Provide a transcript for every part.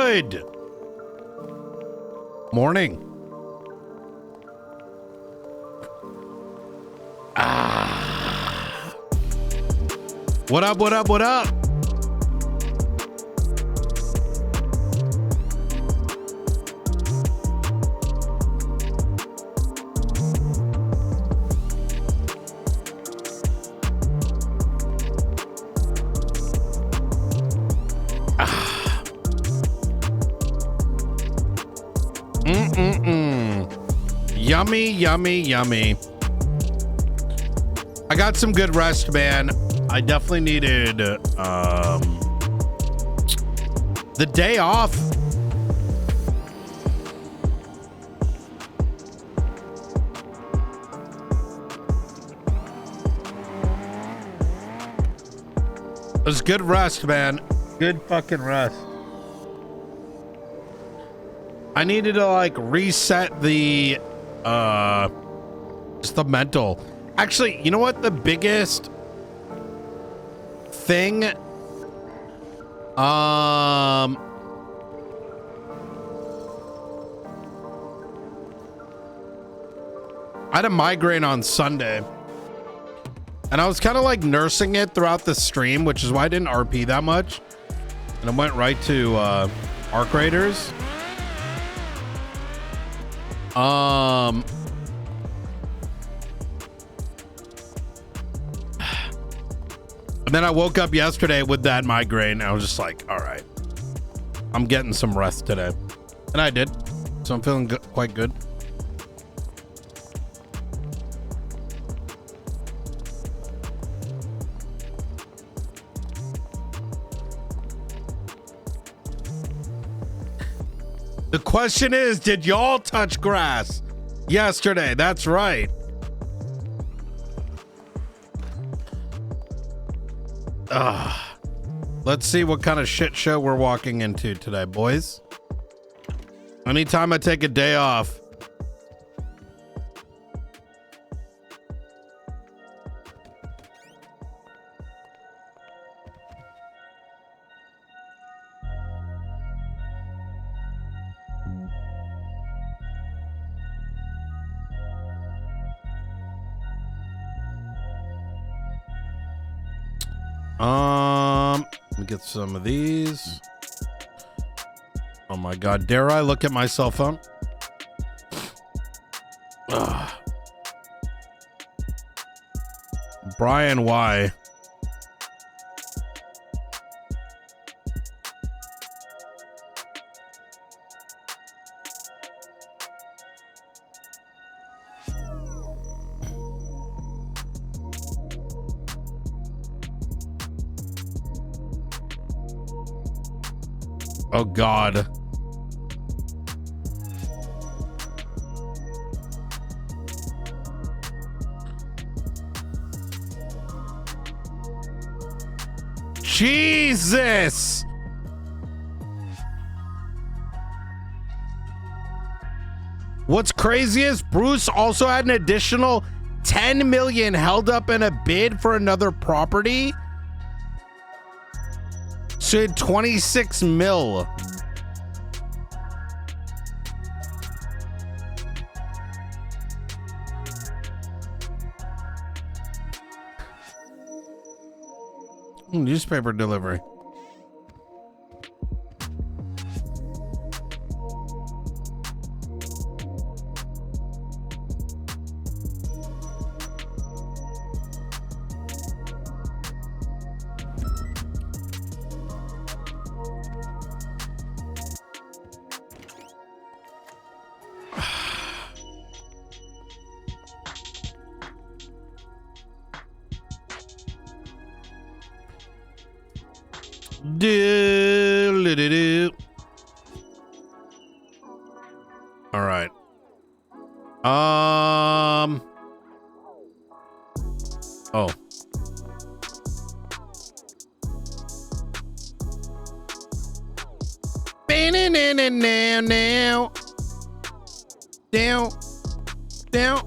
Good morning. What up, what up, what up? Yummy, yummy, yummy. I got some good rest, man. I definitely needed the day off. It was good rest, man. Good fucking rest. I needed to like reset the just the mental. Actually, you know what the biggest thing I had a migraine on Sunday and I was kind of like nursing it throughout the stream, which is why I didn't RP that much, and I went right to Arc Raiders. And then I woke up yesterday with that migraine. I was just like, all right, I'm getting some rest today. And I did. So I'm feeling quite good. The question is, did y'all touch grass yesterday? That's right. Let's see what kind of shit show we're walking into today, boys. Anytime I take a day off, let me get some of these. Oh my God, dare I look at my cell phone? Ugh. Brian, why? Oh God. Jesus. What's crazy is Bruce also had an additional 10 million held up in a bid for another property. So he had 26 mil. Newspaper delivery. All right. Oh. Now. Down.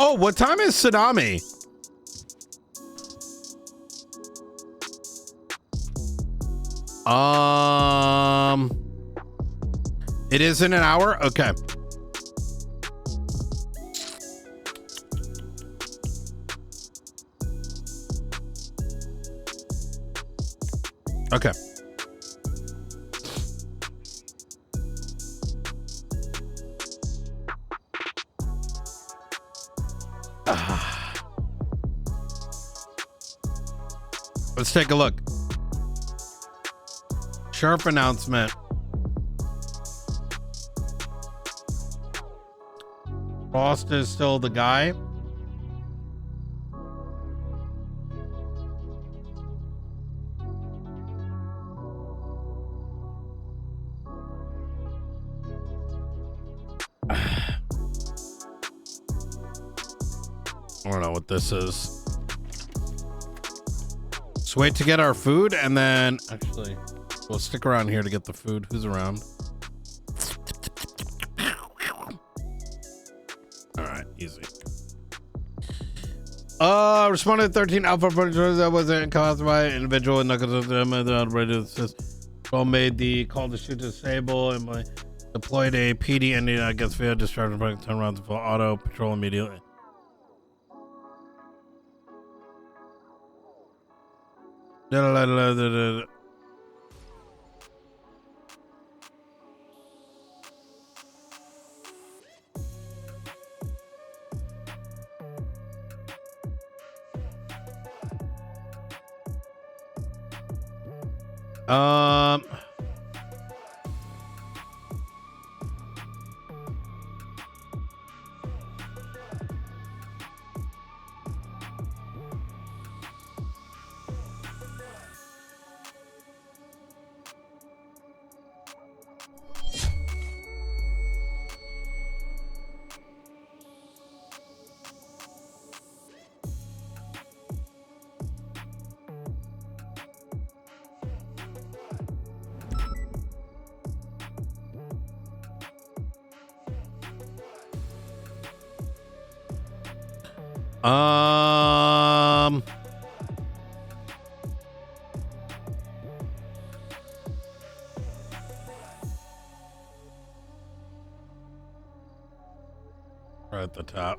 Oh, what time is Tsunami? It is in an hour? Okay. Okay. Let's take a look. Sheriff announcement. Frost is still the guy. I don't know what this is. Let's wait to get our food and then actually we'll stick around here to get the food. Who's around? All right, easy. Responded to 13 alpha projects that wasn't caused by an individual and knuckles made the call to shoot disable and deployed a PD ending against VOD discharge and turn around to full auto patrol immediately. Right at the top.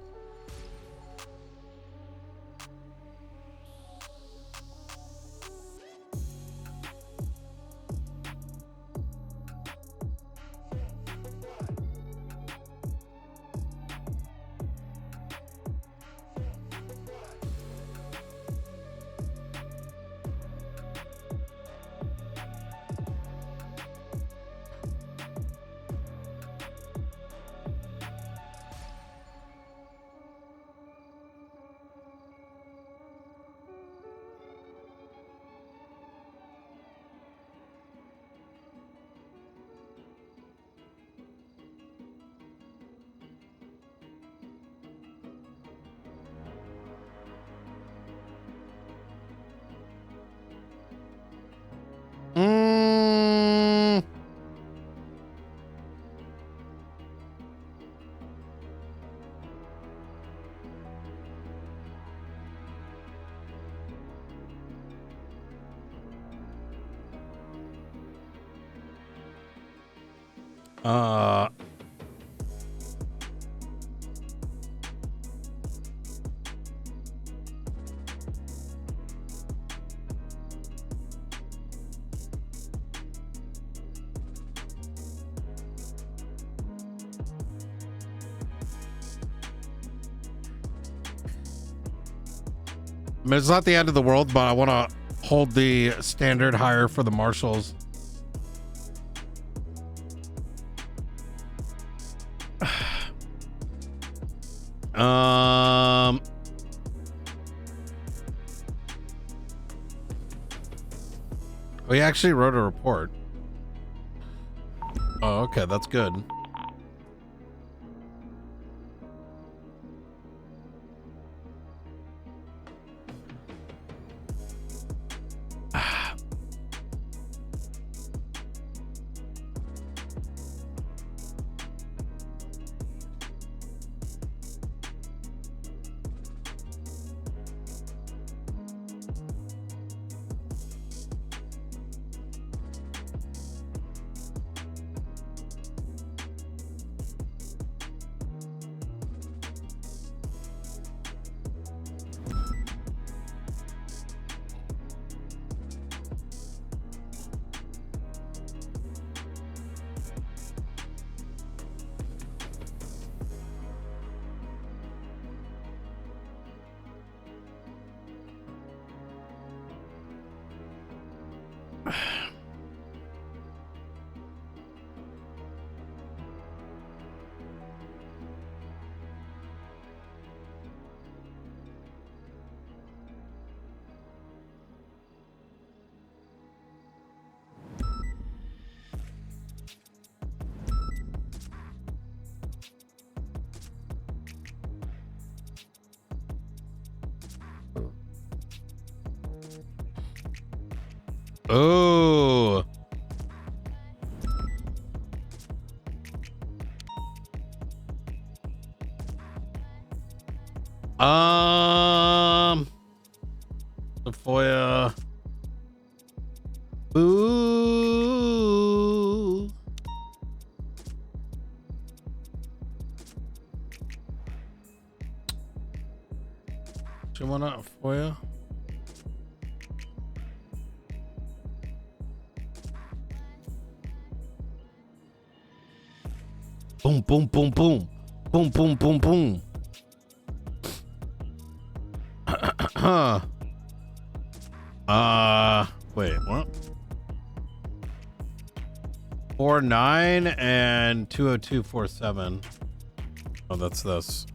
I mean, it's not the end of the world, but I want to hold the standard higher for the marshals. We actually wrote a report. Oh, okay, that's good. Oh. Sequoia. Ooh. Do you want a Foya? Boom, boom, boom, boom. Boom, boom, boom, boom. Wait, what? 49 and 20247. Oh, that's this.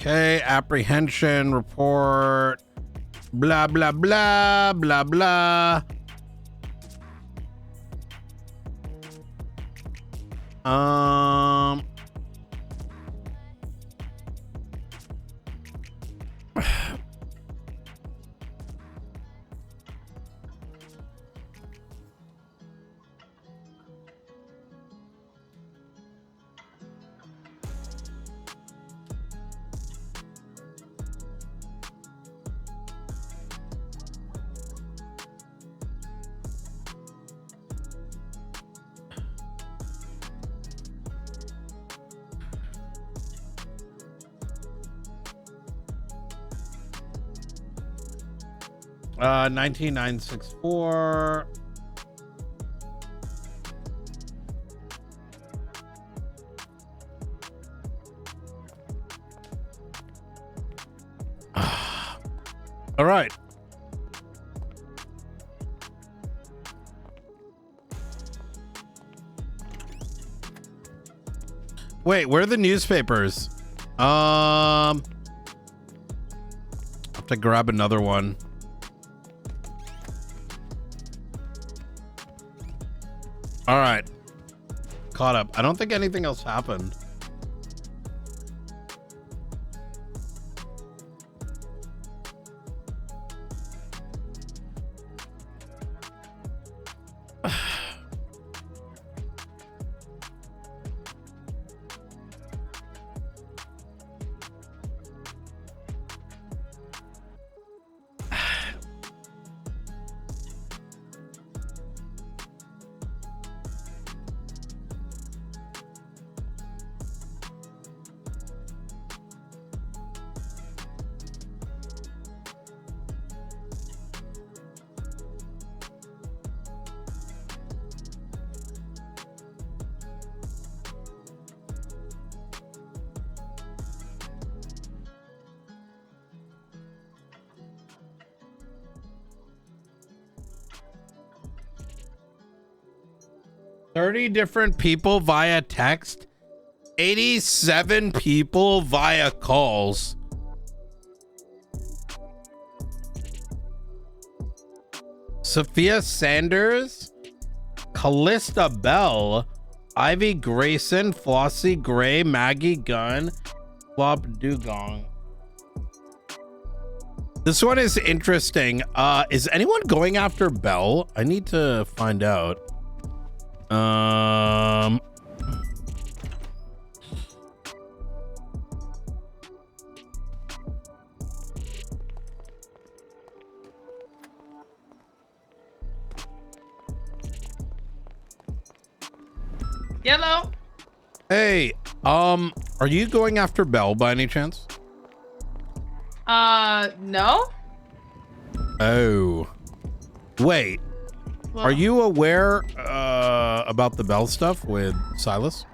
Okay, apprehension report. Blah, blah, blah, blah, blah. Uh, 19964. All right. Wait, where are the newspapers? I have to grab another one. All right. Caught up. I don't think anything else happened. Different people via text, 87 people via calls. Sophia Sanders, Callista Bell, Ivy Grayson, Flossie Gray, Maggie Gunn, Flop Dugong. This one is interesting. Is anyone going after Bell? I need to find out. Yellow. Hey, are you going after Belle by any chance? No. Oh. Wait. Well, Are you aware about the Belle stuff with Silas?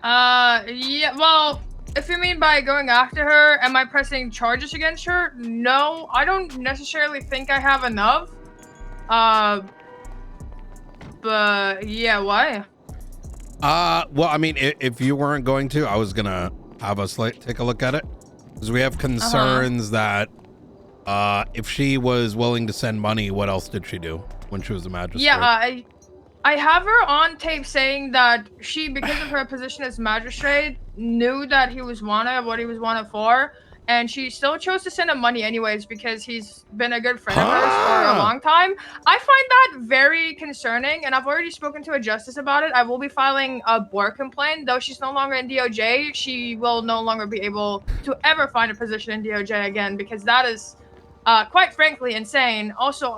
yeah, well, if you mean by going after her, am I pressing charges against her? No, I don't necessarily think I have enough. But yeah, why? Well, I mean, if you weren't going to, I was gonna have us take a look at it. Because we have concerns that if she was willing to send money, what else did she do when she was a magistrate? Yeah, I have her on tape saying that she, because of her position as magistrate, knew that he was wanted, what he was wanted for, and she still chose to send him money anyways because he's been a good friend of hers for a long time. I find that very concerning, and I've already spoken to a justice about it. I will be filing a board complaint. Though she's no longer in DOJ, she will no longer be able to ever find a position in DOJ again because that is, quite frankly, insane. Also,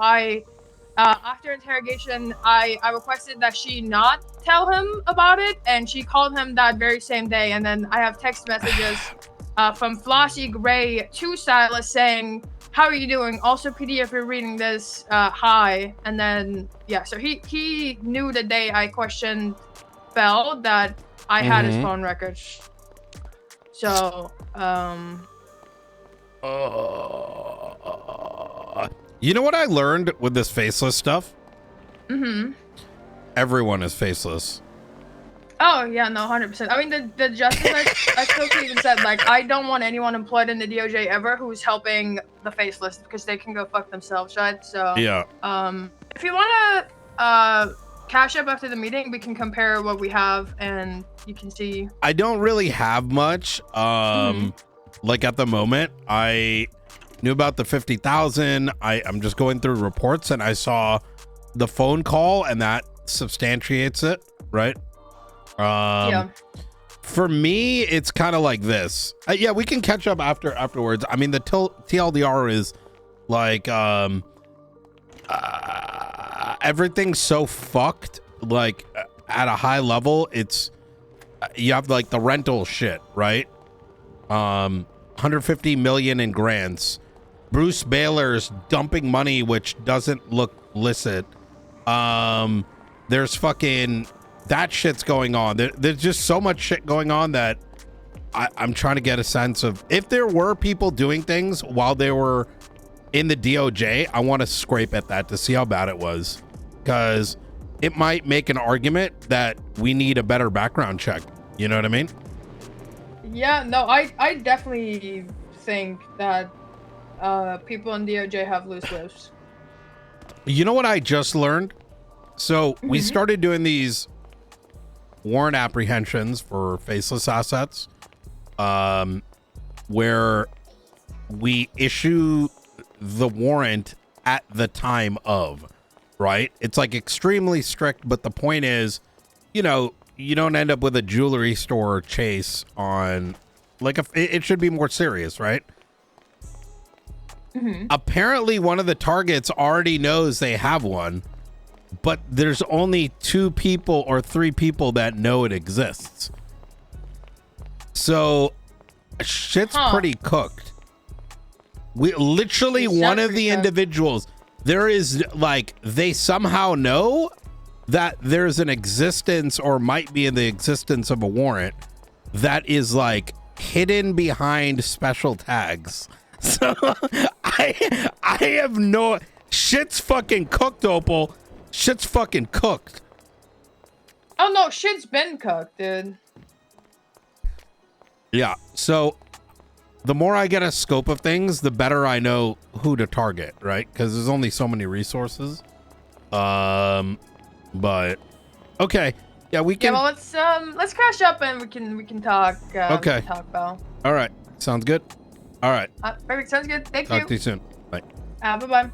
after interrogation, I requested that she not tell him about it, and she called him that very same day. And then I have text messages from Flossie Gray to Silas saying, "How are you doing? Also, PD, if you're reading this, hi." And then yeah, so he knew the day I questioned Bell that I had his phone records. So you know what I learned with this faceless stuff? Everyone is faceless. Oh yeah, no, 100%. I mean, the justice I still even said, like, I don't want anyone employed in the DOJ ever who's helping the faceless because they can go fuck themselves, right? So yeah. If you wanna cash up after the meeting, we can compare what we have and you can see. I don't really have much. Like at the moment, I knew about the 50,000. I'm just going through reports and I saw the phone call and that substantiates it, right? Yeah. For me, it's kind of like this. Yeah, we can catch up afterwards. I mean, the TLDR is like everything's so fucked. Like at a high level, it's you have like the rental shit, right? 150 million in grants. Bruce Baylor's dumping money, which doesn't look licit. There's fucking that shit's going on. There's just so much shit going on that I'm trying to get a sense of if there were people doing things while they were in the DOJ. I want to scrape at that to see how bad it was, because it might make an argument that we need a better background check. You know what I mean? Yeah, no, I definitely think that people in DOJ have loose lips. You know what I just learned? So we started doing these warrant apprehensions for faceless assets, where we issue the warrant at the time of, right? It's like extremely strict, but the point is, you know, you don't end up with a jewelry store chase on, like, it should be more serious, right? Apparently one of the targets already knows they have one, but there's only 2 people or 3 people that know it exists. So shit's pretty cooked. We literally, one of the individuals, there is like, they somehow know that there's an existence or might be in the existence of a warrant that is like hidden behind special tags. So I have no, shit's fucking cooked, Opal. Shit's fucking cooked. Oh no, shit's been cooked, dude. Yeah, so the more I get a scope of things, the better I know who to target, right? Because there's only so many resources. But okay, yeah, we can. Yeah, well, let's crash up and we can talk. Okay. Talk about. All right, sounds good. All right. Perfect, sounds good. Thank you. Talk to you soon. Bye. Bye bye.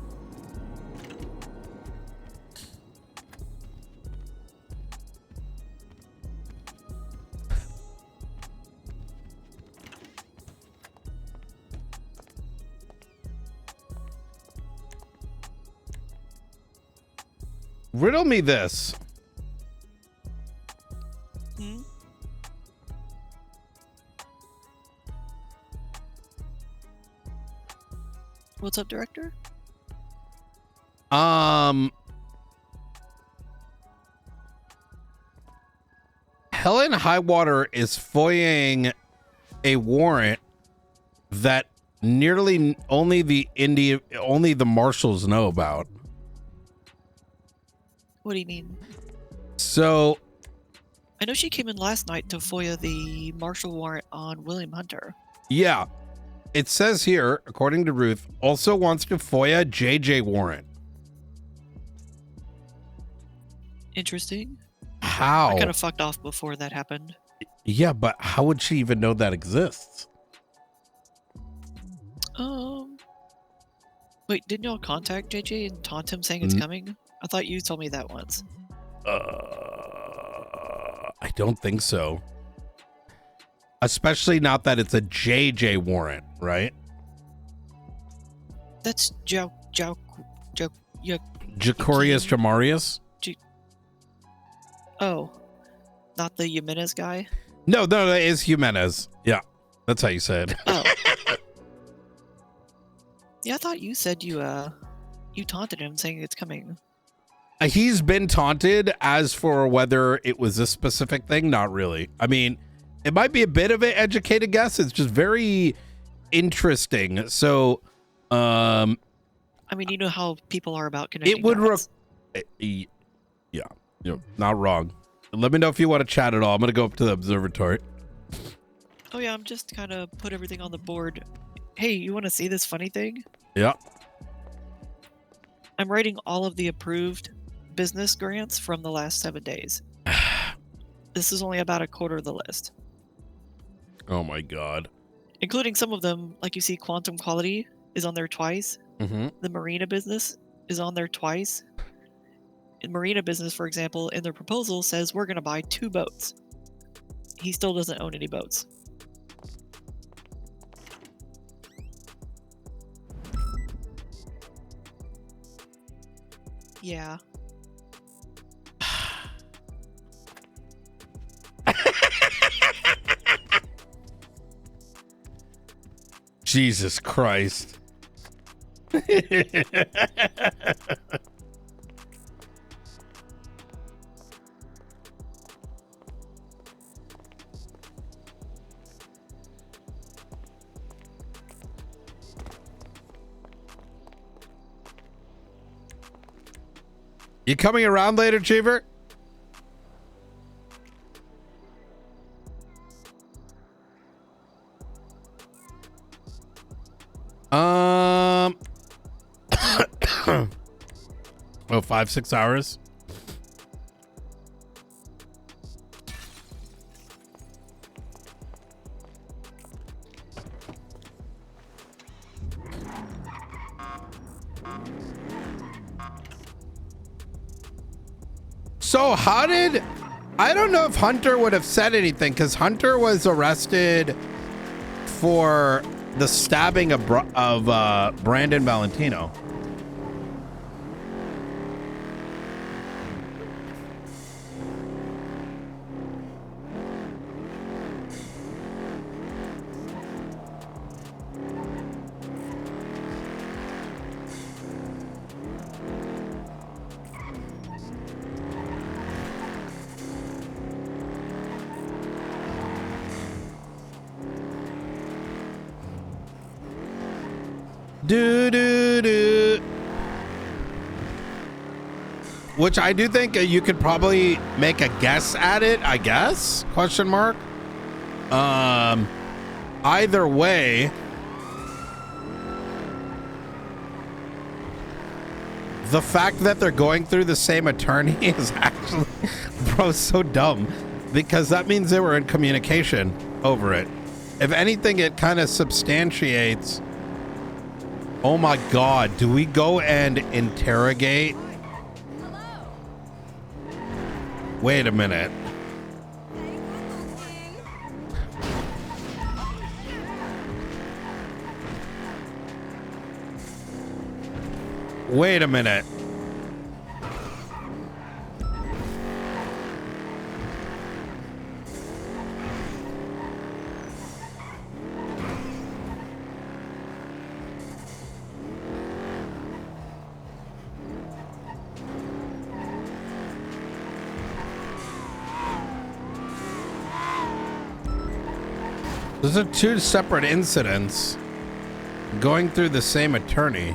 Riddle me this. What's up, Director? Helen Highwater is FOIAing a warrant that nearly only the marshals know about. What do you mean? So I know she came in last night to FOIA the marshal warrant on William Hunter. yeah, it says here, according to Ruth, also wants to FOIA JJ warrant. Interesting. How? I kind of fucked off before that happened. Yeah, but how would she even know that exists? Wait, didn't y'all contact JJ and taunt him saying it's coming? I thought you told me that once. I don't think so. Especially not that it's a JJ warrant, right? That's Jacorius Jamarius? Oh, not the Jimenez guy? No, that is Jimenez. Yeah, that's how you said. Oh. Yeah, I thought you said you taunted him saying it's coming. He's been taunted. As for whether it was a specific thing, not really. I mean, it might be a bit of an educated guess. It's just very interesting. So, I mean, you know how people are about connecting. It would yeah, you're not wrong. Let me know if you want to chat at all. I'm gonna go up to the observatory. Oh yeah, I'm just kind of put everything on the board. Hey, you want to see this funny thing? Yeah. I'm writing all of the approved business grants from the last 7 days. This is only about a quarter of the list. Oh my god. Including some of them, like you see, Quantum Quality is on there twice. Mm-hmm. The Marina business is on there twice. In Marina business, for example, in their proposal says we're going to buy 2 boats. He still doesn't own any boats. Yeah. Jesus Christ. You coming around later, Cheever? Oh, 5-6 hours. So how did... I don't know if Hunter would have said anything, because Hunter was arrested for the stabbing of Brandon Valentino. Which I do think you could probably make a guess at it, I guess? Question mark. Either way, the fact that they're going through the same attorney is actually, bro, so dumb, because that means they were in communication over it. If anything, it kind of substantiates. Oh my God, do we go and interrogate? Wait a minute. Wait a minute. Those are two separate incidents going through the same attorney.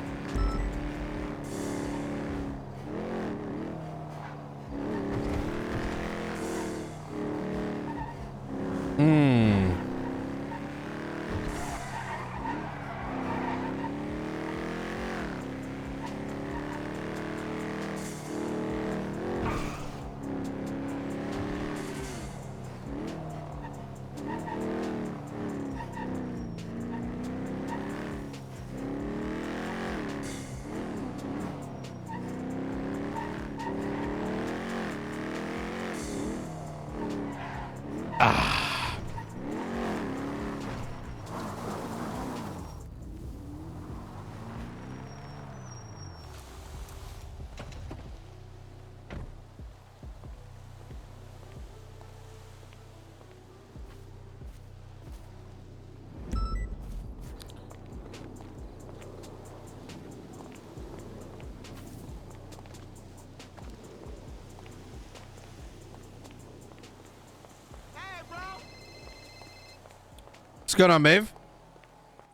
What's going on, Maeve?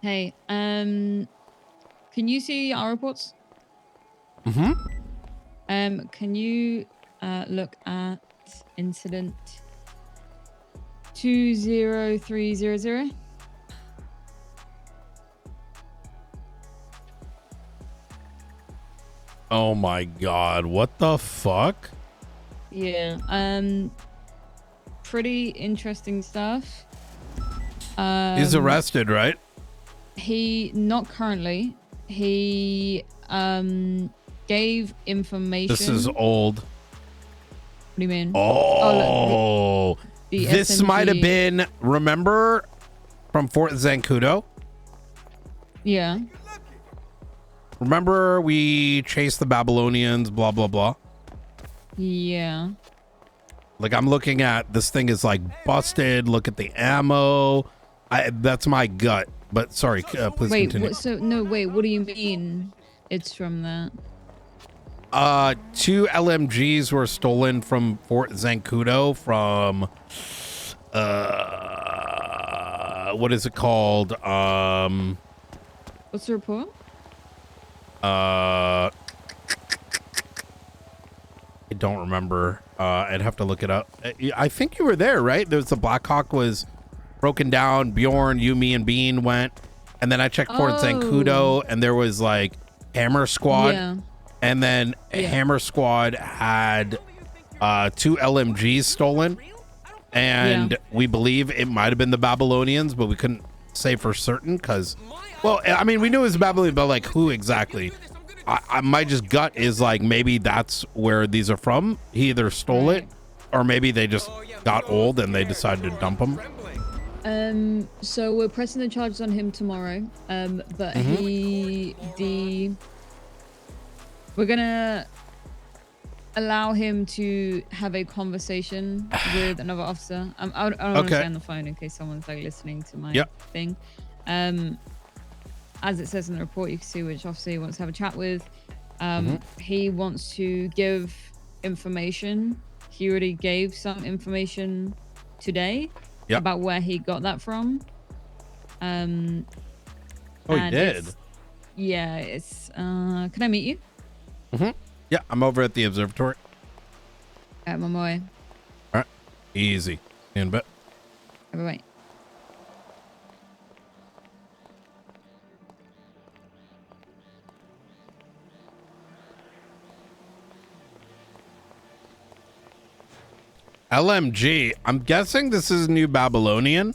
Hey, can you see our reports? Mm-hmm. Can you look at incident 20300? Oh my God, what the fuck? Yeah, pretty interesting stuff. He's arrested, right? He, not currently. He gave information. This is old. What do you mean? Oh, look, the this SMG. might have been, remember, from Fort Zancudo? Yeah. Remember we chased the Babylonians, blah, blah, blah? Yeah. Like, I'm looking at, this thing is like busted. Look at the ammo. That's my gut. But sorry, please Wait, continue. wait, what do you mean it's from that? 2 LMGs were stolen from Fort Zancudo from, what is it called? What's the report? I don't remember. I'd have to look it up. I think you were there, right? There was the Black Hawk was broken down. Bjorn, you, me, and Bean went, and then I checked Fort Zancudo, and there was like Hammer Squad, and then Hammer Squad had 2 LMGs stolen, and we believe it might have been the Babylonians, but we couldn't say for certain because, well, I mean, we knew it was Babylonian, but like who exactly? My just gut is like maybe that's where these are from. He either stole it, or maybe they just got old and they decided to dump them. So we're pressing the charges on him tomorrow. But we're gonna allow him to have a conversation with another officer. I don't want to stay on the phone in case someone's like listening to my thing. As it says in the report, you can see which officer he wants to have a chat with. He wants to give information. He already gave some information today about where he got that from. He did? Yeah, it's... can I meet you? Yeah, I'm over at the observatory. I'm on my way. All right, easy. See you in a bit. Bye-bye. LMG. I'm guessing this is New Babylonian.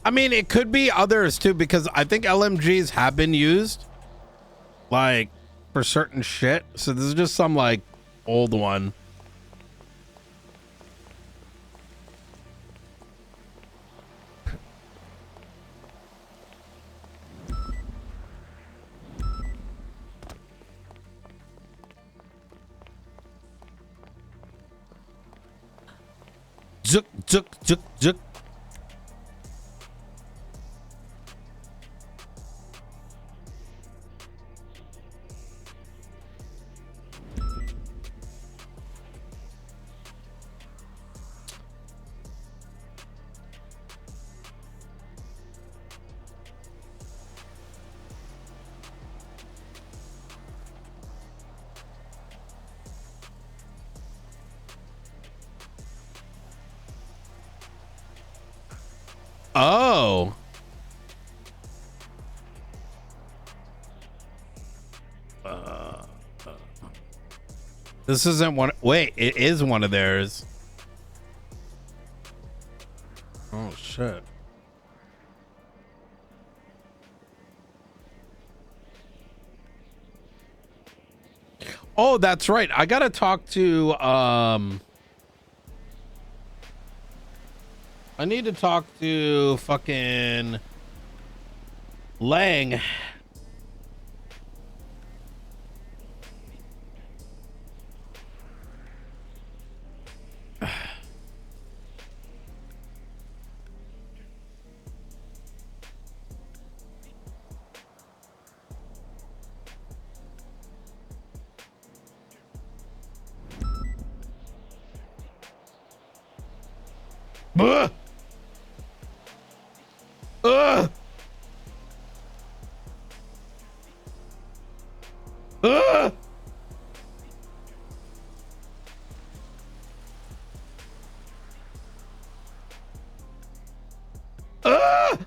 I mean, it could be others too, because I think LMGs have been used like for certain shit. So this is just some like old one. Juk, juk, juk, juk. This isn't one. Wait, it is one of theirs. Oh shit. Oh, that's right. I gotta talk to I need to talk to fucking Lang. Ugh. Ugh. Ugh. Ugh.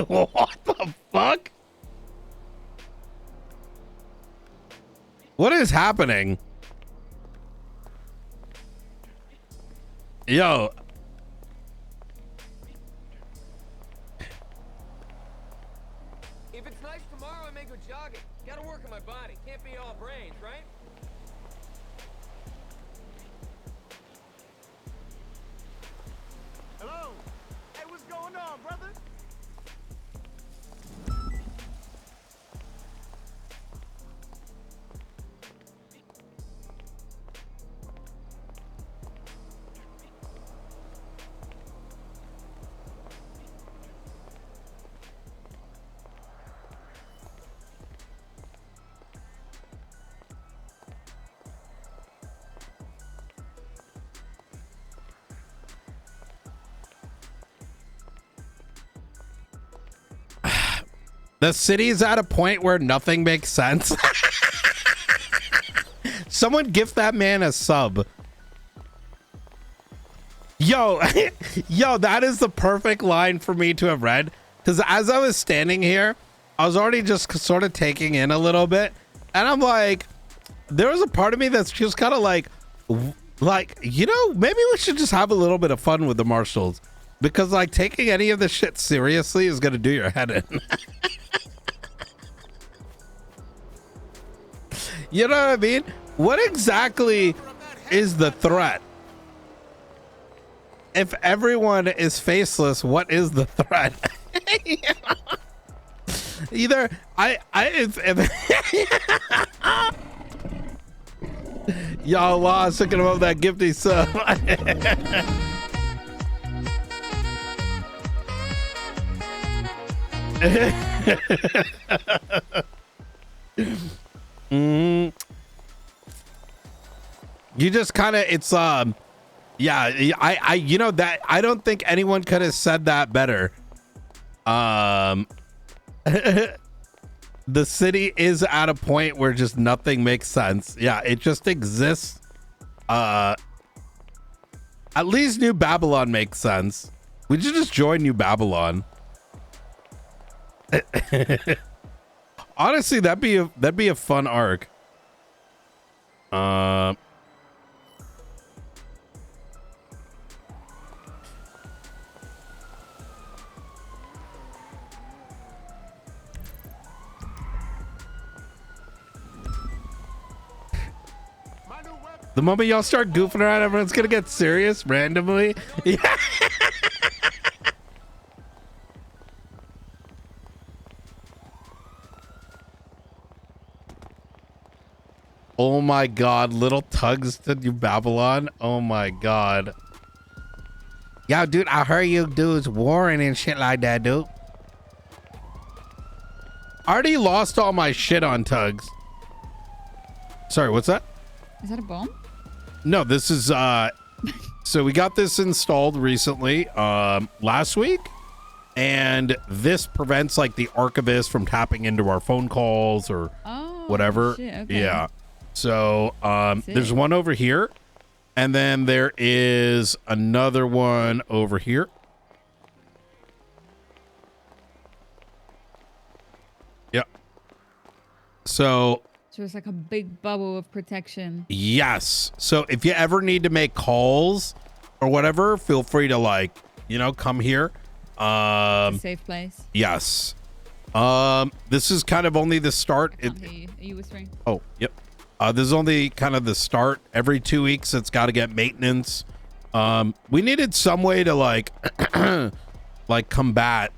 What the fuck? What is happening? Yo. If it's nice tomorrow, I may go jogging. Gotta work on my body. Can't be all brains, right? Hello? Hey, what's going on, brother? The city's at a point where nothing makes sense. Someone gift that man a sub. Yo, yo, that is the perfect line for me to have read. Because as I was standing here, I was already just sort of taking in a little bit. And I'm like, there was a part of me that's just kind of like, you know, maybe we should just have a little bit of fun with the marshals. Because like taking any of this shit seriously is going to do your head in. You know what I mean? What exactly is the threat? If everyone is faceless, what is the threat? Either y'all lost thinking about that gifty sub. You just kind of, it's yeah, I you know that I don't think anyone could have said that better. The city is at a point where just nothing makes sense. Yeah, it just exists. At least New Babylon makes sense. We should just join New Babylon. Honestly, that'd be a fun arc. The moment y'all start goofing around, everyone's gonna get serious randomly. Yeah. Oh my god, little tugs to New Babylon. Oh my god. Yo, dude, I heard you dudes warring and shit like that, dude. I already lost all my shit on tugs. Sorry, what's that? Is that a bomb? No, this is so we got this installed recently, last week, and this prevents like the archivist from tapping into our phone calls or whatever. Shit, okay. Yeah. So there's one over here, And then there is another one over here. Yep. So it's like a big bubble of protection. yes. So if you ever need to make calls or whatever, feel free to like, come here. It's a safe place. Yes. This is kind of only the start. I can't hear you. Are you whispering? Oh, yep. This is only kind of the start. Every 2 weeks, it's got to get maintenance. We needed some way to like, like combat.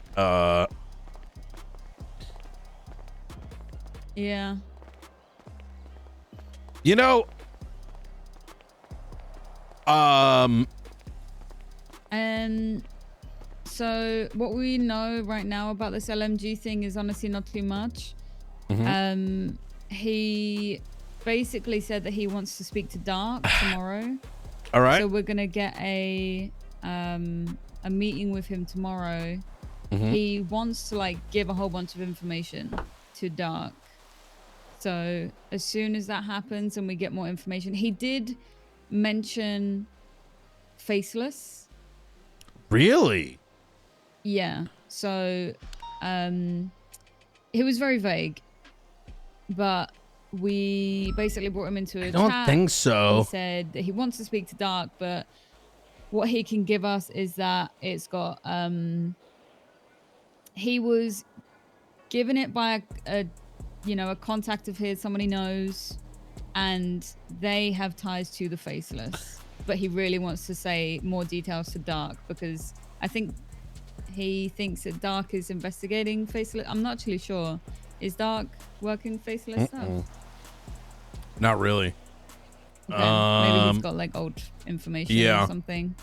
Yeah. And so what we know right now about this LMG thing is honestly not too much. He basically said that he wants to speak to Dark tomorrow. All right. So we're gonna get a meeting with him tomorrow. He wants to like give a whole bunch of information to Dark. So as soon as that happens and we get more information, he did mention Faceless. Really? Yeah. So he was very vague, but we basically brought him into a chat. I don't think so. He said that he wants to speak to Dark, but what he can give us is that it's got he was given it by a contact of his, someone he knows, and they have ties to the Faceless. But he really wants to say more details to Dark because I think he thinks that Dark is investigating Faceless. I'm not actually sure. Is Dark working Faceless stuff? Not really. Okay. Maybe he's got like old information or something.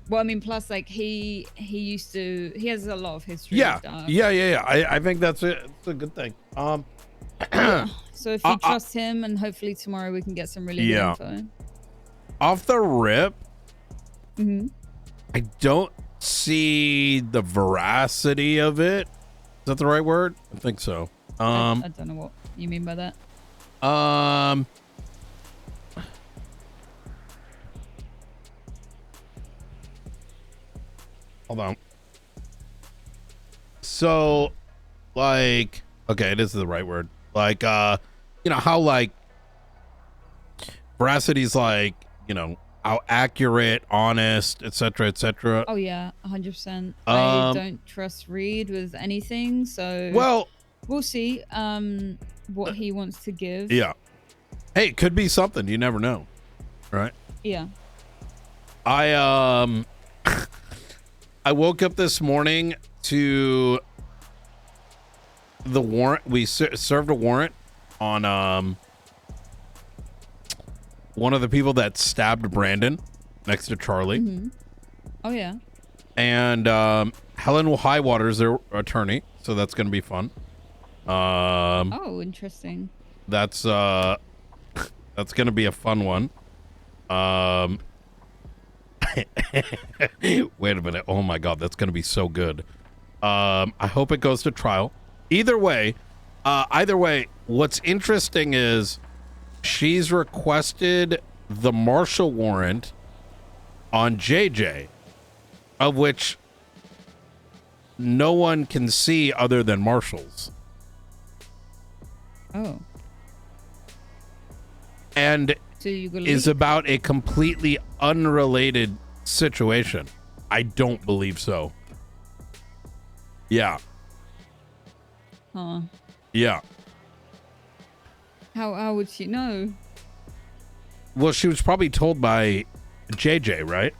Well, I mean, plus like he has a lot of history. Yeah. With Dark. Yeah. I think that's it. It's a good thing. So if you trust him, and hopefully tomorrow we can get some really good info. Off the rip, I don't see the veracity of it. Is that the right word? I think so. I don't know what you mean by that. Hold on. So, like, okay, this is the right word. Like, how like veracity's like, how accurate, honest, etc., etc. Oh yeah, 100%. I don't trust Reed with anything, so we'll see what he wants to give. Yeah. Hey, it could be something. You never know, right? Yeah. I woke up this morning to the warrant. We served a warrant on one of the people that stabbed Brandon next to Charlie. Oh yeah. And Helen Highwater is their attorney, so that's going to be fun. Oh, interesting. That's going to be a fun one. Wait a minute. Oh my God, that's going to be so good. I hope it goes to trial. Either way, what's interesting is she's requested the marshal warrant on JJ, of which no one can see other than marshals. Oh. And so is about a completely unrelated situation. I don't believe so. Yeah. Huh. Yeah. How would she know? Well, she was probably told by JJ, right?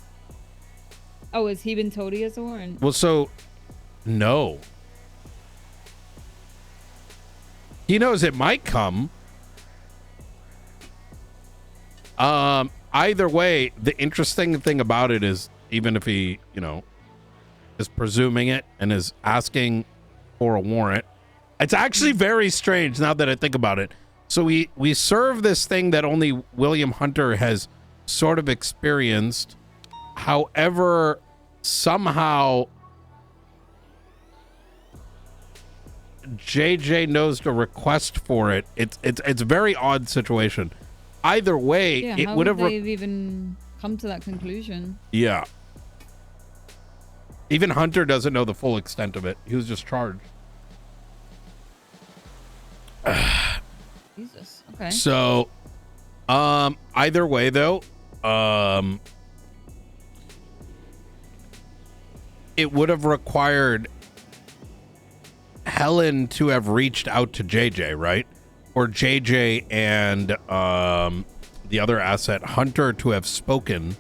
Oh, has he been told he has a warrant? Well, so no. He knows it might come. Either way, the interesting thing about it is, even if he, is presuming it and is asking for a warrant, it's actually very strange now that I think about it. So we serve this thing that only William Hunter has sort of experienced. However, somehow JJ knows to request for it. It's a very odd situation. either way, Yeah, it how would would have. they've even come to that conclusion? Yeah. Even Hunter doesn't know the full extent of it. He was just charged. Jesus. Okay. So, either way though, it would have required Helen to have reached out to JJ, right? Or JJ and the other asset, Hunter, to have spoken,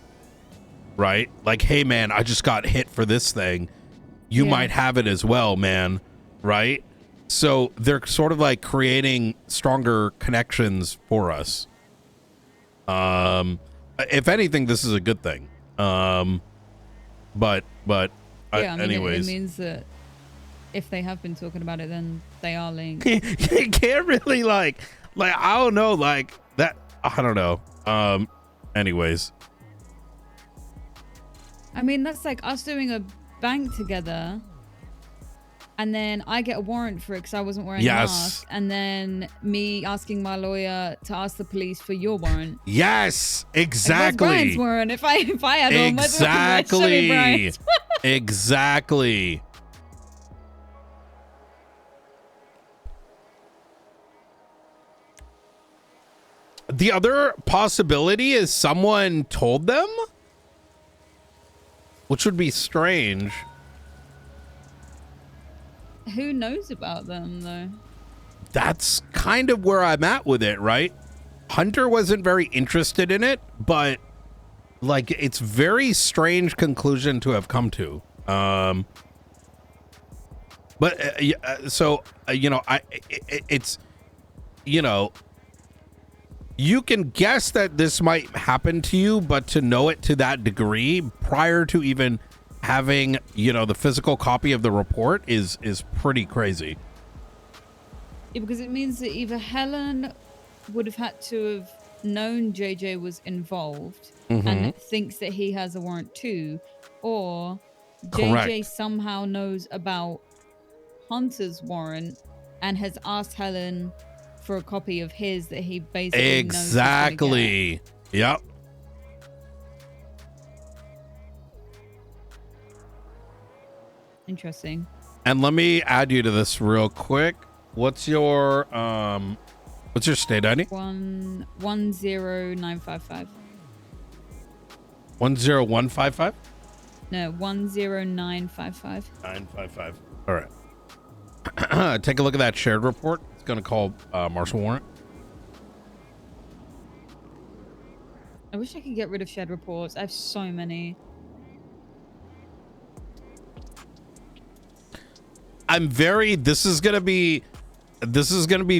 right? Like, hey man, I just got hit for this thing. You might have it as well, man, right? So they're sort of like creating stronger connections for us. If anything, this is a good thing. But yeah, I mean, anyways, it means that if they have been talking about it, then they are linked. you can't really like I don't know, like that. I don't know. Anyways, I mean, that's like us doing a bank together, and then I get a warrant for it because I wasn't wearing a mask, and then me asking my lawyer to ask the police for your warrant. Yes, Like, exactly. where's Brian's warrant? If I had one, Exactly. Exactly. The other possibility is someone told them, which would be strange. Who knows about them though? That's kind of where I'm at with it, right? Hunter wasn't very interested in it, but like it's very strange conclusion to have come to. It's, you know, you can guess that this might happen to you, but to know it to that degree prior to even having, you know, the physical copy of the report is pretty crazy. Yeah, because it means that either Helen would have had to have known JJ was involved and thinks that he has a warrant too, or Correct. JJ somehow knows about Hunter's warrant and has asked Helen for a copy of his that he basically Exactly. Yep. Interesting. And let me add you to this real quick. What's your state ID? 10955. 10155? No, 10955. 955. All right. Take a look at that shared report. It's going to call martial warrant. I wish I could get rid of shared reports. I have so many. This is going to be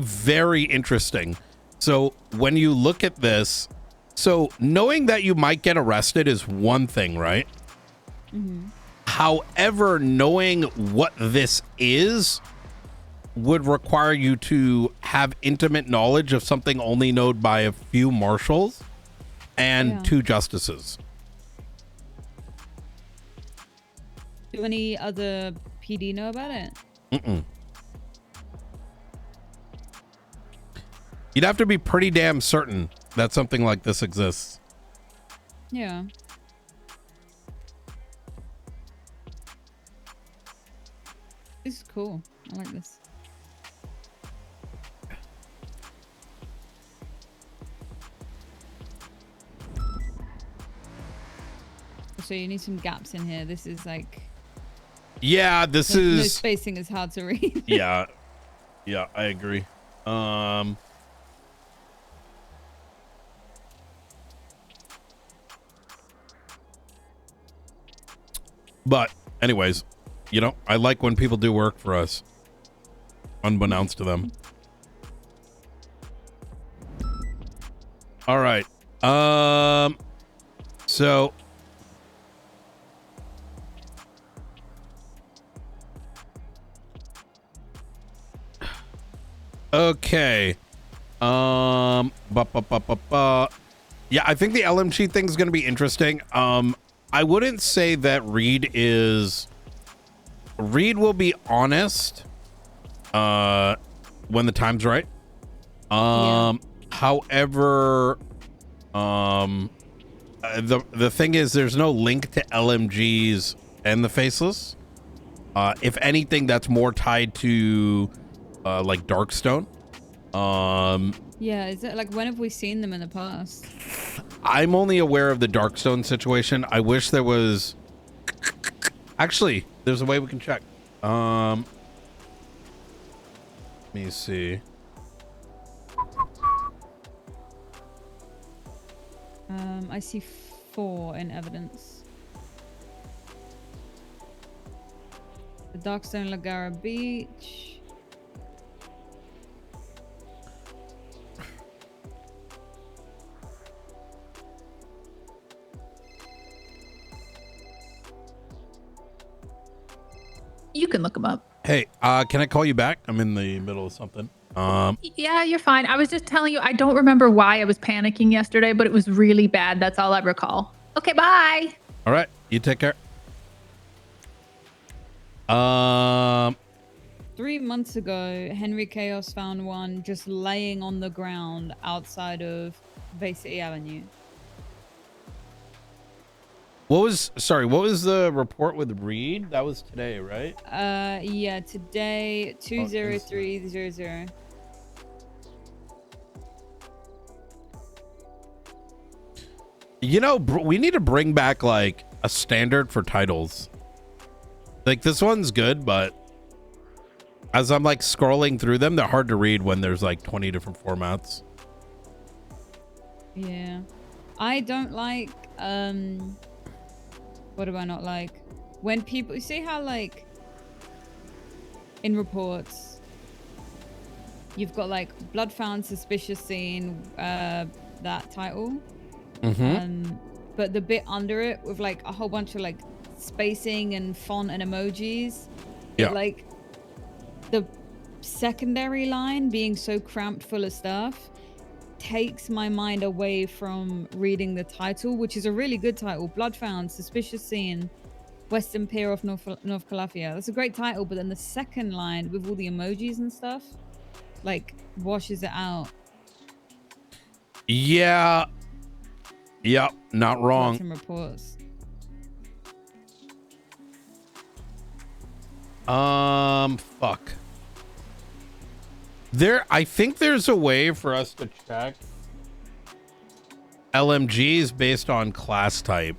very interesting. So when you look at this, so knowing that you might get arrested is one thing, right? However, knowing what this is would require you to have intimate knowledge of something only known by a few marshals and 2 justices. Do any other PD know about it? You'd have to be pretty damn certain that something like this exists. Yeah. This is cool. I like this. So you need some gaps in here. This is like... Yeah, this no is... spacing is hard to read. Yeah, I agree. But anyways, you know, I like when people do work for us, unbeknownst to them. All right. So okay. Yeah, I think the LMG thing is going to be interesting. I wouldn't say that Reed will be honest when the time's right. However, The thing is, there's no link to LMGs and the Faceless. If anything, that's more tied to like Darkstone. Yeah, is it like when have we seen them in the past? I'm only aware of the Darkstone situation. I wish there was. Actually, there's a way we can check. Let me see. I see 4 in evidence. The Darkstone Lagara Beach. You can look them up. Hey, can I call you back? I'm in the middle of something. Yeah, you're fine. I was just telling you, I don't remember why I was panicking yesterday, but it was really bad. That's all I recall. Okay, bye. All right, you take care. 3 months ago, Henry Chaos found one just laying on the ground outside of Bay City Avenue. What was the report with Reed? That was today, right? Yeah, today 20300. You know, we need to bring back like a standard for titles. Like this one's good, but as I'm like scrolling through them, they're hard to read when there's like 20 different formats. Yeah. I don't like what do I not like? When people, you see how like in reports you've got like blood found, suspicious scene, that title. But the bit under it with like a whole bunch of like spacing and font and emojis. Yeah. Like the secondary line being so cramped full of stuff takes my mind away from reading the title, which is a really good title. Blood found, suspicious scene, Western Pier off North Calafia. That's a great title, but then the second line with all the emojis and stuff like washes it out. Yeah. Yep, not wrong. Some reports. Fuck. I think there's a way for us to check LMGs based on class type.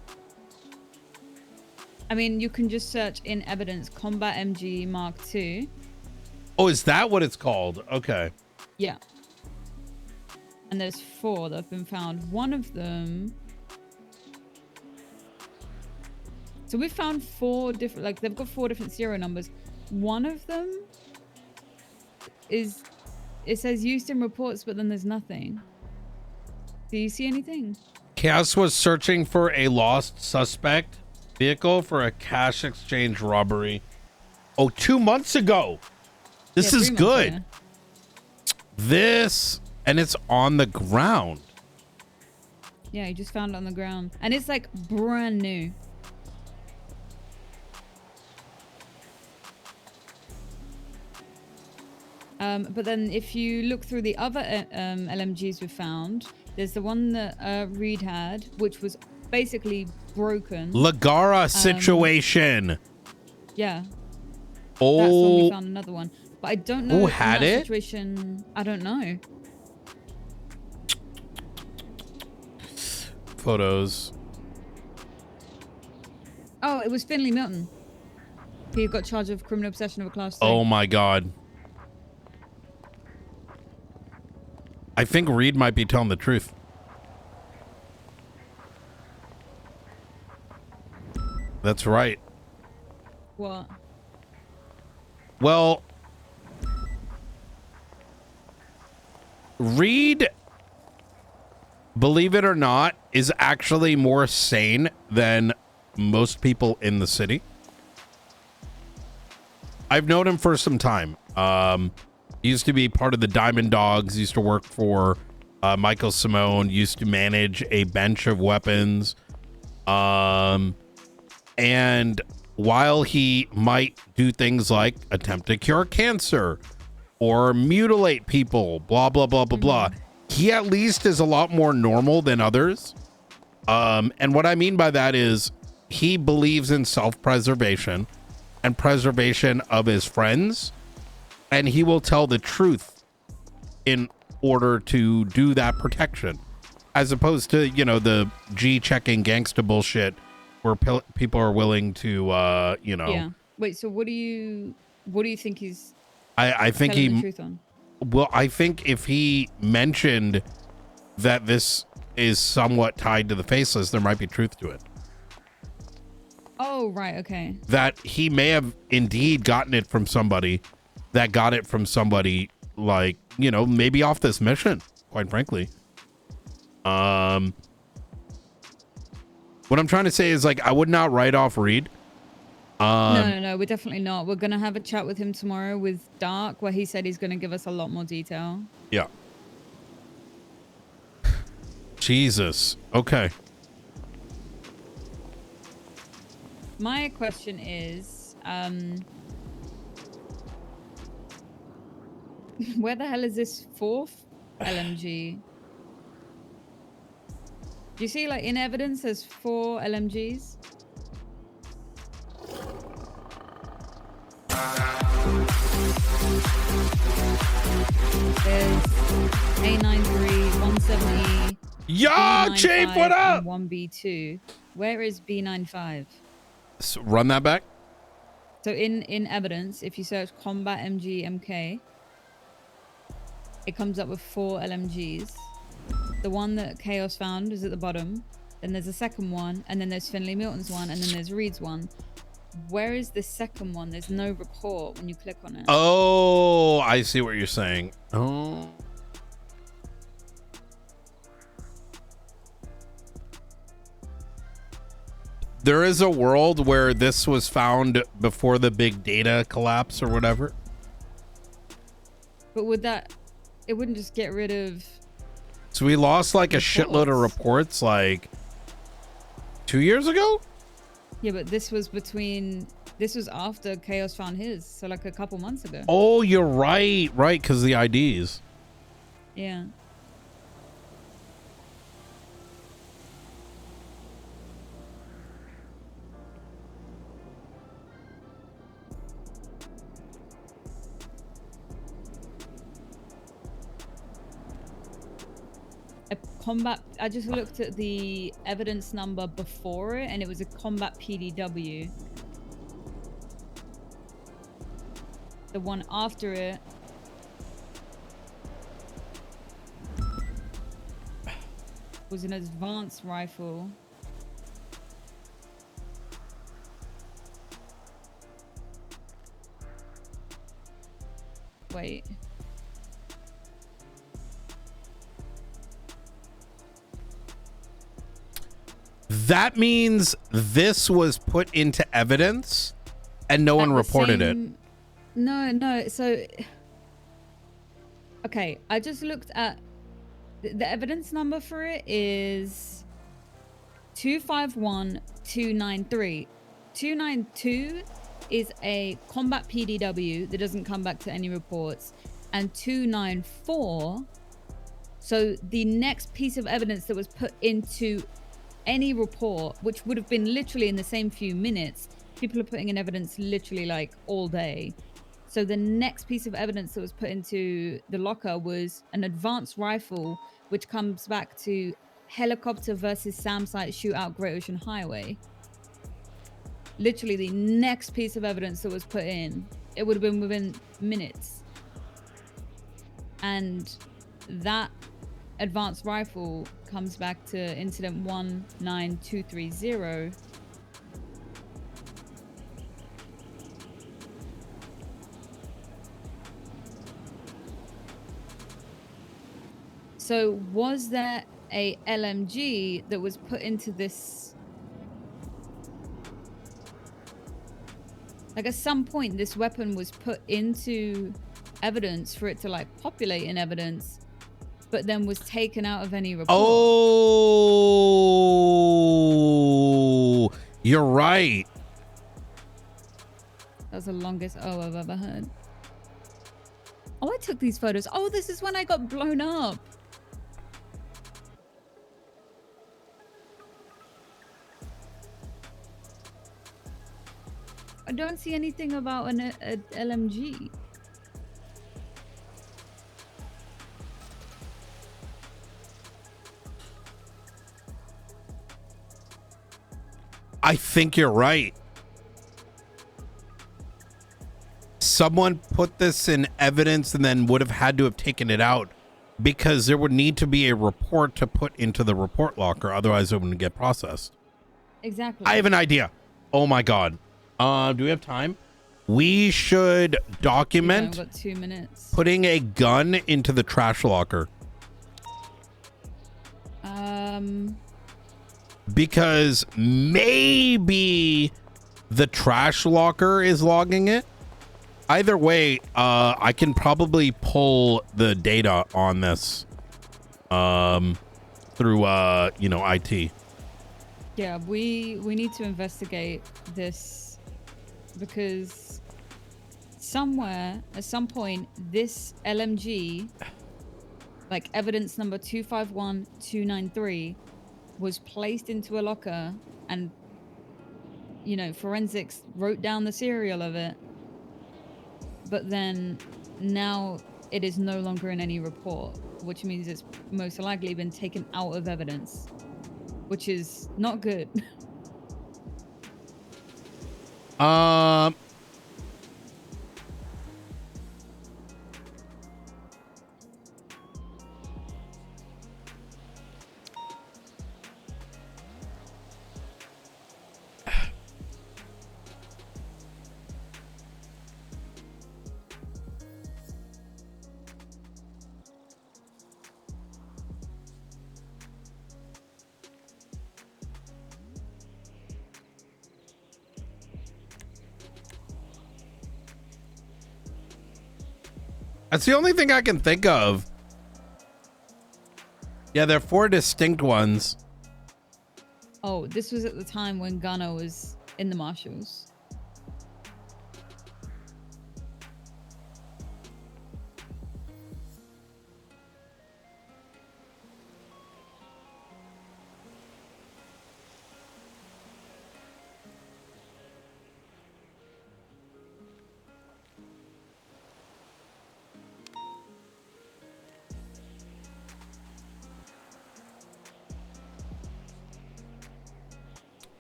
I mean, you can just search in evidence Combat MG Mark II. Oh, is that what it's called? Okay. Yeah. And there's 4 that have been found. One of them. So we've found 4 different, like they've got 4 different serial numbers. One of them is, it says used in reports, but then there's nothing. Do you see anything? Chaos was searching for a lost suspect vehicle for a cash exchange robbery. Oh, 2 months ago. This is good. Ago. This, and it's on the ground. Yeah, you just found it on the ground. And it's like brand new. But then if you look through the other LMGs we found, there's the one that Reed had, which was basically broken. Lagara situation. Yeah. Oh. That's when we found another one. But I don't know. Who had it? Situation, I don't know. Photos. Oh, it was Finley Milton. He got charged of criminal possession of a class 3. Oh my God. I think Reed might be telling the truth. That's right. What? Well, Reed, believe it or not, is actually more sane than most people in the city. I've known him for some time. He used to be part of the Diamond Dogs, used to work for Michael Simone, used to manage a bench of weapons. And while he might do things like attempt to cure cancer or mutilate people, blah, blah, blah, blah, blah, he at least is a lot more normal than others. And what I mean by that is he believes in self-preservation and preservation of his friends, and he will tell the truth in order to do that protection, as opposed to, you know, the G-checking gangsta bullshit where people are willing to, you know. Yeah. Wait, so what do you think he's I think telling the truth on? Well, I think if he mentioned that this is somewhat tied to the Faceless, there might be truth to it. Oh, right. Okay. That he may have indeed gotten it from somebody that got it from somebody, like, you know, maybe off this mission, quite frankly. What I'm trying to say is, like, I would not write off Reed. No, we're definitely not. We're going to have a chat with him tomorrow with Dark, where he said he's going to give us a lot more detail. Yeah. Jesus. Okay. My question is, where the hell is this fourth LMG? Do you see, like, in evidence there's 4 LMGs? There's A93, 170. Yo, Chief, what up? 1B2. Where is B95? So run that back. So in evidence, if you search combat MG MK, it comes up with 4 LMGs. The one that Chaos found is at the bottom. Then there's a second one, and then there's Finley Milton's one, and then there's Reed's one. Where is the second one? There's no report when you click on it. Oh, I see what you're saying. Oh. There is a world where this was found before the big data collapse or whatever. But would that, it wouldn't just get rid of... So we lost like a shitload of reports like 2 years ago? Yeah, but this was after Chaos found his, so like a couple months ago. Oh, you're right. Right, because the IDs. Yeah. I just looked at the evidence number before it, and it was a combat PDW. The one after it was an advanced rifle. Wait. That means this was put into evidence and no one reported it. No. So, okay, I just looked at the evidence number for it is 251293. 292 is a combat PDW that doesn't come back to any reports, and 294. So the next piece of evidence that was put into any report, which would have been literally in the same few minutes, people are putting in evidence literally like all day. So the next piece of evidence that was put into the locker was an advanced rifle, which comes back to helicopter versus SAM site shootout Great Ocean Highway. Literally the next piece of evidence that was put in, it would have been within minutes. And that advanced rifle comes back to incident 19230. So was there a LMG that was put into this? Like at some point this weapon was put into evidence for it to like populate in evidence, but then was taken out of any report. Oh, you're right. That was the longest I've ever heard. Oh, I took these photos. Oh, this is when I got blown up. I don't see anything about an LMG. I think you're right. Someone put this in evidence and then would have had to have taken it out because there would need to be a report to put into the report locker. Otherwise it wouldn't get processed. Exactly. I have an idea. Oh my God. Do we have time? We should document I've got 2 minutes. putting a gun into the trash locker. Because maybe the trash locker is logging it. Either way, I can probably pull the data on this through you know, IT. Yeah, we need to investigate this because somewhere at some point this LMG, like evidence number 251293, was placed into a locker, and you know, forensics wrote down the serial of it, but then now it is no longer in any report, which means it's most likely been taken out of evidence, which is not good. That's the only thing I can think of. Yeah, there are 4 distinct ones. Oh, this was at the time when Gunnar was in the Marshals.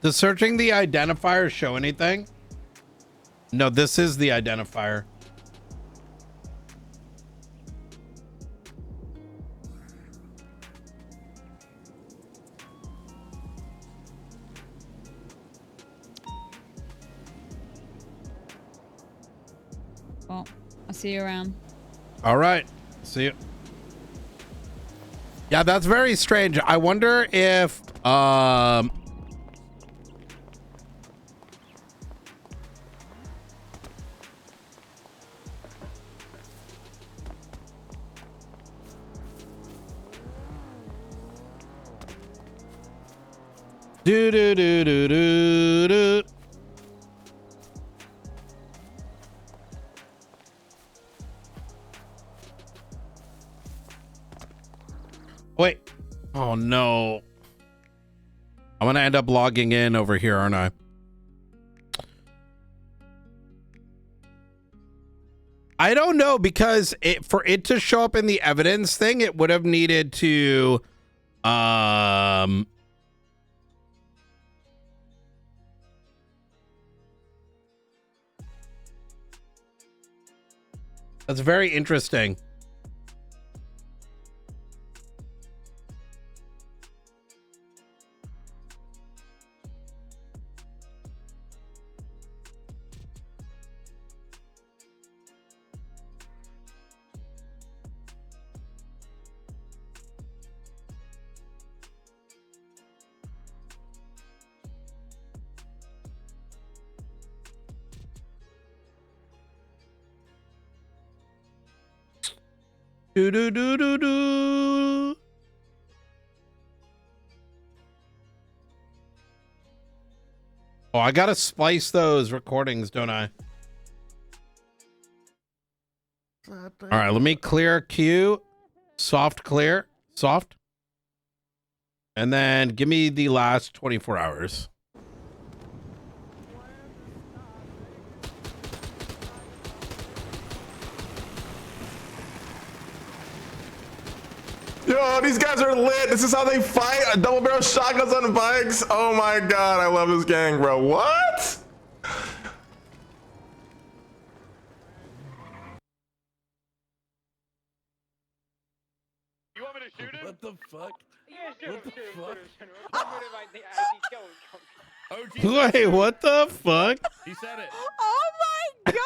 Does searching the identifier show anything? No, this is the identifier. Well, I'll see you around. All right. See you. Yeah, that's very strange. I wonder if do do do do do do. Wait. Oh no. I'm gonna end up logging in over here, aren't I? I don't know, because for it to show up in the evidence thing, it would have needed to that's very interesting. Do do do do do. Oh, I gotta splice those recordings, don't I? All right, let me clear queue. Soft clear. Soft. And then give me the last 24 hours. Yo, these guys are lit. This is how they fight. Double barrel shotguns on bikes. Oh my god, I love this gang, bro. What? You want me to shoot him? What the fuck? Yeah, What the fuck? Wait, what the fuck? He said it. Oh my god!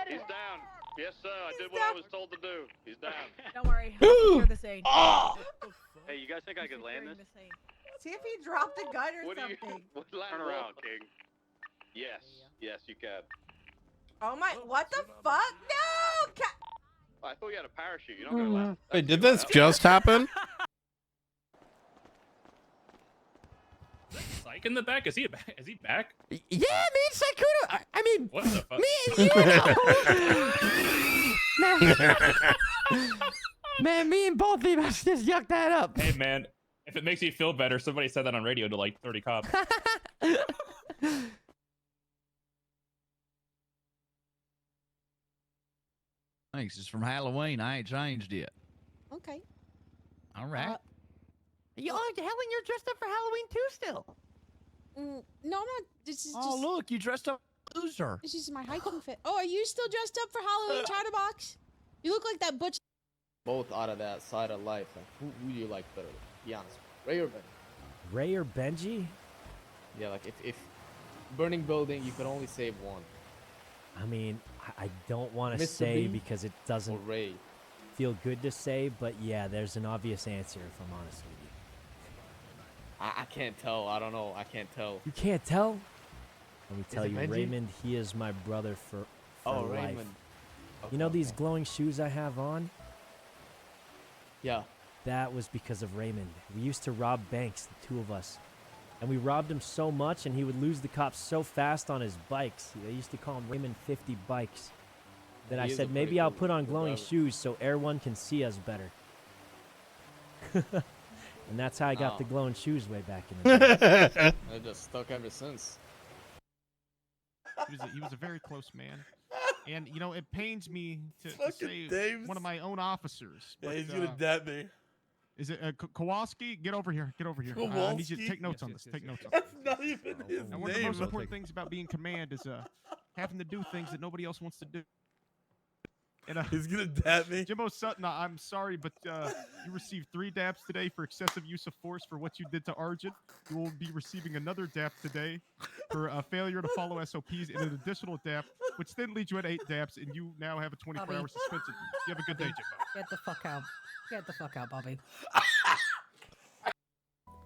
He's down. Yes, sir. I did what I was told to do. He's down. Don't worry. I'll secure the scene. Oh. Hey, you guys think I could land this? See if he dropped a gun or something. Turn around, King. Yes. Yes, you can. Oh my! What the fuck? No! Oh, I thought you had a parachute. You don't gotta land. Wait, did this just happen? Psych in the back? Is he back? Is he back? Yeah, me and Saikudo. I mean, What the fuck? me and you. Man, me and both of us just yucked that up. Hey man, if it makes you feel better, somebody said that on radio to like 30 cops. Thanks. It's from Halloween. I ain't changed yet. Okay. All right. Helen, you're dressed up for Halloween too still. No, I'm not. This is Oh, just. look, you dressed up loser. This is my hiking fit. Oh, are you still dressed up for Halloween, Chatterbox? You look like that butch. Both out of that side of life. Like, who do you like better? Be honest. Ray or Ben? Ray or Benji? Yeah, like if burning building, you could only save one. I mean, I don't want to Mr. say B because it Or doesn't Ray. feel good to say, but yeah, there's an obvious answer if I'm honest with you. I can't tell. I don't know. I can't tell. You can't tell? Let me tell it you, Benji? Raymond, he is my brother for Oh, life. Raymond. You know Okay, these okay. glowing shoes I have on? Yeah. That was because of Raymond. We used to rob banks, the two of us. And we robbed him so much, and he would lose the cops so fast on his bikes. They used to call him Raymond 50 Bikes. Then I He is said, a maybe pretty I'll cool put on glowing driver. shoes so everyone can see us better. And that's how I got the Oh. glowing shoes way back in the day. I just stuck ever since. He was a very close man. And, you know, it pains me to Fucking say Dave's- one of my own officers. Yeah, but, he's gonna dab me. Is it Kowalski? Get over here. Get over here. I need you to Kowalski? take notes on this. Take notes on That's this. not even his And one of the most name. important things about being command is having to do things that nobody else wants to do. And, He's gonna dab me. Jimbo Sutton, I'm sorry, but you received 3 daps today for excessive use of force for what you did to Arjun. You will be receiving another dap today for failure to follow SOPs and an additional dap, which then leads you at 8 daps, and you now have a 24-hour suspension. You have a good day, Jimbo. Get the fuck out. Get the fuck out, Bobby.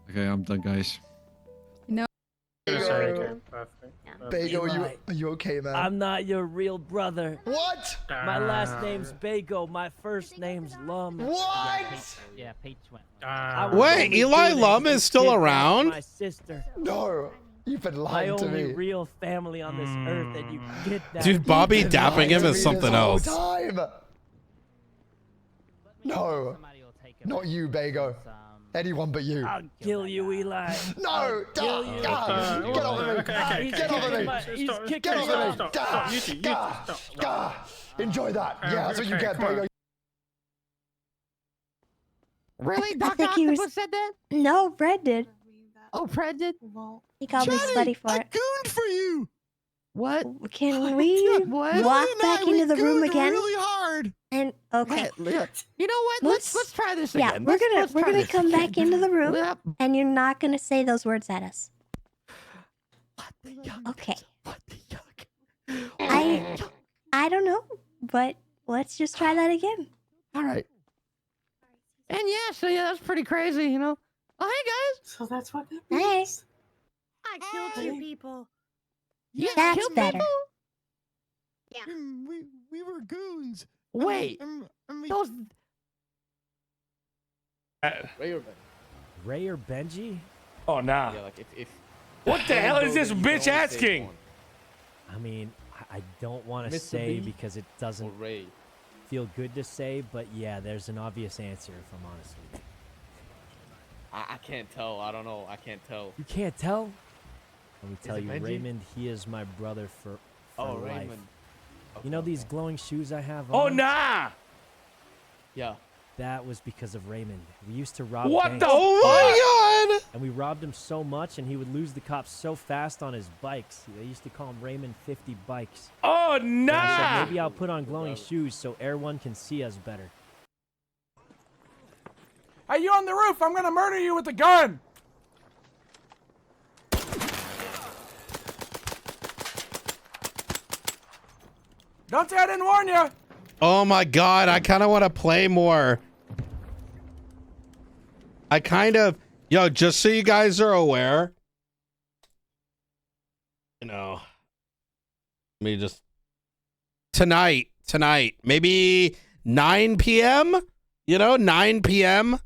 Okay, I'm done, guys. Bagel, are you okay, man? I'm not your real brother. What? My last name's Bago. My first name's Lum. What? Yeah, Paige went. I was Wait, only Eli doing Lum this is to still kidnap around? My sister. No, you've been My lying to only me. real family on this earth that you can get that. Dude, Bobby You've been dapping lying him to is me something this whole else. Time. No, not you, Bago. Anyone but you. I'll kill you, Eli. No, get off of me. Get off of me. Get off of me. Enjoy that. Yeah, that's what you get, Bago. Really? I think he was. said that? No, Brad did. Oh, Fred did? He called me sweaty for it. gooned for you. What? Can we walk back into the room again? Really hard. And okay, You know what? Let's try this yeah, again. we're Let's gonna try this come again. back into the room, Yep. and you're not gonna say those words at us. Okay. What the yuck? I don't know, but let's just try that again. All right. And yeah, so yeah, that's pretty crazy, you know. Oh, hey guys. So that's what that Hey, I killed 2 people. You that's killed better. people? We were goons. Wait, those Ray or Ben? Ray or Benji? Oh nah. Yeah, like if What the hell is this building, you can bitch only save asking? one. I mean, I don't want to Mr. say B because it Or doesn't Ray. feel good to say, but yeah, there's an obvious answer if I'm honest with you. I can't tell. I don't know. I can't tell. You can't tell? Let me tell it you, Benji? Raymond, he is my brother for Oh, life. Raymond. You know Okay, these okay. glowing shoes I have Oh on? nah. Yeah. That was because of Raymond. We used to rob What banks. the Oh my god! And we robbed him so much, and he would lose the cops so fast on his bikes. They used to call him Raymond 50 Bikes. Oh, And I said, nah! maybe I'll put on glowing shoes so Air One can see us better. Hey, you on the roof? I'm gonna murder you with a gun! Don't say I didn't warn you! Oh my god, I kind of want to play more. I kind of, yo, just so you guys are aware, you know, let me just, tonight, maybe 9 p.m., you know, 9 p.m.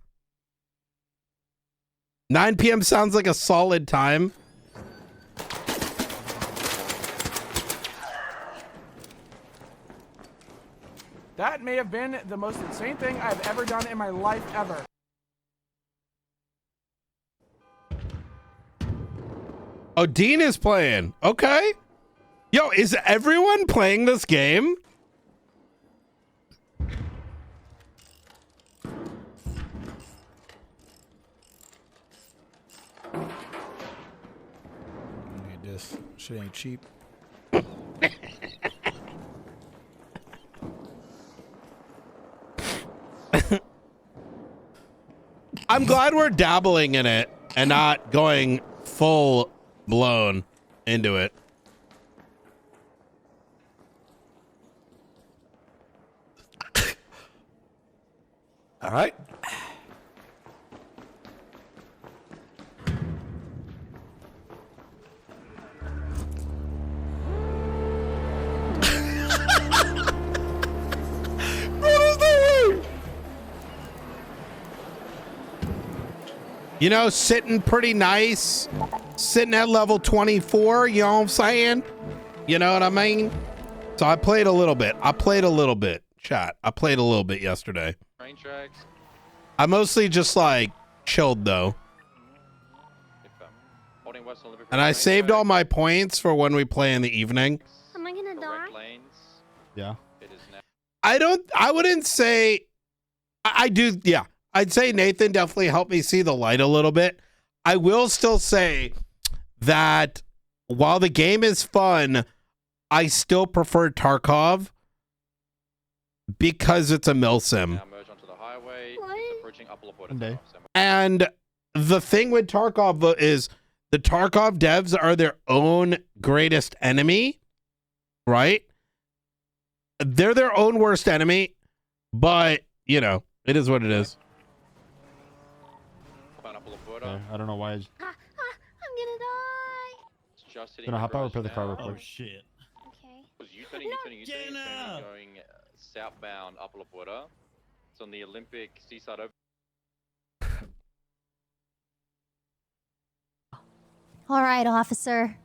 9 p.m. sounds like a solid time. That may have been the most insane thing I've ever done in my life ever. Oh, Dean is playing. Okay. Yo, is everyone playing this game? Need this. Shit ain't cheap. I'm glad we're dabbling in it and not going full blown into it. All right. You know, sitting pretty nice, sitting at level 24, you know what I'm saying? You know what I mean? So I played a little bit. Chat. I played a little bit yesterday. Train tracks. I mostly just like chilled though. Holding West Olympic. And I saved all my points for when we play in the evening. Am I gonna die? Yeah. It is now. I wouldn't say, I do, yeah. I'd say Nathan definitely helped me see the light a little bit. I will still say that while the game is fun, I still prefer Tarkov because it's a milsim. Now merge onto the highway. It's approaching Upper Laporta. And the thing with Tarkov is the Tarkov devs are their own greatest enemy, right? They're their own worst enemy, but, you know, it is what it is. Okay, I don't know why. I'm gonna die. It's just Gonna hop out or repair the car real quick. Oh shit. Okay. You turning going southbound Upper Laporta. It's on the Olympic Seaside Open. All right, officer.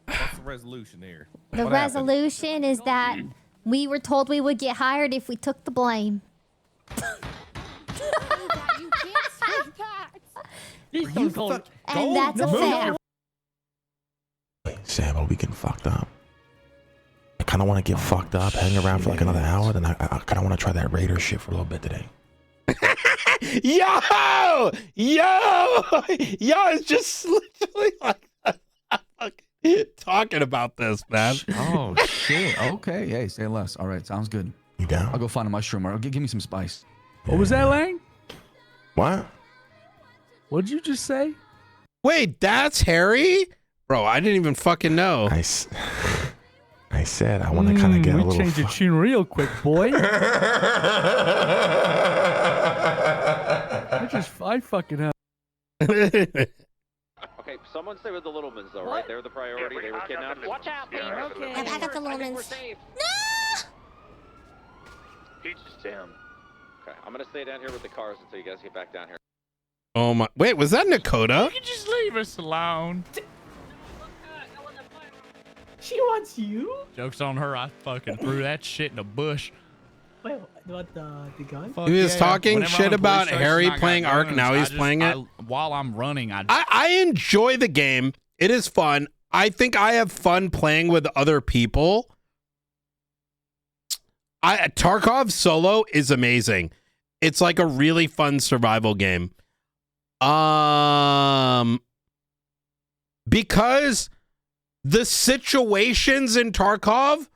What's the resolution here? The resolution is that we were told we would get hired if we took the blame. And that's a fact. Sam, are we getting fucked up? I kind of want to get fucked up, hang around for like another hour, then I kind of want to try that Raider shit for a little bit today. Yo, it's just literally like talking about this, man. Oh shit. Okay. Hey, say less. All right. Sounds good. You down? I'll go find a mushroom or give me some spice. What was that, Lang? What? What'd you just say? Wait, that's Harry? Bro, I didn't even fucking know. I said I want to kind of get a little. We changed the tune real quick, boy. I fucking have. Okay, someone stay with the Littlemans though, right? They're the priority. They were kidnapped. Watch out, please. Okay. I got the Lomans. No! He's just down. Okay, I'm gonna stay down here with the cars until you guys get back down here. Oh my! Wait, was that Nakota? You can just leave us alone. She wants you? Joke's on her. I fucking threw that shit in a bush. Wait, what, the gun? He was talking Whenever shit I'm in about police station, Harry I got playing Ark. guns. Now I he's just- playing it. While I'm running, I enjoy the game. It is fun. I think I have fun playing with other people. Tarkov solo is amazing. It's like a really fun survival game. Because the situations in Tarkov,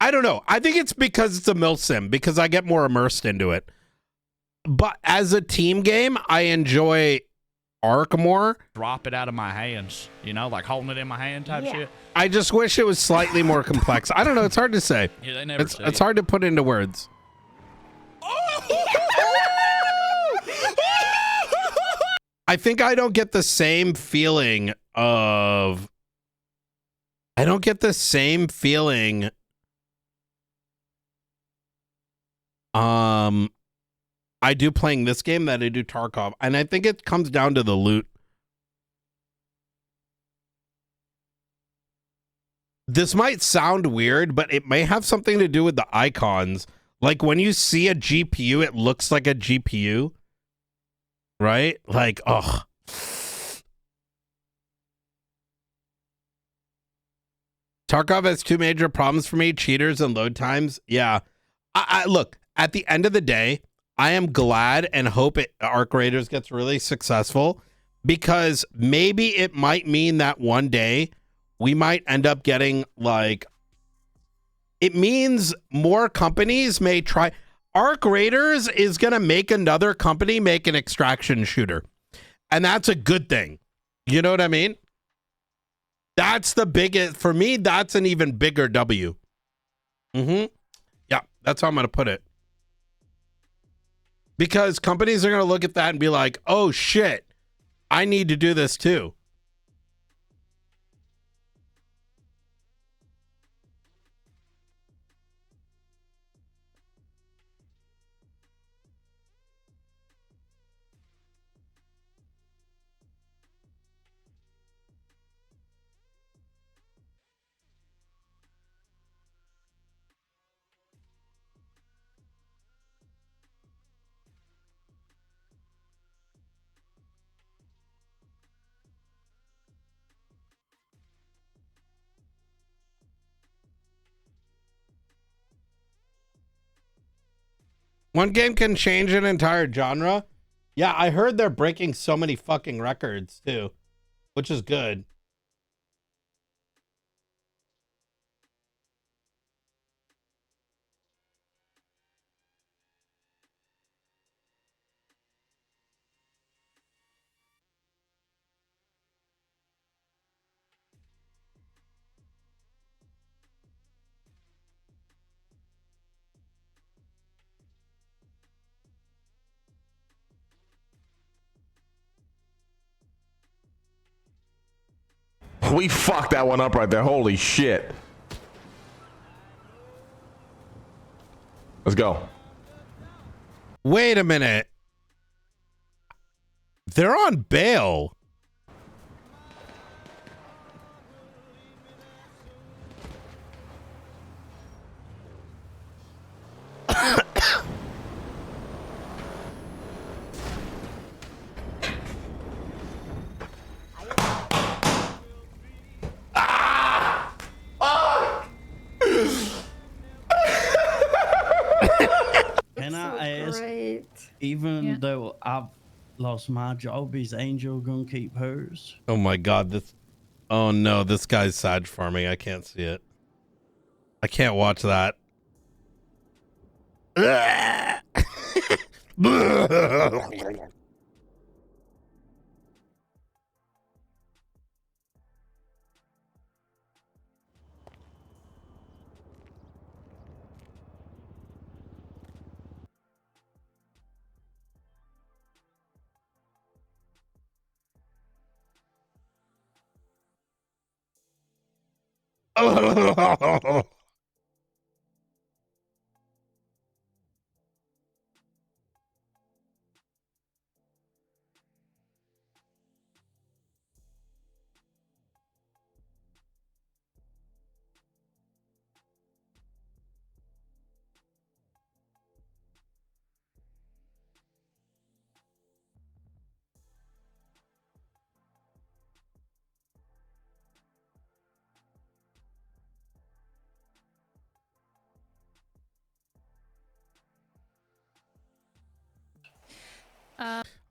I don't know. I think it's because it's a MILF sim, because I get more immersed into it. But as a team game, I enjoy Ark more. Drop it out of my hands, you know, like holding it in my hand type shit. I just wish it was slightly more complex. I don't know. It's hard to say. Yeah, they never say It's it. hard to put into words. I think I don't get the same feeling of... I don't get the same feeling... I do playing this game that I do Tarkov. And I think it comes down to the loot. This might sound weird, but it may have something to do with the icons. Like when you see a GPU, it looks like a GPU. Right? Like, ugh. Tarkov has two major problems for me, cheaters and load times. Yeah. I look, at the end of the day, I am glad and hope Arc Raiders gets really successful, because maybe it might mean that one day we might end up getting, like, it means more companies may try. Arc Raiders is going to make another company make an extraction shooter. And that's a good thing. You know what I mean? That's the biggest, for me, that's an even bigger W. Yeah, that's how I'm going to put it. Because companies are going to look at that and be like, oh shit, I need to do this too. One game can change an entire genre. Yeah, I heard they're breaking so many fucking records too, which is good. We fucked that one up right there. Holy shit. Let's go. Wait a minute. They're on bail. Can I ask, even though I've lost my job, is Angel gonna keep hers? Oh my god, this, oh no, this guy's Sag farming. I can't see it. I can't watch that.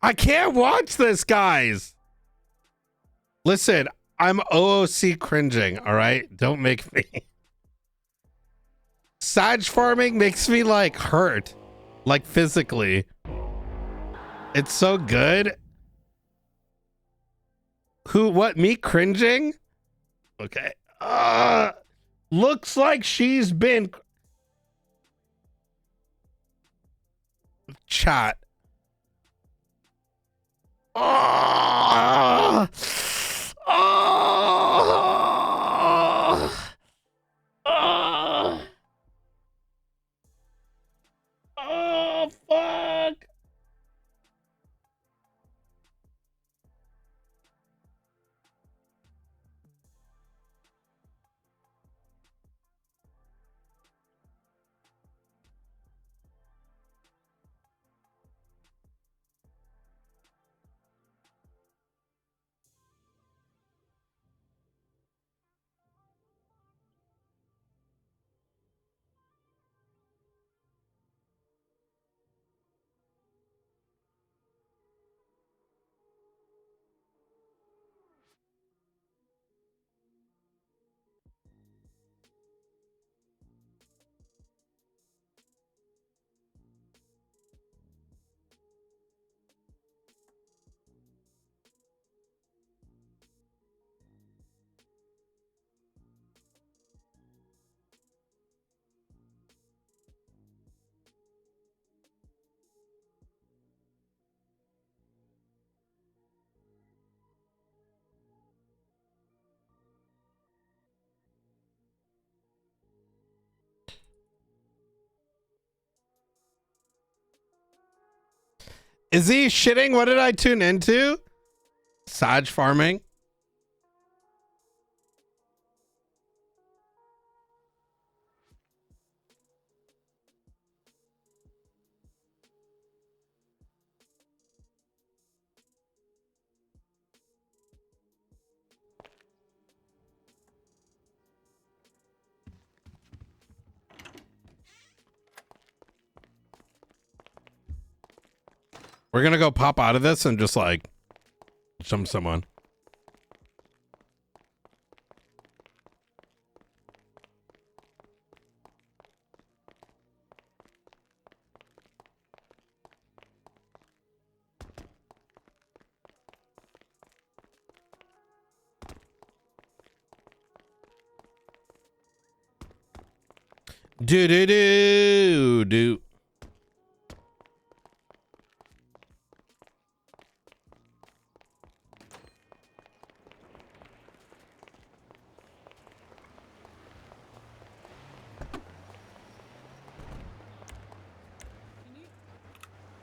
I can't watch this, guys. Listen, I'm OOC cringing, all right? Don't make me. Sag farming makes me like hurt, like physically. It's so good. What, me cringing? Okay. Looks like she's been... Chat. Oh, fuck. Is he shitting? What did I tune into? Sag farming. We're gonna go pop out of this and just like jump someone. Do do do do.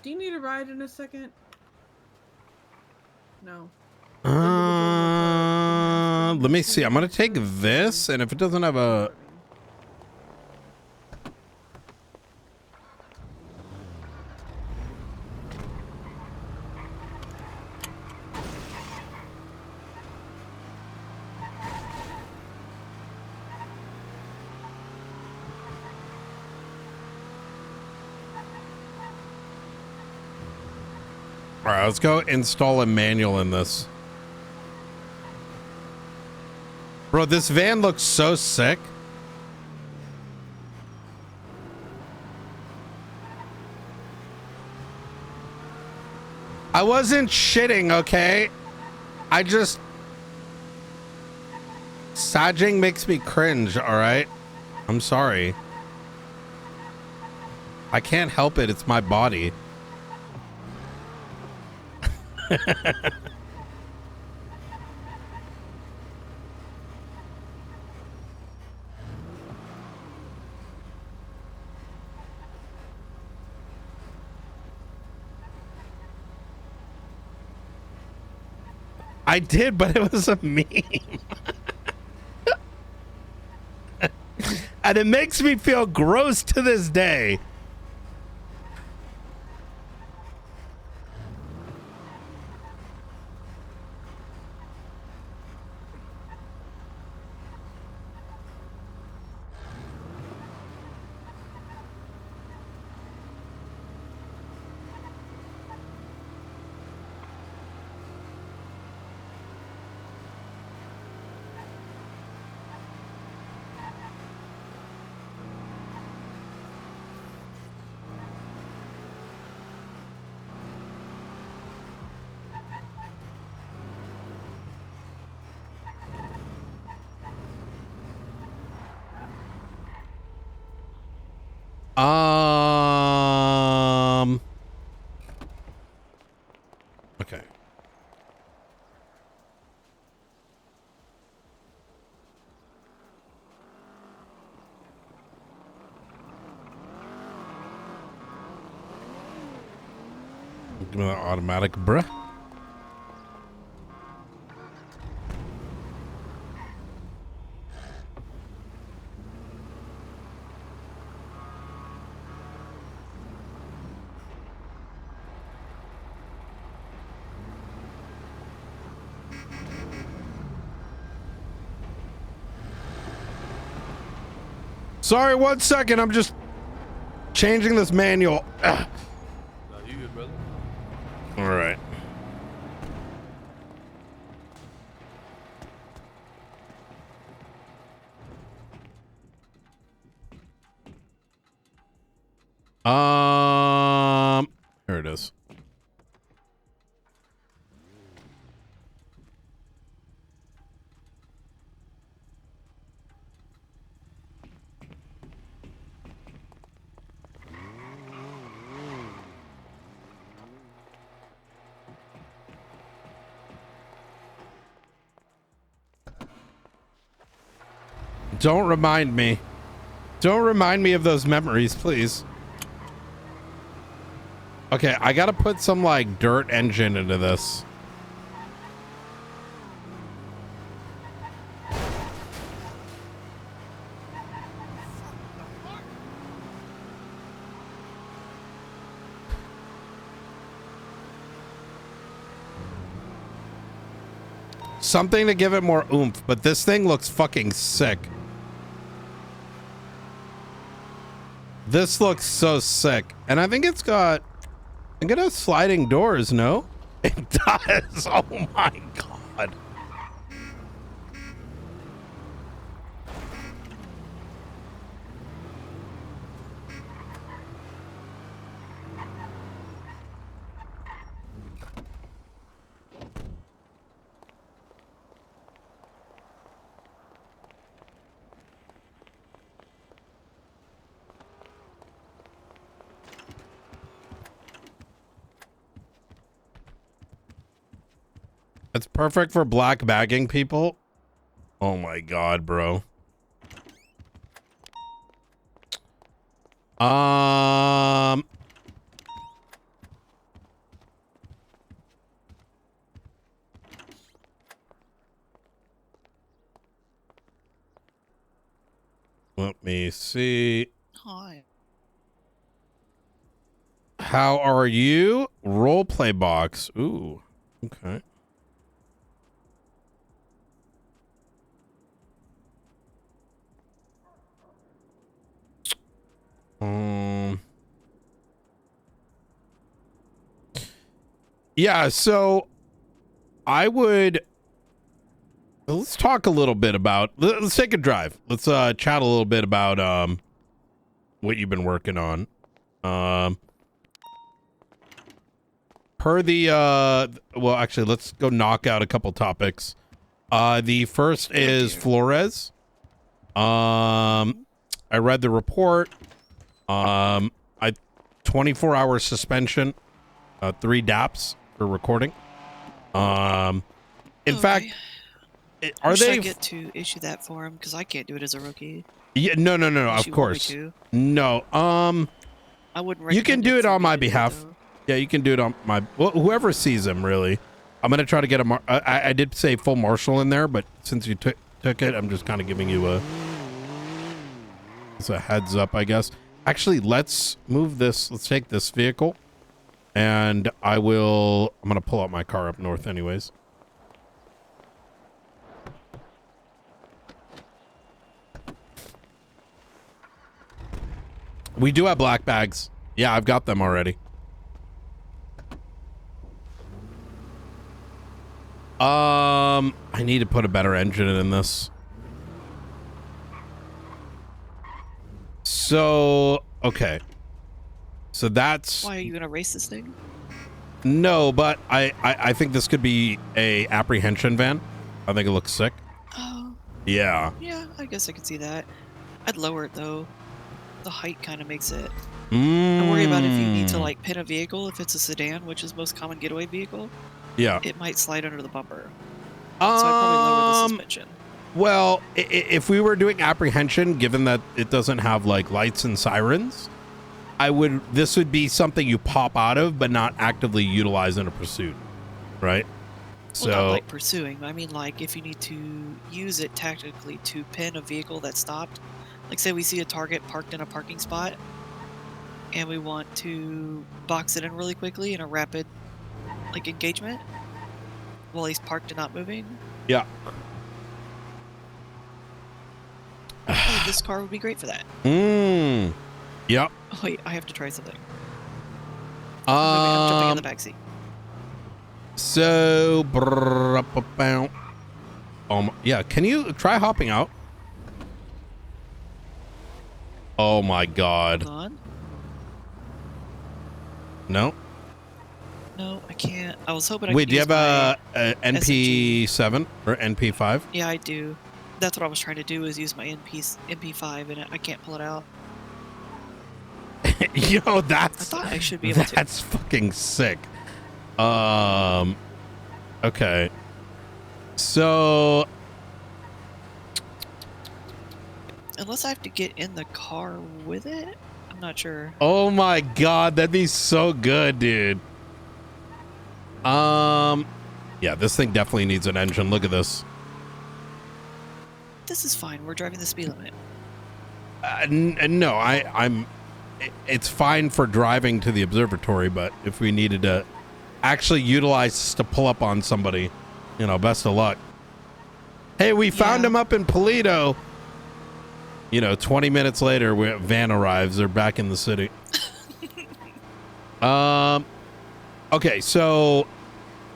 Do you need a ride in a second? No. Let me see. I'm gonna take this, and if it doesn't have a... All right, let's go install a manual in this. Bro, this van looks so sick. I wasn't shitting, okay? I just... Sagging makes me cringe, all right? I'm sorry. I can't help it. It's my body. I did, but it was a meme. And it makes me feel gross to this day. Give me that automatic, bruh. Sorry, 1 second. I'm just changing this manual. No, you good, brother. All right. Here it is. Don't remind me. Don't remind me of those memories, please. Okay, I gotta put some like dirt engine into this. Something to give it more oomph, but this thing looks fucking sick. This looks so sick. And I think it's got, I think it has sliding doors, no? It does. Oh my God. It's perfect for black bagging people. Oh my God, bro. Let me see. Hi. How are you? Roleplay box. Ooh. Okay. Yeah, so I would, let's talk a little bit about, let's take a drive. Let's chat a little bit about what you've been working on. Per the well, actually, let's go knock out a couple topics. The first is Flores. I read the report. 24-hour suspension, 3 DAPs for recording. In fact, are Should they? I get to issue that for him? Because I can't do it as a rookie. Yeah, no. Of Unless you want me course, to. no. I wouldn't. You can recommend do it for on me my to do, behalf. though. Yeah, you can do it on my. Well, whoever sees him, really. I'm gonna try to get a. I did say full marshal in there, but since you took it, I'm just kind of giving you a. It's a heads up, I guess. Actually, let's move this. Let's take this vehicle, and I'm gonna pull out my car up north, anyways. We do have black bags. Yeah, I've got them already. I need to put a better engine in this. So, okay. So that's... Why are you gonna race this thing? No, but I think this could be a apprehension van. I think it looks sick. Oh. Yeah. Yeah, I guess I could see that. I'd lower it though. The height kind of makes it. I worry about if you need to like pin a vehicle, if it's a sedan, which is most common getaway vehicle. Yeah. It might slide under the bumper. So I'd probably lower the suspension. Well, if we were doing apprehension, given that it doesn't have like lights and sirens, this would be something you pop out of, but not actively utilize in a pursuit, right? Well, not like pursuing. I mean, like if you need to use it tactically to pin a vehicle that's stopped. Like say we see a target parked in a parking spot, and we want to box it in really quickly in a rapid, like engagement, while he's parked and not moving. Yeah. Oh, this car would be great for that. Yep. Oh, wait, I have to try something. I'm jumping in the backseat. So, yeah, can you try hopping out? Oh my God. Hold on. No. No, I can't. I was hoping I Wait, could do you use have my a NP7 or NP5? Yeah, I do. That's what I was trying to do, is use my MP5, and I can't pull it out. Yo, I that's thought I should be able to. That's fucking sick. Okay. So Unless I have to get in the car with it, I'm not sure. oh my God, that'd be so good, dude. Yeah, this thing definitely needs an engine. Look at this. This is fine. We're driving the speed limit. No, I'm. It's fine for driving to the observatory, but if we needed to actually utilize this to pull up on somebody, you know, best of luck. Hey, we found him up in Polito. You know, 20 minutes later, van arrives. They're back in the city. Okay, so,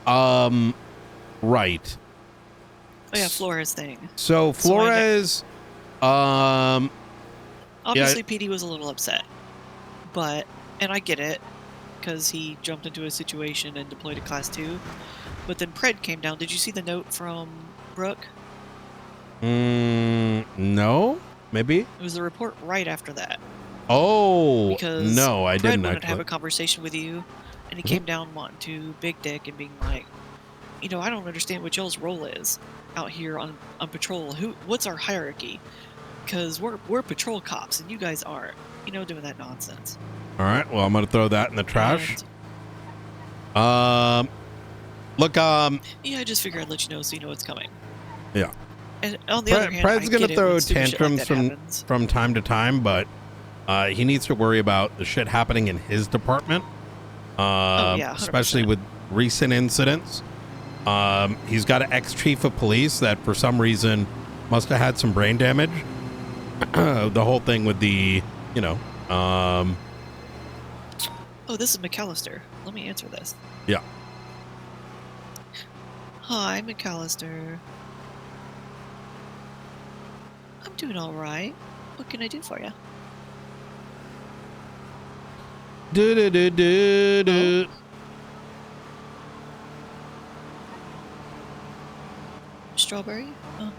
right. Oh yeah, Flores thing. So Flores, obviously yeah. PD was a little upset, and I get it, because he jumped into a situation and deployed a class 2, but then Pred came down. Did you see the note from Brooke? No, maybe. It was the report right after that. Oh, because no, I didn't Pred wanted to have actually. a conversation with you, and he came down wanting to big dick and being like, you know, I don't understand what y'all's role is out here on patrol. What's our hierarchy? Because we're patrol cops and you guys aren't. You know, doing that nonsense. All right, well, I'm gonna throw that in the trash. Look, yeah, I just figured I'd let you know so you know what's coming. yeah. And on the other hand, Pred's I gonna get it throw when stupid shit like tantrums that happens. from time to time, but he needs to worry about the shit happening in his department. Oh, yeah, 100%. Especially with recent incidents. He's got an ex-chief of police that for some reason must have had some brain damage. The whole thing with the, you know, Oh, this is McAllister. Let me answer this. yeah. Hi, McAllister. I'm doing all right. What can I do for you? Do. Strawberry? Oh.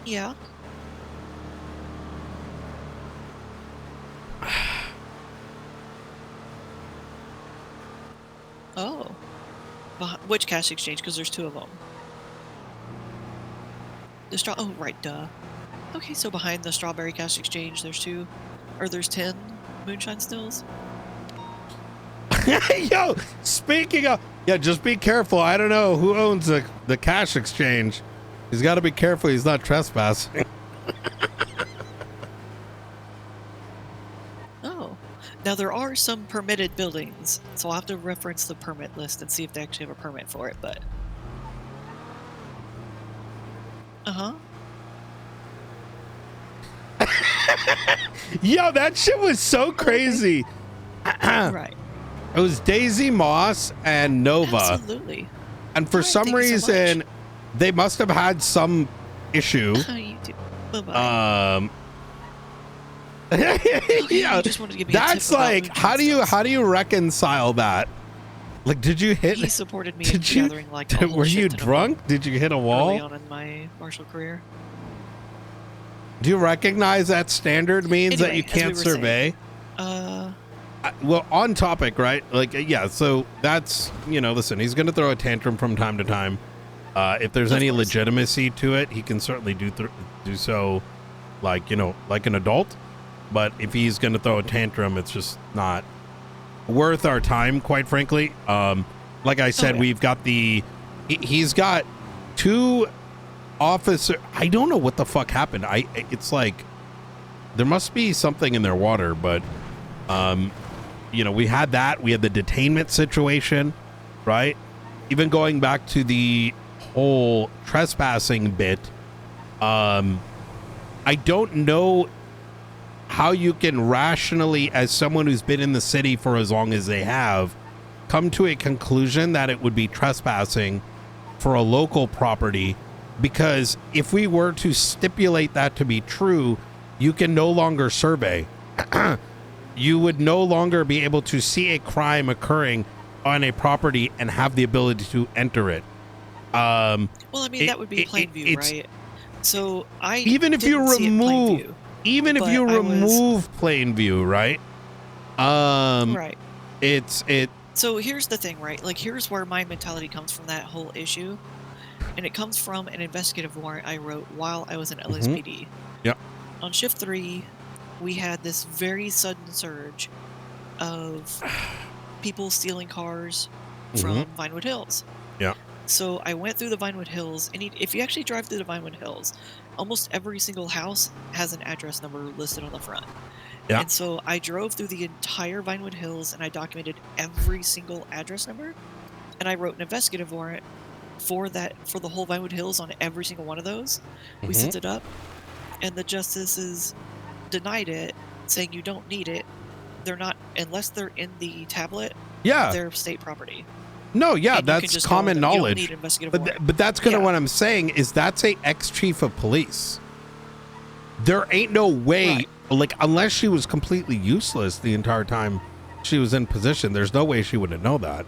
Yeah. Oh. Which cash exchange? Because there's 2 of them. Oh, right, duh. Okay, so behind the strawberry cash exchange, there's 2, or there's 10 moonshine stills. Yo, speaking of, yeah, just be careful. I don't know who owns the cash exchange. He's got to be careful. He's not trespassing. Oh, now there are some permitted buildings, so I'll have to reference the permit list and see if they actually have a permit for it. But Yo, that shit was so crazy. Right. It was Daisy Moss and Nova. Absolutely. And for some thank you so reason, they must have had some issue. You too. Bye-bye. Yeah, you just wanted to give me a that's tip about like, moonshine how do you reconcile that? Like, did you hit? He supported me did in you? gathering like a Were you drunk? Did you hit a early wall? on in my martial career. Do you recognize that standard means that you Anyway, as we can't were survey? Well, on topic, right? Like, yeah. So that's, you know, listen, he's gonna throw a tantrum from time to time. If there's any legitimacy to it, he can certainly do so, like, you know, like an adult. But if he's going to throw a tantrum, it's just not worth our time, quite frankly. Like I said, we've got he's got 2 officers. I don't know what the fuck happened. It's like there must be something in their water, but you know, we had that. We had the detainment situation, right? Even going back to the whole trespassing bit, I don't know how you can rationally, as someone who's been in the city for as long as they have, come to a conclusion that it would be trespassing for a local property, because if we were to stipulate that to be true, you can no longer survey. You would no longer be able to see a crime occurring on a property and have the ability to enter it. Well, I mean, that would be Plainview, right? So even if you remove Plainview, right? Right. It. So here's the thing, right? Like, here's where my mentality comes from that whole issue, and it comes from an investigative warrant I wrote while I was in LSPD. Yep. On shift 3, we had this very sudden surge of people stealing cars from Vinewood Hills. Yeah. So I went through the Vinewood Hills, and if you actually drive through the Vinewood Hills, almost every single house has an address number listed on the front. Yeah. And so I drove through the entire Vinewood Hills, and I documented every single address number, and I wrote an investigative warrant for the whole Vinewood Hills on every single one of those. We sent it up, and the justices denied it, saying you don't need it. They're not, unless they're in the tablet. Yeah. They're state property. No, yeah, And you can that's just common go with them. You don't knowledge. need investigative But warrant. but that's kind of what I'm saying is that's a ex-chief of police. There ain't no way, like, unless she was completely useless the entire time she was in position, there's no way she would have known that.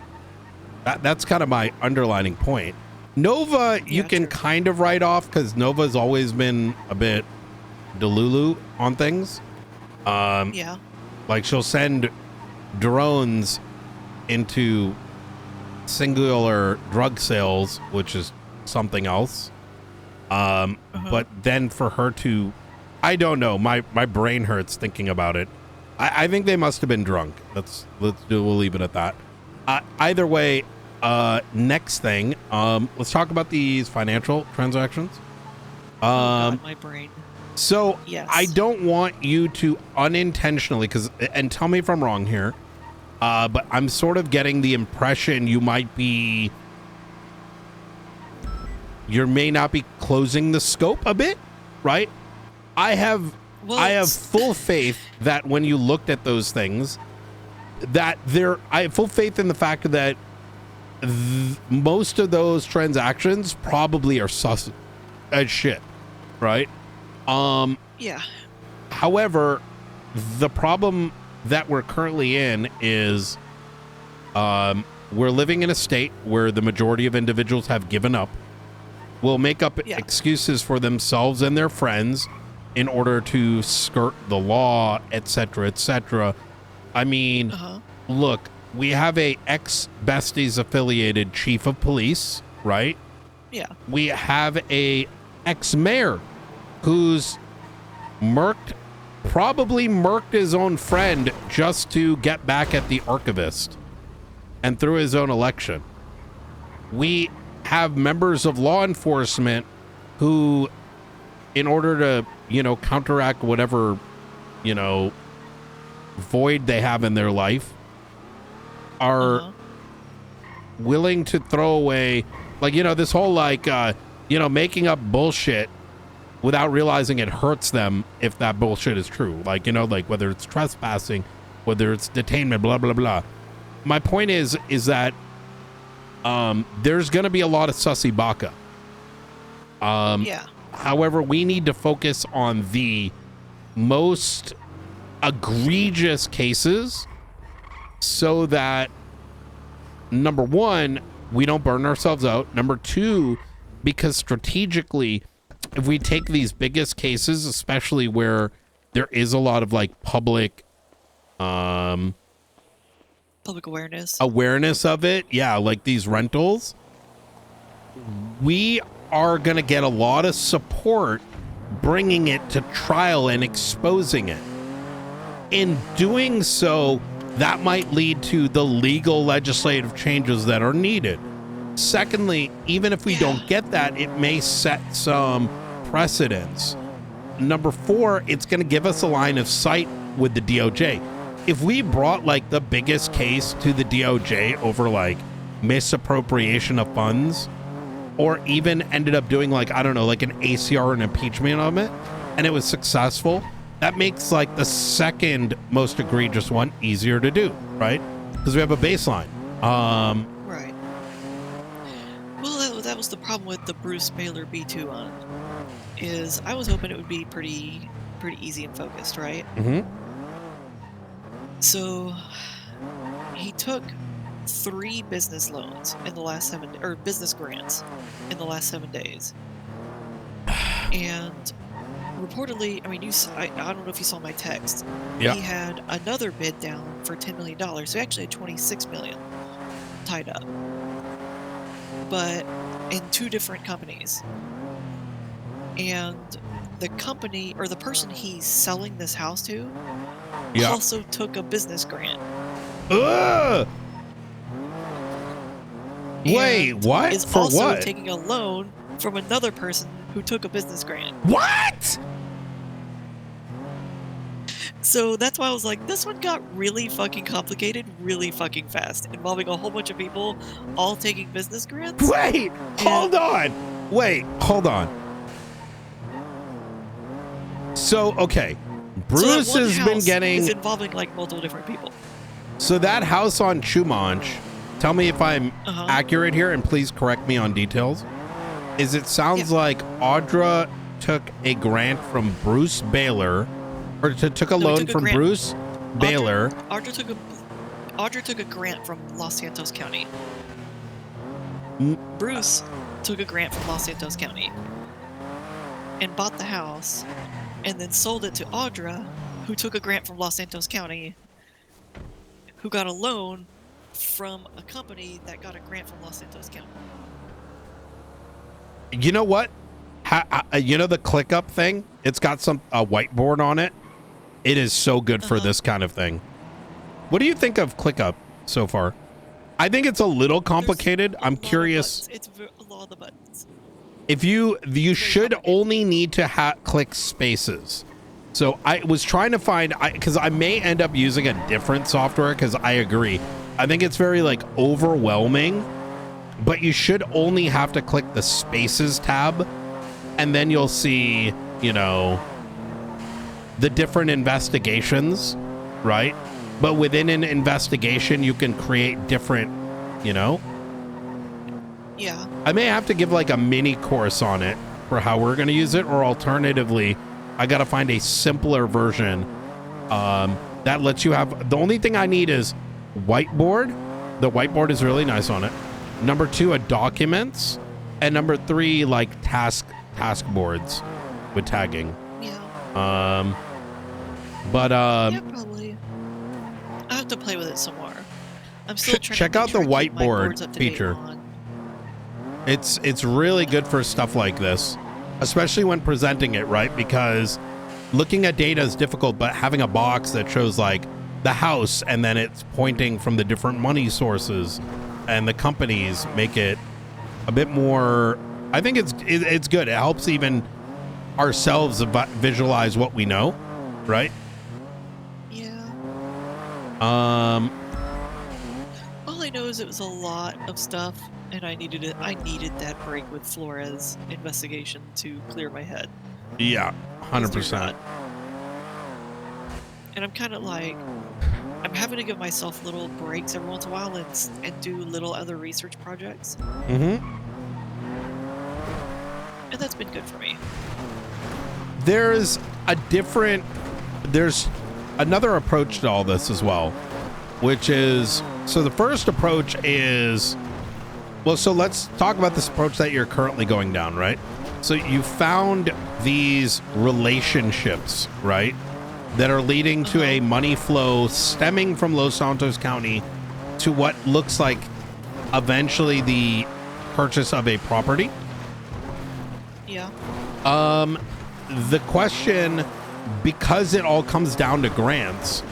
That's kind of my underlining point. Nova, you can kind of write off because Nova's always been a bit delulu on things. Yeah. Like, she'll send drones into singular drug sales, which is something else. But then for her to, I don't know, my brain hurts thinking about it. I think they must have been drunk. We'll leave it at that. Either way, next thing, let's talk about these financial transactions. God, my brain. So Yes. I don't want you to unintentionally, and tell me if I'm wrong here, but I'm sort of getting the impression you may not be closing the scope a bit, right? I have full faith that when you looked at those things, I have full faith in the fact that most of those transactions probably are sus as shit, right? Yeah. However, the problem that we're currently in is we're living in a state where the majority of individuals have given up, will make up excuses for themselves and their friends in order to skirt the law, etc., etc. I mean, look, we have a ex-Besties affiliated chief of police, right? Yeah. We have a ex-mayor who's probably murked his own friend just to get back at the archivist and through his own election. We have members of law enforcement who, in order to, counteract whatever, void they have in their life, are willing to throw away, this whole, making up bullshit without realizing it hurts them if that bullshit is true. Whether it's trespassing, whether it's detainment, blah, blah, blah. My point is that there's going to be a lot of sussy baka. However, we need to focus on the most egregious cases so that, number one, we don't burn ourselves out. Number two, because strategically, if we take these biggest cases, especially where there is a lot of public awareness of it, like these rentals, we are going to get a lot of support bringing it to trial and exposing it. In doing so, that might lead to the legal legislative changes that are needed. Secondly, even if we don't get that, it may set some precedents. Number 4, it's going to give us a line of sight with the DOJ. If we brought like the biggest case to the DOJ over like misappropriation of funds, or even ended up doing like, I don't know, like an ACR and impeachment of it, and it was successful, that makes like the second most egregious one easier to do, right? Because we have a baseline. Right. Well, that was the problem with the Bruce Baylor B2 on, is I was hoping it would be pretty easy and focused, right? Mm-hmm. So he took 3 business loans in the last business grants in the last 7 days. And reportedly, I mean, I don't know if you saw my text. Yeah. He had another bid down for $10 million. So he actually had $26 million tied up. But in 2 different companies. And the company, or the person he's selling this house to, also took a business grant. Ugh! Wait, what? Is For also what? taking a loan from another person who took a business grant. What? So that's why I was like, this one got really fucking complicated really fucking fast, involving a whole bunch of people all taking business grants. Wait, hold on. Wait, hold on. So, okay. Bruce has been getting... It's involving like multiple different people. So that house on Chumanch, tell me if I'm accurate here, and please correct me on details, is it sounds like Audra took a grant from Bruce Baylor, or took a loan from Bruce Baylor. Audra took a grant from Los Santos County. Bruce took a grant from Los Santos County and bought the house, and then sold it to Audra, who took a grant from Los Santos County, who got a loan from a company that got a grant from Los Santos County. You know what? You know the ClickUp thing? It's got a whiteboard on it. It is so good for this kind of thing. What do you think of ClickUp so far? I think it's a little complicated. I'm curious. It's a lot of the buttons. If you should only need to click spaces. So I was trying to find, because I may end up using a different software, because I agree. I think it's very like overwhelming, but you should only have to click the spaces tab, and then you'll see, you know, the different investigations, right? But within an investigation, you can create different, you know? Yeah. I may have to give like a mini course on it for how we're going to use it, or alternatively, I got to find a simpler version that lets you have, the only thing I need is whiteboard. The whiteboard is really nice on it. Number 2, a documents, and number 3, like task boards with tagging. Yeah. Yeah, probably. I have to play with it some more. I'm still trying check to out the whiteboard feature. feature. It's really good for stuff like this, especially when presenting it, right? Because looking at data is difficult, but having a box that shows like the house and then it's pointing from the different money sources and the companies make it a bit more, I think it's good. It helps even ourselves visualize what we know, right? Yeah. All I know is it was a lot of stuff, and I needed that break with Flores investigation to clear my head. Yeah, 100%. And I'm kind of like, I'm having to give myself little breaks every once in a while and do little other research projects. Mm-hmm. And that's been good for me. There's another approach to all this as well, which is, so the first approach is, well, so let's talk about this approach that you're currently going down, right? So you found these relationships, right, that are leading to a money flow stemming from Los Santos County to what looks like eventually the purchase of a property. Yeah. The question, because it all comes down to grants,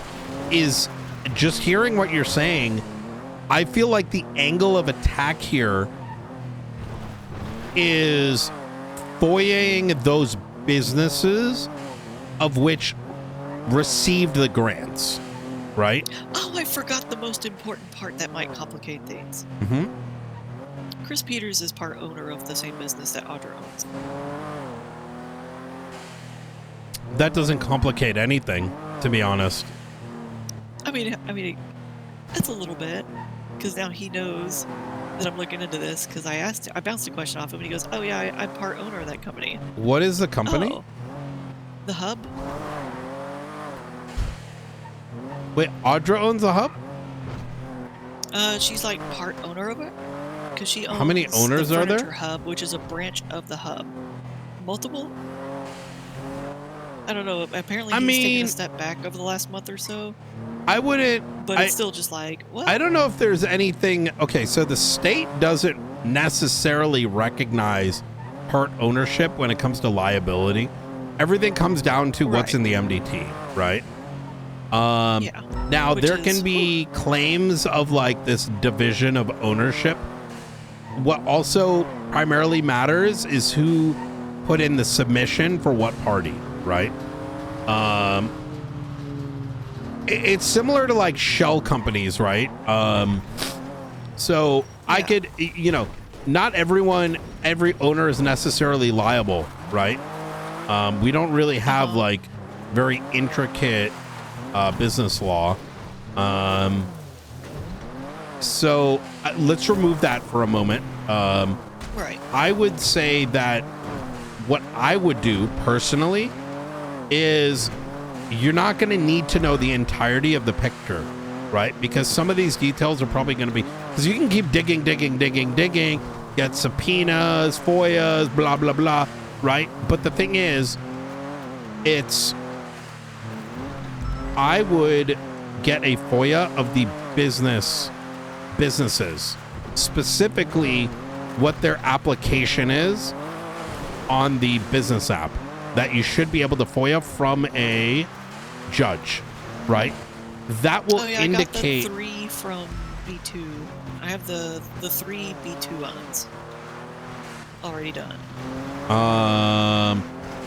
is just hearing what you're saying. I feel like the angle of attack here is FOIAing those businesses of which received the grants, right? Oh, I forgot the most important part that might complicate things. Mm-hmm. Chris Peters is part owner of the same business that Audra owns. That doesn't complicate anything, to be honest. I mean, it's a little bit, because now he knows that I'm looking into this. Because I bounced a question off him, and he goes, "Oh yeah, I'm part owner of that company." What is the company? Oh, the Hub. Wait, Audra owns the Hub? She's like part owner of it, because she owns. How many owners the are there? Furniture Hub, which is a branch of the Hub. Multiple. I don't know. Apparently, he's taken a step back over the last month or so. I wouldn't. But it's still just like, what? I don't know if there's anything. Okay, so the state doesn't necessarily recognize part ownership when it comes to liability. Everything comes down to what's in the MDT, right? Yeah. Now Which there is- can be claims of like this division of ownership. What also primarily matters is who put in the submission for what party, right? It's similar to like shell companies, right? So I could, not every owner is necessarily liable, right? We don't really have like very intricate business law. So let's remove that for a moment. Right. I would say that what I would do personally is you're not going to need to know the entirety of the picture, right? Because some of these details are probably going to be, because you can keep digging, get subpoenas, FOIAs, blah, blah, blah, right? But the thing is, I would get a FOIA of the businesses, specifically what their application is on the business app that you should be able to FOIA from a judge, right? That will indicate. I got the 3 from B2. I have the 3 B2 ones already done.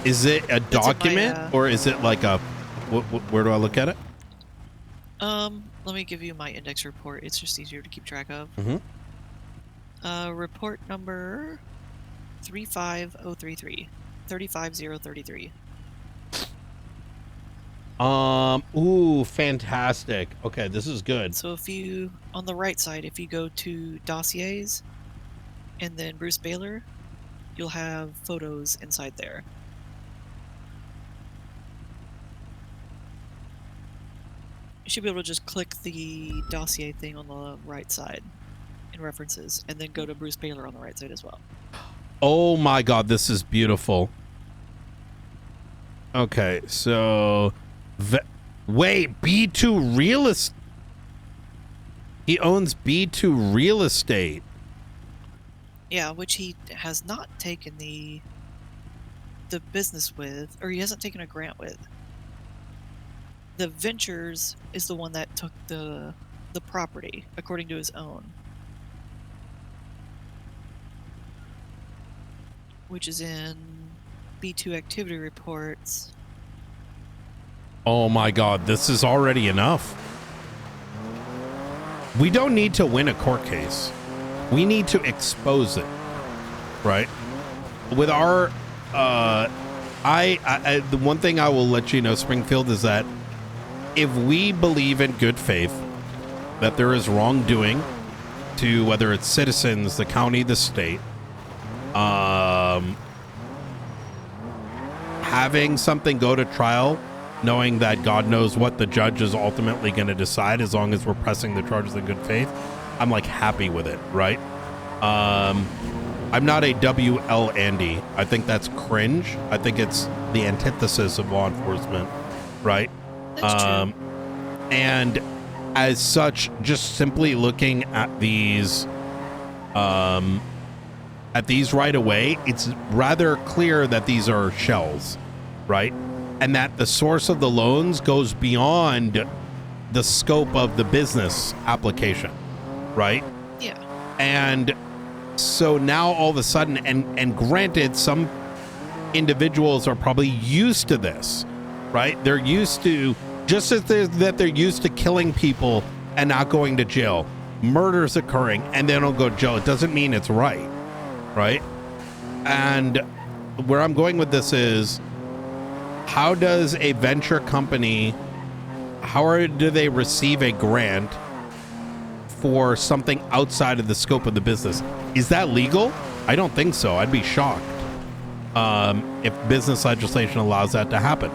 Is it a document or is it like a? Where do I look at it? Let me give you my index report. It's just easier to keep track of. Report number 35033. 35033. Ooh, fantastic. Okay, this is good. So if you, on the right side, if you go to dossiers and then Bruce Baylor, you'll have photos inside there. You should be able to just click the dossier thing on the right side in references and then go to Bruce Baylor on the right side as well. Oh my God, this is beautiful. Okay, so wait, B2 Real Estate. He owns B2 Real Estate. Yeah, which he has not taken the business with, or he hasn't taken a grant with. The Ventures is the one that took the property according to his own, which is in B2 activity reports. Oh my God, this is already enough. We don't need to win a court case. We need to expose it, right? With our, the one thing I will let you know, Springfield, is that if we believe in good faith that there is wrongdoing to whether it's citizens, the county, the state, having something go to trial, knowing that God knows what the judge is ultimately going to decide, as long as we're pressing the charges in good faith, I'm like happy with it, right? I'm not a WL Andy. I think that's cringe. I think it's the antithesis of law enforcement, right? And as such, just simply looking at these at these right away, it's rather clear that these are shells, right? And that the source of the loans goes beyond the scope of the business application, right? Yeah. And so now all of a sudden, and granted, some individuals are probably used to this, right? They're used to, just as they're used to killing people and not going to jail, murders occurring and they don't go to jail. It doesn't mean it's right, right? And where I'm going with this is, how does a venture company, do they receive a grant for something outside of the scope of the business? Is that legal? I don't think so. I'd be shocked if business legislation allows that to happen.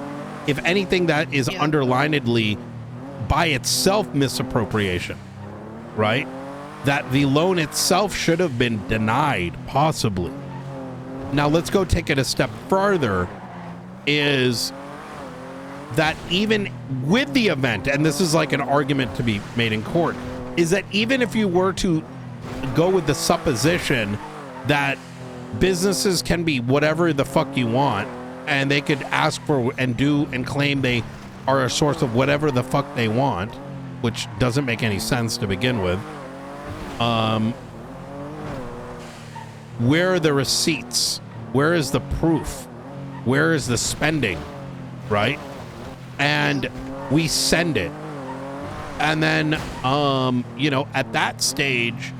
If anything, that is underlinedly by itself misappropriation, right? That the loan itself should have been denied, possibly. Now let's go take it a step further, is that even with the event, and this is like an argument to be made in court, is that even if you were to go with the supposition that businesses can be whatever the fuck you want, and they could ask for and do and claim they are a source of whatever the fuck they want, which doesn't make any sense to begin with, where are the receipts? Where is the proof? Where is the spending, right? And we send it. And then, you know, at that stage,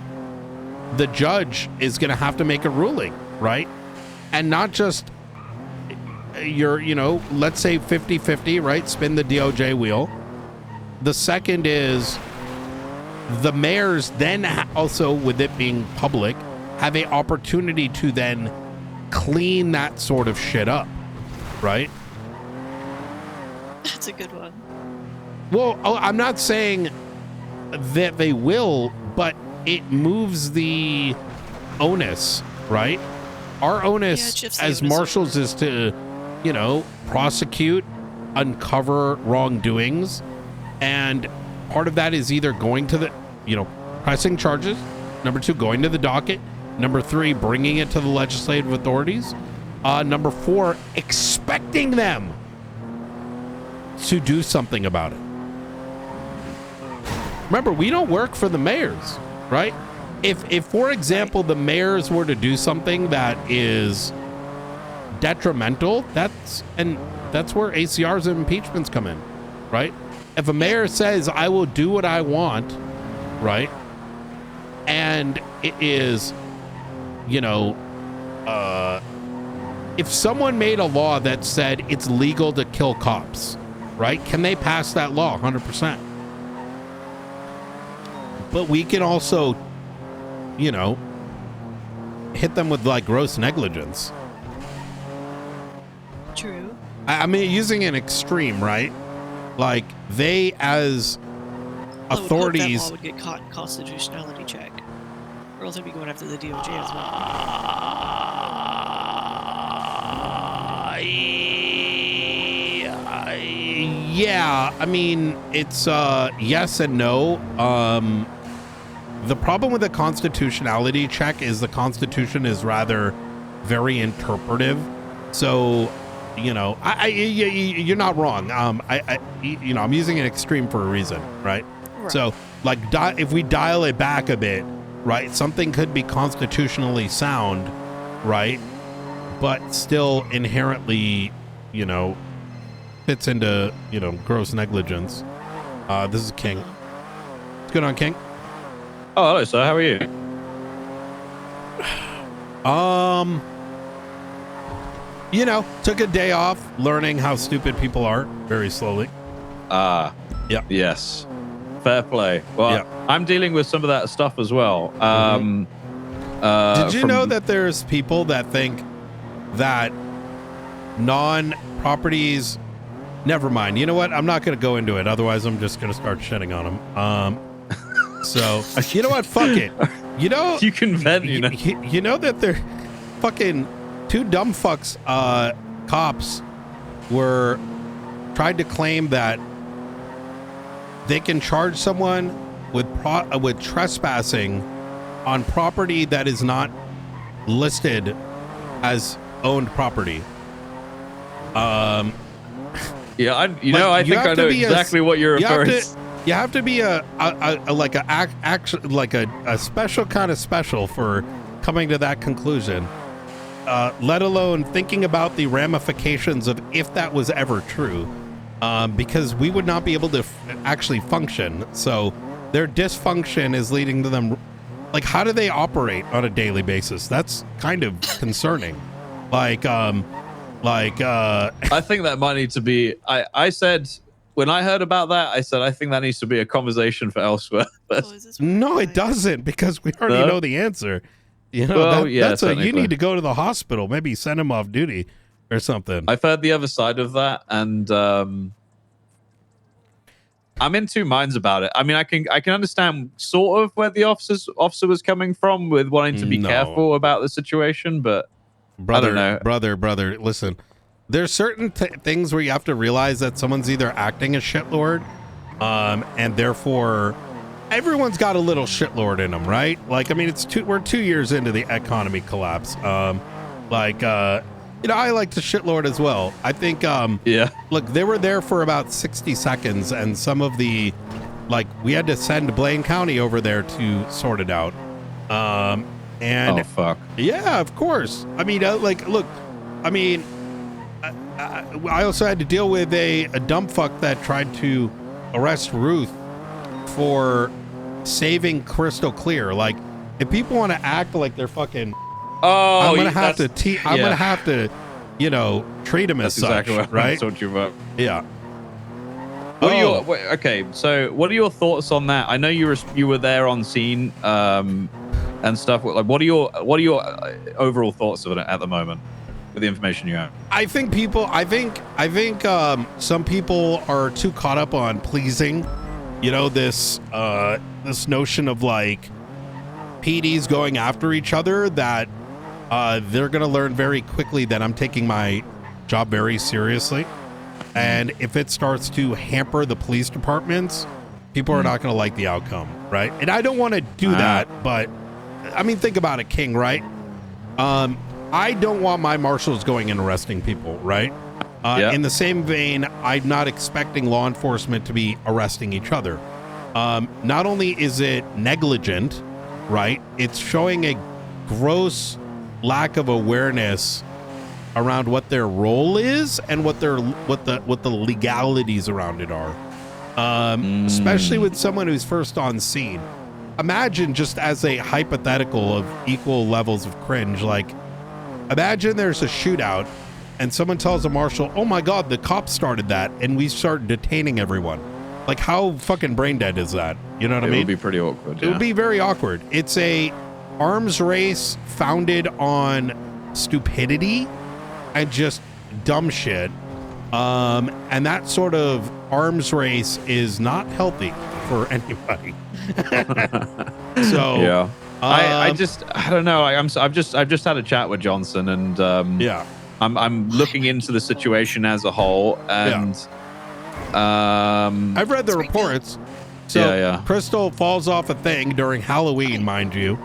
the judge is going to have to make a ruling, right? And not just you know, let's say 50-50, right? Spin the DOJ wheel. The second is the mayors then also, with it being public, have an opportunity to then clean that sort of shit up, right? That's a good one. Well, I'm not saying that they will, but it moves the onus, right? Our onus as marshals is to, you know, prosecute, uncover wrongdoings, and part of that is either going to the, you know, pressing charges, number 2, going to the docket, number 3, bringing it to the legislative authorities, number 4, expecting them to do something about it. Remember, we don't work for the mayors, right? If for example, the mayors were to do something that is detrimental, that's where ACRs and impeachments come in, right? If a mayor says, I will do what I want, right? And it is, you know, if someone made a law that said it's legal to kill cops, right? Can they pass that law? 100%. But we can also, you know, hit them with like gross negligence. True. I mean, using an extreme, right? Like they, as authorities, that law would get caught in constitutionality check, or else they'd be going after the DOJ as well. Yeah, I mean, it's yes and no. The problem with the constitutionality check is the Constitution is rather very interpretive. So, you know, you're not wrong. You know, I'm using an extreme for a reason, right? So, like, if we dial it back a bit, right, something could be constitutionally sound, right, but still inherently, you know, fits into, you know, gross negligence. This is King. What's going on, King? Oh, hello, sir. How are you? You know, took a day off learning how stupid people are very slowly. Yeah. Yes. Fair play. Well, I'm dealing with some of that stuff as well. Did you know that there's people that think that non-properties... Never mind. You know what? I'm not going to go into it. Otherwise, I'm just going to start shitting on them. So, you know what? Fuck it. You know... You can vent, you know. You know that they're fucking... 2 dumb fucks, cops, tried to claim that they can charge someone with trespassing on property that is not listed as owned property. Yeah, I think I know exactly what you're referring to. You have to be a special kind of special for coming to that conclusion. Let alone thinking about the ramifications of if that was ever true, because we would not be able to actually function. So their dysfunction is leading to them. Like, how do they operate on a daily basis? That's kind of concerning. I think that might need to be. I said when I heard about that, I said I think that needs to be a conversation for elsewhere. No, it doesn't, because we already know the answer. You know, you need to go to the hospital. Maybe send him off duty or something. I've heard the other side of that, and I'm in two minds about it. I mean, I can understand sort of where the officer was coming from with wanting to be careful about the situation, but I don't know. Brother, listen. There's certain things where you have to realize that someone's either acting a shitlord, and therefore everyone's got a little shitlord in them, right? Like, I mean, we're 2 years into the economy collapse. I like to shitlord as well. I think, look, they were there for about 60 seconds, and some of the, we had to send Blaine County over there to sort it out. And oh, fuck. Yeah, of course. I mean, look, I mean, I also had to deal with a dumb fuck that tried to arrest Ruth for saving Crystal Clear. Like, if people want to act like they're fucking, I'm gonna have to treat him as such, exactly what right? I talked to you about. Yeah. Okay, so what are your thoughts on that? I know you were there on scene and stuff. Like, what are your overall thoughts of it at the moment with the information you have? I think some people are too caught up on pleasing, this notion of like PDs going after each other, that they're going to learn very quickly that I'm taking my job very seriously. And if it starts to hamper the police departments, people are not going to like the outcome, right? And I don't want to do that, but I mean, think about it, King, right? I don't want my marshals going and arresting people, right? In the same vein, I'm not expecting law enforcement to be arresting each other. Not only is it negligent, right? It's showing a gross lack of awareness around what their role is and what the legalities around it are. Especially with someone who's first on scene. Imagine, just as a hypothetical of equal levels of cringe, like, imagine there's a shootout and someone tells a marshal, oh my God, the cops started that, and we start detaining everyone. Like, how fucking brain dead is that? You know what I mean? It would be pretty awkward. It would be very awkward. It's a arms race founded on stupidity and just dumb shit. And that sort of arms race is not healthy for anybody. So yeah, I don't know. I've just had a chat with Johnson, and I'm looking into the situation as a whole, and I've read the reports. So Crystal falls off a thing during Halloween, mind you.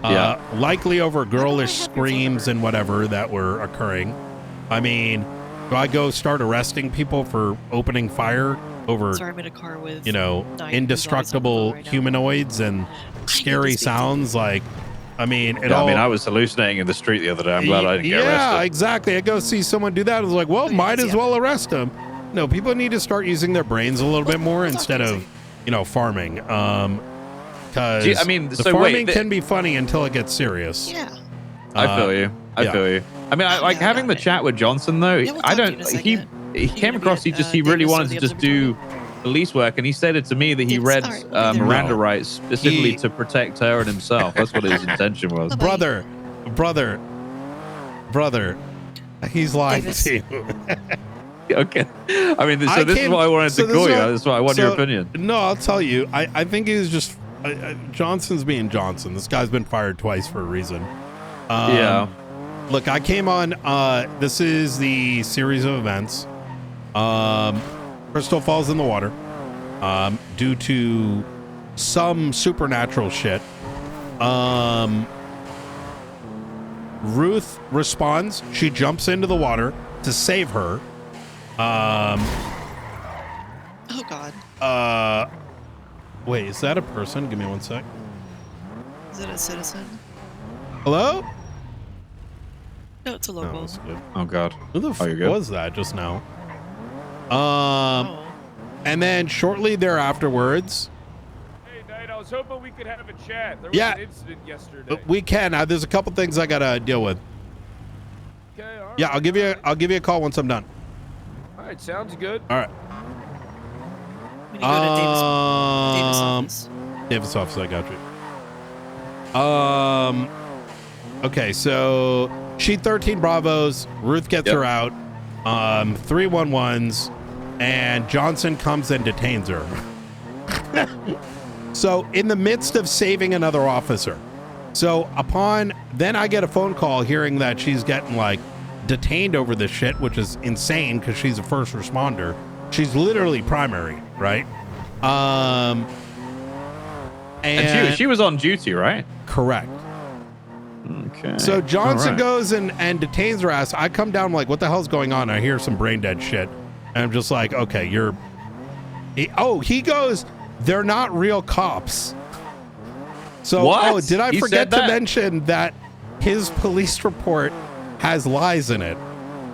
Likely over girlish screams and whatever that were occurring. I mean, do I go start arresting people for opening fire over, I'm in a car with indestructible humanoids and scary sounds? Like, I mean, I was hallucinating in the street the other day. I'm glad I didn't get arrested. Yeah, exactly. I go see someone do that. I was like, well, might as well arrest them. No, people need to start using their brains a little bit more instead of, farming. Because farming can be funny until it gets serious. Yeah. I feel you. I feel you. I mean, I like having the chat with Johnson though. He came across. He really wanted to just do police work, and he stated to me that he read Miranda rights specifically to protect her and himself. That's what his intention was. Brother, he's lying to you. Okay. I mean, so this is what I wanted to call you. That's why I want your opinion. No, I'll tell you. I think he was just Johnson's being Johnson. This guy's been fired twice for a reason. Look, I came on. This is the series of events. Crystal falls in the water due to some supernatural shit. Ruth responds. She jumps into the water to save her. Oh God. Wait, is that a person? Give me one sec. Is it a citizen? Hello? No, it's a local. No, that's good. Oh God. Who the fuck good? was that just now? And then shortly thereafterwards. Hey, Knight, I was hoping we could have a chat. There was Yeah. an incident yesterday. We can. There's a couple things I gotta deal with. Okay, all right. Yeah, I'll give you a call once I'm done. All right, sounds good. All right. We need to go to Davis office. Davis office, I got you. Okay, so she 13 Bravos, Ruth gets her out, 311s, and Johnson comes and detains her. So in the midst of saving another officer. So then I get a phone call hearing that she's getting like detained over this shit, which is insane because she's a first responder. She's literally primary, right? And she was on duty, right? Correct. Okay. So Johnson All right. goes and detains her ass. I come down, I'm like, what the hell's going on? I hear some brain dead shit. And I'm just like, okay, he goes, they're not real cops. So, What? did I He forget said to that? mention that his police report has lies in it?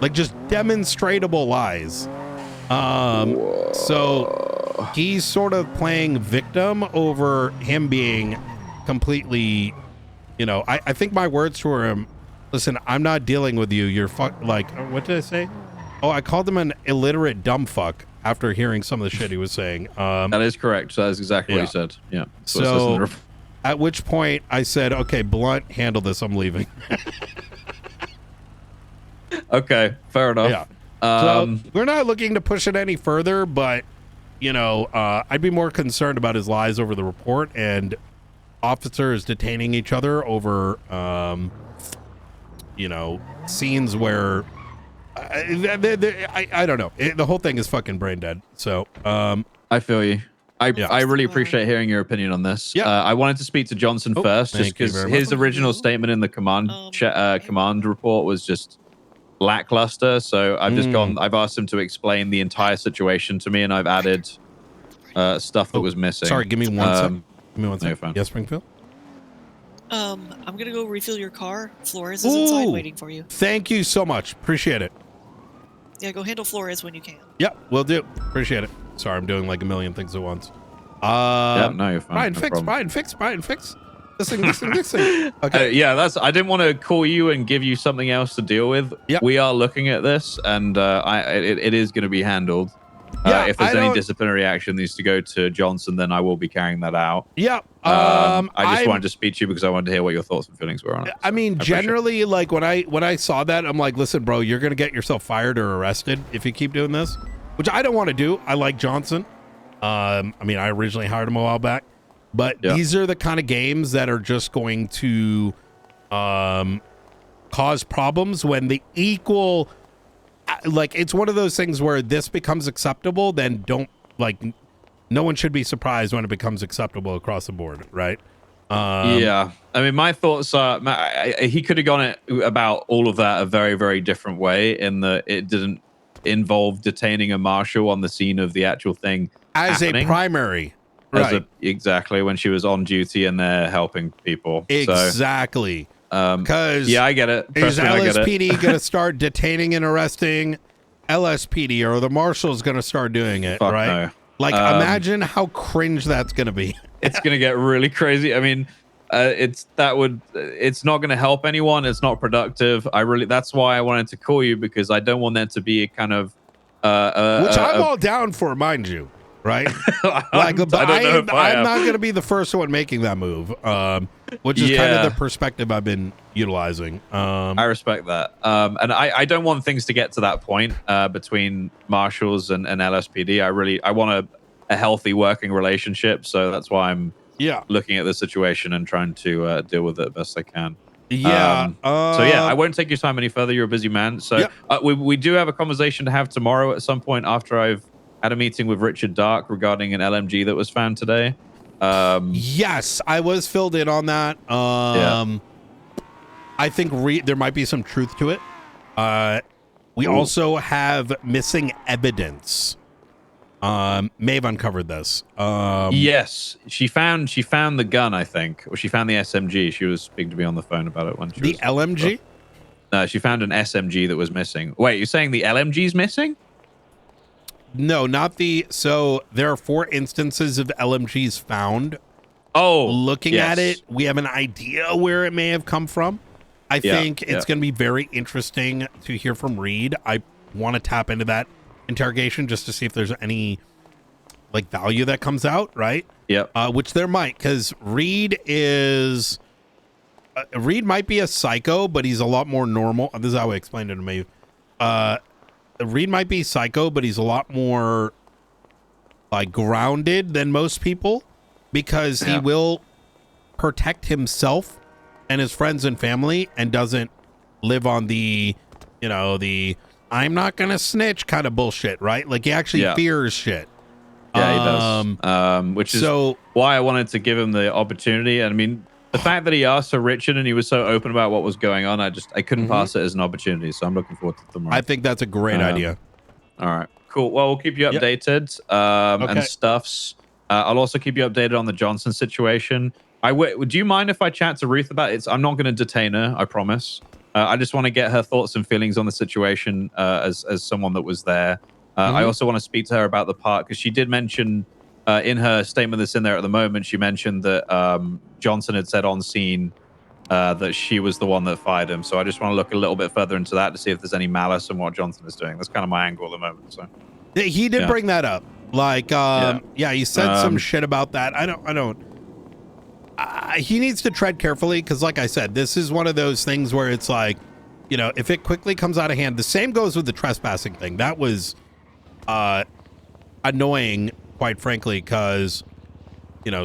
Like just demonstrable lies. So he's sort of playing victim over him being completely, I think my words to him, listen, I'm not dealing with you. You're what did I say? Oh, I called him an illiterate dumb fuck after hearing some of the shit he was saying. That is correct. So that's exactly what he said. Yeah. So at which point I said, okay, Blunt, handle this. I'm leaving. Okay, fair enough. Yeah. So we're not looking to push it any further, but I'd be more concerned about his lies over the report and officers detaining each other over, scenes where I don't know. The whole thing is fucking brain dead. So I feel you. I really appreciate hearing your opinion on this. Yeah. I wanted to speak to Johnson first, just because his original statement in the command report was just lackluster. So I've just I've asked him to explain the entire situation to me, and I've added stuff that was missing. Sorry, give me one second. Give me one second. Yes, Springfield? I'm gonna go refill your car. Flores is inside waiting for you. Thank you so much. Appreciate it. Yeah, go handle Flores when you can. Yep, will do. Appreciate it. Sorry, I'm doing like a million things at once. Yeah, no, you're fine. Brian, fix. This thing. Okay. I didn't want to call you and give you something else to deal with. Yep. We are looking at this, and it is going to be handled. If there's any disciplinary action needs to go to Johnson, then I will be carrying that out. Yeah. I just wanted to speak to you because I wanted to hear what your thoughts and feelings were on it. I mean, generally, like when I saw that, I'm like, listen, bro, you're gonna get yourself fired or arrested if you keep doing this, which I don't want to do. I like Johnson. I mean, I originally hired him a while back, but these are the kind of games that are just going to cause problems when the equal. Like, it's one of those things where this becomes acceptable, then no one should be surprised when it becomes acceptable across the board, right? I mean, my thoughts are he could have gone it about all of that a very, very different way in that it didn't involve detaining a marshal on the scene of the actual thing as happening. A primary. Right. Exactly, when she was on duty and they're helping people. Exactly. Because I get it. Is LSPD going to start detaining and arresting LSPD, or the marshal's going to start doing it? Fuck right? No. Like, imagine how cringe that's going to be. It's going to get really crazy. I mean, it's not going to help anyone. It's not productive. That's why I wanted to call you, because I don't want that to be a kind of which I'm all down for, mind you. Right? I'm not going to be the first one making that move, which is kind of the perspective I've been utilizing. I respect that. And I don't want things to get to that point between marshals and LSPD. I want a healthy working relationship. So that's why I'm looking at the situation and trying to deal with it best I can. I won't take your time any further. You're a busy man. So we do have a conversation to have tomorrow at some point after I've had a meeting with Richard Dark regarding an LMG that was found today. Yes, I was filled in on that. I think there might be some truth to it. We also have missing evidence. Maeve uncovered this. Yes, she found the gun, I think, or she found the SMG. She was speaking to me on the phone about it when she the LMG. No, she found an SMG that was missing. Wait, you're saying the LMG's missing? No, not the. So there are 4 instances of LMGs found. Oh, looking at it, we have an idea where it may have come from. I think it's going to be very interesting to hear from Reed. I want to tap into that interrogation just to see if there's any like value that comes out, right? Yeah. Which there might, because Reed is. Reed might be a psycho, but he's a lot more normal. This is how I explained it to me. Reed might be psycho, but he's a lot more like grounded than most people because he will protect himself and his friends and family and doesn't live on the, the I'm not going to snitch kind of bullshit, right? Like he actually fears shit. Yeah, he does. Which is why I wanted to give him the opportunity. And I mean, the fact that he asked for Richard and he was so open about what was going on, I couldn't pass it as an opportunity. So I'm looking forward to tomorrow. I think that's a great idea. All right, cool. Well, we'll keep you updated and stuffs. I'll also keep you updated on the Johnson situation. Would you mind if I chat to Ruth about it? I'm not going to detain her, I promise. I just want to get her thoughts and feelings on the situation as someone that was there. I also want to speak to her about the part because she did mention in her statement that's in there at the moment, she mentioned that Johnson had said on scene that she was the one that fired him. So I just want to look a little bit further into that to see if there's any malice in what Johnson is doing. That's kind of my angle at the moment. So he did bring that up. Like, he said some shit about that. He needs to tread carefully because, like I said, this is one of those things where it's like, if it quickly comes out of hand, the same goes with the trespassing thing. That was annoying, quite frankly, because,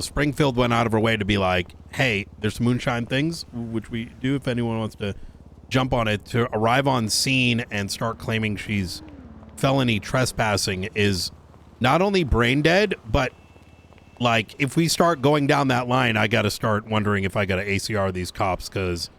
Springfield went out of her way to be like, hey, there's some moonshine things, which we do if anyone wants to jump on it. To arrive on scene and start claiming she's felony trespassing is not only brain dead, but like if we start going down that line, I got to start wondering if I got to ACR these cops because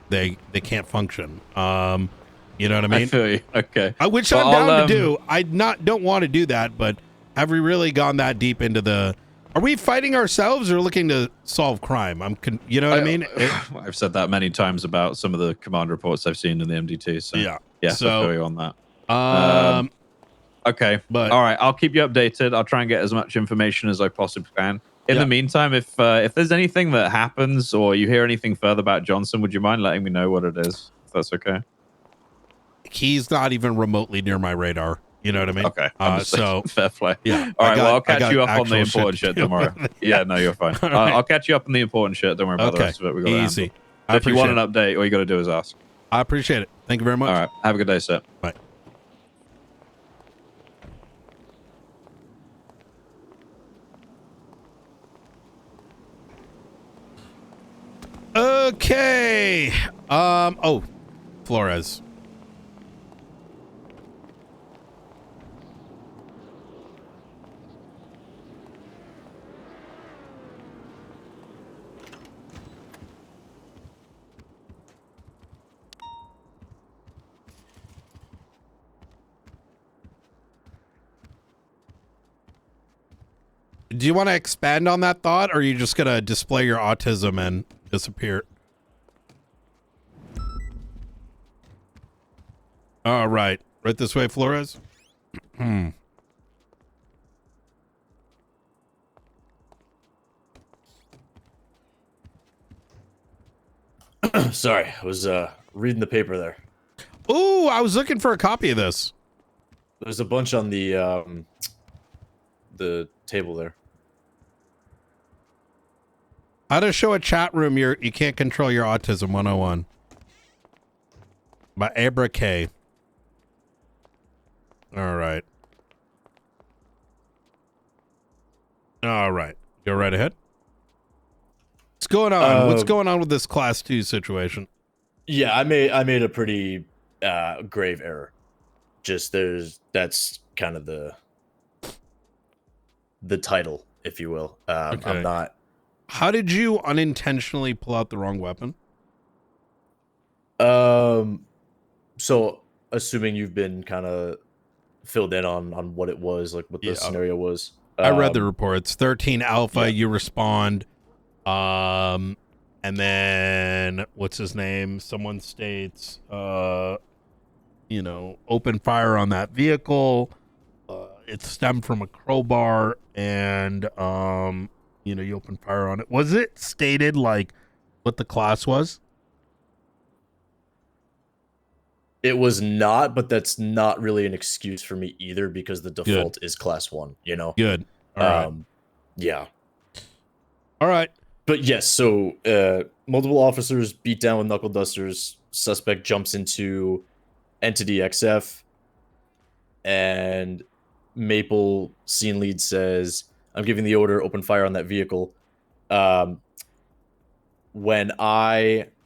they can't function. You know what I mean? I feel you. Okay. Which I'm down to do. I don't want to do that, but have we really gone that deep into the? Are we fighting ourselves or looking to solve crime? You know what I mean? I've said that many times about some of the command reports I've seen in the MDT. So yes, I feel you on that. Okay, but all right, I'll keep you updated. I'll try and get as much information as I possibly can. In the meantime, if there's anything that happens or you hear anything further about Johnson, would you mind letting me know what it is? If that's okay. He's not even remotely near my radar. You know what I mean? Okay. So fair play. Yeah. All right. Well, I'll catch you up on the important shit tomorrow. Yeah. No, you're fine. Right. I'll catch you up on the important shit. Don't worry about the rest of it. We got easy. If you want an update, all you got to do is ask. I appreciate it. Thank you very much. All right. Have a good day, sir. Bye. Okay. Oh, Flores. Do you want to expand on that thought, or are you just going to display your autism and disappear? All right. Right this way, Flores. Sorry, I was reading the paper there. Ooh, I was looking for a copy of this. There's a bunch on the table there. How to show a chat room you can't control your autism 101 by Abra K. All right. All right. Go right ahead. What's going on? What's going on with this class 2 situation? Yeah, I made a pretty grave error. Just that's kind of the title, if you will. Okay. I'm not. How did you unintentionally pull out the wrong weapon? So assuming you've been kind of filled in on what it was, like what the scenario was. I read the reports. 13 Alpha, you respond. And then what's his name? Someone states, open fire on that vehicle. It stemmed from a crowbar, and you open fire on it. Was it stated like what the class was? It was not, but that's not really an excuse for me either, because the default is class 1, Good. All right. Yeah. All right. But yes, so multiple officers beat down with knuckle dusters. Suspect jumps into Entity XF, and Maple scene lead says, "I'm giving the order, open fire on that vehicle."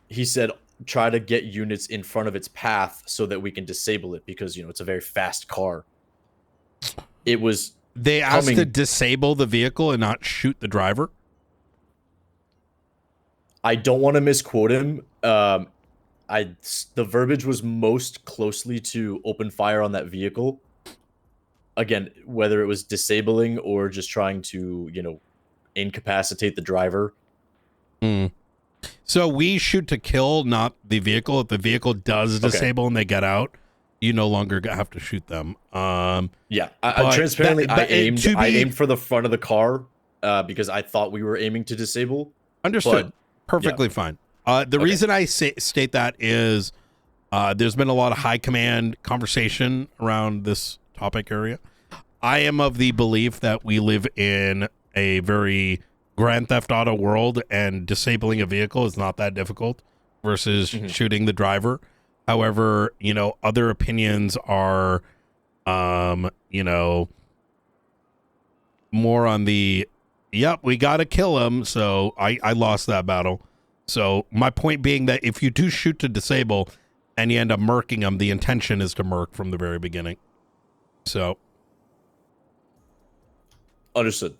He said, try to get units in front of its path so that we can disable it, because it's a very fast car. They asked to disable the vehicle and not shoot the driver. I don't want to misquote him. The verbiage was most closely to open fire on that vehicle. Again, whether it was disabling or just trying to, incapacitate the driver. So we shoot to kill, not the vehicle. If the vehicle does disable and they get out, you no longer have to shoot them. Transparently, I aimed for the front of the car because I thought we were aiming to disable. Understood. Perfectly fine. The reason I state that is there's been a lot of high command conversation around this topic area. I am of the belief that we live in a very Grand Theft Auto world, and disabling a vehicle is not that difficult versus shooting the driver. However, other opinions are, more on the, we got to kill him. So I lost that battle. So my point being that if you do shoot to disable and you end up murking him, the intention is to murk from the very beginning. So. Understood.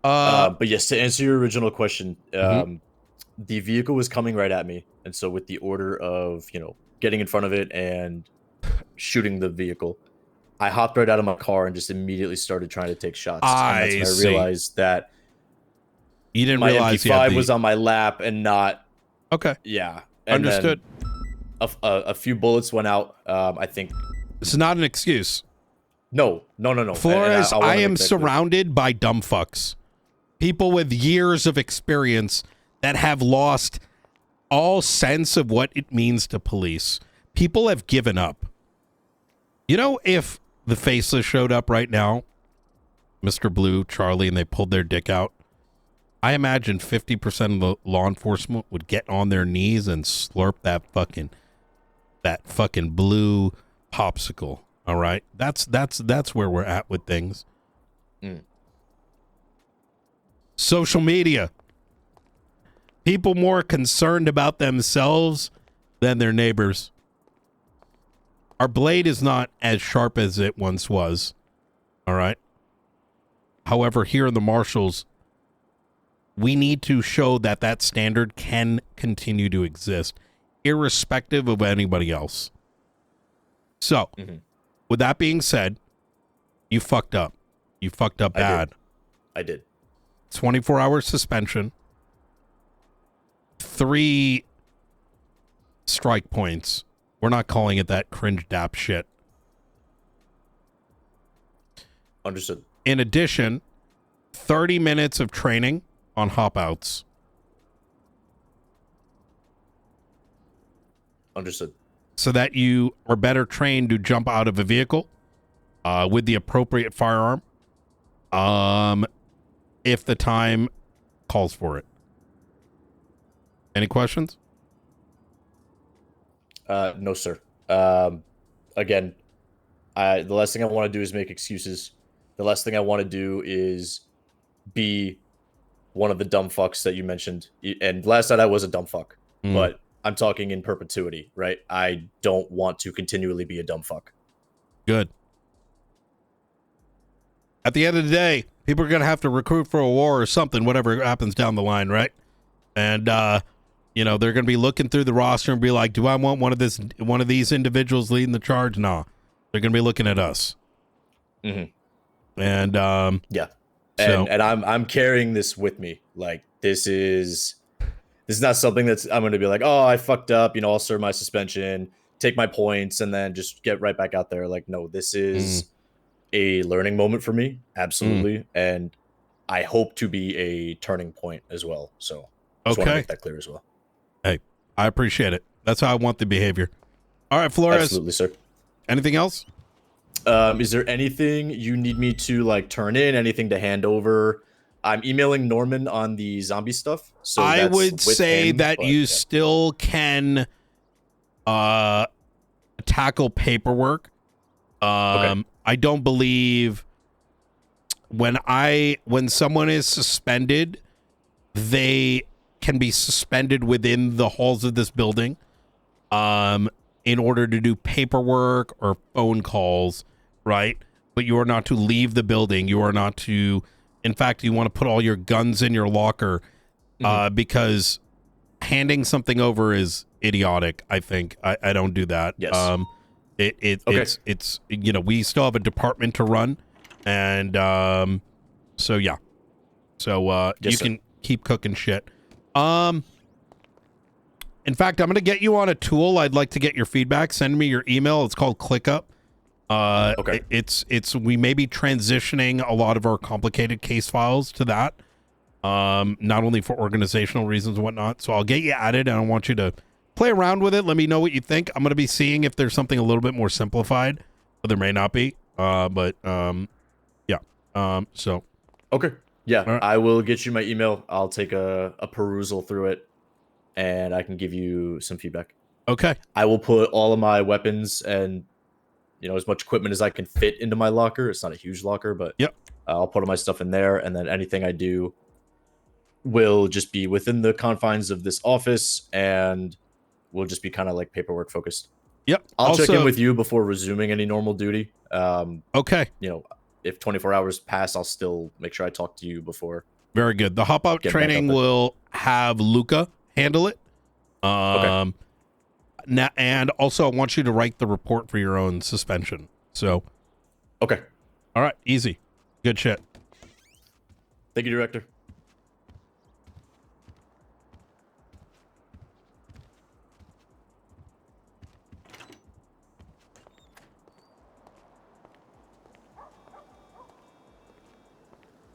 But yes, to answer your original question, the vehicle was coming right at me, and so with the order of getting in front of it and shooting the vehicle, I hopped right out of my car and just immediately started trying to take shots. And that's when I realized that you didn't my realize MP5 was on my lap and not. Okay. Yeah. And understood. A few bullets went out. I think this is not an excuse. No. Flores, I am surrounded by dumb fucks. People with years of experience that have lost all sense of what it means to police. People have given up. If the Faceless showed up right now, Mr. Blue, Charlie, and they pulled their dick out, I imagine 50% of the law enforcement would get on their knees and slurp that fucking blue popsicle. All right, that's where we're at with things. Social media. People more concerned about themselves than their neighbors. Our blade is not as sharp as it once was. All right. However, here in the Marshals, we need to show that standard can continue to exist, irrespective of anybody else. So, with that being said, you fucked up. You fucked up bad. I did. 24-hour suspension. 3 strike points. We're not calling it that cringe dap shit. Understood. In addition, 30 minutes of training on hop outs. Understood. So that you are better trained to jump out of a vehicle with the appropriate firearm if the time calls for it. Any questions? No, sir. Again, the last thing I want to do is make excuses. The last thing I want to do is be one of the dumb fucks that you mentioned. And last night I was a dumb fuck, but I'm talking in perpetuity, right? I don't want to continually be a dumb fuck. Good. At the end of the day, people are going to have to recruit for a war or something, whatever happens down the line, right? And, You know, they're going to be looking through the roster and be like, do I want one of these individuals leading the charge? No, they're going to be looking at us. Mm-hmm. And yeah, so, and I'm carrying this with me. Like this is not something that's I'm going to be like, oh, I fucked up. You know, I'll serve my suspension, take my points, and then just get right back out there. Like, no, this is a learning moment for me, absolutely, and I hope to be a turning point as well. So, I just want to make that clear as well. Hey, I appreciate it. That's how I want the behavior. All right, Flores. Absolutely, sir. Anything else? Is there anything you need me to like turn in? Anything to hand over? I'm emailing Norman on the zombie stuff. So I that's would with say him, that but, you yeah. still can tackle paperwork. I don't believe when someone is suspended, they can be suspended within the halls of this building in order to do paperwork or phone calls, right? But you are not to leave the building. You are not to, in fact, you want to put all your guns in your locker because handing something over is idiotic, I think. I don't do that. Yes. It's you know, we still have a department to run, and so yeah. So Yes, you sir. can keep cooking shit. In fact, I'm going to get you on a tool. I'd like to get your feedback. Send me your email. It's called ClickUp. It's we may be transitioning a lot of our complicated case files to that. Not only for organizational reasons and whatnot. So I'll get you added, and I want you to play around with it. Let me know what you think. I'm going to be seeing if there's something a little bit more simplified, but there may not be. So Okay. Yeah, right. I will get you my email. I'll take a perusal through it, and I can give you some feedback. Okay. I will put all of my weapons and, you know, as much equipment as I can fit into my locker. It's not a huge locker, but yep. I'll put all my stuff in there, and then anything I do will just be within the confines of this office, and will just be kind of like paperwork focused. Yep. I'll check in Also- with you before resuming any normal duty. Okay. You know, if 24 hours pass, I'll still make sure I talk to you before. Very good. The hop out Get back training up there. will have Luca handle it. Now, and also I want you to write the report for your own suspension. So, okay. All right. Easy. Good shit. Thank you, Director.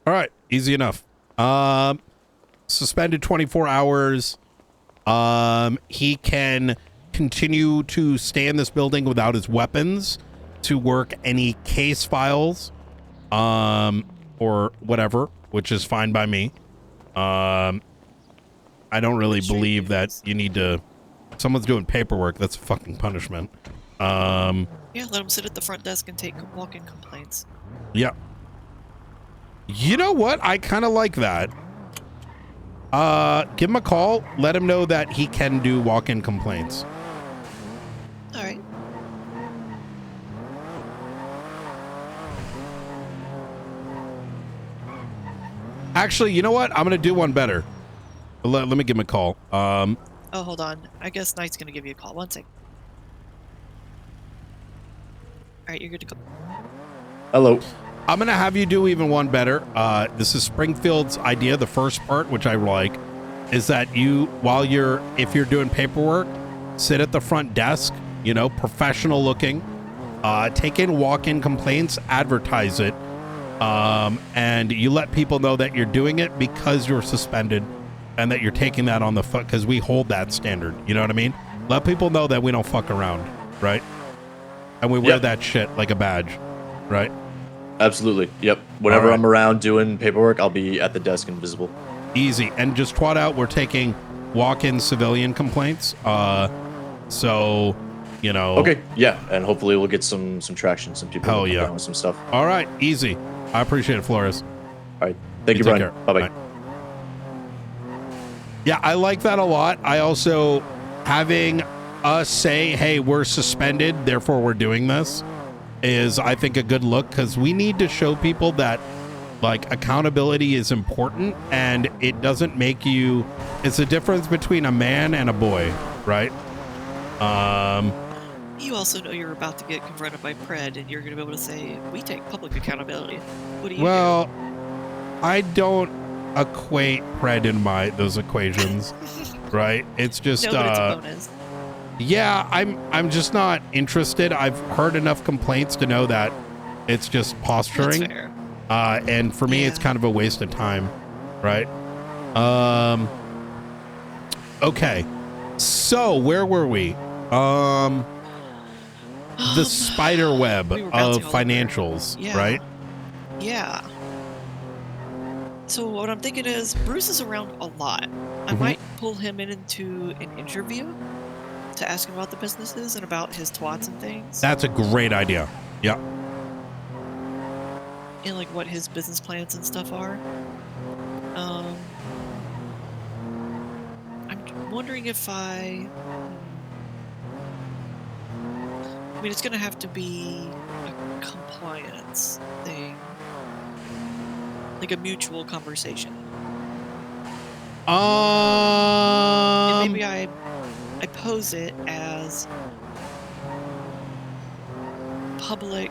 All right. Easy enough. Suspended 24 hours. He can continue to stay in this building without his weapons to work any case files, or whatever, which is fine by me. I don't really believe that you need to. If someone's doing paperwork, that's a fucking punishment. Yeah, let him sit at the front desk and take walk-in complaints. Yeah. You know what? I kind of like that. Give him a call. Let him know that he can do walk-in complaints. All right. Actually, you know what? I'm going to do one better. Let me give him a call. Oh, hold on. I guess Knight's going to give you a call. One sec. All right, you're good to go. Hello. I'm going to have you do even one better. This is Springfield's idea. The first part, which I like, is that you, if you're doing paperwork, sit at the front desk, you know, professional looking, take in walk-in complaints, advertise it, and you let people know that you're doing it because you're suspended and that you're taking that on the foot, because we hold that standard. You know what I mean? Let people know that we don't fuck around, right? And we wear that shit like a badge, right? Absolutely. Yep. Whenever All right. I'm around doing paperwork, I'll be at the desk invisible. Easy. And just twat out, we're taking walk-in civilian complaints. So, you know. Okay. Yeah. And hopefully we'll get some traction. Some people Hell will come yeah. down with some stuff. All right. Easy. I appreciate it, Flores. All right. Thank you, take Brian. care. Bye-bye. Bye. Yeah, I like that a lot. I also, having us say, hey, we're suspended, therefore we're doing this, is, I think, a good look, because we need to show people that, like, accountability is important, and it doesn't make you It's a difference between a man and a boy, right? You also know you're about to get confronted by Pred, and you're going to be able to say, "We take public accountability." What do you Well, I don't equate Pred in those equations, right? It's just No, but it's a bonus. Yeah, I'm just not interested. I've heard enough complaints to know that it's just posturing. That's fair. And for me, it's kind of a waste of time, right? Okay. So where were we? The spider web we were of bouncing all over. financials, Yeah. right? Yeah. So what I'm thinking is, Bruce is around a lot. I Mhm. might pull him into an interview to ask him about the businesses and about his twats and things, That's a great idea. Yeah. and like what his business plans and stuff are. I'm wondering if I mean, it's gonna have to be a compliance thing, like a mutual conversation. And maybe I pose it as public.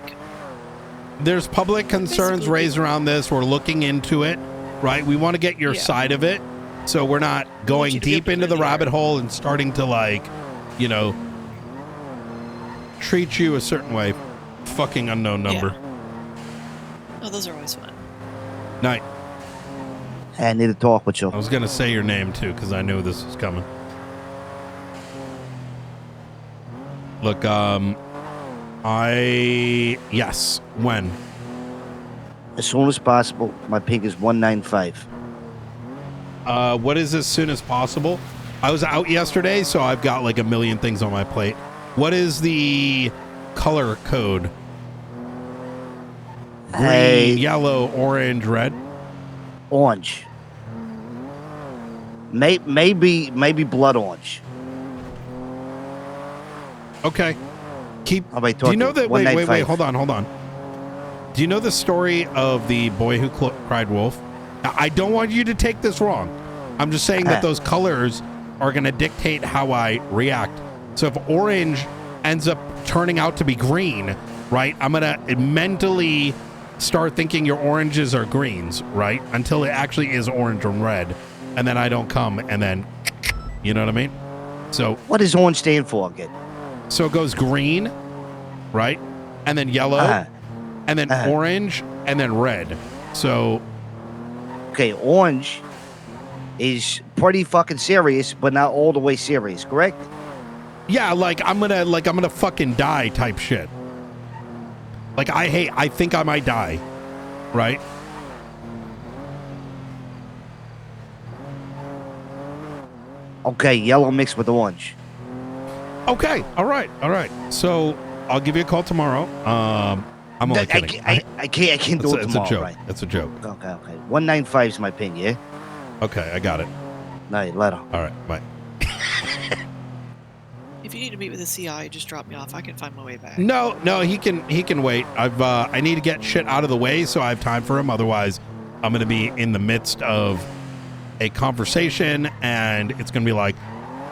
There's public concerns raised around this. We're looking into it, right? We want to get your side of it, so we're not going deep into the rabbit hole and starting to, like, you know, treat you a certain way. Fucking unknown number. Oh, those are always fun. Night. Hey, I need to talk with you. I was gonna say your name too because I knew this was coming. Look, yes. When? As soon as possible. My ping is 195. What is as soon as possible? I was out yesterday, so I've got like a million things on my plate. What is the color code? Green, yellow, orange, red. Orange. Maybe blood orange. Okay. Do talk you know to that? you. Wait. 195. Hold on. Do you know the story of the boy who cried wolf? Now, I don't want you to take this wrong. I'm just saying that those colors are going to dictate how I react. So if orange ends up turning out to be green, right? I'm going to mentally start thinking your oranges are greens, right? Until it actually is orange and red. And then I don't come, and then, you know what I mean? So what does orange stand for again? So it goes green, right? And then yellow, and then orange, and then red. So okay, orange is pretty fucking serious, but not all the way serious, correct? yeah, like I'm gonna fucking die type shit. Like I think I might die, right? Okay, yellow mixed with orange. Okay, all right. So I'll give you a call tomorrow. I'm only kidding. I can't do it It's tomorrow, a joke. right? It's a joke. Okay. 195 is my ping, yeah? Okay, I got it. Night, later. All right, bye. If you need to meet with the CI, just drop me off. I can find my way back. No, he can wait. I need to get shit out of the way so I have time for him. Otherwise, I'm gonna be in the midst of a conversation and it's gonna be like,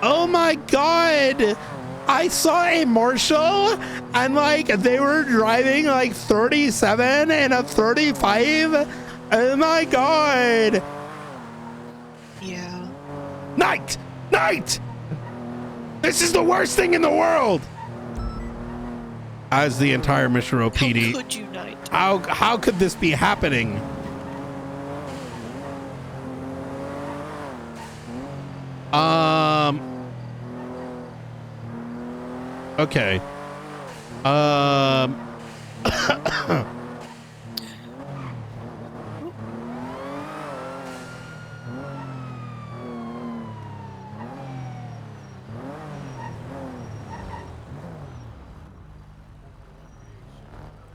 oh my god, I saw a Marshall and like they were driving like 37 and a 35. Oh my god. Yeah. Night. This is the worst thing in the world. As the entire Mission Row PD. How could you, Knight? How could this be happening? Okay.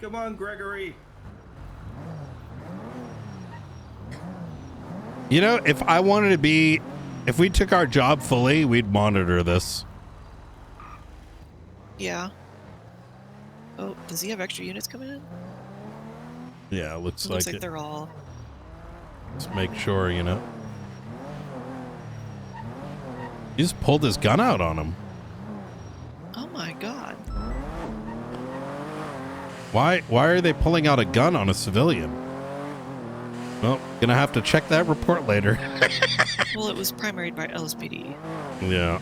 Come on, Gregory. You know, if we took our job fully, we'd monitor this. Yeah. Oh, does he have extra units coming in? Yeah, it looks It like looks like it. they're all. Let's make sure, you know. He just pulled his gun out on him. Oh my god. Why are they pulling out a gun on a civilian? Well, gonna have to check that report later. Well, it was primaried by LSPD. Yeah.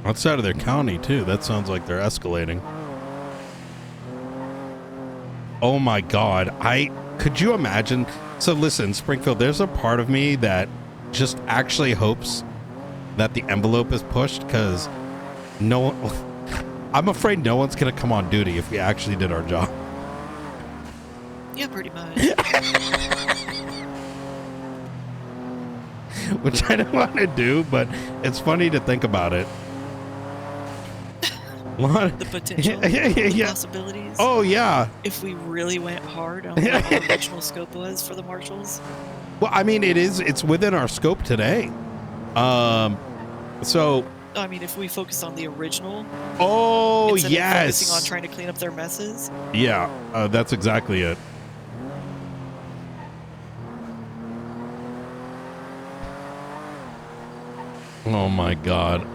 Outside of their county, too. That sounds like they're escalating. Oh my god. Could you imagine? So listen, Springfield, there's a part of me that just actually hopes that the envelope is pushed, because I'm afraid no one's gonna come on duty if we actually did our job. Yeah, pretty much. Which I don't want to do, but it's funny to think about it. The potential, the possibilities. Oh yeah. If we really went hard on what the original scope was for the marshals. Well, I mean, it's within our scope today. So. I mean, if we focus on the original. Oh instead yes. of focusing on trying to clean up their messes. Yeah, that's exactly it. Oh my god.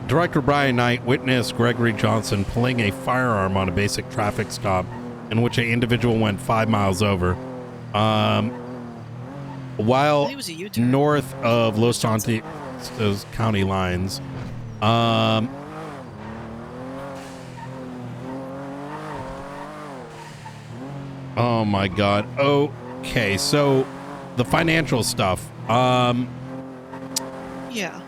Director Brian Knight witnessed Gregory Johnson pulling a firearm on a basic traffic stop in which an individual went 5 miles over. While north of Los Santos county lines. Oh my god. Okay, so the financial stuff. Yeah.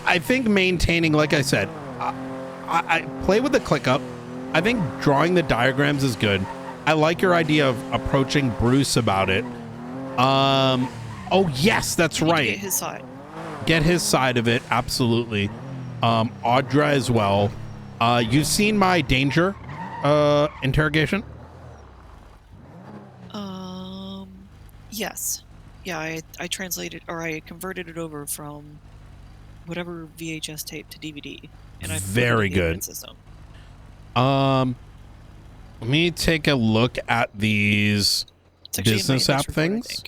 I think maintaining, like I said, I play with the ClickUp. I think drawing the diagrams is good. I like your idea of approaching Bruce about it. Oh yes, that's right. Get his side. Get his side of it, absolutely. Audra as well. You've seen my danger interrogation? Yes. Yeah, I translated, or I converted it over from whatever VHS tape to DVD, and I very put it in the good event system. Let me take a look at these business app things.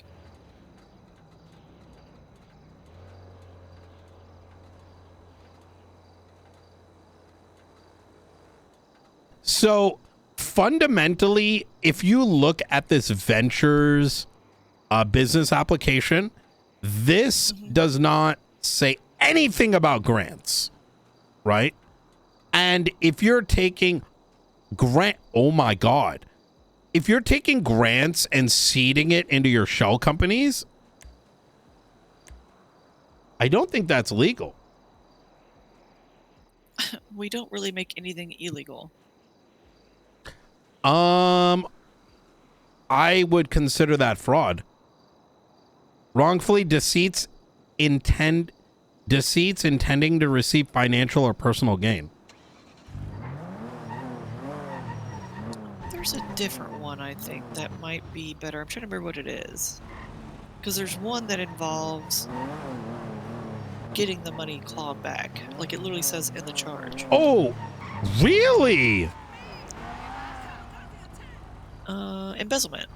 So fundamentally, if you look at this ventures business application, this does not say anything about grants, right? And if you're taking oh my god, if you're taking grants and seeding it into your shell companies, I don't think that's legal. We don't really make anything illegal. I would consider that fraud. Wrongfully deceits intending to receive financial or personal gain. There's a different one, I think, that might be better. I'm trying to remember what it is. Because there's one that involves getting the money clawed back. Like it literally says in the charge. Oh, really? Embezzlement.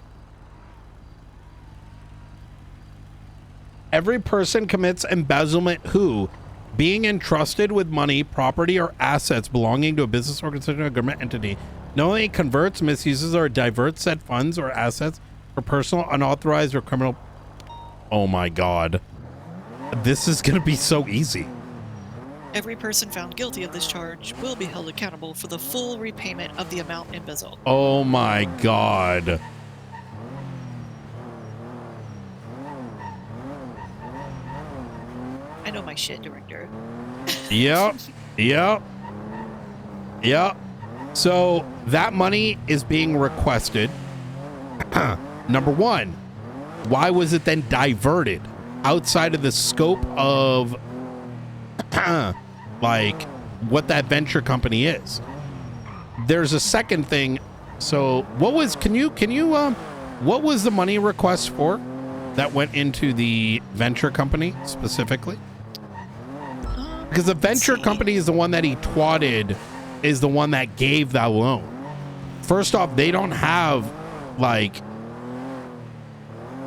Every person commits embezzlement who, being entrusted with money, property, or assets belonging to a business organization or government entity, knowingly converts, misuses, or diverts said funds or assets for personal, unauthorized, or criminal. Oh my god. This is going to be so easy. Every person found guilty of this charge will be held accountable for the full repayment of the amount embezzled. Oh my god. I know my shit, director. Yep. So that money is being requested. Number one, why was it then diverted outside of the scope of like what that venture company is? There's a second thing. So what was, what was the money request for that went into the venture company specifically? Because the venture company is the one that he twatted, is the one that gave that loan. First off, they don't have, like,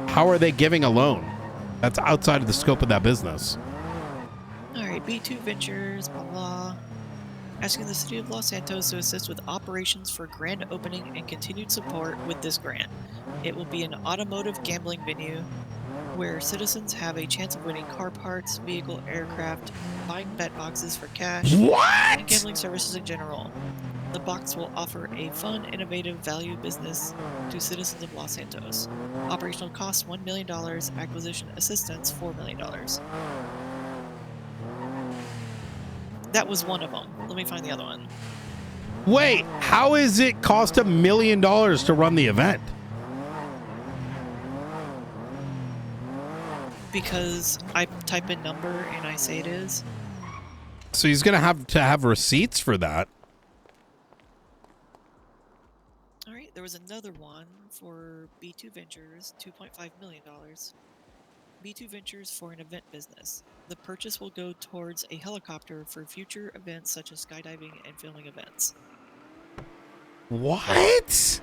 how are they giving a loan? That's outside of the scope of that business. B2 Ventures, blah blah. Asking the City of Los Santos to assist with operations for grand opening and continued support with this grant. It will be an automotive gambling venue where citizens have a chance of winning car parts, vehicle, aircraft, buying bet boxes for cash, and gambling services in general. The box will offer a fun, innovative value business to citizens of Los Santos. Operational costs $1 million, acquisition assistance $4 million. That was one of them. Let me find the other one. Wait, how is it cost $1 million to run the event? Because I type in number and I say it is. So he's going to have receipts for that. All right, there was another one for B2 Ventures, $2.5 million. B2 Ventures for an event business. The purchase will go towards a helicopter for future events such as skydiving and filming events. What?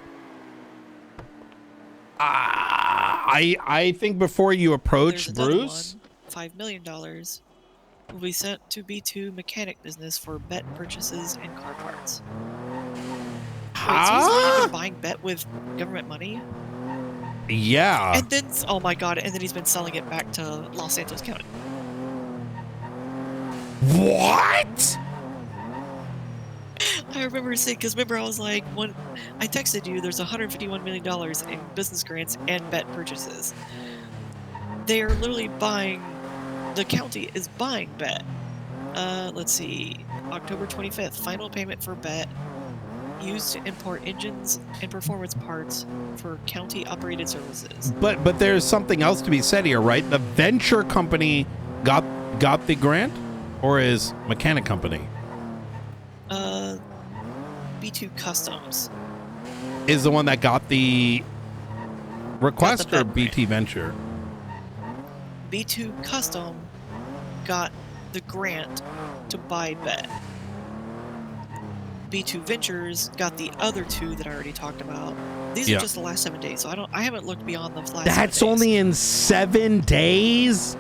I think before you approach Bruce, $5 million will be sent to B2 mechanic business for bet purchases and car parts. Wait, so he's not even buying bet with government money? Yeah. And then, oh my god, and then he's been selling it back to Los Santos County. What? I remember saying, because remember I was like, when I texted you, there's $151 million in business grants and bet purchases. They are literally buying, the county is buying bet. Let's see, October 25th, final payment for bet used to import engines and performance parts for county operated services. But there's something else to be said here, right? The venture company got the grant, or is mechanic company? B2 Customs Is the one that got the request, or BT Venture? B2 Custom got the grant to buy bet. B2 Ventures got the other two that I already talked about. These are just the last 7 days, so I haven't looked beyond the last 7 days. That's only in 7 days?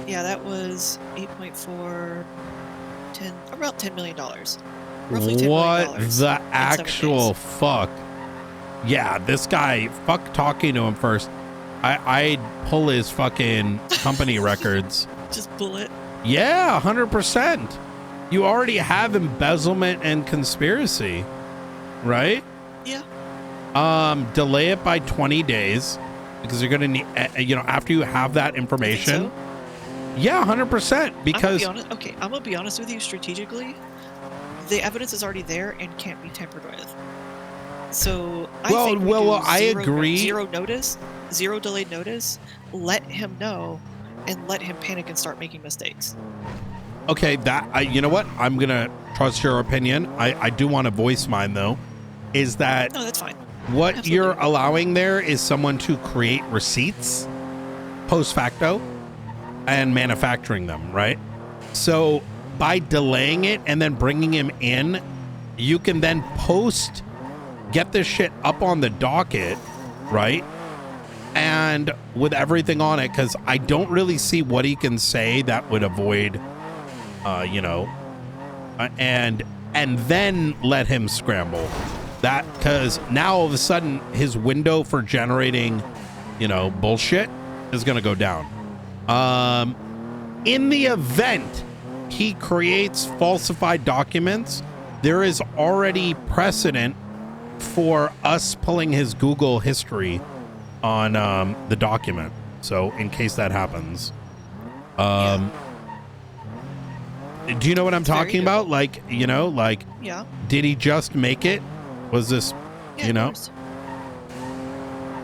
Yeah, that was 8.4, about $10 million. Roughly $10 what million the actual fuck? Yeah, this guy, fuck talking to him first. I'd pull his fucking company records. Just pull it. Yeah, 100%. You already have embezzlement and conspiracy, right? Yeah. Delay it by 20 days because you're gonna need, after you have that information. Yeah, 100%. Because I'm gonna be honest with you. Strategically, the evidence is already there and can't be tampered with. So I agree. Zero delayed notice. Let him know, and let him panic and start making mistakes. Okay, you know what? I'm gonna trust your opinion. I do want to voice mine though. Is that no? That's fine. What Absolutely. you're allowing there is someone to create receipts post facto and manufacturing them, right? So by delaying it and then bringing him in, you can then get this shit up on the docket, right? And with everything on it, because I don't really see what he can say that would avoid, and then let him scramble. That, because now all of a sudden his window for generating, bullshit is going to go down. In the event he creates falsified documents, there is already precedent for us pulling his Google history on the document. So in case that happens, do you know what I'm talking about? Like, Yeah. Did he just make it? Was this,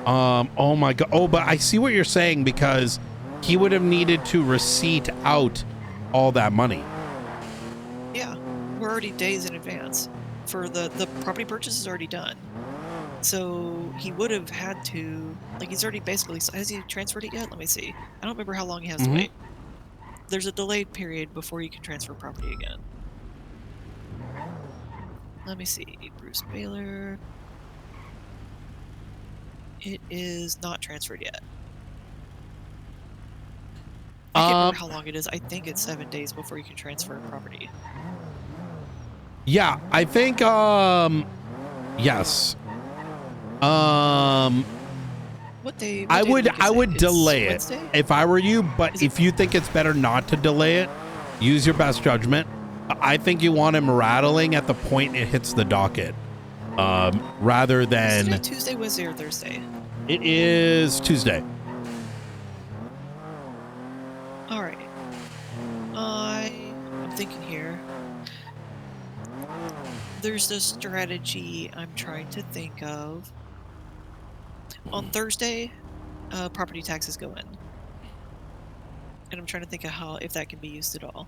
oh my God. Oh, but I see what you're saying, because he would have needed to receipt out all that money. Yeah, we're already days in advance. For the property purchase is already done. So he would have had to, he's already basically, has he transferred it yet? Let me see. I don't remember how long he has to wait. There's a delayed period before you can transfer property again. Let me see. Bruce Baylor. It is not transferred yet. I can't remember how long it is. I think it's 7 days before you can transfer a property. Yeah, I think yes. What day? I would delay it Wednesday? if I were you, but if you think it's better not to delay it, use your best judgment. I think you want him rattling at the point it hits the docket, rather than... Is it Tuesday, Wednesday, or Thursday? It is Tuesday. All right. I'm thinking here. There's this strategy I'm trying to think of. On Thursday, property taxes go in. And I'm trying to think of if that can be used at all.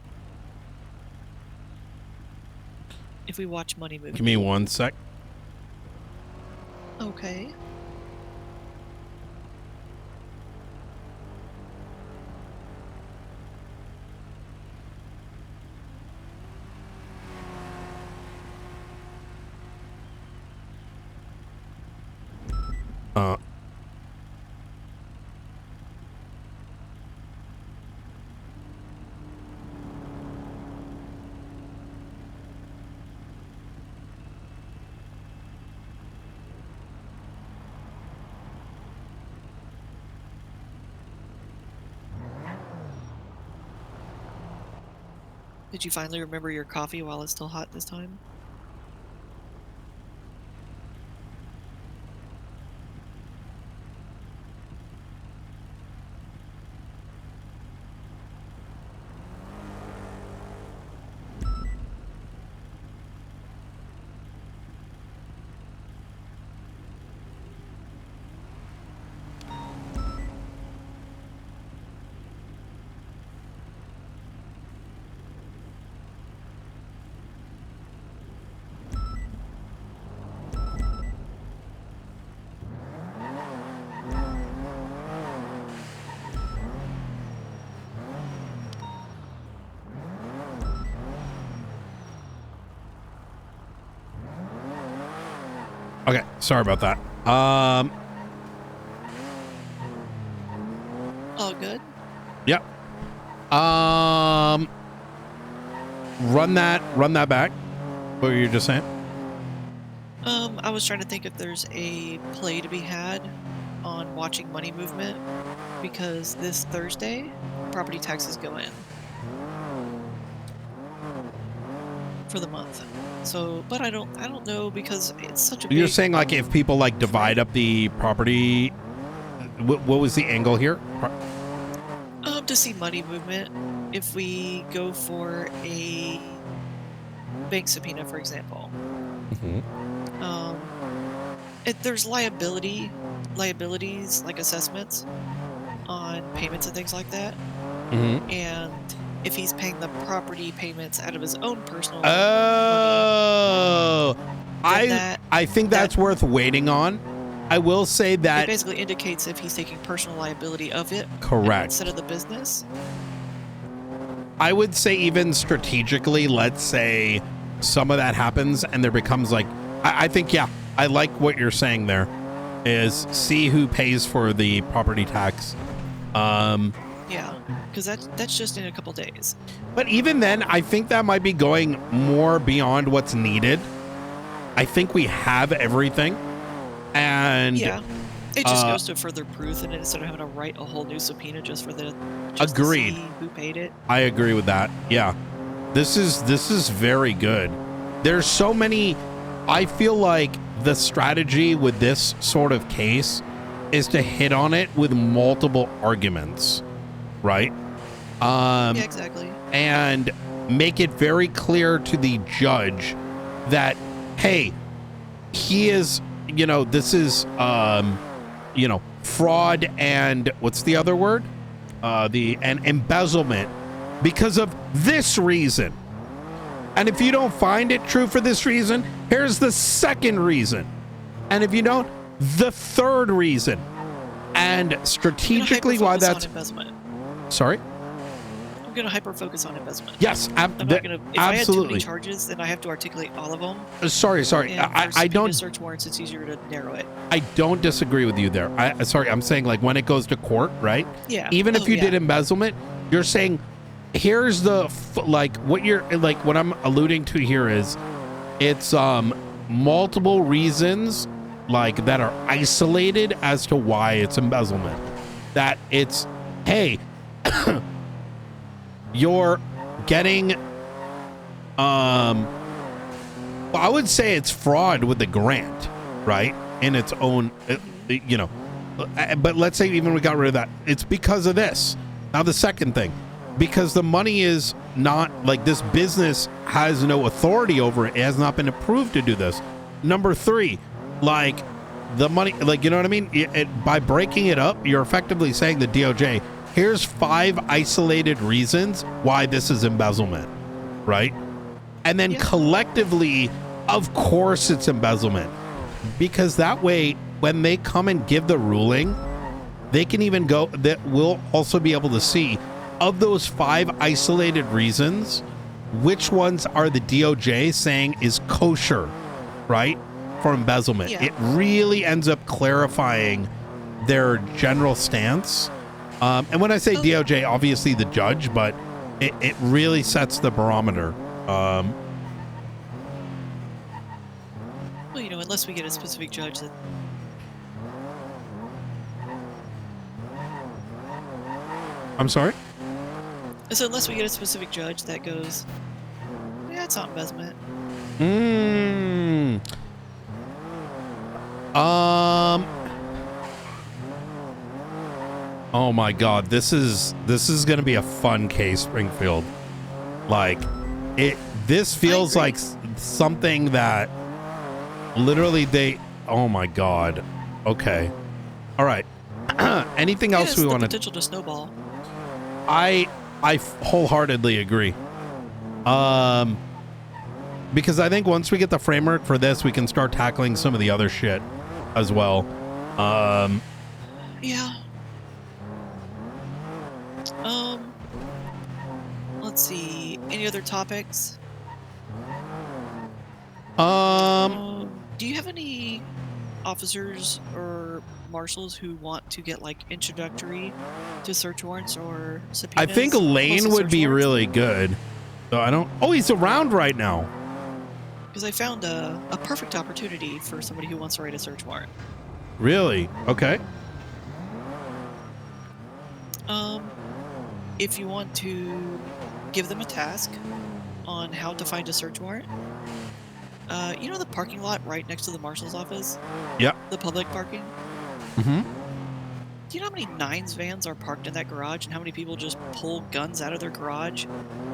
If we watch money move. Give me 1 sec. Okay. Did you finally remember your coffee while it's still hot this time? Okay, sorry about that. All good? Yep. Run that back. What were you just saying? I was trying to think if there's a play to be had on watching money movement, because this Thursday, property taxes go in for the month. So, but I don't know, because it's such a You're big... saying like if people like divide up the property, what was the angle here? To see money movement, if we go for a bank subpoena, for example, there's liabilities like assessments on payments and things like that, and if he's paying the property payments out of his own personal money, I think that's worth waiting on. I will say that it basically indicates if he's taking personal liability of it, correct, instead of the business. I would say even strategically, let's say some of that happens and there becomes like, I think, yeah, I like what you're saying there, is see who pays for the property tax. Yeah, because that's just in a couple days. But even then, I think that might be going more beyond what's needed. I think we have everything. And yeah, it just goes to further proof, and instead of having to write a whole new subpoena just for the agreed. To see who paid it. I agree with that. Yeah, this is very good. There's so many. I feel like the strategy with this sort of case is to hit on it with multiple arguments, right? Yeah, exactly. And make it very clear to the judge that, hey, he is. This is, fraud and what's the other word? And embezzlement because of this reason. And if you don't find it true for this reason, here's the second reason. And if you don't, the third reason. And strategically why that's... Sorry? I'm going to hyper-focus on embezzlement. Yes, I'm not gonna, if absolutely. I have too many charges, then I have to articulate all of them. Sorry. I don't... search warrants, it's easier to narrow it. I don't disagree with you there. I'm saying like when it goes to court, right? Yeah. Even if you did embezzlement, You're saying, here's the what I'm alluding to here is, it's multiple reasons like that are isolated as to why it's embezzlement. That it's, hey, you're getting, well, I would say it's fraud with the grant, right? In its own, you know, but let's say even we got rid of that. It's because of this. Now the second thing, because the money is not, like, this business has no authority over it. It has not been approved to do this. Number three, like, the money, like, you know what I mean? By breaking it up, you're effectively saying the DOJ, here's 5 isolated reasons why this is embezzlement, right? And then collectively, of course it's embezzlement. Because that way, when they come and give the ruling, they can even go, that we'll also be able to see, of those 5 isolated reasons, which ones are the DOJ saying is kosher, right? For embezzlement. Yeah. It really ends up clarifying their general stance. And when I say DOJ, obviously the judge, but it really sets the barometer. Well, you know, unless we get a specific judge that... I'm sorry? So unless we get a specific judge that goes, yeah, it's not embezzlement. Oh my God, this is gonna be a fun case, Springfield. Like, this feels like something that literally oh my God. Okay. All right. Anything else we want to... potential to snowball. I wholeheartedly agree. Because I think once we get the framework for this, we can start tackling some of the other shit as well. Yeah. Let's see. Any other topics? Do you have any officers or marshals who want to get like introductory to search warrants or subpoenas? I think Lane would be really good. So I don't... Oh, he's around right now. Because I found a perfect opportunity for somebody who wants to write a search warrant. Really? Okay. If you want to give them a task on how to find a search warrant, you know the parking lot right next to the marshal's office? Yep. The public parking? Mm-hmm. Do you know how many Nines vans are parked in that garage and how many people just pull guns out of their garage?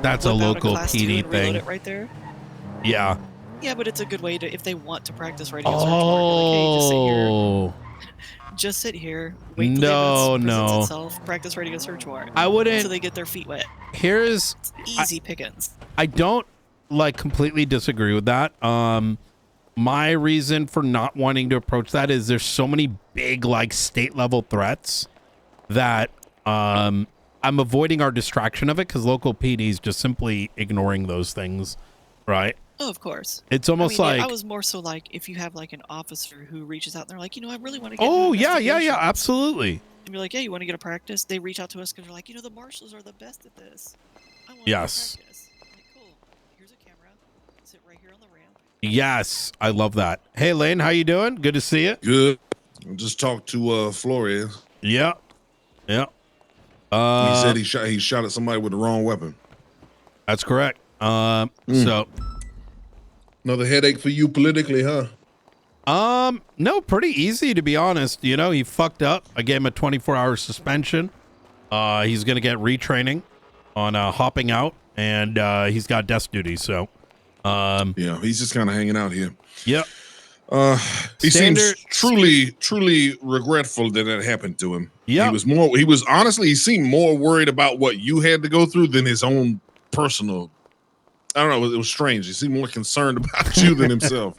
That's a whip out local Class 2 PD and reload thing. it right there? Yeah. Yeah, but it's a good way to, if they want to practice writing a search warrant, like, hey, just sit here, wait till the evidence presents itself, practice writing a search warrant. I wouldn't... So they get their feet wet. Here's... It's easy pickings. I don't, like, completely disagree with that. My reason for not wanting to approach that is there's so many big, like, state-level threats that I'm avoiding our distraction of it because local PD is just simply ignoring those things, right? Oh, of course. It's almost I like... I was more so like if you have like an officer who reaches out and they're like, you know, I really want to get Oh, yeah, absolutely. And be like, yeah, you want to get a practice? They reach out to us because they're like, you know, the marshals are the best at this. I want Yes. to practice. I'm like, cool. Here's a camera. Sit right here on the ramp. Yes, I love that. Hey, Lane, how you doing? Good to see you. Good. I just talked to Flores. Yeah. Yeah. He said he shot at somebody with the wrong weapon. That's correct. So another headache for you politically, huh? No, pretty easy to be honest. You know, he fucked up. I gave him a 24-hour suspension. He's gonna get retraining on hopping out, and he's got desk duty. So, yeah, he's just kind of hanging out here. Yep. He seems truly regretful that that happened to him. Yeah. He seemed more worried about what you had to go through than his own personal. I don't know. It was strange. He seemed more concerned about you than himself.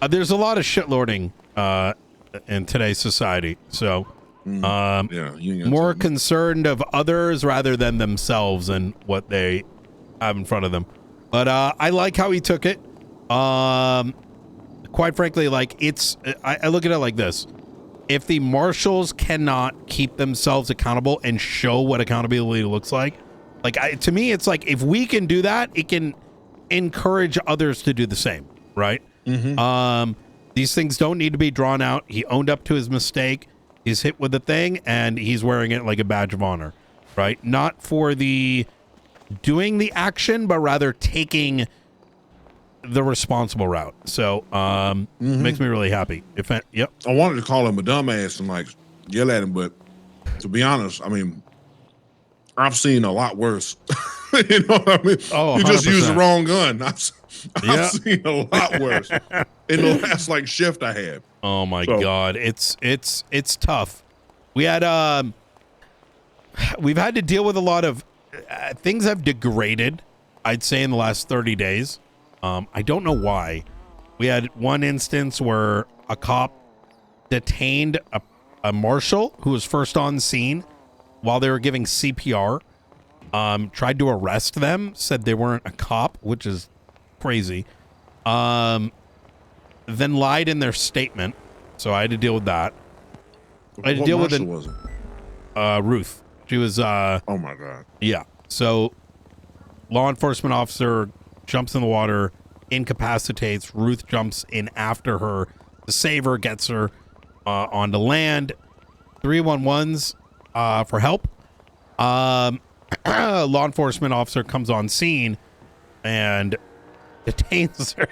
There's a lot of shitlording in today's society. So, more concerned of others rather than themselves and what they have in front of them. But I like how he took it. Quite frankly, like I look at it like this. if the marshals cannot keep themselves accountable and show what accountability looks like, to me, it's like if we can do that, it can encourage others to do the same, right? These things don't need to be drawn out. He owned up to his mistake. He's hit with the thing, and he's wearing it like a badge of honor, right? Not for the doing the action, but rather taking the responsible route. So makes me really happy. I wanted to call him a dumbass and like yell at him, but to be honest, I mean, I've seen a lot worse. You know what I mean? Oh, you just 100%. used the wrong gun. I've seen a lot worse in the last like shift I had. Oh my God, it's tough. We've had to deal with a lot of things have degraded, I'd say, in the last 30 days. I don't know why. We had one instance where a cop detained a marshal who was first on scene while they were giving CPR. Tried to arrest them, said they weren't a cop, which is crazy. Then lied in their statement. So I had to deal with that. I had to deal with Ruth. She was oh my God. Yeah. So law enforcement officer jumps in the water, incapacitates. Ruth jumps in after her to save her, gets her onto land. 311's for help. Law enforcement officer comes on scene and detains her.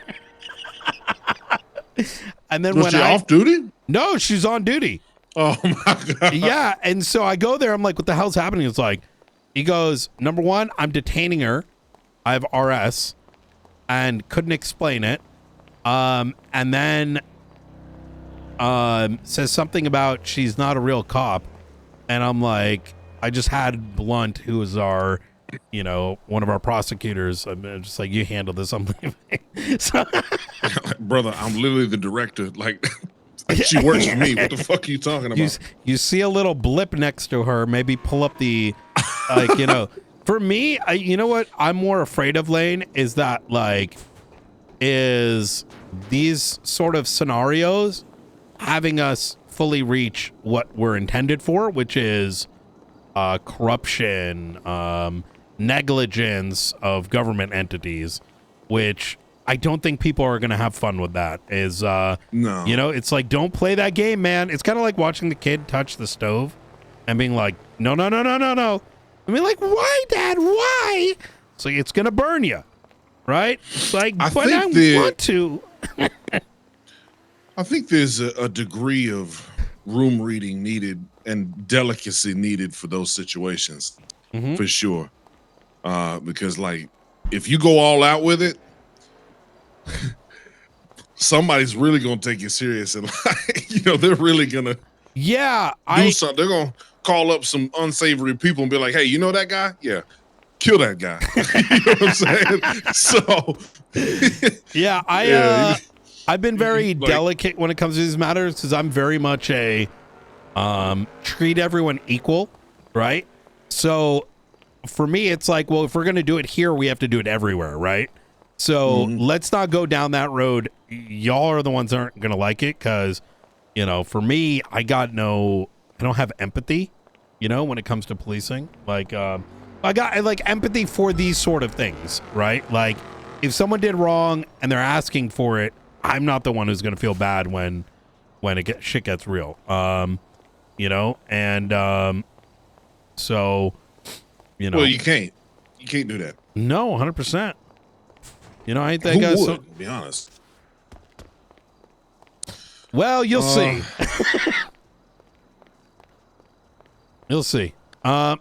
And then was when she off duty? No, she's on duty. Oh my God. Yeah, and so I go there. I'm like, what the hell's happening? It's like, he goes, number one, I'm detaining her. I have RS and couldn't explain it. And then says something about she's not a real cop. And I'm like, I just had Blunt, who was our, one of our prosecutors. I'm just like, you handle this. I'm leaving. So, brother, I'm literally the director. Like she works for me. What the fuck are you talking about? You see a little blip next to her. Maybe pull up the, For me, you know what I'm more afraid of, Lane, is that is these sort of scenarios having us fully reach what we're intended for, which is corruption, negligence of government entities, which I don't think people are going to have fun with. That is, no, it's like, don't play that game, man. It's kind of like watching the kid touch the stove and being like, no. I mean, like, why, Dad? Why? It's like, it's going to burn you, right? It's like, I want to. I think there's a degree of room reading needed and delicacy needed for those situations, for sure. Because, like, if you go all out with it, somebody's really going to take you serious. And, they're really going to do something. They're going to call up some unsavory people and be like, hey, you know that guy? Yeah. Kill that guy. You know what I'm saying? So, yeah, I've been very delicate when it comes to these matters because I'm very much a treat everyone equal, right? So for me, it's like, well, if we're going to do it here, we have to do it everywhere, right? So let's not go down that road. Y'all are the ones that aren't going to like it because, for me, I don't have empathy, when it comes to policing. I got empathy for these sort of things, right? Like if someone did wrong and they're asking for it, I'm not the one who's going to feel bad when shit gets real. So, well, you can't do that. No, 100%. I think who would, to be honest. Well, you'll see. You'll see. So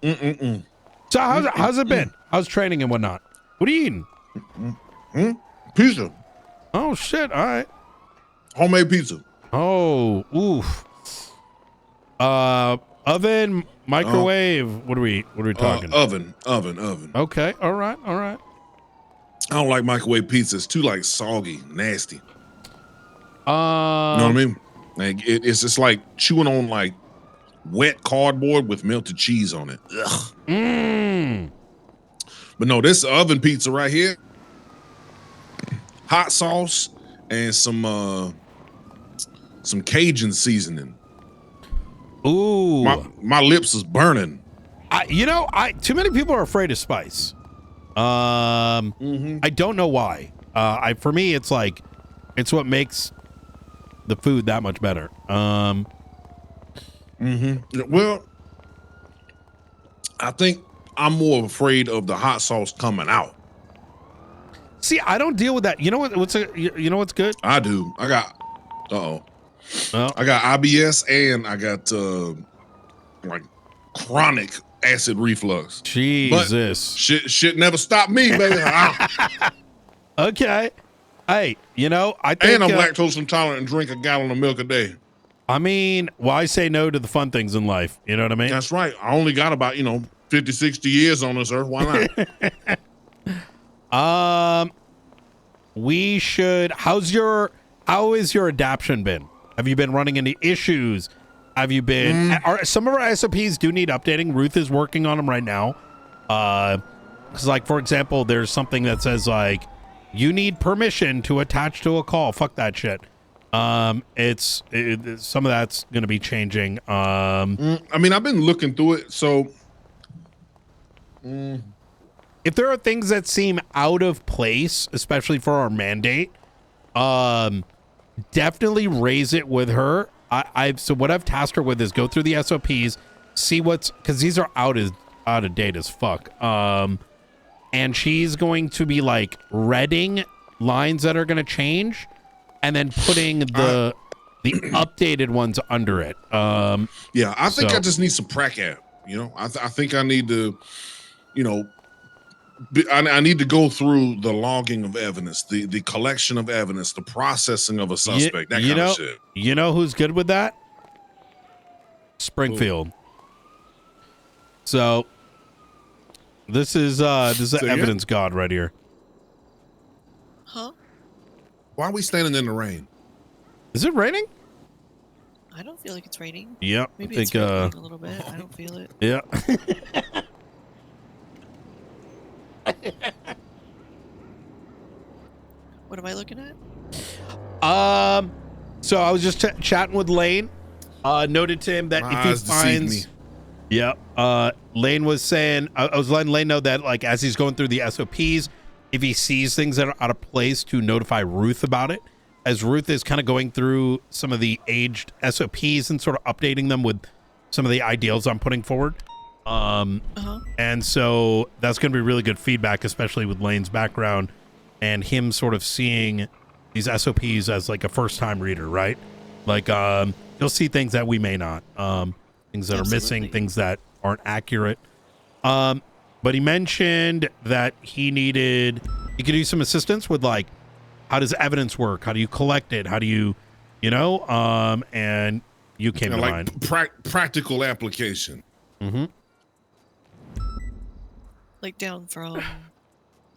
how's it been? How's training and whatnot? What are you eating? Pizza. Oh shit! All right. Homemade pizza. Oh, oof. Oven, microwave. What are we talking? Oven. Okay. All right. I don't like microwave pizza. It's too soggy, nasty. You know what I mean? Like it's just like chewing on wet cardboard with melted cheese on it. Ugh. But no, this oven pizza right here, hot sauce and some Cajun seasoning. Ooh. My lips is burning. Too many people are afraid of spice. I don't know why. For me, it's like, it's what makes the food that much better. Well, I think I'm more afraid of the hot sauce coming out. See, I don't deal with that. You know what? You know what's good? I do. I got. Well, I got IBS and I got like chronic acid reflux. Jesus. But shit never stopped me, baby. Okay. Hey, I think. And I'm lactose intolerant and drink a gallon of milk a day. I mean, why say no to the fun things in life? You know what I mean? That's right. I only got about, 50, 60 years on this earth. Why not? How is your adaption been? Have you been running into issues? Have you been, some of our SOPs do need updating. Ruth is working on them right now. Because like, for example, there's something that says like, you need permission to attach to a call. Fuck that shit. Some of that's going to be changing. I mean, I've been looking through it. So if there are things that seem out of place, especially for our mandate, definitely raise it with her. So what I've tasked her with is go through the SOPs, see because these are out of date as fuck. And she's going to be like reading lines that are going to change and then putting the updated ones under it. Yeah, I think I just need some prac app. I think I need to, I need to go through the logging of evidence, the collection of evidence, the processing of a suspect, that kind of shit. You know who's good with that? Springfield. Ooh. So this is the evidence god right here. Huh? Why are we standing in the rain? Is it raining? I don't feel like it's raining. Yep. Maybe I think it's raining a little bit. I don't feel it. Yeah. What am I looking at? So I was just chatting with Lane. Noted to him that if he finds, Lane was saying, I was letting Lane know that like as he's going through the SOPs, if he sees things that are out of place, to notify Ruth about it. As Ruth is kind of going through some of the aged SOPs and sort of updating them with some of the ideals I'm putting forward. And so that's going to be really good feedback, especially with Lane's background and him sort of seeing these SOPs as like a first-time reader, right? Like you'll see things that we may not, things that are missing, things that aren't accurate. But he mentioned that he could use some assistance with like, how does evidence work? How do you collect it? How do you, and you came to mind. Practical application. Mm-hmm. Like down from,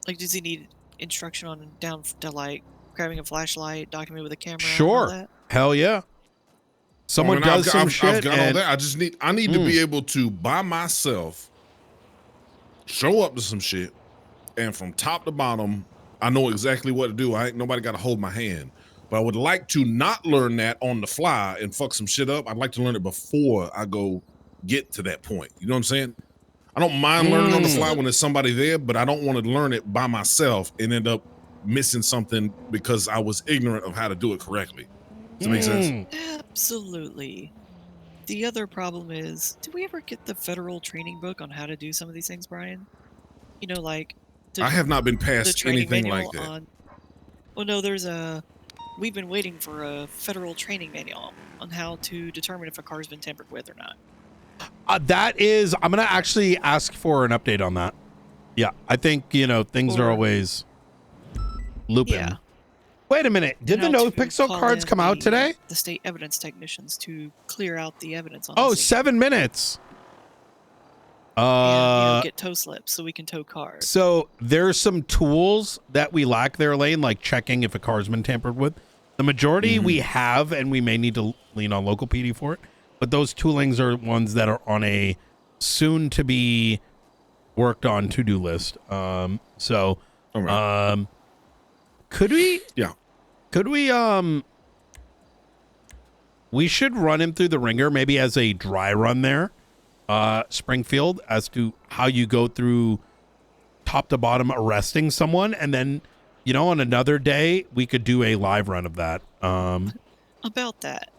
like, does he need instruction on down to like grabbing a flashlight, document with a camera? Sure. And all that? Hell yeah. Someone does some shit. I've got all that. I need to be able to by myself show up to some shit, and from top to bottom, I know exactly what to do. Ain't nobody got to hold my hand. But I would like to not learn that on the fly and fuck some shit up. I'd like to learn it before I go get to that point. You know what I'm saying? I don't mind learning on the fly when there's somebody there, but I don't want to learn it by myself and end up missing something because I was ignorant of how to do it correctly. Does that make sense? Absolutely. The other problem is, did we ever get the federal training book on how to do some of these things, Brian? Like... I have not been passed anything like that. Well, no, we've been waiting for a federal training manual on how to determine if a car's been tampered with or not. I'm going to actually ask for an update on that. Yeah, I think, things are always looping. Yeah. Wait a minute. Did the no pixel cards come out today? The state evidence technicians to clear out the evidence on 7 minutes. And, get tow slips so we can tow cars. So there's some tools that we lack there, Lane, like checking if a car's been tampered with. The majority we have, and we may need to lean on local PD for it. But those toolings are ones that are on a soon to be worked on to-do list. Could we? Yeah. Could we? we should run him through the ringer, maybe as a dry run there, Springfield, as to how you go through top to bottom arresting someone, and then, you know, on another day we could do a live run of that. About that.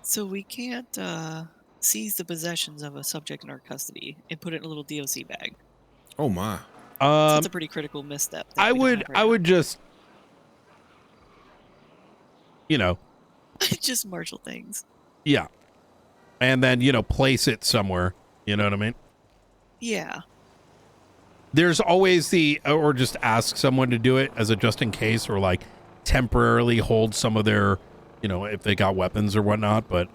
So we can't seize the possessions of a subject in our custody and put it in a little DOC bag. Oh my. So that's a pretty critical misstep. I would just, you know, just marshal things. yeah, and then, you know, place it somewhere. You know what I mean? Yeah. There's always or just ask someone to do it as a just in case, or like temporarily hold some of their, you know, if they got weapons or whatnot. But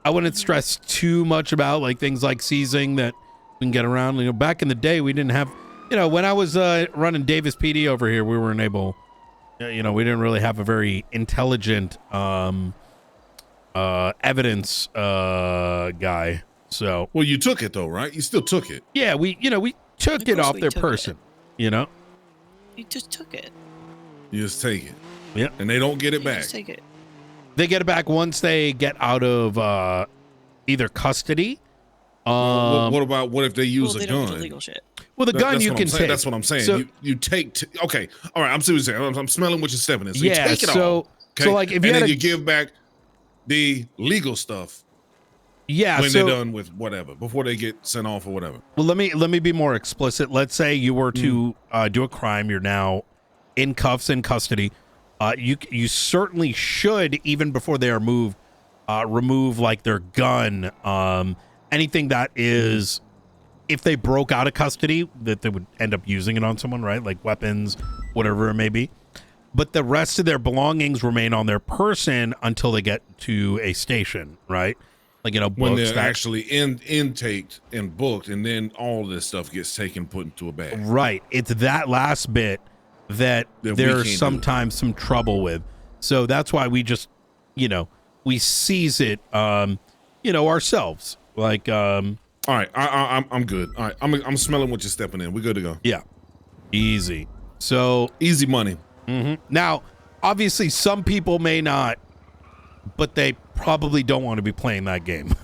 I wouldn't stress too much about like things like seizing that we can get around. You know, back in the day, we didn't have, you know, when I was running Davis PD over here, we weren't able, you know, we didn't really have a very intelligent evidence guy. So, well, you took it though, right? You still took it. Yeah, we took it off their person. You know, you just took it. You just take it. Yeah, and they don't get it back. Just take it. They get it back once they get out of either custody. What if they use a gun? Illegal shit. Well, the gun you can take. That's what I'm saying. So, you take. Okay, all right. I'm seeing what you're saying. I'm smelling what you're stepping in. So yeah. You take it all. Okay? So like if you and then you give back the legal stuff. Yeah. When they're done with whatever, before they get sent off or whatever. Well, let me be more explicit. Let's say you were to do a crime. You're now in cuffs, in custody. You certainly should, even before they are moved, remove like their gun. Anything that is, if they broke out of custody, that they would end up using it on someone, right? Like weapons, whatever it may be. But the rest of their belongings remain on their person until they get to a station, right? Like, you know, when they're actually intaked and booked, and then all this stuff gets taken, put into a bag. Right. It's that last bit that there's sometimes some trouble with. So that's why we just, you know, we seize it, you know, ourselves. Like, all right, I'm good. All right, I'm smelling what you're stepping in. We're good to go. Yeah, easy. So easy money. Now, obviously, some people may not, but they probably don't want to be playing that game.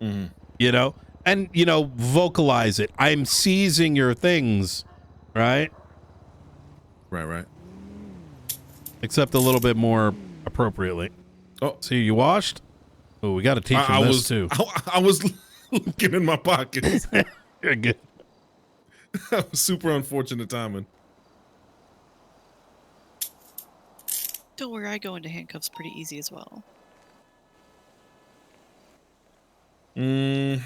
You know, and you know, vocalize it. I'm seizing your things, right? Right. Except a little bit more appropriately. Oh, see, you washed. Oh, we got to teach them this too. I was looking in my pockets. You're good. Super unfortunate timing. Don't worry, I go into handcuffs pretty easy as well. Let's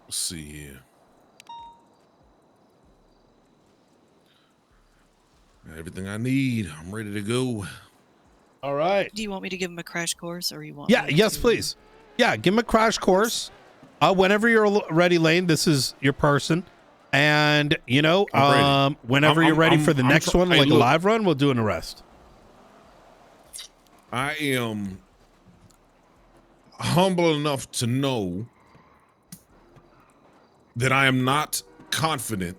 see here. Everything I need. I'm ready to go. All right. Do you want me to give him a crash course, or you want? Yeah. Yes, please. Yeah. Give him a crash course. Whenever you're ready, Lane. This is your person, and you know, whenever you're ready for the next one, like a live run, we'll do an arrest. I am humble enough to know that I am not confident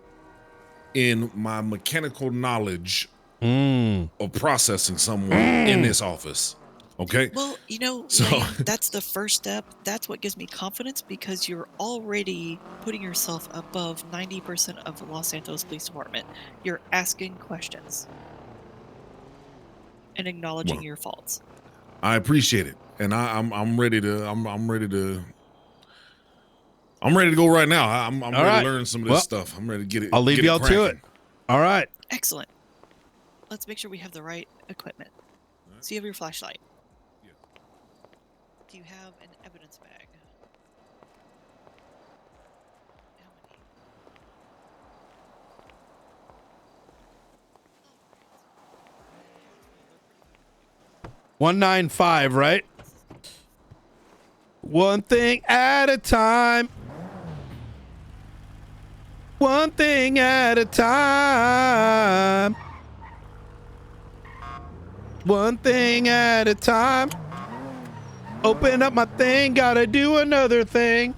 in my mechanical knowledge of processing someone in this office. Okay. Well, you know, that's the first step. That's what gives me confidence, because you're already putting yourself above 90% of the Los Santos Police Department. You're asking questions and acknowledging your faults. I appreciate it, and I'm ready to I'm ready to go right now. I'm ready to learn some of this stuff. I'm ready to get it. I'll leave y'all to it. All right. Excellent. Let's make sure we have the right equipment. So you have your flashlight. Yeah. Do you have an evidence bag? How many? 195, right? One thing at a time. One thing at a time. One thing at a time. Open up my thing, gotta do another thing.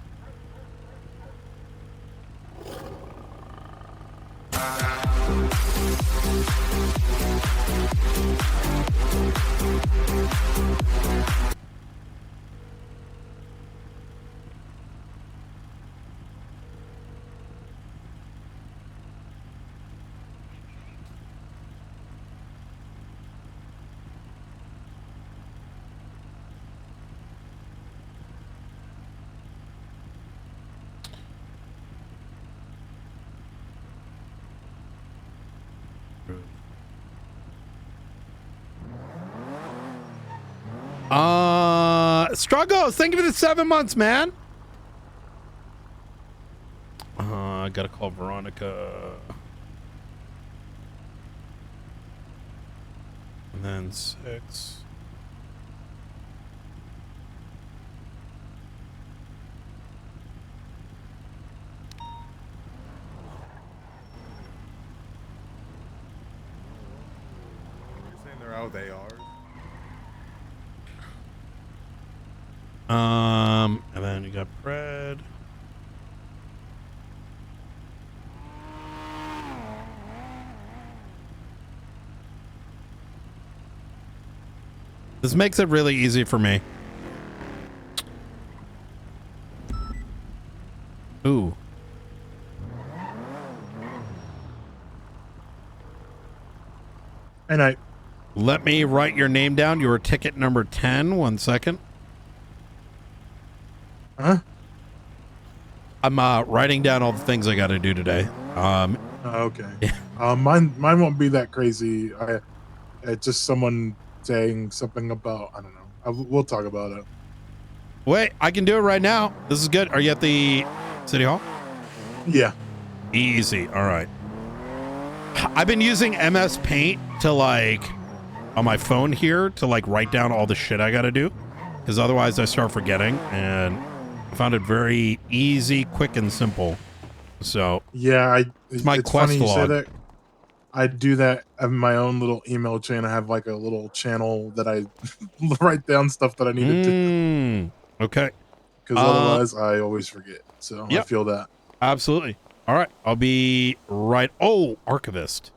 Struggles, thank you for the 7 months, man. I gotta call Veronica. And then 6. You're saying they're out ARs? And then you got Fred. This makes it really easy for me. Ooh. And let me write your name down. You were ticket number 10. 1 second. Huh? I'm writing down all the things I got to do today. Okay. Mine won't be that crazy. Just someone saying something about, I don't know. We'll talk about it. Wait, I can do it right now. This is good. Are you at the City Hall? Yeah. Easy. All right. I've been using MS Paint to on my phone here to write down all the shit I got to do, because otherwise I start forgetting, and I found it very easy, quick, and simple. So yeah, it's my it's quest funny you say log. that. I do that in my own little email chain. I have a little channel that I write down stuff that I need to do. Okay. Because otherwise I always forget. So I Yep. feel that. Absolutely. All right. I'll be right. Oh, Archivist.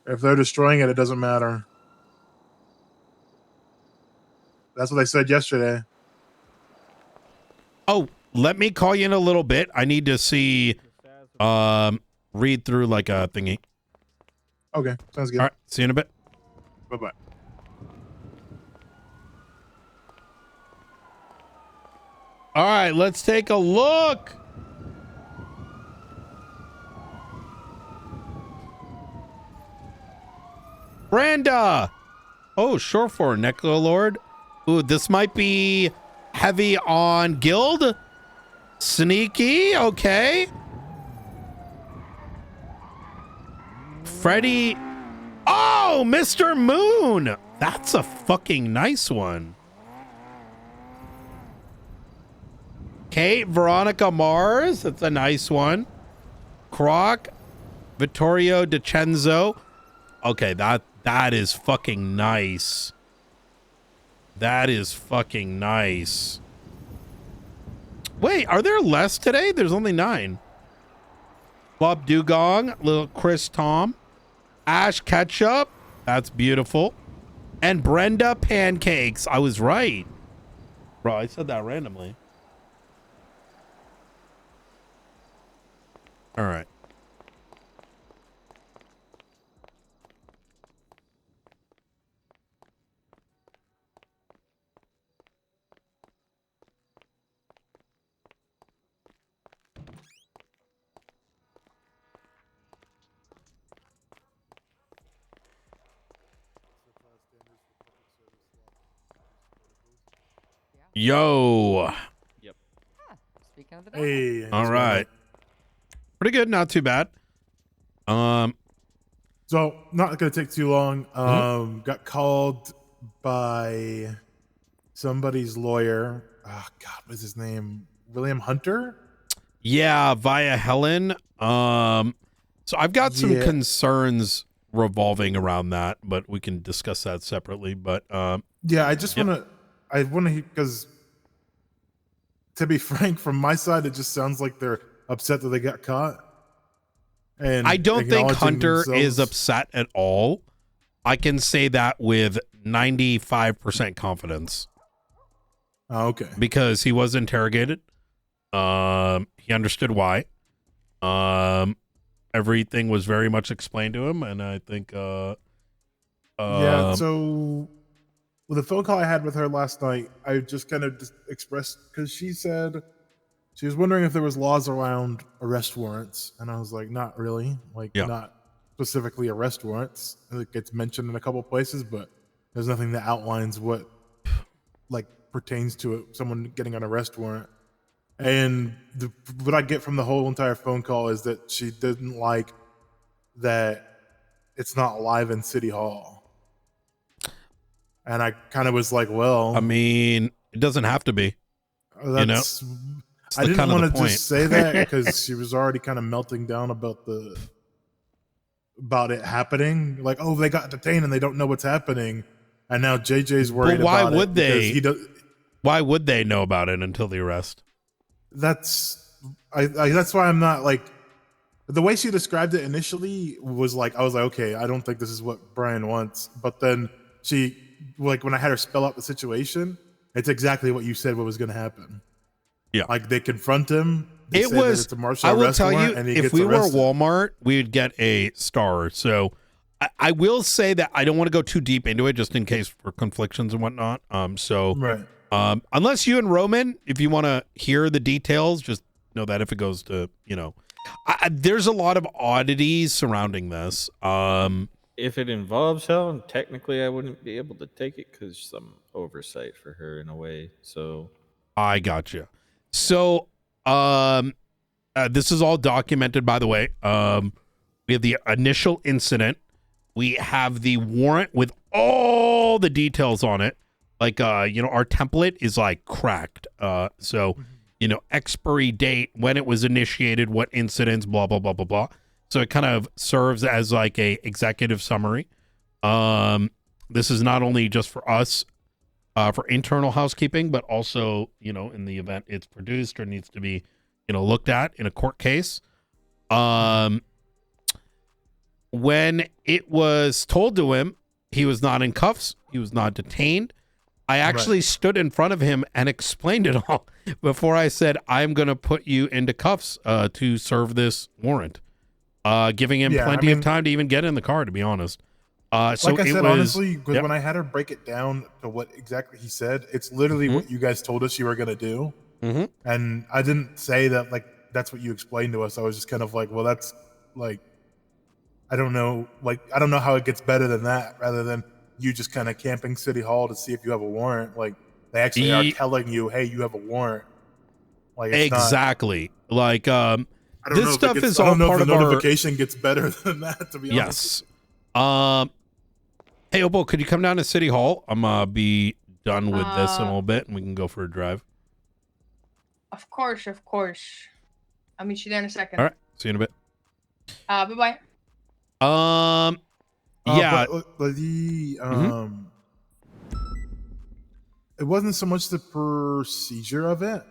If they're destroying it, it doesn't matter. That's what they said yesterday. Oh, let me call you in a little bit. I need to see, read through a thingy. Okay. Sounds good. All right. See you in a bit. Bye-bye. All right. Let's take a look. Branda. Oh, sure for Necrolord. Ooh, this might be heavy on guild. Sneaky. Okay. Freddy. Oh, Mr. Moon. That's a fucking nice one. Kate, Veronica Mars. That's a nice one. Croc. Vittorio DiCenzo. Okay, that is fucking nice. That is fucking nice. Wait, are there less today? There's only 9. Bob Dugong, little Chris Tom, Ash Ketchup. That's beautiful. And Brenda Pancakes. I was right. Bro, I said that randomly. All right. Yo. Yep. Hey. All right. Pretty good. Not too bad. So not gonna take too long. Mm-hmm. Got called by somebody's lawyer. Oh God, what's his name? William Hunter? Yeah, via Helen. So I've got some concerns revolving around that, but we can discuss that separately. But yeah, I just want to, because to be frank, from my side, it just sounds like they're upset that they got caught. And I don't think Hunter themselves. is upset at all. I can say that with 95% confidence. Oh, okay. Because he was interrogated. He understood why. Everything was very much explained to him, and I think yeah, so with the phone call I had with her last night, I just kind of expressed, because she said she was wondering if there was laws around arrest warrants, and I was like, not really, not specifically arrest warrants. It gets mentioned in a couple places, but there's nothing that outlines what like pertains to it, someone getting an arrest warrant. And what I get from the whole entire phone call is that she didn't like that it's not live in City Hall. And I kind of was like, well, I mean, it doesn't have to be. That's, you know? I didn't want to just say that because she was already kind of melting down about it happening. Like, oh, they got detained and they don't know what's happening. And now JJ's worried about it. Why would they know about it until the arrest? That's why I'm not like, the way she described it initially was like, I was like, okay, I don't think this is what Brian wants. But then she, like, when I had her spell out the situation, it's exactly what you said what was going to happen. Yeah. Like, they confront him. They It say that was, it's a martial I will arrest tell you, warrant, and he if gets we arrested. were Walmart, we would get a star. So I will say that I don't want to go too deep into it just in case for conflictions and whatnot. Right. Unless you and Roman, if you want to hear the details, just know that if it goes to, there's a lot of oddities surrounding this. If it involves Helen, technically I wouldn't be able to take it because some oversight for her in a way. So I gotcha. So this is all documented, by the way. We have the initial incident. We have the warrant with all the details on it. Like, our template is like cracked. Expiry date, when it was initiated, what incidents, blah, blah, blah, blah, blah. So it kind of serves as like a executive summary. This is not only just for us, for internal housekeeping, but also, in the event it's produced or needs to be, looked at in a court case. When it was told to him, he was not in cuffs. He was not detained. I actually stood in front of him and explained it all before I said, I'm going to put you into cuffs to serve this warrant. Giving him plenty of time to even get in the car, to be honest. So like I said, honestly, because when I had her break it down to what exactly he said, it's literally what you guys told us you were going to do. And I didn't say that, like, that's what you explained to us. I was just kind of like, well, that's like, I don't know how it gets better than that, rather than you just kind of camping City Hall to see if you have a warrant. Like, they actually are telling you, hey, you have a warrant. Like, it's exactly. Like, this stuff is I all don't know part if the of our notification gets better than that, to be honest. Yes. Hey, Opal, could you come down to City Hall? I'm gonna be done with this in a little bit, and we can go for a drive. Of course. I'll meet you there in a second. All right. See you in a bit. Bye-bye. Yeah. But it wasn't so much the procedure of it.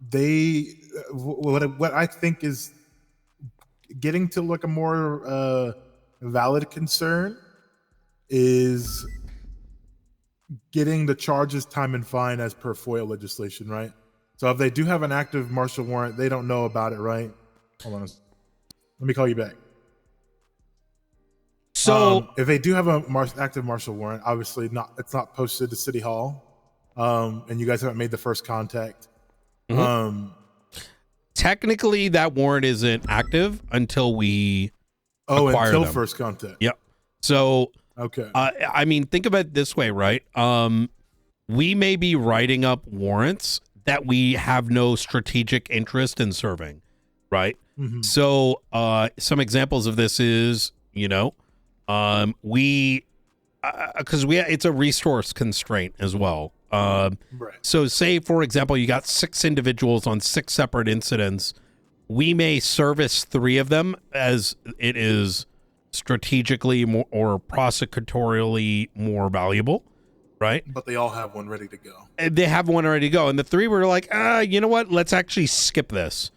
What I think is getting to like a more valid concern is getting the charges, time, and fine as per FOIA legislation, right? So if they do have an active martial warrant, they don't know about it, right? Hold on. Let me call you back. So if they do have a active martial warrant, obviously it's not posted to City Hall, and you guys haven't made the first contact. Technically, that warrant isn't active until we acquire until them. First contact. Yep. So okay. I mean, think of it this way, right? We may be writing up warrants that we have no strategic interest in serving, right? So some examples of this is, because it's a resource constraint as well. So say, for example, you got 6 individuals on 6 separate incidents. We may service 3 of them as it is strategically more or prosecutorially more valuable, right? But they all have one ready to go. And they have one ready to go. And the 3 were like, you know what? Let's actually skip this.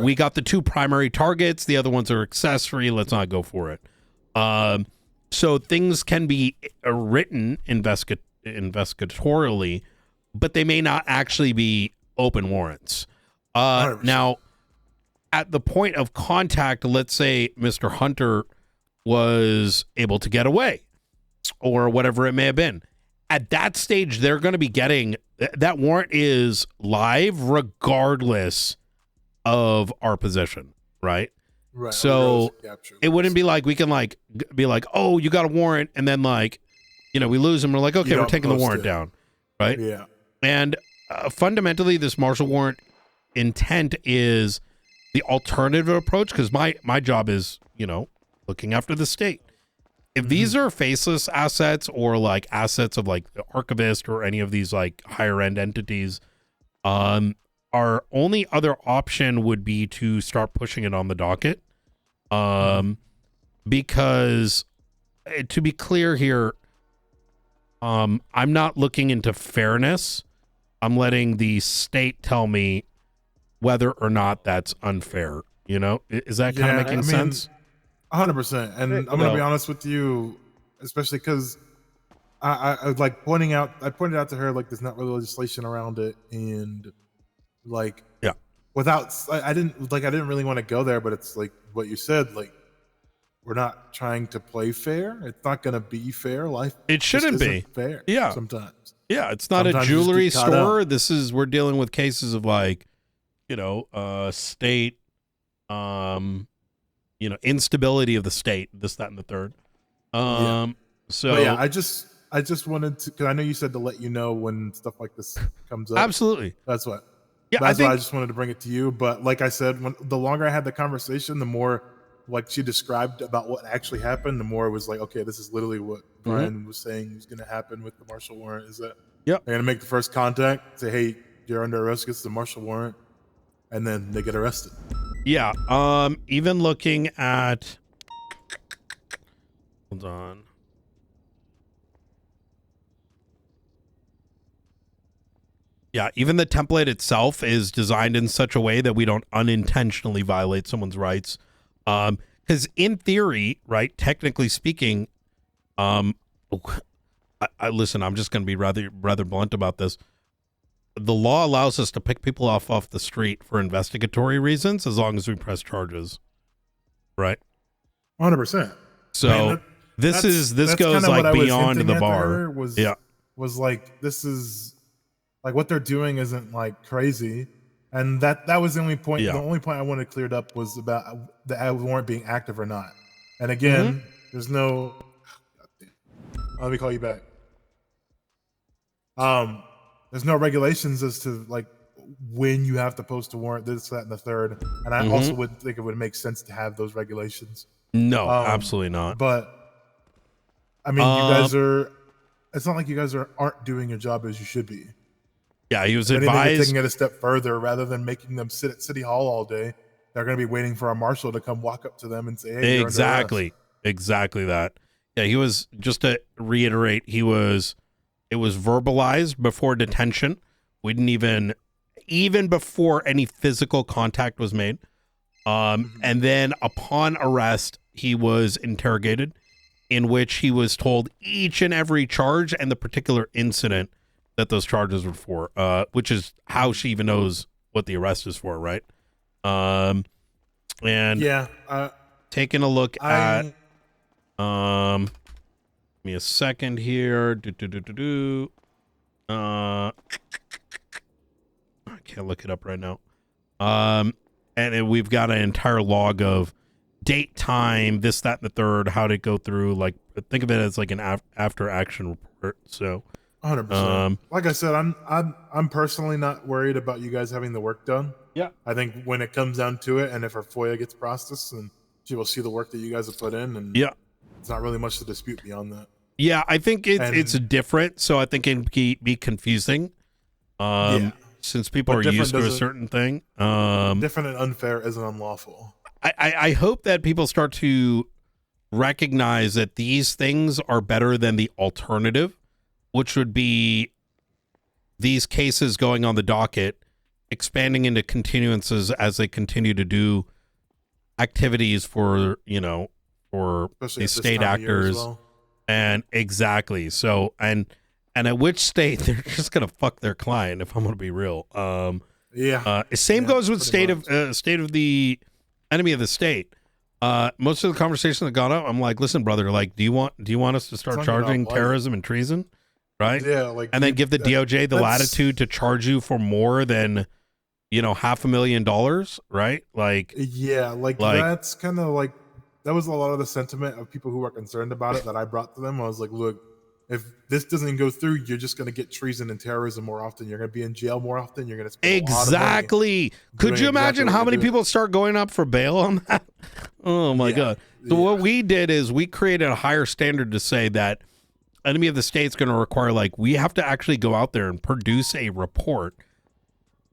We got the 2 primary targets. The other ones are accessory. Let's not go for it. So things can be written investigatorially, but they may not actually be open warrants. Now, at the point of contact, let's say Mr. Hunter was able to get away or whatever it may have been. At that stage, they're going to be getting that warrant is live regardless of our position, right? Right. So Capture. it wouldn't be like we can like be like, oh, you got a warrant, and then like, you know, we lose them. We're like, okay, we're taking the warrant down, right? Yeah. And fundamentally, this martial warrant intent is the alternative approach, because my job is, you know, looking after the state. If these are faceless assets or like assets of like the archivist or any of these like higher end entities, our only other option would be to start pushing it on the docket. Because to be clear here, I'm not looking into fairness. I'm letting the state tell me whether or not that's unfair. You know, is that kind of making sense? 100%. And I'm gonna be honest with you, especially because I like pointed out to her like there's not really legislation around it, and like I didn't really want to go there, but it's like what you said, like we're not trying to play fair. It's not gonna be fair. Life it shouldn't be fair. Yeah, sometimes. Yeah, it's not Sometimes a jewelry store. up. We're dealing with cases of like, you know, state, you know, instability of the state, this, that, and the third. So but yeah, I just wanted to, because I know you said to let you know when stuff like this comes up. Absolutely. That's what. Yeah, that's why I just wanted to bring it to you. But like I said, the longer I had the conversation, the more like she described about what actually happened, the more it was like, okay, this is literally what Brian was saying was going to happen with the martial warrant. Is that they're going to make the first contact, say, hey, you're under arrest, gets the martial warrant, and then they get arrested. Yeah. Even looking at, hold on. Yeah, even the template itself is designed in such a way that we don't unintentionally violate someone's rights. Because in theory, right, technically speaking, listen, I'm just going to be rather blunt about this. The law allows us to pick people off the street for investigatory reasons as long as we press charges, right? 100%. So this goes like beyond the bar. Was like, this is like what they're doing isn't like crazy, and that was the only point. The only point I wanted cleared up was about the warrant being active or not. And again, there's no. Let me call you back. There's no regulations as to like when you have to post a warrant, this, that, and the third. And I also would think it would make sense to have those regulations. No, absolutely not. But I mean, you guys are. It's not like you guys aren't doing your job as you should be. Yeah, he was If anything, advised. you're taking it a step further, rather than making them sit at City Hall all day. They're going to be waiting for a marshal to come walk up to them and say, "Hey, exactly that." Yeah, he was, just to reiterate, it was verbalized before detention. We didn't even before any physical contact was made. And then upon arrest, he was interrogated, in which he was told each and every charge and the particular incident that those charges were for, which is how she even knows what the arrest is for, right? And taking a look at, give me a second here. I can't look it up right now. And we've got an entire log of date, time, this, that, and the third, how to go through. Like, think of it as like an after action report. So 100%. Like I said, I'm personally not worried about you guys having the work done. Yeah. I think when it comes down to it, and if her FOIA gets processed, and she will see the work that you guys have put in, and it's not really much to dispute beyond that. Yeah, I think it's different, so I think it can be confusing. Since people are used to a certain thing. Different and unfair isn't unlawful. I hope that people start to recognize that these things are better than the alternative, which would be these cases going on the docket, expanding into continuances as they continue to do activities for, for the state actors. And exactly. So, and at which state they're just going to fuck their client, if I'm going to be real. Same goes with state of the enemy of the state. Most of the conversations that got up, I'm like, listen, brother, like, do you want us to start charging terrorism and treason? Right. Yeah. Like, and then give the DOJ the latitude to charge you for more than $500,000, right? Like, yeah, like that's kind of like that was a lot of the sentiment of people who were concerned about it that I brought to them. I was like, look, if this doesn't go through, you're just going to get treason and terrorism more often. You're going to be in jail more often. You're going to spend exactly. Could you imagine how many people start going up for bail on that? Oh my God. So what we did is we created a higher standard to say that enemy of the state's going to require, like, we have to actually go out there and produce a report,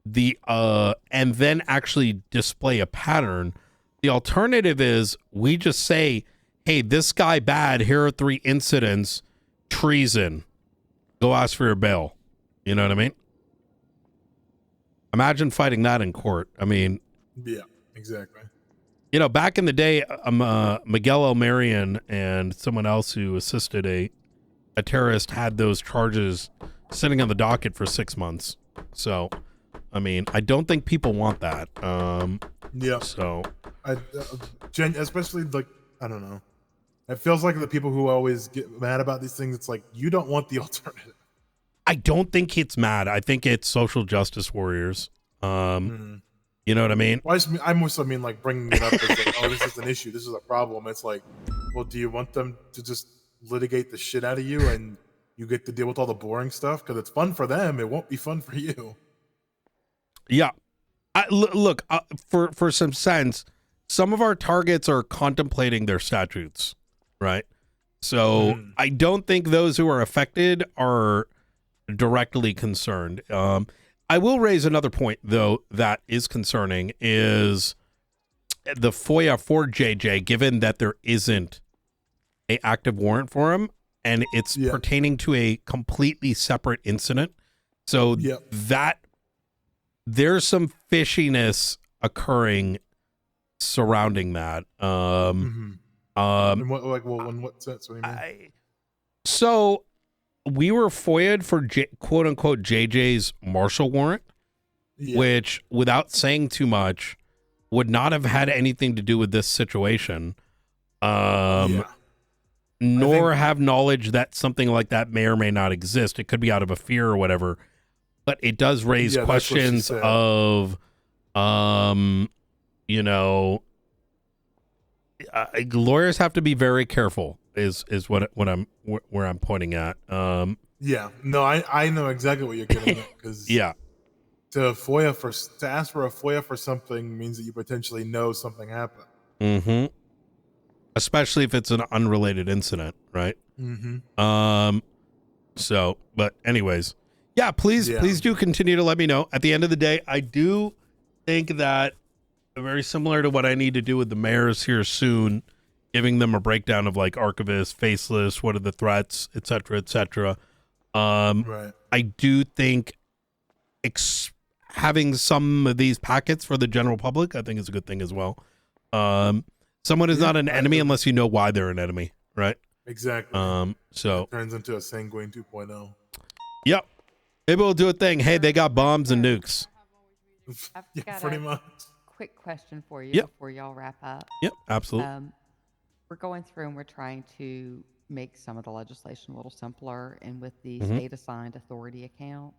and then actually display a pattern. The alternative is we just say, hey, this guy bad, here are 3 incidents, treason, go ask for your bail. You know what I mean? Imagine fighting that in court. I mean, yeah, exactly. Back in the day, Miguel Almarian and someone else who assisted a terrorist had those charges sitting on the docket for 6 months. So, I mean, I don't think people want that. Yeah. So, especially like, I don't know. It feels like the people who always get mad about these things, it's like, you don't want the alternative. I don't think it's mad. I think it's social justice warriors. You know what I mean? Well, I mostly mean like bringing it up as like, oh, this is an issue. This is a problem. It's like, well, do you want them to just litigate the shit out of you and you get to deal with all the boring stuff? Because it's fun for them. It won't be fun for you. Yeah. Look, for some sense, some of our targets are contemplating their statutes, right? So I don't think those who are affected are directly concerned. I will raise another point, though, that is concerning, is the FOIA for JJ, given that there isn't an active warrant for him, and it's pertaining to a completely separate incident. So that there's some fishiness occurring surrounding that. In what sense? What do you mean? So we were FOIA'd for quote unquote JJ's marshal warrant, which, without saying too much, would not have had anything to do with this situation. Nor have knowledge that something like that may or may not exist. It could be out of a fear or whatever, but it does raise questions of, lawyers have to be very careful. Is what I'm where I'm pointing at. I know exactly what you're getting at, because to ask for a FOIA for something means that you potentially know something happened. Mm-hmm. Especially if it's an unrelated incident, right? Mm-hmm. So, but anyways, please do continue to let me know. At the end of the day, I do think that very similar to what I need to do with the mayors here soon, giving them a breakdown of like archivist, faceless, what are the threats, et cetera. I do think having some of these packets for the general public, I think is a good thing as well. Someone is not an enemy unless you know why they're an enemy, right? Exactly. So it turns into a sanguine 2.0. Yep. Maybe we'll do a thing. Hey, they got bombs and nukes. I've pretty much. Quick question for you before y'all wrap up. Yep, absolutely. We're going through and we're trying to make some of the legislation a little simpler, and with the state-assigned authority accounts,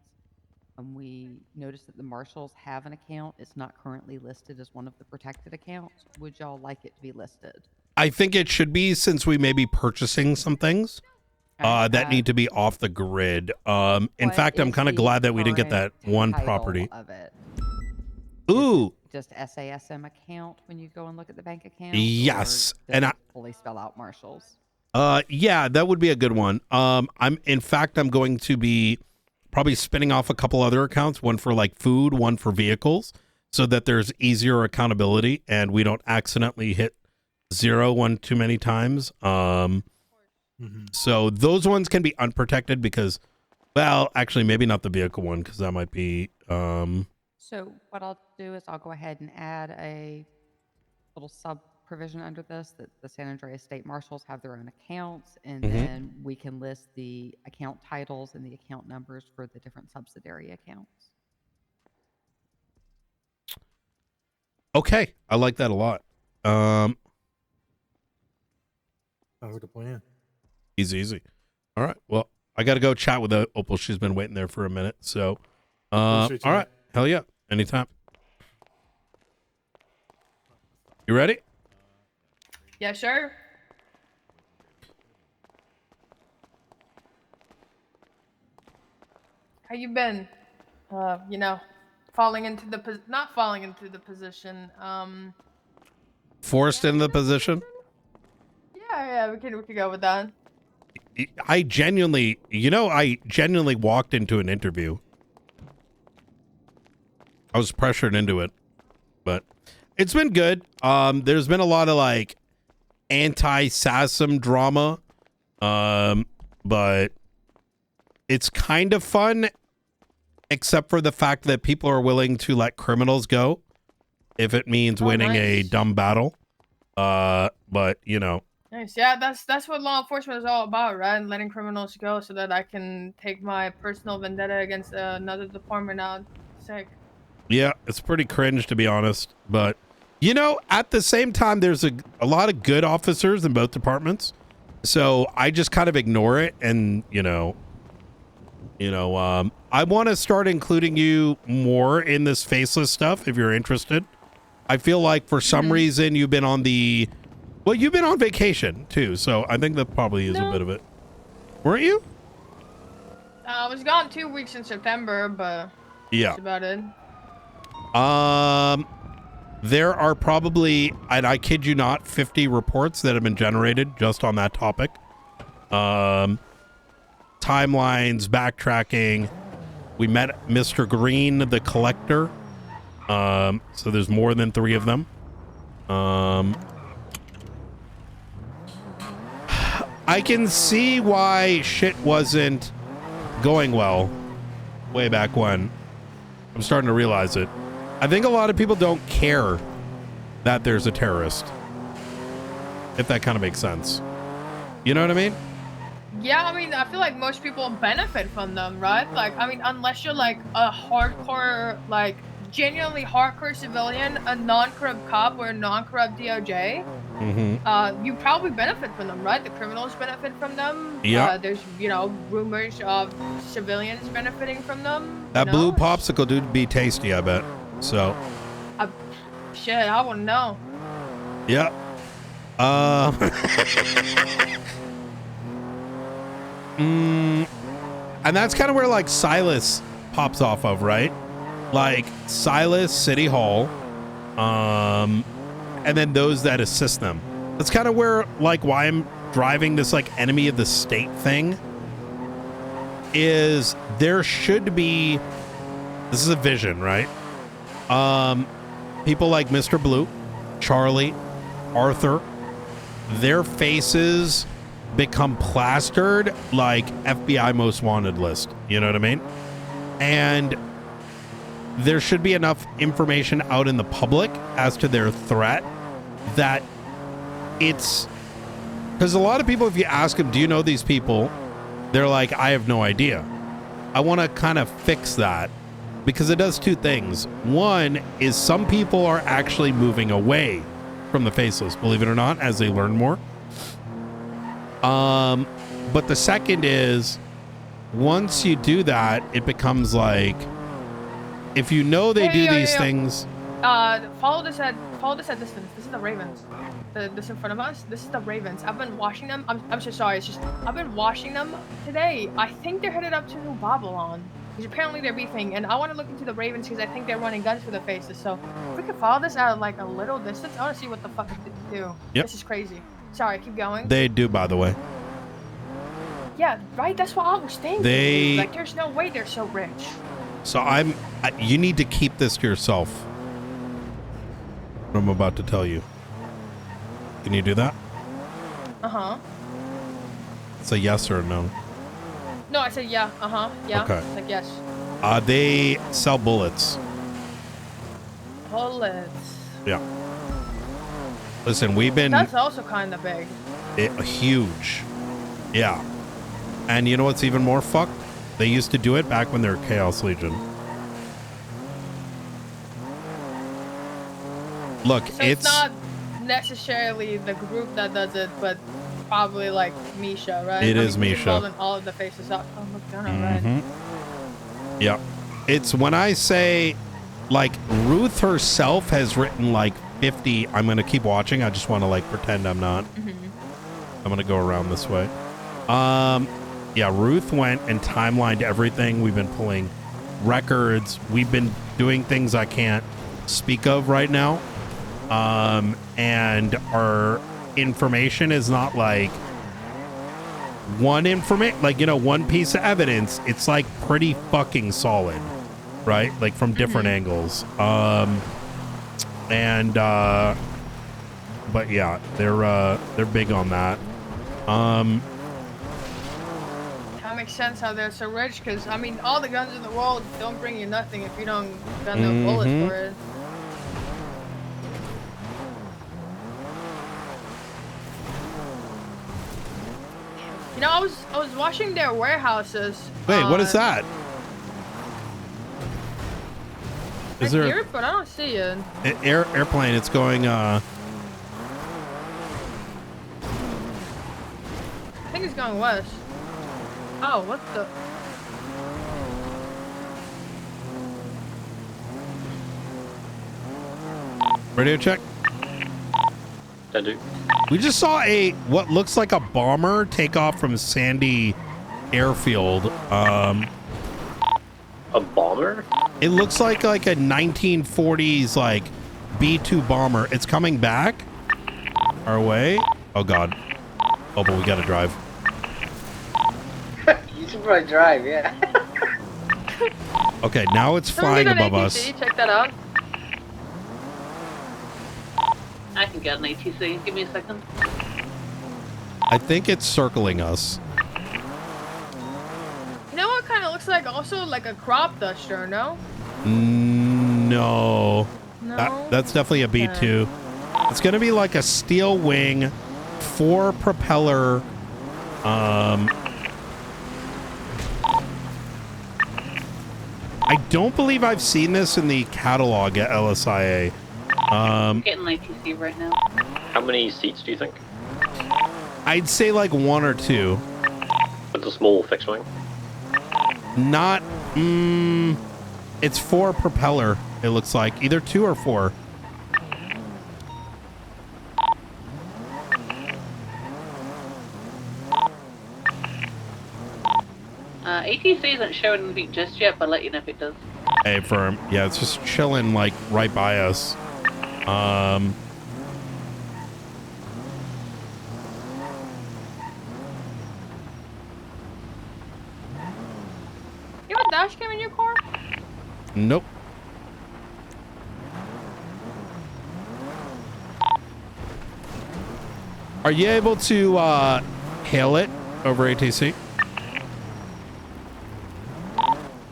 we noticed that the marshals have an account. It's not currently listed as one of the protected accounts. Would y'all like it to be listed? I think it should be, since we may be purchasing some things that need to be off the grid. In fact, I'm kind of glad that we didn't get that one property. Of it. Ooh. Just SASM account when you go and look at the bank account? Yes. And I fully spell out marshals. Yeah, that would be a good one. I'm going to be probably spinning off a couple other accounts, one for like food, one for vehicles, so that there's easier accountability and we don't accidentally hit 0 one too many times. So those ones can be unprotected because, well, actually maybe not the vehicle one, because that might be So what I'll do is I'll go ahead and add a little sub provision under this, that the San Andreas State Marshals have their own accounts, and then we can list the account titles and the account numbers for the different subsidiary accounts. Okay, I like that a lot. Sounds like a plan. Easy. All right. Well, I got to go chat with Opal. She's been waiting there for a minute. So, all right. Hell yeah. Anytime. You ready? Yeah, sure. How you been? You know, not falling into the position. Forced into the position? Yeah, we could go with that. I genuinely walked into an interview. I was pressured into it, but it's been good. There's been a lot of like anti-SASM drama, but it's kind of fun, except for the fact that people are willing to let criminals go if it means winning a dumb battle. But you know. Nice. Yeah, that's what law enforcement is all about, right? Letting criminals go so that I can take my personal vendetta against another department out. Sick. Yeah, it's pretty cringe to be honest, but you know, at the same time, there's a lot of good officers in both departments, so I just kind of ignore it, and I want to start including you more in this faceless stuff if you're interested. I feel like for some reason you've been on vacation too, so I think that probably is a bit of it. Weren't you? I was gone 2 weeks in September, but yeah, that's about it. There are probably, and I kid you not, 50 reports that have been generated just on that topic. Timelines, backtracking. We met Mr. Green, the collector. So there's more than 3 of them. I can see why shit wasn't going well way back when. I'm starting to realize it. I think a lot of people don't care that there's a terrorist. If that kind of makes sense. You know what I mean? Yeah, I mean, I feel like most people benefit from them, right? Like, I mean, unless you're like a hardcore, like, genuinely hardcore civilian, a non-corrupt cop or a non-corrupt DOJ, you probably benefit from them, right? The criminals benefit from them. Yeah. There's, rumors of civilians benefiting from them. That blue popsicle dude be tasty, I bet. So. Shit, I wouldn't know. Yeah. And that's kind of where like Silas pops off of, right? Like Silas, City Hall, and then those that assist them. That's kind of where like why I'm driving this like enemy of the state thing is there should be, this is a vision, right? People like Mr. Blue, Charlie, Arthur, their faces become plastered like FBI most wanted list. You know what I mean? And there should be enough information out in the public as to their threat that it's, because a lot of people, if you ask them, do you know these people? They're like, I have no idea. I want to kind of fix that because it does 2 things. One is some people are actually moving away from the faceless, believe it or not, as they learn more. But the second is once you do that, it becomes like, if you know they do these things. Follow this at distance. This is the Ravens. This in front of us. This is the Ravens. I've been watching them. I'm so sorry. It's just I've been watching them today. I think they're headed up to New Babylon. Because apparently they're beefing, and I want to look into the Ravens because I think they're running guns for their faces. So if we could follow this at like a little distance, I want to see what the fuck they do. Yep. This is crazy. Sorry, keep going. They do, by the way. Yeah, right. That's what I was thinking. Like, there's no way they're so rich. So you need to keep this to yourself. What I'm about to tell you. Can you do that? It's a yes or a no. No, I said yeah. Yeah. Okay. Like yes. They sell bullets. Bullets. Yeah. Listen, we've been... That's also kind of big. Huge. Yeah. And you know what's even more fucked? They used to do it back when they were Chaos Legion. Look, so it's not necessarily the group that does it, but probably like Misha, right? It is Misha. Involved in all of the faces up. Oh, look down, right? Yeah. It's when I say, like, Ruth herself has written like 50. I'm going to keep watching. I just want to like pretend I'm not. I'm going to go around this way. Yeah, Ruth went and timelined everything. We've been pulling records. We've been doing things I can't speak of right now. And our information is not like one piece of evidence. It's like pretty fucking solid, right? Like from different angles. But yeah, they're big on that. That makes sense how they're so rich, because I mean, all the guns in the world don't bring you nothing if you don't got no bullets for it. You know, I was watching their warehouses. Wait, what is that? I hear it, but I don't see it. Airplane? It's going. I think it's going west. Oh, what the? Radio check. We just saw what looks like a bomber take off from Sandy Airfield. A bomber? It looks like a 1940s like B-2 bomber. It's coming back our way. Oh god. Oh, but we gotta drive. You should probably drive, yeah. Okay, now it's flying above us. Check that out. I can get an ATC. Give me a second. I think it's circling us. You know what kind of looks like? Also like a crop duster, no? No. No? That's definitely a B-2. It's gonna be like a steel wing, 4 propeller. I don't believe I've seen this in the catalog at LSIA. I'm getting an ATC right now. How many seats do you think? I'd say like 1 or 2. It's a small fixed wing. Not. It's 4 propeller. It looks like either 2 or 4. ATC isn't showing anything just yet, but I'll let you know if it does. Hey, firm. Yeah, it's just chilling like right by us. You have a dash cam in your car? Nope. Are you able to hail it over ATC?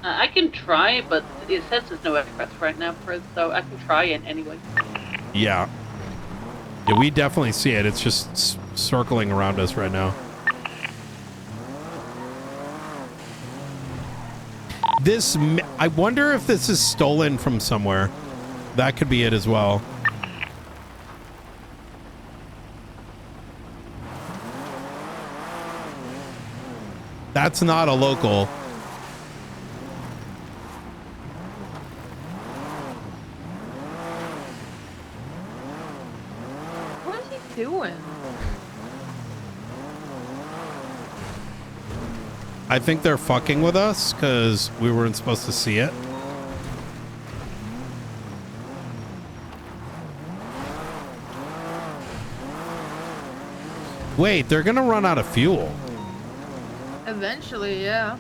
I can try, but it says there's no express right now for it, so I can try it anyway. Yeah. Yeah, we definitely see it. It's just circling around us right now. I wonder if this is stolen from somewhere. That could be it as well. That's not a local. What is he doing? I think they're fucking with us because we weren't supposed to see it. Wait, they're gonna run out of fuel. Eventually, yeah.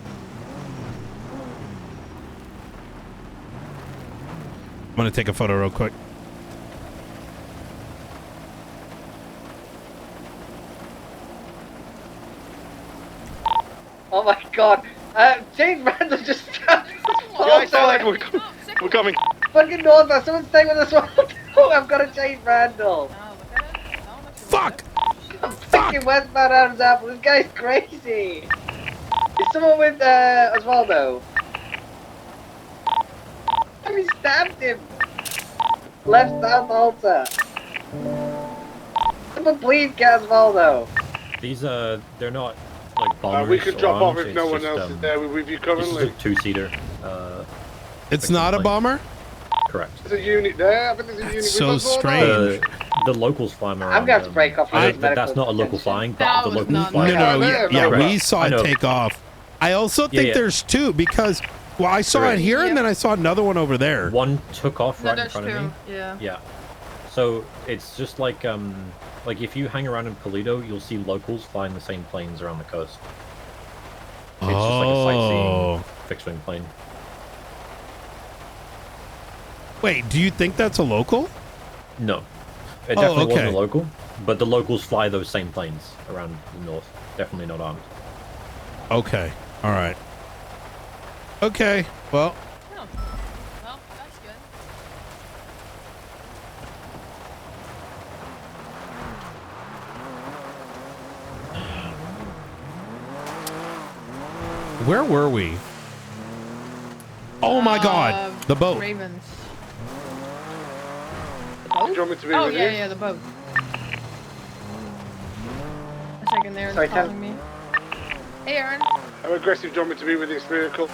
I'm gonna take a photo real quick. Oh my god. James Randall just outside. We're coming. Fucking north, someone's staying with us. Oh, I've got a James Randall. Fuck! I'm fucking westbound Adam's Apple. This guy's crazy. Is someone with Osvaldo? I mean, stabbed him. Left south Alta. Someone please get Osvaldo. These they're not like bombers. We could drop off if it's no one just, else is there with you currently. This is a 2-seater. It's not a bomber? Correct. There's a unit there. I think there's a unit. So strange. The locals fly them around. I'm gonna have to break off. That's not a local flying. The locals fly. No, we saw it take off. I also think there's two because, well, I saw it here and then I saw another one over there. One took off right in front of me. Yeah. Yeah. So it's just like if you hang around in Toledo, you'll see locals flying the same planes around the coast. It's just like a sightseeing fixed-wing plane. Wait, do you think that's a local? No, it definitely wasn't a local. But the locals fly those same planes around the north. Definitely not armed. Okay. All right. Okay. Well. Oh. Well, that's good. Where were we? Oh my God! The boat. Ravens. Do you want me to be with you? Yeah, the boat. A second there, Sorry, calling me. Hey, Aaron. How aggressive do you want me to be with this vehicle?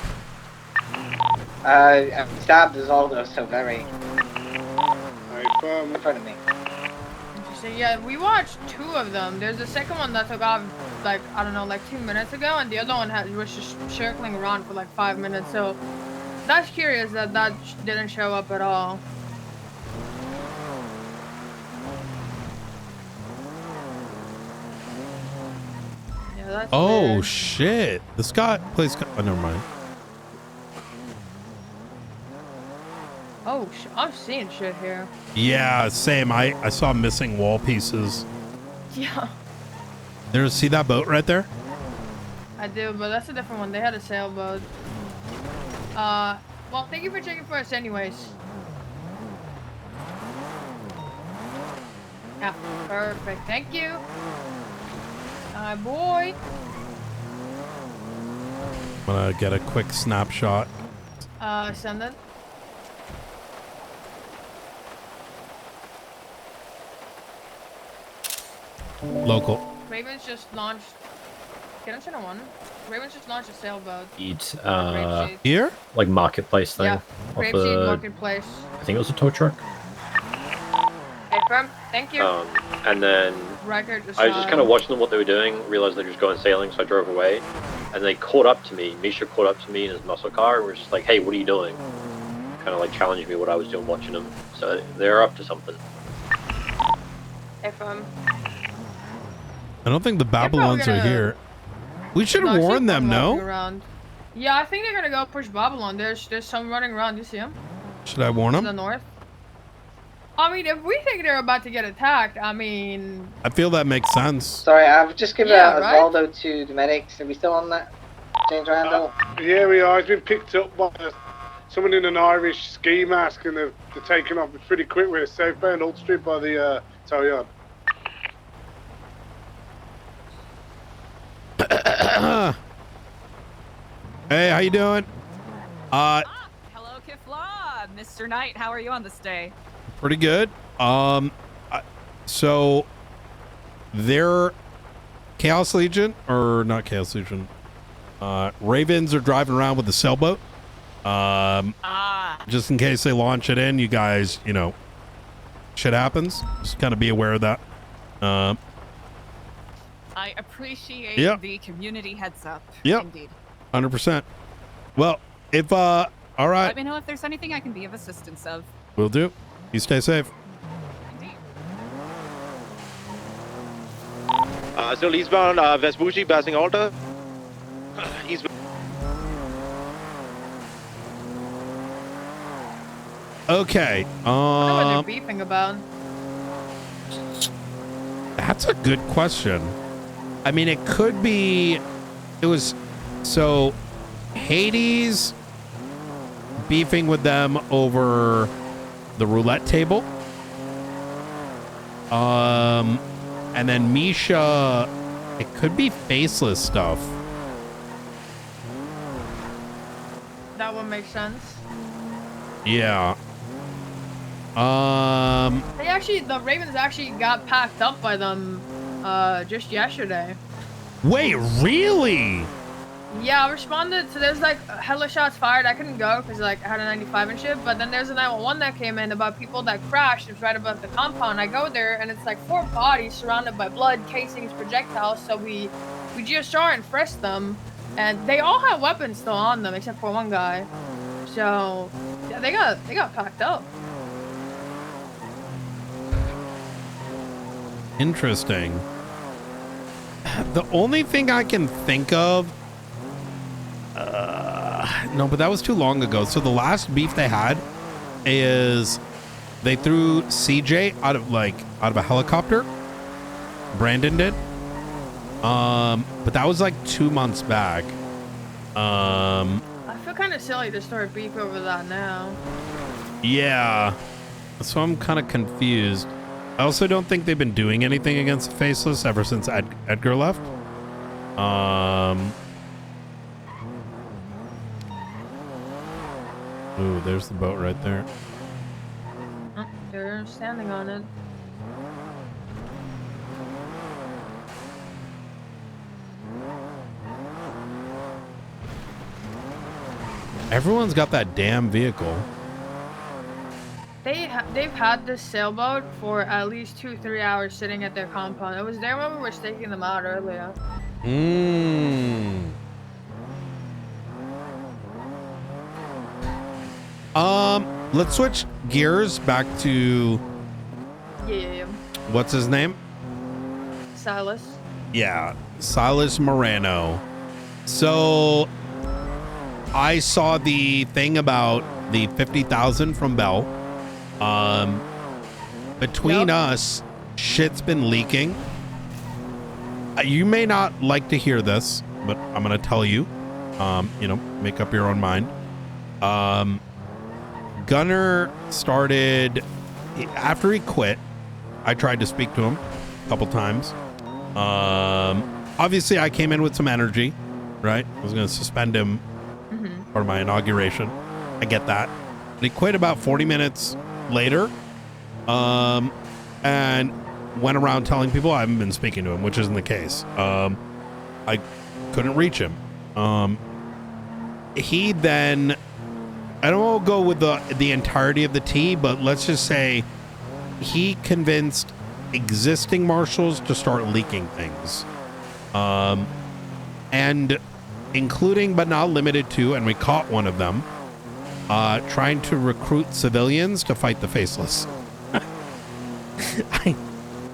I'm stabbed as Aldo, so very. In front of me. Interesting. Yeah, we watched two of them. There's the second one that took off, like, I don't know, like 2 minutes ago, and the other one was just circling around for like 5 minutes. So that's curious that didn't show up at all. That's weird. Shit! This guy plays. Oh, never mind. Oh, I'm seeing shit here. Yeah, same. I saw missing wall pieces. Yeah, There's see that boat right there? I do, but that's a different one. They had a sailboat. Well, thank you for checking for us, anyways. Yeah, perfect. Thank you. Boy. I'm gonna get a quick snapshot. Send it. Local. Ravens just launched. Get on channel 1. Ravens just launched a sailboat. Here? Like marketplace thing. Yeah, Grapeseed Marketplace. I think it was a tow truck. Hey, firm. Thank you. And then Record I was just kind of watching them what they were doing, realized they were just going sailing, so I drove away. And they caught up to me. Misha caught up to me in his muscle car and was just like, hey, what are you doing? Kind of like challenging me what I was doing watching them. So they're up to something. Hey, firm. I don't think the Babylons are here. We should warn them, no? Around. Yeah, I think they're gonna go push Babylon. There's some running around. You see them? Should I warn To them? the north. I mean, if we think they're about to get attacked, I mean. I feel that makes sense. Sorry, I've just given Yeah, right? Osvaldo to the medics. Are we still on that? James Randall? Yeah, we are. He's been picked up by someone in an Irish ski mask, and they're taking off pretty quick. We're southbound Old Street by the tow yard. Hey, how you doing? Hello, Kifla. Mr. Knight, how are you on this day? Pretty good. So they're Chaos Legion, or not Chaos Legion. Ravens are driving around with the sailboat. Just in case they launch it in, you guys, you know, shit happens. Just kind of be aware of that. I appreciate the community heads up. Yep. Indeed. 100%. Well, if all right, Let me know if there's anything I can be of assistance of. will do. You stay safe. So eastbound Vespucci passing Alta. Eastbound. Okay. I know what they're beefing about. That's a good question. I mean, it could be. It was so Hades beefing with them over the roulette table. And then Misha, it could be faceless stuff. That would make sense. Yeah. The Ravens actually got packed up by them just yesterday. Wait, really? Yeah, I responded. So there's like hella shots fired. I couldn't go because like I had a 95 and shit. But then there's a 911 that came in about people that crashed. It's right above the compound. I go there and it's like 4 bodies surrounded by blood, casings, projectiles. So we GSR and frisked them, and they all have weapons still on them except for one guy. So yeah, they got packed up. Interesting. The only thing I can think of, no, but that was too long ago. So the last beef they had is they threw CJ out of a helicopter. Brandon did. But that was like 2 months back. I feel kind of silly to start beef over that now. Yeah. So I'm kind of confused. I also don't think they've been doing anything against the Faceless ever since Edgar left. Ooh, there's the boat right there. Oh, they're standing on it. Everyone's got that damn vehicle. They've had this sailboat for at least 2-3 hours sitting at their compound. It was there when we were staking them out earlier. Let's switch gears back to Yeah. what's his name? Silas. Yeah, Silas Moreno. So I saw the thing about the 50,000 from Bell. Between us, shit's been leaking. You may not like to hear this, but I'm gonna tell you. Make up your own mind. Gunner started after he quit. I tried to speak to him a couple times. Obviously, I came in with some energy, right? I was gonna suspend him for my inauguration. I get that. But he quit about 40 minutes later, and went around telling people I haven't been speaking to him, which isn't the case. I couldn't reach him. He then, I don't want to go with the entirety of the tea, but let's just say he convinced existing marshals to start leaking things, and including but not limited to, and we caught one of them, trying to recruit civilians to fight the Faceless.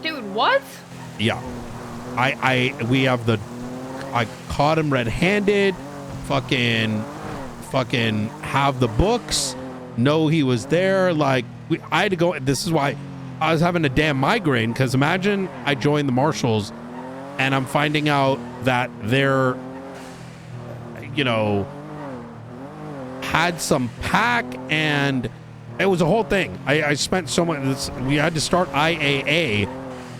Dude, what? Yeah. I caught him red-handed, fucking have the books, know he was there. Like, I had to go. This is why I was having a damn migraine, because imagine I joined the marshals and I'm finding out that they're, had some pack, and it was a whole thing. I spent so much. We had to start IAA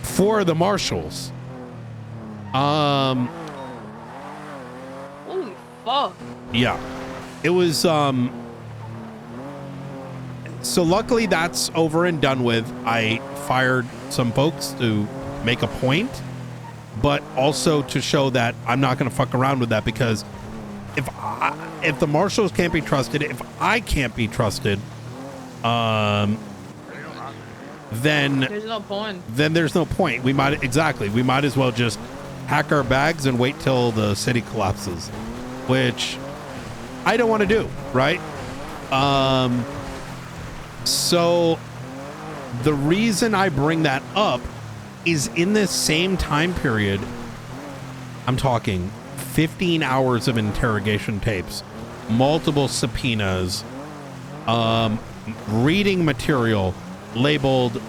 for the marshals. Holy fuck. Yeah. It was so luckily that's over and done with. I fired some folks to make a point, but also to show that I'm not going to fuck around with that, because if the marshals can't be trusted, if I can't be trusted, then there's no point. Then there's no point. We might as well just pack our bags and wait till the city collapses, which I don't want to do, right? So the reason I bring that up is in this same time period, I'm talking 15 hours of interrogation tapes, multiple subpoenas, reading material labeled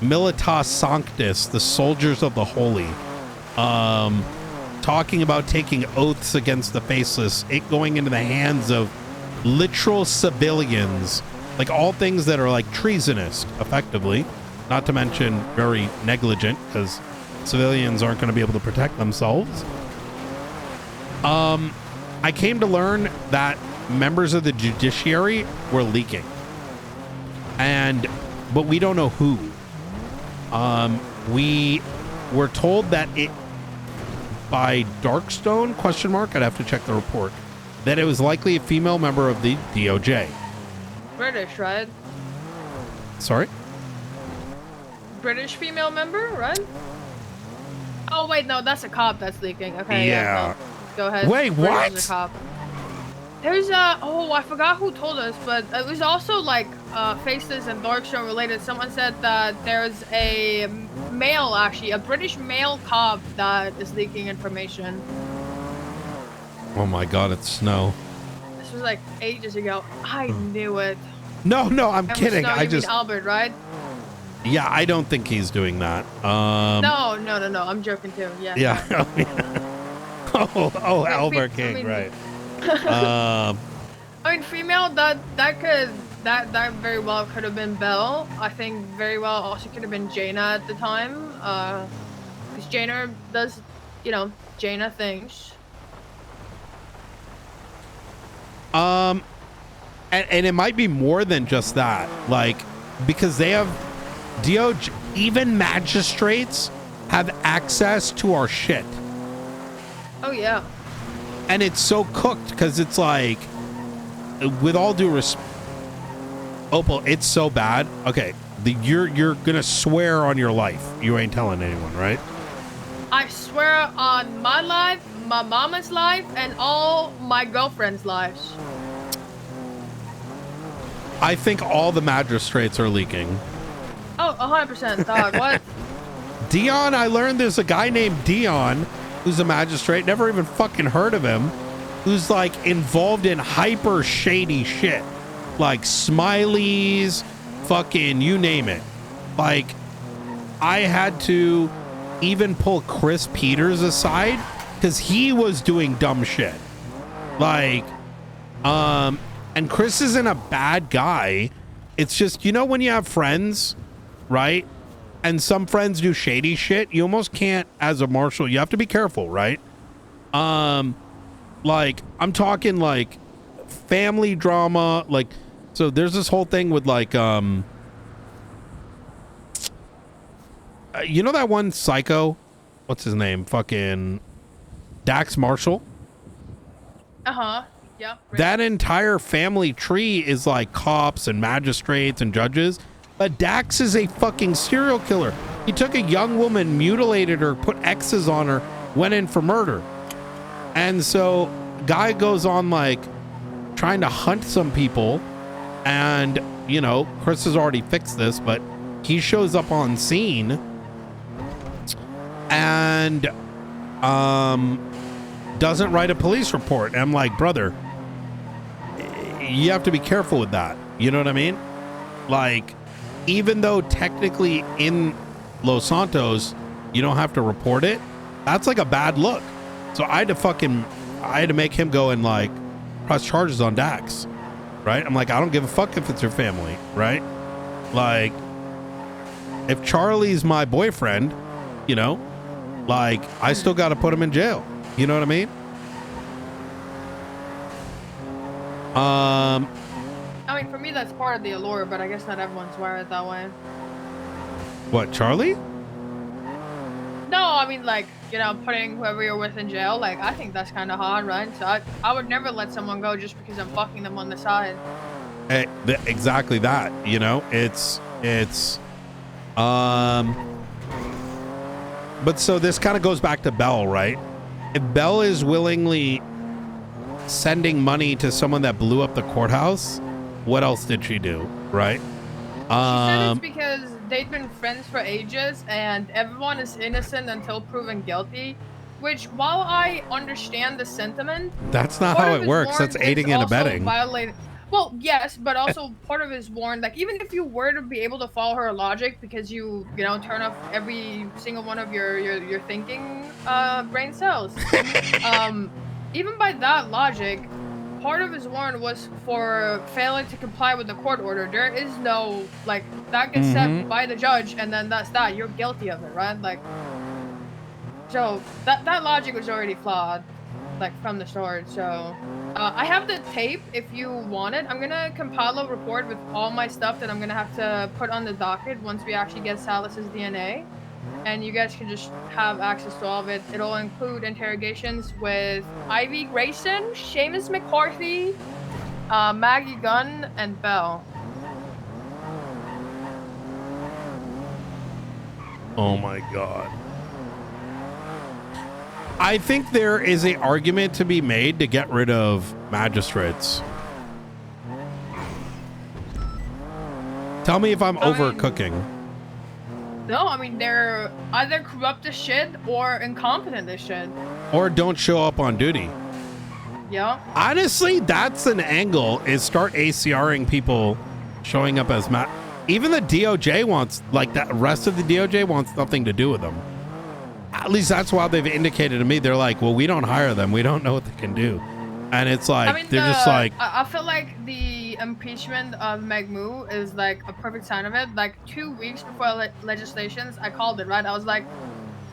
Militas Sanctus, the soldiers of the holy, talking about taking oaths against the Faceless, it going into the hands of literal civilians, like all things that are like treasonous, effectively, not to mention very negligent, because civilians aren't going to be able to protect themselves. I came to learn that members of the judiciary were leaking, but we don't know who. We were told that by Darkstone, question mark. I'd have to check the report. That it was likely a female member of the DOJ. British, right? Sorry? British female member, right? Oh wait, no, that's a cop that's leaking. Okay, Yeah. no. Go ahead. Wait, British what? is a cop. There's I forgot who told us, but it was also like Faceless and Darkstone related. Someone said that there's a male, actually, a British male cop that is leaking information. Oh my God, it's Snow. This was like ages ago. I knew it. No, I'm And kidding. Snow, I you just, mean Albert, right? yeah, I don't think he's doing that. No, I'm joking too. Yeah. Yeah. Albert King, right. I mean, female, that very well could have been Belle. I think very well also could have been Jaina at the time. Because Jaina does, Jaina things. And it might be more than just that, like, because they have DOJ, even magistrates have access to our shit. Oh yeah. And it's so cooked because it's like, with all due respect, Opal, it's so bad. Okay, you're gonna swear on your life you ain't telling anyone, right? I swear on my life, my mama's life, and all my girlfriend's lives. I think all the magistrates are leaking. Oh, 100%, dog. What? Dion, I learned there's a guy named Dion who's a magistrate, never even fucking heard of him, who's like involved in hyper shady shit. Like smileys, fucking you name it. Like, I had to even pull Chris Peters aside because he was doing dumb shit. Like, and Chris isn't a bad guy. It's just, when you have friends, right? And some friends do shady shit, you almost can't, as a marshal, you have to be careful, right? Like, I'm talking like family drama, like, so there's this whole thing with like, that one psycho? What's his name? Fucking Dax Marshall? Uh-huh. Yeah. That entire family tree is like cops and magistrates and judges. But Dax is a fucking serial killer. He took a young woman, mutilated her, put X's on her, went in for murder. And so guy goes on like trying to hunt some people. And, Chris has already fixed this, but he shows up on scene and doesn't write a police report. And I'm like, brother, you have to be careful with that. You know what I mean? Like, even though technically in Los Santos you don't have to report it, that's like a bad look. So I had to make him go and like press charges on Dax, right? I'm like, I don't give a fuck if it's your family, right? Like, if Charlie's my boyfriend, like, I still got to put him in jail. You know what I mean? I mean, for me, that's part of the allure, but I guess not everyone's wired that way. What, Charlie? No, I mean, like, putting whoever you're with in jail, like, I think that's kind of hard, right? So I would never let someone go just because I'm fucking them on the side. Exactly that, but so this kind of goes back to Belle, right? If Belle is willingly sending money to someone that blew up the courthouse, what else did she do, right? She said it's because they've been friends for ages and everyone is innocent until proven guilty, which, while I understand the sentiment, that's not how it works. That's aiding and abetting. Well, yes, but also part of it is warned, like, even if you were to be able to follow her logic because you turn off every single one of your thinking brain cells, even by that logic, part of his warrant was for failing to comply with the court order. There is no, like, that gets set by the judge and then that's that. You're guilty of it, right? Like, so that logic was already flawed, like, from the start. So I have the tape if you want it. I'm gonna compile a report with all my stuff that I'm gonna have to put on the docket once we actually get Salas's DNA. and you guys can just have access to all of it. It'll include interrogations with Ivy Grayson, Seamus McCarthy, Maggie Gunn, and Belle. Oh my God. I think there is an argument to be made to get rid of magistrates. Tell me if I'm overcooking. No, I mean, they're either corrupt as shit or incompetent as shit. Or don't show up on duty. Yeah. Honestly, that's an angle, is start ACRing people showing up as even the DOJ wants, like, the rest of the DOJ wants nothing to do with them. At least that's why they've indicated to me. They're like, well, we don't hire them. We don't know what they can do. And it's like, I mean, they're just like... I feel like the impeachment of Meg Moo is like a perfect sign of it. Like 2 weeks before legislations, I called it, right? I was like,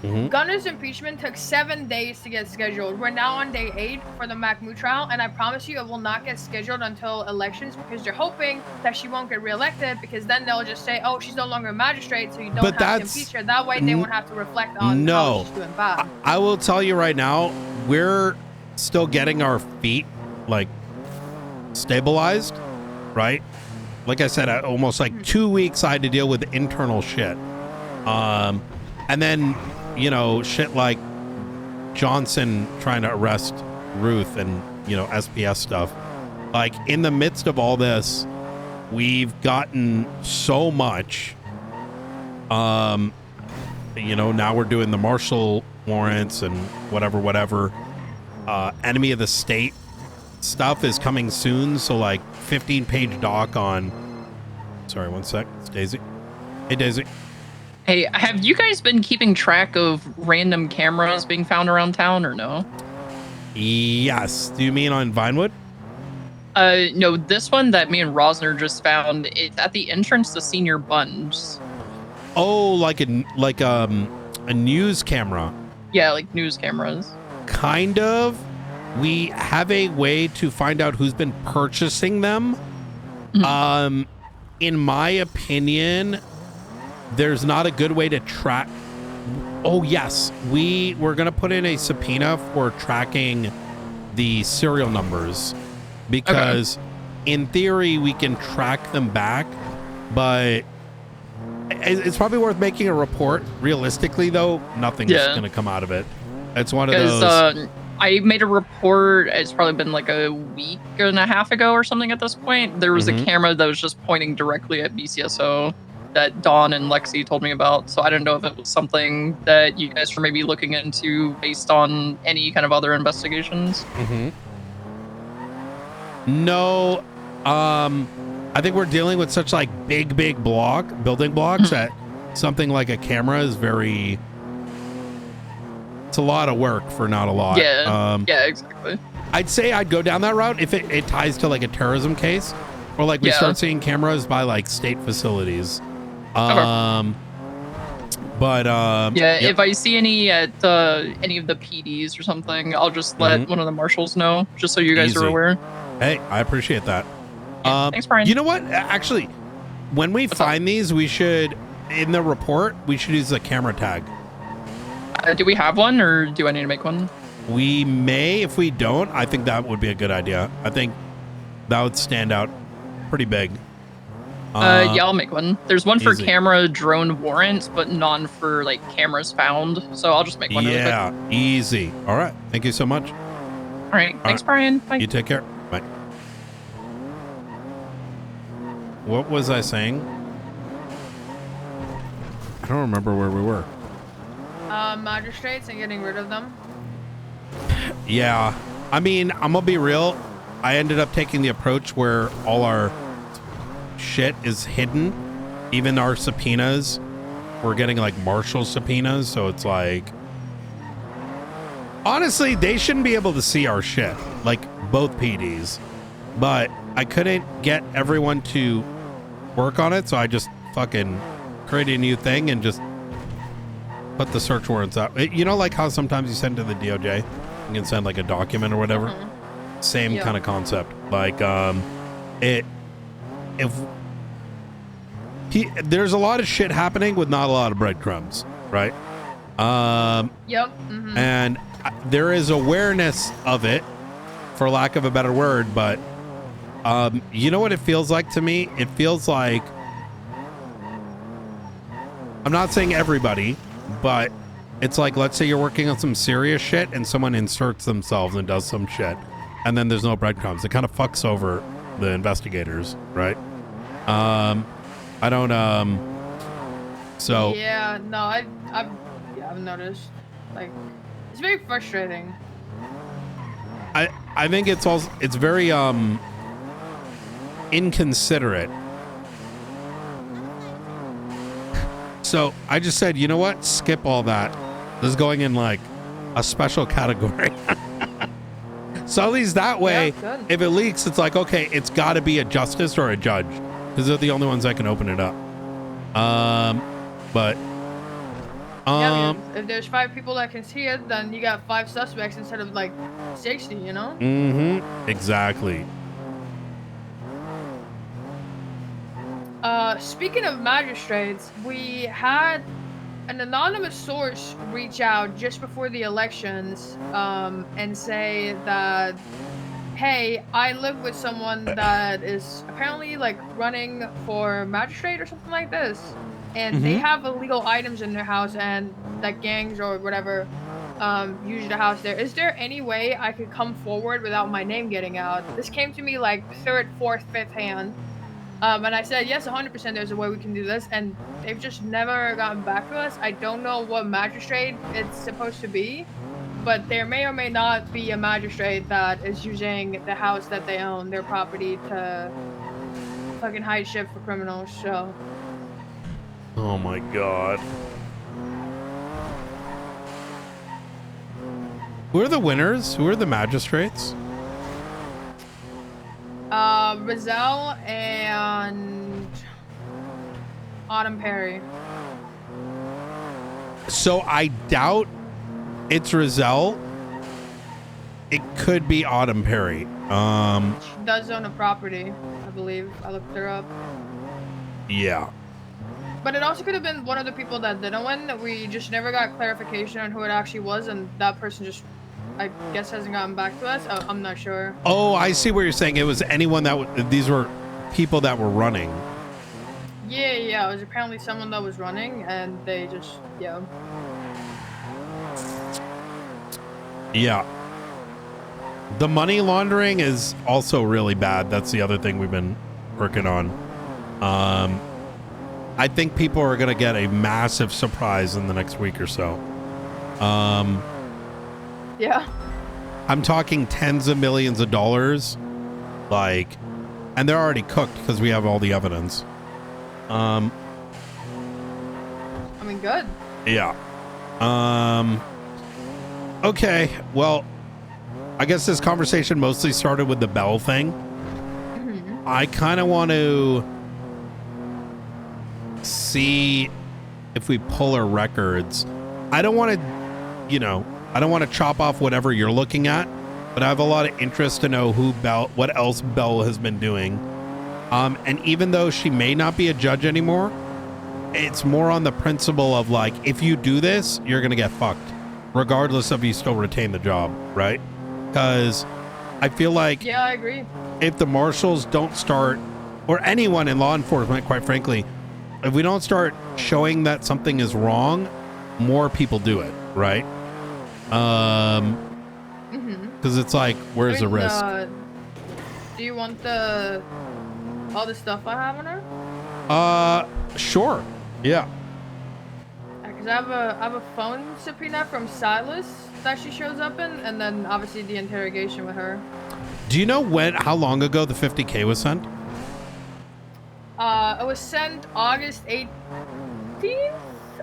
Gunner's impeachment took 7 days to get scheduled. We're now on day 8 for the Meg Moo trial, and I promise you it will not get scheduled until elections because they're hoping that she won't get reelected because then they'll just say, oh, she's no longer a magistrate, so you don't have to impeach her. That way they won't have to reflect on how she's doing bad. I will tell you right now, we're still getting our feet, like, stabilized, right? Like I said, almost like 2 weeks I had to deal with internal shit. And then, you know, shit like Johnson trying to arrest Ruth and, you know, SPS stuff. Like, in the midst of all this, we've gotten so much. You know, now we're doing the marshal warrants and whatever. Enemy of the state stuff is coming soon. So, like, 15-page doc on... Sorry, one sec. It's Daisy. Hey, Daisy. Hey, have you guys been keeping track of random cameras being found around town or no? Yes. Do you mean on Vinewood? No, this one that me and Rosner just found, it's at the entrance to Senior Buns. Oh, like a news camera. Yeah, like news cameras. Kind of. We have a way to find out who's been purchasing them. In my opinion, there's not a good way to track. Oh, yes. We're going to put in a subpoena for tracking the serial numbers because in theory we can track them back, but it's probably worth making a report. Realistically, though, nothing's going to come out of it. It's one of those. I made a report. It's probably been like a week and a half ago or something at this point. There was a camera that was just pointing directly at BCSO that Dawn and Lexi told me about. So I don't know if it was something that you guys were maybe looking into based on any kind of other investigations. No. I think we're dealing with such like big building blocks that something like a camera is very... It's a lot of work for not a lot. Yeah, yeah, exactly. I'd say I'd go down that route if it ties to like a terrorism case, or like we start seeing cameras by like state facilities. But if I see any at any of the PDs or something, I'll just let one of the marshals know, just so you guys are aware. Hey, I appreciate that. Thanks, Brian. You know what? Actually, when we find these, we should, in the report, we should use a camera tag. Do we have one, or do I need to make one? We may. If we don't, I think that would be a good idea. I think that would stand out pretty big. Yeah, I'll make one. There's one for camera drone warrants, but none for like cameras found. So I'll just make one. Yeah, really quick. Easy. All right. Thank you so much. All right. Thanks, Brian. Bye. You take care. Bye. What was I saying? I don't remember where we were. Magistrates and getting rid of them. Yeah. I mean, I'm gonna be real. I ended up taking the approach where all our shit is hidden. Even our subpoenas. We're getting like marshal subpoenas, so it's like... Honestly, they shouldn't be able to see our shit. Like, both PDs. But I couldn't get everyone to work on it, so I just fucking created a new thing and just put the search warrants out. You know, like how sometimes you send to the DOJ, you can send like a document or whatever. Same kind of concept. Like, there's a lot of shit happening with not a lot of breadcrumbs. right? Yep. And there is awareness of it, for lack of a better word, but you know what it feels like to me? It feels like, I'm not saying everybody, but it's like, let's say you're working on some serious shit and someone inserts themselves and does some shit, and then there's no breadcrumbs. It kind of fucks over the investigators, right? I don't, so. Yeah, no, I've noticed. Like, it's very frustrating. I think it's also, it's very, inconsiderate. So I just said, you know what? Skip all that. This is going in like a special category. So at least that way, if it leaks, it's like, okay, it's got to be a justice or a judge, because they're the only ones that can open it up. Yeah, if there's 5 people that can see it, then you got 5 suspects instead of like 60, you know? Exactly. Speaking of magistrates, we had an anonymous source reach out just before the elections and say that, hey, I live with someone that is apparently like running for magistrate or something like this, and they have illegal items in their house and that gangs or whatever use the house there. Is there any way I could come forward without my name getting out? This came to me like 3rd, 4th, 5th hand. And I said, yes, 100% there's a way we can do this, and they've just never gotten back to us. I don't know what magistrate it's supposed to be, but there may or may not be a magistrate that is using the house that they own, their property, to fucking hide shit for criminals, so. Oh my God. Who are the winners? Who are the magistrates? Rizal and Autumn Perry. So I doubt it's Rizal. It could be Autumn Perry. She does own a property, I believe. I looked her up. Yeah. But it also could have been one of the people that didn't win. We just never got clarification on who it actually was, and that person just, I guess, hasn't gotten back to us. I'm not sure. Oh, I see what you're saying. It was anyone that these were people that were running. Yeah, it was apparently someone that was running, and they just, yeah. Yeah. The money laundering is also really bad. That's the other thing we've been working on. I think people are going to get a massive surprise in the next week or so. Yeah. I'm talking tens of millions of dollars. Like, and they're already cooked because we have all the evidence. I mean, good. Yeah. Okay. Well, I guess this conversation mostly started with the Bell thing. I kind of want to see if we pull her records. I don't want to, I don't want to chop off whatever you're looking at, but I have a lot of interest to know what else Bell has been doing. And even though she may not be a judge anymore, it's more on the principle of like, if you do this, you're going to get fucked, regardless of you still retain the job, right? Because I feel like, yeah, I agree. If the marshals don't start, or anyone in law enforcement, quite frankly, if we don't start showing that something is wrong, more people do it, right? Because it's like, where's the risk? Do you want all the stuff I have on her? Sure. Yeah. Because I have a phone subpoena from Silas that she shows up in, and then obviously the interrogation with her. Do you know how long ago the 50K was sent? It was sent August 18th.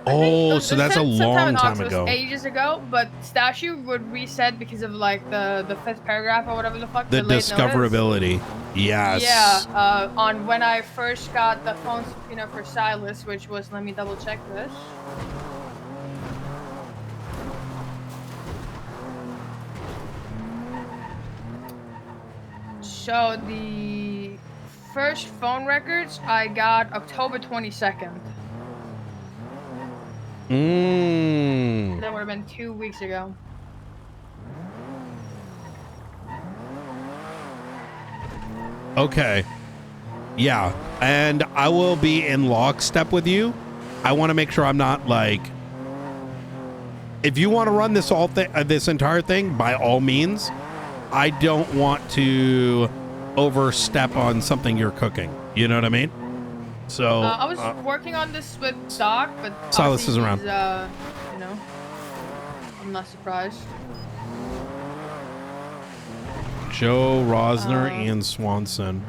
Oh, so that's a long time ago. Ages ago, but statute would reset because of like the 5th paragraph or whatever the fuck. The discoverability. Yes. Yeah. On when I first got the phone subpoena for Silas, which was, let me double check this. So the first phone records I got October 22nd. that would have been 2 weeks ago. Okay. Yeah, and I will be in lockstep with you. I want to make sure I'm not like. If you want to run this this entire thing, by all means. I don't want to overstep on something you're cooking. You know what I mean? So I was working on this with Doc, but Silas is around. you know, I'm not surprised. Joe, Rosner, and Swanson.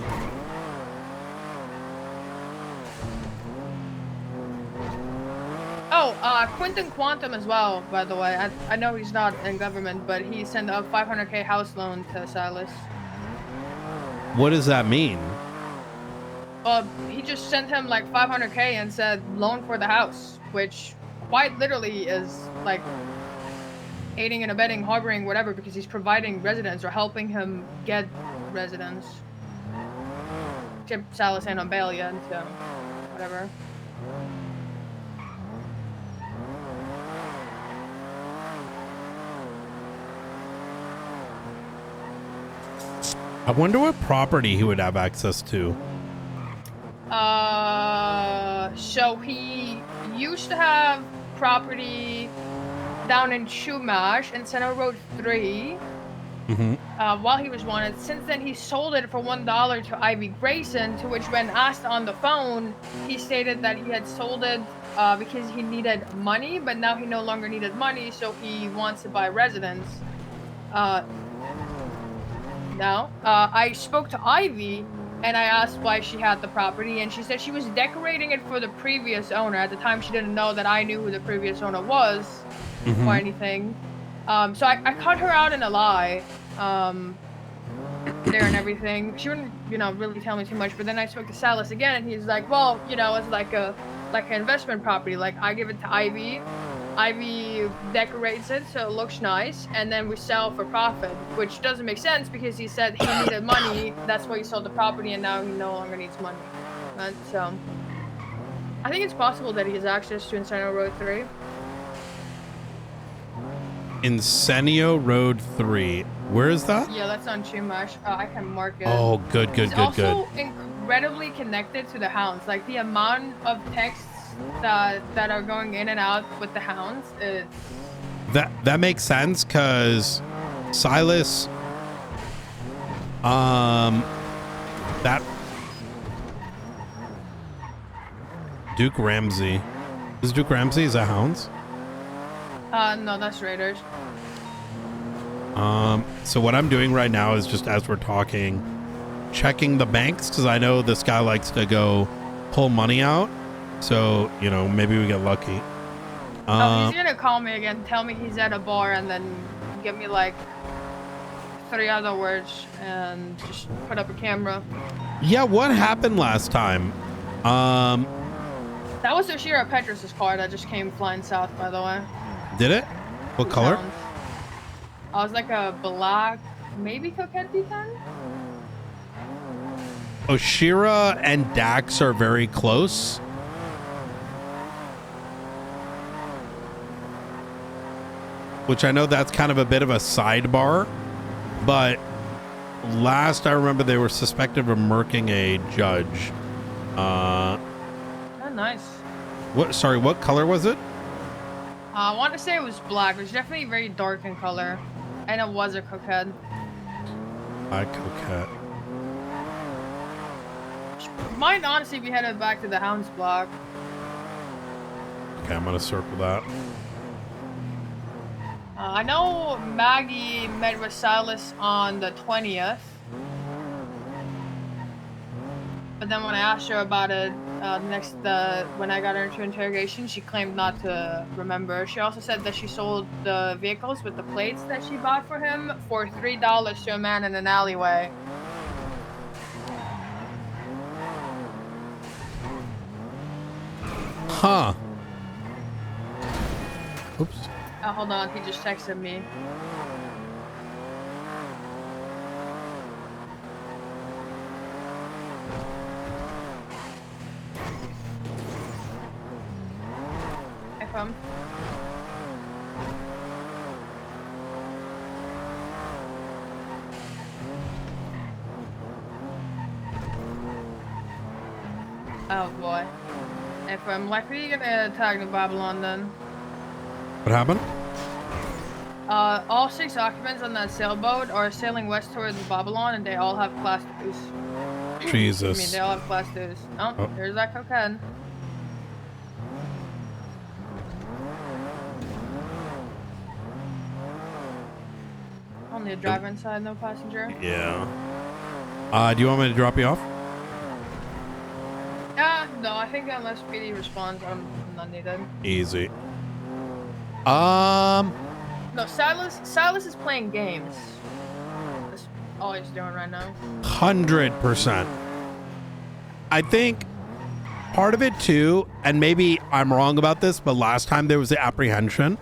Oh, Quentin Quantum as well, by the way. I know he's not in government, but he sent a $500K house loan to Silas. What does that mean? He just sent him like $500K and said loan for the house, which quite literally is like aiding and abetting, harboring, whatever, because he's providing residence or helping him get residence. Chip Silas ain't on bail yet, so whatever. I wonder what property he would have access to. So he used to have property down in Chumash in Center Road 3 while he was wanted. Since then, he sold it for $1 to Ivy Grayson, to which when asked on the phone, he stated that he had sold it because he needed money, but now he no longer needed money, so he wants to buy residence. I spoke to Ivy and I asked why she had the property, and she said she was decorating it for the previous owner. At the time, she didn't know that I knew who the previous owner was or anything. So I cut her out in a lie there and everything. She wouldn't, really tell me too much. But then I spoke to Silas again, and he's like, well, it's like an investment property. Like, I give it to Ivy. Ivy decorates it so it looks nice, and then we sell for profit, which doesn't make sense because he said he needed money. That's why he sold the property, and now he no longer needs money. And so I think it's possible that he has access to Incendio Road 3. Incendio Road 3. Where is that? Yeah, that's on Chumash. I can mark it. Oh, good. He's also incredibly connected to the hounds. Like, the amount of texts that are going in and out with the hounds is... That makes sense, because Silas, that Duke Ramsey. Is Duke Ramsey, is that hounds? No, that's Raiders. So what I'm doing right now is just, as we're talking, checking the banks, because I know this guy likes to go pull money out. So, maybe we get lucky. He's gonna call me again, tell me he's at a bar, and then give me like 3 other words and just put up a camera. Yeah, what happened last time? That was Oshira Petrus's car that just came flying south, by the way. Did it? What color? I was like a black, maybe Coquette D10? Oshira and Dax are very close. Which I know that's kind of a bit of a sidebar, but last I remember they were suspected of murking a judge. Oh, nice. What color was it? I want to say it was black. It was definitely very dark in color, and it was a Coquette. Coquette. Might honestly be headed back to the Hounds block. Okay, I'm gonna circle that. I know Maggie met with Silas on the 20th. But then when I asked her about it when I got her into interrogation, she claimed not to remember. She also said that she sold the vehicles with the plates that she bought for him for $3 to a man in an alleyway. Huh. Oops. Oh, hold on, he just texted me. Oh boy. If I'm likely gonna tag the Babylon then. What happened? All 6 occupants on that sailboat are sailing west towards Babylon, and they all have class 2s. Jesus. I mean, they all have class 2s. Oh, there's that cocaine. Only a driver inside, no passenger. Yeah. Do you want me to drop you off? No, I think unless PD responds, I'm not needed. Easy. No, Silas is playing games. That's all he's doing right now. 100%. I think part of it too, and maybe I'm wrong about this, but last time there was the apprehension,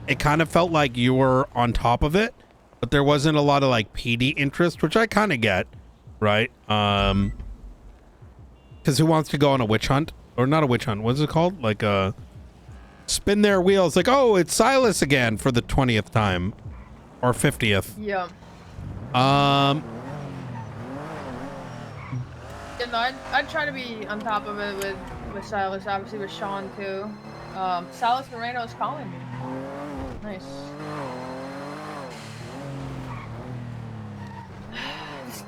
it kind of felt like you were on top of it, but there wasn't a lot of like PD interest, which I kind of get, right? Because who wants to go on a witch hunt? Or not a witch hunt, what's it called? Like spin their wheels like, oh, it's Silas again for the 20th time or 50th. Yeah. You know, I'd try to be on top of it with Silas, obviously with Sean too. Silas Moreno is calling me. Nice.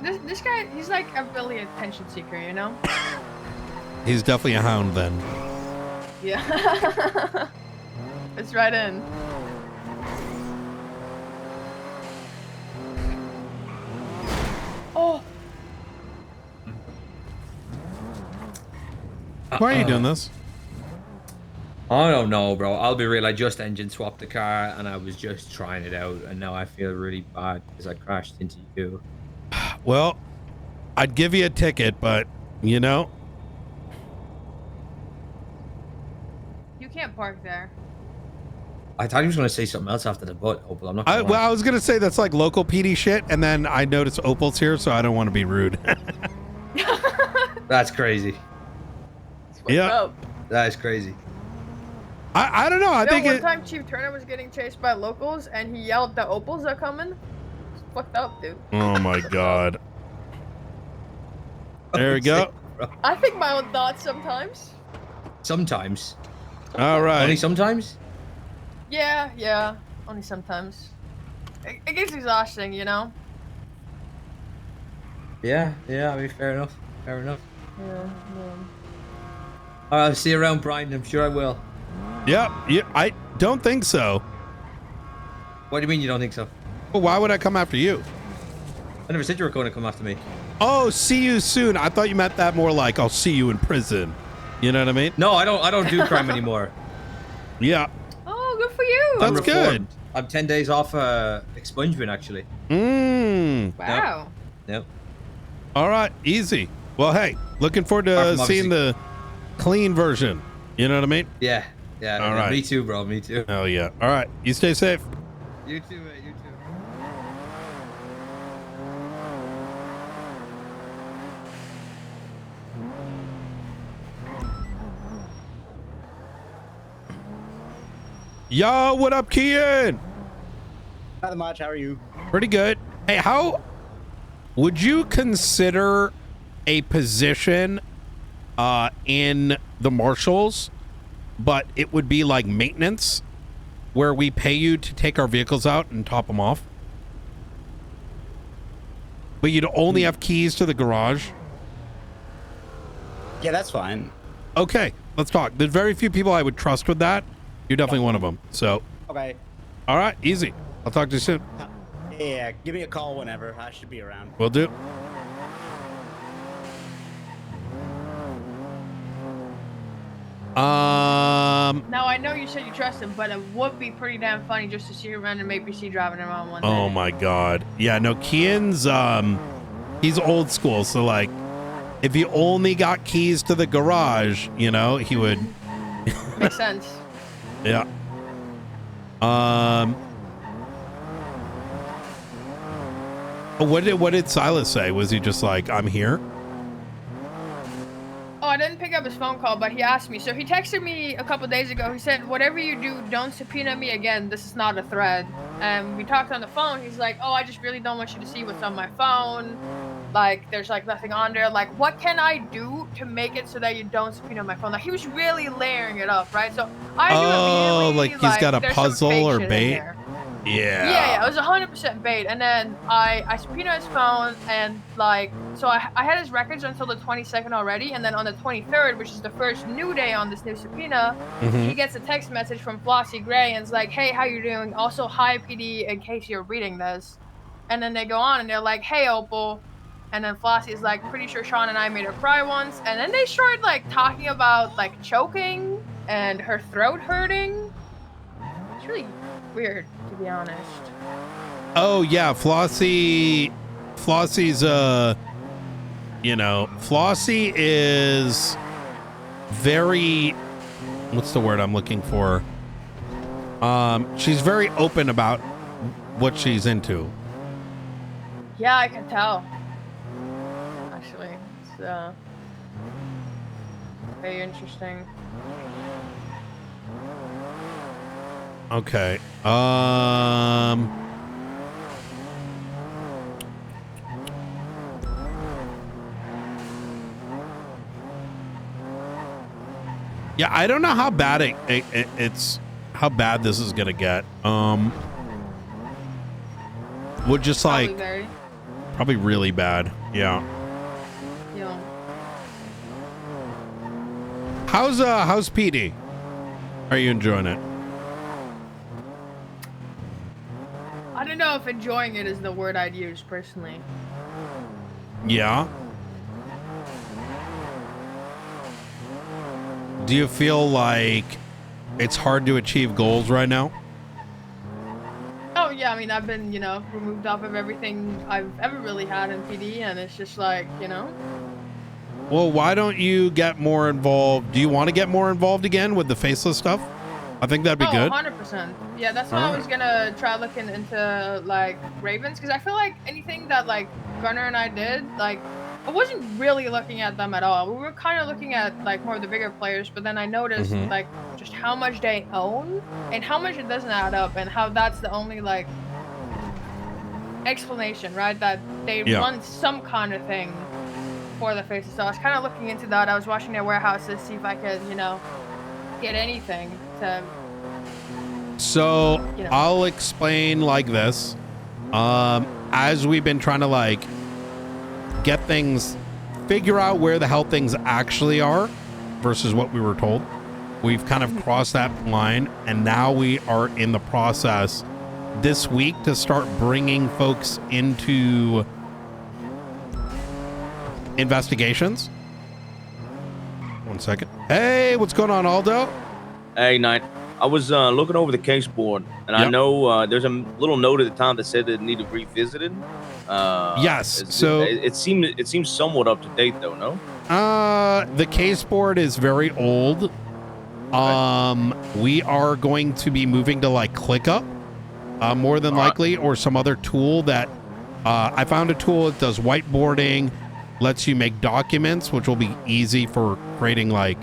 This guy, he's like a really attention seeker, you know? He's definitely a hound then. Yeah. It's right in. Oh. Why are you doing this? I don't know, bro. I'll be real. I just engine swapped the car and I was just trying it out, and now I feel really bad because I crashed into you. Well, I'd give you a ticket, but you know. You can't park there. I thought he was going to say something else after the butt, Opal. I'm not. Well, I was gonna say that's like local PD shit, and then I noticed Opal's here, so I don't want to be rude. That's crazy. Yeah, that is crazy. I don't know. I think one time Chief Turner was getting chased by locals, and he yelled, "The Opals are coming." It's fucked up, dude. Oh my god. There we go. I think my own thoughts sometimes. Sometimes. All right. Only sometimes. Yeah. Only sometimes. It gets exhausting, you know. Yeah. I mean, fair enough. Yeah. All right, I'll see you around, Brian. I'm sure I will. Yeah. I don't think so. What do you mean you don't think so? Well, why would I come after you? I never said you were going to come after me. Oh, see you soon. I thought you meant that more like I'll see you in prison. You know what I mean? No, I don't do crime anymore. Yeah. Oh, good for you. That's good. I'm 10 days off expungement, actually. Wow. Yep. All right, easy. Well, hey, looking forward to seeing the clean version. You know what I mean? Yeah. All right. Me too, bro. Me too. Oh yeah. All right. You stay safe. You too, mate. You too. Yo, what up, Kian? Not much. How are you? Pretty good. Hey, how would you consider a position in the marshals, but it would be like maintenance, where we pay you to take our vehicles out and top them off, but you'd only have keys to the garage? Yeah, that's fine. Okay, let's talk. There's very few people I would trust with that. You're definitely one of them. So, Okay. all right, easy. I'll talk to you soon. Yeah, give me a call whenever. I should be around. Will do. Now I know you said you trust him, but it would be pretty damn funny just to see a random APC driving around one day. Oh my god. Yeah, no, Kian's he's old school, so like if he only got keys to the garage, you know, he would Makes sense. Yeah. What did Silas say? Was he just like, I'm here? Oh, I didn't pick up his phone call, but he asked me. So he texted me a couple days ago. He said, whatever you do, don't subpoena me again. This is not a threat. and we talked on the phone. He's like, oh, I just really don't want you to see what's on my phone. Like, there's like nothing on there. Like, what can I do to make it so that you don't subpoena my phone? Like, he was really layering it up, right? So I knew immediately, like he's got a there's some puzzle fake or shit in bait. here. Yeah. It was 100% bait. And then I subpoenaed his phone, and like, so I had his records until the 22nd already, and then on the 23rd, which is the first new day on this new subpoena, he gets a text message from Flossie Gray, and it's like, hey, how you doing? Also, hi PD, in case you're reading this. And then they go on, and they're like, hey, Opal. And then Flossie is like, pretty sure Sean and I made her cry once. And then they started like talking about like choking and her throat hurting. It's really weird, to be honest. Oh yeah, Flossie's Flossie is very, what's the word I'm looking for? She's very open about what she's into. Yeah, I can tell. Actually, it's very interesting. Okay. Yeah, I don't know how bad it's how bad this is gonna get. Would just like probably really bad. Yeah. Yeah. How's PD? Are you enjoying it? I don't know if enjoying it is the word I'd use personally. Yeah. Do you feel like it's hard to achieve goals right now? Oh yeah, I mean, I've been, removed off of everything I've ever really had in PD, and it's just like, Well, why don't you get more involved? Do you want to get more involved again with the faceless stuff? I think that'd be good. 100%. Yeah, that's why I was gonna try looking into like Ravens, because I feel like anything that like Gunner and I did, like I wasn't really looking at them at all. We were kind of looking at like more of the bigger players, but then I noticed like just how much they own and how much it doesn't add up, and how that's the only like explanation, right? That they run some kind of thing for the faces. So I was kind of looking into that. I was watching their warehouses, see if I could, get anything to. So I'll explain like this. As we've been trying to like get things, figure out where the hell things actually are versus what we were told. We've kind of crossed that line, and now we are in the process this week to start bringing folks into investigations. 1 second. Hey, what's going on, Aldo? Hey, Knight. I was looking over the case board, and I know there's a little note at the time that said it needed revisited. Yes. So it seems somewhat up to date, though. No. The case board is very old. We are going to be moving to like ClickUp, more than likely, or some other tool that I found a tool that does whiteboarding, lets you make documents, which will be easy for creating like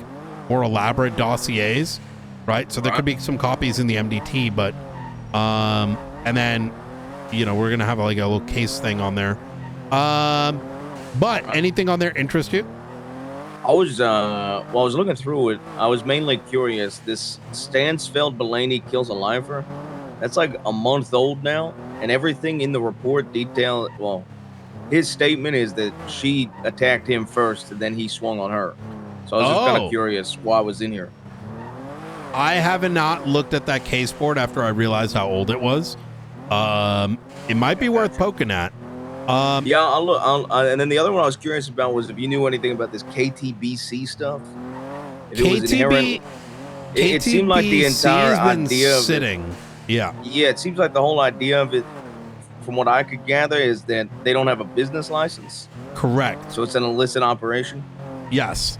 more elaborate dossiers. Right, so there could be some copies in the MDT, but and then we're gonna have like a little case thing on there. But anything on there interest you? I was looking through it. I was mainly curious. This Stansfeld Bellany kills a lifer. That's like a month old now, and everything in the report detail. Well, his statement is that she attacked him first, and then he swung on her. So I was just kind of curious why it was in here. I have not looked at that case board after I realized how old it was. It might be worth poking at. Yeah, I'll look. And then the other one I was curious about was if you knew anything about this KTBC stuff. If it was inherent, it seemed like the entire idea of sitting. Yeah, it seems like the whole idea of it, from what I could gather, is that they don't have a business license. Correct. So it's an illicit operation. Yes.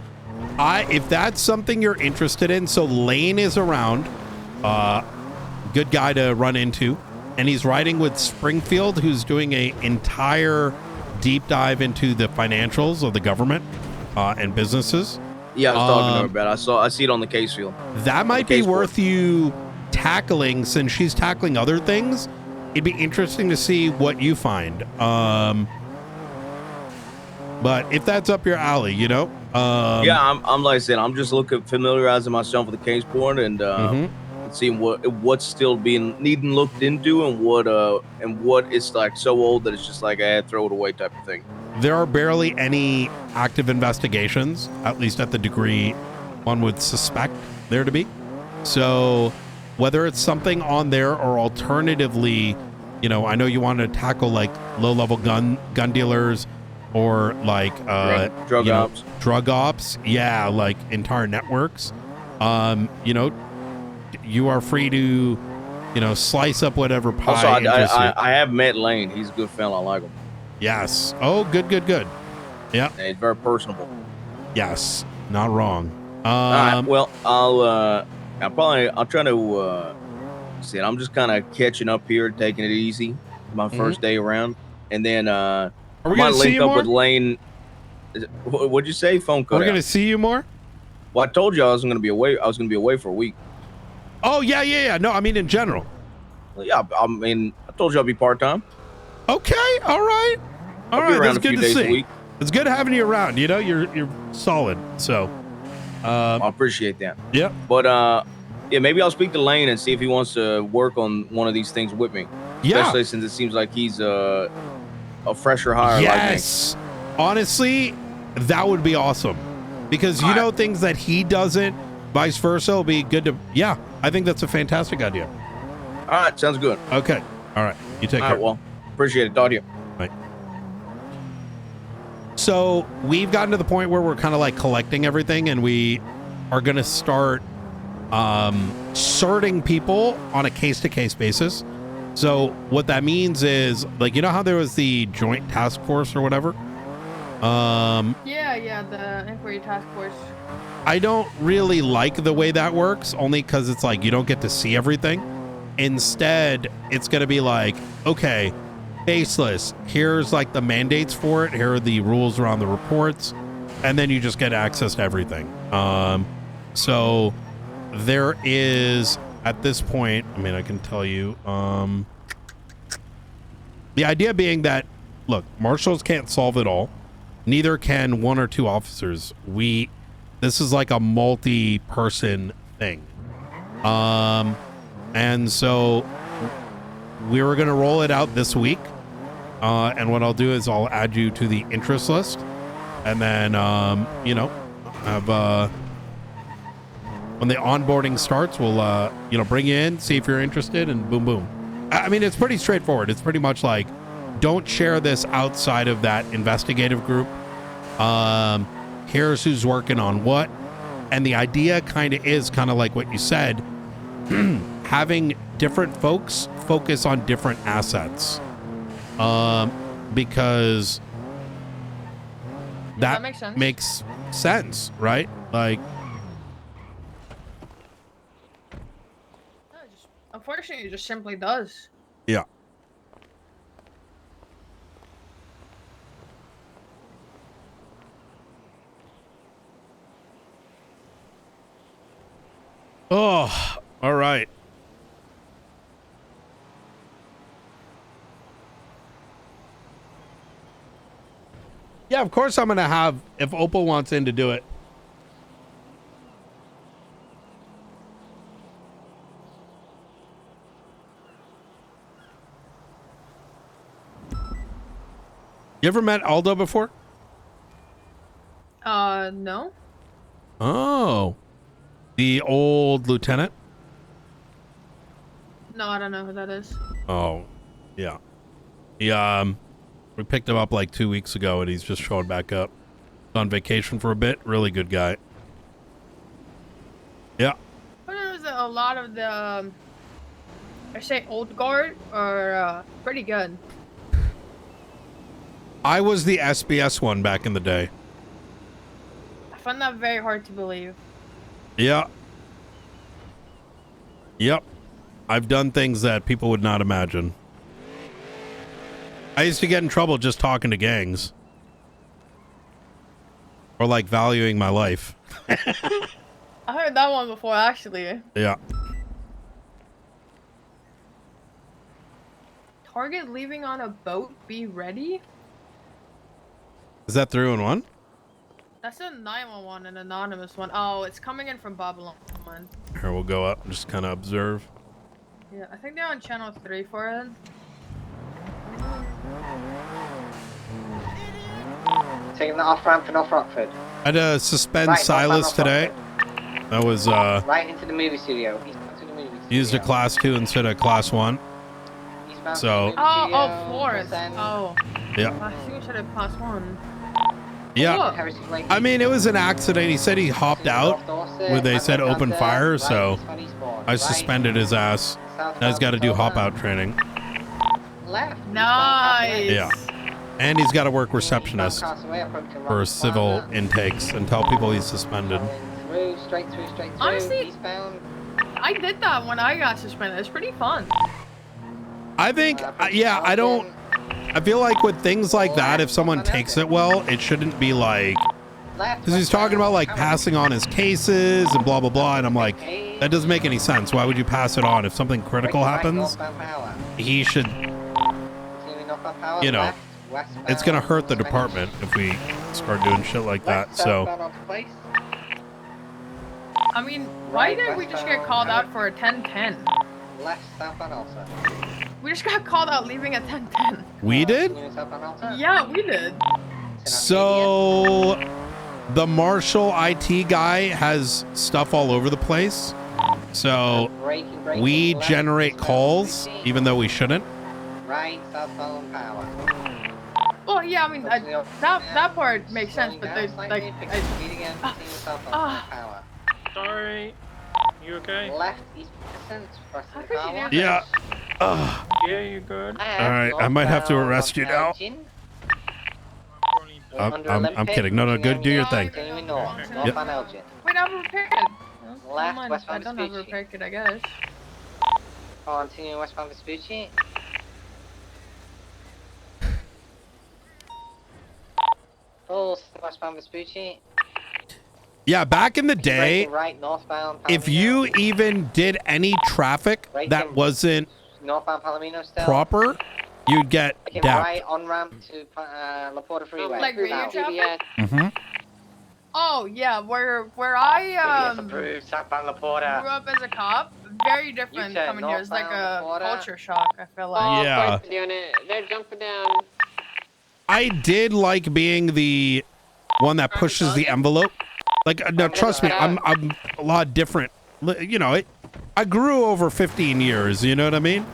If that's something you're interested in, so Lane is around, good guy to run into, and he's riding with Springfield, who's doing a entire deep dive into the financials of the government and businesses. Yeah, I was talking to her about it. I see it on the case field. That might be worth you tackling, since she's tackling other things. it'd be interesting to see what you find. But if that's up your alley, you know. Yeah, I'm like I said, I'm just familiarizing myself with the case board and seeing what's still needing looked into and what is like so old that it's just like throw it away type of thing. There are barely any active investigations, at least at the degree one would suspect there to be. So whether it's something on there or alternatively, you know, I know you want to tackle like low-level gun dealers or like drug ops. Drug ops, yeah, like entire networks. You know, you are free to, you know, slice up whatever pie. Also, I have met Lane. He's a good fella. I like him. Yes. Oh, good. Yeah. He's very personable. Yes. Not wrong. All right. Well, I'll try to see. I'm just kind of catching up here, taking it easy. My first day around, and then Are we I might gonna see link you up more? with Lane. What'd you say? Phone cut We're out. gonna see you more. Well, I told you I was gonna be away. I was gonna be away for a week. Oh yeah. No, I mean in general. Well, yeah, I mean, I told you I'll be part time. Okay. All right. I'll be around That's a few good to days a see. week. It's good having you around. You know, you're solid. So. I appreciate that. Yeah. But yeah, maybe I'll speak to Lane and see if he wants to work on one of these things with me. Yeah. Especially since it seems like he's a fresher hire. Yes. Honestly, that would be awesome because you know things that he doesn't, vice versa. Will be good to. Yeah, I think that's a fantastic idea. All right, sounds good. Okay. All right. You take All care. right, well, appreciate it. Talk to you. Right. So we've gotten to the point where we're kind of like collecting everything, and we are going to start sorting people on a case-to-case basis. So what that means is, like, you know how there was the joint task force or whatever? Yeah, the inquiry task force. I don't really like the way that works, only because it's like you don't get to see everything. Instead, it's going to be like, okay, faceless, here's like the mandates for it, here are the rules around the reports, and then you just get access to everything. So there is, at this point, I mean, I can tell you, the idea being that, look, marshals can't solve it all. Neither can one or two officers. This is like a multi-person thing. And so we were going to roll it out this week. And what I'll do is I'll add you to the interest list. And then, you know, have, when the onboarding starts, we'll, you know, bring you in, see if you're interested, and boom, boom. I mean, it's pretty straightforward. It's pretty much like, don't share this outside of that investigative group. Here's who's working on what. And the idea kind of is kind of like what you said, having different folks focus on different assets. Because that makes sense, right? Like, Unfortunately, it just simply does. yeah. Oh, all right. Yeah, of course I'm going to have, if Opal wants in to do it. You ever met Aldo before? No. Oh. The old lieutenant? No, I don't know who that is. Oh, yeah. We picked him up like 2 weeks ago, and he's just showing back up. On vacation for a bit. Really good guy. Yeah. But it was a lot of the, I say old guard, are pretty good. I was the SBS one back in the day. I find that very hard to believe. Yeah. Yep. I've done things that people would not imagine. I used to get in trouble just talking to gangs. Or like valuing my life. I heard that one before, actually. Yeah. target leaving on a boat, be ready? Is that 311? That's a 911, an anonymous one. Oh, it's coming in from Babylon. Here, we'll go up and just kind of observe. Yeah, I think they're on channel 3 for it. Taking the off ramp for North Rockford. I had to suspend Right, Silas North today. That was Right into the movie studio. Eastbound to the movie studio. used a class 2 instead of class 1. Eastbound So to the movie Oh, studio, Flores. then- Oh. Yeah. I think we should have class 1. Yeah. I mean, it was an accident. He said he hopped out when they said open fire, so I suspended his ass. Now he's got to do hop out training. Left. Nice. Yeah. And he's got to work receptionist for civil intakes and tell people he's suspended. Through, straight through, straight through. Honestly, Eastbound. I did that when I got suspended. It's pretty fun. I think, yeah, I feel like with things like that, if someone takes it well, it shouldn't be like, because he's talking about like passing on his cases and blah, blah, blah. And I'm like, that doesn't make any sense. Why would you pass it on? If something critical happens, he should, you know, it's going to hurt the department if we start doing shit like that. So, I mean, why did we just get called out for a 10-10? Left southbound also. We just got called out leaving a 10-10. we did? Yeah, we did. So the Marshall IT guy has stuff all over the place. So we generate calls even though we shouldn't. Right, southbound power. Well, yeah, I mean, that part makes sense, but they, like, Sorry. You okay? Left east distance, first in the car. Yeah. Yeah, you good? All right, I might have to arrest you now. I'm kidding. No, good. Do your thing. Continuing north, Yep. northbound Elgin. Wait, I have a repair kit. Left, I westbound don't have a Vespucci. repair kit, I guess. Continuing westbound Vespucci. Full westbound Vespucci. Yeah, back in the day, Braking right, northbound if Palomino. you even did any traffic that wasn't Northbound Palomino still. proper, you'd get Taking dapped. right on ramp to La Porta Freeway. Like radio traffic? Mm-hmm. Oh, yeah, where I, Approved, southbound La Porta. grew up as a cop, very different U-turn, coming here. It's like a northbound Laporta. culture shock, I feel like. Yeah. They're jumping down. I did like being the one that pushes the envelope. Like, no, trust me, I'm a lot different. You know, I grew over 15 years. You know what I mean?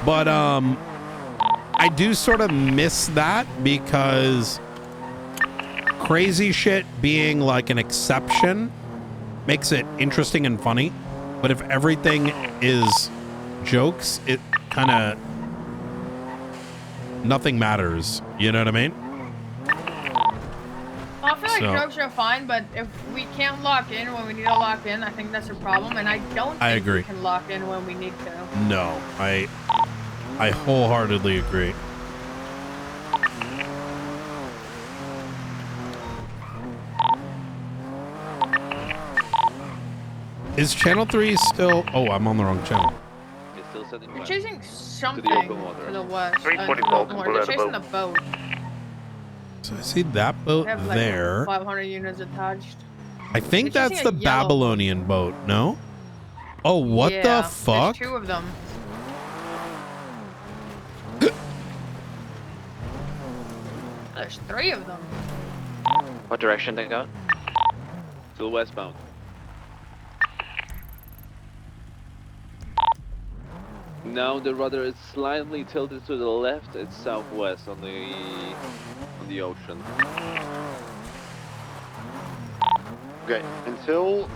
But I do sort of miss that because crazy shit being like an exception makes it interesting and funny. But if everything is jokes, it kind of nothing matters. You know what I mean? Well, I feel like So- jokes are fine, but if we can't lock in when we need to lock in, I think that's a problem. And I don't think I agree. we can lock in when we need to. No, I wholeheartedly agree. Is channel 3 still? Oh, I'm on the wrong channel. They're chasing something to the west. 344, They're chasing the boat. So I see that boat They have like there. 500 units attached. I think They're that's chasing the a yellow Babylonian boat. No? Oh, what Yeah, the fuck? There's 2 of them. There's 3 of them. What direction they go? Still westbound. Now the rudder is slightly tilted to the left. It's southwest on the ocean. Okay, until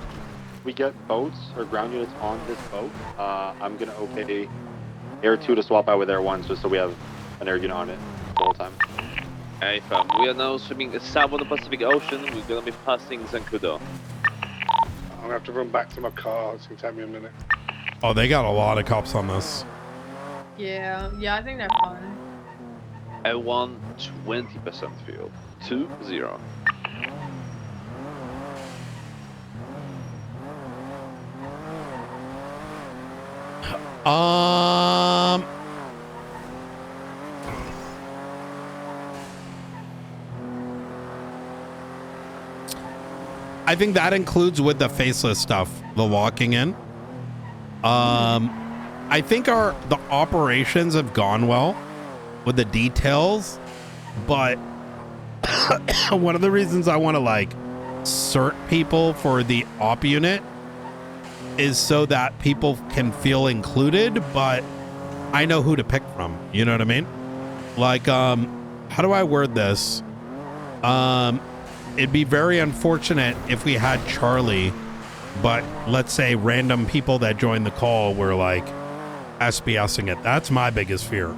we get boats or ground units on this boat, I'm gonna okay Air 2 to swap out with Air 1 just so we have an air unit on it the whole time. Hey fam, we are now swimming south of the Pacific Ocean. We're gonna be passing Zancudo. I'm gonna have to run back to my car. It's gonna take me a minute. Oh, they got a lot of cops on this. Yeah, I think they're fine. At 20% fuel. 2-0. I think that includes with the faceless stuff, the locking in. I think the operations have gone well with the details, but one of the reasons I want to like cert people for the op unit is so that people can feel included, but I know who to pick from. You know what I mean? Like, how do I word this? It'd be very unfortunate if we had Charlie, but let's say random people that joined the call were like SBSing it. That's my biggest fear.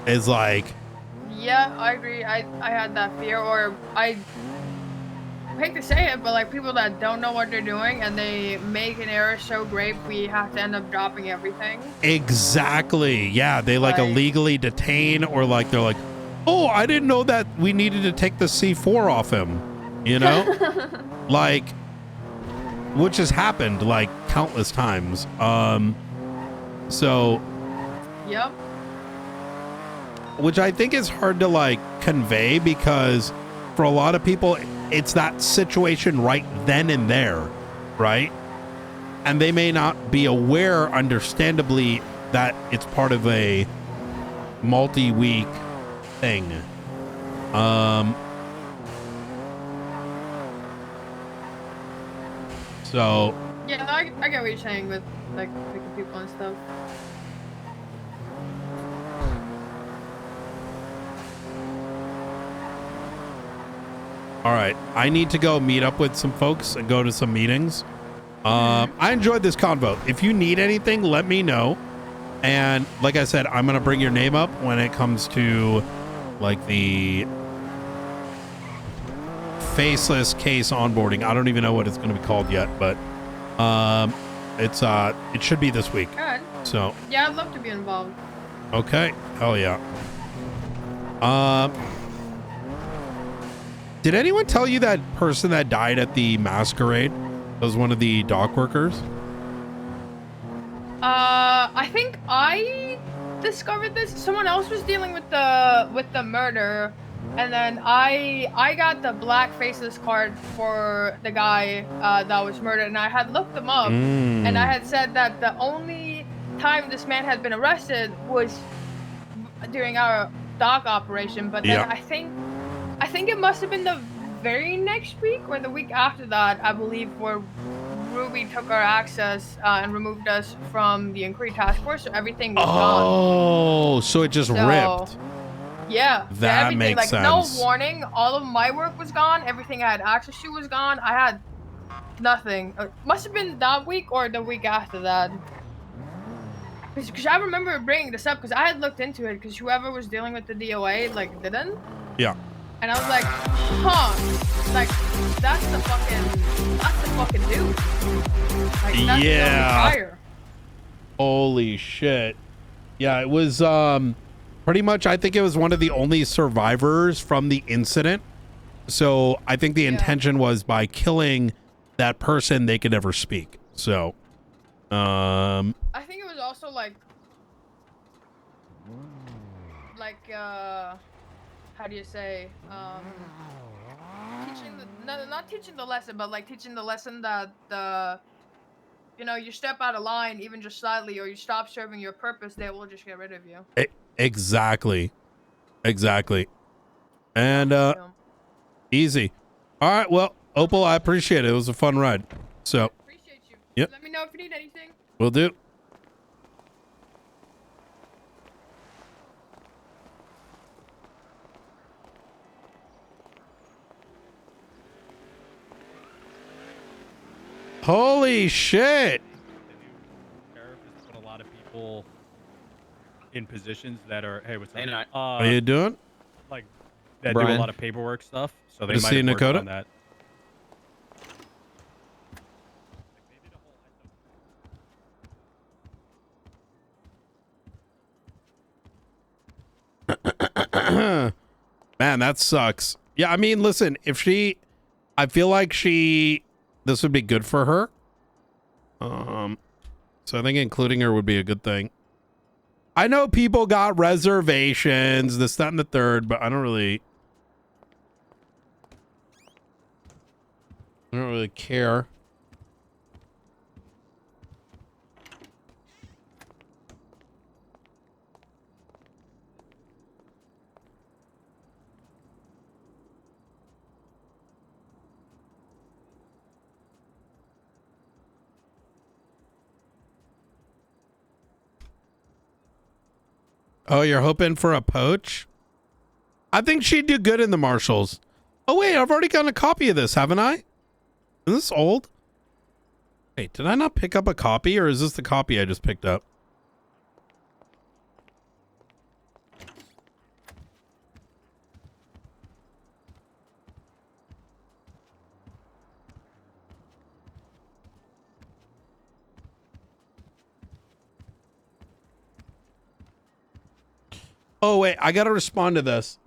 Is like, Yeah, I agree. I had that fear, or I hate to say it, but like people that don't know what they're doing and they make an error so great we have to end up dropping everything. exactly. Yeah, they like illegally detain, or like they're like, oh, I didn't know that we needed to take the C4 off him. You know, like, which has happened like countless times. So. Yep. Which I think is hard to like convey, because for a lot of people it's that situation right then and there, right? And they may not be aware, understandably, that it's part of a multi-week thing. So Yeah, I get what you're saying with like picking people and stuff. all right, I need to go meet up with some folks and go to some meetings. I enjoyed this convo. If you need anything, let me know. And like I said, I'm going to bring your name up when it comes to like the faceless case onboarding. I don't even know what it's going to be called yet, but it should be this week. Good. So Yeah, I'd love to be involved. okay, hell yeah. Did anyone tell you that person that died at the masquerade was one of the dock workers? I think I discovered this. Someone else was dealing with the murder, and then I got the black faceless card for the guy that was murdered, and I had looked them up, and I had said that the only time this man had been arrested was during our dock operation, but then I think it must have been the very next week or the week after that, I believe, where Ruby took our access and removed us from the inquiry task force, so everything was gone. Oh, so it just ripped. Yeah. That everything, makes like, sense. No warning. All of my work was gone. Everything I had access to was gone. I had nothing. Must have been that week or the week after that. Because I remember bringing this up because I had looked into it because whoever was dealing with the DOA, like, didn't. Yeah. And I was like, huh. Like, that's the fucking dude. Like, that's Yeah. the fire. Holy shit. Yeah, it was pretty much, I think it was one of the only survivors from the incident. So I think the intention was by killing that person, they could never speak. So, I think it was also like, how do you say, teaching not teaching the lesson, but like teaching the lesson that you step out of line even just slightly, or you stop serving your purpose, they will just get rid of you. exactly. And easy. All right, well, Opal, I appreciate it. It was a fun ride. So, Appreciate you. Yep. Let me know if you need anything. Will do. Holy shit. Put a lot of people in positions that are, hey, what's up? How you doing? Like, that do Brian. a lot of paperwork stuff. So they Good to might see you, have worked Dakota. on that. Man, that sucks. Yeah, I mean, listen, I feel like this would be good for her. So I think including her would be a good thing. I know people got reservations, this, that, and the third, but I don't really. I don't really care. Oh, you're hoping for a poach? I think she'd do good in the marshals. Oh, wait, I've already gotten a copy of this, haven't I? Is this old? Wait, did I not pick up a copy, or is this the copy I just picked up? Oh, wait, I gotta respond to this.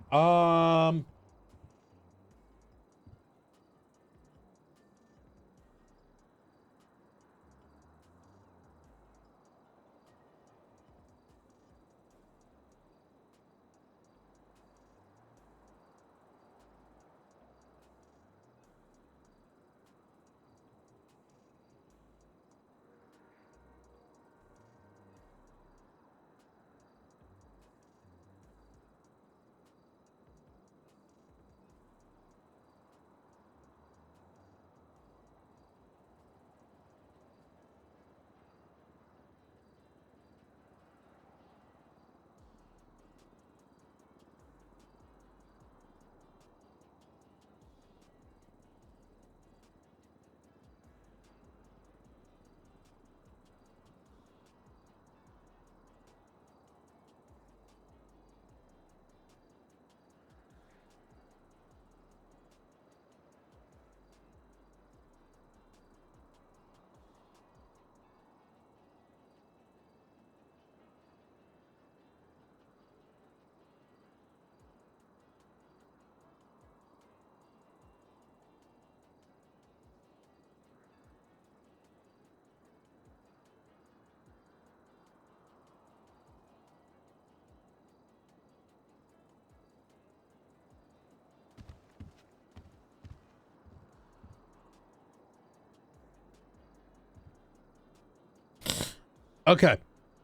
Okay.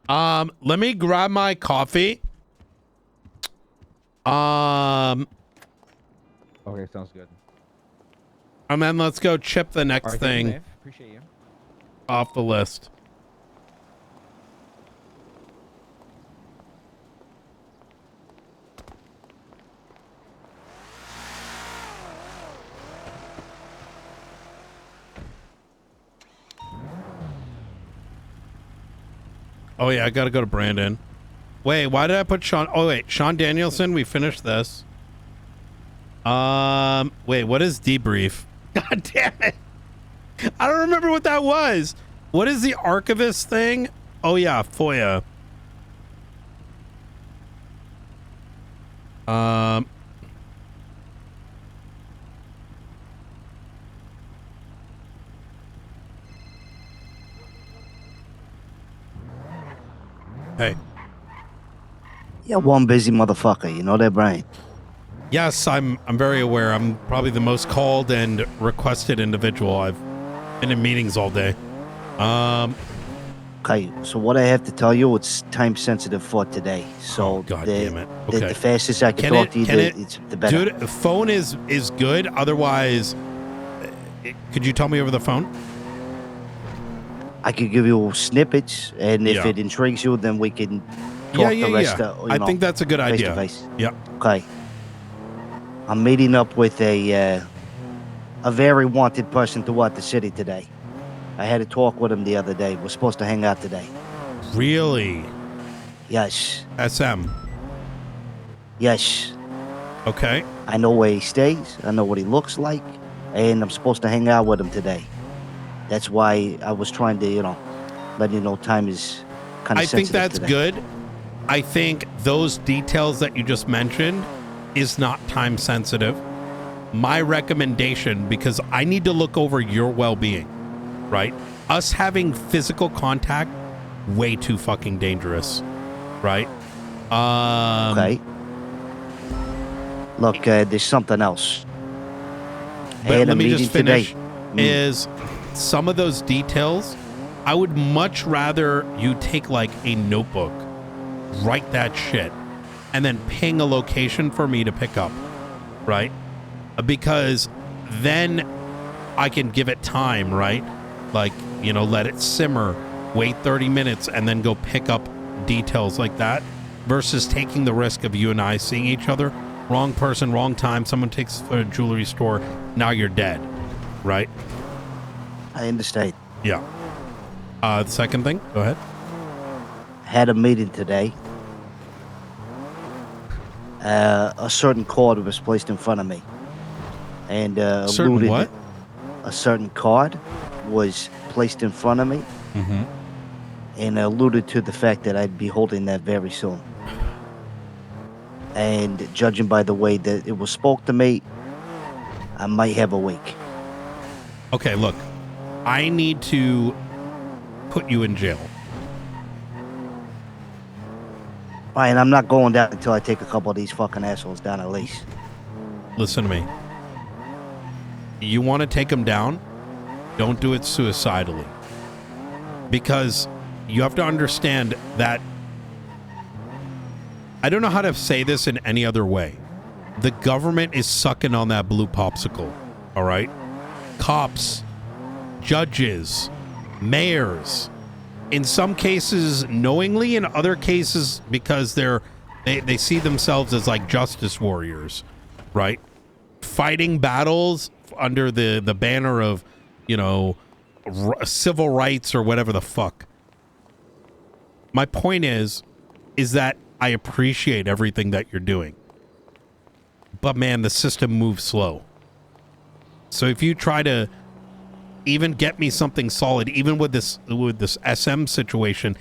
Let me grab my coffee. Okay, sounds good. And then let's go chip the next All right, thank you, thing Maeve. Appreciate you. off the list. Oh yeah, I gotta go to Brandon. Wait, why did I put Sean? Oh wait, Sean Danielson. We finished this. Wait, what is debrief? God damn it! I don't remember what that was. What is the archivist thing? Oh yeah, FOIA. Hey. Yeah, one busy motherfucker. You know that, Brian? Yes, I'm very aware. I'm probably the most called and requested individual. I've been in meetings all day. Okay, so what I have to tell you, it's time sensitive for today. So God damn it. the Okay. fastest I can talk to you, the better. Dude, phone is good. Otherwise, could you tell me over the phone? I could give you snippets, and if Yeah. it intrigues you, then we can talk the rest. I think that's a good face idea. to face. Yeah. Okay. I'm meeting up with a very wanted person throughout the city today. I had a talk with him the other day. We're supposed to hang out today. Really? Yes. SM. Yes. Okay. I know where he stays. I know what he looks like, and I'm supposed to hang out with him today. That's why I was trying to, let you know time is kind of I think sensitive that's today. good. I think those details that you just mentioned is not time sensitive. My recommendation, because I need to look over your well-being, right? Us having physical contact, way too fucking dangerous, right? Okay. Look, there's something else. I But had a let me meeting just finish. today. is some of those details. I would much rather you take like a notebook, write that shit, and then ping a location for me to pick up, right? Because then I can give it time, right? Like, you know, let it simmer, wait 30 minutes, and then go pick up details like that, versus taking the risk of you and I seeing each other. Wrong person, wrong time. Someone takes for a jewelry store. Now you're dead, right? I understand. Yeah. The second thing, go ahead. Had a meeting today. A certain card was placed in front of me. And certain alluded, what? A certain card was placed in front of me. Mm-hmm. And alluded to the fact that I'd be holding that very soon. And judging by the way that it was spoke to me, I might have a week. Okay, look, I need to put you in jail. Ryan, I'm not going down until I take a couple of these fucking assholes down at least. Listen to me. You want to take them down? Don't do it suicidally. Because you have to understand that, I don't know how to say this in any other way. The government is sucking on that blue popsicle, all right? Cops, judges, mayors, in some cases knowingly, in other cases because they see themselves as like justice warriors, right? Fighting battles under the banner of, you know, civil rights or whatever the fuck. My point is that I appreciate everything that you're doing. But man, the system moves slow. So if you try to even get me something solid, even with this SM situation,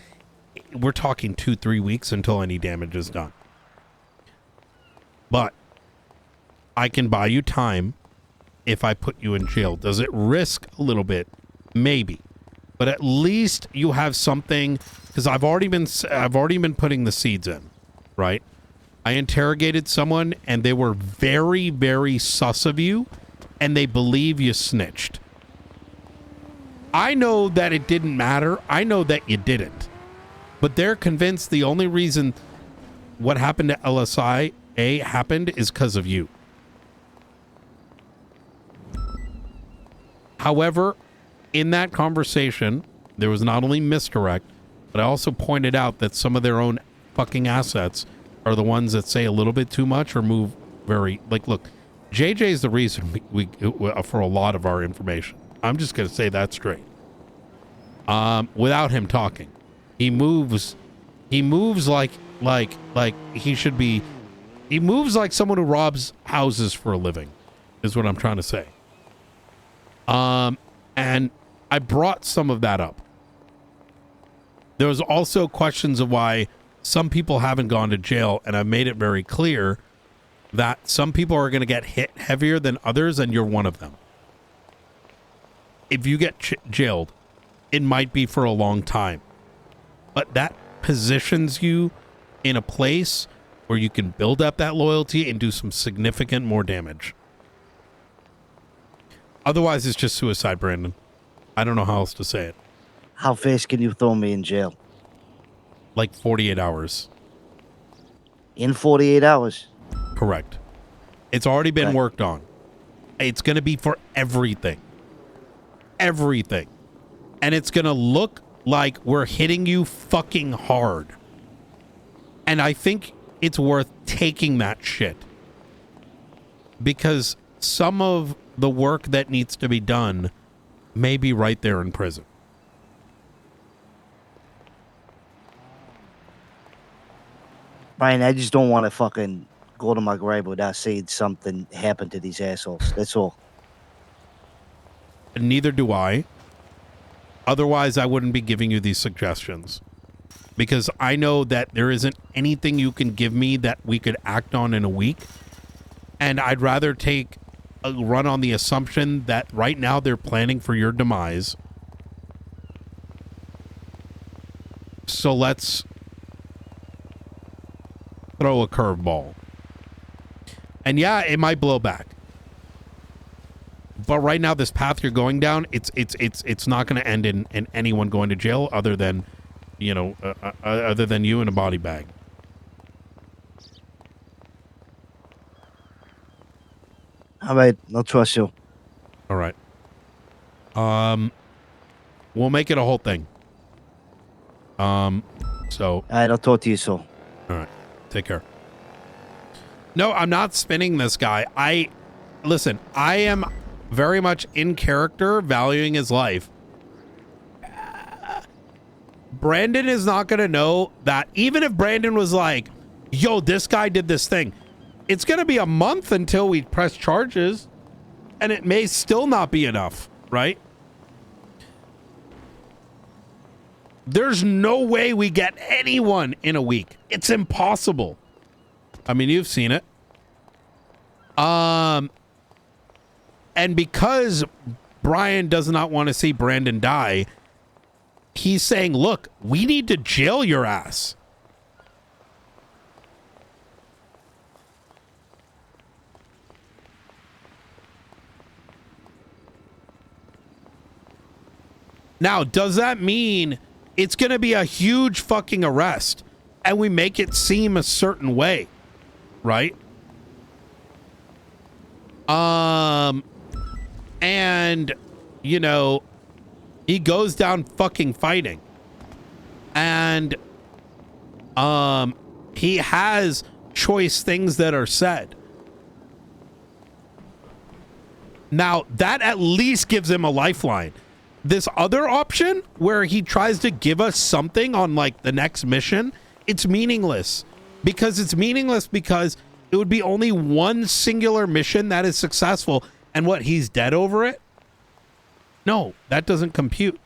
we're talking 2-3 weeks until any damage is done. But I can buy you time if I put you in jail. Does it risk a little bit? Maybe. But at least you have something, because I've already been putting the seeds in, right? I interrogated someone and they were very, very sus of you, and they believe you snitched. I know that it didn't matter. I know that you didn't. But they're convinced the only reason what happened to LSI happened is because of you. However, in that conversation, there was not only misdirect, but I also pointed out that some of their own fucking assets are the ones that say a little bit too much or move very, like, look, JJ is the reason we for a lot of our information. I'm just going to say that straight. Without him talking, he moves like he should be. He moves like someone who robs houses for a living, is what I'm trying to say. And I brought some of that up. There was also questions of why some people haven't gone to jail, and I've made it very clear that some people are going to get hit heavier than others, and you're one of them. If you get jailed, it might be for a long time, but that positions you in a place where you can build up that loyalty and do some significant more damage. Otherwise, it's just suicide, Brandon. I don't know how else to say it. How fast can you throw me in jail? Like 48 hours. In 48 hours? Correct. It's already been worked on. It's going to be for everything. Everything. And it's going to look like we're hitting you fucking hard. And I think it's worth taking that shit. Because some of the work that needs to be done may be right there in prison. Brian, I just don't want to fucking go to my grave without seeing something happen to these assholes. That's all. Neither do I. Otherwise, I wouldn't be giving you these suggestions. Because I know that there isn't anything you can give me that we could act on in a week. And I'd rather take a run on the assumption that right now they're planning for your demise. So let's throw a curveball. And yeah, it might blow back. But right now, this path you're going down, it's not going to end in anyone going to jail other than, you know, other than you in a body bag. All right, I'll trust you. All right. We'll make it a whole thing. So. All right, I'll talk to you soon. All right. Take care. No, I'm not spinning this guy. Listen, I am very much in character, valuing his life. Brandon is not going to know that. Even if Brandon was like, yo, this guy did this thing, it's going to be a month until we press charges, and it may still not be enough, right? There's no way we get anyone in a week. It's impossible. I mean, you've seen it. And because Brian does not want to see Brandon die, he's saying, look, we need to jail your ass. Now, does that mean it's going to be a huge fucking arrest and we make it seem a certain way, right? And, you know, he goes down fucking fighting. And, he has choice things that are said. Now, that at least gives him a lifeline. This other option where he tries to give us something on like the next mission, it's meaningless. Because it would be only one singular mission that is successful, and what, he's dead over it? No, that doesn't compute.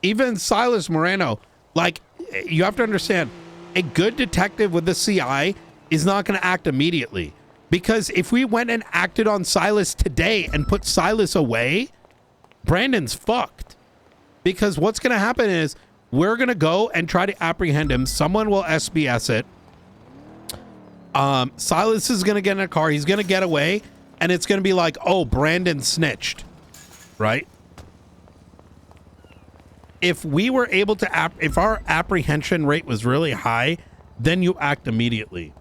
Even Silas Moreno, like, you have to understand, a good detective with the CI is not going to act immediately. Because if we went and acted on Silas today and put Silas away, Brandon's fucked. Because what's going to happen is we're going to go and try to apprehend him. Someone will SBS it. Silas is going to get in a car. He's going to get away. And it's going to be like, oh, Brandon snitched. Right? If we were able to, if our apprehension rate was really high, then you act immediately.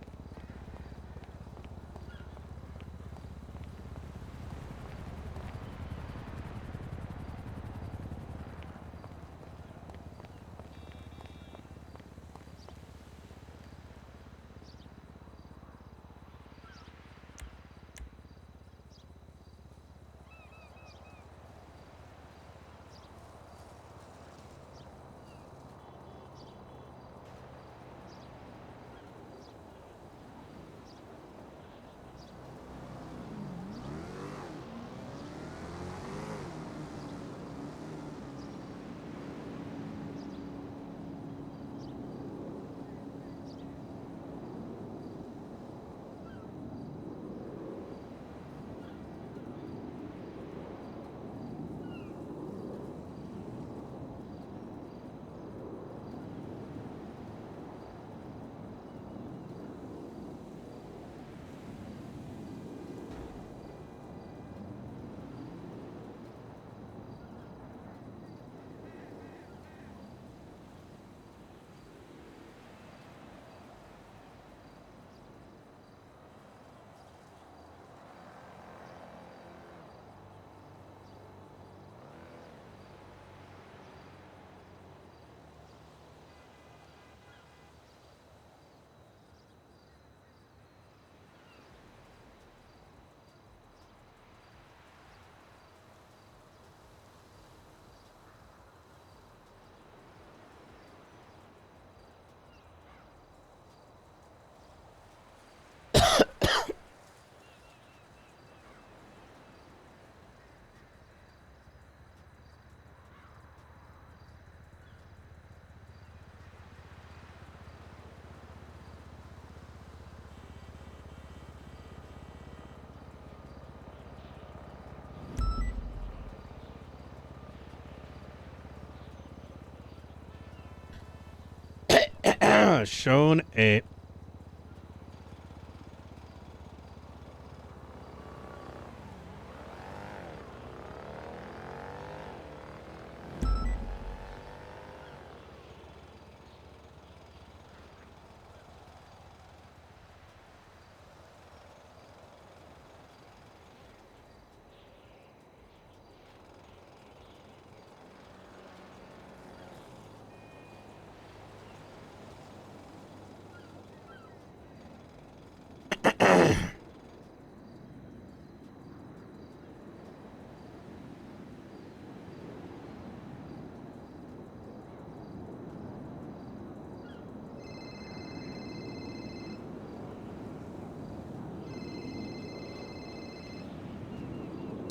shown a.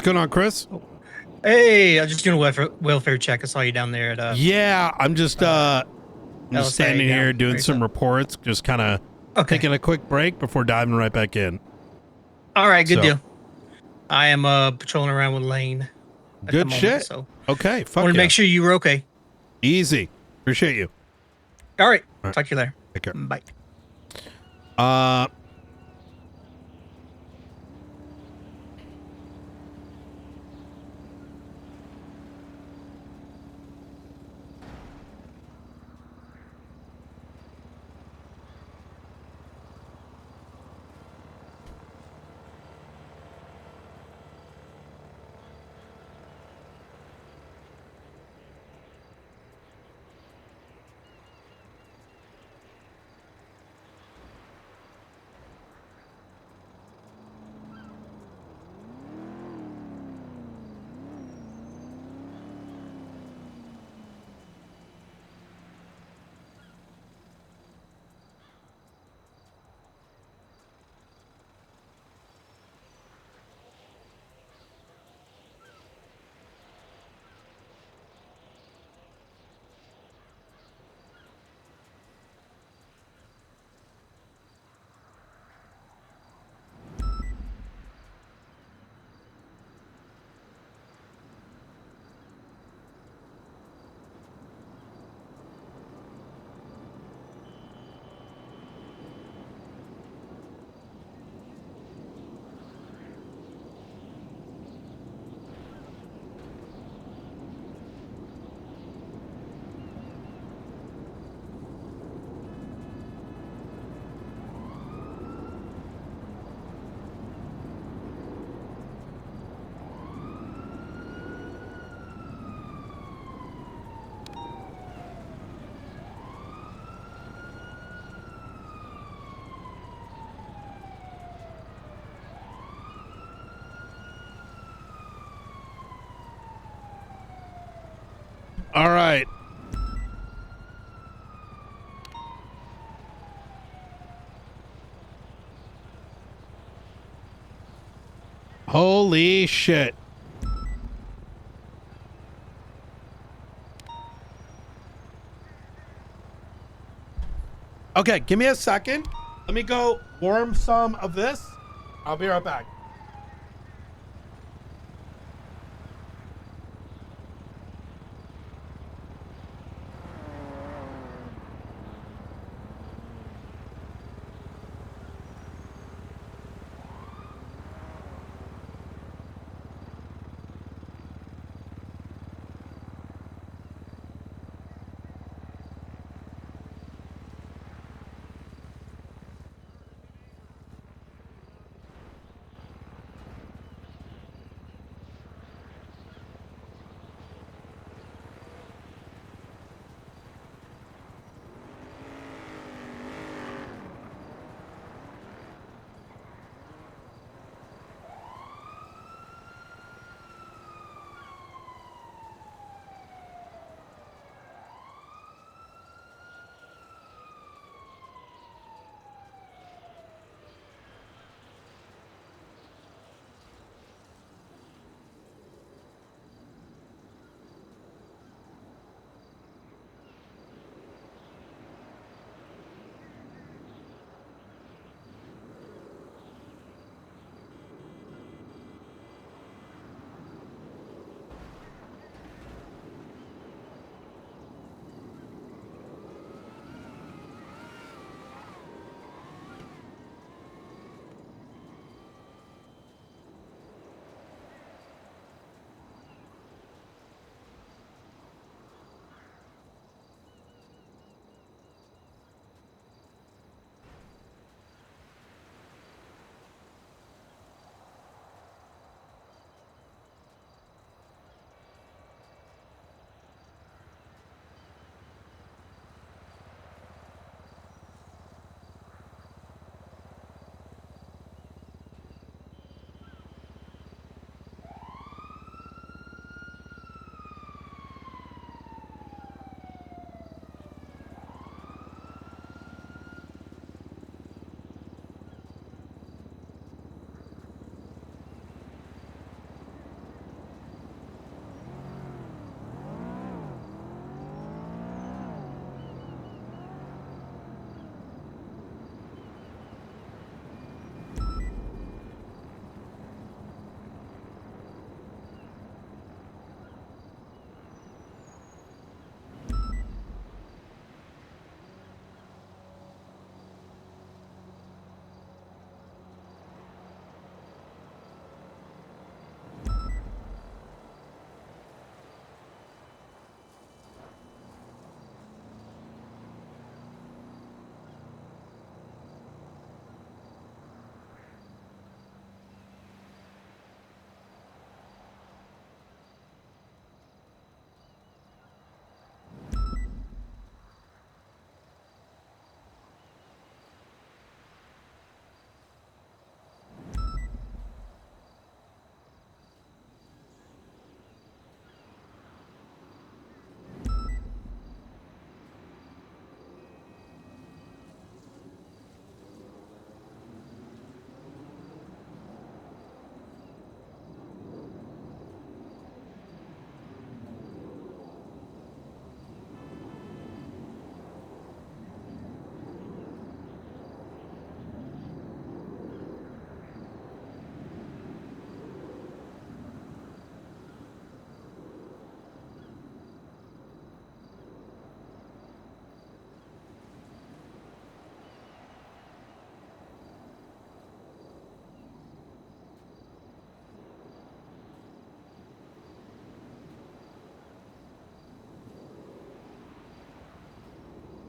What's going on, Chris? Hey, I was just doing a welfare check. I saw you down there at Yeah, I'm just I'm just LSA, standing yeah. here doing Right, some so- reports, just kind of Okay. taking a quick break before diving right back in. All right, good So, deal. I am patrolling around with Lane. At Good the moment, shit. So Okay, fuck want to yeah. make sure you were okay. Easy. Appreciate you. All right. All right. Talk to you later. Take care. Bye. All right. Holy shit. Okay, give me a second. Let me go warm some of this. I'll be right back.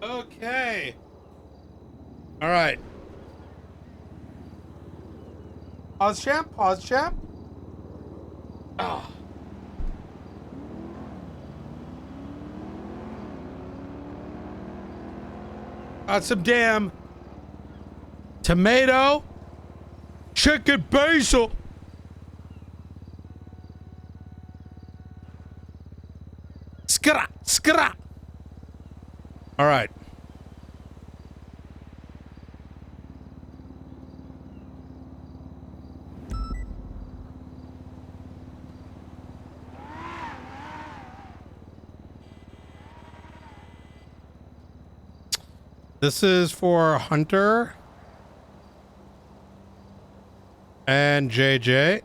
Okay. All right. Pause, champ. Pause, champ. Oh. Got some damn tomato, chicken basil. Skra, skra. All right. This is for Hunter and JJ.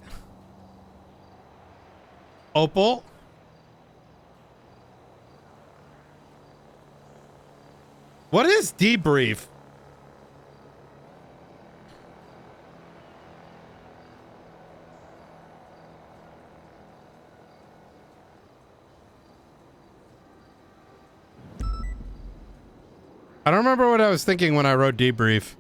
Opal. What is debrief? I don't remember what I was thinking when I wrote debrief.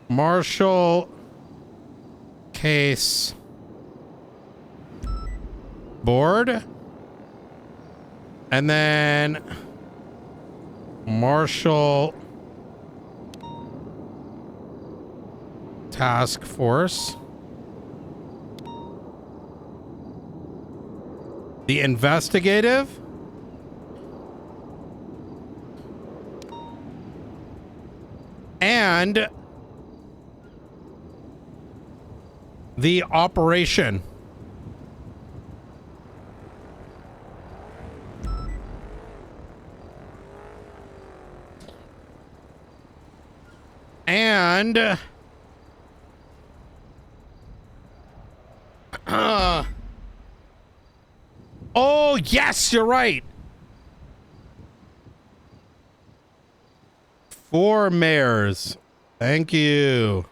Marshall case board. And then Marshall task force. The investigative. And the operation. And oh, yes, you're right. 4 mayors. Thank you.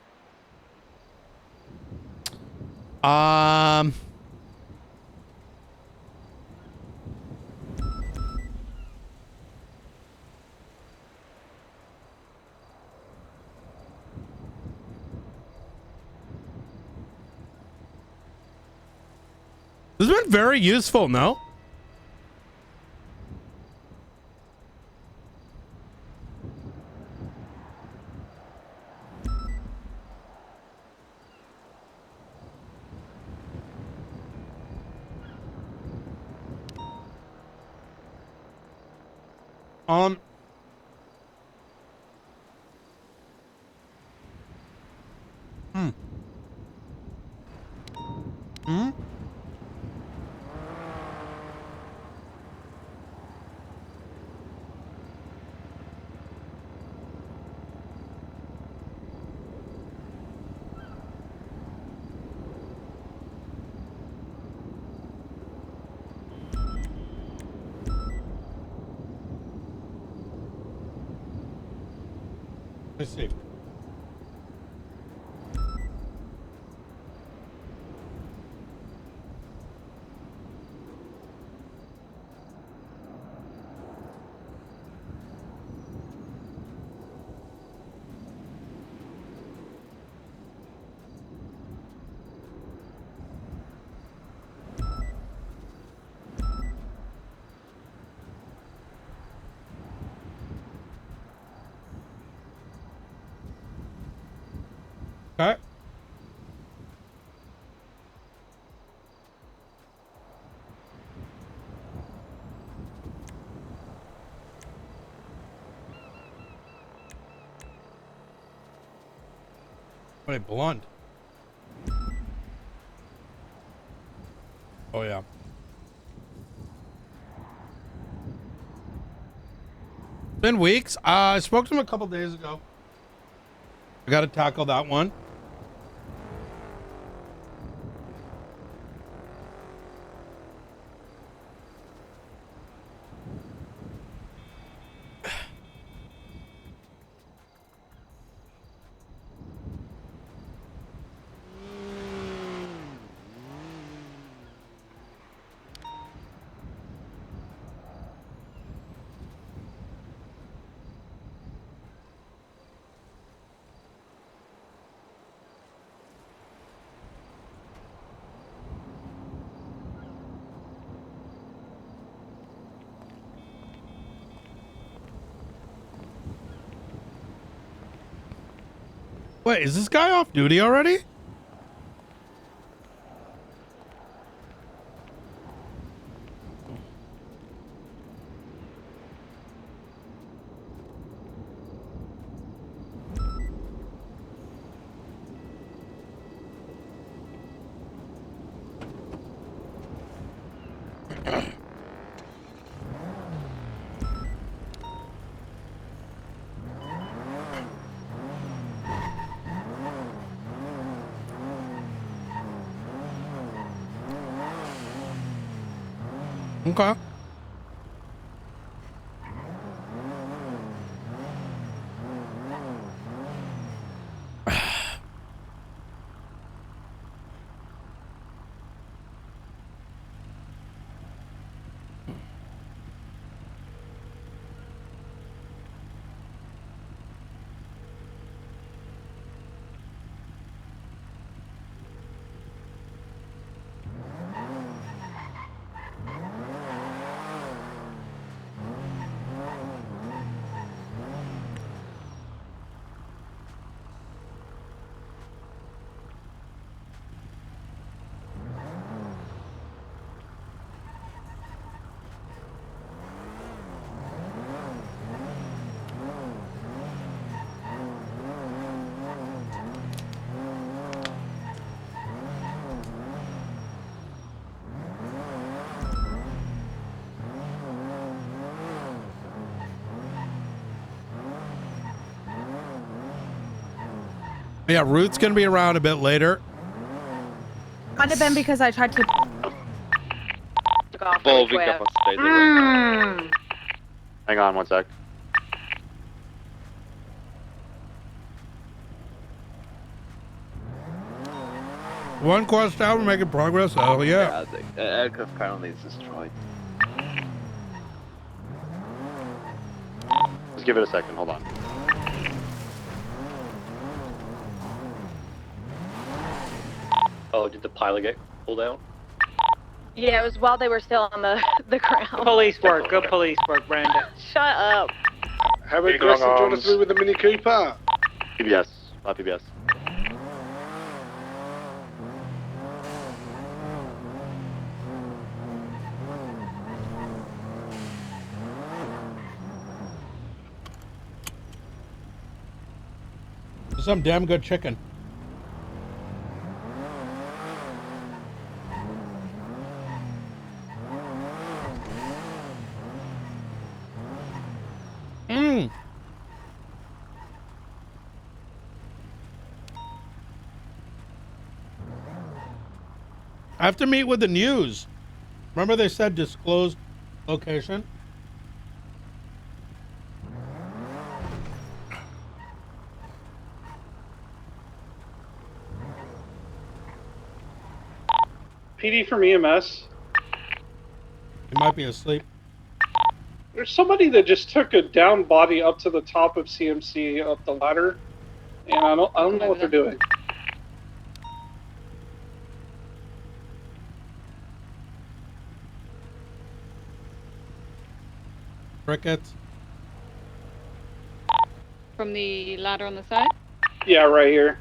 This has been very useful, no? Let's see. Okay. Wait, blunt. Oh, yeah. Been weeks. I spoke to him a couple days ago. I got to tackle that one. Wait, is this guy off duty already? Okay. Yeah, Ruth's gonna be around a bit later. Might have been because I tried to. Hang on one sec. One quest out, we're making progress. Oh yeah. The aircraft currently is destroyed. Just give it a second. Hold on. Oh, did the pilot get pulled out? Yeah, it was while they were still on the ground. Police work. Good police work, Brandon. Shut up. How aggressive do you want us to be with the Mini Cooper? PBS. Not PBS. Some damn good chicken. I have to meet with the news. Remember they said disclosed location? PD from EMS. He might be asleep. There's somebody that just took a down body up to the top of CMC up the ladder, and I don't know what they're doing. Crickets. From the ladder on the side? Yeah, right here.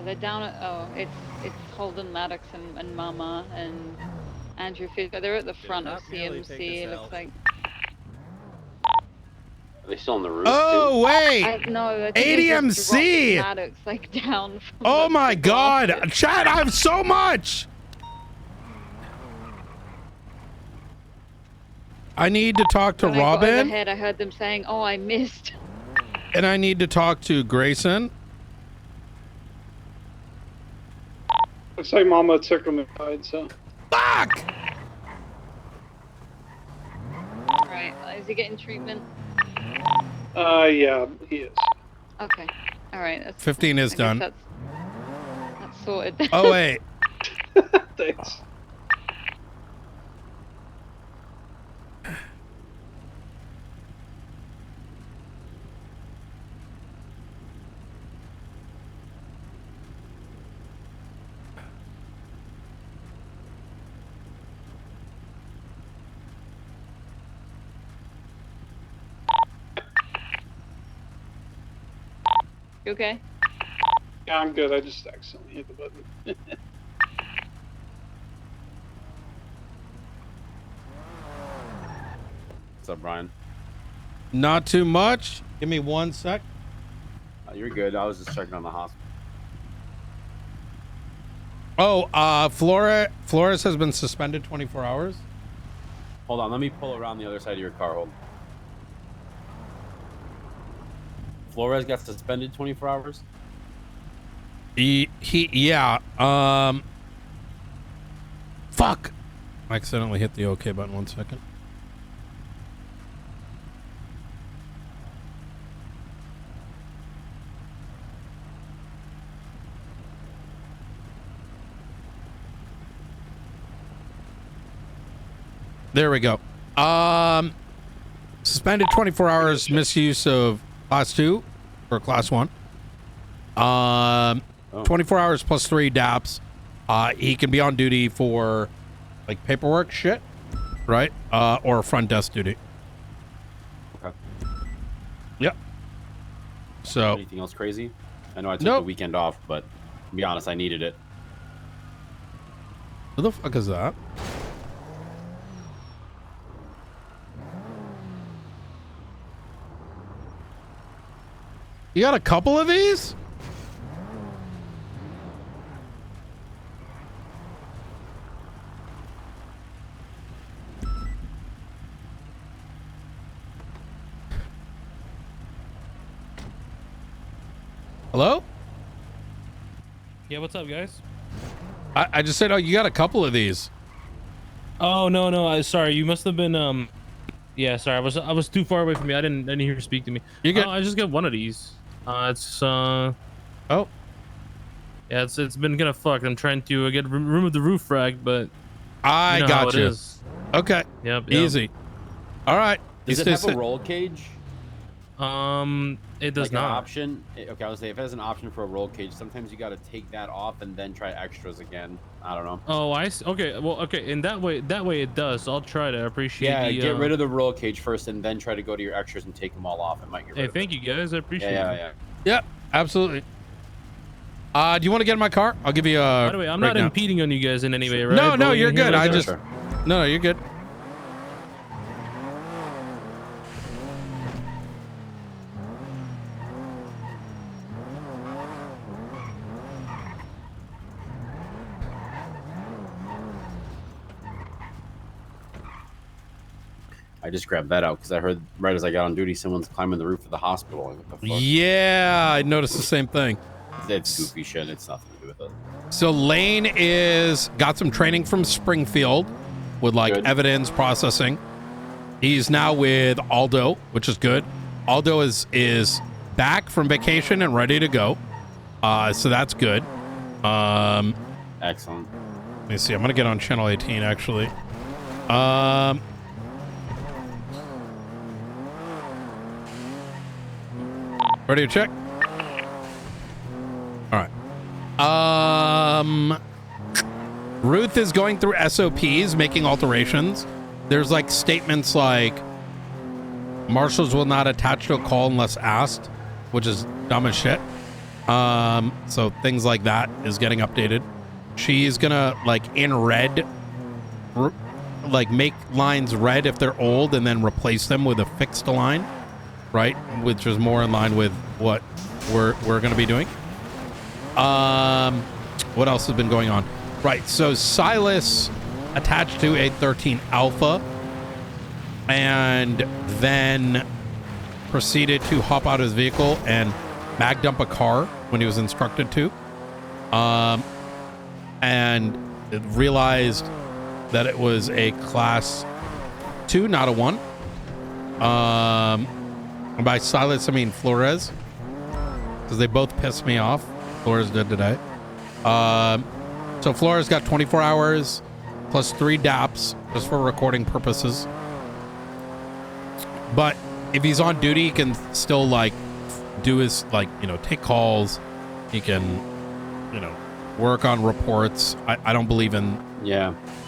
They're down at, it's Holden Maddox and Mama and Andrew Fisher. They're at the front of CMC, it looks like. Are they still on the roof? Oh, wait! I think they just dropped ADMC! Maddox, like, down from Oh my god! Chat, I have so much! I need to talk to When I got Robin, overhead, I heard them saying, "Oh, I missed." and I need to talk to Grayson. Looks like Mama took him aside, so. Fuck! Alright, is he getting treatment? Yeah, he is. Okay. All right. That's, 15 is I guess done. That's sorted. Oh wait. Thanks. You okay? Yeah, I'm good. I just accidentally hit the button. What's up, Brian? Not too much. Give me 1 sec. You're good. I was just checking on the hospital. Oh, Flores has been suspended 24 hours. Hold on, let me pull around the other side of your car. Hold. Flores got suspended 24 hours. Yeah. Fuck. I accidentally hit the OK button. 1 second. There we go. Suspended 24 hours misuse of class 2 or class 1. 24 hours plus 3 DAPs. He can be on duty for like paperwork shit, right? Or front desk duty. Okay. Yep. So anything else crazy? I know I took Nope. the weekend off, but to be honest, I needed it. who the fuck is that? You got a couple of these? Hello? Yeah, what's up, guys? I just said, oh, you got a couple of these. Oh no, sorry, you must have been yeah, sorry, I was too far away from you. I didn't hear you speak to me. You get I just got one of these. It's oh. Yeah, it's been kind of fucked. I'm trying to get remove the roof frag, but I you know how got it you. is. Okay. Yep. Easy. All right. Does it have a roll cage? It does like not. An option. Okay, I was say if it has an option for a roll cage, sometimes you got to take that off and then try extras again. I don't know. Oh, I see. Okay. Well, okay. In that way it does. I'll try to appreciate. Yeah, the, get rid of the roll cage first, and then try to go to your extras and take them all off. It might get rid Hey, of thank you guys. I appreciate Yeah, it. yeah. Yep, absolutely. Do you want to get in my car? I'll give you a. By the way, I'm not impeding on you guys in any way, right? No, Rolling you're in here good. like I that? just. No, you're good. I just grabbed that out because I heard right as I got on duty, someone's climbing the roof of the hospital. Like, what the fuck? Yeah, I noticed the same thing. It's goofy shit. It's nothing to do with it. So Lane is got some training from Springfield with like evidence processing. He's now with Aldo, which is good. Aldo is back from vacation and ready to go. So that's good. Excellent. Let me see. I'm gonna get on channel 18 actually. Ready to check? All right. Ruth is going through SOPs, making alterations. There's like statements like marshals will not attach to a call unless asked, which is dumb as shit. So things like that is getting updated. She's gonna like in red, like make lines red if they're old and then replace them with a fixed line, right? Which is more in line with what we're gonna be doing. What else has been going on? Right, so Silas attached to a 13 Alpha and then proceeded to hop out of his vehicle and mag dump a car when he was instructed to. And realized that it was a class 2, not a 1. And by Silas, I mean Flores. because they both pissed me off. Flores did today. So Flores got 24 hours plus 3 DAPs just for recording purposes. But if he's on duty, he can still like do his take calls. He can work on reports. I don't believe in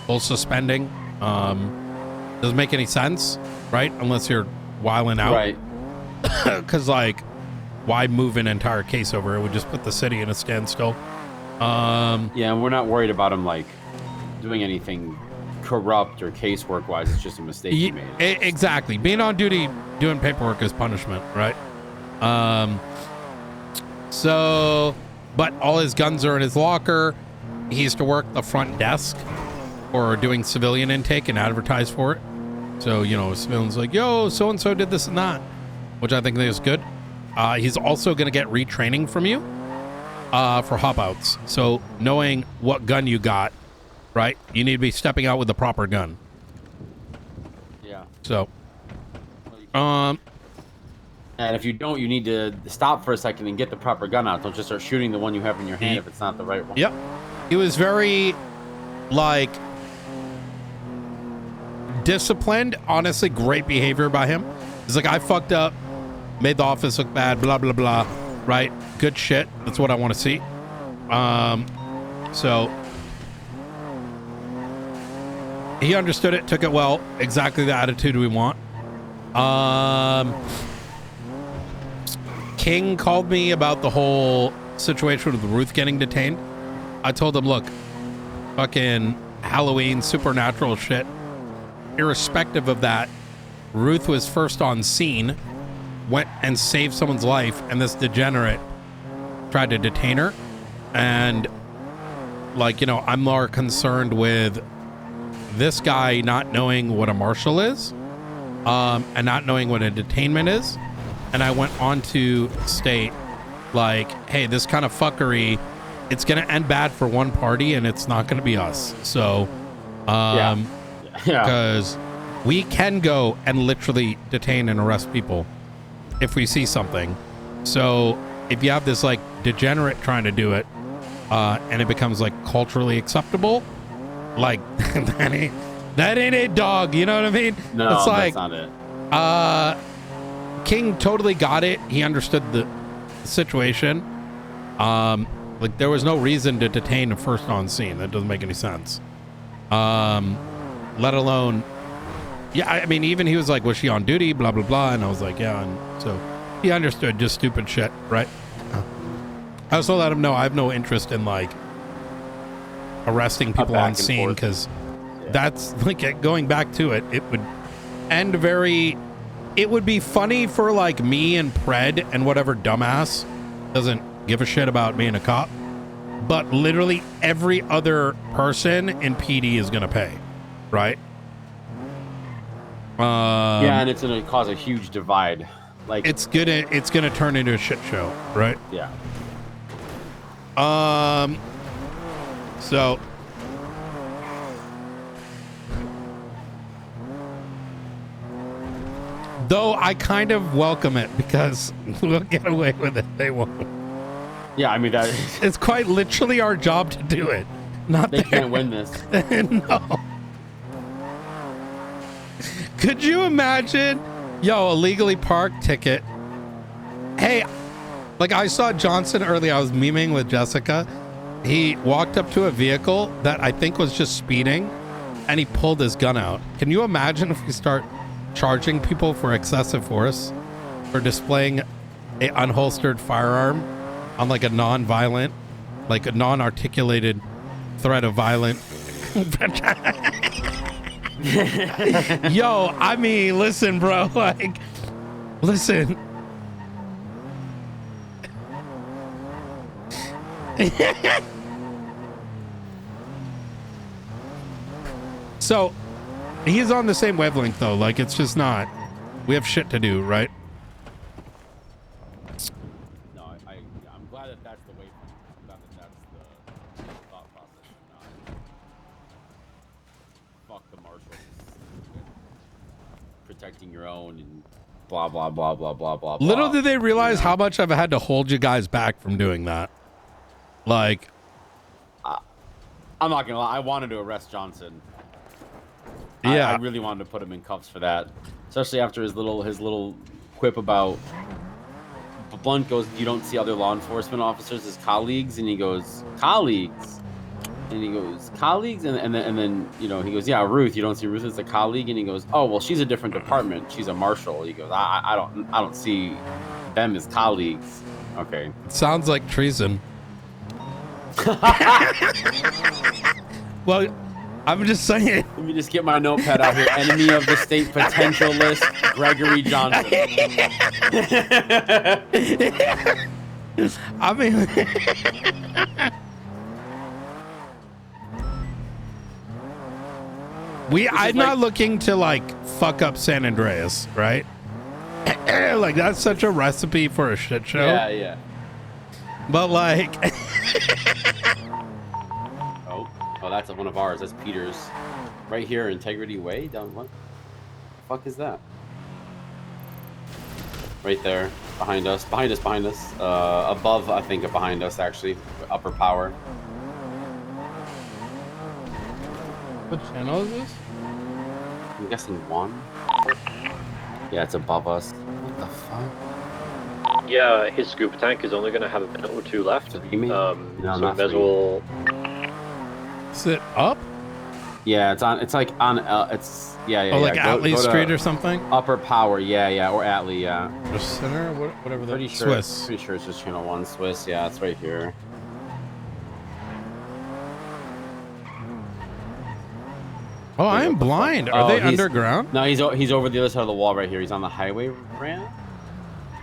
full suspending. Doesn't make any sense, right? Unless you're wiling out, Right. Because why move an entire case over? It would just put the city in a standstill. Yeah, and we're not worried about him doing anything corrupt or casework wise. It's just a mistake he made. Exactly. Being on duty doing paperwork is punishment, right? So, but all his guns are in his locker. He used to work the front desk or doing civilian intake and advertise for it. So, civilians like, yo, so-and-so did this and that, which I think is good. He's also going to get retraining from you for hop outs. So knowing what gun you got, right? You need to be stepping out with the proper gun. Yeah. So, and if you don't, you need to stop for a second and get the proper gun out. Don't just start shooting the one you have in your hand if it's not the right one. Yep. He was very, disciplined. Honestly, great behavior by him. He's like, I fucked up, made the office look bad, blah, blah, blah. Right? Good shit. That's what I want to see. So he understood it, took it well. Exactly the attitude we want. King called me about the whole situation with Ruth getting detained. I told him, look, fucking Halloween supernatural shit. Irrespective of that, Ruth was first on scene, went and saved someone's life, and this degenerate tried to detain her. And I'm more concerned with this guy not knowing what a marshal is, and not knowing what a detainment is. And I went on to state, hey, this kind of fuckery, it's going to end bad for one party, and it's not going to be us. So, because we can go and literally detain and arrest people if we see something. So if you have this degenerate trying to do it, and it becomes culturally acceptable, that ain't it, dog. You know what I mean? No, it's that's not it. King totally got it. He understood the situation. There was no reason to detain a first on scene. That doesn't make any sense. Let alone, even he was like, was she on duty? Blah, blah, blah. And I was like, yeah. And so he understood just stupid shit, right? I also let him know I have no interest in arresting people on scene, because that's going back to it. It would end it would be funny for me and Pred and whatever dumbass doesn't give a shit about being a cop, but literally every other person in PD is gonna pay, right? And it's gonna cause a huge divide. It's gonna turn into a shit show, right? Yeah. So though I kind of welcome it, because we'll get away with it. They won't. Yeah, that it's quite literally our job to do it. They can't win this. No. Could you imagine? Yo, illegally parked ticket. Hey, I saw Johnson earlier. I was memeing with Jessica. He walked up to a vehicle that I think was just speeding, and he pulled his gun out. Can you imagine if we start charging people for excessive force for displaying a unholstered firearm on a non-violent, a non-articulated threat of violent? Yo, listen, bro, listen. So he's on the same wavelength though. It's just not, we have shit to do, right? No, I'm glad that that's the way. I'm glad that that's the thought process. Fuck the marshals. Protecting your own and blah blah blah blah blah blah. Little blah. did they realize how much I've had to hold you guys back from doing that. Like, I'm not gonna lie. I wanted to arrest Johnson. Yeah. I really wanted to put him in cuffs for that, especially after his little quip about. Blunt goes, "You don't see other law enforcement officers as colleagues," and he goes, "Colleagues." And he goes, "Colleagues," and then you know he goes, "Yeah, Ruth. You don't see Ruth as a colleague," and he goes, "Oh, well, she's a different department. She's a marshal." He goes, I don't see them as colleagues." Okay. it sounds like treason. Well, I'm just saying. Let me just get my notepad out here. Enemy of the state potential list, Gregory Johnson. I mean, I'm not looking to like fuck up San Andreas, right? Like that's such a recipe for a shit show. Yeah. But like, oh, that's one of ours. That's Peter's, right here, Integrity Way. Down what? The fuck is that? Right there, behind us. Above, I think, behind us actually. Upper power. what channel is this? I'm guessing 1. Yeah, it's above us. What the fuck? Yeah, his scuba tank is only going to have a minute or 2 left. So you not may as well... Is it up? Yeah, it's like on, it's, yeah. Oh, like Go Atlee to Street or something? Upper power, yeah, or Atlee, yeah. Or Center, whatever the... Pretty sure it's just channel 1, Swiss, yeah, it's right here. Oh, I am blind. Are they underground? No, he's over the other side of the wall right here. He's on the highway ramp.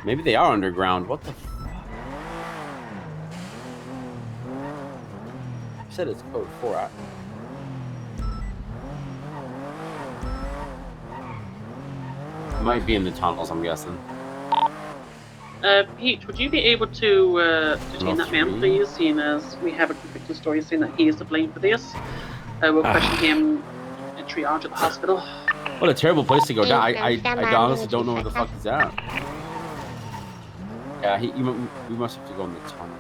Maybe they are underground. What the fuck? I said it's code 4. Might be in the tunnels, I'm guessing. Peach, would you be able to detain that man, please, seeing as we have a conflicting story saying that he is to blame for this? We'll question him and triage at the hospital. What a terrible place to go down. I honestly don't know where the fuck he's at. Yeah, we must have to go in the tunnel.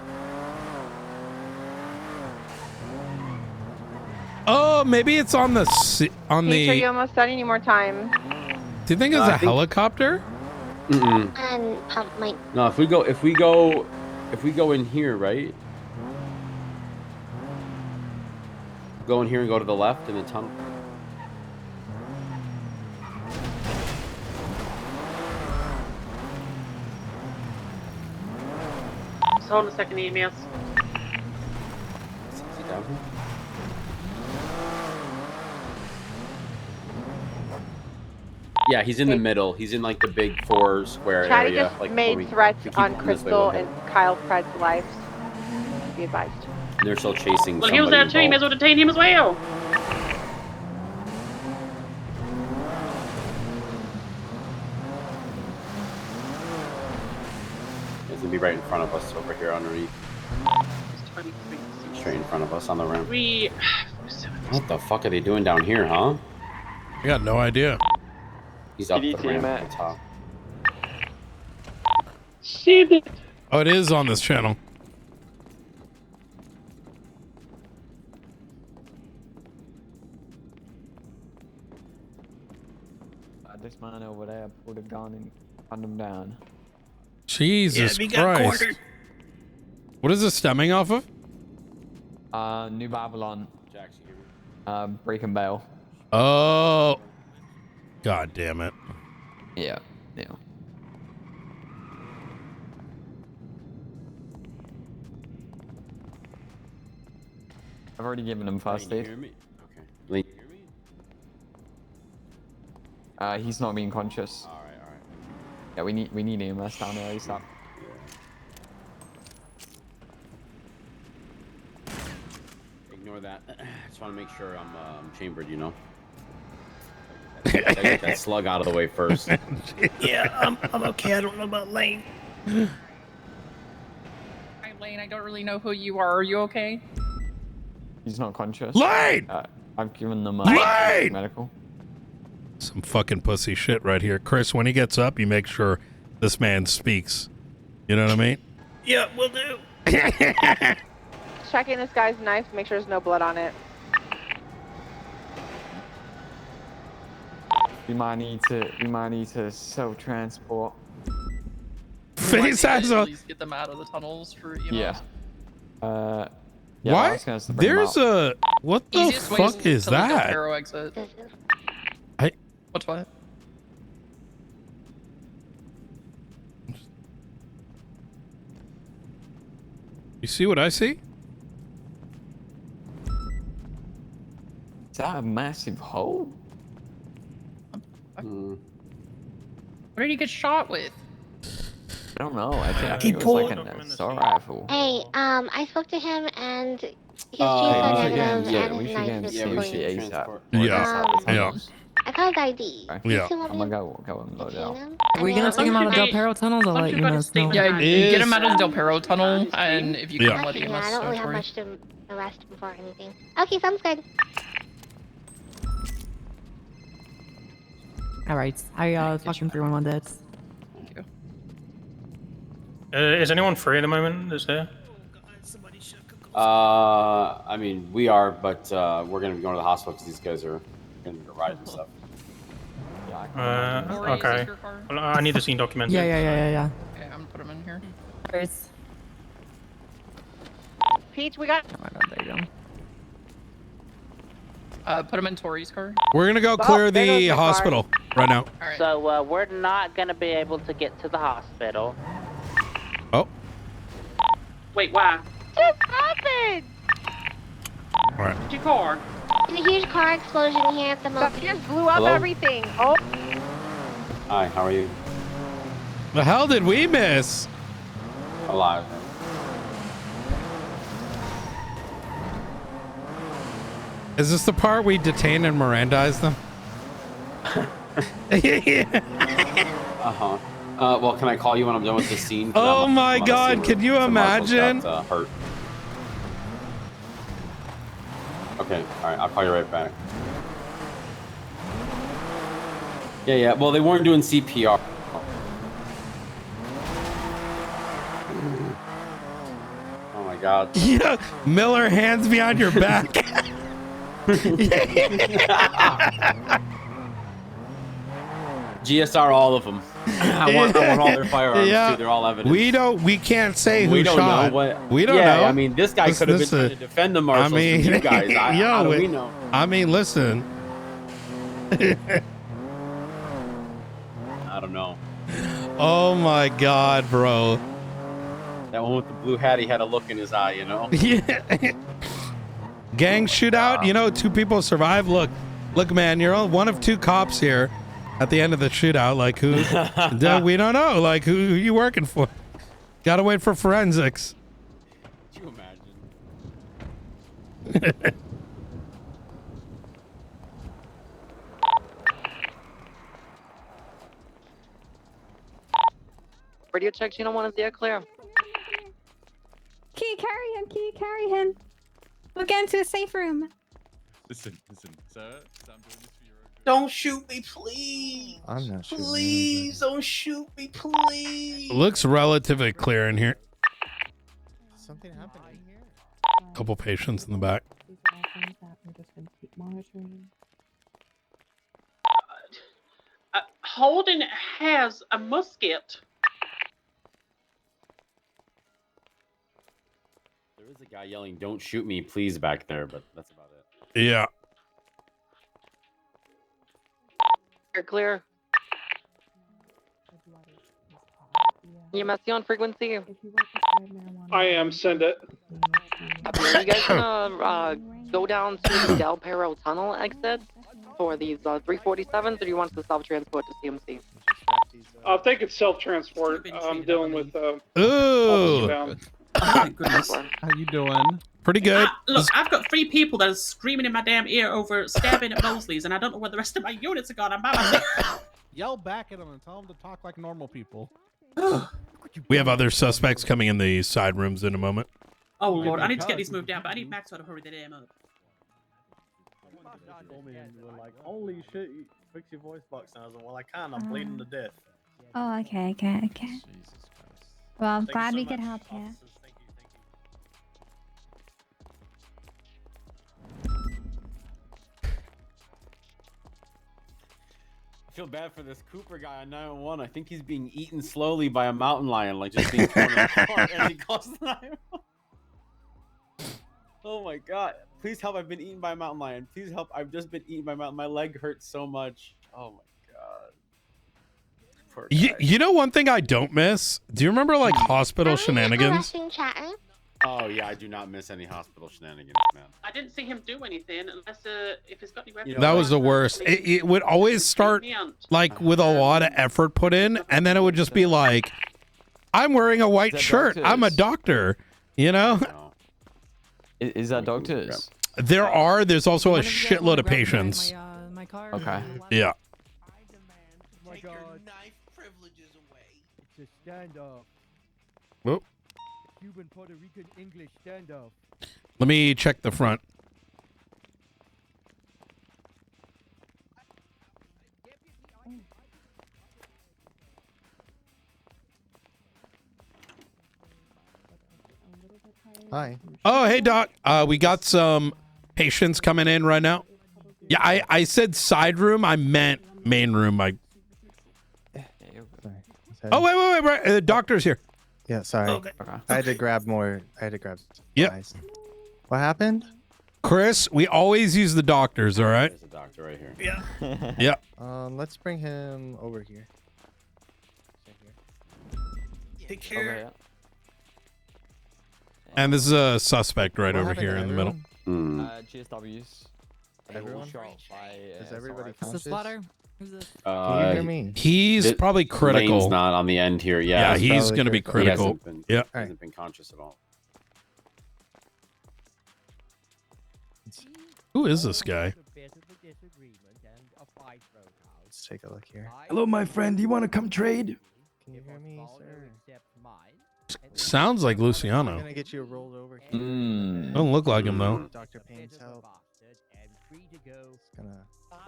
Oh, maybe it's on the Peter, you almost done any more time? Do you think it's a helicopter? Mm-mm. No, if we go in here, right? Go in here and go to the left in the tunnel. Just hold a second, EMS. Is he down here? Yeah, he's in the middle. He's in like the big 4 square Chatty area. just Like made threats on Crystal and Kyle Fred's lives. Be advised. They're still chasing. Well, he was there too. You may as well detain him as well. He's gonna be right in front of us over here underneath. Straight in front of us on the ramp. What the fuck are they doing down here, huh? I got no idea. He's up the ramp at the top. Oh, it is on this channel. This man over there pulled a gun and gunned him down. Jesus Christ. What is this stemming off of? New Babylon. Breaking Bell. Oh. God damn it. Yeah. I've already given him first aid. Okay. He's not being conscious. Alright. Yeah, we need EMS down there ASAP. Ignore that. I just want to make sure I'm chambered, you know. I get that slug out of the way first. Yeah, I'm okay. I don't know about Lane. Hi, Lane. I don't really know who you are. Are you okay? He's not conscious. Lane! I've given them Lane! medical. Some fucking pussy shit right here. Chris, when he gets up, you make sure this man speaks. You know what I mean? Yeah, we'll do. Checking this guy's knife to make sure there's no blood on it. We might need to self-transport. Face eyes At on. least get them out of the tunnels for EMS. Yeah. Yeah, I Why? was gonna bring them There's up. what the Easiest way fuck is to leave Del that? Perro exit. What's what? You see what I see? Is that a massive hole? What did he get shot with? I don't know. I think it was like an assault rifle. Hey, I spoke to him and his G's Oh, are we should negative get and we his should knife get is him clean. ASAP. Yeah. I got his ID. Yeah. I'm gonna go and load out. Are we gonna take him out of Del Perro tunnels? I'll let you know. Yeah, Is- get him out of the Del Perro tunnel, and if you can Yeah. let EMS Yeah, I don't really have for you. much to arrest him for or anything. Okay, sounds good. Alright, I fucking 311 dead. Is anyone free at the moment? Is there? I mean, we are, but we're gonna be going to the hospital because these guys are gonna be riding and stuff. Okay. Well, I need the scene documented. Yeah. Okay, I'm gonna put him in here. Alright. Peach, we got. Oh my god, there you go. Put him in Tori's car. We're gonna go clear there goes the my car. hospital right now. So we're not gonna be able to get to the hospital. Oh. Wait, why? Just happened. All right. What's your car? There's a huge car explosion here at the moment. That just blew up Hello? everything. Oh. Hi, how are you? The hell did we miss? Alive. Is this the part we detain and Mirandize them? Uh-huh. Well, can I call you when I'm done with this scene? 'Cause Oh I'm my on a God, scene can you where some marshals imagine? got, hurt. Okay, alright, I'll call you right back. Yeah, well, they weren't doing CPR. Oh my God. Yeah, Miller, hands behind your back. GSR all of them. I want all their firearms too. They're all evidence. We can't say who We don't shot. know what. We don't yeah, know. I mean, this guy could have been trying to defend the marshals from you guys. How do we know? I mean, listen. I don't know. Oh my God, bro. That one with the blue hat, he had a look in his eye, you know? Yeah. Gang shootout. You know, 2 people survived. Look, man, you're one of 2 cops here at the end of the shootout. Like, who? We don't know. Like, who you working for? Gotta wait for forensics. Could you imagine? Radio checks, you don't want to steer clear. Key, carry him. We'll get into a safe room. Listen, sir. I'm doing this for your own. Don't shoot me, please. I'm not shooting Please don't shoot me, please. Looks relatively clear in here. Something happened in here. Couple patients in the back. Holden has a musket. There is a guy yelling, "Don't shoot me, please," back there, but that's about it. Yeah. You're clear. EMS on frequency. I am. Send it. Are you guys gonna go down to the Del Perro tunnel exit for these 347s, or do you want us to self-transport to CMC? I think it's self-transport. I'm dealing with. Ooh. Down. Oh, goodness. How you doing? Pretty good. Look, I've got 3 people that are screaming in my damn ear over stabbing at Mosley's, and I don't know where the rest of my units are gone. I'm by myself. Yell back at them and tell them to talk like normal people. We have other suspects coming in the side rooms in a moment. Oh lord, I need to get these moved down, but I need Maxwell to hurry the damn up. Like, holy shit, fix your voice box. And I was like, well, I can't. I'm bleeding to death. Oh, okay. Well, I'm glad we could help you. I feel bad for this Cooper guy on 911. I think he's being eaten slowly by a mountain lion, like just being torn apart as he calls 911. Oh my god. Please help, I've been eaten by a mountain lion. Please help, I've just been eaten by a mountain. My leg hurts so much. Oh my god. Poor guy. You know one thing I don't miss? Do you remember like hospital shenanigans? Oh yeah, I do not miss any hospital shenanigans, man. I didn't see him do anything unless if he's got any weapons. That was the worst. It would always start like with a lot of effort put in, and then it would just be like, I'm wearing a white shirt. I'm a doctor. You know? Is that doctors? There's also a shitload of patients. Okay. Yeah. Take your knife privileges away. It's a standoff. Whoop. Cuban, Puerto Rican, English standoff. Let me check the front. Hi. Oh, hey, Doc. We got some patients coming in right now. Yeah, I said side room. I meant main room. Oh, wait. Right. The doctor's here. Yeah, sorry. Okay. I had to grab more. I had to grab Yep. supplies. What happened? Chris, we always use the doctors, all right? There's a doctor right here. Yeah. Yep. Let's bring him over here. Take care. And this is a suspect right over here in the middle. GSWs. Everyone? Is everybody conscious? Who's this? Can you hear me? He's probably critical. Lane's not on the end here. Yeah, he's going to be critical. He Yeah. hasn't been conscious at all. Who is this guy? Let's take a look here. Hello, my friend. Do you want to come trade? Can you hear me, sir? Sounds like Luciano. I'm gonna get you rolled over here. Don't look like him though. Dr. Payne's help.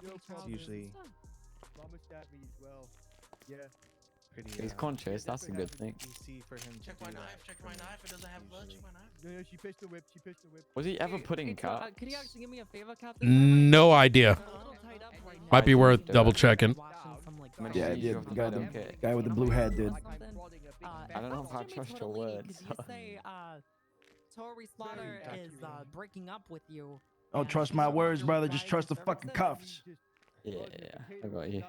It's usually pretty. He's conscious. That's a good thing. Easy for him to Check do my that. knife. Check my knife. It doesn't have blood. Check my knife. No, she pitched the whip. She pitched the whip. Was he ever putting cups? Could you actually give me a favor, Captain? No idea. Might be worth double checking. Yeah, the guy with the blue hat, dude. I don't know if I trust your words. Could you say, Tori Slaughter is breaking up with you? Don't trust my words, brother. Just trust the fucking cuffs. Yeah, I got you. You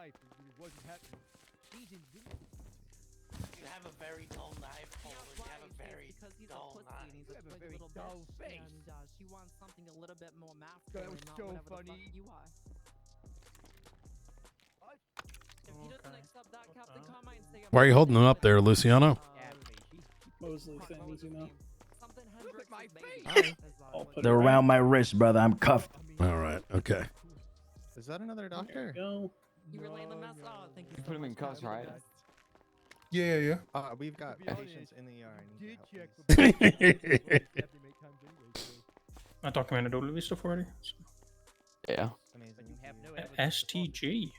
have a very dull knife. You have a very dull knife. You have a very dull face. And she wants something a little bit more masculine. That was not so whatever the funny. fuck you are. If he doesn't accept that, Captain, come and say Why are you holding him up there, Luciano? Mostly things, you know. Look at my face. They're around my wrist, brother. I'm cuffed. All right. Okay. Is that another doctor? Go. You relaying the mess? Oh, thank you. You put him in cuffs, right? Yeah. We've got patients in the ER. I need your help, please. I documented all of this stuff already. Yeah. STG.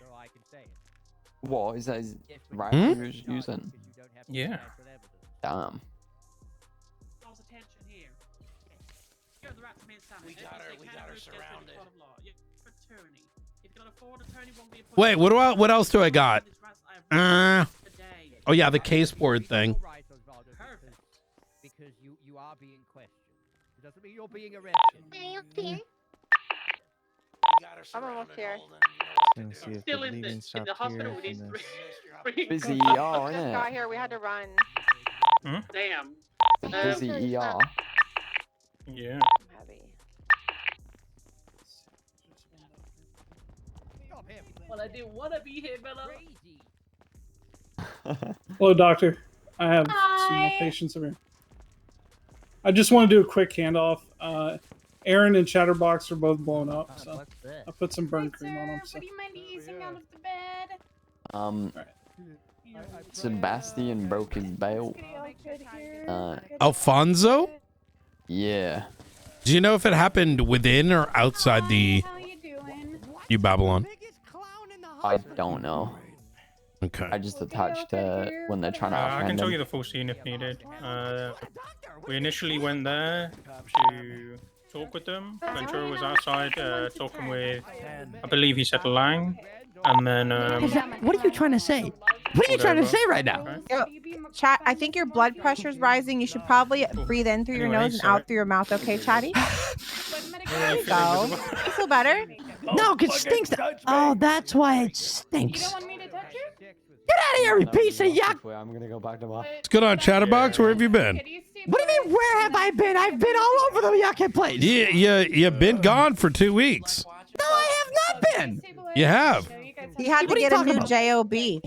What is that? His right Hmm? he was using? Yeah. Damn. We got her surrounded. Wait, what else do I got? Oh yeah, the case board thing. Because you are being questioned. It doesn't mean you're being arrested. I'm almost here. Gonna see if Still the in bleeding the stopped hospital here with these from three. this. Busy ER, Just innit? got here. We had to run. Damn. Busy ER. Yeah. Heavy. Well, I didn't want to be here, Bella. Hello, doctor. I have some more patients over here. I just want to do a quick handoff. Aaron and Chatterbox are both blown up, so I put some burn cream on them. So. Would you mind easing out of the bed? Sebastian broke his belt. Alfonso? Yeah. Do you know if it happened within or outside the New Babylon? I don't know. Okay. I just attached when they're trying to I apprehend can tell him. you the full scene if needed. We initially went there to talk with them. Ventura was outside talking with, I believe he said Lang, and then. What are you trying to say? What are you trying to say right now? Yo, chat, I think your blood pressure's rising. You should probably breathe in through your nose and out through your mouth, okay, Chatty? There you go. You feel better? No, because it stinks. Oh, that's why it stinks. Get out of here, you piece of yuck! I'm gonna go back to my. What's going on, Chatterbox? Where have you been? What do you mean, where have I been? I've been all over the yucky place. You've been gone for 2 weeks. No, I have not been. You have. He had to What are you get a talking new about? JOB.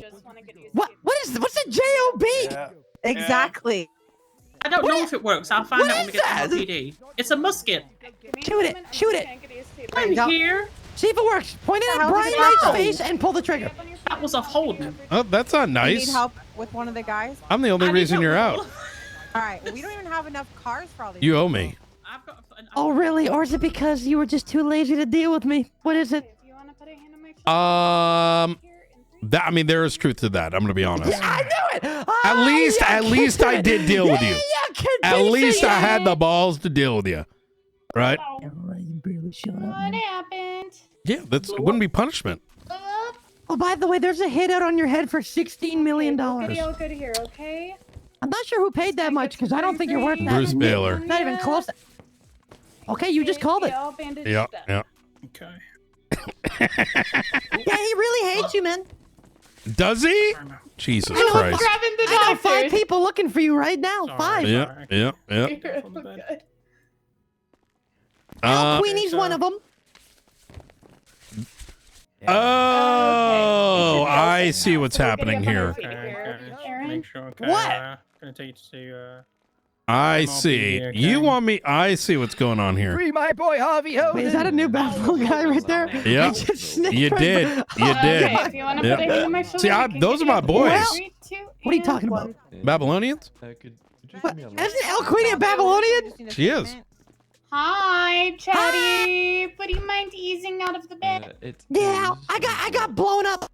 What's a JOB? Exactly. I don't know if it works. I'll find out when we get to the PD. It's a musket. Shoot it. Shoot it. I'm here. See if it works. Point it at How Brian does it Knight's go? face and pull the trigger. That was a Holden. Oh, that's not You nice. need help with one of the guys? I'm the only reason you're out. All right. Well, we don't even have enough cars for all these. You owe me. Oh, really? Or is it because you were just too lazy to deal with me? What is it? That, I mean, there is truth to that. I'm gonna be honest. Yeah, I knew it. At least I did deal with you. At least I had the balls to deal with you, right? You barely shut up. What happened? Yeah, it wouldn't be punishment. Oh, by the way, there's a hit out on your head for $16 million. Pretty all good here, okay? I'm not sure who paid that much because I don't think you're worth that. Bruce Baylor. Not even close. Okay, you just called it. Yeah, yeah. Okay. Yeah, he really hates you, man. Does he? Jesus I know, Christ. I got 5 people looking for you right now. 5. Yeah, yeah, yeah. Queenie's one of them. Oh, I see what's happening here. Make sure. Okay, What? Gonna take you to see. I see. okay. You want me? I see what's going on here. Free my boy Harvey Hogan. Wait, is that a new Babel guy right there? Yeah, I just sniffed you right did. by- You did. Okay, if you want to Yeah. put a hand on my shoulder, See, I can those give are my you a boys. Well, 3, 2, What are you and talking 1. about? Babylonians? Isn't El Queen a Babylonian? She is. Hi, Chatty. Would you mind easing out of the bed? Yeah, I got blown up.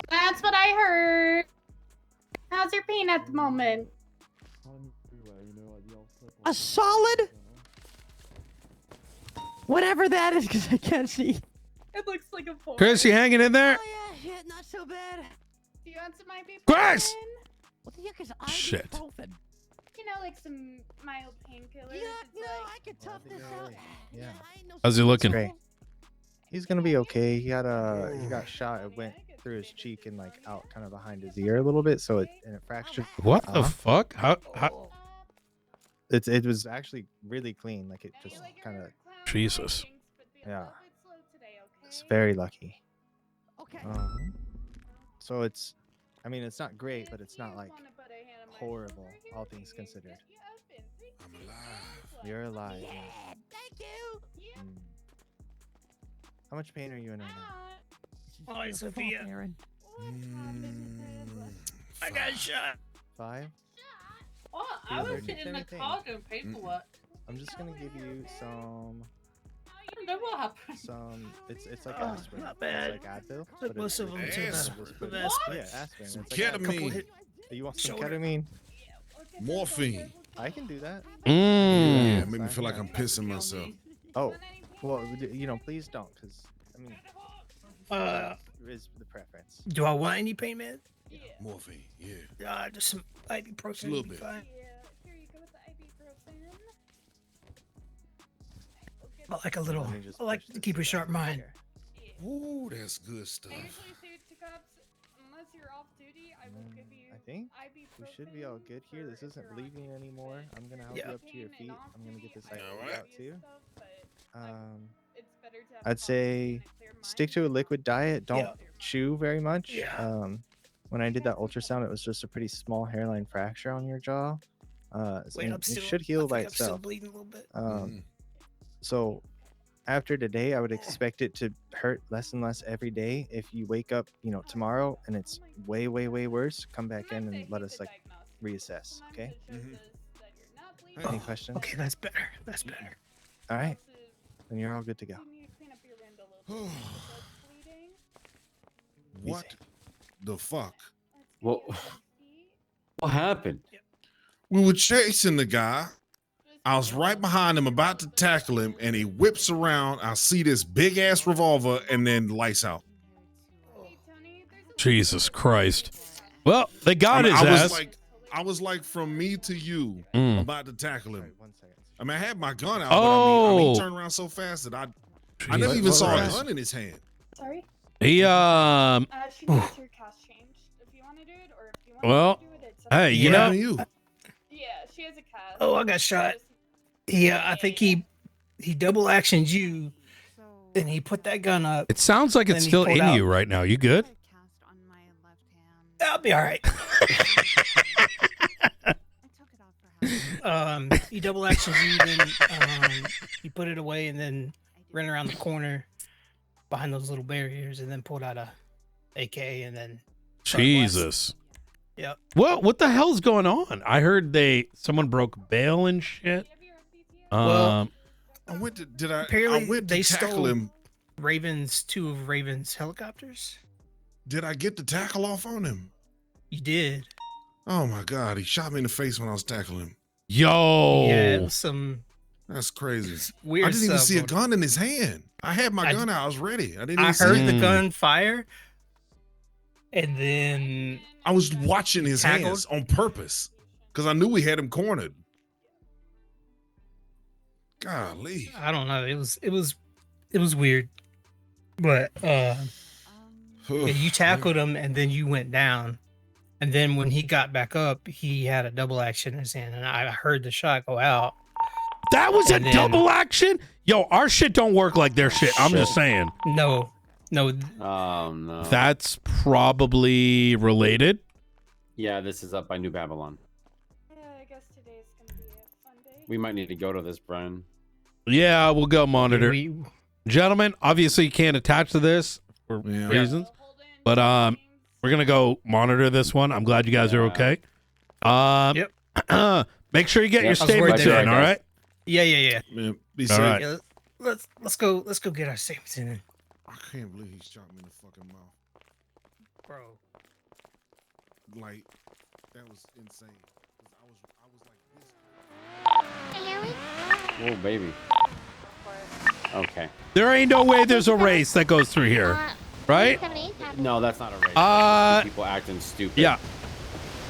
That's what I heard. How's your pain at the moment? A solid. Whatever that is, because I can't see. It looks like a 4. Chris, you hanging in there? Oh yeah, shit, not so bad. Do you want some ibuprofen? Chris! What the heck is Shit. ibuprofen? You know, like some mild painkillers. Yeah, It's no, like- I could tough this out. Yeah. How's he looking? Great. He's gonna be okay. He got shot. It went through his cheek and like out kind of behind his ear a little bit, so it fractured. What the fuck? How? It was actually really clean. Like it just kind of. Jesus. Yeah. It's very lucky. Okay. So it's, I mean, it's not great, but it's not like horrible, all things considered. I'm alive. You're alive. Yeah, thank you. How much pain are you in right now? Hi, Sophia. Aaron. I got shot. 5? Oh, I was Anything. in the car doing paperwork. I'm just gonna give you some. I don't know what happened. It's like Oh, aspirin. not bad. It's like Advil. Took most of them to Aspirin. the aspirin. Yeah, aspirin. Some It's like a couple ketamine. hit- You want some Shoulder. ketamine? Morphine. I can do that. Yeah, make me feel like I'm pissing myself. Oh, well, you know, please don't, because I mean, is the preference. Do I want any pain meds? Morphine, yeah. Just some ibuprofen. Just a little would be bit. fine. Here you go with the ibuprofen. I like a little. Let me just I like push to this keep a sharp mind. Ooh, that's good stuff. Usually suit to cups, unless you're off duty, I will give you I think we ibuprofen. should be all good here. This isn't bleeding anymore. I'm gonna help you up to your feet. I'm gonna get this IV out too. It's better to have I'd say stick to a liquid diet. Don't Yeah. chew very much. Yeah. When I did that ultrasound, it was just a pretty small hairline fracture on your jaw. So Wait, it I'm still. should heal by I'm still itself. bleeding a little bit. So after today, I would expect it to hurt less and less every day. If you wake up, you know, tomorrow and it's way, way, way worse, come back in and let us like reassess. Okay. Any questions? Okay, that's better. That's better. All right. Then you're all good to go. What the fuck? What happened? We were chasing the guy. I was right behind him, about to tackle him, and he whips around. I see this big ass revolver, and then lights out. Jesus Christ. Well, they got his I ass. was like from me to you, about to tackle him. I mean, I had my gun out, but I mean, he turned around so fast that I never even saw a gun in his hand. Sorry? He She needs her cast changed. If you want to do it, or if you want well, to do it, it's hey, you know, Yeah, she has a cast. Oh, I got shot. Yeah, I think he double actioned you, and he put that gun up. it sounds like it's then he still pulled in out. you right now. You good? I'll be all right. He double actioned you, then he put it away, and then ran around the corner behind those little barriers, and then pulled out a AK, and then Jesus. Yep. What the hell's going on? I heard someone broke bail and shit. Well, I went to did I? Apparently, I went to they tackle stole him. two of Raven's helicopters. Did I get the tackle off on him? You did. Oh my God! He shot me in the face when I was tackling him. Yo. Yeah, it was some. That's crazy. Weird I didn't even stuff see a going gun in his hand. I had my gun out. I was ready. I didn't. Even heard see the it. gun fire, and then I was watching his tackled. hands on purpose because I knew we had him cornered. Golly. I don't know. It was weird, but yeah, you tackled him, and then you went down, and then when he got back up, he had a double action in his hand, and I heard the shot go out. That was a And then- double action? Yo, our shit don't work like their shit. I'm just saying. No. Oh no. That's probably related. Yeah, this is up by New Babylon. Yeah, I guess today's gonna be a fun day. We might need to go to this, Brian. Yeah, we'll go monitor. Gentlemen, obviously you can't attach to this for reasons. But we're gonna go monitor this one. I'm glad you guys are okay. Yep. Make sure you get your I was statements worried in, there, all guys. right? Yeah. Man, be All safe. right. Yeah, let's go get our statements in. I can't believe he shot me in the fucking mouth. Bro. Like, that was insane. Oh baby. Okay. There ain't no way there's a race that goes through here. Right? No, that's not a race. That's people acting stupid. Yeah.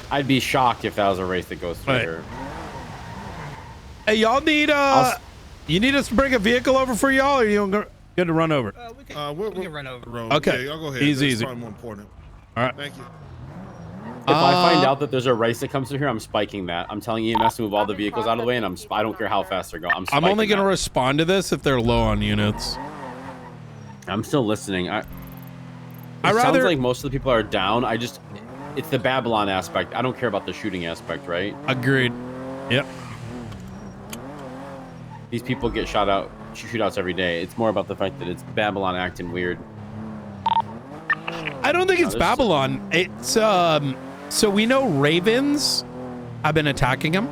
I'd be shocked if that was a race that goes through Right. here. Hey, y'all need you need us to bring a vehicle over for y'all, or you good to run over? We can run over. Okay. Yeah, y'all go ahead. Easy, That's easy. probably more important. All right. Thank you. If I find out that there's a race that comes through here, I'm spiking that. I'm telling EMS to move all the vehicles out of the way, and I don't care how fast they're going. I'm only going to that. respond to this if they're low on units. I'm still listening. It rather- sounds like most of the people are down. It's the Babylon aspect. I don't care about the shooting aspect, right? Agreed. Yep. These people get shootouts every day. It's more about the fact that it's Babylon acting weird. I don't think it's Babylon. It's so we know Ravens have been attacking him.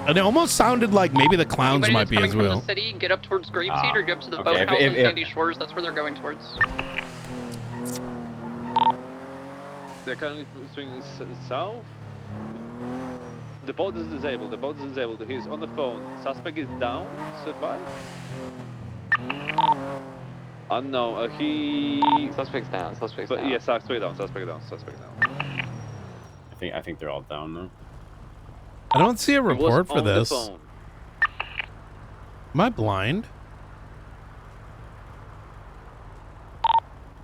And it almost sounded like maybe the clowns Anybody might that's be coming as from well. the city, get up towards Grapeseed or get up to the okay. boathouse If- on if- Sandy Shores. That's where they're going towards. They're currently swinging south. The boat is disabled. He's on the phone. Suspect is down. Survive. Unknown. Suspect's down. Yeah, suspect down. I think they're all down though. I don't see a was report for on the this. phone. Am I blind?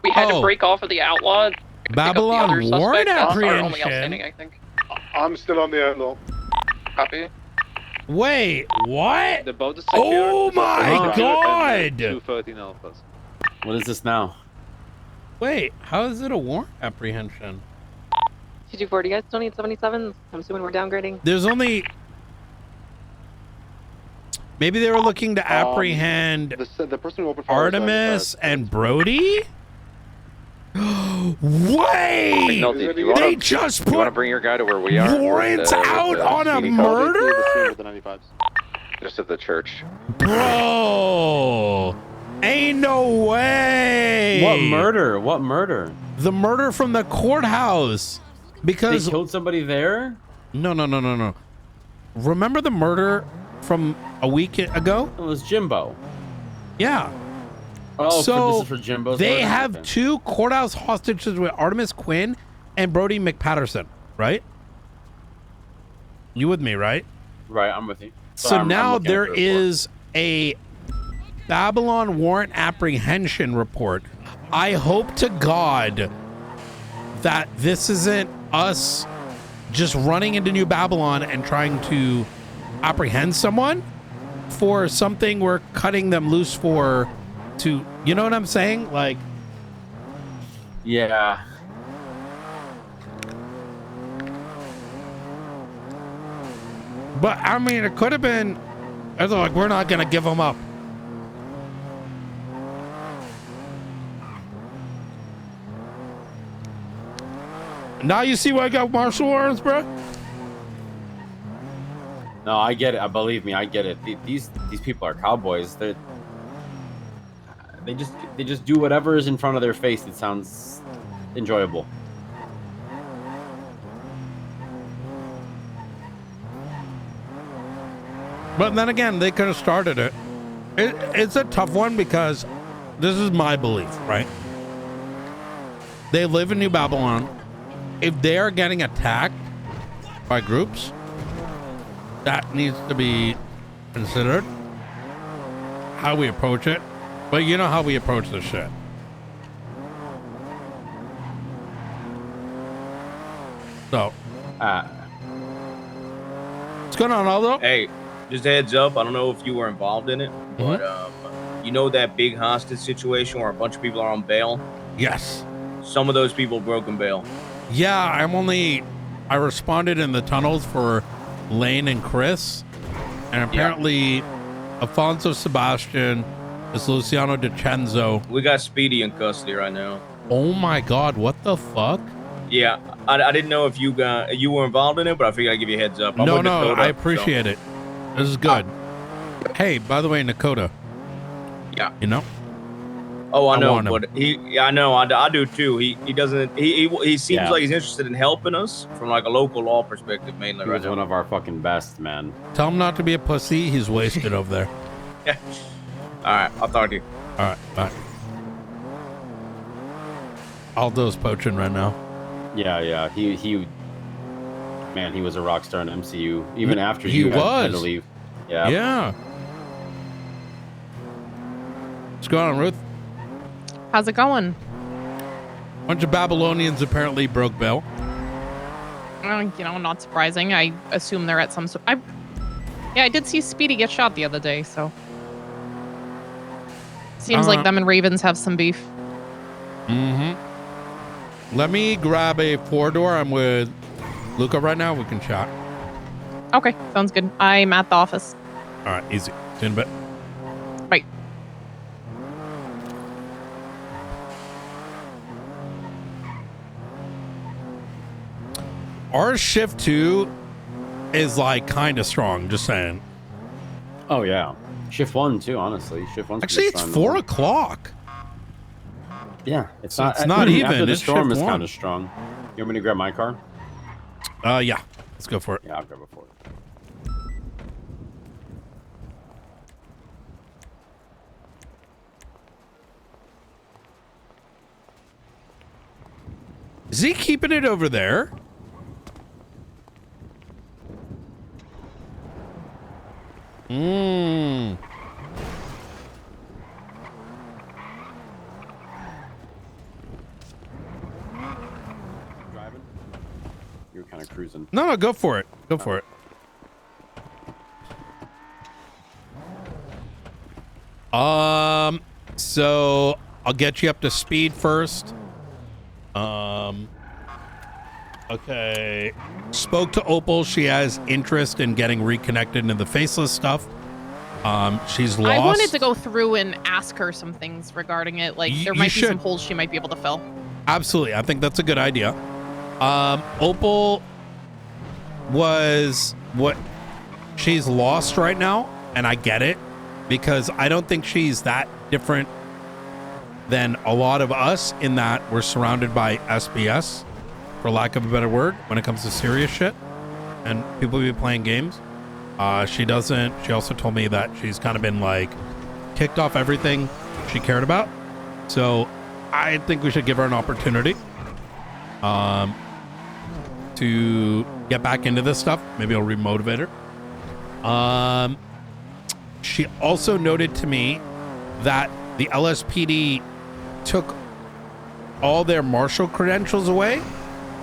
We had to break off of the outlaw. Babylon warrant Only apprehension. outstanding, I think. I'm still on the outlaw. Copy. Wait, what? The boat is secured. Oh my god! 213 alphas. What is this now? Wait, how is it a warrant apprehension? 240, guys still need 77s. I'm assuming we're downgrading. There's only... Maybe they were looking to apprehend The person who opened fire was, Artemis and Brody? Wait! They just You want to put bring your guy to where we are? warrants out on a murder? Just at the church. Bro! Ain't no way. What murder? What murder? The murder from the courthouse. Because they killed somebody there? No. Remember the murder from a week ago? It was Jimbo. Yeah. Oh, so this is for Jimbo's they murder? have Okay. 2 courthouse hostages with Artemis Quinn and Brody McPatterson, right? You with me, right? Right, I'm with you. So I'm now looking at there the report. is a Babylon warrant apprehension report. I hope to God that this isn't us just running into New Babylon and trying to apprehend someone for something we're cutting them loose for to, you know what I'm saying? Like, yeah. but I mean, it could have been, it's like, we're not going to give them up. Now you see why I got martial arms, bro? No, I get it. Believe me, I get it. These people are cowboys. They just do whatever is in front of their face that sounds enjoyable. But then again, they could have started it. It's a tough one because this is my belief, right? They live in New Babylon. If they are getting attacked by groups, that needs to be considered. How we approach it. But you know how we approach this shit. So. What's going on, Aldo? Hey, just a heads up. I don't know if you were involved in it, but you know that big hostage situation where a bunch of people are on bail? Yes. Some of those people broken bail. Yeah, I responded in the tunnels for Lane and Chris. And apparently Alfonso Sebastian is Luciano DiCenzo. We got Speedy in custody right now. Oh my God, what the fuck? Yeah, I didn't know if you were involved in it, but I figured I'd give you a heads up. No, I appreciate it. This is good. Hey, by the way, Nakota. Yeah. You know? Oh, I know, want him. but I know, I do too. He doesn't. He seems like he's interested in helping us from like a local law perspective, mainly. He was one of our fucking best, man. Tell him not to be a pussy. He's wasted over there. All right, I'll talk to you. All right, bye. Aldo's poaching right now. Yeah. He man, he was a rock star in MCU even after he you had was. to leave. Yeah. Yeah. What's going on, Ruth? How's it going? Bunch of Babylonians apparently broke bail. Not surprising. I assume they're at some. I did see Speedy get shot the other day, so seems like them and Ravens have some beef. Mm-hmm. Let me grab a 4-door. I'm with Luca right now. We can chat. Okay, sounds good. I'm at the office. All right, easy. See you in a bit. Bye. Our shift 2 is like kind of strong, just saying. Oh yeah. Shift 1 too, honestly. Shift 1's Actually, it's 4 o'clock. Yeah, it's So not. it's not even. After the It's storm shift is 1. kind of strong. You want me to grab my car? Yeah. Let's go for it. Yeah, I'll grab it for it. Is he keeping it over there? Mmm. Driving? You're kind of cruising. No, go for it. Go for it. So I'll get you up to speed first. Okay. Spoke to Opal. She has interest in getting reconnected into the faceless stuff. She's lost. I wanted to go through and ask her some things regarding it. Like, there might be some holes she might be able to fill. Absolutely. I think that's a good idea. Opal was she's lost right now, and I get it because I don't think she's that different than a lot of us in that we're surrounded by SBS, for lack of a better word, when it comes to serious shit and people be playing games. She doesn't. She also told me that she's kind of been like kicked off everything she cared about. So I think we should give her an opportunity to get back into this stuff. Maybe it'll remotivate her. She also noted to me that the LSPD took all their marshal credentials away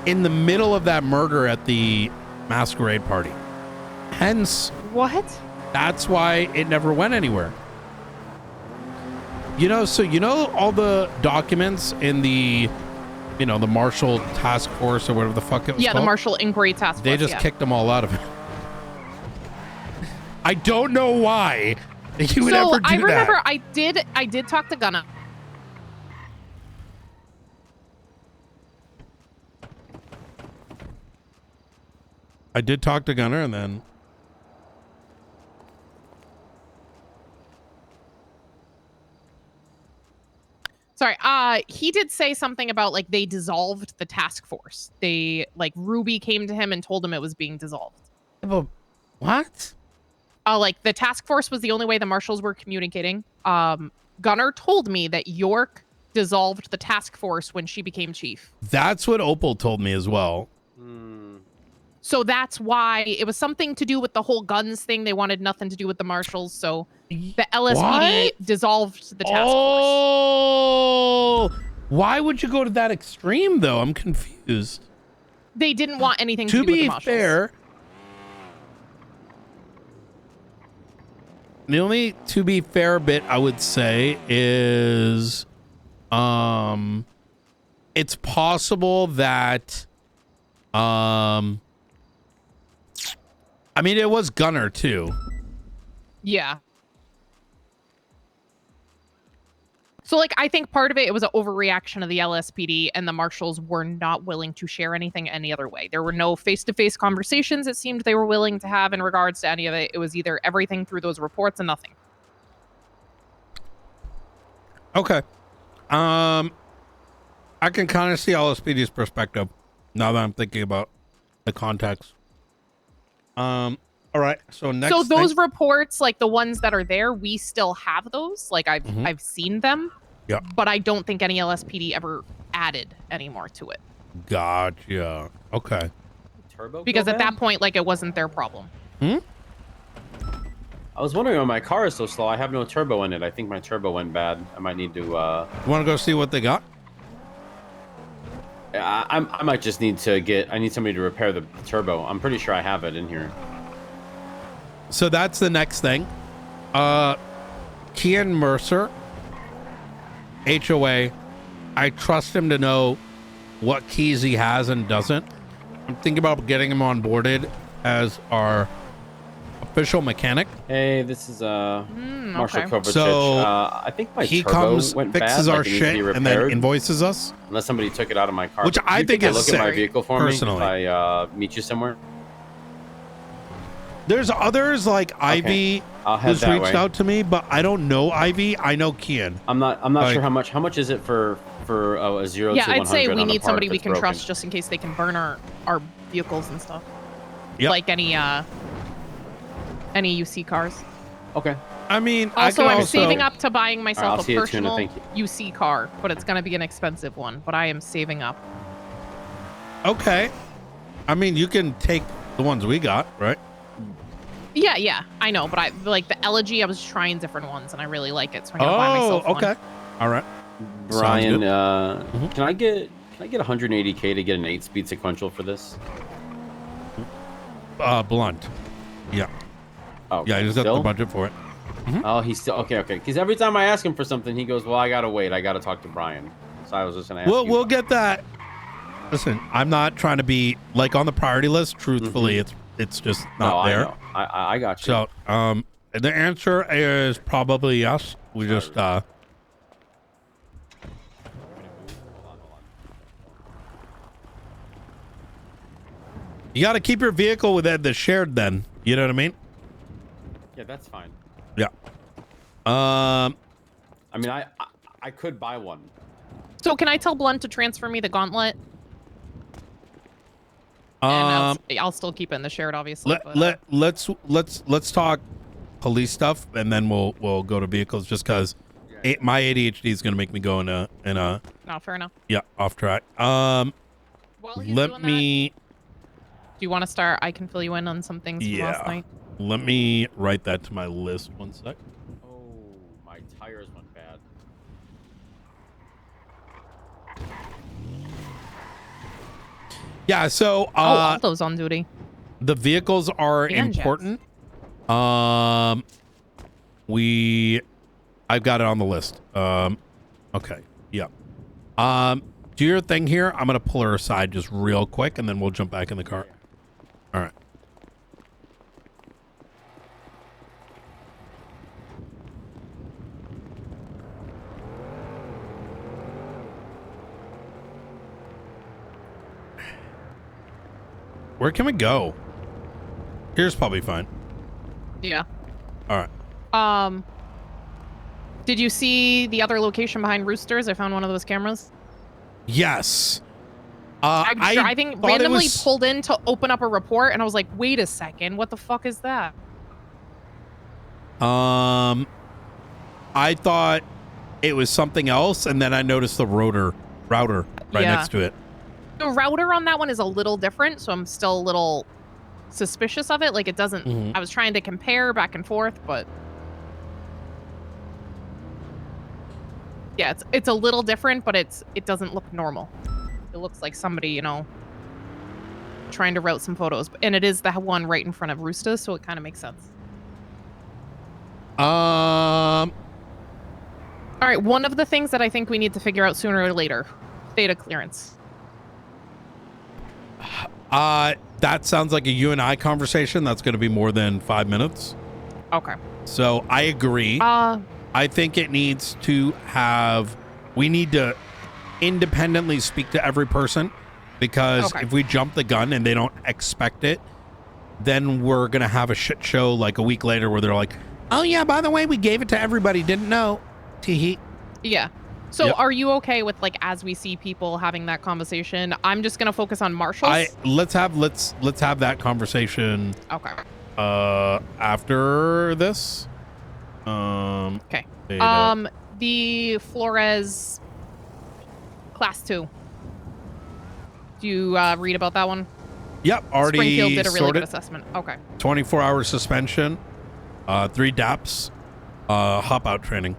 in the middle of that murder at the masquerade party. Hence, what? That's why it never went anywhere. You know, so you know all the documents in the, you know, the Marshall Task Force or whatever the fuck it was called? The Marshall Inquiry Task Force. They just kicked them all out of it. I don't know why you would ever do that. I remember I did talk to Gunna. I did talk to Gunner and then... Sorry, he did say something about like they dissolved the task force. They like Ruby came to him and told him it was being dissolved. What? Like the task force was the only way the marshals were communicating. Gunner told me that York dissolved the task force when she became chief. That's what Opal told me as well. So that's why it was something to do with the whole guns thing. They wanted nothing to do with the marshals. So the LSPD dissolved the task force. Oh, why would you go to that extreme though? I'm confused. They didn't want anything to do with the marshals. To be fair, the only to be fair bit I would say is, it's possible that, I mean, it was Gunner too. Yeah. So, like, I think part of it was an overreaction of the LSPD, and the marshals were not willing to share anything any other way. There were no face-to-face conversations it seemed they were willing to have in regards to any of it. It was either everything through those reports and nothing. Okay. I can kind of see LSPD's perspective now that I'm thinking about the context. All right. So next. So those reports, like the ones that are there, we still have those. Like I've seen them. Yeah. But I don't think any LSPD ever added any more to it. Gotcha. Okay. Turbo. Because at that point, like it wasn't their problem. I was wondering why my car is so slow. I have no turbo in it. I think my turbo went bad. I might need to. You want to go see what they got? I might just need to get. I need somebody to repair the turbo. I'm pretty sure I have it in here. So that's the next thing. Kian Mercer, HOA. I trust him to know what keys he has and doesn't. I'm thinking about getting him onboarded as our official mechanic. Hey, this is Marshall okay. Kovacic. So I think my he turbo comes, went fixes bad, our like it needs to shit, be and then repaired. invoices us. Unless somebody took it out of my car. Which But I you think is look sick, at my vehicle for personally. me if I meet you somewhere. There's others like Ivy I'll head who's that reached way. out to me, but I don't know Ivy. I know Kian. I'm not Like- sure how much is it for a 0 Yeah, to 100 I'd say we on a need part somebody if we it's can broken? trust just in case they can burn our vehicles and stuff. Yep. Like any UC cars. Okay. I mean, Also, I I'm can saving up to buying I'll myself a see you, Tuna, personal thank UC car, but it's going to be an expensive one. But I am saving up. Okay. I mean, you can take the ones we got, right? Yeah, I know, but I like the Elegy. I was trying different ones, and I really like it, so I'm gonna buy myself one. okay. All right. Brian, Sounds good. can I get 180K to get an 8-speed sequential for this? Blunt. Yeah. Oh, Yeah, I just got still? the budget for it. Oh, he's still okay. Because every time I ask him for something, he goes, "Well, I gotta wait. I gotta talk to Brian." So I was just gonna ask. you. We'll get that. Listen, I'm not trying to be like on the priority list. Truthfully, it's just not No, there. I know. I got you. So, the answer is probably yes. We just you got to keep your vehicle with the shared. Then you know what I mean. Yeah, that's fine. Yeah. I mean, I could buy one. So can I tell Blunt to transfer me the gauntlet? And I'll still keep it in the shared, obviously. Let's talk police stuff, and then we'll go to vehicles. Just because my ADHD is gonna make me go in a No, fair enough. yeah, off track. Let me. Do you want to start? I can fill you in on some things from last night. Let me write that to my list. One sec. Oh, my tires went bad. Yeah, so Aldo's on duty. The vehicles are And important. I've got it on the list. Okay, yeah. Do your thing here. I'm gonna pull her aside just real quick, and then we'll jump back in the car. All right. Where can we go? Here's probably fine. Yeah. All right. Did you see the other location behind Roosters? I found one of those cameras. Yes. I'm driving, thought it randomly was- pulled in to open up a report, and I was like, wait a second, what the fuck is that? I thought it was something else, and then I noticed the router right Yeah. next to it. The router on that one is a little different, so I'm still a little suspicious of it. Like, it doesn't... Mhm. I was trying to compare back and forth, but... Yeah, it's a little different, but it doesn't look normal. It looks like somebody, you know, trying to route some photos. And it is the one right in front of Roosters, so it kind of makes sense. All right, one of the things that I think we need to figure out sooner or later, data clearance. That sounds like a you and I conversation. That's going to be more than 5 minutes. Okay. So I agree. I think it needs to have... We need to independently speak to every person, because if we jump the gun and they don't expect it, then we're going to have a shit show like a week later where they're like, oh yeah, by the way, we gave it to everybody, didn't know. Teehee. Yeah. So Yep. are you okay with, like, as we see people having that conversation, I'm just going to focus on marshals? Let's have that conversation. Okay. After this. Okay. Beta. The Flores Class 2. Do you read about that one? Yep, already Springfield did a really sorted. good assessment. Okay. 24-hour suspension, 3 DAPs, hop out training.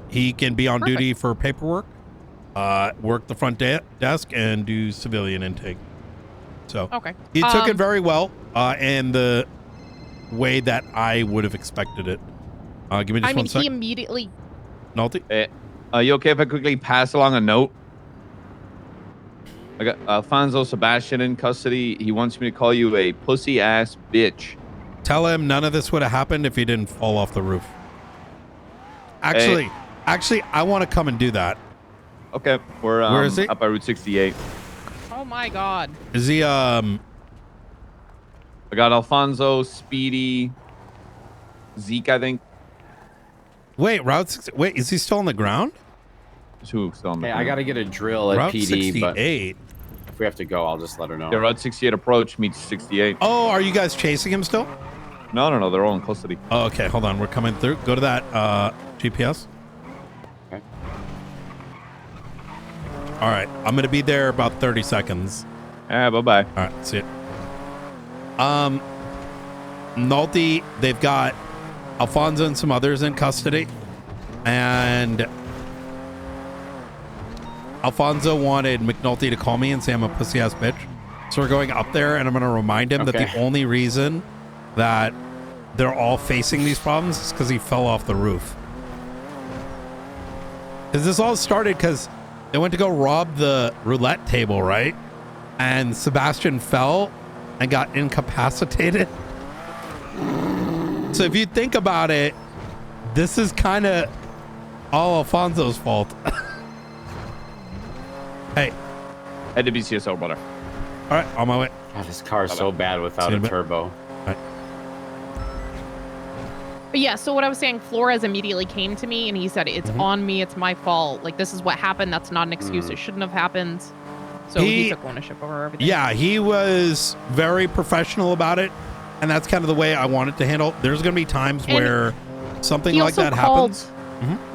He can be on duty for paperwork, work the front desk, and do civilian intake. So he took it very well, and the way that I would have expected it. Give me just one sec. He immediately... Nalty? Hey, are you okay if I quickly pass along a note? I got Alfonso Sebastian in custody. He wants me to call you a pussy-ass bitch. Tell him none of this would have happened if he didn't fall off the roof. Actually, I want to come and do that. Okay, we're Where is he? up by Route 68. Oh my god. Is he I got Alfonso, Speedy, Zeke, I think. Wait, wait, is he still on the ground? Who still on the Hey, ground? I got to get a drill at Route PD, 68. but if we have to go, I'll just let her know. Yeah, Route 68 approach meets 68. Oh, are you guys chasing him still? No, they're all in custody. Oh, okay, hold on. We're coming through. Go to that GPS. Okay. All right, I'm going to be there about 30 seconds. Bye-bye. All right, see it. Nalty, they've got Alfonso and some others in custody, and Alfonso wanted McNulty to call me and say I'm a pussy-ass bitch. So we're going up there, and I'm going to remind him that the only reason that they're all facing these problems is because he fell off the roof. Because this all started because they went to go rob the roulette table, right? And Sebastian fell and got incapacitated. So if you think about it, this is kind of all Alfonso's fault. Hey. Head to BCSO, brother. All right, on my way. God, this car is so bad without a turbo. But yeah, so what I was saying, Flores immediately came to me and he said, it's on me, it's my fault. Like, this is what happened. That's not an excuse. It shouldn't have happened. So he took ownership over everything. Yeah, he was very professional about it. And that's kind of the way I want it to handle. There's going to be times where something like that happens.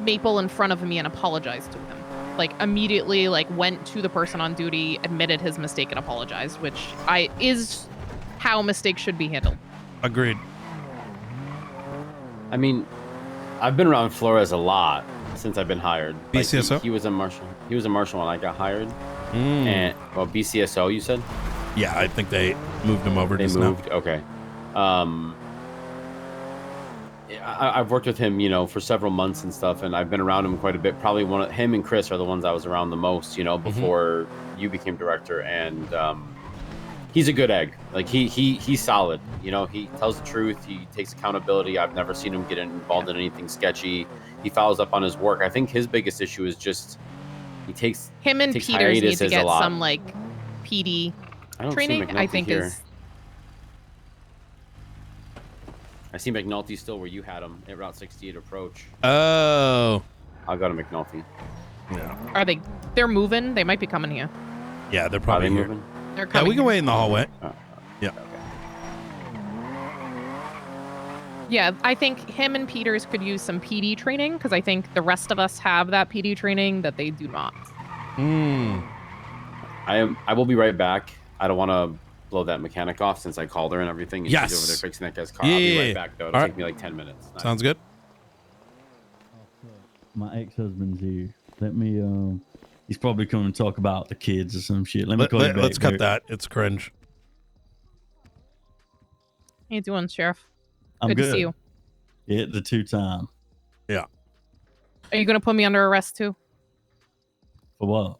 Maple in front of me and apologized to him. Like, immediately, like, went to the person on duty, admitted his mistake and apologized, which is how mistakes should be handled. Agreed. I mean, I've been around Flores a lot since I've been hired. Like, BCSO? He was a marshal. He was a marshal when I got hired. And well, BCSO, you said? Yeah, I think they moved him over. They moved. Okay. I've worked with him, you know, for several months and stuff, and I've been around him quite a bit. Probably him and Chris are the ones I was around the most, you know, before you became director. And he's a good egg. Like he's solid. You know, he tells the truth. He takes accountability. I've never seen him get involved in anything sketchy. He follows up on his work. I think his biggest issue is just he takes him and takes Peters need to hiatuses get a lot. some like PD I don't see training. I McNulty think here. is I see McNulty still where you had him at Route 68 approach. Oh. I'll go to McNulty. Yeah. Are they? They're moving. They might be coming here. Yeah, they're probably here. moving? They're Yeah, coming. we can wait in the hallway. Yeah. Yeah, I think him and Peters could use some PD training because I think the rest of us have that PD training that they do not. I will be right back. I don't want to blow that mechanic off since I called her and everything. And Yes. she's over there fixing that guy's car. Yeah, I'll be yeah, right yeah. back though. It'll All take right. me like 10 minutes. Nice. Sounds good. My ex-husband's here. Let me. He's probably coming to talk about the kids or some shit. Let me call you back. Let's cut Derek. that. It's cringe. How you doing, Sheriff? I'm good good. to see you. Yeah, the 2-time. Yeah. Are you gonna put me under arrest too? For what?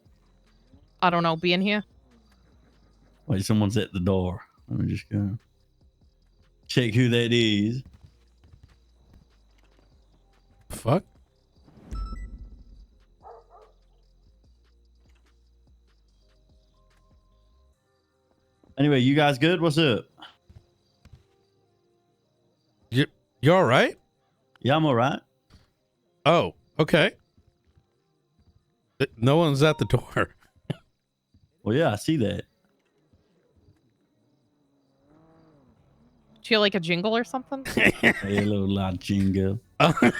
I don't know. Being here. Wait, someone's at the door. Let me just go check who that is. Fuck. Anyway, you guys good? What's up? You all right? Yeah, I'm all right. Oh, okay. No one's at the door. Well, yeah, I see that. Do you like a jingle or something? A little loud jingle. All so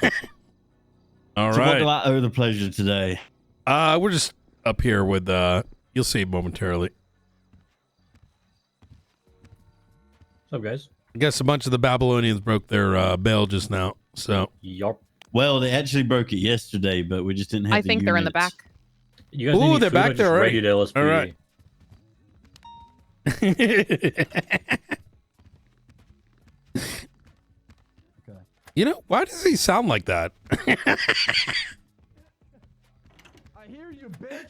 what right. do I owe the pleasure today? We're just up here with you'll see momentarily. What's up, guys? I guess a bunch of the Babylonians broke their bail just now. So Yup. Well, they actually broke it yesterday, but we just didn't have I think they're in the back. You guys need any they're food back or there just already. ready to LSPD? All right. You know, why does he sound like that? I hear you, bitch.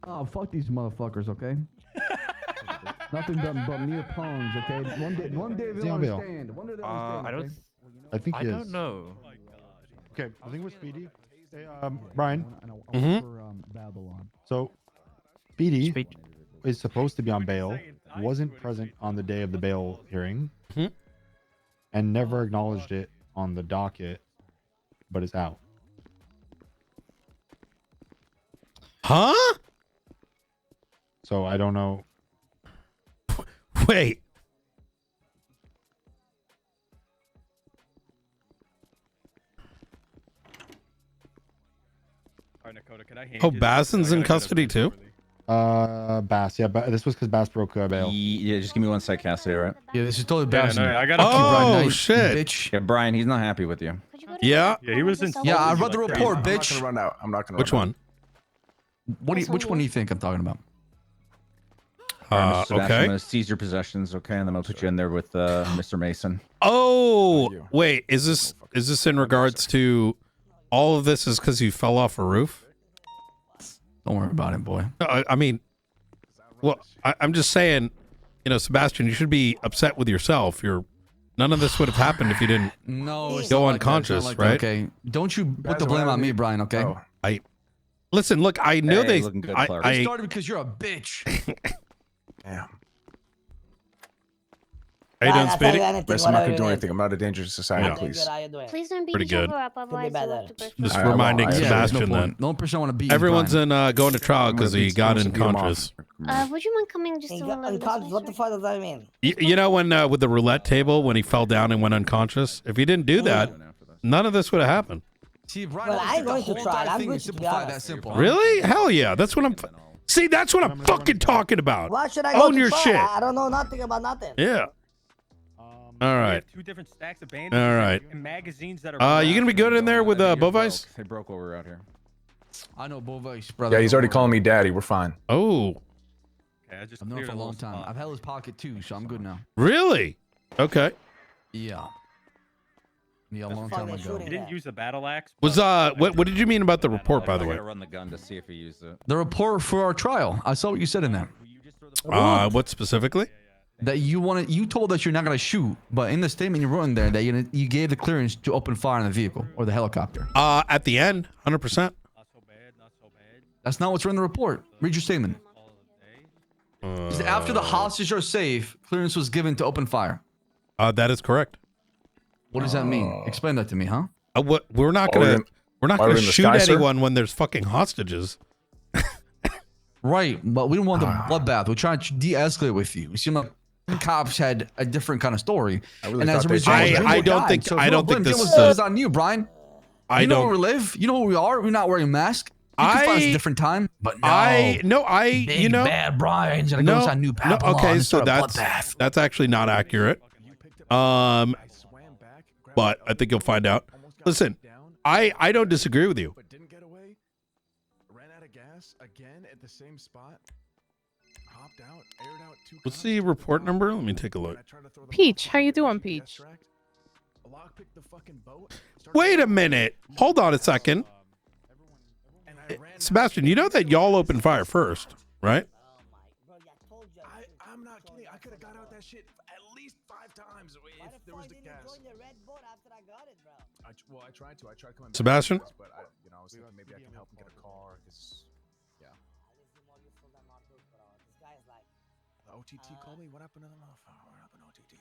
Oh, fuck these motherfuckers, okay? Nothing but mere pawns, okay? One day they'll understand. One day they'll understand. I think he is. I don't know. Okay, I think it was Speedy. Hey, Brian. Babylon. So, Speedy is supposed to be on bail, wasn't present on the day of the bail hearing, and never acknowledged it on the docket, but is out. Huh? So I don't know. Wait. Oh, Bason's in custody too? Bass. Yeah, this was because Bass broke bail. Yeah, just give me 1 sec, Cassidy, all right? Yeah, this is totally Yeah, Bass. no, I gotta keep Brian nice, shit. Bitch. Yeah, Brian, he's not happy with you. Yeah. Yeah, he was in. Yeah, I read the report, I'm bitch. not gonna run out. I'm not gonna. Which run one? Which one do you think I'm talking about? Mr. Sebastian, okay. I'm gonna seize your possessions, okay, and then I'll put you in there with Mr. Mason. Oh, wait. Is this in regards to all of this is because you fell off a roof? Don't worry about it, boy. No, I mean, well, I'm just saying, you know, Sebastian, you should be upset with yourself. None of this would have happened if you didn't go unconscious, like that. right? Okay, don't you put the blame on me, Brian, okay? Listen, look, I know Hey, they. looking good, I Clark. It started because you're a bitch. Yeah. How you doing, I'll tell Speedy? you anything, Listen, I'm not whatever gonna do you need. anything. I'm not a danger to society, I'm doing please. good. How you doing? Please don't beat Pretty each good. other up, otherwise Could be you'll better. have to burst Just I won't. reminding I- Sebastian no that point. The only person I want to beat is everyone's Brian. in going to trial I'm because gonna he beat- got I'm gonna beat him off. unconscious. Would you mind coming just a little bit this way, Unconscious? What the fuck does that mean? You know when with the roulette table when he fell down and went unconscious? If he didn't do that, none of this would have happened. See, Brian, Well, I ain't going to try. I'm going to be simplify honest. that simple. Really? Hell yeah! That's what I'm. See, that's what I'm fucking talking about. Why should I go Own to your try? shit. I don't know nothing about nothing. Yeah. All right. Two different stacks of All bandages right. and magazines that are. You gonna be good in there with Bovice? They broke while we were out here. I know Bovice, brother. Yeah, he's already calling me daddy. We're fine. Oh. Okay, I just I've known him cleared for a a long little time. spot. I've held his pocket too, so I'm good now. Really? Okay. Yeah. Yeah, a long fuck time they ago. shooting You didn't use the battle axe. Was what did you mean about the report, by the I way? gotta run the gun to see if he used it. The report for our trial. I saw what you said in there. What specifically? That you told us you're not gonna shoot, but in the statement you wrote in there that you gave the clearance to open fire on the vehicle or the helicopter. At the end, 100%. That's not what's written in the report. Read your statement. It said, after the hostages are safe, clearance was given to open fire. That is correct. What does that mean? Explain that to me, huh? What we're not While gonna we're in the shoot sky, sir? anyone when there's fucking hostages. Right, but we don't want the bloodbath. We're trying to de-escalate with you. It seemed like the cops had a different kind of story, really and as a thought they result, changed Jimbo I don't died. think- So I if you don't think blame this Jimbo, is, it's on you, Brian. I You know don't. where we live. You know where we are. We're not wearing masks. You can find us a different time, but no. Big you know, bad Brian's gonna go inside New Babylon. okay, and so start a bloodbath. that's actually not accurate. But I think you'll find out. Listen, I don't disagree with you. But didn't get away. Ran out of gas again at the same spot. Hopped out, aired out two. What's the report number? Let me take a look. Peach, how you doing, Peach? Lockpicked the fucking boat. Wait a minute. Hold on a second. Sebastian, you know that y'all opened fire first, right? I'm not kidding. I could have got out that shit at least 5 times if there was the gas. I tried to. I tried coming back. Sebastian? But I was thinking maybe I can help him get a car. Cause yeah. The OTT called me. What happened to the motherfucker? What happened to OTT?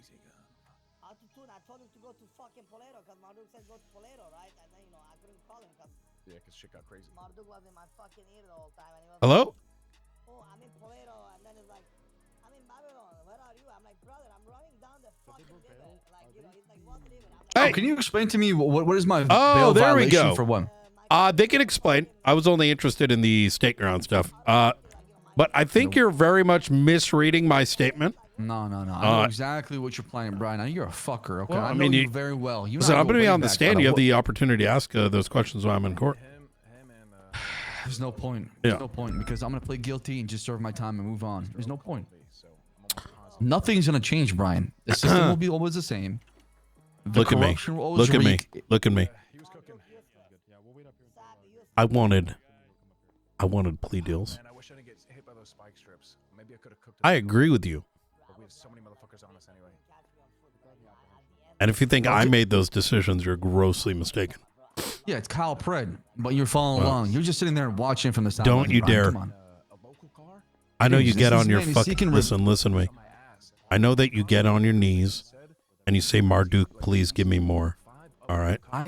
I told him to go to fucking Polero because Marduk said go to Polero, right? And then I couldn't call him because cause shit got crazy. Marduk was in my fucking ear the whole time. And he was Hello? like, oh, I'm in Polero, and then it's like, I'm in Babylon. Where are you? I'm like, brother, I'm running down the fucking river. Like, he's like, what river? I'm like, Hey, can you explain to me what is my Oh, bail there we violation go. for what? They can explain. I was only interested in the stake ground stuff. But I think you're very much misreading my statement. No. I know exactly what you're playing, Brian. I know you're a fucker, okay? Well, I know you very well. You listen, and I I'm going to go be way on the back, stand. brother. You have the opportunity to ask those questions while I'm in court. There's no point. Yeah. There's no point because I'm going to play guilty and just serve my time and move on. There's no point. Nothing's going to change, Brian. The system will be always the same. The Look at me. corruption will always Look at me. reek. Look at me. I wanted plea deals. Man, I wish I didn't get hit by those spike strips. Maybe I could have cooked. I agree with you. But we have so many motherfuckers on us anyway. And if you think I made those decisions, you're grossly mistaken. Yeah, it's Kyle Pred, but you're following along. You're just sitting there watching from the side. Don't you dare. Come on. I know you This get on man your is fucking... seeking Listen to me. I know that you get on your knees and you say, Marduk, please give me more. All right? I've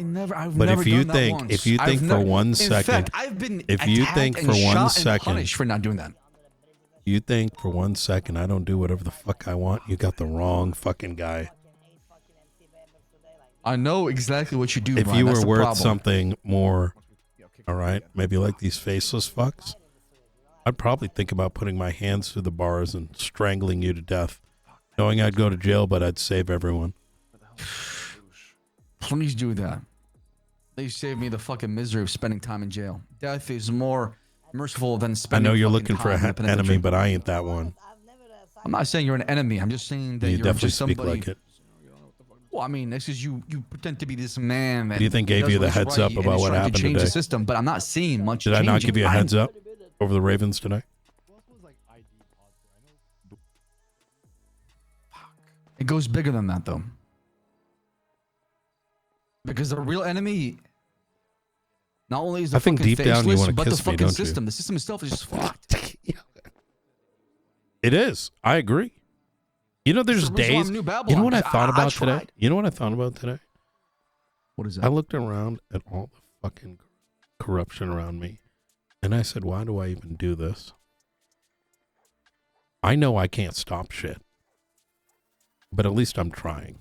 But never if you done that think, once. if you I've think for never- 1 in second, fact, I've been if you attacked think and for 1 shot and second, punished for not doing that. you think for 1 second I don't do whatever the fuck I want, you got the wrong fucking guy. I know exactly what you do. If Brian. you That's were the worth problem. something more, all right, maybe like these faceless fucks, I'd probably think about putting my hands through the bars and strangling you to death, knowing I'd go to jail, but I'd save everyone. Please do that. They saved me the fucking misery of spending time in jail. Death is more merciful than I spending. know you're fucking looking for time in an the penitentiary. enemy, but I ain't that one. I'm not saying you're an enemy. I'm just saying that You you're definitely just speak somebody. like it. Well, I mean, this is you pretend to be this man. What do you think gave you the heads up about what happened to change today? the system, but I'm not seeing much. Did I not changing. give you a heads up over the Ravens today? It goes bigger than that, though. Because the real enemy, not only is the I think fucking deep down you faceless, wanna but the kiss me, fucking don't you? system. The system itself is just fucked. It is. I agree. You know, there's That's the reason why I'm days. New You know Babylon, what I 'cause thought about today? tried. You know what I thought about today? What is that? I looked around at all the fucking corruption around me, and I said, "Why do I even do this? I know I can't stop shit, but at least I'm trying."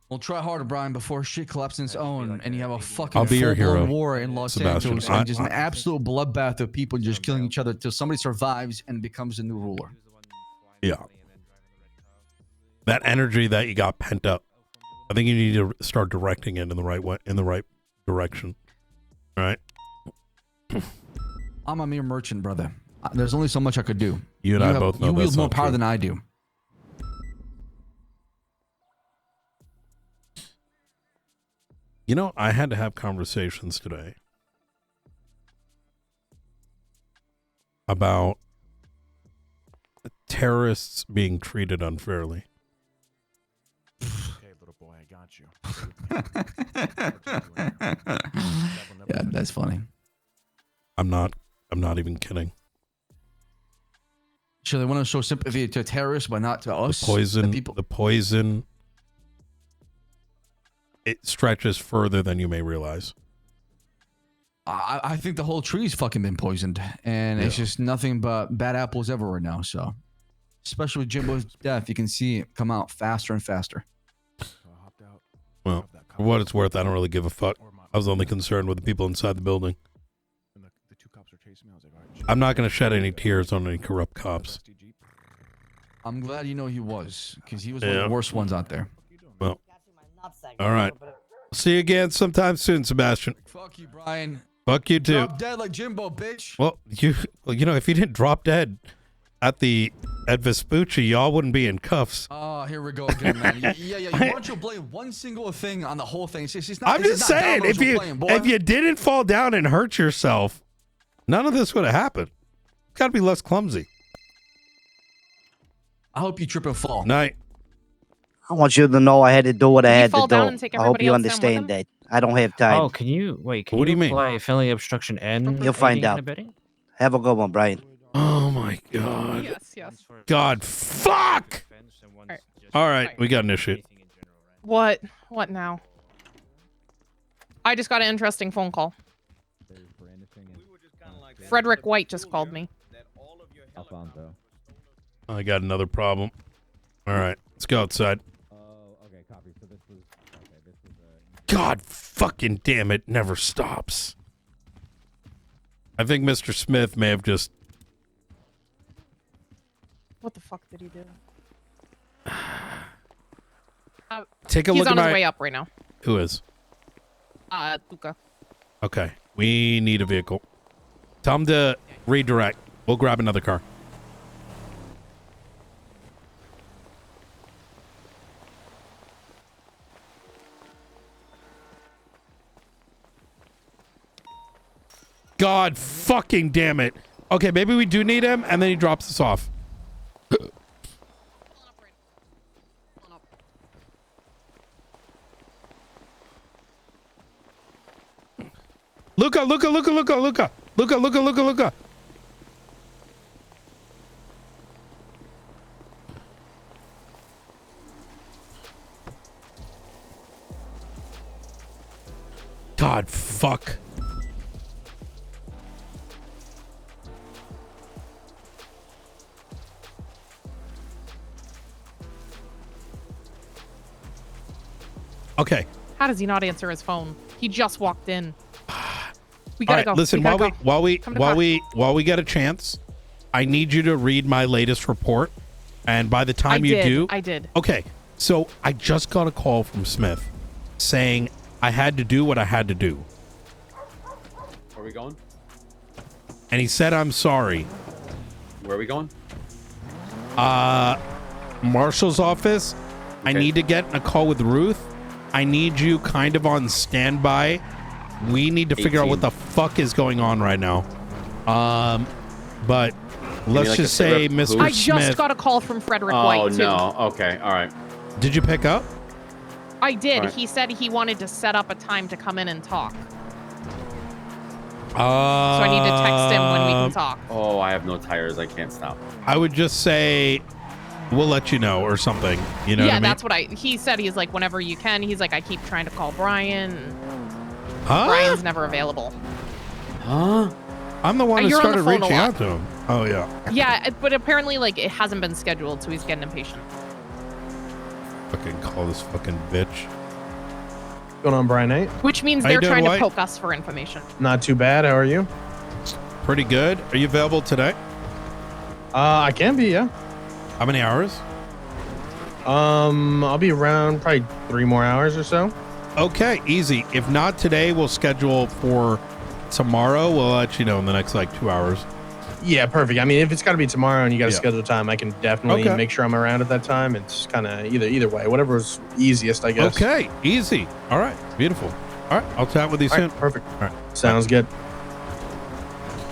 Well, try harder, Brian, before shit collapses on its own, and you have a fucking I'll be your full-blown hero, war in Los Sebastian. Angeles, and just an absolute bloodbath of people just killing each other till somebody survives and becomes the new ruler. Yeah. That energy that you got pent up, I think you need to start directing it in the right way, in the right direction. All right. I'm a mere merchant, brother. There's only so much I could do. You and I both know you that's wield more not power true. than I do. You know, I had to have conversations today about terrorists being treated unfairly. Okay, little boy, I got you. Yeah, that's funny. I'm not even kidding. Sure, they want to show sympathy to terrorists, but not to us. The poison, people. the poison, it stretches further than you may realize. I think the whole tree's fucking been poisoned, and it's just nothing but bad apples everywhere now. So, especially with Jimbo's death, you can see it come out faster and faster. Well, for what it's worth, I don't really give a fuck. I was only concerned with the people inside the building. I'm not going to shed any tears on any corrupt cops. I'm glad you know he was, because he was one of the worst ones out there. Well, all right. See you again sometime soon, Sebastian. Fuck you, Brian. Fuck you too. Drop dead like Jimbo, bitch. Well, you know, if you didn't drop dead at Vespucci, y'all wouldn't be in cuffs. Oh, here we go again, man. Yeah. Why don't you blame one single thing on the whole thing? It's not, I'm just saying, if you didn't fall down and hurt yourself, none of this would have happened. Got to be less clumsy. I hope you trip and fall. Night. I want you to know I had to do what I had to fall down do. and take I hope everybody you else down with understand that. I don't have time. Oh, can you wait? Can What do you you mean? apply felony obstruction and You'll find aiding and out. abetting? Have a good one, Brian. Oh my God. Yes. God, fuck. All right, we got an issue. What? What now? I just got an interesting phone call. Frederick White just called me. Alfonso. I got another problem. All right, let's go outside. Okay, copy. So this was God fucking damn it, never stops. I think Mr. Smith may have just... What the fuck did he do? Take a look at He's on his my... way up right now. Who is? Tuca. Okay, we need a vehicle. Tell him to redirect. We'll grab another car. God fucking damn it. Okay, maybe we do need him, and then he drops us off. Luca. God, fuck. Okay. How does he not answer his phone? He just walked in. We All gotta right, go. listen, We gotta while go. we get a chance, I need you to read my latest report, and by the time I did. Okay, so I just got a call from Smith saying I had to do what I had to do, Where are we going? and he said I'm sorry. Where are we going? Marshal's office. I need to get in a call with Ruth. I need you kind of on standby. We need to figure out what the fuck is going on right now. But let's just say Mr. I Smith. just got a call from Frederick White, too. Oh, no. Okay, all right. Did you pick up? I did. All right. He said he wanted to set up a time to come in and talk. So So I need to text him when we can talk. Oh, I have no tires. I can't stop. I would just say we'll let you know or something. You know what I mean? That's what he said. He's like, whenever you can. He's like, I keep trying to call Brian. Huh? Brian's never available. Huh? I'm the one who You're on the started phone a reaching lot. out to him. Oh, yeah. Yeah, but apparently, like, it hasn't been scheduled, so he's getting impatient. Fucking call this fucking bitch. What's going on, Brian 8? Which means How you they're doing, trying to White? poke us for information. Not too bad. How are you? Pretty good. Are you available today? I can be, yeah. How many hours? I'll be around probably 3 more hours or so. Okay, easy. If not today, we'll schedule for tomorrow. We'll let you know in the next like 2 hours. Yeah, perfect. I mean, if it's got to be tomorrow and you got to Yeah. schedule time, I can definitely Okay. make sure I'm around at that time. It's kind of either way, whatever's easiest, I guess. Okay, easy. All right, beautiful. All right, I'll chat with you All soon. right, perfect. All right. Sounds good.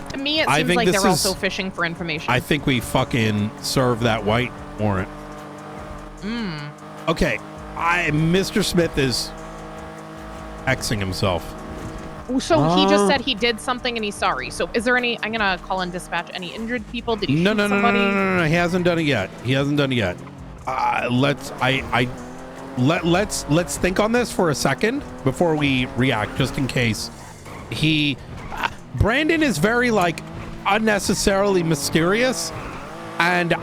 To me, it I seems think like this they're is- also fishing for information. I think we fucking serve that white warrant. Okay, Mr. Smith is Xing himself. So he just said he did something and he's sorry. So is there any? I'm gonna call in dispatch. Any injured people? Did he No, shoot no, no, no, somebody? no, no, no, no. He hasn't done it yet. He hasn't done it yet. Let's think on this for a second before we react, just in case Brandon is very like unnecessarily mysterious, and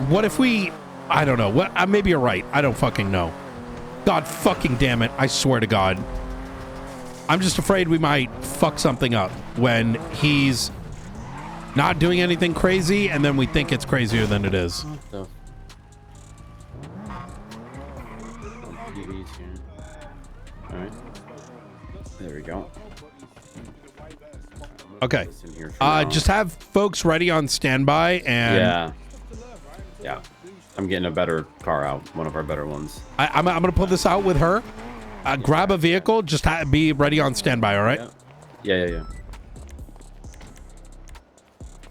what if we? I don't know. What? Maybe you're right. I don't fucking know. God fucking damn it! I swear to God. I'm just afraid we might fuck something up when he's not doing anything crazy, and then we think it's crazier than it is. So. All right. There we go. Okay. Listen here for now. Just have folks ready on standby, and Yeah. I'm getting a better car out. One of our better ones. I'm gonna pull this out with her. Grab a vehicle. Just be ready on standby. All right. Yeah.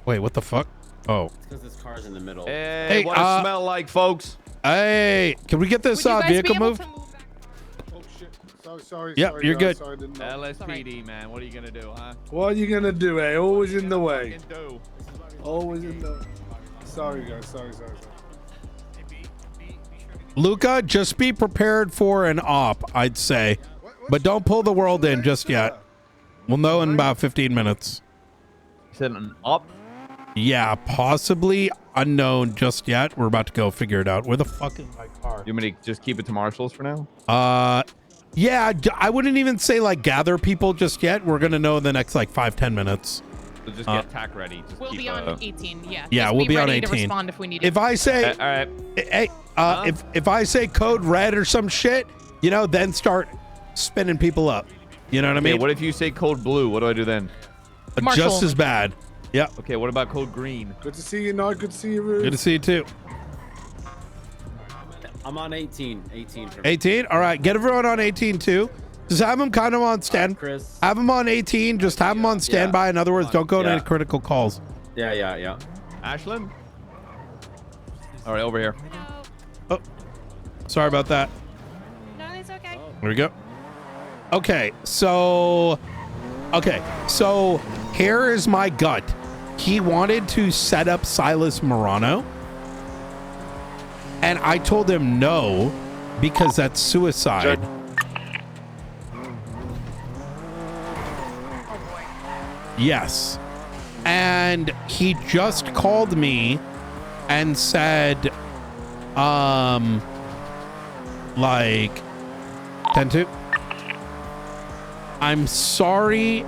Wait, what the fuck? Oh. Because this car's in the middle. Hey, what it smell like, folks? Hey, can we get this Would you guys vehicle be able moved? to move that? Sorry. Yep, sorry, you're guys, good. Sorry, I didn't know. LSPD, man. What are you gonna do, huh? What are you gonna do, eh? Always in the way. Do. Always in the. Sorry, guys. Sorry. Luca, just be prepared for an op, I'd say, but don't pull the world in just yet. We'll know in about 15 minutes. You said an op? Yeah, possibly unknown just yet. We're about to go figure it out. Where the fuck is my car? You want me to just keep it to marshals for now? Yeah, I wouldn't even say like gather people just yet. We're gonna know in the next like 5-10 minutes. So just get tack ready. Just We'll keep, be on 18. Yeah. Yeah, Just we'll be on ready to 18. respond if we need it. If I say, all right. hey, if I say code red or some shit, then start spinning people up. You know what I mean? What if you say code blue? What do I do then? Just as bad. Yeah. Okay, what about code green? Good to see you, Nog. Good to see you, Rude. Good to see you too. I'm on 18. 18. All right, get everyone on 18 too. Just have them kind of on stand. Chris. Have them on 18. Just have them on standby. In other words, don't go to Yeah. any critical calls. Yeah. Ashlyn? All right, over here. Oh, sorry about that. No, it's okay. There we go. Okay, so here is my gut. He wanted to set up Silas Morano, and I told him no because that's suicide. Yes. And he just called me and said, like 10-2. I'm sorry.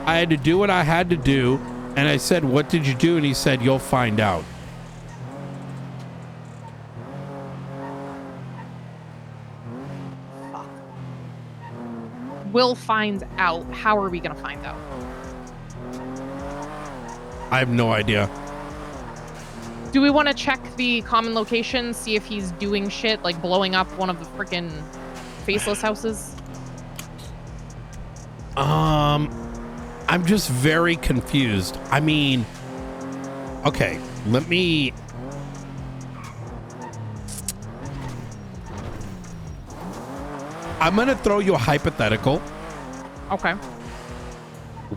I had to do what I had to do. And I said, what did you do? And he said, you'll find out. We'll find out. How are we gonna find out? I have no idea. Do we want to check the common location, see if he's doing shit like blowing up one of the freaking faceless houses? I'm just very confused. I mean, okay, let me. I'm gonna throw you a hypothetical. Okay.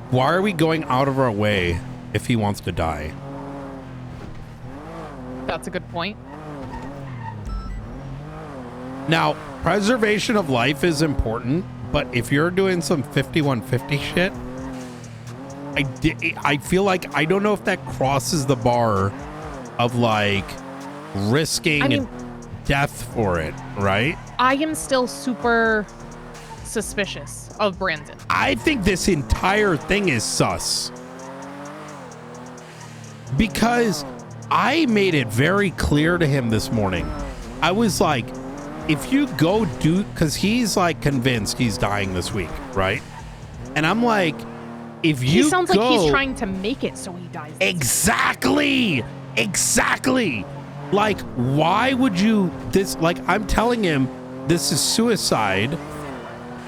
Why are we going out of our way if he wants to die? That's a good point. Now, preservation of life is important, but if you're doing some 5150 shit, I feel like I don't know if that crosses the bar of like risking death for it, right? I am still super suspicious of Brandon. I think this entire thing is sus. Because I made it very clear to him this morning. I was like, if you go do, because he's like convinced he's dying this week, right? And I'm like, if you He sounds go, like he's trying to make it so he dies. Exactly. Like, why would you this? Like, I'm telling him this is suicide,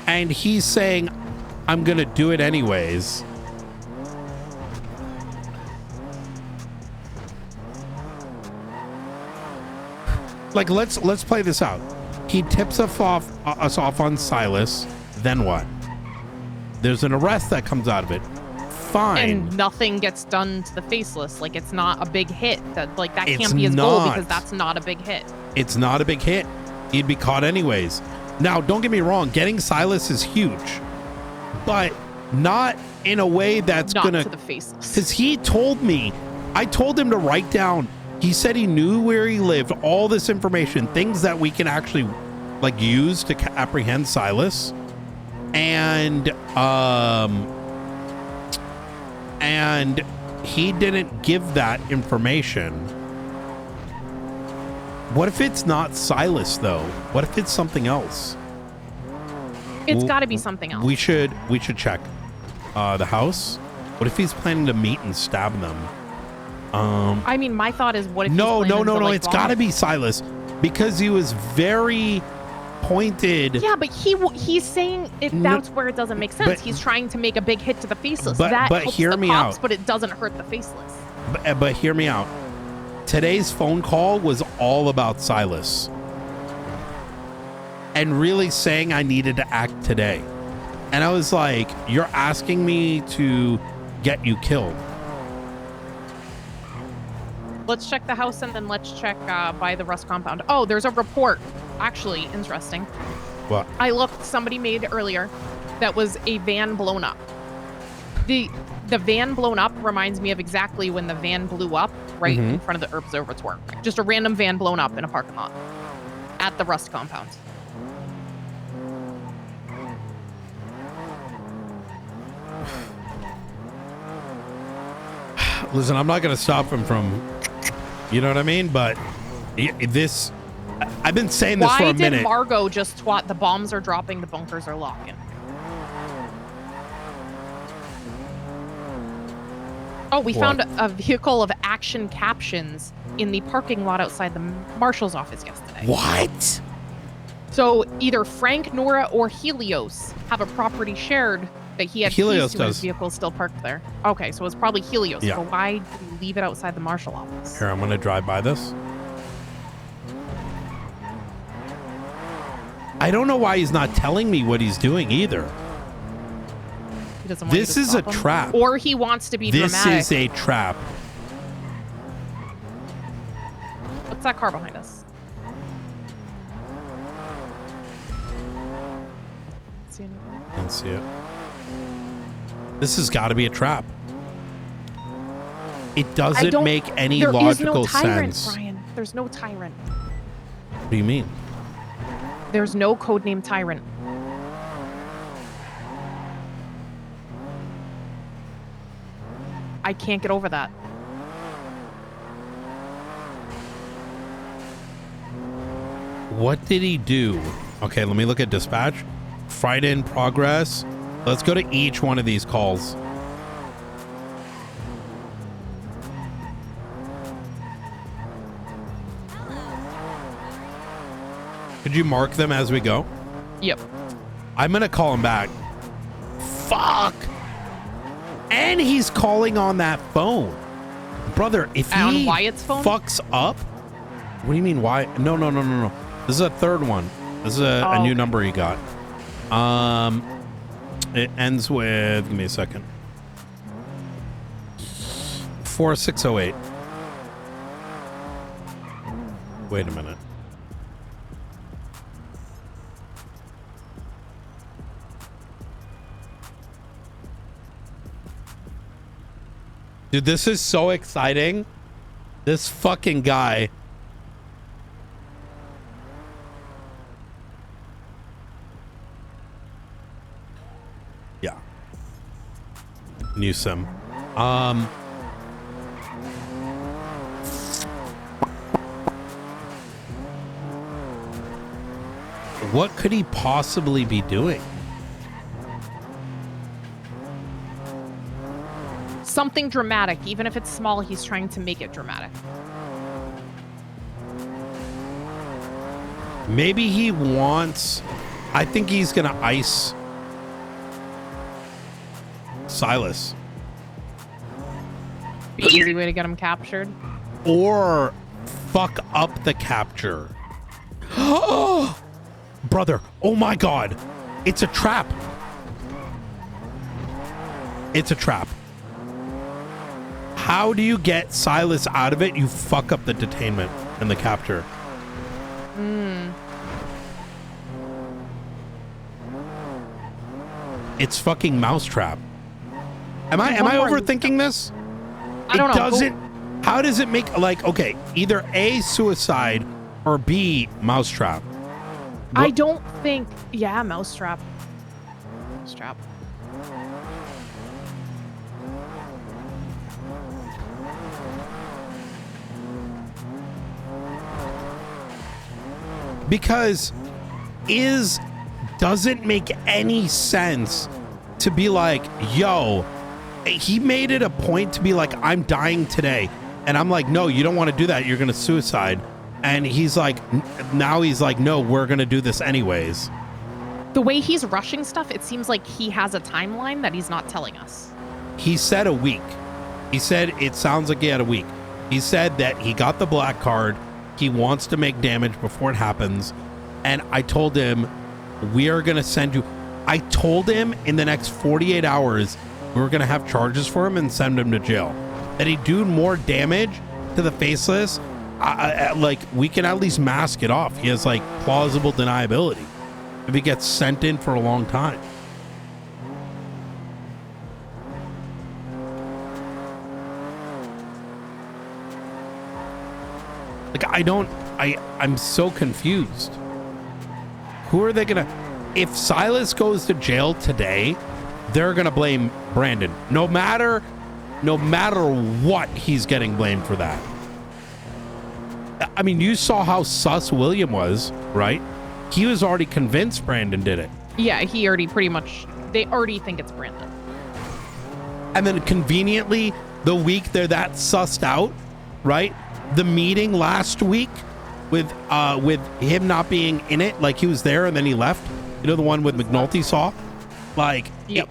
and he's saying, I'm gonna do it anyways. Like, let's play this out. He tips us off on Silas. Then what? There's an arrest that comes out of it. Fine. And nothing gets done to the faceless. Like, it's not a big hit. That It's can't be his goal not. because that's not a big hit. It's not a big hit. He'd be caught anyways. Now, don't get me wrong. Getting Silas is huge, but not in a way that's Not gonna. to the faceless. Because he told me, I told him to write down. He said he knew where he lived, all this information, things that we can actually like use to apprehend Silas, and he didn't give that information. What if it's not Silas though? What if it's something else? It's got to be something else. We should check the house. What if he's planning to meet and stab them? I mean, my thought is, what if No. he's planning to, like, It's got to vomit? be Silas because he was very pointed. Yeah, but he's saying that's where it doesn't make sense. but- He's trying to make a big hit to the faceless. But- that but helps hear the me cops, out. but it doesn't hurt the faceless. But hear me out. Today's phone call was all about Silas and really saying I needed to act today. And I was like, you're asking me to get you killed. Let's check the house and then let's check by the Rust compound. Oh, there's a report. Actually, interesting. What? I looked, somebody made earlier that was a van blown up. The van blown up reminds me of exactly when the van blew up right in front of the observatory. Just a random van blown up in a parking lot at the Rust compound. Listen, I'm not going to stop him from, you know what I mean? But this, I've been saying this for a minute. Why did Margot just twat? The bombs are dropping, the bunkers are locking. Oh, we found a vehicle of action captions in the parking lot outside the marshal's office yesterday. What? So either Frank, Nora, or Helios have a property shared that he had Helios keys to, and his does. vehicle still parked there. Okay, so it's probably Helios. Yeah. But why did he leave it outside the marshal office? Here, I'm going to drive by this. I don't know why he's not telling me what he's doing either. He doesn't want you This to is a stop him? trap. Or he wants to be This dramatic. is a trap. What's that car behind us? See anything? Can't see it. This has got to be a trap. It doesn't make any there logical is no tyrant, sense. Brian. There's no tyrant. What do you mean? There's no codename tyrant. I can't get over that. What did he do? Okay, let me look at dispatch. Friday in progress. Let's go to each one of these calls. Could you mark them as we go? Yep. I'm going to call him back. Fuck. And he's calling on that phone. Brother, if On he Wyatt's phone? fucks up. What do you mean, why? No. This is a third one. This is a new number he got. It ends with, give me a second. 4608. Wait a minute. Dude, this is so exciting. This fucking guy. Yeah. Newsom. What could he possibly be doing? Something dramatic. Even if it's small, he's trying to make it dramatic. Maybe he wants... I think he's going to ice Silas. Be an easy way to get him captured. Or fuck up the capture. Brother, oh my God. It's a trap. It's a trap. How do you get Silas out of it? You fuck up the detainment and the capture. It's fucking mousetrap. Am I overthinking this? I don't know. Doesn't. How does it make like okay? Either A, suicide, or B, mousetrap. I don't think. Yeah, mousetrap. Mousetrap. Because doesn't make any sense to be like, yo, he made it a point to be like, I'm dying today. And I'm like, no, you don't want to do that. You're going to suicide. And he's like, now he's like, no, we're going to do this anyways. The way he's rushing stuff, it seems like he has a timeline that he's not telling us. He said a week. He said, it sounds like he had a week. He said that he got the black card. He wants to make damage before it happens. And I told him, we are going to send you. I told him in the next 48 hours, we were going to have charges for him and send him to jail. That he'd do more damage to the faceless. Like, we can at least mask it off. He has, like, plausible deniability if he gets sent in for a long time. Like, I'm so confused. Who are they gonna... If Silas goes to jail today, they're gonna blame Brandon. No matter what, he's getting blamed for that. I mean, you saw how sus William was, right? He was already convinced Brandon did it. Yeah, he already pretty much... They already think it's Brandon. And then conveniently, the week they're that sussed out, right? The meeting last week with him not being in it, like he was there and then he left. You know, the one with McNulty saw? Like, yep.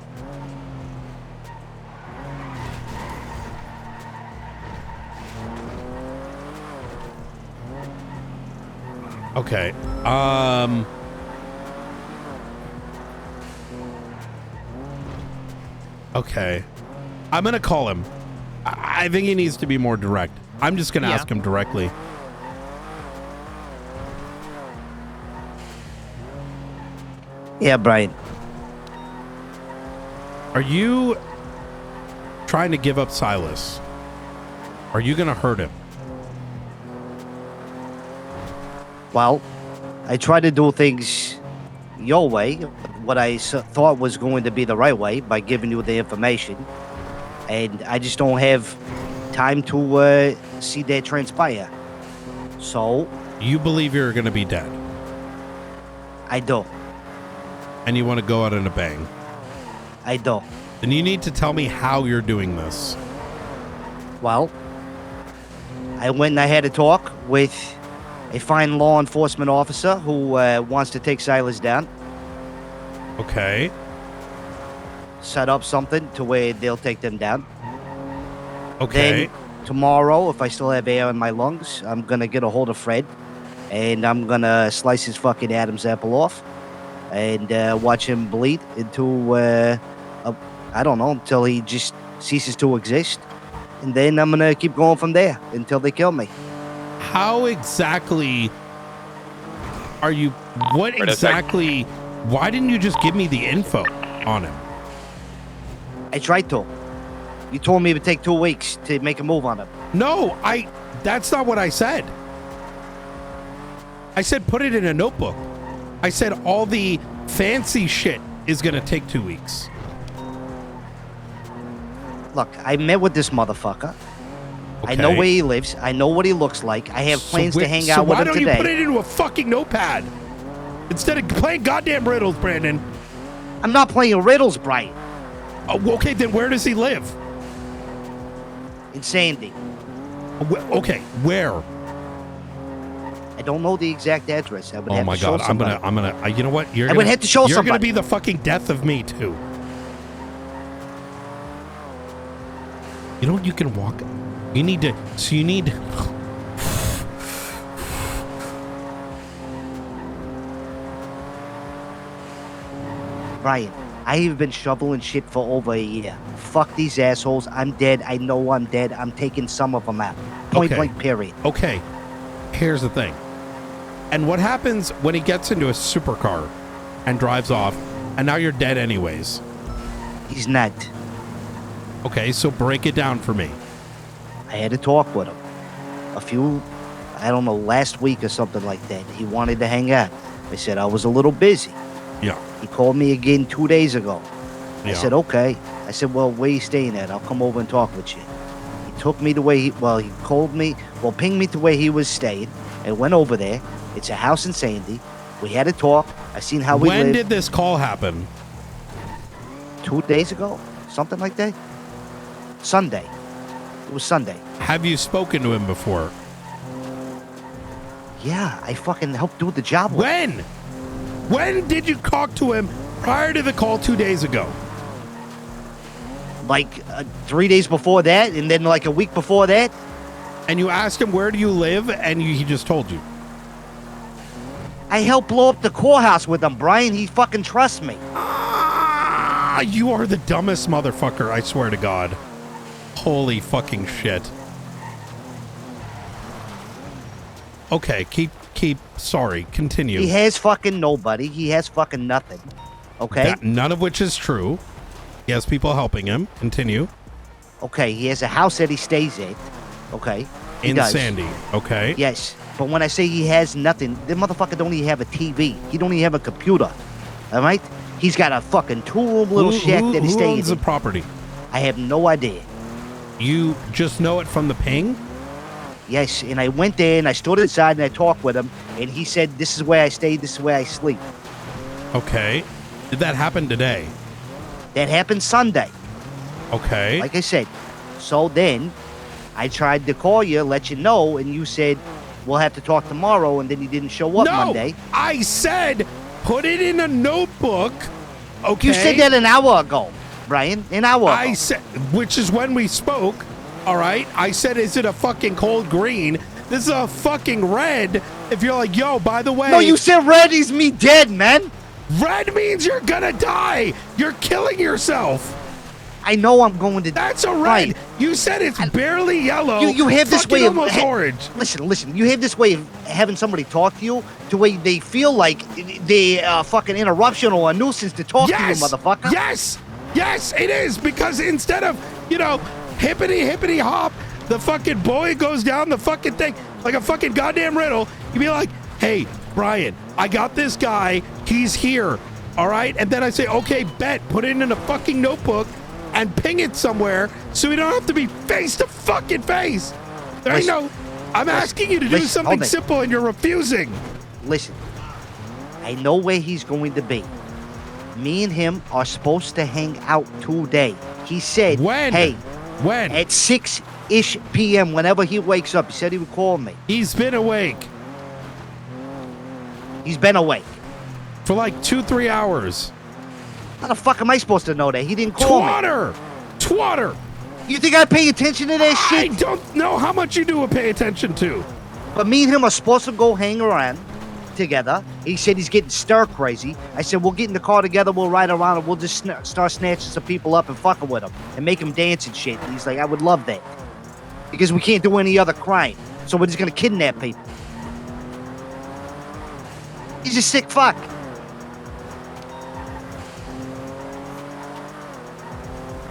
Okay. Okay. I'm going to call him. I think he needs to be more direct. I'm just going to ask him directly. Yeah, Brian. Are you trying to give up Silas? Are you going to hurt him? Well, I try to do things your way, what I thought was going to be the right way by giving you the information. And I just don't have time to see that transpire. So... You believe you're going to be dead? I do. And you want to go out in a bang? I do. Then you need to tell me how you're doing this. Well, I went and I had a talk with a fine law enforcement officer who wants to take Silas down. Okay. Set up something to where they'll take them down. Okay. Then tomorrow, if I still have air in my lungs, I'm going to get a hold of Fred and I'm going to slice his fucking Adam's apple off and watch him bleed into, I don't know, until he just ceases to exist. And then I'm going to keep going from there until they kill me. How exactly are you... What exactly... Why didn't you just give me the info on him? I tried to. You told me it would take 2 weeks to make a move on him. No, that's not what I said. I said put it in a notebook. I said all the fancy shit is going to take 2 weeks. Look, I met with this motherfucker. Okay. I know where he lives. I know what he looks like. I have plans to hang out with him today. So why don't you put it into a fucking notepad instead of playing goddamn riddles, Brandon? I'm not playing riddles, Brian. Oh, okay, then where does he live? In Sandy. Okay, where? I don't know the exact address. I would Oh have my to show God, somebody. I'm gonna. You know what? I would have to show You're gonna somebody. be the fucking death of me too. You know what? You can walk. You need to. So you need. Brian, I have been shoveling shit for over a year. Fuck these assholes. I'm dead. I know I'm dead. I'm taking some of them out. Point blank, period. Okay. Here's the thing. And what happens when he gets into a supercar and drives off, and now you're dead anyways? He's not. Okay, so break it down for me. I had a talk with him. I don't know, last week or something like that. He wanted to hang out. I said I was a little busy. Yeah. He called me again 2 days ago. I Yeah. said, okay. I said, well, where you staying at? I'll come over and talk with you. He took me to where he pinged me to where he was staying and went over there. It's a house in Sandy. We had a talk. I seen how we When lived. did this call happen? 2 days ago? Something like that? Sunday. It was Sunday. Have you spoken to him before? Yeah, I fucking helped do the job. When? When did you talk to him prior to the call 2 days ago? Like 3 days before that, and then like a week before that. And you asked him, where do you live? And he just told you. I helped blow up the courthouse with him, Brian. He fucking trusts me. Ah, you are the dumbest motherfucker, I swear to God. Holy fucking shit. Okay, sorry, continue. He has fucking nobody. He has fucking nothing. Okay? None of which is true. He has people helping him. Continue. Okay, he has a house that he stays at. Okay? He In does. Sandy. Okay. Yes. But when I say he has nothing, the motherfucker don't even have a TV. He don't even have a computer. All right? He's got a fucking two-room little shack that he Who stays owns in. the property? I have no idea. You just know it from the ping? Yes, and I went there and I stood inside and I talked with him, and he said, this is where I stay, this is where I sleep. Okay. Did that happen today? That happened Sunday. Okay. Like I said. So then, I tried to call you, let you know, and you said, we'll have to talk tomorrow, and then you didn't show up Monday. I said put it in a notebook. Okay. You said that an hour ago, Brian. An hour ago. I said, which is when we spoke. All right. I said, is it a fucking cold green? This is a fucking red. If you're like, yo, by the way. No, you said red is me dead, man. Red means you're gonna die. You're killing yourself. I know I'm going to. That's a red. Right. You said it's barely yellow. You have this fucking way of almost orange. Listen. You have this way of having somebody talk to you to where they feel like they fucking interruption or a nuisance to talk to you, motherfucker. Yes, it is, because instead of, hippity hop, the fucking boy goes down the fucking thing like a fucking goddamn riddle. You'd be like, hey, Brian, I got this guy. He's here. All right. And then I say, okay, bet, put it in a fucking notebook and ping it somewhere so we don't have to be face to fucking face. There ain't no. I'm asking you to do something simple and you're refusing. Listen, I know where he's going to be. Me and him are supposed to hang out today. He said, when? Hey, when? At 6-ish p.m. whenever he wakes up. He said he would call me. He's been awake. He's been awake. For like 2-3 hours. How the fuck am I supposed to know that? He didn't call me. Twatter! You think I pay attention to that shit? I don't know how much you do pay attention to. But me and him are supposed to go hang around together. He said he's getting stir crazy. I said, we'll get in the car together, we'll ride around, and we'll just start snatching some people up and fucking with them and make them dance and shit. And he's like, I would love that. Because we can't do any other crime. So we're just going to kidnap people. He's a sick fuck.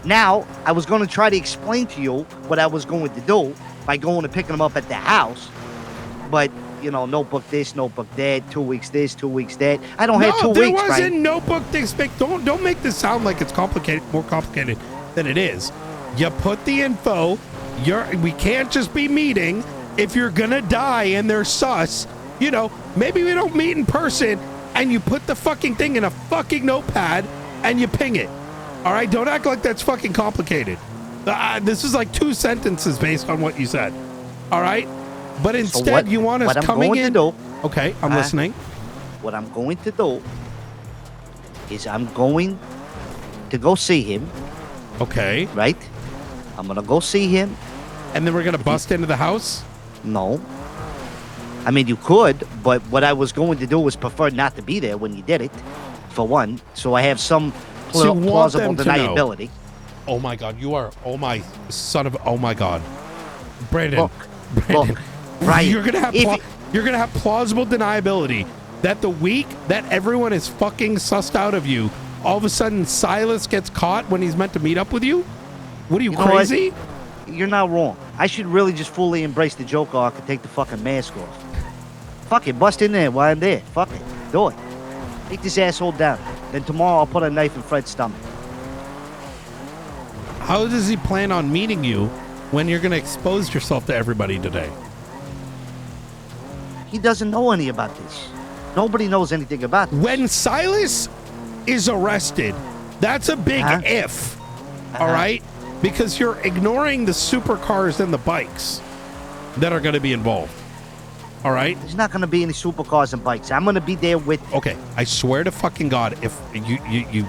Now, I was going to try to explain to you what I was going to do by going and picking them up at the house. But, you know, notebook this, notebook that, 2 weeks this, 2 weeks that. I don't have 2 weeks, there wasn't Brian. notebook this. Don't make this sound like it's complicated, more complicated than it is. You put the info. We can't just be meeting. If you're gonna die and they're sus, you know, maybe we don't meet in person, and you put the fucking thing in a fucking notepad and you ping it. All right, don't act like that's fucking complicated. This is like 2 sentences based on what you said. All right, but instead you want us coming in. Okay, I'm listening. What I'm going to do is I'm going to go see him. Okay. Right? I'm gonna go see him. And then we're gonna bust into the house? No. I mean, you could, but what I was going to do was prefer not to be there when you did it, for one. So I have some plausible deniability. Oh my God, you are, oh my son of, oh my God. Brandon, Brandon, Brian, you're gonna have plausible deniability that the week that everyone is fucking sussed out of you, all of a sudden Silas gets caught when he's meant to meet up with you? What are you, crazy? You're not wrong. I should really just fully embrace the joke arc and take the fucking mask off. Fuck it, bust in there while I'm there. Fuck it, do it. Take this asshole down. Then tomorrow I'll put a knife in Fred's stomach. How does he plan on meeting you when you're gonna expose yourself to everybody today? He doesn't know any about this. Nobody knows anything about this. When Silas is arrested, that's a big if. All right? Because you're ignoring the supercars and the bikes that are going to be involved. All right? There's not going to be any supercars and bikes. I'm going to be there with... Okay, I swear to fucking God, if you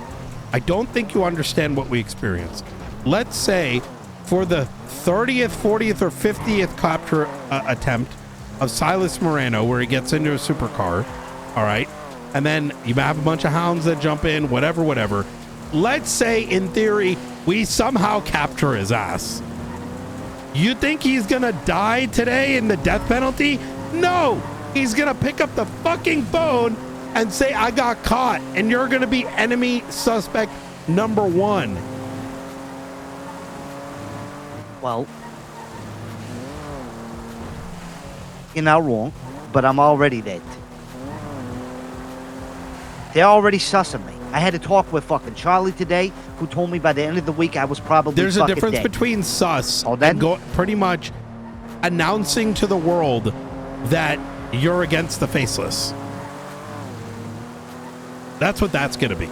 I don't think you understand what we experienced. Let's say for the 30th, 40th, or 50th capture attempt of Silas Moreno, where he gets into a supercar, all right? And then you have a bunch of hounds that jump in, whatever. Let's say, in theory, we somehow capture his ass. You think he's gonna die today in the death penalty? No! He's gonna pick up the fucking phone and say, I got caught, and you're gonna be enemy suspect number 1. Well, you're not wrong, but I'm already dead. They're already sussing me. I had to talk with fucking Charlie today, who told me by the end of the week I was probably There's a fucking difference dead. between sus and pretty much announcing to the world that you're against the faceless. That's what that's going to be.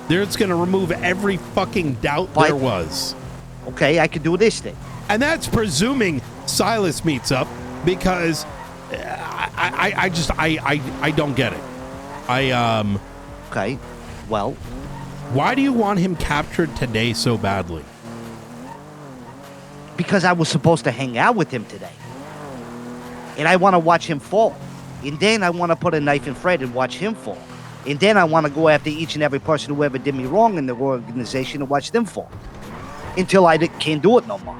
It's going to remove every fucking doubt there was. Okay, I could do this thing. And that's presuming Silas meets up, because I don't get it. Okay, well, why do you want him captured today so badly? Because I was supposed to hang out with him today. And I want to watch him fall. And then I want to put a knife in Fred and watch him fall. And then I want to go after each and every person who ever did me wrong in the organization and watch them fall. Until I can't do it no more.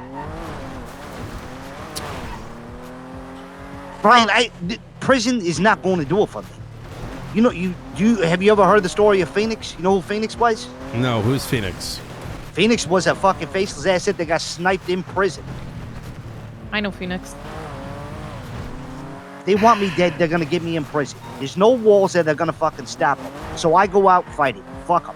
Brian, prison is not going to do it for me. You know, have you ever heard the story of Phoenix? You know who Phoenix was? No, who's Phoenix? Phoenix was a fucking faceless asset that got sniped in prison. I know Phoenix. They want me dead, they're gonna get me in prison. There's no walls that are gonna fucking stop them. So I go out fighting. Fuck them.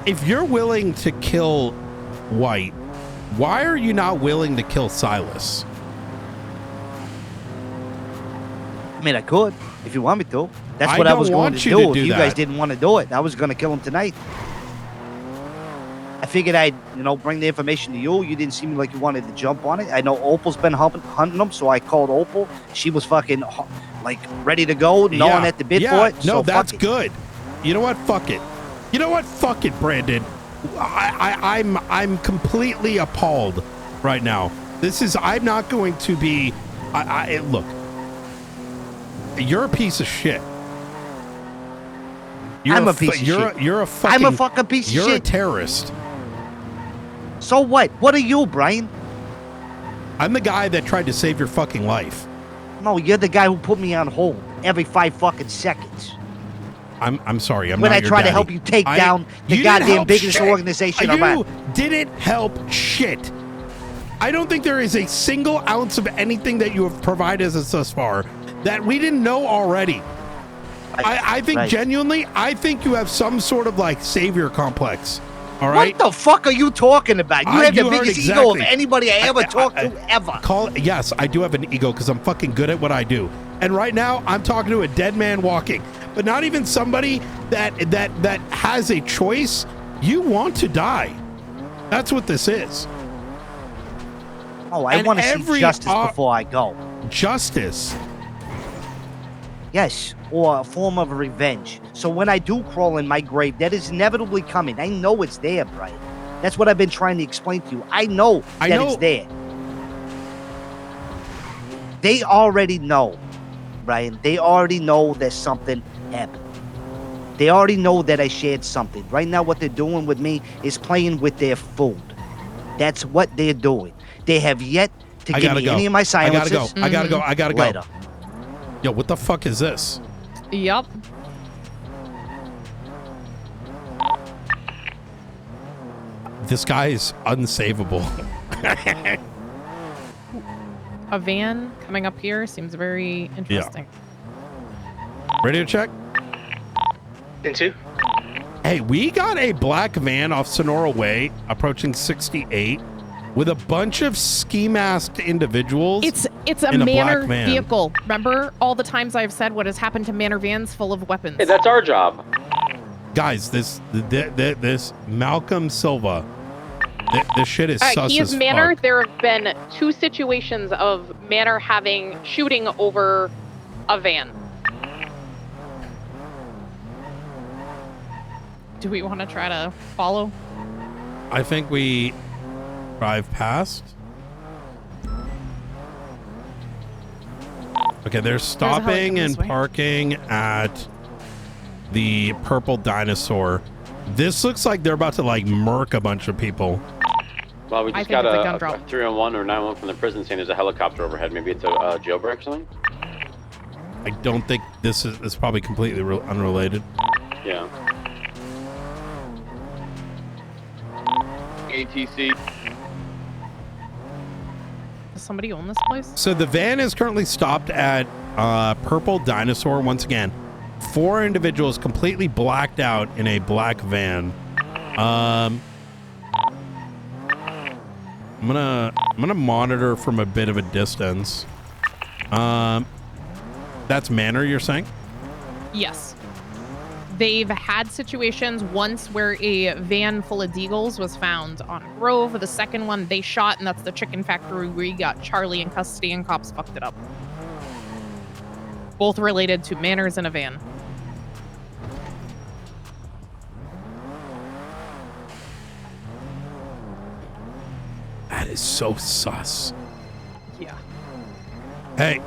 If you're willing to kill White, why are you not willing to kill Silas? I mean, I could, if you want me to. That's what I was going to do if you guys didn't want to do it. I was going to kill him tonight. I figured I'd, bring the information to you. You didn't seem like you wanted to jump on it. I know Opal's been hunting him, so I called Opal. She was fucking, ready to go, gnawing at the bit for it. No, so that's good. You know what? Fuck it. You know what? Fuck it, Brandon. I'm completely appalled right now. I'm not going to be. Look. You're a piece of shit. I'm a piece of shit. You're a fucking. I'm a fucking piece of shit. You're a terrorist. So what? What are you, Brian? I'm the guy that tried to save your fucking life. No, you're the guy who put me on hold every 5 fucking seconds. I'm sorry. I'm when not I your try to daddy. help you take I- down the you didn't goddamn help biggest shit. organization You around. didn't help shit. I don't think there is a single ounce of anything that you have provided us thus far that we didn't know already. I think genuinely, I think you have some sort of like savior complex. All right. What the fuck are you talking about? You have the heard biggest ego of exactly. anybody I ever talked to ever. Yes, I do have an ego because I'm fucking good at what I do. And right now, I'm talking to a dead man walking, but not even somebody that has a choice. You want to die. That's what this is. Oh, I want to see justice before I go. Justice? Yes, or a form of revenge. So when I do crawl in my grave, that is inevitably coming. I know it's there, Brian. That's what I've been trying to explain to you. I know it's there. They already know, Brian. They already know that something happened. They already know that I shared something. Right now, what they're doing with me is playing with their food. That's what they're doing. They have yet to give me any of my silences. I gotta go. Later. Yo, what the fuck is this? Yup. This guy is unsavable. A van coming up here seems very interesting. Radio check. Into. Hey, we got a black van off Sonora Way approaching 68 with a bunch of ski masked individuals. It's a in Manor black van. vehicle. Remember all the times I've said what has happened to Manor vans full of weapons. Hey, that's our job. Guys, this Malcolm Silva, this shit is sus he is as Manor. fuck. There have been 2 situations of Manor having shooting over a van. Do we want to try to follow? I think we drive past. Okay, they're stopping and parking at the Purple Dinosaur. This looks like they're about to like murk a bunch of people. Well, we just got a 311 or 911 from the prison saying there's a helicopter overhead. Maybe it's a jailbreak or something? I don't think this is probably completely unrelated. Yeah. ATC. Does somebody own this place? So the van is currently stopped at Purple Dinosaur. Once again, 4 individuals completely blacked out in a black van. I'm gonna monitor from a bit of a distance. That's Manor, you're saying? Yes. They've had situations once where a van full of deagles was found on Grove. The second one they shot, and that's the chicken factory where you got Charlie in custody and cops fucked it up. Both related to Manors in a van. That is so sus. Yeah. Hey.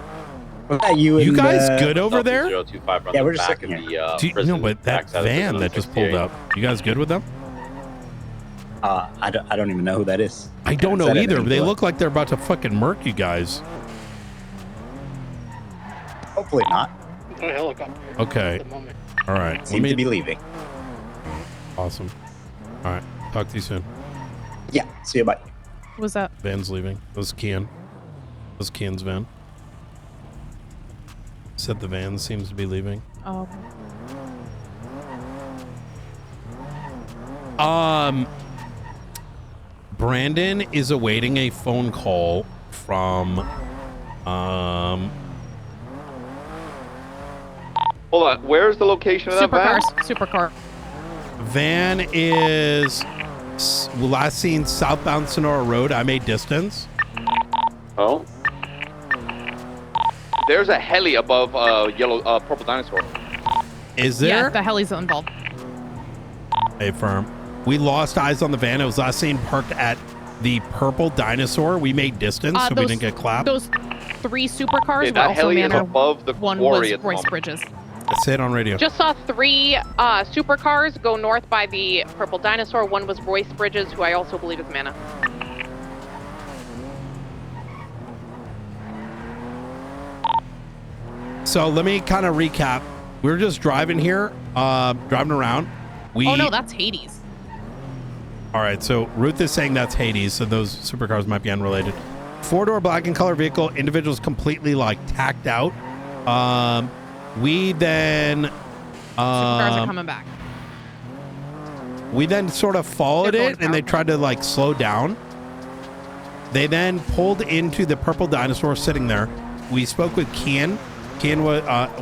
You You and, guys good over there? 025 Yeah, we're just sitting here. No, but that van that just pulled up. You guys good with them? I don't even know who that is. I don't know Said either. anything They to us. look like they're about to fucking murk you guys. Hopefully not. A helicopter. Okay. All right. Seem to be leaving. Awesome. All right. Talk to you soon. Yeah. See you. Bye. What was that? Van's leaving. That was Kian. That was Kian's van. Said the van seems to be leaving. Oh. Brandon is awaiting a phone call from Hold on. Where's the location of that van? Supercar. van is last seen southbound Sonora Road. I made distance. Oh. There's a heli above Purple Dinosaur. Is there? Yeah, the heli's involved. Hey, firm. We lost eyes on the van. It was last seen parked at the Purple Dinosaur. We made distance, so we didn't get clapped. Those 3 supercars Yeah, were that also heli is Manor. above the One quarry was at the Royce moment. Bridges. Say it on radio. Just saw 3 supercars go north by the Purple Dinosaur. One was Royce Bridges, who I also believe is Mana. So let me kind of recap. We were just driving here, driving around. Oh no, that's Hades. All right, so Ruth is saying that's Hades, so those supercars might be unrelated. 4-door black and color vehicle, individuals completely like tacked out. We then Supercars are coming back. we then sort of followed it and they tried to like slow down. They then pulled into the purple dinosaur sitting there. We spoke with Kian. Kian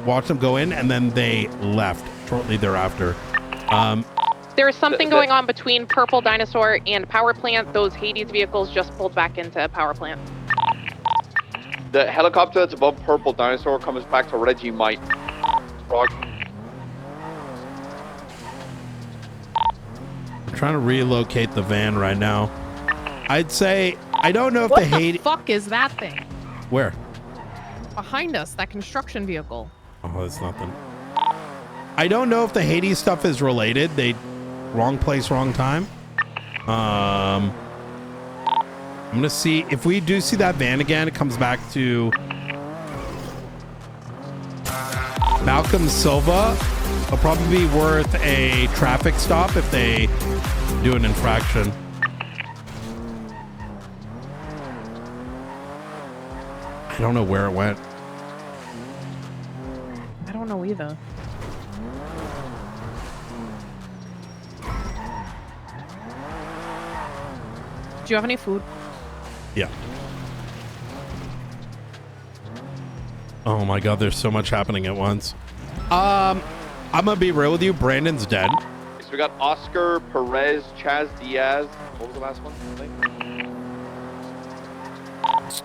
watched them go in and then they left shortly thereafter. There's something going on between Purple Dinosaur and Power Plant. Those Hades vehicles just pulled back into Power Plant. The helicopter that's above Purple Dinosaur comes back to Reggie Mike. Frog. I'm trying to relocate the van right now. I'd say, I don't know if What the the Hades... fuck is that thing? Where? Behind us, that construction vehicle. Oh, that's nothing. I don't know if the Hades stuff is related. They wrong place, wrong time. I'm gonna see if we do see that van again. It comes back to Malcolm Silva. It'll probably be worth a traffic stop if they do an infraction. I don't know where it went. I don't know either. Do you have any food? Yeah. Oh my god, there's so much happening at once. I'm gonna be real with you. Brandon's dead. So we got Oscar, Perez, Chaz Diaz. What was the last one? I think?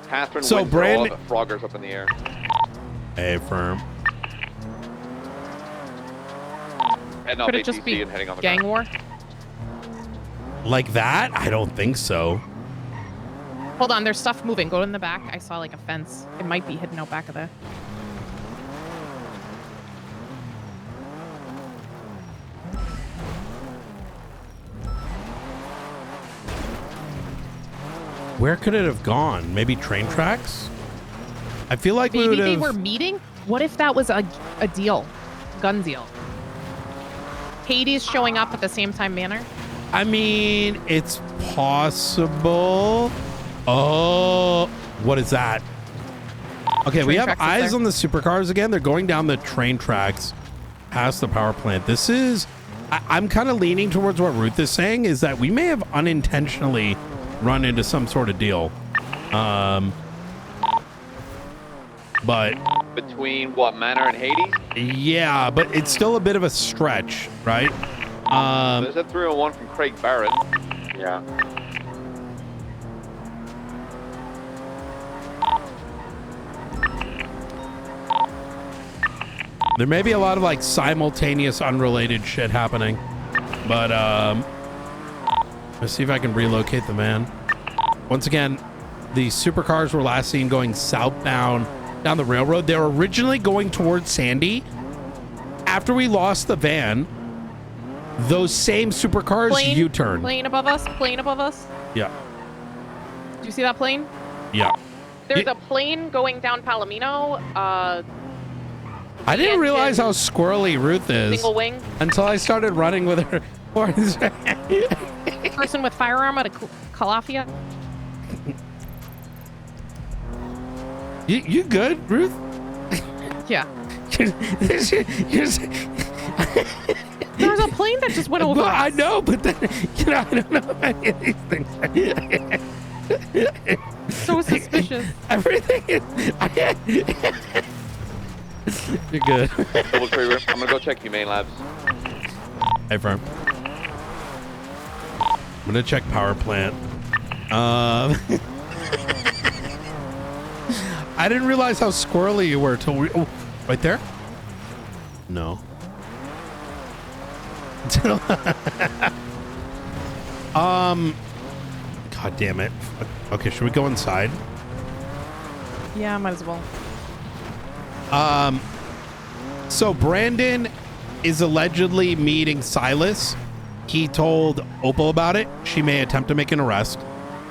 Catherine So Windsor, Brandon- all the Froggers up in the air. Hey, firm. Heading off Could it just ATC be and heading on the gang ground. war? Like that? I don't think so. Hold on, there's stuff moving. Go in the back. I saw like a fence. It might be hidden out back of there. Where could it have gone? Maybe train tracks? I feel like we Maybe would they have... were meeting? What if that was a deal? Gun deal. Hades showing up at the same time manner? I mean, it's possible. Oh, what is that? Okay, we Train have tracks is eyes there. on the supercars again. They're going down the train tracks past the power plant. This is... I'm kind of leaning towards what Ruth is saying, is that we may have unintentionally run into some sort of deal. But... Between what, Manor and Hades? Yeah, but it's still a bit of a stretch, right? There's a 301 from Craig Barrett. Yeah. There may be a lot of like simultaneous unrelated shit happening, but let's see if I can relocate the van. Once again, the supercars were last seen going southbound down the railroad. They were originally going towards Sandy. After we lost the van, those same supercars Plane, U-turned. plane above us. Plane above us. Yeah, Do you see that plane? yeah. There's a plane going down Palomino. I didn't realize how squirrely Ruth is Single wing. until I started running with her. Person with firearm at a Calafia. You good, Ruth? Yeah. You're There was a plane that just went over Well, us. I know, but then, you know, I don't know about any of these things. So suspicious. Everything is... You're good. Double tree room. I'm gonna go check Humane Labs. Hey, firm. I'm gonna check power plant. I didn't realize how squirrely you were till we... Oh, right there? No. God damn it. Okay, should we go inside? Yeah, might as well. So Brandon is allegedly meeting Silas. He told Opal about it. She may attempt to make an arrest,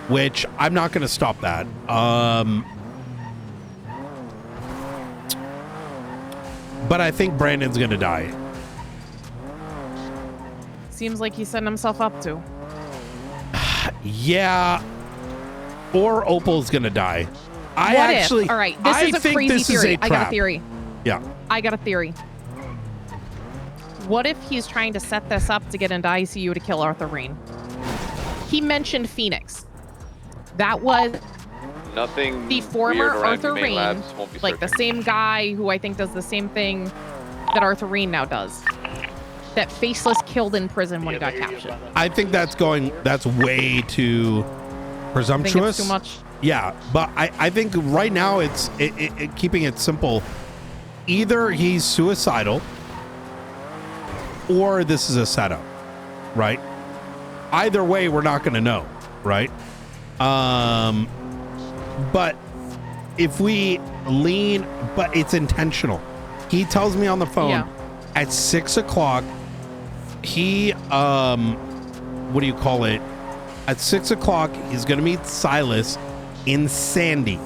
which I'm not going to stop that. but I think Brandon's gonna die. Seems like he's setting himself up to. Yeah, or Opal's gonna die. What if? All right, this is a think crazy this is theory. a I got a trap. theory. Yeah. I got a theory. What if he's trying to set this up to get into ICU to kill Arthur Rain? He mentioned Phoenix. That was Nothing. the former weird around Arthur Humane Rain, Labs won't be like the searching. same guy who I think does the same thing that Arthur Rain now does. That Faceless killed in prison when he got captured. I think that's way too presumptuous. Think it's too much? Yeah, but I think right now it's keeping it simple. Either he's suicidal or this is a setup, right? Either way, we're not going to know, right? But if we lean, but it's intentional. He tells me on the phone at 6 o'clock, he, what do you call it? At 6 o'clock, he's going to meet Silas in Sandy.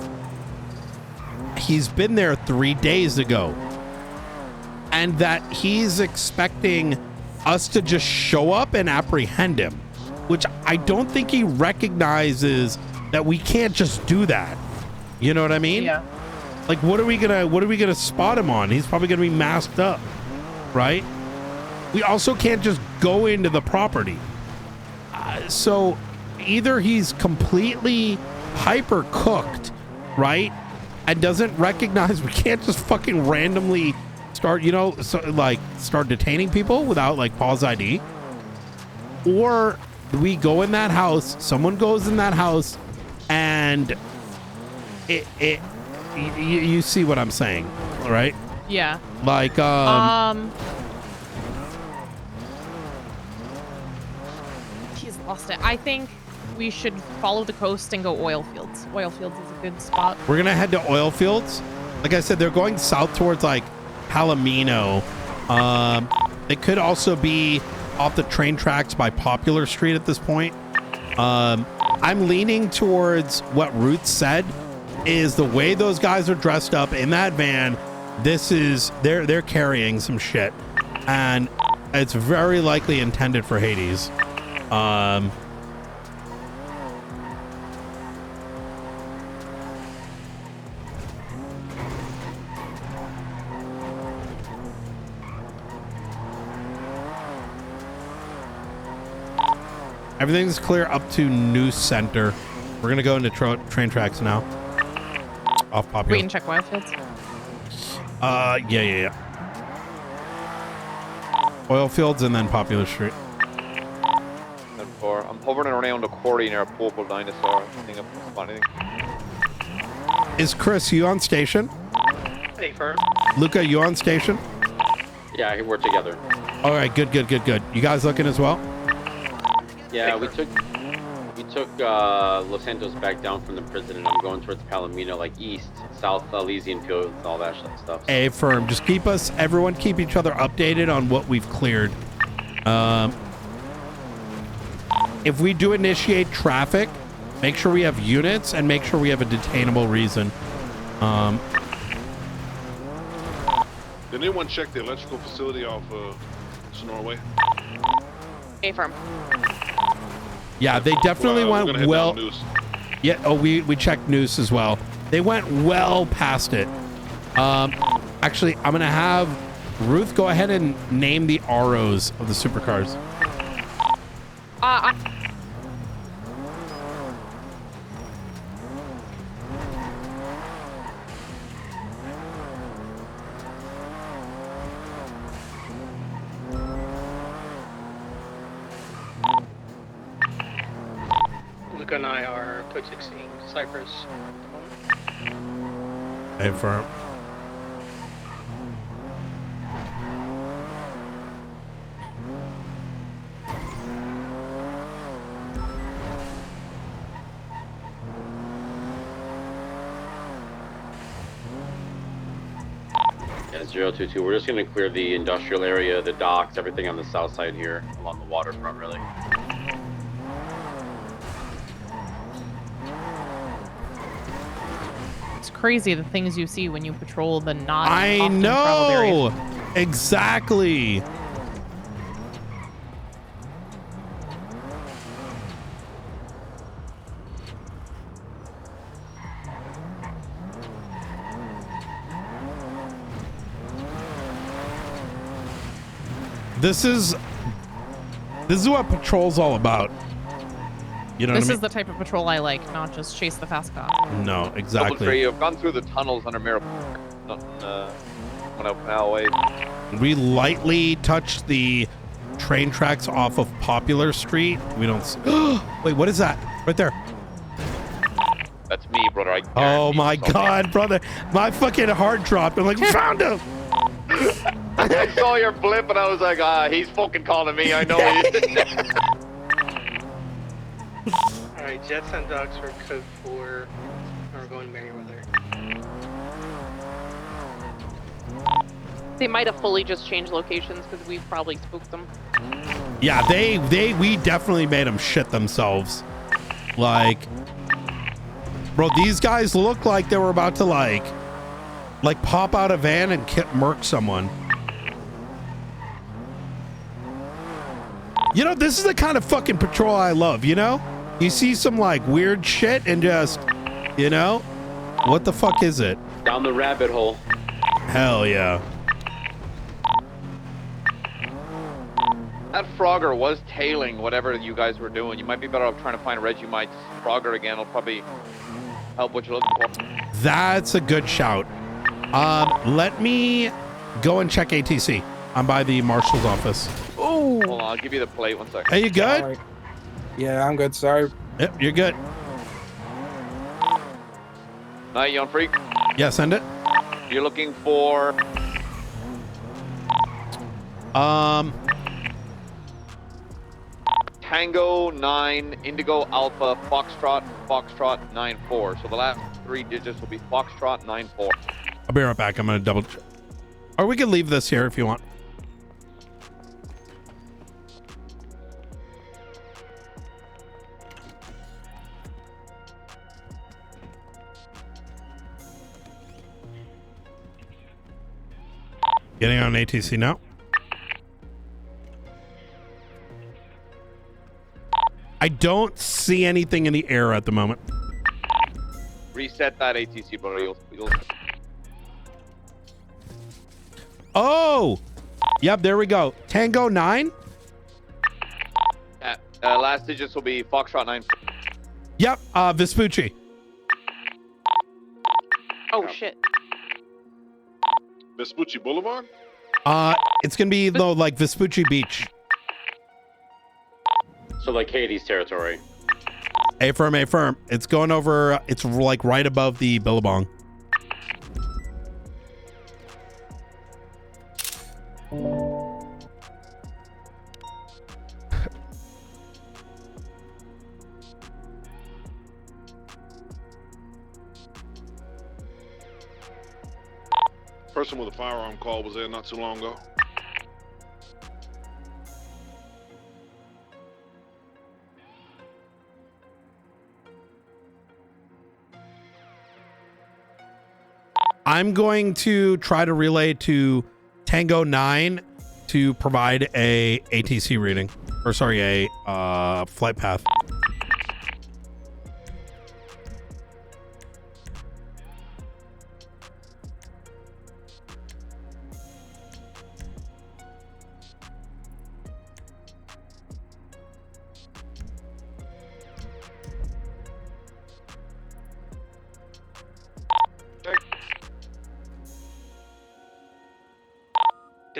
He's been there 3 days ago. And that he's expecting us to just show up and apprehend him, which I don't think he recognizes that we can't just do that. You know what I mean? Yeah. Like, what are we gonna spot him on? He's probably gonna be masked up, right? We also can't just go into the property. So either he's completely hyper cooked, right? And doesn't recognize we can't just fucking randomly start, start detaining people without like pause ID. Or we go in that house, someone goes in that house and you see what I'm saying, right? Yeah. Like, he's lost it. I think we should follow the coast and go oil fields. Oil fields is a good spot. we're gonna head to oil fields. Like I said, they're going south towards like Palomino. It could also be off the train tracks by Popular Street at this point. I'm leaning towards what Ruth said is the way those guys are dressed up in that van. This is they're carrying some shit, and it's very likely intended for Hades. Everything's clear up to News Center. We're gonna go into train tracks now. Off Popular. Wait and check oil fields. Yeah. Oil fields and then Popular Street. And 4. I'm hovering around the quarry near a purple dinosaur. I think I'm spotting anything. Is Chris, you on station? Hey, firm. Luca, you on station? Yeah, we're together. All right, good. You guys looking as well? Yeah, we took Los Santos back down from the prison, and I'm going towards Palomino, like east, south Elysian Fields, all that stuff. A firm. Just everyone keep each other updated on what we've cleared. If we do initiate traffic, make sure we have units and make sure we have a detainable reason. Did anyone check the electrical facility off Sonora Way? A firm. Yeah, they definitely we're gonna went head well. down Noose. Yeah. Oh, we checked Noose as well. They went well past it. Actually, I'm gonna have Ruth go ahead and name the ROs of the supercars. Luca and I are code 16 Cypress. A firm. Yeah, 022. We're just gonna clear the industrial area, the docks, everything on the south side here, along the waterfront, really. It's crazy the things you see when you patrol the not I often traveled areas. know. Exactly. This is what patrol's all about. You know This what I is the type of patrol I like, not just chase the fast cop. mean? No, Double exactly. tree, I've gone through the tunnels under Mirror. Nothing, went out Poway. We lightly touched the train tracks off of Popular Street. We don't. Wait, what is that? Right there. That's me, brother. I Oh my God, brother! My fucking heart dropped. I'm like, found him. I saw your blip and I was like, he's fucking calling me. I know he is. Alright, Jets and Dogs for code 4. We're going Merriweather. They might have fully just changed locations because we've probably spooked them. Yeah, we definitely made them shit themselves. Like, bro, these guys look like they were about to like pop out a van and murk someone. You know, this is the kind of fucking patrol I love, you know? You see some like weird shit and just, you know, what the fuck is it? Down the rabbit hole. Hell yeah. That Frogger was tailing whatever you guys were doing. You might be better off trying to find Reggie Mike's Frogger again. It'll probably help what you're looking for. That's a good shout. Let me go and check ATC. I'm by the marshal's office. Oh, hold on, I'll give you the plate 1 second. Are you good? Right. Yeah, I'm good. Sorry. Yep, you're good. Night, young freak. Yeah, send it. You're looking for Tango 9 Indigo Alpha Foxtrot 94. So the last 3 digits will be Foxtrot 94. I'll be right back. I'm gonna double check. Or we can leave this here if you want. Getting on ATC now. I don't see anything in the air at the moment. Reset that ATC, brother. You'll... Oh! Yep, there we go. Tango 9? last digits will be Foxtrot 9. Yep, Vespucci. Oh, shit. Vespucci Boulevard? It's gonna be though like Vespucci Beach. So like Hades territory. A-firm, A-firm. It's going over, it's like right above the Billabong. Person with a firearm call was there not too long ago. I'm going to try to relay to Tango 9 to provide a ATC reading. Or sorry, a flight path.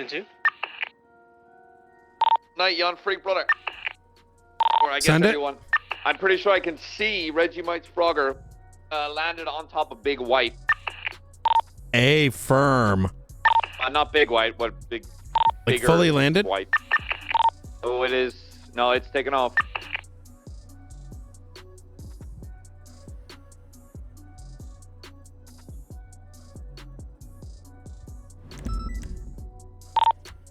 Two. Night, yon freak brother. Or I guess Send it. everyone. I'm pretty sure I can see Reggie Mike's Frogger landed on top of Big White. A-firm. Not Big White, but big. Like Bigger fully landed? White. Oh, it is. No, it's taken off.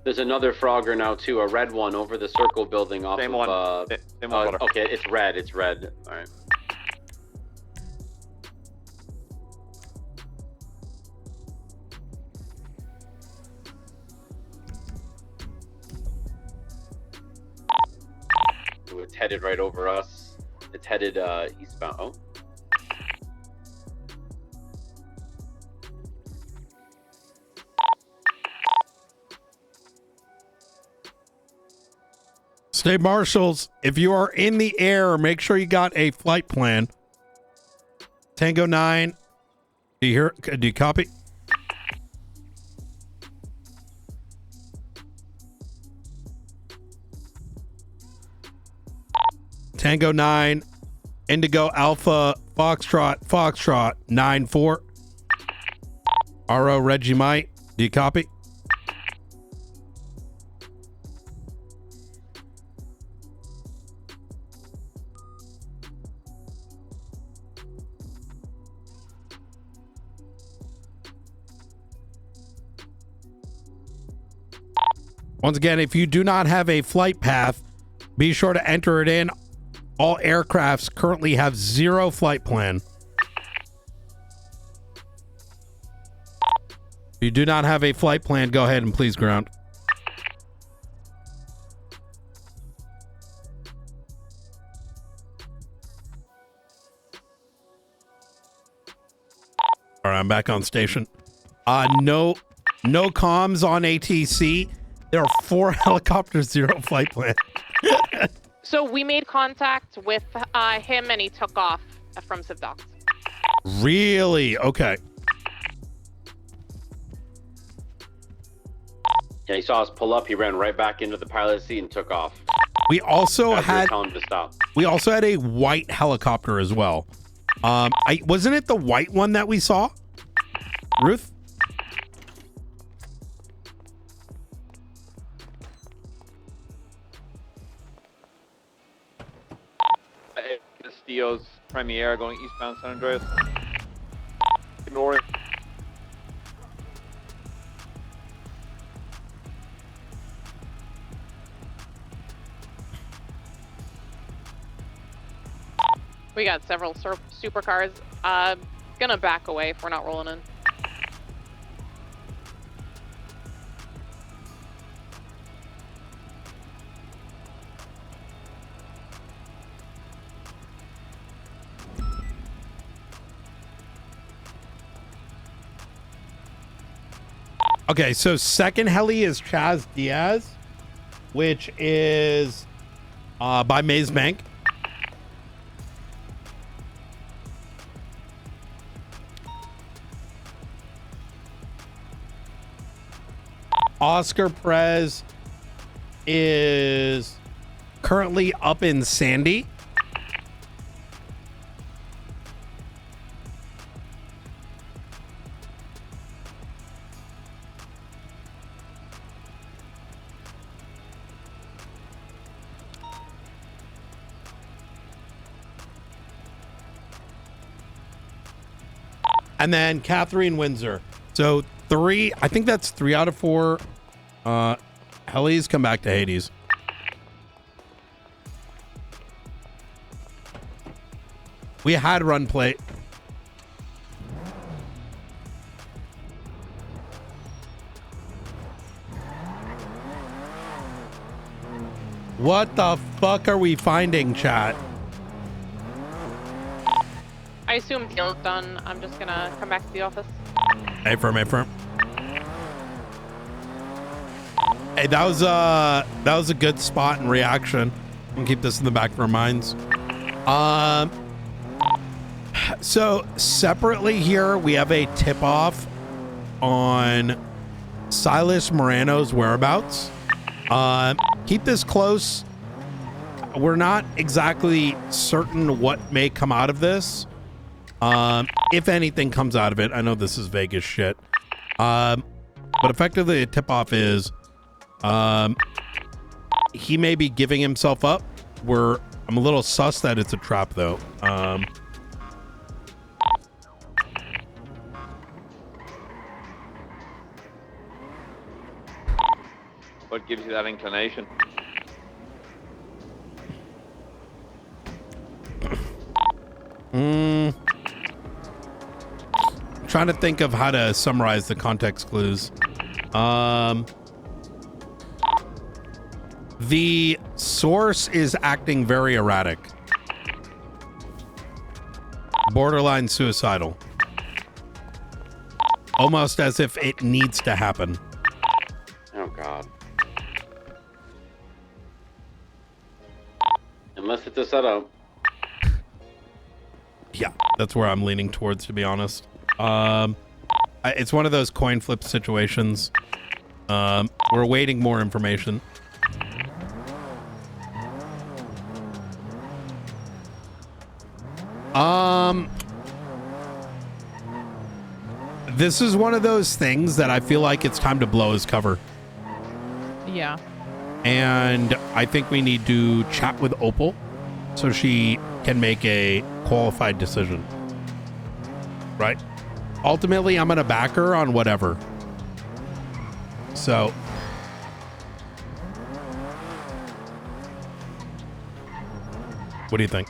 There's another Frogger now too, a red one over the circle building off Same of, one. Same one, brother. okay, it's red, it's red. All right. headed right over us. It's headed eastbound. Oh. State marshals, if you are in the air, make sure you got a flight plan. Tango 9. Do you hear? Do you copy? Tango 9, Indigo Alpha, Foxtrot 9-4. RO Reggie Might, do you copy? Once again, if you do not have a flight path, be sure to enter it in. All aircrafts currently have 0 flight plan. If you do not have a flight plan, go ahead and please ground. All right, I'm back on station. No comms on ATC. There are 4 helicopters, 0 flight plan. So we made contact with him and he took off from Civdocs. Really? Okay. Yeah, he saw us pull up. He ran right back into the pilot's seat and took off. We also After had telling him to stop. We also had a white helicopter as well. Wasn't it the white one that we saw? Ruth? Castillo's Premiere going eastbound San Andreas. Ignoring. We got several supercars. Gonna back away if we're not rolling in. Okay, so second heli is Chaz Diaz, which is by Maze Bank. Oscar Perez is currently up in Sandy. And then Catherine Windsor. So I think that's 3 out of 4 helis come back to Hades. We had run plate. What the fuck are we finding, chat? I assume deal's done. I'm just gonna come back to the office. Affirm. Hey, that was a good spot and reaction. We can keep this in the back of our minds. So separately here, we have a tip off on Silas Morano's whereabouts. Keep this close. We're not exactly certain what may come out of this. If anything comes out of it. I know this is Vegas shit. But effectively, a tip off is he may be giving himself up. I'm a little sus that it's a trap though. What gives you that inclination? Trying to think of how to summarize the context clues. Source is acting very erratic. Borderline suicidal. Almost as if it needs to happen. Oh God. Unless it's a setup. Yeah, that's where I'm leaning towards, to be honest. It's one of those coin flip situations. We're awaiting more information. This is one of those things that I feel like it's time to blow his cover. Yeah. And I think we need to chat with Opal so she can make a qualified decision. Right? Ultimately, I'm going to back her on whatever. So. What do you think?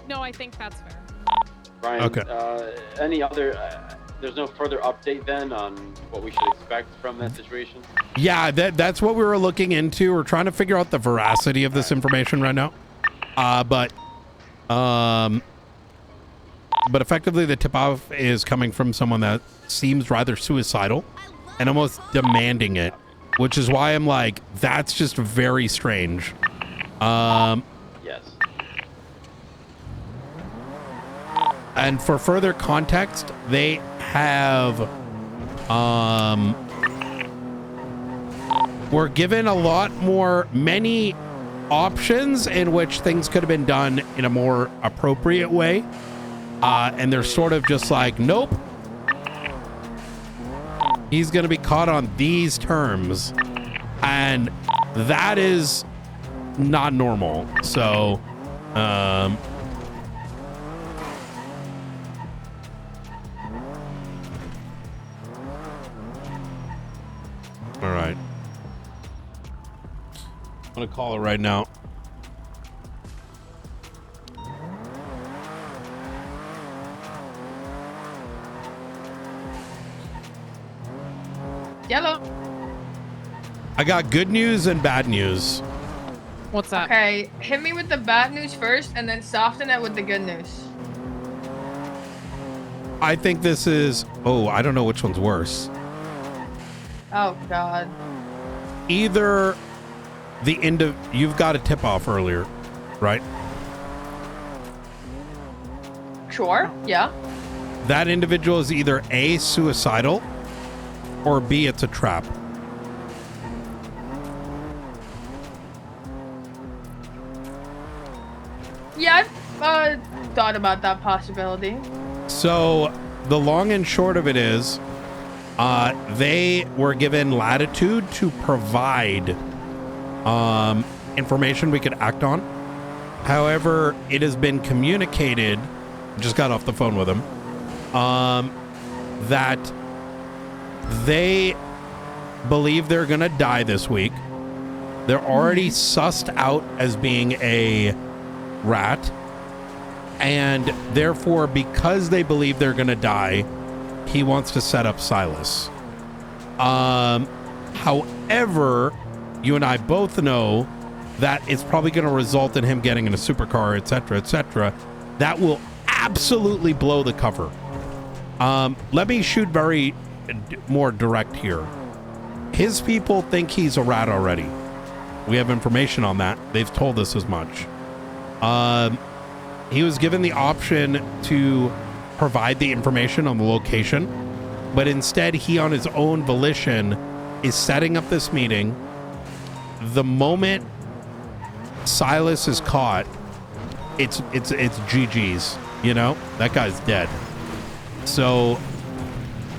No, I think that's fair. Brian, Okay. Any other, there's no further update then on what we should expect from that situation? Yeah, that's what we were looking into. We're trying to figure out the veracity of this information right now. But effectively the tip-off is coming from someone that seems rather suicidal and almost demanding it, which is why I'm like, that's just very strange. Yes. And for further context, they have were given a lot more, many options in which things could have been done in a more appropriate way. And they're sort of just like, nope. He's going to be caught on these terms. And that is not normal. So, all right. I'm going to call it right now. Yellow. I got good news and bad news. What's that? Okay, hit me with the bad news first and then soften it with the good news. I think this is... Oh, I don't know which one's worse. Oh, God. Either the end of... You've got a tip-off earlier, right? Sure, yeah. That individual is either A, suicidal, or B, it's a trap. Yeah, I've thought about that possibility. So the long and short of it is, they were given latitude to provide information we could act on. However, it has been communicated, just got off the phone with him, that they believe they're gonna die this week. They're already sussed out as being a rat, and therefore, because they believe they're gonna die, he wants to set up Silas. However, you and I both know that it's probably going to result in him getting in a supercar, etc., etc. That will absolutely blow the cover. Let me shoot very more direct here. His people think he's a rat already. We have information on that. They've told us as much. He was given the option to provide the information on the location, but instead he on his own volition is setting up this meeting. The moment Silas is caught, it's GG's, you know? That guy's dead. So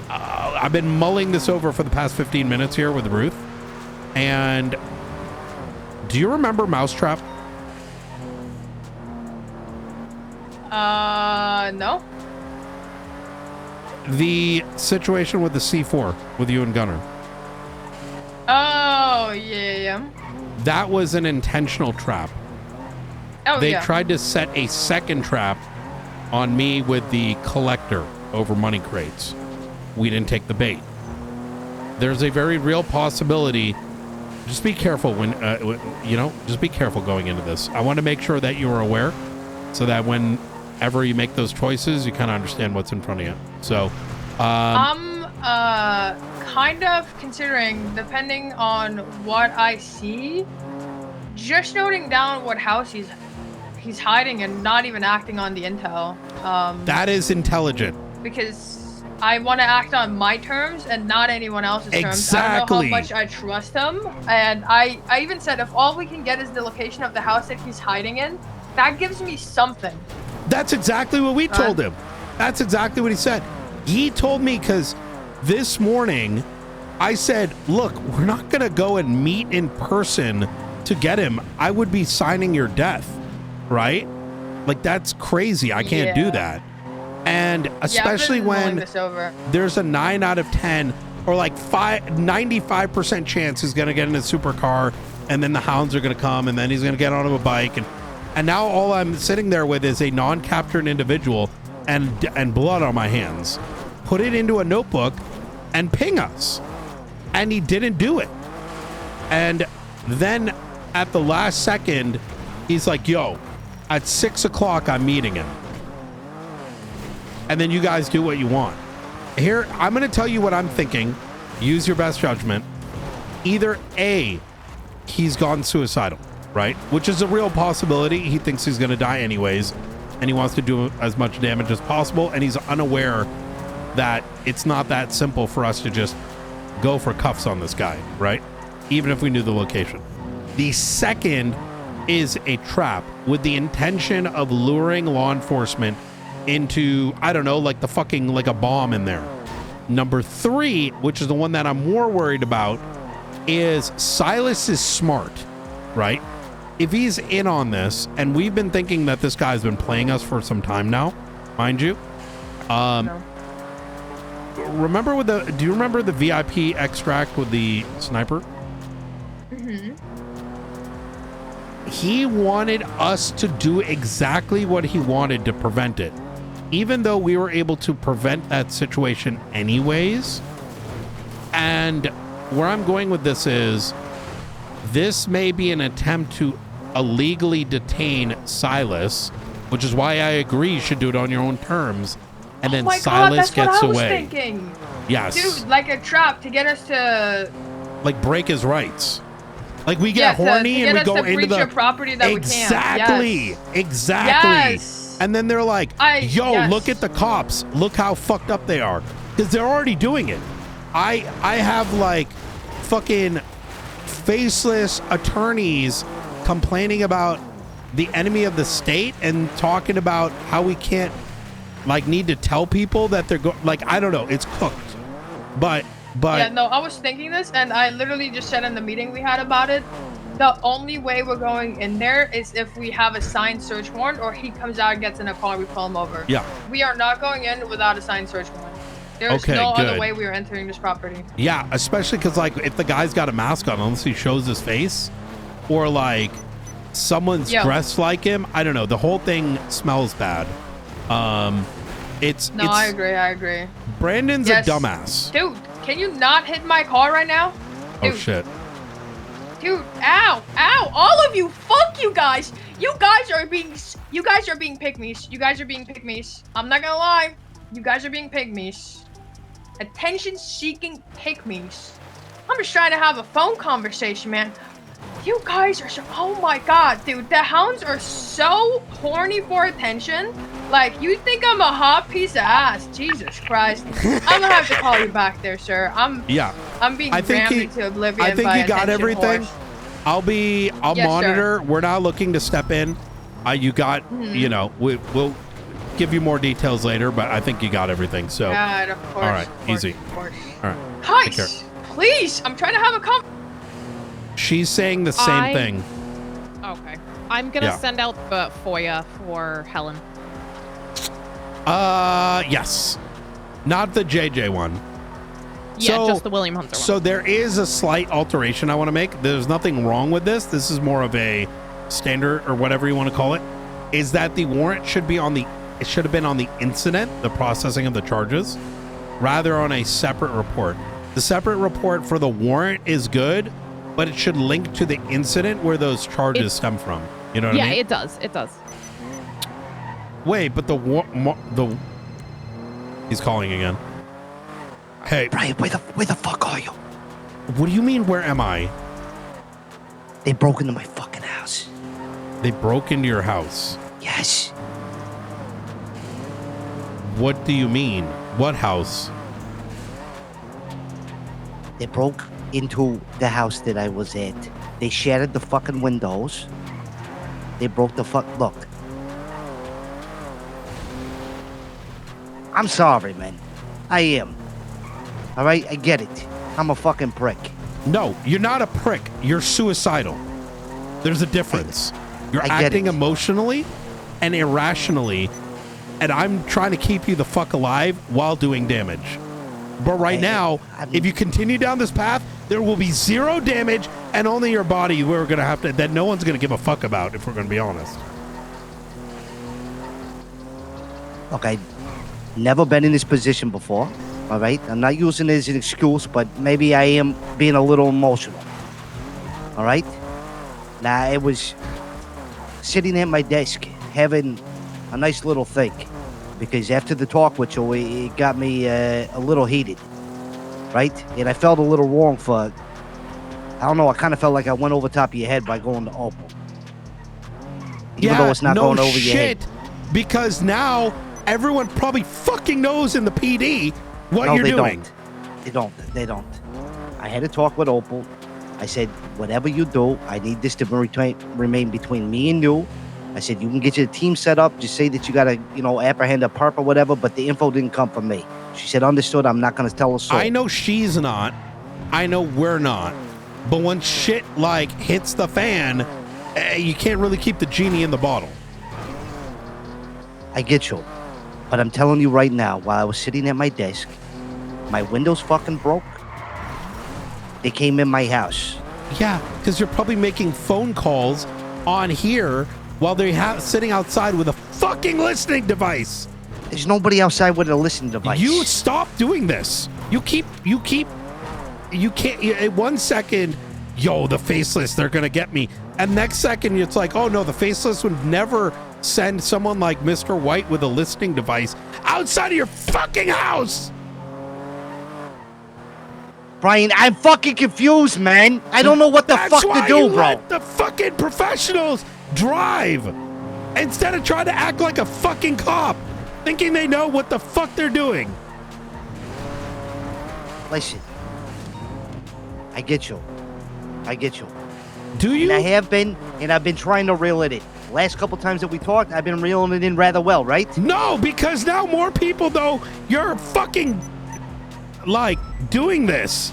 I've been mulling this over for the past 15 minutes here with Ruth. And do you remember Mousetrap? No. The situation with the C4 with you and Gunner. Oh, yeah. That was an intentional trap. Oh, They yeah. tried to set a second trap on me with the collector over money crates. We didn't take the bait. there's a very real possibility. Just be careful when, just be careful going into this. I want to make sure that you are aware so that whenever you make those choices, you kind of understand what's in front of you. So, I'm kind of considering, depending on what I see, just noting down what house he's hiding and not even acting on the intel. that is intelligent. Because I want to act on my terms and not anyone else's terms. I don't know how much I trust him. And I even said, if all we can get is the location of the house that he's hiding in, that gives me something. That's exactly what we told him. That's exactly what he said. He told me, because this morning I said, look, we're not going to go and meet in person to get him. I would be signing your death, right? Like, that's crazy. I can't do that. And especially when there's a 9 out of 10 or like 95% chance he's going to get in a supercar, and then the hounds are going to come, and then he's going to get on a bike. And now all I'm sitting there with is a non-captured individual and blood on my hands. Put it into a notebook and ping us. And he didn't do it. And then at the last second, he's like, yo, at 6 o'clock, I'm meeting him. And then you guys do what you want. Here, I'm going to tell you what I'm thinking. Use your best judgment. Either A, he's gone suicidal, right? Which is a real possibility. He thinks he's going to die anyways, and he wants to do as much damage as possible, and he's unaware that it's not that simple for us to just go for cuffs on this guy, right? Even if we knew the location. The second is a trap with the intention of luring law enforcement into, I don't know, like like a bomb in there. Number 3, which is the one that I'm more worried about, is Silas is smart, right? If he's in on this, and we've been thinking that this guy's been playing us for some time now, mind you. No. Do you remember the VIP extract with the sniper? Mm-hmm. He wanted us to do exactly what he wanted to prevent it. Even though we were able to prevent that situation anyways. And where I'm going with this is, this may be an attempt to illegally detain Silas, which is why I agree you should do it on your own terms. And then Silas gets away. What I was thinking. Yes. Dude, like a trap to get us to... like break his rights. Like we get horny and we go into the property that exactly, we can't. exactly. Yes. And then they're like, "Yo, look at the cops! Look how fucked up they are," because they're already doing it. I have like fucking faceless attorneys complaining about the enemy of the state and talking about how we can't need to tell people that they're I don't know. It's cooked, but. Yeah, no, I was thinking this, and I literally just said in the meeting we had about it, the only way we're going in there is if we have a signed search warrant, or he comes out and gets in a car, we pull him over. Yeah. We are not going in without a signed search warrant. There's no other way we are entering this property. Yeah, especially because if the guy's got a mask on, unless he shows his face, or someone's dressed like him, I don't know. The whole thing smells bad. I agree. Brandon's a dumbass. Dude, can you not hit my car right now? Dude. Oh shit. Dude, ow, all of you, fuck you guys. You guys are being pygmies. You guys are being pygmies. I'm not gonna lie. You guys are being pygmies. Attention-seeking pygmies. I'm just trying to have a phone conversation, man. You guys are oh my god, dude, the hounds are so horny for attention. Like, you think I'm a hot piece of ass. Jesus Christ. I'm gonna have to call you back there, sir. I'm being rammed into oblivion. I think you got everything. Horse. I'll monitor. Sir. We're not looking to step in. You got, we'll give you more details later, but I think you got everything. So, God, of course. All right, easy. Of course. All right. Guys, please, I'm trying to have a conversation. She's saying the same thing. Okay. I'm gonna send out the FOIA for Helen. Yes. Not the JJ one. Yeah, just the William Hunter one. So there is a slight alteration I want to make. There's nothing wrong with this. This is more of a standard, or whatever you want to call it, is that the warrant should have been on the incident, the processing of the charges, rather on a separate report. The separate report for the warrant is good, but it should link to the incident where those charges stem from. You know what I mean? Yeah, it does. It does. Wait, but he's calling again. Hey, Brian, where the fuck are you? What do you mean? Where am I? They broke into my fucking house. They broke into your house? Yes. What do you mean? What house? They broke into the house that I was at. They shattered the fucking windows. They broke the look. I'm sorry, man. I am. All right, I get it. I'm a fucking prick. No, you're not a prick. You're suicidal. There's a difference. You're I get acting it. emotionally and irrationally, and I'm trying to keep you the fuck alive while doing damage. But right now, if you continue down this path, there will be 0 damage and only your body we're going to have to, that no one's going to give a fuck about, if we're going to be honest. Look, I've never been in this position before. All right? I'm not using it as an excuse, but maybe I am being a little emotional. All right? Now, I was sitting at my desk having a nice little think, because after the talk with you, it got me a little heated, right? And I felt a little wrong for, I don't know, I kind of felt like I went over top of your head by going to Opal. Even though it's not going over your head. Because now everyone probably fucking knows in the PD what you're doing. They don't. I had a talk with Opal. I said, whatever you do, I need this to remain between me and you. I said, you can get your team set up. Just say that you got to, apprehend a perp or whatever, but the info didn't come from me. She said, understood. I'm not going to tell a soul. I know she's not. I know we're not. But when shit, hits the fan, you can't really keep the genie in the bottle. I get you. But I'm telling you right now, while I was sitting at my desk, my windows fucking broke. They came in my house. Yeah, because you're probably making phone calls on here while they're sitting outside with a fucking listening device. There's nobody outside with a listening device. You stop doing this. You can't, 1 second, yo, the faceless, they're going to get me. And next second, it's like, oh no, the faceless would never send someone like Mr. White with a listening device outside of your fucking house. Brian, I'm fucking confused, man. I don't know what the fuck to do, bro. Let the fucking professionals drive instead of trying to act like a fucking cop, thinking they know what the fuck they're doing. Listen, I get you. Do you? And I have been, and I've been trying to reel it in. Last couple times that we talked, I've been reeling it in rather well, right? No, because now more people know you're fucking doing this.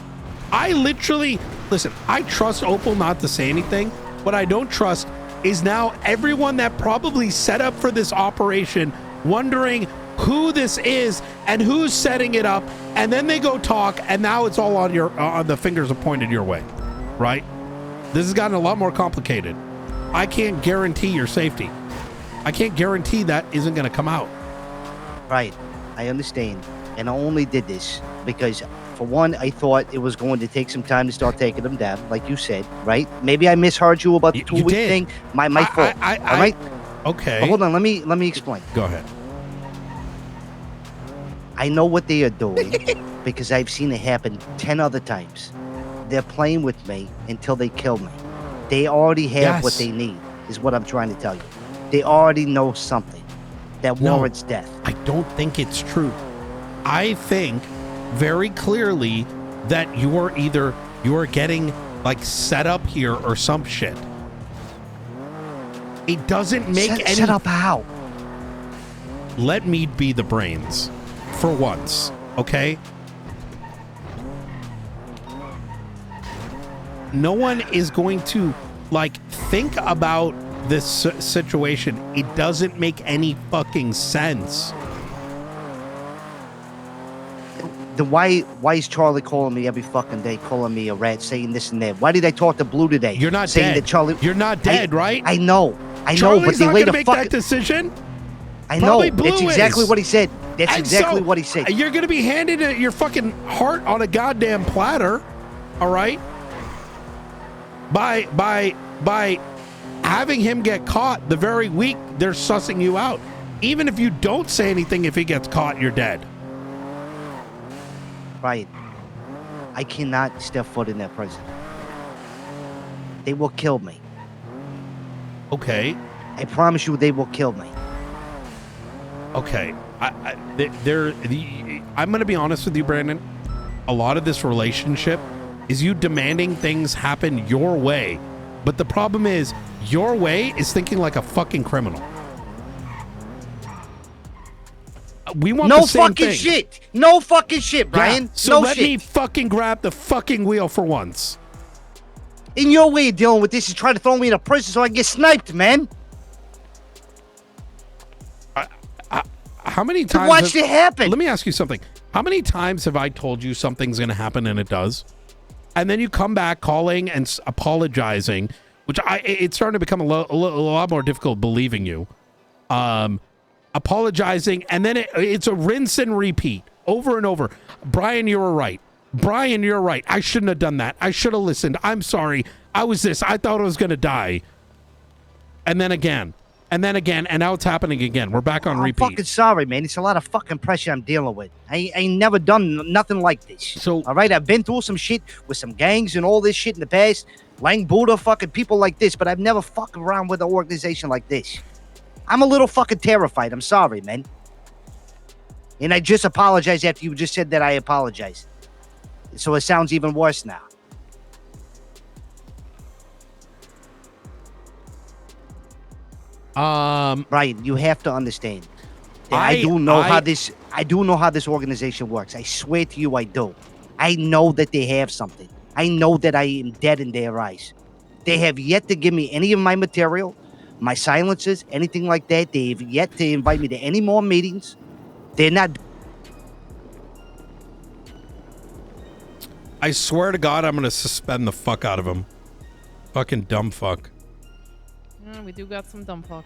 I literally, listen, I trust Opal not to say anything. What I don't trust is now everyone that probably set up for this operation wondering who this is and who's setting it up, and then they go talk, and now it's all on the fingers are pointed your way, right? This has gotten a lot more complicated. I can't guarantee your safety. I can't guarantee that isn't going to come out. Right, I understand, and I only did this because, for one, I thought it was going to take some time to start taking them down, like you said, right? Maybe I misheard you about the 2-week thing. My fault. All right. Okay. But hold on. Let me explain. Go ahead. I know what they are doing because I've seen it happen 10 other times. They're playing with me until they kill me. They already have what they need, is what I'm trying to tell you. They already know something that warrants death. I don't think it's true. I think very clearly that you're getting set up here or some shit. It doesn't make any set up how? Let me be the brains for once, okay? No one is going to think about this situation. It doesn't make any fucking sense. Then why is Charlie calling me every fucking day, calling me a rat, saying this and that? Why did I talk to Blue today? You're not saying dead. That Charlie, you're not dead, right? I know, Charlie's but they not later gonna make that decision. I Probably know. Blue It's exactly is. what he said. That's And exactly so, what he said. You're gonna be handed your fucking heart on a goddamn platter, all right? By having him get caught the very week they're sussing you out. Even if you don't say anything, if he gets caught, you're dead. Brian, I cannot step foot in that prison. They will kill me. Okay. I promise you, they will kill me. Okay. I'm going to be honest with you, Brandon. A lot of this relationship is you demanding things happen your way. But the problem is, your way is thinking like a fucking criminal. We want No the same fucking thing. shit. No fucking shit, Brian. Yeah, so no let shit. me fucking grab the fucking wheel for once. In your way of dealing with this is trying to throw me in a prison so I can get sniped, man. How many times? Watch it happen. Let me ask you something. How many times have I told you something's going to happen and it does? And then you come back calling and apologizing, which it's starting to become a lot more difficult believing you. Apologizing, and then it's a rinse and repeat over and over. Brian, you were right. Brian, you're right. I shouldn't have done that. I should have listened. I'm sorry. I was this. I thought I was going to die. And then again. And then again. And now it's happening again. We're back on repeat. I'm fucking sorry, man. It's a lot of fucking pressure I'm dealing with. I ain't never done nothing like this. So, all right, I've been through some shit with some gangs and all this shit in the past. Lang Buddha, fucking people like this. But I've never fucked around with an organization like this. I'm a little fucking terrified. I'm sorry, man. And I just apologized after you just said that I apologized. So it sounds even worse now. Brian, you have to understand. I do know how this organization works. I swear to you, I do. I know that they have something. I know that I am dead in their eyes. They have yet to give me any of my material, my silences, anything like that. They've yet to invite me to any more meetings. They're not. I swear to God, I'm going to suspend the fuck out of him. Fucking dumb fuck. Yeah, we do got some dumb fucks.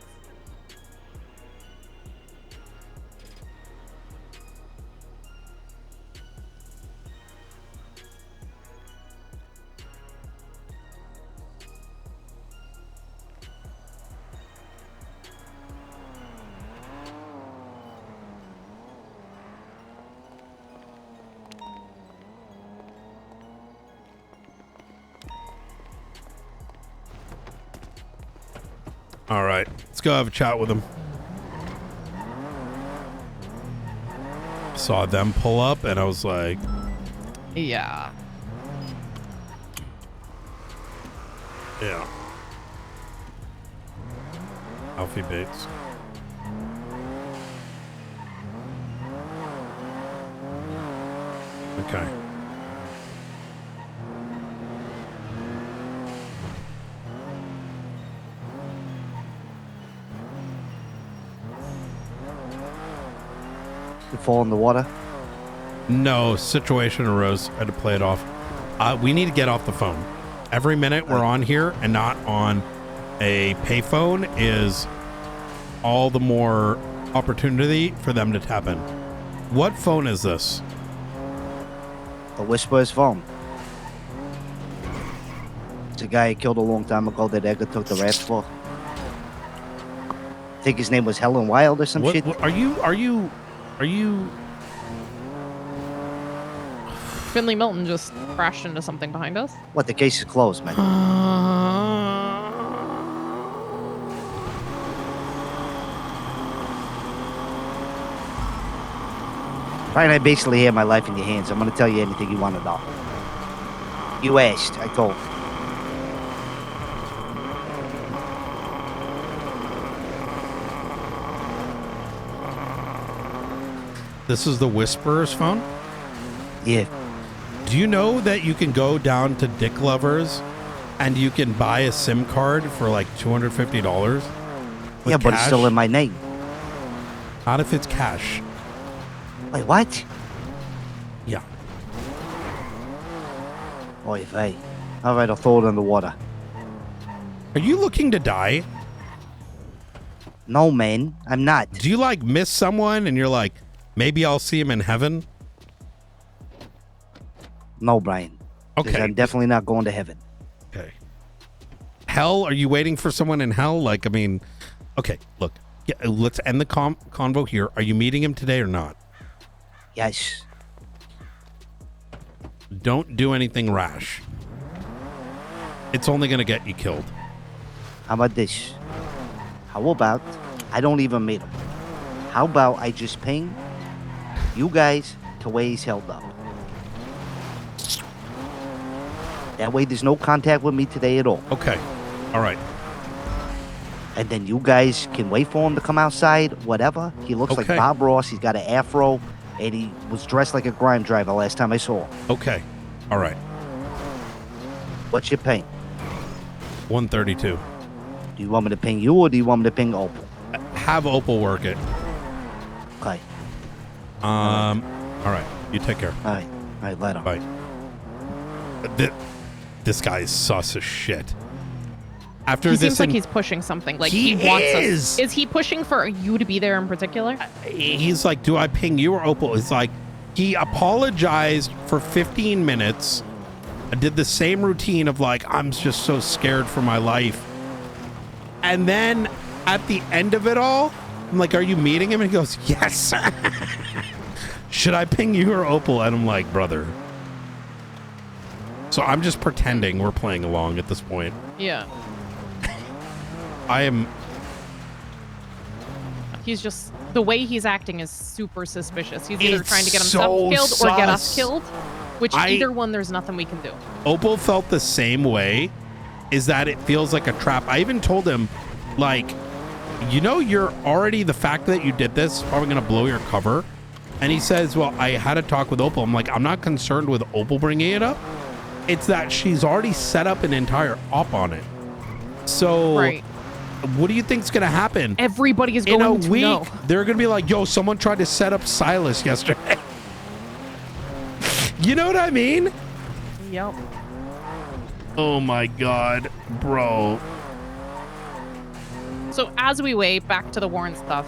All right, let's go have a chat with him. Saw them pull up, and I was like, yeah. Yeah. Alfie Bates. Okay. You fall in the water? No, situation arose. I had to play it off. We need to get off the phone. Every minute we're on here and not on a payphone is all the more opportunity for them to tap in. What phone is this? The Whisperer's phone. It's a guy I killed a long time ago that Edgar took the rap for. I think his name was Helen Wild or some shit. Are you Finley Milton just crashed into something behind us. What, the case is closed, man. Brian, I basically have my life in your hands. I'm going to tell you anything you want to know. You asked, I told. This is the Whisperer's phone? Yeah. Do you know that you can go down to Dick Lovers and you can buy a SIM card for like $250? Yeah, but it's still in my name. Not if it's cash. Wait, what? Yeah. Oy vey. All right, I'll throw it in the water. Are you looking to die? No, man, I'm not. Do you like miss someone and you're like, Maybe I'll see him in heaven. No, Brian. 'Cause Okay. I'm definitely not going to heaven. Okay. Hell? Are you waiting for someone in hell? Like, I mean, okay, look. Yeah, let's end the convo here. Are you meeting him today or not? Yes. Don't do anything rash. It's only going to get you killed. How about this? How about I don't even meet him? How about I just ping you guys to where he's held up? That way there's no contact with me today at all. Okay. All right. And then you guys can wait for him to come outside, whatever. He looks like Okay. Bob Ross. He's got an afro, and he was dressed like a grime driver last time I saw him. Okay. All right. What's your ping? 132. Do you want me to ping you, or do you want me to ping Opal? Have Opal work it. Okay. All right. You take care. All right, later. Bye. This guy is sus as shit. After He this, seems like he's pushing something. Like he wants us. Is he pushing for you to be there in particular? he's like, do I ping you or Opal? It's like, he apologized for 15 minutes. I did the same routine of like, I'm just so scared for my life. And then at the end of it all, I'm like, are you meeting him? And he goes, yes. Should I ping you or Opal? And I'm like, brother. So I'm just pretending we're playing along at this point. Yeah. I am. He's just, the way he's acting is super suspicious. He's either It's trying to get so himself killed or get us sus. killed, which either one, there's nothing we can do. Opal felt the same way, is that it feels like a trap. I even told him, like, you know, you're already, the fact that you did this is probably going to blow your cover. And he says, well, I had a talk with Opal. I'm like, I'm not concerned with Opal bringing it up. It's that she's already set up an entire op on it. So Right. what do you think's going to happen? Everybody is In going a to week, know. they're going to be like, yo, someone tried to set up Silas yesterday. You know what I mean? Yep. Oh my God, bro. So as we wait, back to the warrant stuff.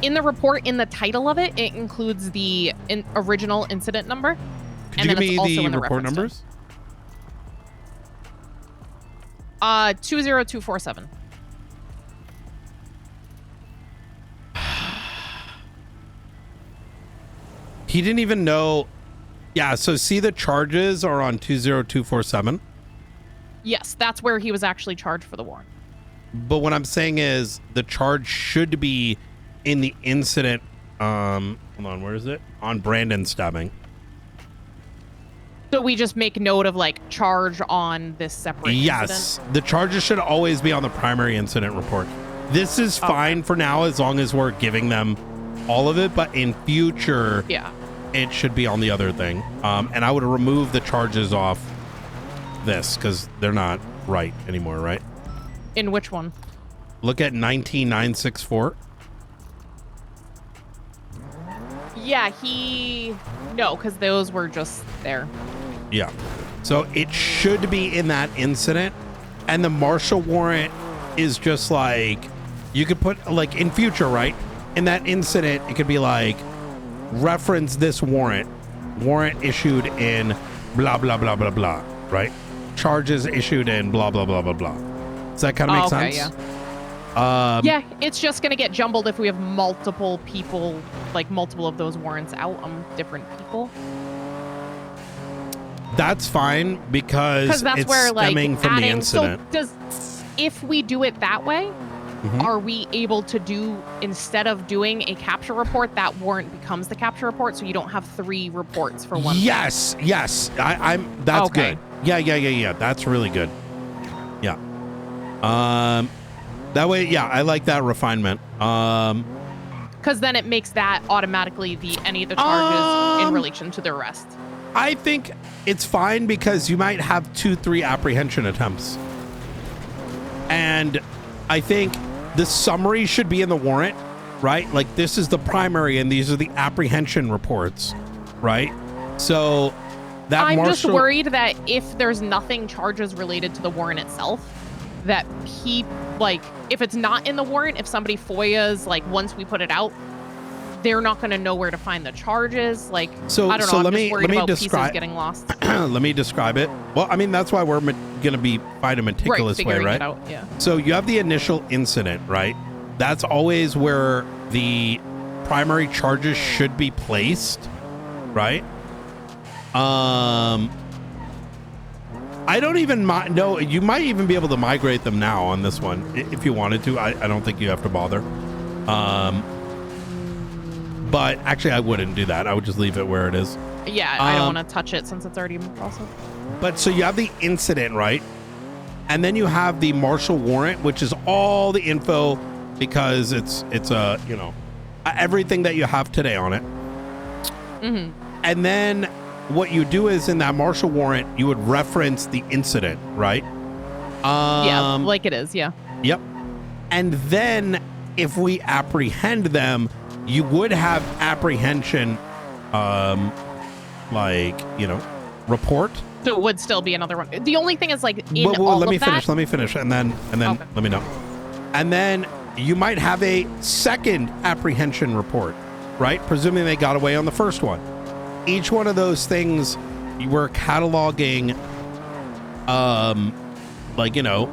In the report, in the title of it, it includes the original incident number. Could you give me the report numbers? 20247. He didn't even know. Yeah, so see, the charges are on 20247. Yes, that's where he was actually charged for the warrant. But what I'm saying is the charge should be in the incident. Hold on, where is it? On Brandon stabbing. So we just make note of like charge on this separate Yes, incident? the charges should always be on the primary incident report. This is fine for now as long as we're giving them all of it, but in future, yeah, it should be on the other thing. And I would remove the charges off this because they're not right anymore, right? In which one? Look at 19964. Yeah, no, because those were just there. Yeah. So it should be in that incident. And the marshal warrant is just like, you could put like in future, right? In that incident, it could be like, reference this warrant issued in blah, blah, blah, blah, blah, right? Charges issued in blah, blah, blah, blah, blah. Does that kind of make sense? Yeah. Yeah, it's just going to get jumbled if we have multiple people, like multiple of those warrants out on different people. That's fine because that's it's where like stemming from the incident. So if we do it that way, are we able to do, instead of doing a capture report, that warrant becomes the capture report, so you don't have 3 reports for one? Yes, yes. That's Okay. good. Yeah. That's really good. Yeah. That way, yeah, I like that refinement. Because then it makes that automatically any of the charges in relation to the arrest. I think it's fine because you might have 2-3 apprehension attempts. And I think the summary should be in the warrant, right? Like this is the primary and these are the apprehension reports, right? So that I'm marshal... just worried that if there's nothing charges related to the warrant itself, that if it's not in the warrant, if somebody FOIAs, like once we put it out, they're not going to know where to find the charges. Like, So, I don't know. so I'm let just me worried about describe. pieces getting lost. Let me describe it. Well, I mean, that's why we're gonna be find a meticulous way, figuring right? it out, yeah. So you have the initial incident, right? That's always where the primary charges should be placed, right? I don't even know. You might even be able to migrate them now on this one if you wanted to. I don't think you have to bother. But actually, I wouldn't do that. I would just leave it where it is. Yeah, I don't want to touch it since it's already in process. But so you have the incident, right? And then you have the marshal warrant, which is all the info because it's you know, everything that you have today on it. Mm-hmm. And then what you do is in that marshal warrant, you would reference the incident, right? Yeah, like it is, yeah. Yep. And then if we apprehend them, you would have apprehension, like, you know, report. So it would still be another one. The only thing is, like, in Well, all let me of that, finish. Let me finish, and then Okay. let me know. And then you might have a second apprehension report, right? Presuming they got away on the first one. Each one of those things, you were cataloging, like, you know,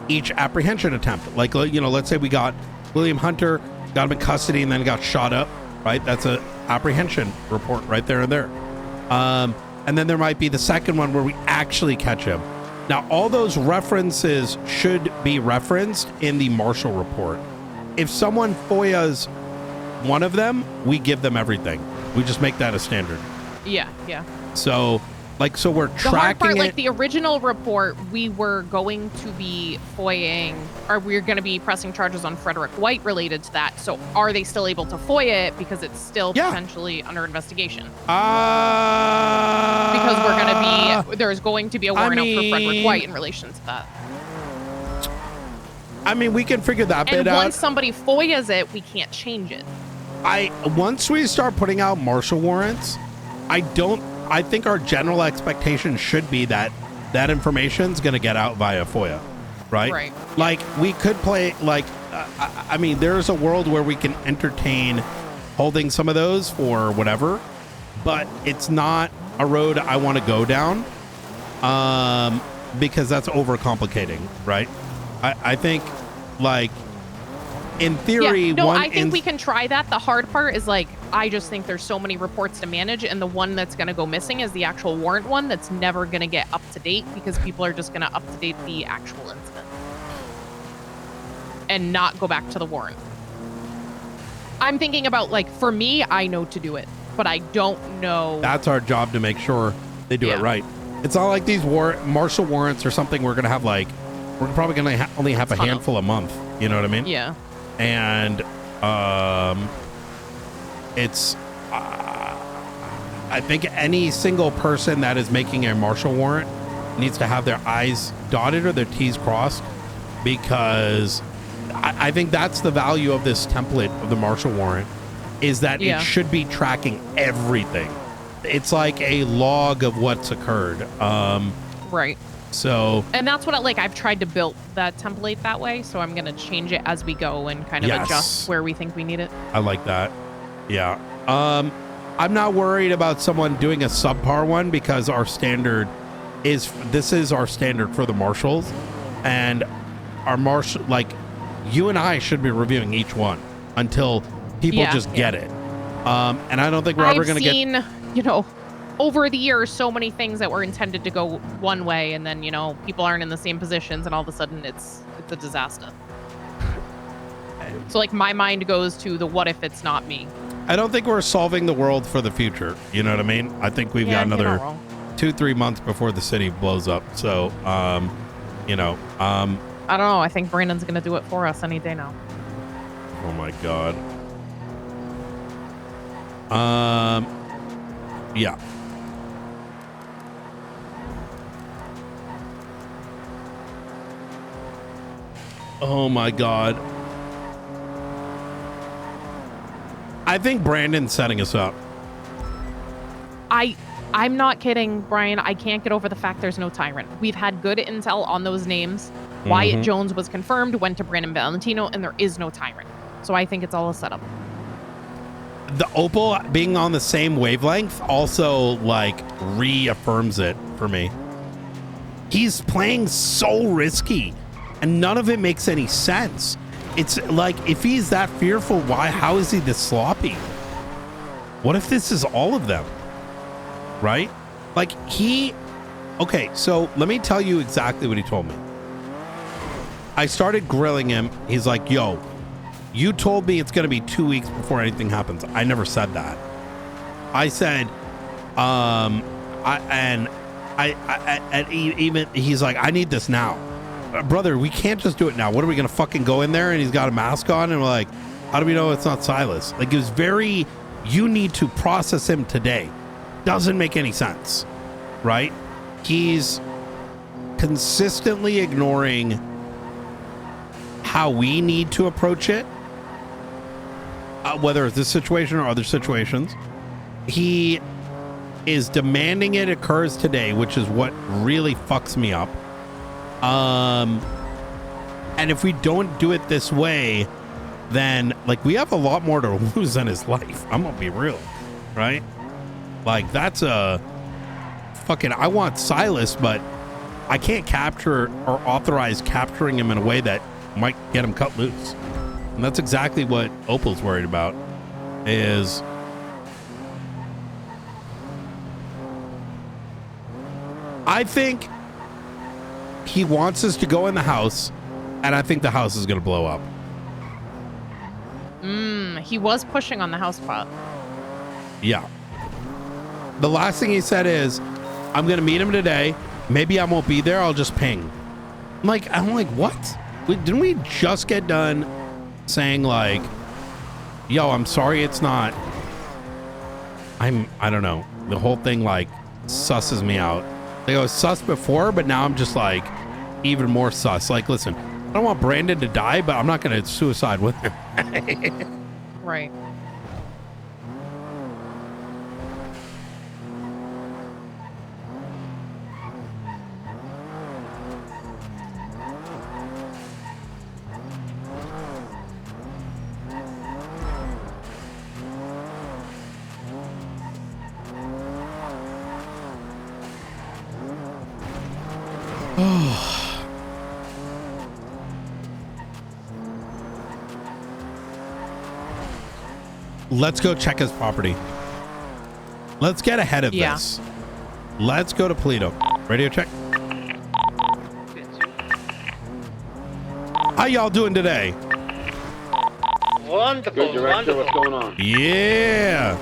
each apprehension attempt. Like, you know, let's say we got William Hunter, got him in custody, and then got shot up, right? That's a apprehension report right there and there. And then there might be the second one where we actually catch him. Now, all those references should be referenced in the marshal report. If someone FOIAs one of them, we give them everything. We just make that a standard. yeah, yeah. So, like, so we're The tracking hard part, it. like the original report, we were going to be FOIAing, or we're going to be pressing charges on Frederick White related to that. So are they still able to FOIA it because it's still potentially under investigation? Because we're going to be, there's going to be a warrant out for Frederick White in relation to that. I mean, we can figure that And bit out. once somebody FOIAs it, we can't change it. Once we start putting out marshal warrants, I think our general expectation should be that that information's going to get out via FOIA, right? Right. Like, we could play, like, I mean, there's a world where we can entertain holding some of those for whatever, but it's not a road I want to go down, because that's overcomplicating, right? I think, like, in theory, yeah, no, I think we can try that. The hard part is, like, I just think there's so many reports to manage, and the one that's going to go missing is the actual warrant one that's never going to get up to date because people are just going to up to date the actual incident and not go back to the warrant. I'm thinking about, like, for me, I know to do it, but I don't know. That's our job to make sure they do it right. It's not like these marshal warrants or something we're going to have, like, we're probably going to only have a handful a month. You know what I mean? Yeah. And it's I think any single person that is making a marshal warrant needs to have their I's dotted or their T's crossed, because I think that's the value of this template of the marshal warrant, is that it should be tracking everything. It's like a log of what's occurred. Right. So, and that's what I've tried to build that template that way, so I'm going to change it as we go and kind of adjust where we think we need it. I like that. Yeah. I'm not worried about someone doing a subpar one, because our standard is, this is our standard for the marshals, and our marshal, like, you and I should be reviewing each one until people just get it. And I don't think we're ever going to get, you know, over the years, so many things that were intended to go one way, and then, you know, people aren't in the same positions, and all of a sudden it's a disaster. So, like, my mind goes to the what if it's not me. I don't think we're solving the world for the future. You know what I mean? I think we've got another 2-3 months before the city blows up. So, you know, I don't know. I think Brandon's going to do it for us any day now. Oh my God. Yeah. Oh my God. I think Brandon's setting us up. I'm not kidding, Brian. I can't get over the fact there's no tyrant. We've had good intel on those names. Wyatt Jones was confirmed, went to Brandon Valentino, and there is no tyrant. So I think it's all a setup. the Opal being on the same wavelength also like reaffirms it for me. He's playing so risky and none of it makes any sense. It's like, if he's that fearful, how is he this sloppy? What if this is all of them? Right? Like okay, so let me tell you exactly what he told me. I started grilling him. He's like, yo, you told me it's going to be 2 weeks before anything happens. I never said that. I said, even he's like, I need this now. Brother, we can't just do it now. What are we going to fucking go in there and he's got a mask on and we're like, how do we know it's not Silas? Like, it was very, you need to process him today. Doesn't make any sense, right? He's consistently ignoring how we need to approach it, whether it's this situation or other situations. He is demanding it occurs today, which is what really fucks me up. And if we don't do it this way, then like we have a lot more to lose in his life. I'm gonna be real, right? Like that's a fucking, I want Silas, but I can't capture or authorize capturing him in a way that might get him cut loose. And that's exactly what Opal's worried about is I think he wants us to go in the house and I think the house is going to blow up. He was pushing on the house pot. Yeah. The last thing he said is, I'm going to meet him today. Maybe I won't be there. I'll just ping. I'm like, what? Didn't we just get done saying like, yo, I'm sorry it's not. I don't know. The whole thing like susses me out. Like I was sus before, but now I'm just like even more sus. Like, listen, I don't want Brandon to die, but I'm not going to suicide with him. Right. Let's go check his property. Let's get ahead of this. Let's go to Polito. Radio check. How y'all doing today? Wonderful. Good director, what's going on? Yeah.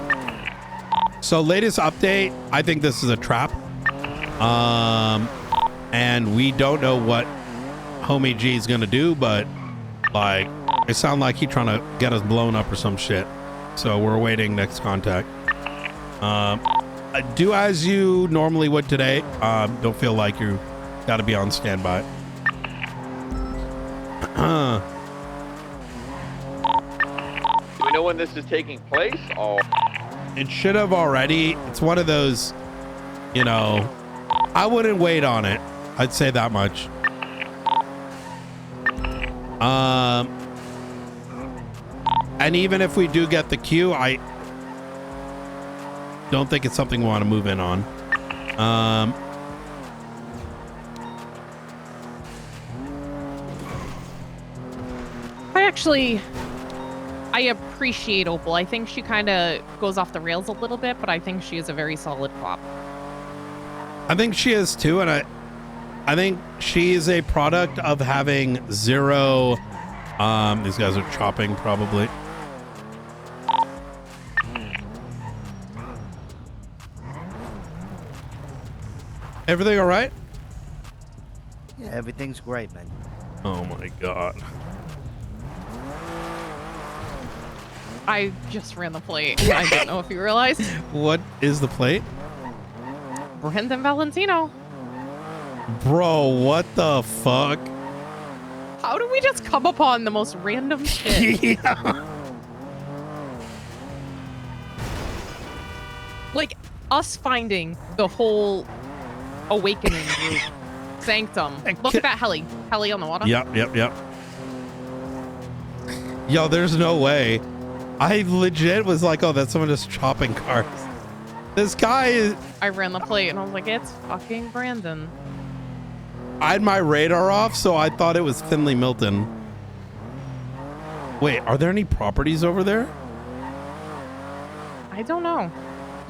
So latest update, I think this is a trap. And we don't know what Homie G is gonna do, but like it sounds like he's trying to get us blown up or some shit. So we're awaiting next contact. Do as you normally would today. Don't feel like you got to be on standby. Do we know when this is taking place? Oh, it should have already. It's one of those, you know, I wouldn't wait on it. I'd say that much. And even if we do get the queue, I don't think it's something we want to move in on. I appreciate Opal. I think she kind of goes off the rails a little bit, but I think she is a very solid cop. I think she is too, and I think she is a product of having zero. These guys are chopping probably. Everything all right? Yeah, everything's great, man. Oh my god. I just ran the plate. I don't know if you realized. What is the plate? Brendan Valentino. Bro, what the fuck? How do we just come upon the most random shit? Yeah. Like us finding the whole awakening group. Sanctum. Look at that heli. Heli on the water. Yep. Yo, there's no way. I legit was like, oh, that's someone just chopping cars. This guy is... I ran the plate and I was like, it's fucking Brandon. I had my radar off, so I thought it was Finley Milton. Wait, are there any properties over there? I don't know.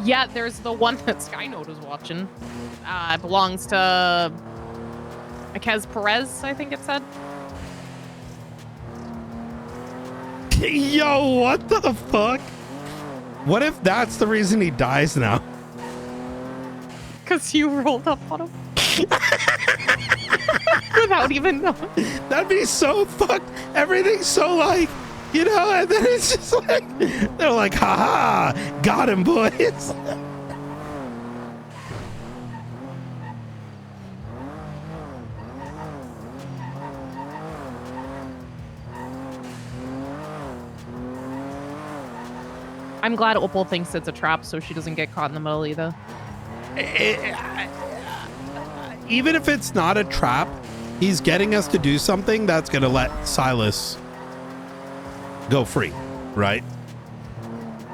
Yeah, there's the one that Skynote was watching. It belongs to Akez Perez, I think it said. Yo, what the fuck? What if that's the reason he dies now? Because you rolled up on him. Without even knowing. That'd be so fucked. Everything's so like, you know, and then it's just like, they're like, haha, got him, boys. I'm glad Opal thinks it's a trap so she doesn't get caught in the middle either. Even if it's not a trap, he's getting us to do something that's going to let Silas go free, right?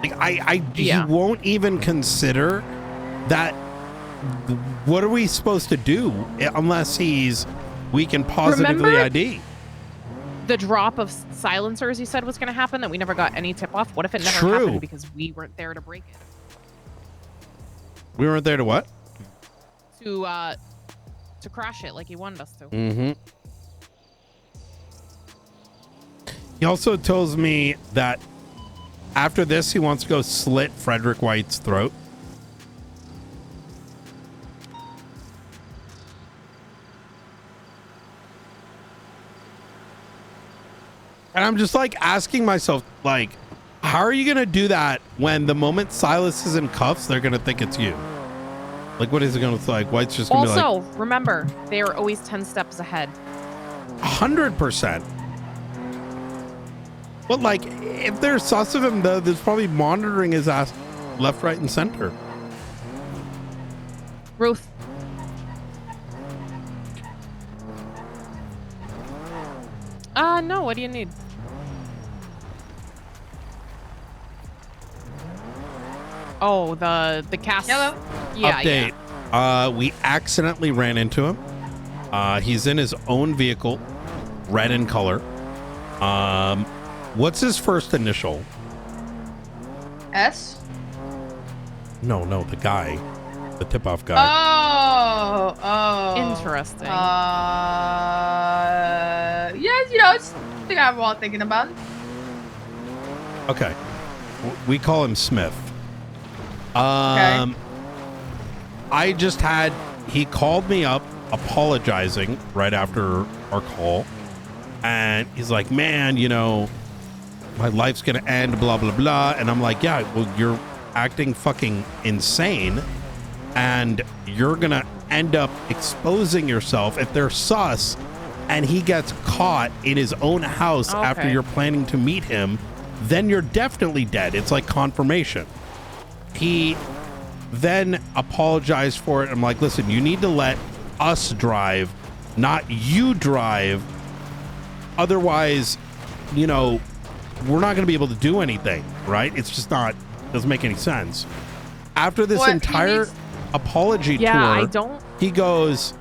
Like he won't even consider that. What are we supposed to do unless we can positively ID? The drop of silencers you said was going to happen that we never got any tip off. What if it never happened because we weren't there to break it? We weren't there to what? To crash it like he wanted us to. Mm-hmm. He also tells me that after this, he wants to go slit Frederick White's throat. And I'm just like asking myself, like, how are you going to do that when the moment Silas is in cuffs, they're going to think it's you? Like, what is it going to look like? White's just going to be like... Also, remember, they are always 10 steps ahead. 100%. But, like, if they're sus of him, though, there's probably monitoring his ass left, right, and center. Ruth. No, what do you need? Oh, the cast. Hello. Yeah. Update. Yeah. We accidentally ran into him. He's in his own vehicle, red in color. What's his first initial? S? No, the guy. The tip-off guy. Oh. Interesting. Yes, you know, it's the guy we're all thinking about. Okay. We call him Smith. Okay. He called me up apologizing right after our call. And he's like, man, you know, my life's going to end, blah, blah, blah. And I'm like, yeah, well, you're acting fucking insane. And you're going to end up exposing yourself if they're sus and he gets caught in his own house after you're planning to meet him, then you're definitely dead. It's like confirmation. He then apologized for it. I'm like, listen, you need to let us drive, not you drive. Otherwise, you know, we're not going to be able to do anything, right? It's just not, doesn't make any sense. After this entire apology tour, he goes,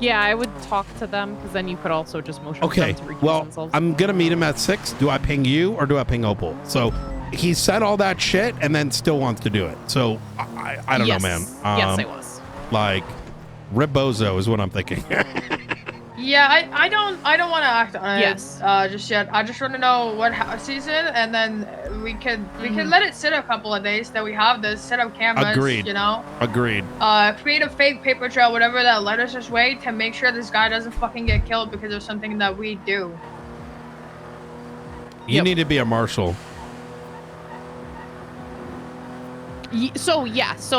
yeah, I would talk to them because then you could also just motion okay, them to recuse well, themselves. I'm going to meet him at 6. Do I ping you or do I ping Opal? So he said all that shit and then still wants to do it. So I don't know, man. Yes, I was. Like, Ribbozo is what I'm thinking. Yeah, I don't want to act on it Yes. just yet. I just want to know what season, and then we can let it sit a couple of days that we have this, set up cameras, Agreed. you know? Agreed. Create a fake paper trail, whatever that led us this way, to make sure this guy doesn't fucking get killed because of something that we do. You need to be a marshal. So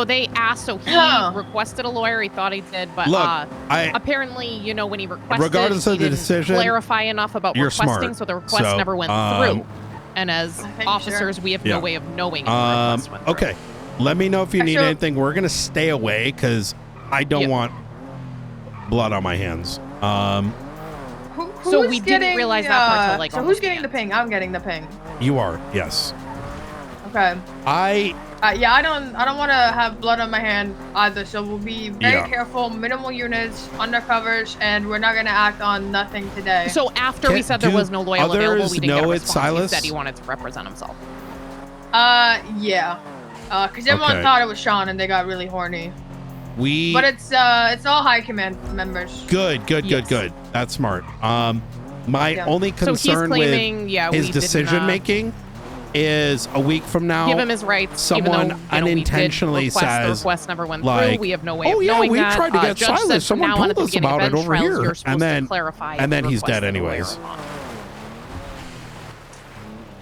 they asked, so he requested a lawyer. He thought he did, but Look, apparently, you know, when he requested, regardless of he the didn't decision, clarify enough about you're requesting, smart. so the request So, never went through. And as officers, we have yeah. no way of knowing if the request went through. Okay, let me know if you need So- anything. We're gonna stay away because I don't want blood on my hands. Who's So we didn't getting, realize that part till, like, So who's almost getting the ping? I'm getting the ping. You are, yes. Okay. Yeah, I don't want to have blood on my hand either. So we'll be very careful. Minimal units, undercovers, and we're not gonna act on nothing today. So after we said there was no loyal available, we didn't get a response. He said he wanted to represent himself. Yeah. Cause everyone thought it was Sean, and they got really horny. But it's all high command members. Good. That's smart. My only So he's concern claiming, with his decision making is a week from now. Give him his rights. Someone even though, unintentionally we did request, the says, request never went like, through. We have no way of "Oh yeah, knowing we that. tried to get Judge Silas. said Someone from now on told at the us beginning about of it bench over trials, here." you're supposed to clarify and then if you he's dead requested a lawyer anyways. or not.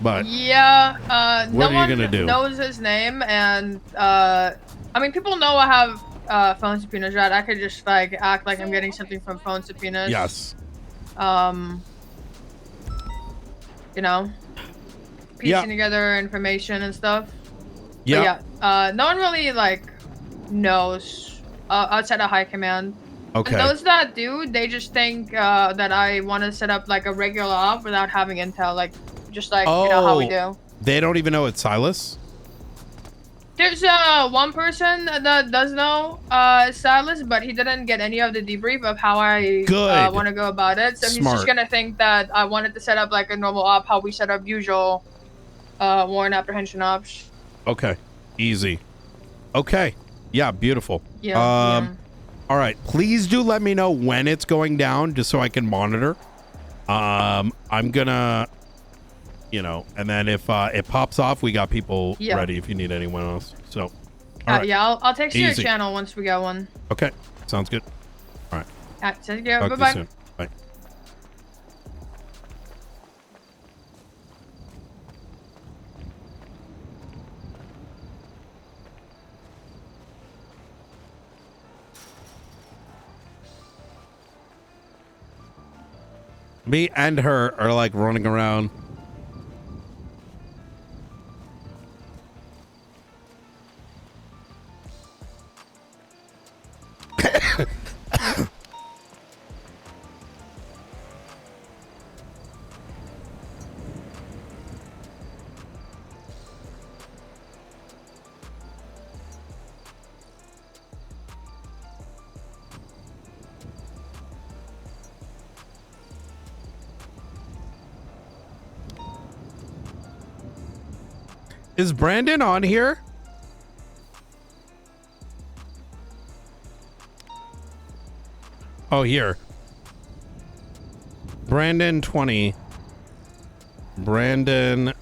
But Yeah. What No are you gonna one do? knows his name, and I mean, people know I have phone subpoenas, right? I could just like act like I'm getting something from phone subpoenas. Yes. You know, piecing together information and stuff. Yeah. But yeah. No one really like knows outside of high command. Okay. And those that do, they just think that I want to set up like a regular op without having intel, like just like you know how we do. They don't even know it's Silas. There's one person that does know Silas, but he didn't get any of the debrief of how I want to go about it. So he's Smart. just gonna think that I wanted to set up like a normal op, how we set up usual warrant apprehension ops. Okay. Easy. Okay. Yeah. Beautiful. Yeah. All right. Please do let me know when it's going down, just so I can monitor. I'm gonna. You know, and then if it pops off, we got people ready if you need anyone else. So, all right. Yeah, I'll text you your Easy. channel once we got one. Okay, sounds good. All right. Take care. Talk to you Bye-bye. soon. Bye. Me and her are like running around. Is Brandon on here? Oh, here. Brandon 20. Brandon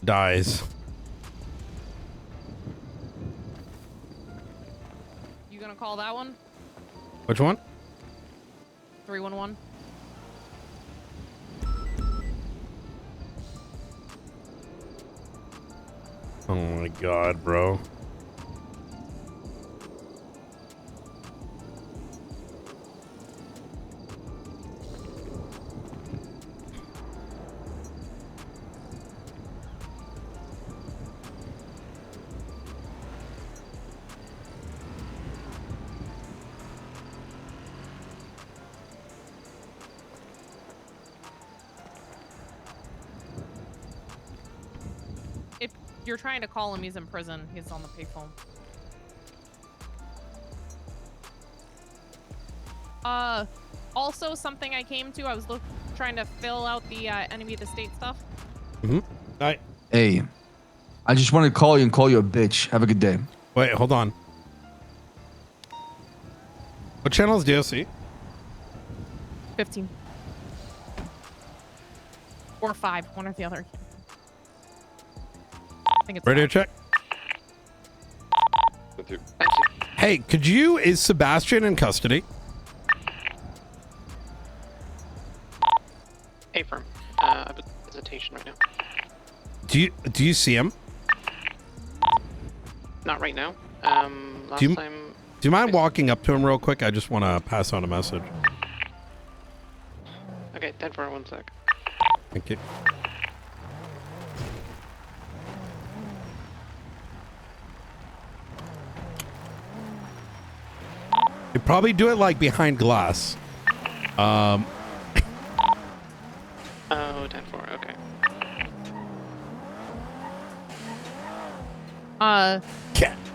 dies. You gonna call that one? Which one? 311. Oh my god, bro. If you're trying to call him, he's in prison. He's on the payphone. Also something I came to, I was trying to fill out the enemy of the state stuff. Mm-hmm. Hey, I just wanted to call you and call you a bitch. Have a good day. Wait, hold on. What channel is DOC? 15. Or 5, one or the other. I think it's Radio 5. check. Hey, is Sebastian in custody? A firm. I have a visitation right now. Do you see him? Not right now. Last Do time. you mind walking up to him real quick? I just want to pass on a message. Okay, dead for 1 sec. Thank you. You probably do it like behind glass. Oh, 10-4, okay.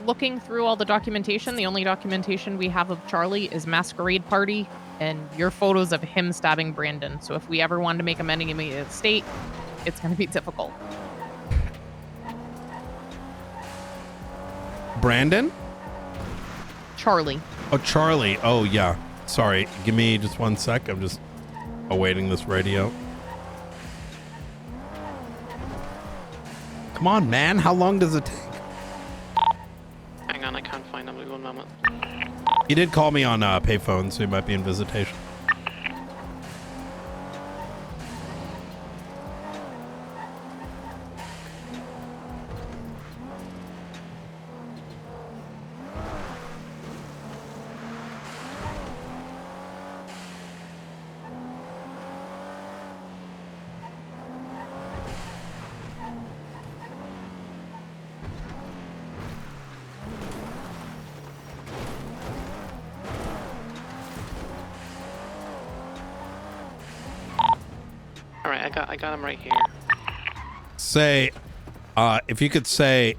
Looking through all the documentation, the only documentation we have of Charlie is masquerade party and your photos of him stabbing Brandon. So if we ever wanted to make him enemy of the state, it's going to be difficult. Brandon? Charlie. Oh, Charlie. Oh, yeah. Sorry. Give me just 1 sec. I'm just awaiting this radio. Come on, man. How long does it take? Hang on, I can't find him. 1 moment. He did call me on payphone, so he might be in visitation. All right, I got him right here. Say, if you could say,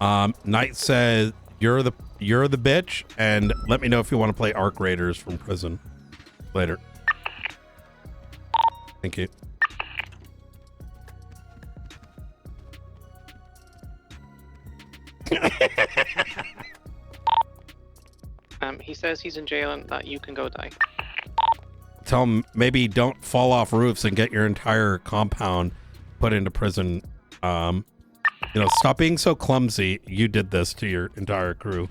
Knight says you're the bitch, and let me know if you want to play Arc Raiders from prison later. Thank you. He says he's in jail and that you can go die. Tell him maybe don't fall off roofs and get your entire compound put into prison. Stop being so clumsy. You did this to your entire crew.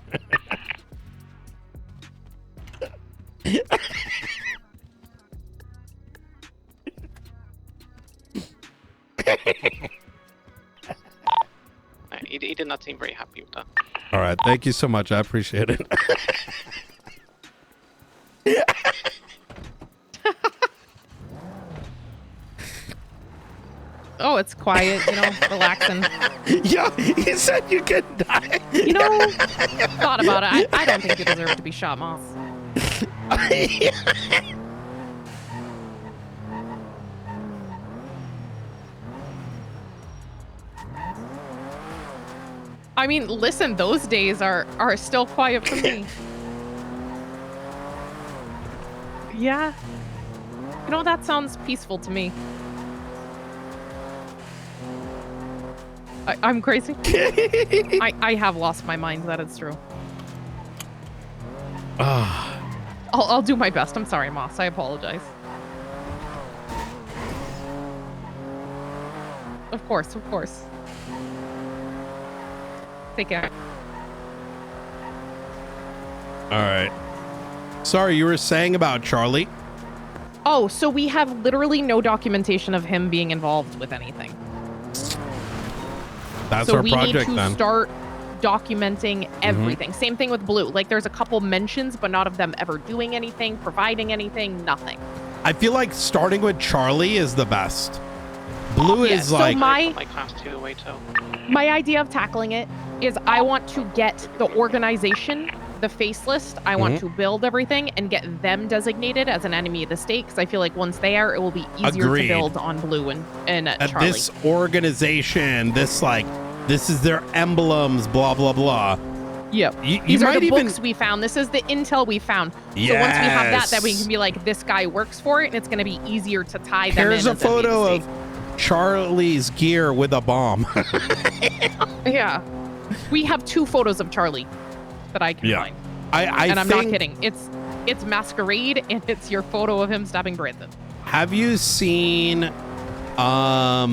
He did not seem very happy with that. All right. Thank you so much. I appreciate it. Oh, it's quiet, relaxing. Yeah, he said you could die. Thought about it. I don't think you deserve to be shot, Moss. I mean, listen, those days are still quiet for me. Yeah. That sounds peaceful to me. I'm crazy. I have lost my mind, that is true. I'll do my best. I'm sorry, Moss. I apologize. Of course, of course. Take care. All right. Sorry, you were saying about Charlie? Oh, so we have literally no documentation of him being involved with anything. That's our project, so we need to start documenting everything. Same thing with Blue. Like, there's a couple mentions, but not of them ever doing anything, providing anything, nothing. I feel like starting with Charlie is the best. Blue is so like... my class 2 wait till. My idea of tackling it is I want to get the organization, the face list. I want to build everything and get them designated as an enemy of the state, because I feel like once they are, it will be easier to build on Blue and Charlie. This organization, this is their emblems, blah, blah, blah. Yep. These are the books we found. This is the intel we found. Yes. So once we have that, then we can be like, this guy works for it, and it's going to be easier to tie them in. Here's a photo of Charlie's gear with a bomb. Yeah. We have 2 photos of Charlie that I can find. And I'm not kidding. It's masquerade, and it's your photo of him stabbing Brandon. Have you seen how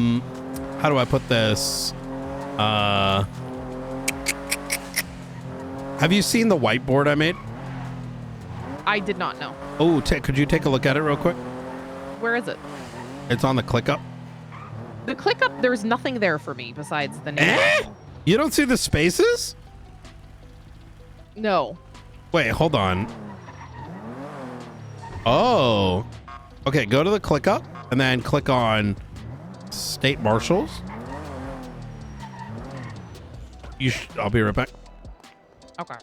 do I put this? Have you seen the whiteboard I made? I did not know. Oh, could you take a look at it real quick? Where is it? It's on the ClickUp. The ClickUp, there's nothing there for me besides the name. You don't see the spaces? No. Wait, hold on. Oh. Okay, go to the ClickUp and then click on State Marshals. I'll be right back. Okay.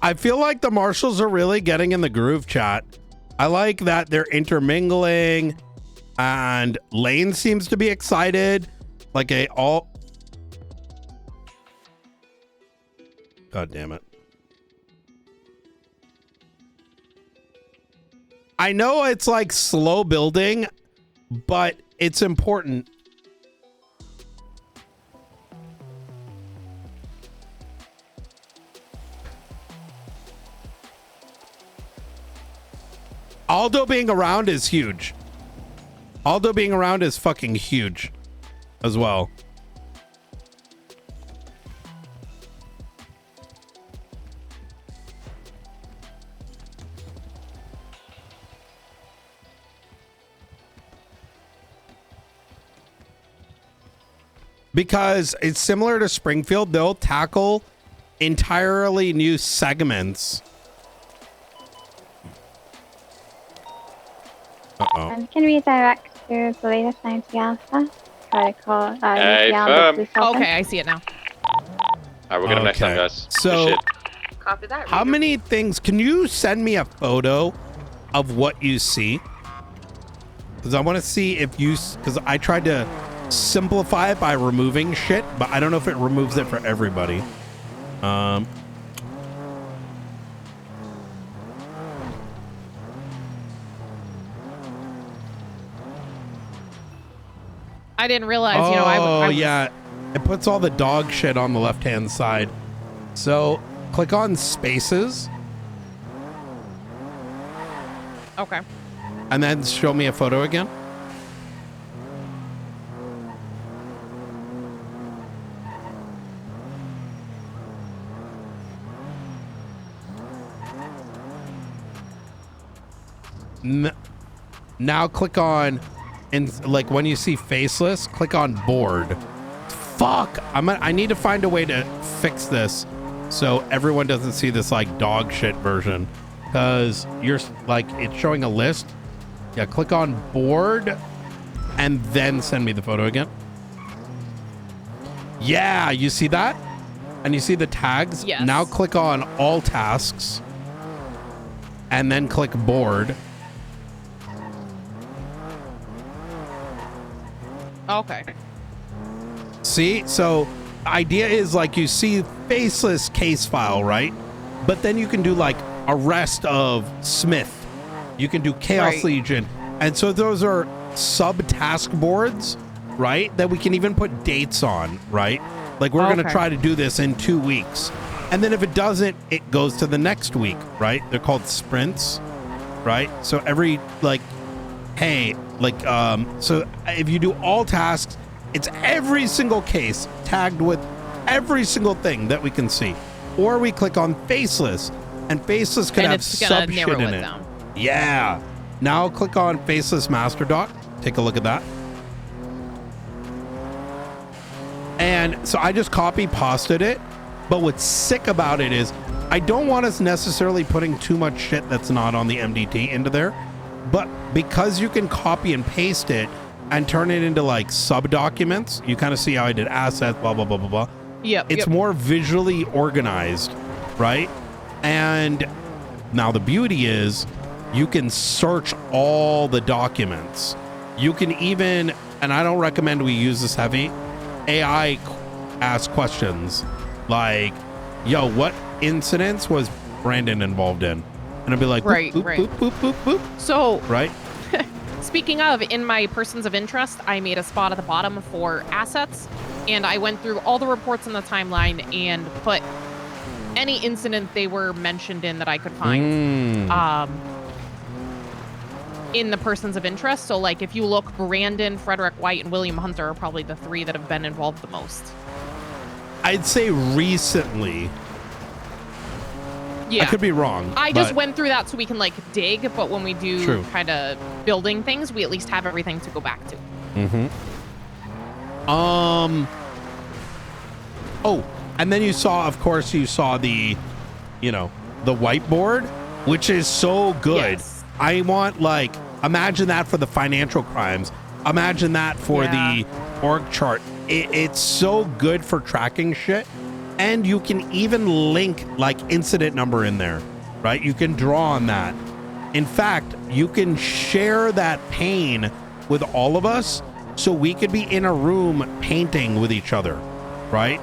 I feel like the marshals are really getting in the groove, chat. I like that they're intermingling, and Lane seems to be excited. Like God damn it. I know it's like slow building, but it's important. Aldo being around is huge. Aldo being around is fucking huge as well. Because it's similar to Springfield, they'll tackle entirely new segments. Uh-oh. Can we redirect to the latest 90 Alpha? Try to call Hey, Okay, I see it now. Alright, we're gonna next time, guys. So, Good shit. Copy that. how many things can you send me a photo of what you see? Because I want to see if you, because I tried to simplify it by removing shit, but I don't know if it removes it for everybody. I didn't realize, I was... yeah, it puts all the dog shit on the left hand side. So click on spaces. Okay. And then show me a photo again. Now click on, and like when you see faceless, click on board. Fuck, I need to find a way to fix this so everyone doesn't see this like dog shit version, because you're like, it's showing a list. Yeah, click on board and then send me the photo again. Yeah, you see that? And you see the tags? Yes. Now click on all tasks and then click board. Okay. See, so idea is like you see faceless case file, right? But then you can do like arrest of Smith. You can do Chaos Right. Legion. And so those are sub task boards, right? That we can even put dates on, right? Like we're going to Okay. try to do this in 2 weeks. And then if it doesn't, it goes to the next week, right? They're called sprints, right? So every like, hey, like, so if you do all tasks, it's every single case tagged with every single thing that we can see. Or we click on faceless, and faceless can And have it's gonna sub shit narrow in it it. down. Yeah. Now click on faceless master doc. Take a look at that. And so I just copy pasted it. But what's sick about it is I don't want us necessarily putting too much shit that's not on the MDT into there. But because you can copy and paste it and turn it into like sub documents, you kind of see how I did assets, blah, blah, blah, blah, blah. Yep. It's more visually organized, right? And now the beauty is you can search all the documents. You can even, and I don't recommend we use this heavy, AI ask questions like, yo, what incidents was Brandon involved in? And I'd be like, boop, Right, boop, right. boop, boop, boop, boop. So, Right? speaking of, in my persons of interest, I made a spot at the bottom for assets, and I went through all the reports in the timeline and put any incident they were mentioned in that I could find in the persons of interest. So, like, if you look, Brandon, Frederick White, and William Hunter are probably the three that have been involved the most. I'd say recently. Yeah. I could be wrong. I just but- went through that so we can, like, dig, but when we do True. kind of building things, we at least have everything to go back to. Oh, and then you saw, of course, you saw the, you know, the whiteboard, which is so good. I want, like, imagine that for the financial crimes. Imagine that for the org chart. It's so good for tracking shit. And you can even link like incident number in there, right? You can draw on that. In fact, you can share that pane with all of us so we could be in a room painting with each other, right?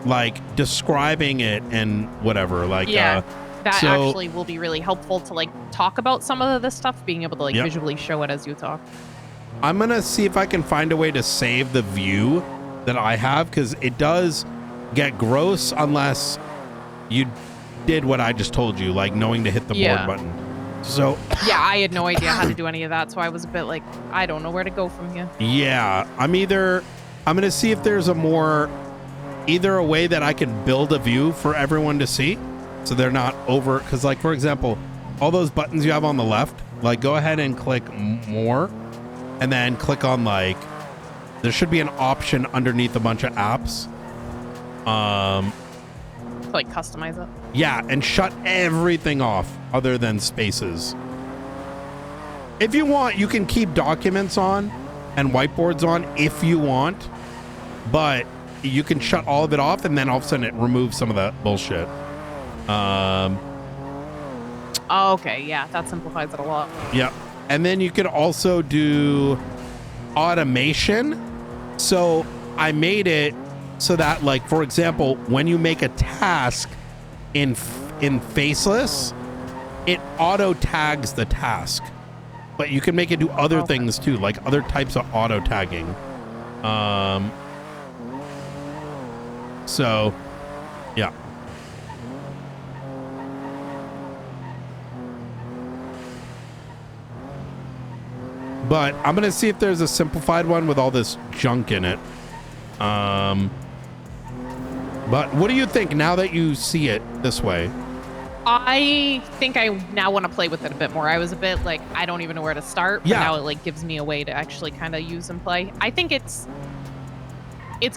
Like describing it and whatever. Like, yeah, that so- actually will be really helpful to like talk about some of this stuff, being able to like Yep. visually show it as you talk. I'm going to see if I can find a way to save the view that I have, because it does get gross unless you did what I just told you, like knowing to hit the Yeah. board button. So Yeah, I had no idea how to do any of that, so I was a bit like, I don't know where to go from here. yeah, I'm going to see if there's either a way that I can build a view for everyone to see so they're not over, because like, for example, all those buttons you have on the left, like go ahead and click more and then click on like, there should be an option underneath a bunch of apps. To like customize it. Yeah, and shut everything off other than spaces. If you want, you can keep documents on and whiteboards on if you want, but you can shut all of it off and then all of a sudden it removes some of that bullshit. Oh, okay, yeah, that simplifies it a lot. Yep. And then you can also do automation. So I made it so that, like, for example, when you make a task in Faceless, it auto tags the task. But you can make it do other things too, like other types of auto tagging. So, yeah. But I'm going to see if there's a simplified one with all this junk in it. But what do you think now that you see it this way? I think I now want to play with it a bit more. I was a bit like, I don't even know where to start. But Yeah. now it like gives me a way to actually kind of use and play. I think it's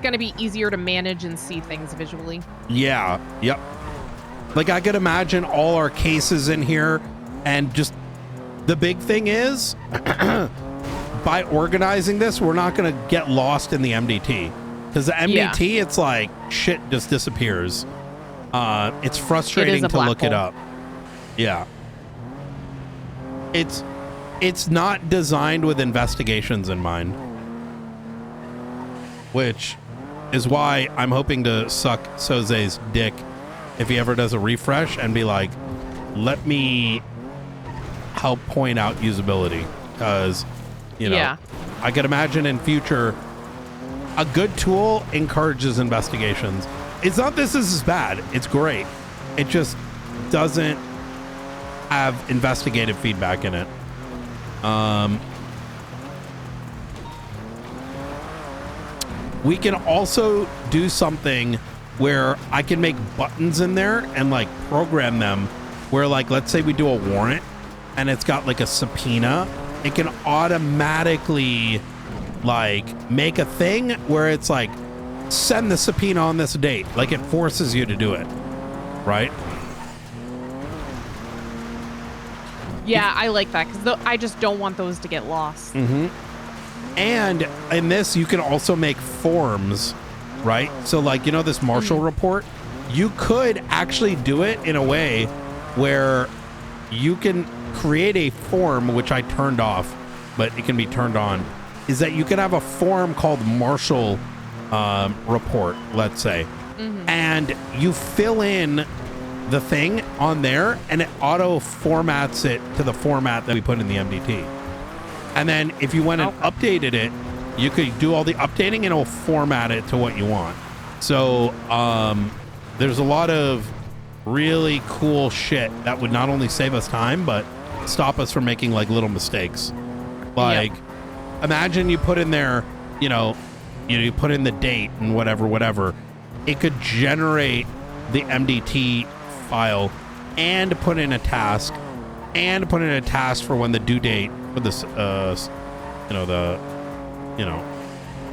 going to be easier to manage and see things visually. Yeah. Yep. Like I could imagine all our cases in here, and just the big thing is by organizing this, we're not going to get lost in the MDT, because the MDT, it's like shit just disappears. It's frustrating a to black look it hole. up. Yeah. It's not designed with investigations in mind, which is why I'm hoping to suck Soze's dick if he ever does a refresh and be like, let me help point out usability, because you know, Yeah. I could imagine in future a good tool encourages investigations. It's not this is bad, it's great, it just doesn't have investigative feedback in it. We can also do something where I can make buttons in there and like program them where, like, let's say we do a warrant and it's got like a subpoena, it can automatically like make a thing where it's like, send the subpoena on this date. Like it forces you to do it, right? Yeah, I like that because I just don't want those to get lost. Mm-hmm. And in this, you can also make forms, right? So like, you know, this Marshall report, you could actually do it in a way where you can create a form, which I turned off, but it can be turned on, is that you can have a form called Marshall report, let's say, and you fill in the thing on there and it auto formats it to the format that we put in the MDT. And then if you went and updated it, you could do all the updating and it'll format it to what you want. So there's a lot of really cool shit that would not only save us time, but stop us from making like little mistakes. Like, imagine you put in there, you know, you put in the date and whatever. It could generate the MDT file and put in a task for when the due date for this,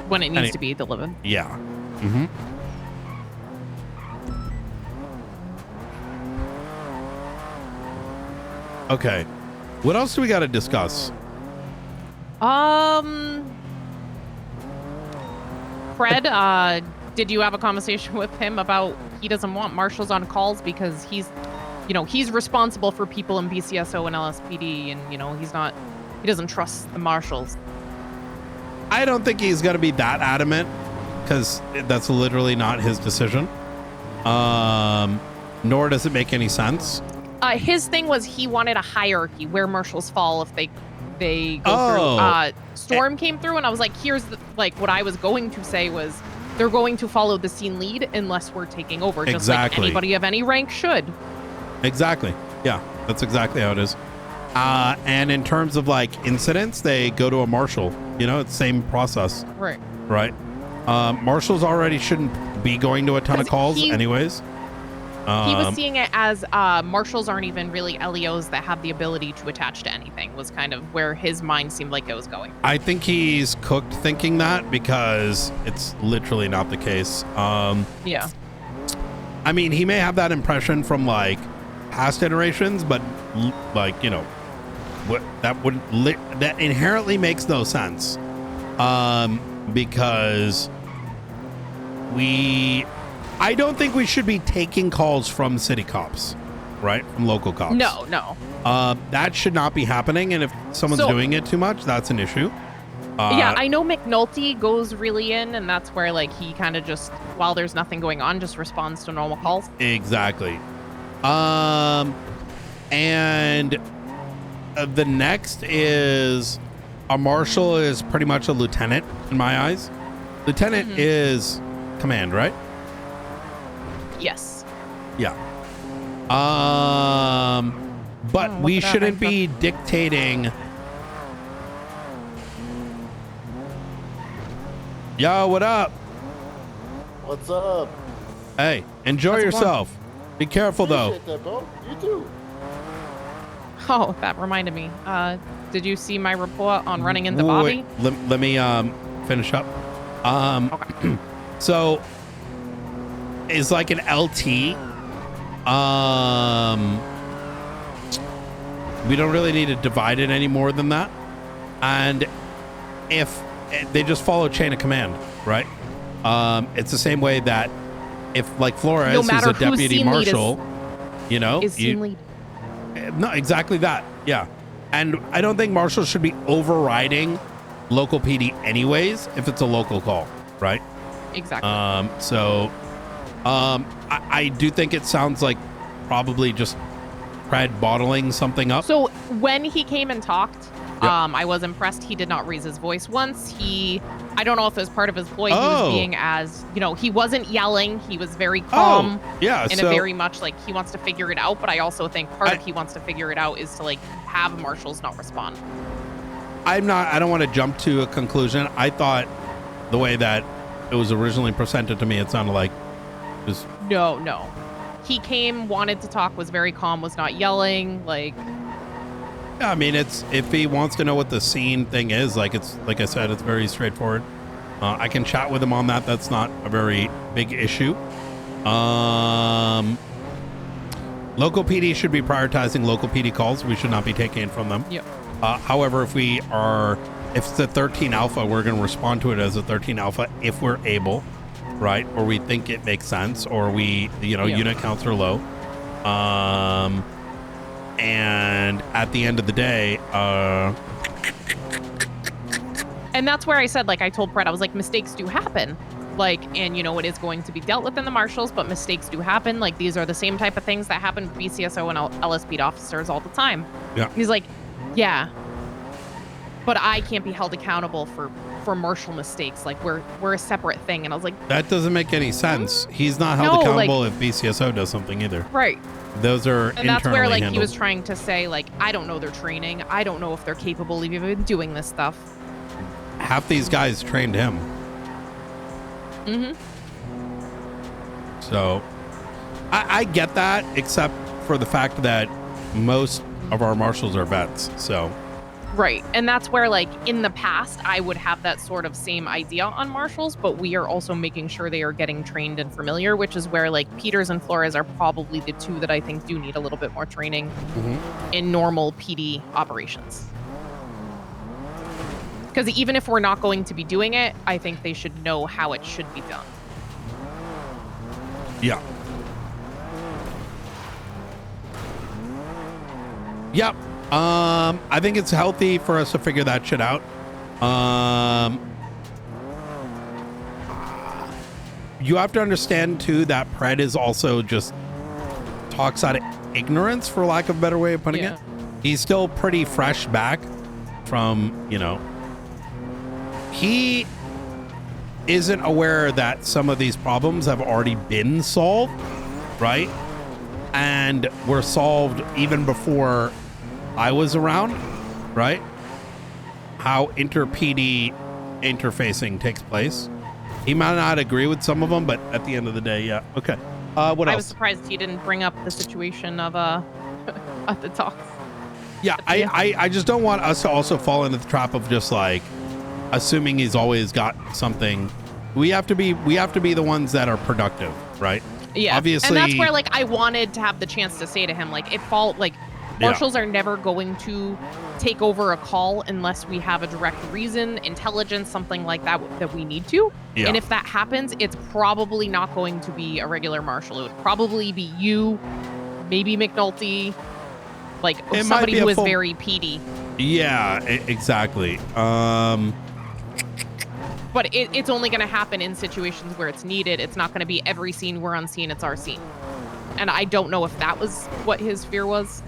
When it needs to be delivered. Yeah. Mm-hmm. Okay. What else do we got to discuss? Fred Did you have a conversation with him about he doesn't want marshals on calls because he's responsible for people in BCSO and LSPD, and he doesn't trust the marshals. I don't think he's going to be that adamant because that's literally not his decision. Nor does it make any sense. His thing was he wanted a hierarchy where marshals fall if they go through. Storm came through, and I was like, here's what I was going to say was they're going to follow the scene lead unless we're taking over, just like anybody of any rank should. Exactly. Yeah, that's exactly how it is. And in terms of like incidents, they go to a marshal. It's the same process. Right. Right. Marshals already shouldn't be going to a ton of calls anyways. He was seeing it as marshals aren't even really LEOs that have the ability to attach to anything, was kind of where his mind seemed like it was going. I think he's cooked thinking that because it's literally not the case. Yeah. I mean, he may have that impression from like past iterations, but like, that inherently makes no sense. Because I don't think we should be taking calls from city cops, right? From local cops. No. That should not be happening. And if someone's doing it too much, that's an issue. Yeah, I know McNulty goes really in, and that's where like he kind of just, while there's nothing going on, just responds to normal calls. Exactly. And the next is a marshal is pretty much a lieutenant in my eyes. Lieutenant is command, right? Yes. Yeah. But we shouldn't be dictating. Yo, what up? What's up? Hey, enjoy yourself. Be careful though. Appreciate that, bro. You too. Oh, that reminded me. Did you see my report on running into Bobby? Wait, let me finish up. Okay. So is like an LT. We don't really need to divide it any more than that. And if they just follow chain of command, right? It's the same way that if like Flores is a deputy marshal, no, exactly that. Yeah. And I don't think marshals should be overriding local PD anyways if it's a local call, right? Exactly. I do think it sounds like probably just Pred bottling something up. So when he came and talked, I was impressed. He did not raise his voice once. I don't know if it was part of his ploy. He was being as, he wasn't yelling. He was very calm. Yeah. And a very much like he wants to figure it out. But I also think part of he wants to figure it out is to like have marshals not respond. I don't want to jump to a conclusion. I thought the way that it was originally presented to me, it sounded like just No. He came, wanted to talk, was very calm, was not yelling. Like, yeah, I mean, it's if he wants to know what the scene thing is, like it's like I said, it's very straightforward. I can chat with him on that. That's not a very big issue. Local PD should be prioritizing local PD calls. We should not be taking it from them. Yep. However, if it's a 13 alpha, we're going to respond to it as a 13 alpha if we're able, right? Or we think it makes sense, or unit counts are low. And at the end of the day, and that's where I said, like, I told Brett, I was like, mistakes do happen. Like, and it is going to be dealt with in the marshals, but mistakes do happen. Like, these are the same type of things that happen to BCSO and LSPD officers all the time. Yeah. He's like, yeah, but I can't be held accountable for marshal mistakes. Like, we're a separate thing. And I was like, that doesn't make any sense. He's not held accountable if BCSO does something either. Right. Those are and that's where like handled. he was trying to say, like, I don't know their training. I don't know if they're capable of even doing this stuff. Half these guys trained him. Mm-hmm. So I get that, except for the fact that most of our marshals are vets. So right. And that's where, like, in the past, I would have that sort of same idea on marshals, but we are also making sure they are getting trained and familiar, which is where, like, Peters and Flores are probably the two that I think do need a little bit more training in normal PD operations. Because even if we're not going to be doing it, I think they should know how it should be done. Yeah. Yep. I think it's healthy for us to figure that shit out. You have to understand too that Pred is also just talks out of ignorance, for lack of a better way of putting it. He's still pretty fresh back from, you know, he isn't aware that some of these problems have already been solved, right? And were solved even before I was around, right? How inter-PD interfacing takes place. He might not agree with some of them, but at the end of the day, yeah. Okay. What else? I was surprised he didn't bring up the situation of at the talks. Yeah, I just don't want us to also fall into the trap of just like assuming he's always got something. We have to be the ones that are productive, right? Yeah, obviously. And that's where like I wanted to have the chance to say to him, like, marshals are never going to take over a call unless we have a direct reason, intelligence, something like that that we need to. Yeah. And if that happens, it's probably not going to be a regular marshal. It would probably be you, maybe McNulty, like somebody who is very PD. Yeah, exactly. But it's only going to happen in situations where it's needed. It's not going to be every scene we're on scene, it's our scene. And I don't know if that was what his fear was.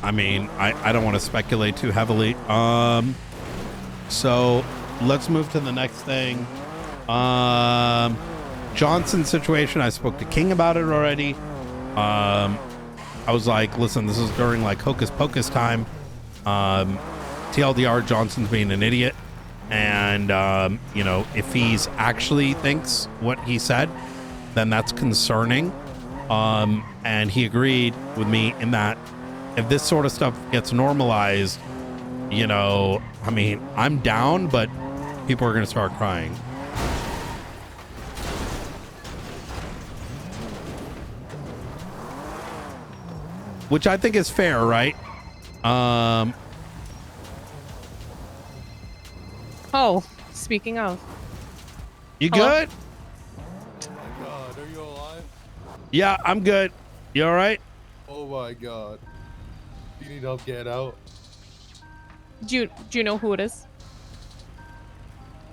I mean, I don't want to speculate too heavily. So let's move to the next thing. Johnson's situation, I spoke to King about it already. I was like, listen, this is during like Hocus Pocus time. TLDR, Johnson's being an idiot. And, you know, if he's actually thinks what he said, then that's concerning. And he agreed with me in that if this sort of stuff gets normalized, you know, I mean, I'm down, but people are going to start crying. Which I think is fair, right? Oh, speaking of. You Hello? good? Oh my god, are you alive? Yeah, I'm good. You all right? Oh my god. You need help get out. Do you know who it is?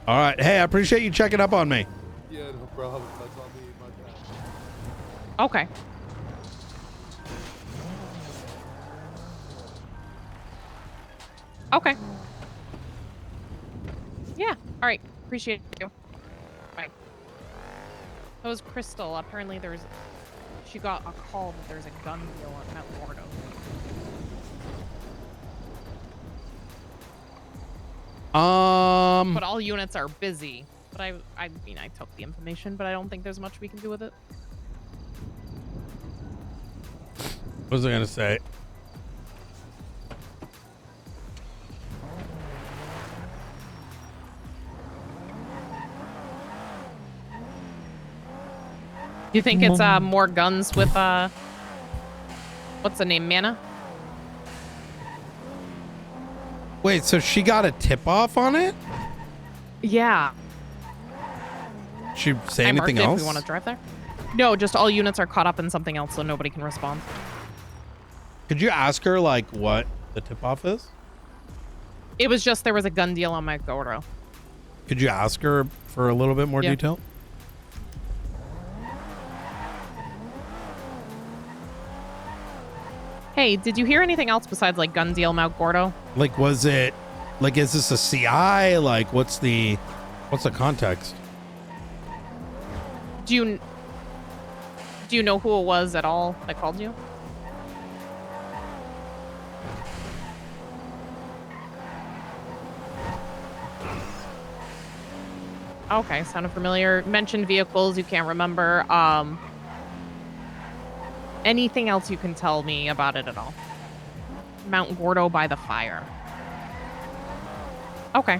All right. Hey, I appreciate you checking up on me. Yeah, no problem. That's on me, my bad. Okay. Okay. Yeah. All right. Appreciate you. Bye. That was Crystal. Apparently she got a call that there's a gun deal on Mount Gordo. But all units are busy. But I mean, I took the information, but I don't think there's much we can do with it. What was I gonna say? Do you think it's more guns with what's the name, Mana? Wait, so she got a tip off on it? Yeah. She say I anything marked it else? if we want to drive there. No, just all units are caught up in something else, so nobody can respond. Could you ask her like what the tip off is? It was just there was a gun deal on Mount Gordo. Could you ask her for a little bit more detail? Hey, did you hear anything else besides like gun deal Mount Gordo? Like, was it like, is this a CI? Like, what's the context? Do you know who it was at all that called you? Okay, sounded familiar. Mentioned vehicles you can't remember. Anything else you can tell me about it at all? Mount Gordo by the fire. Okay.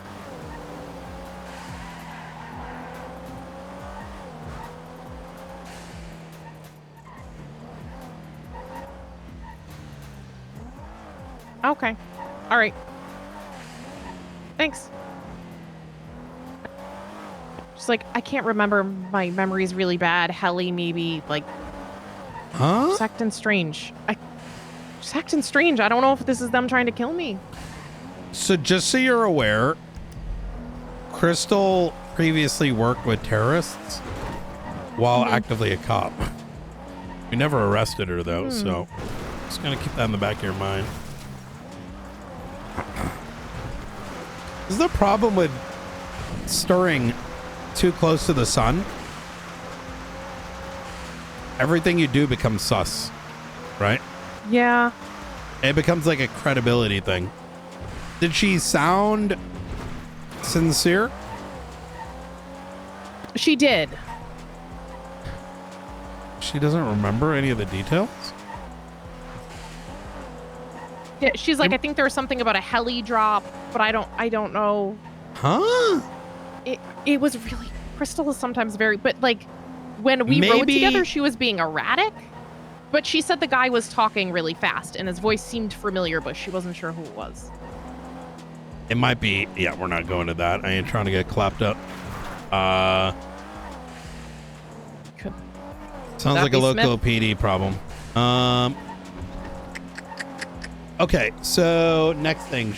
Okay. All right. Thanks. She's like, I can't remember. My memory's really bad. Helly maybe like. Huh? She's acting strange. She's acting strange. I don't know if this is them trying to kill me. So just so you're aware, Crystal previously worked with terrorists while actively a cop. We never arrested her though, so just gonna keep that in the back of your mind. Is the problem with stirring too close to the sun? Everything you do becomes sus, right? Yeah. It becomes like a credibility thing. Did she sound sincere? She did. She doesn't remember any of the details? Yeah, she's like, I think there was something about a heli drop, but I don't know. Huh? It was really, Crystal is sometimes very, but like when we rode together, she was being erratic, but she said the guy was talking really fast and his voice seemed familiar, but she wasn't sure who it was. It might be, yeah, we're not going to that. I ain't trying to get clapped up. Sounds like a local PD problem. Okay, so next thing.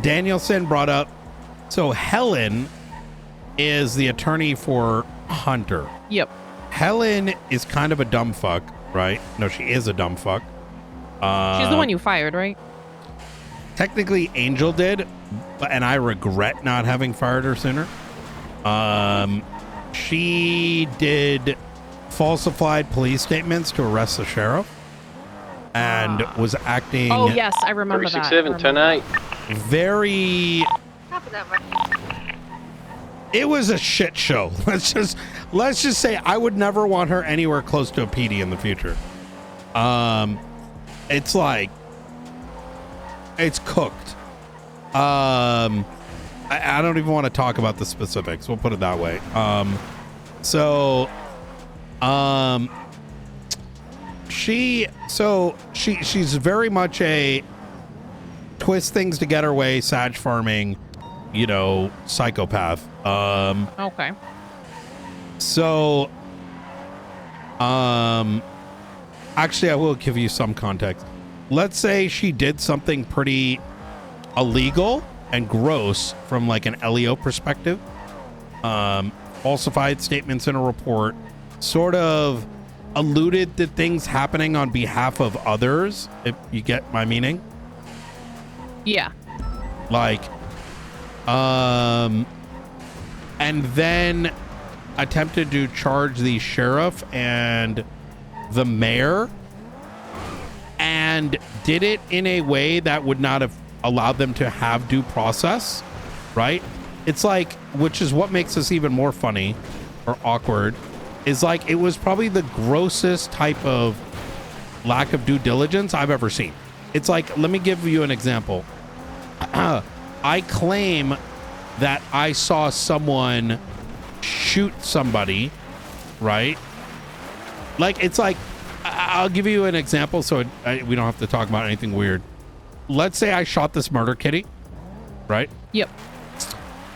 Danielson brought up, so Helen is the attorney for Hunter. Yep. Helen is kind of a dumb fuck, right? No, she is a dumb fuck. She's the one you fired, right? Technically, Angel did, and I regret not having fired her sooner. She did falsified police statements to arrest the sheriff and was acting. Oh, yes, I remember that. 367 10-8. Very. It was a shit show. Let's just say I would never want her anywhere close to a PD in the future. It's like it's cooked. I don't even want to talk about the specifics. We'll put it that way. She's very much a twist things to get her way, Sag farming, psychopath. Okay. So, actually, I will give you some context. Let's say she did something pretty illegal and gross from like an LEO perspective. Falsified statements in a report, sort of alluded to things happening on behalf of others, if you get my meaning. Yeah. Like, and then attempted to charge the sheriff and the mayor, and did it in a way that would not have allowed them to have due process, right? It's like, which is what makes this even more funny or awkward, is like it was probably the grossest type of lack of due diligence I've ever seen. It's like, let me give you an example. I claim that I saw someone shoot somebody, right? Like, it's like, I'll give you an example so we don't have to talk about anything weird. Let's say I shot this murder kitty, right? Yep.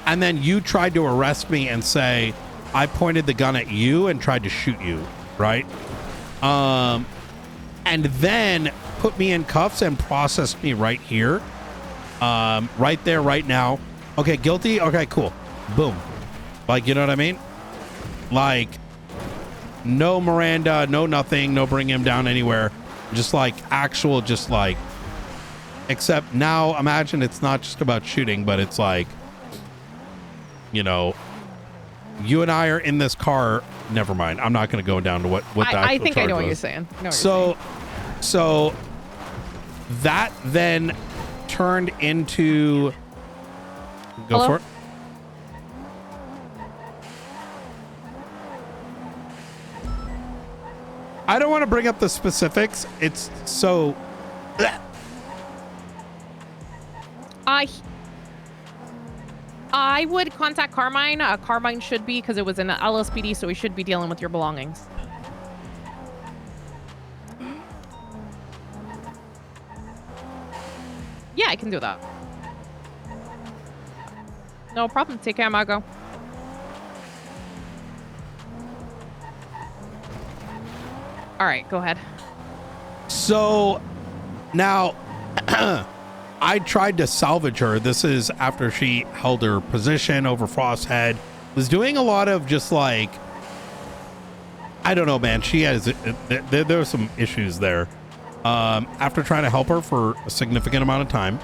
And then you tried to arrest me and say, I pointed the gun at you and tried to shoot you, right? And then put me in cuffs and processed me right here. Right there, right now. Okay, guilty? Okay, cool. Boom. Like, you know what I mean? Like, no Miranda, no nothing, no bring him down anywhere. Just like actual, just like, except now imagine it's not just about shooting, but it's like, you and I are in this car. Never mind. I'm not going to go down to what the actual I think I know charge what you're was. saying. So that then turned into. Go Hello? for it. I don't want to bring up the specifics. It's so. I would contact Carmine. Carmine should be, because it was in the LSPD, so he should be dealing with your belongings. Yeah, I can do that. No problem. Take care, Margot. All right, go ahead. So now I tried to salvage her. This is after she held her position over Frosthead, was doing a lot of just like, I don't know, man. She has, there were some issues there. After trying to help her for a significant amount of time,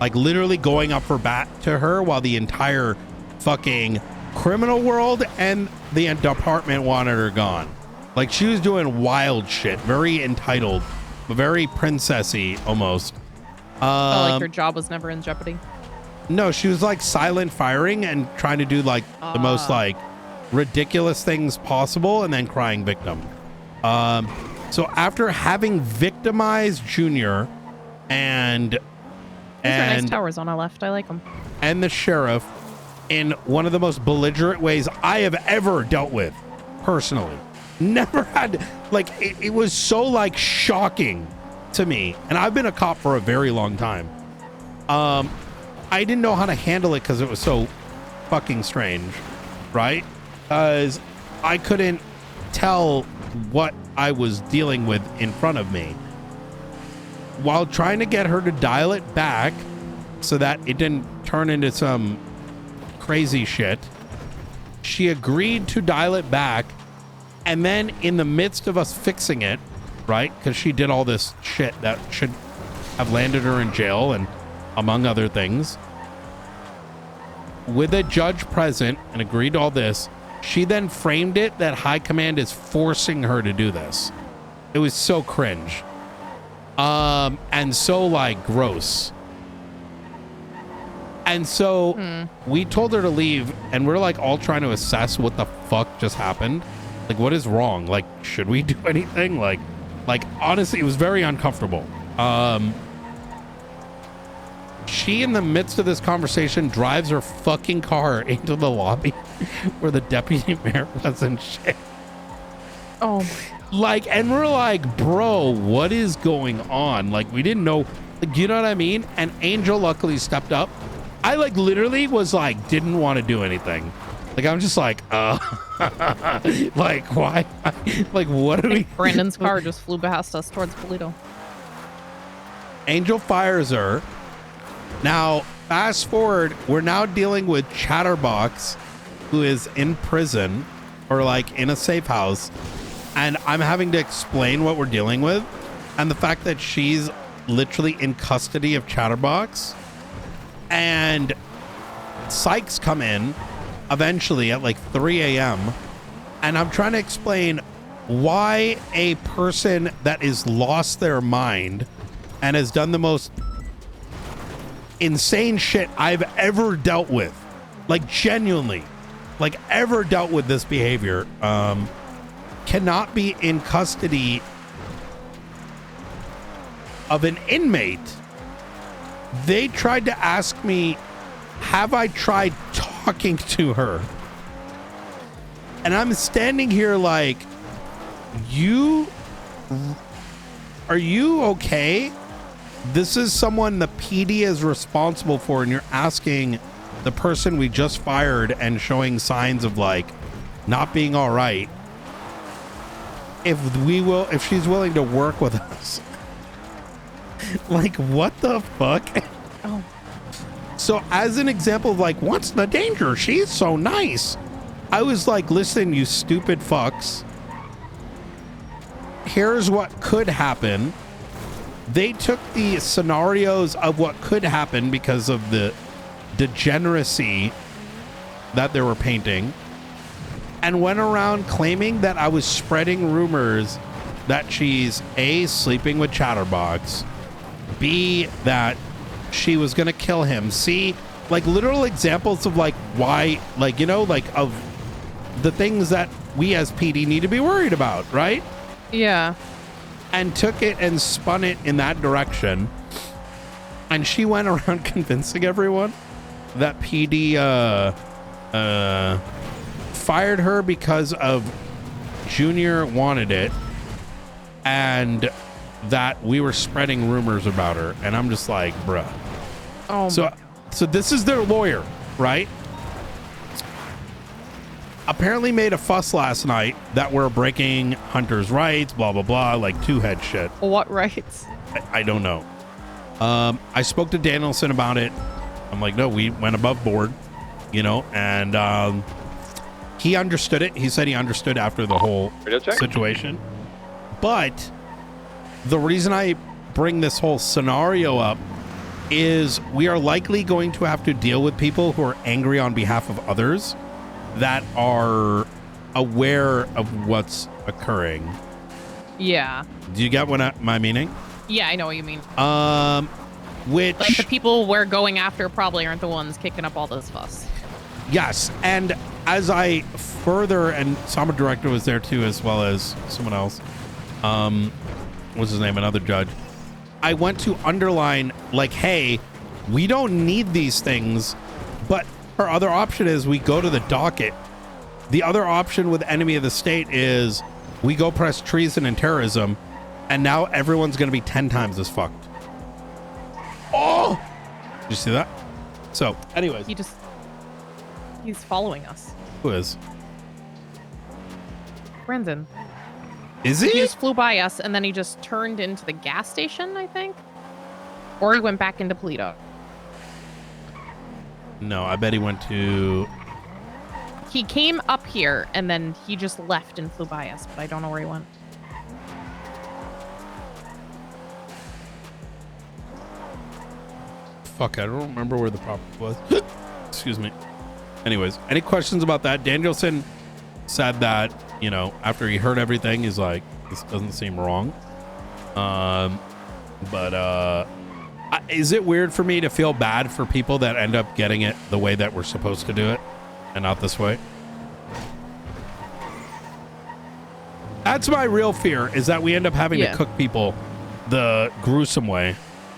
like literally going up for bat to her while the entire fucking criminal world and the department wanted her gone. Like she was doing wild shit, very entitled, very princessy almost. Felt like her job was never in jeopardy. No, she was like silent firing and trying to do like the most like ridiculous things possible and then crying victim. So after having victimized Junior and These are nice towers on our left. I like them. and the sheriff in one of the most belligerent ways I have ever dealt with personally. Never had, like, it was so like shocking to me. And I've been a cop for a very long time. I didn't know how to handle it because it was so fucking strange, right? Because I couldn't tell what I was dealing with in front of me. While trying to get her to dial it back so that it didn't turn into some crazy shit, she agreed to dial it back. And then in the midst of us fixing it, right, because she did all this shit that should have landed her in jail and among other things, with a judge present and agreed to all this, she then framed it that high command is forcing her to do this. It was so cringe. And so like gross. And so we told her to leave and we're like all trying to assess what the fuck just happened. Like, what is wrong? Like, should we do anything? Like honestly, it was very uncomfortable. She, in the midst of this conversation, drives her fucking car into the lobby where the deputy mayor was and shit. Oh, like, and we're like, bro, what is going on? Like, we didn't know, like, you know what I mean? And Angel luckily stepped up. I like literally was like, didn't want to do anything. Like, I'm just like, like, why? Like, what do we? Brandon's car just flew past us towards Polito. Angel fires her. Now, fast forward, we're now dealing with Chatterbox, who is in prison or like in a safe house. And I'm having to explain what we're dealing with. And the fact that she's literally in custody of Chatterbox. And psychs come in eventually at like 3 a.m. And I'm trying to explain why a person that is lost their mind and has done the most insane shit I've ever dealt with, like genuinely, like ever dealt with this behavior, cannot be in custody of an inmate. They tried to ask me, have I tried talking to her? And I'm standing here like, are you okay? This is someone the PD is responsible for, and you're asking the person we just fired and showing signs of like not being all right if she's willing to work with us. Like, what the fuck? Oh. So as an example of like, what's the danger? She's so nice. I was like, listen, you stupid fucks. Here's what could happen. They took the scenarios of what could happen because of the degeneracy that they were painting and went around claiming that I was spreading rumors that she's A, sleeping with Chatterbox, B, that she was going to kill him, C, like literal examples of like why, like, you know, like of the things that we as PD need to be worried about, right? Yeah. And took it and spun it in that direction. And she went around convincing everyone that PD fired her because of Junior wanted it and that we were spreading rumors about her. And I'm just like, bruh. Oh, so this is their lawyer, right? apparently made a fuss last night that we're breaking hunters' rights, blah, blah, blah, like two-head shit. What rights? I don't know. I spoke to Danielson about it. I'm like, no, we went above board, you know, and he understood it. He said he understood after the whole situation. But the reason I bring this whole scenario up is we are likely going to have to deal with people who are angry on behalf of others that are aware of what's occurring. Yeah. Do you get what my meaning? Yeah, I know what you mean. Which like the people we're going after probably aren't the ones kicking up all this fuss. Yes, and as I further, and Summer Director was there too, as well as someone else. What's his name? Another judge. I went to underline, like, hey, we don't need these things, but our other option is we go to the docket. The other option with enemy of the state is we go press treason and terrorism, and now everyone's going to be 10 times as fucked. Oh! Did you see that? So, anyways. He's following us. Who is? Brendan. Is he? He just flew by us, and then he just turned into the gas station, I think. Or he went back into Polito. No, I bet he went to... He came up here, and then he just left and flew by us, but I don't know where he went. Fuck, I don't remember where the property was. Excuse me. Anyways, any questions about that? Danielson said that, you know, after he heard everything, he's like, this doesn't seem wrong. Is it weird for me to feel bad for people that end up getting it the way that we're supposed to do it and not this way? That's my real fear, is that we end up having to cook people the gruesome way.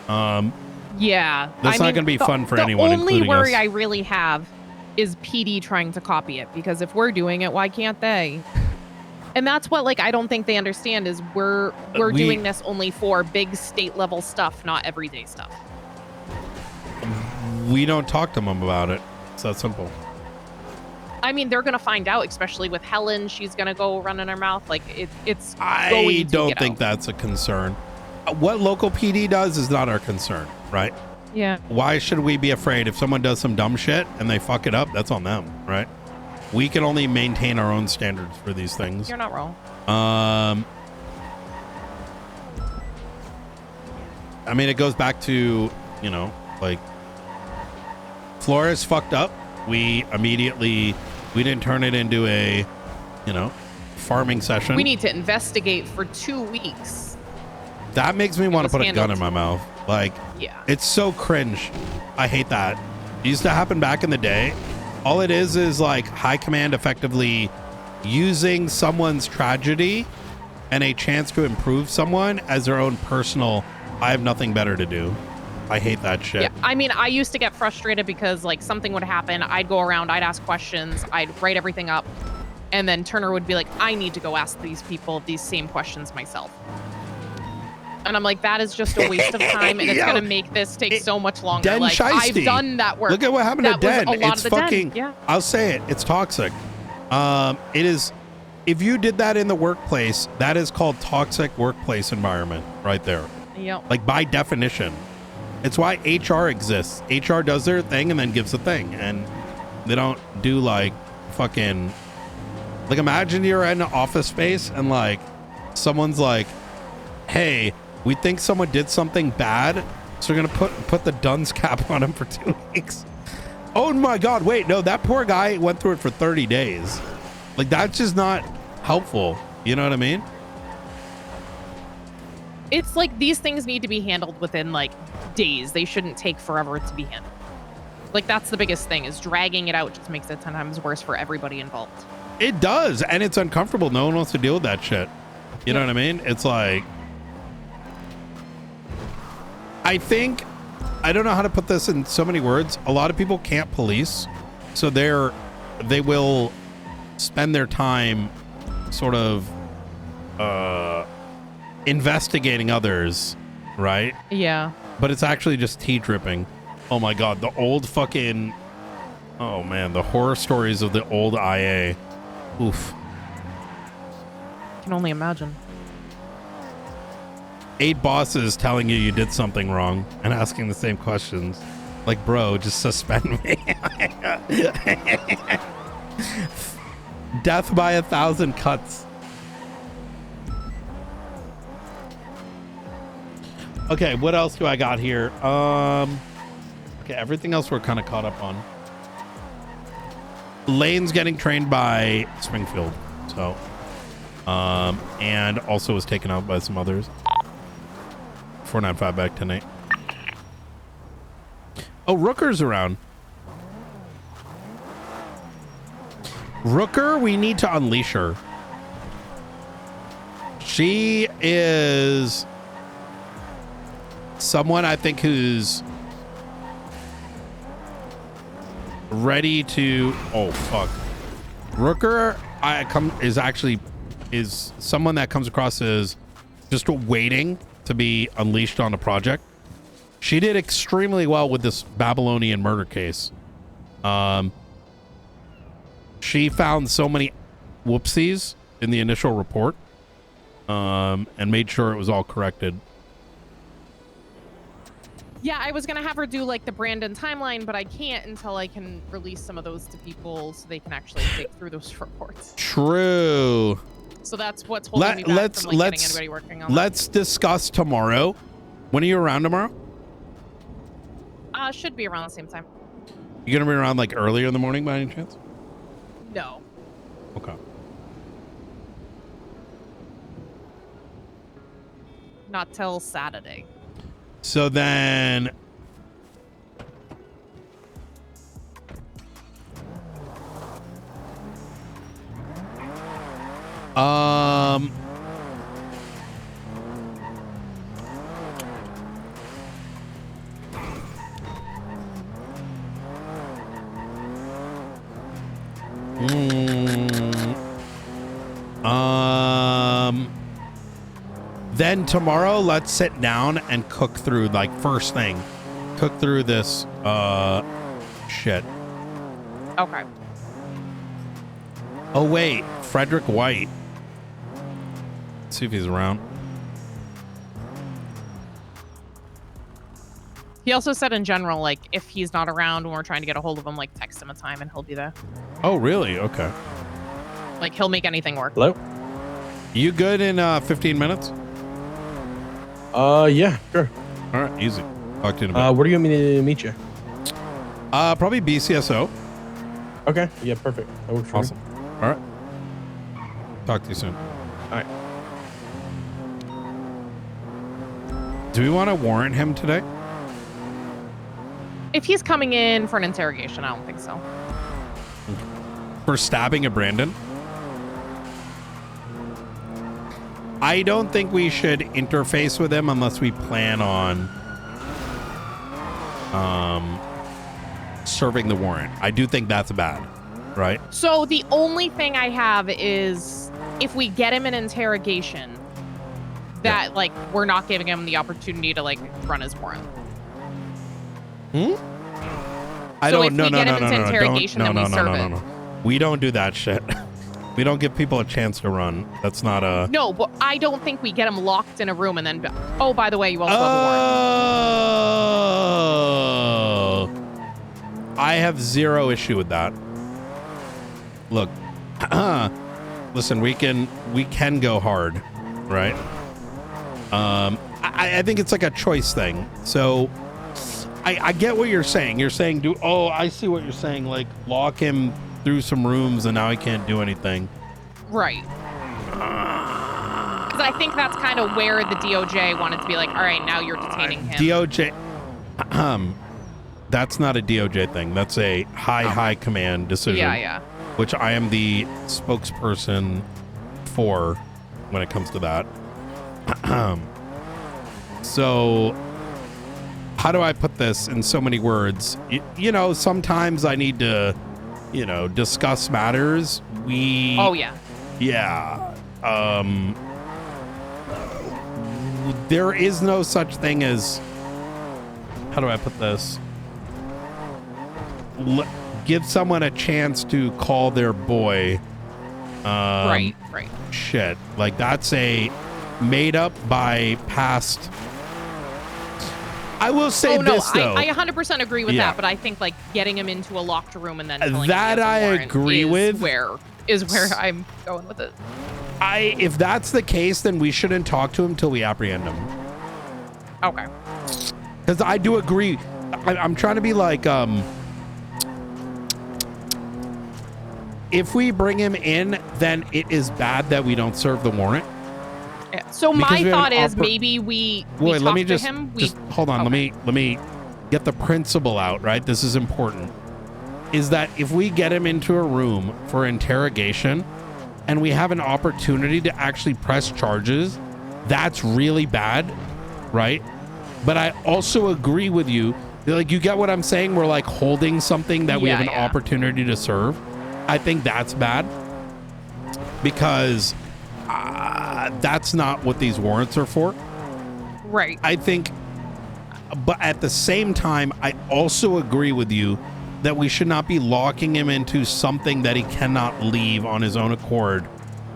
Yeah. That's not going to be fun for anyone, including us. The only worry I really have is PD trying to copy it, because if we're doing it, why can't they? And that's what, like, I don't think they understand is we're doing this only for big state level stuff, not everyday stuff. We don't talk to them about it. It's that simple. I mean, they're going to find out, especially with Helen. She's going to go running her mouth. Like, it's I don't think that's a concern. What local PD does is not our concern, right? Yeah. Why should we be afraid if someone does some dumb shit and they fuck it up? That's on them, right? We can only maintain our own standards for these things. You're not wrong. I mean, it goes back to, you know, like, Flores fucked up. We didn't turn it into a, you know, farming session. We need to investigate for 2 weeks. That makes me want to put a gun in my mouth. Like, yeah, it's so cringe. I hate that. It used to happen back in the day. All it is like high command effectively using someone's tragedy and a chance to improve someone as their own personal, I have nothing better to do. I hate that shit. Yeah, I mean, I used to get frustrated because, like, something would happen. I'd go around, I'd ask questions, I'd write everything up, and then Turner would be like, I need to go ask these people these same questions myself. And I'm like, that is just a waste of time, and it's going to make this take so much longer. Den like, Shiesty. I've done that work. Look at what happened to Den. It's fucking, Yeah. I'll say it. It's toxic. It is, if you did that in the workplace, that is called toxic workplace environment right there. Yep. Like, by definition. It's why HR exists. HR does their thing and then gives a thing. And they don't do, like, fucking, like, imagine you're in an office space and, like, someone's like, hey, we think someone did something bad, so we're gonna put the dunce cap on him for 2 weeks. Oh my god, wait, no, that poor guy went through it for 30 days. Like, that's just not helpful. You know what I mean? It's like these things need to be handled within, like, days. They shouldn't take forever to be handled. Like, that's the biggest thing, is dragging it out just makes it 10 times worse for everybody involved. It does, and it's uncomfortable. No one wants to deal with that shit. You know what I mean? It's like, I think, I don't know how to put this in so many words. A lot of people can't police, so they will spend their time sort of investigating others, right? Yeah. But it's actually just tea dripping. Oh my god, the old fucking, oh man, the horror stories of the old IA. Oof. Can only imagine. 8 bosses telling you did something wrong and asking the same questions. Like, bro, just suspend me. Death by 1,000 cuts. Okay, what else do I got here? Okay, everything else we're kind of caught up on. Lane's getting trained by Springfield, so and also was taken out by some others. 495 back tonight. Oh, Rooker's around. Rooker, we need to unleash her. She is someone I think who's ready to. Oh fuck. Rooker is someone that comes across as just waiting to be unleashed on a project. She did extremely well with this Babylonian murder case. She found so many whoopsies in the initial report, and made sure it was all corrected. Yeah, I was gonna have her do like the Brandon timeline, but I can't until I can release some of those to people so they can actually dig through those reports. True. So that's what's holding me back from like, getting anybody working on let's discuss tomorrow. When are you around tomorrow? Should be around the same time. You gonna be around like earlier in the morning by any chance? No. Okay. Not till Saturday. So then then tomorrow let's sit down and cook through, like, first thing, cook through this shit. Okay. Oh wait, Frederick White. Let's see if he's around. He also said in general, like, if he's not around when we're trying to get a hold of him, like, text him a time and he'll be there. Oh really? Okay. Like, he'll make anything work. Hello? You good in 15 minutes? Yeah, sure. All right, easy. Talk to you in a bit. Where do you want me to meet you? Probably BCSO. Okay, yeah, perfect. That works for Awesome. me. All right. Talk to you soon. All right. Do we want to warrant him today? If he's coming in for an interrogation, I don't think so. For stabbing a Brandon? I don't think we should interface with him unless we plan on serving the warrant. I do think that's bad, right? So the only thing I have is if we get him an interrogation, that like we're not giving him the opportunity to like run his warrant. Hmm? So if we get him into interrogation, then we serve it. We don't do that shit. We don't give people a chance to run. That's not a... No, but I don't think we get him locked in a room and then... Oh, by the way, you also have a warrant. I have zero issue with that. Look, listen, we can go hard, right? I think it's like a choice thing. So I get what you're saying. You're saying, I see what you're saying. Like, lock him through some rooms and now he can't do anything. Right. Because I think that's kind of where the DOJ wanted to be like, all right, now you're detaining him. DOJ, that's not a DOJ thing. That's a high command decision. Yeah. Which I am the spokesperson for when it comes to that. So how do I put this in so many words? You know, sometimes I need to, discuss matters. Oh, yeah. Yeah. There is no such thing as, how do I put this? Give someone a chance to call their boy Right. Shit. Like, that's a made up by past. I will say this, though. I 100% agree with Yeah. that, but I think like getting him into a locked room and then telling That him he has a I warrant agree with. is where I'm going with it. If that's the case, then we shouldn't talk to him till we apprehend him. Okay. Because I do agree. I'm trying to be like, if we bring him in, then it is bad that we don't serve the warrant. Yeah. So Because my we have thought an is maybe we Wait, talk let me to just, him. just hold on. Let me get the principle out, right? This is important. Is that if we get him into a room for interrogation and we have an opportunity to actually press charges, that's really bad, right? But I also agree with you. Like, you get what I'm saying? We're like holding something that we have an opportunity to serve. I think that's bad because that's not what these warrants are for. Right. I think, but at the same time, I also agree with you that we should not be locking him into something that he cannot leave on his own accord,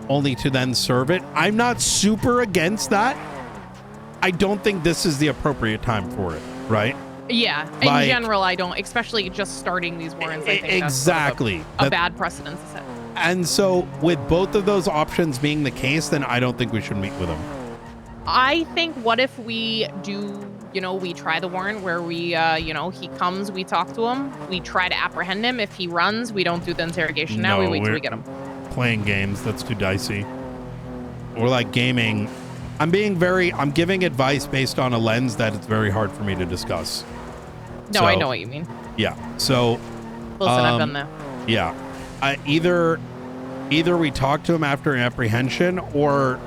only to then serve it. I'm not super against that. I don't think this is the appropriate time for it, right? Yeah. In general, I don't, especially just starting these warrants. I think exactly that's sort of a bad precedent to set. And so with both of those options being the case, then I don't think we should meet with him. I think what if we do, we try the warrant where we, he comes, we talk to him, we try to apprehend him. If he runs, we don't do the interrogation. Now we wait till we get him. Playing games, that's too dicey. We're like gaming. I'm giving advice based on a lens that it's very hard for me to discuss. No, I know what you mean. Yeah. So Listen, I've done that. Yeah. Either we talk to him after apprehension, or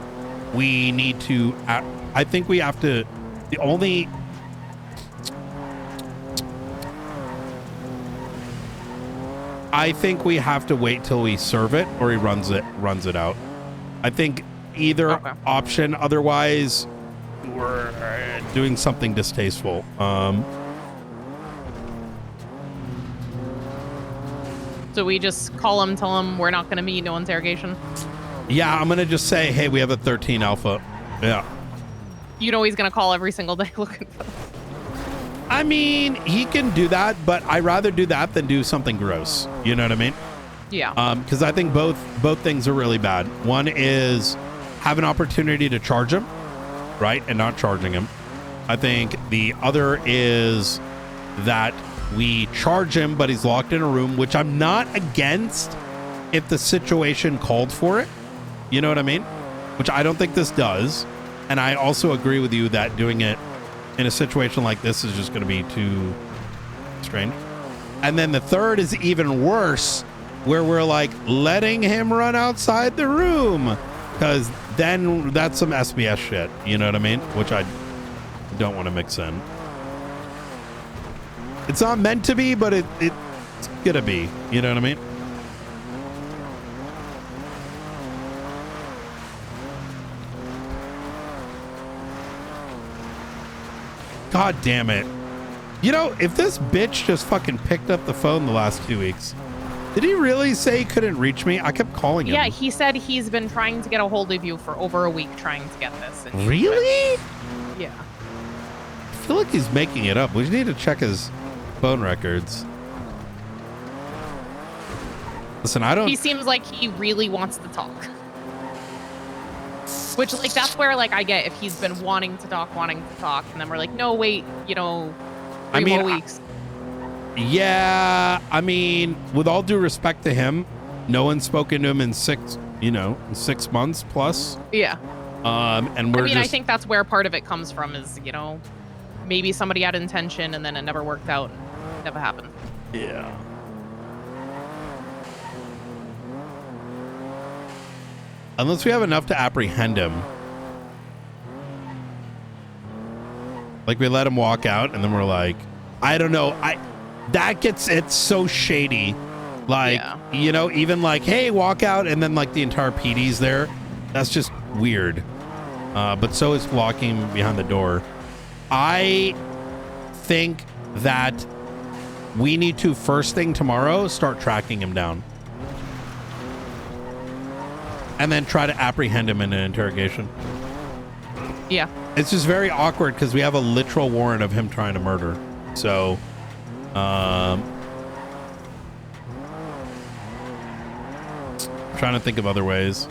we need to. I think we have to. I think we have to wait till we serve it, or he runs it out. I think either option. Otherwise, we're doing something distasteful. So we just call him, tell him we're not going to meet, no interrogation. Yeah, I'm going to just say, hey, we have a 13 alpha. Yeah. He's going to call every single day looking for them. I mean, he can do that, but I'd rather do that than do something gross. You know what I mean? Yeah. Because I think both things are really bad. One is have an opportunity to charge him, right? And not charging him. I think the other is that we charge him, but he's locked in a room, which I'm not against if the situation called for it. You know what I mean? Which I don't think this does. And I also agree with you that doing it in a situation like this is just going to be too strange. And then the third is even worse, where we're like letting him run outside the room, because then that's some SBS shit. You know what I mean? Which I don't want to mix in. It's not meant to be, but it's gonna be. You know what I mean? God damn it. You know, if this bitch just fucking picked up the phone the last 2 weeks, did he really say he couldn't reach me? I kept calling him. Yeah, he said he's been trying to get a hold of you for over a week trying to get this. And Really? Yeah. I feel like he's making it up. We need to check his phone records. Listen, I don't... He seems like he really wants to talk. Which, like, that's where, like, I get if he's been wanting to talk, and then we're like, no, wait, 3 more weeks. Yeah, I mean, with all due respect to him, no one's spoken to him in 6 months plus. Yeah. And we're I think that's where part of it comes from is, maybe somebody had intention and then it never worked out. Never happened. Yeah. Unless we have enough to apprehend him. Like we let him walk out and then we're like, I don't know. It's so shady. Like, even like, hey, walk out. And then like the entire PD's there. That's just weird. But so is walking behind the door. I think that we need to, first thing tomorrow, start tracking him down. and then try to apprehend him in an interrogation. Yeah. It's just very awkward because we have a literal warrant of him trying to murder. So, trying to think of other ways.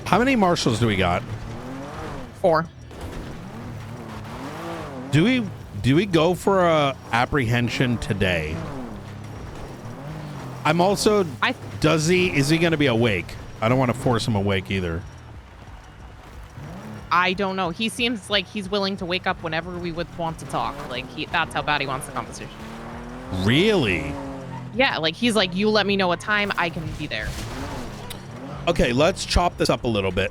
How many marshals do we got? 4. Do we go for a apprehension today? I'm also is he going to be awake? I don't want to force him awake either. I don't know. He seems like he's willing to wake up whenever we would want to talk. Like that's how bad he wants the conversation. Really? Yeah, like he's like, you let me know a time, I can be there. Okay, let's chop this up a little bit.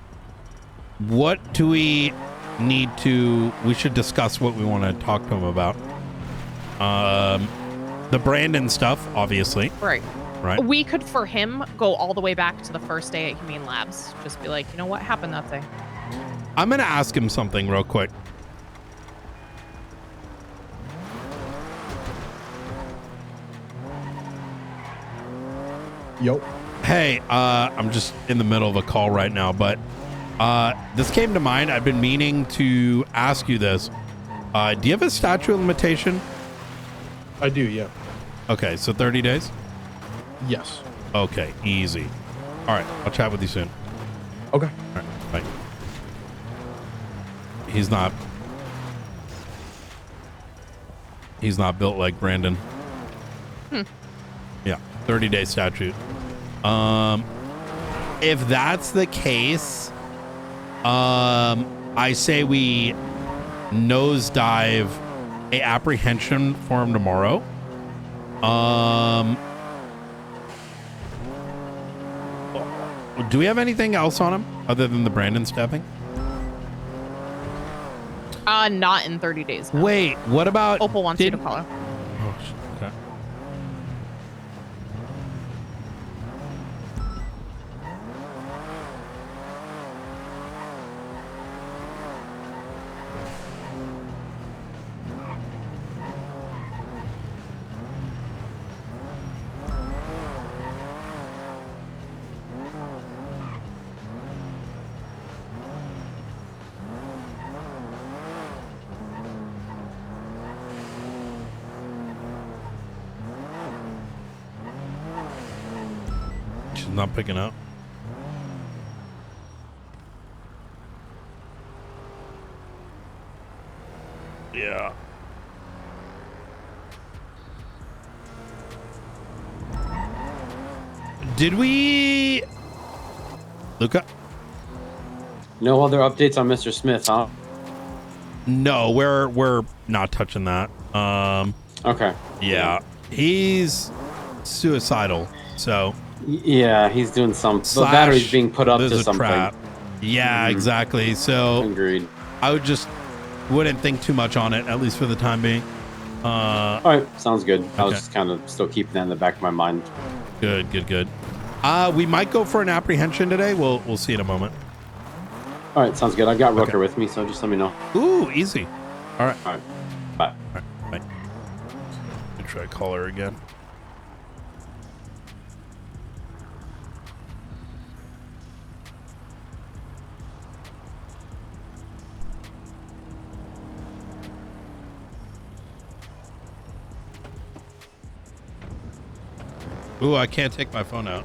What do we need to... We should discuss what we want to talk to him about. The Brandon stuff, obviously. Right. Right. We could, for him, go all the way back to the first day at Humane Labs. Just be like, you know what happened that day? I'm going to ask him something real quick. Yo. Hey, I'm just in the middle of a call right now, but this came to mind. I've been meaning to ask you this. Do you have a statute of limitation? I do, yeah. Okay, so 30 days? Yes. Okay, easy. All right, I'll chat with you soon. Okay. All right, bye. He's not built like Brandon. Yeah, 30-day statute. If that's the case, I say we nosedive a apprehension for him tomorrow. Do we have anything else on him other than the Brandon stabbing? Not in 30 days. No. Wait, what about... Opal wants you to call her. Oh, shit. Okay. She's not picking up. Yeah. Did we... Luca? No other updates on Mr. Smith, huh? No, we're not touching that. Okay. Yeah. He's suicidal, so... Yeah, he's doing some... The battery's being put up there's to a something. trap. Yeah, exactly. So... Agreed. I wouldn't think too much on it, at least for the time being. All right, sounds good. I was Okay. just kind of still keeping that in the back of my mind. Good. We might go for an apprehension today. We'll see in a moment. All right, sounds good. I got Rooker with me, so just let me know. Ooh, easy. All right. All right. Bye. All right. Bye. Let me try to call her again. Ooh, I can't take my phone out.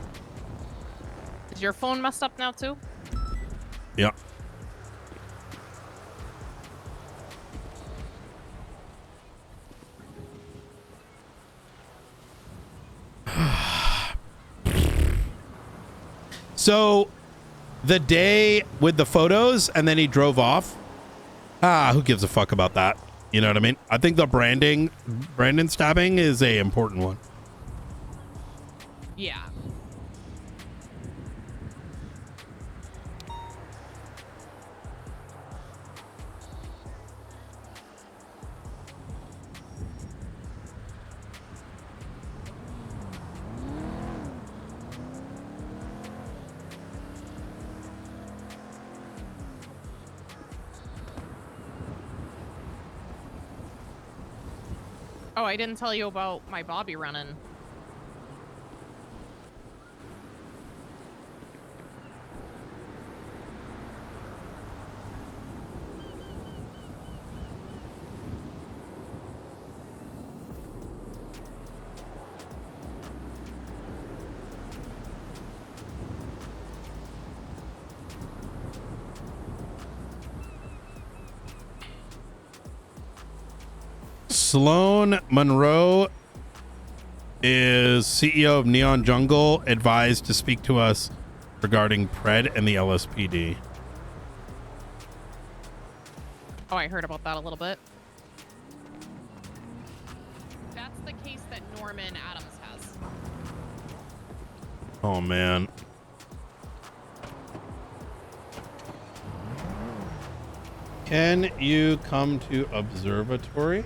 Is your phone messed up now too? Yeah. So, the day with the photos and then he drove off. Who gives a fuck about that? You know what I mean? I think the Brandon stabbing is a important one. Yeah. Oh, I didn't tell you about my Bobby running. Sloan Monroe is CEO of Neon Jungle, advised to speak to us regarding Pred and the LSPD. Oh, I heard about that a little bit. That's the case that Norman Adams has. Oh, man. Can you come to observatory?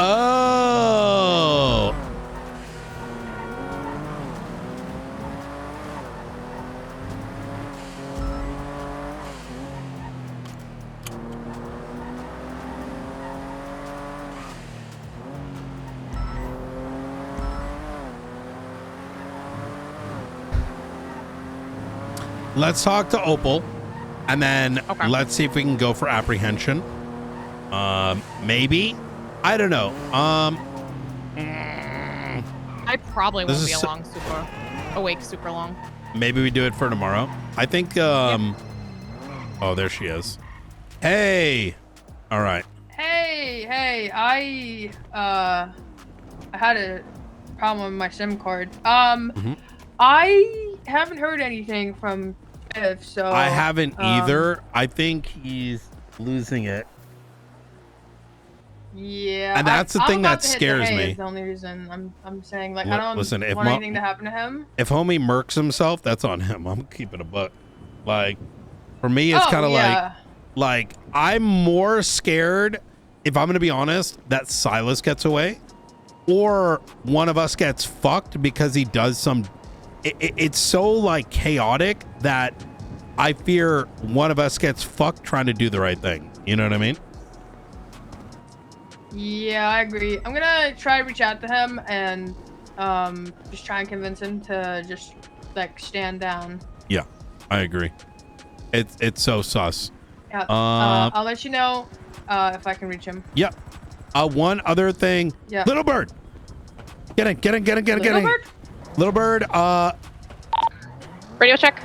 Oh. Let's talk to Opal, and then let's see if we can go for apprehension. Maybe. I don't know. I probably won't be is awake super long. Maybe we do it for tomorrow. I think. Oh, there she is. Hey. All right. Hey, I had a problem with my SIM card. I haven't heard anything from Viv, so I haven't either. I think he's losing it. Yeah, And that's the I'm thing about that that scares me. Is the only reason I'm saying, like, I Look, don't listen, if want Mo- anything to happen to him. If homie murks himself, that's on him. I'm keeping a buck. Like, for me, it's kind of like I'm more scared, if I'm gonna be honest, that Silas gets away, or one of us gets fucked because he does some. It's so like chaotic that I fear one of us gets fucked trying to do the right thing. You know what I mean? Yeah, I agree. I'm gonna try to reach out to him and just try and convince him to just like stand down. Yeah, I agree. It's so sus. Yeah. I'll let you know if I can reach him. Yep. One other thing. Yeah. Little Bird. Get in. Little Bird? Little Bird. Radio check.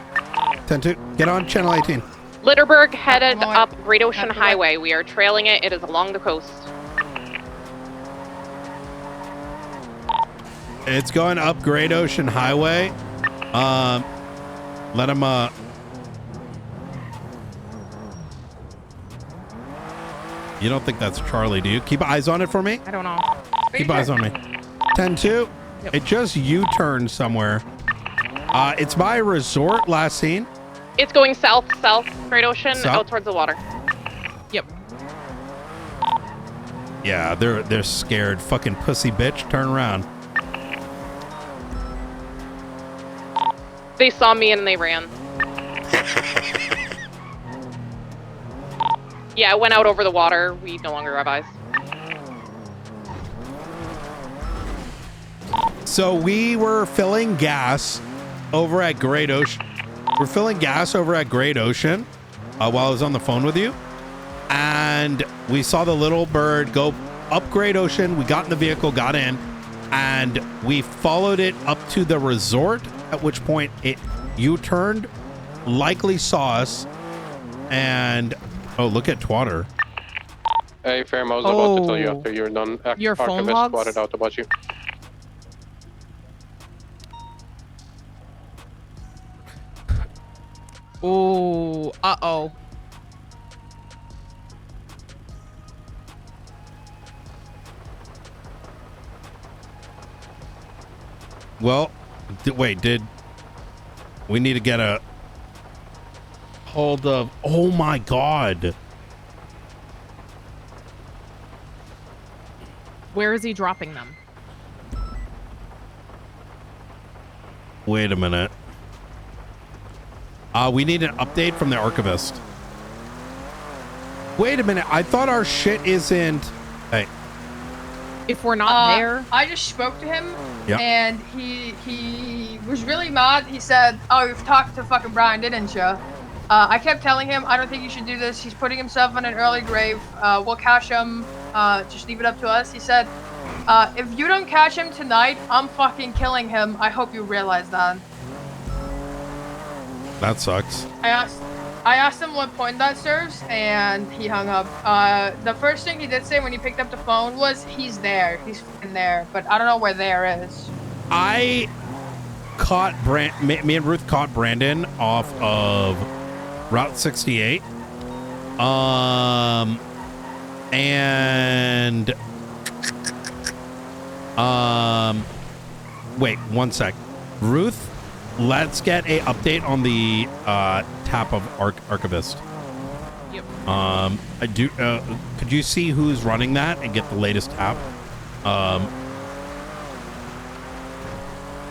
10-2. Get on channel 18. Litterberg headed up Great Ocean Highway. We are trailing it. It is along the coast. It's going up Great Ocean Highway. Let him You don't think that's Charlie, do you? Keep eyes on it for me. I don't know. Keep eyes on me. 10-2. It just U-turned somewhere. It's by a resort, last seen. It's going south, Great Ocean, South? out towards the water. Yep. Yeah, they're scared. Fucking pussy bitch. Turn around. They saw me and they ran. Yeah, it went out over the water. We no longer have eyes. So we were filling gas over at Great Ocean. We're filling gas over at Great Ocean while I was on the phone with you. And we saw the Little Bird go up Great Ocean. We got in the vehicle, got in, and we followed it up to the resort, at which point it U-turned, likely saw us, and oh, look at Twatter. Hey, Fairm, I was about to tell you after you're done. Your phone Archivist logs? spotted out about you. Ooh, uh-oh. Well, wait, did we need to get a hold of? Oh my God. Where is he dropping them? Wait a minute. We need an update from the archivist. Wait a minute. I thought our shit isn't. Hey. If we're not there. I just spoke to him, Yeah. and he was really mad. He said, "Oh, you've talked to fucking Brian, didn't you?" I kept telling him, "I don't think you should do this. He's putting himself in an early grave. We'll catch him. Just leave it up to us." He said, "If you don't catch him tonight, I'm fucking killing him. I hope you realize that." That sucks. I asked him what point that serves, and he hung up. The first thing he did say when he picked up the phone was, "He's there. He's fucking there," but I don't know where there is. I caught me and Ruth caught Brandon off of Route 68. Wait 1 sec. Ruth, let's get a update on the tap of archivist. Yep. I do. Could you see who's running that and get the latest tap?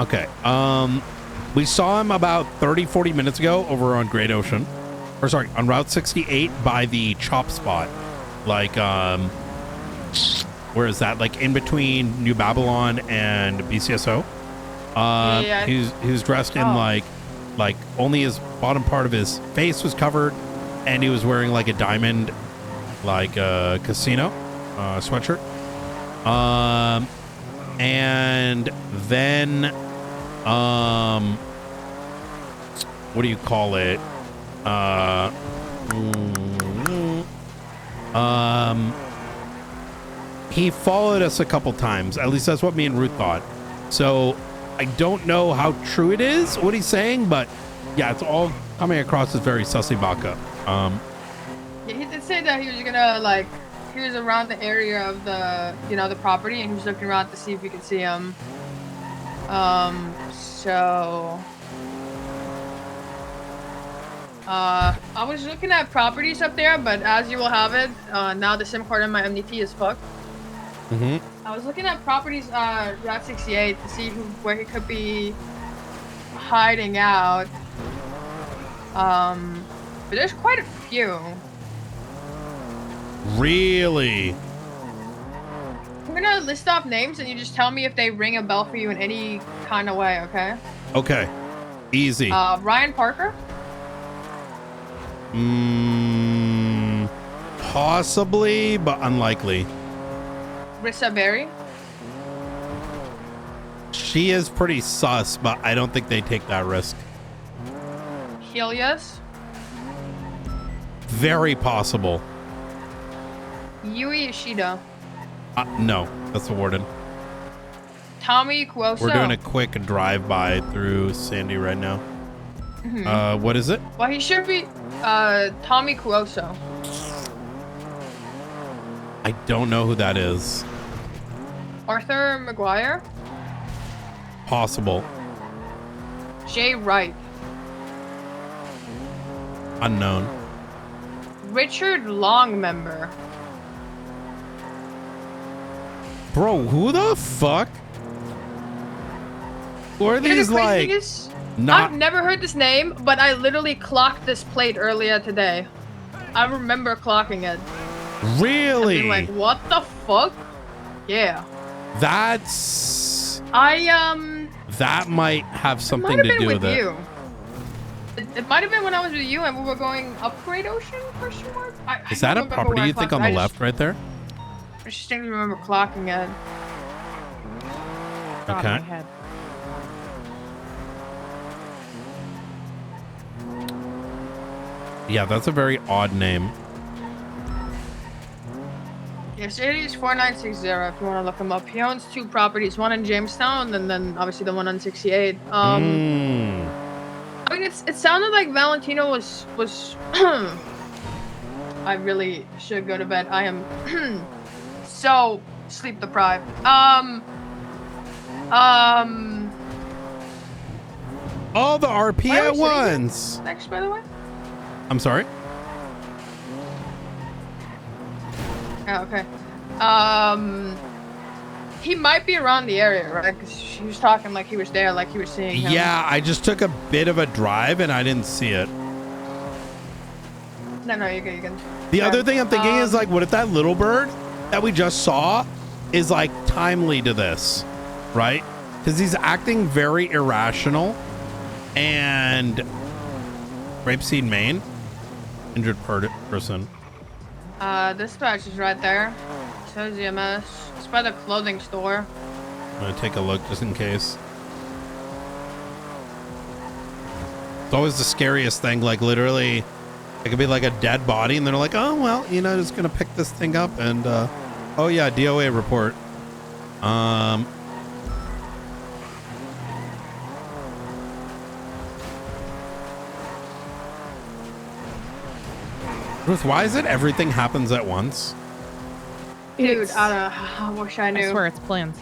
Okay. We saw him about 30-40 minutes ago over on Great Ocean, or sorry, on Route 68 by the chop spot. Like, where is that? Like in between New Babylon and BCSO. Yeah. He's dressed in like only his bottom part of his face was covered, and he was wearing like a diamond, like casino sweatshirt. And then what do you call it? He followed us a couple times. At least that's what me and Ruth thought. So I don't know how true it is what he's saying, but yeah, it's all coming across as very sussy baka. Yeah, he did say that he was gonna he was around the area of the the property, and he was looking around to see if he could see him. So I was looking at properties up there, but as you will have it, now the SIM card on my MDT is fucked. Mm-hmm. I was looking at properties Route 68 to see where he could be hiding out. But there's quite a few. Really? I'm gonna list off names, and you just tell me if they ring a bell for you in any kind of way, okay? Okay. Easy. Ryan Parker? Possibly, but unlikely. Rissa Berry? She is pretty sus, but I don't think they take that risk. Helios? Very possible. Yui Ishida? No, that's the warden. Tommy Kuoso? We're doing a quick drive-by through Sandy right now. Mhm. What is it? Well, he should be Tommy Kuoso. I don't know who that is. Arthur McGuire? Possible. Jay Wright? Unknown. Richard Longmember? Bro, who the fuck? Who are You know the these crazy like? thing is, Not I've never heard this name, but I literally clocked this plate earlier today. I remember clocking it. really. And being like, what the fuck? Yeah. That's That might have something might have to been do with with it. you. It might have been when I was with you and we were going upgrade ocean? Question mark? Is that a don't remember property where I you think clocked on it. the left right there? I just didn't remember clocking it. God, Okay. my head. Yeah, that's a very odd name. Yes, it is 4960 if you want to look him up. He owns 2 properties, one in Jamestown and then obviously the one on 68. I mean, it sounded like Valentino was I really should go to bed. I am so sleep deprived. All the RP Why are at we sitting here once. next, by the way? I'm sorry. Oh, okay. He might be around the area, right? Because she was talking like he was there, like he was seeing him. Yeah, I just took a bit of a drive and I didn't see it. No, you're good. You're good. The other thing I'm thinking is like, what if that little bird that we just saw is like timely to this, right? Because he's acting very irrational. And Rapeseed, Maine, injured person. Dispatch is right there. Shows EMS. It's by the clothing store. I'm gonna take a look just in case. It's always the scariest thing. Like literally, it could be like a dead body, and they're like, "Oh well, you know, just gonna pick this thing up." And oh yeah, DOA report. Ruth, why is it everything happens at once? Dude, I wish I knew. I swear it's plans.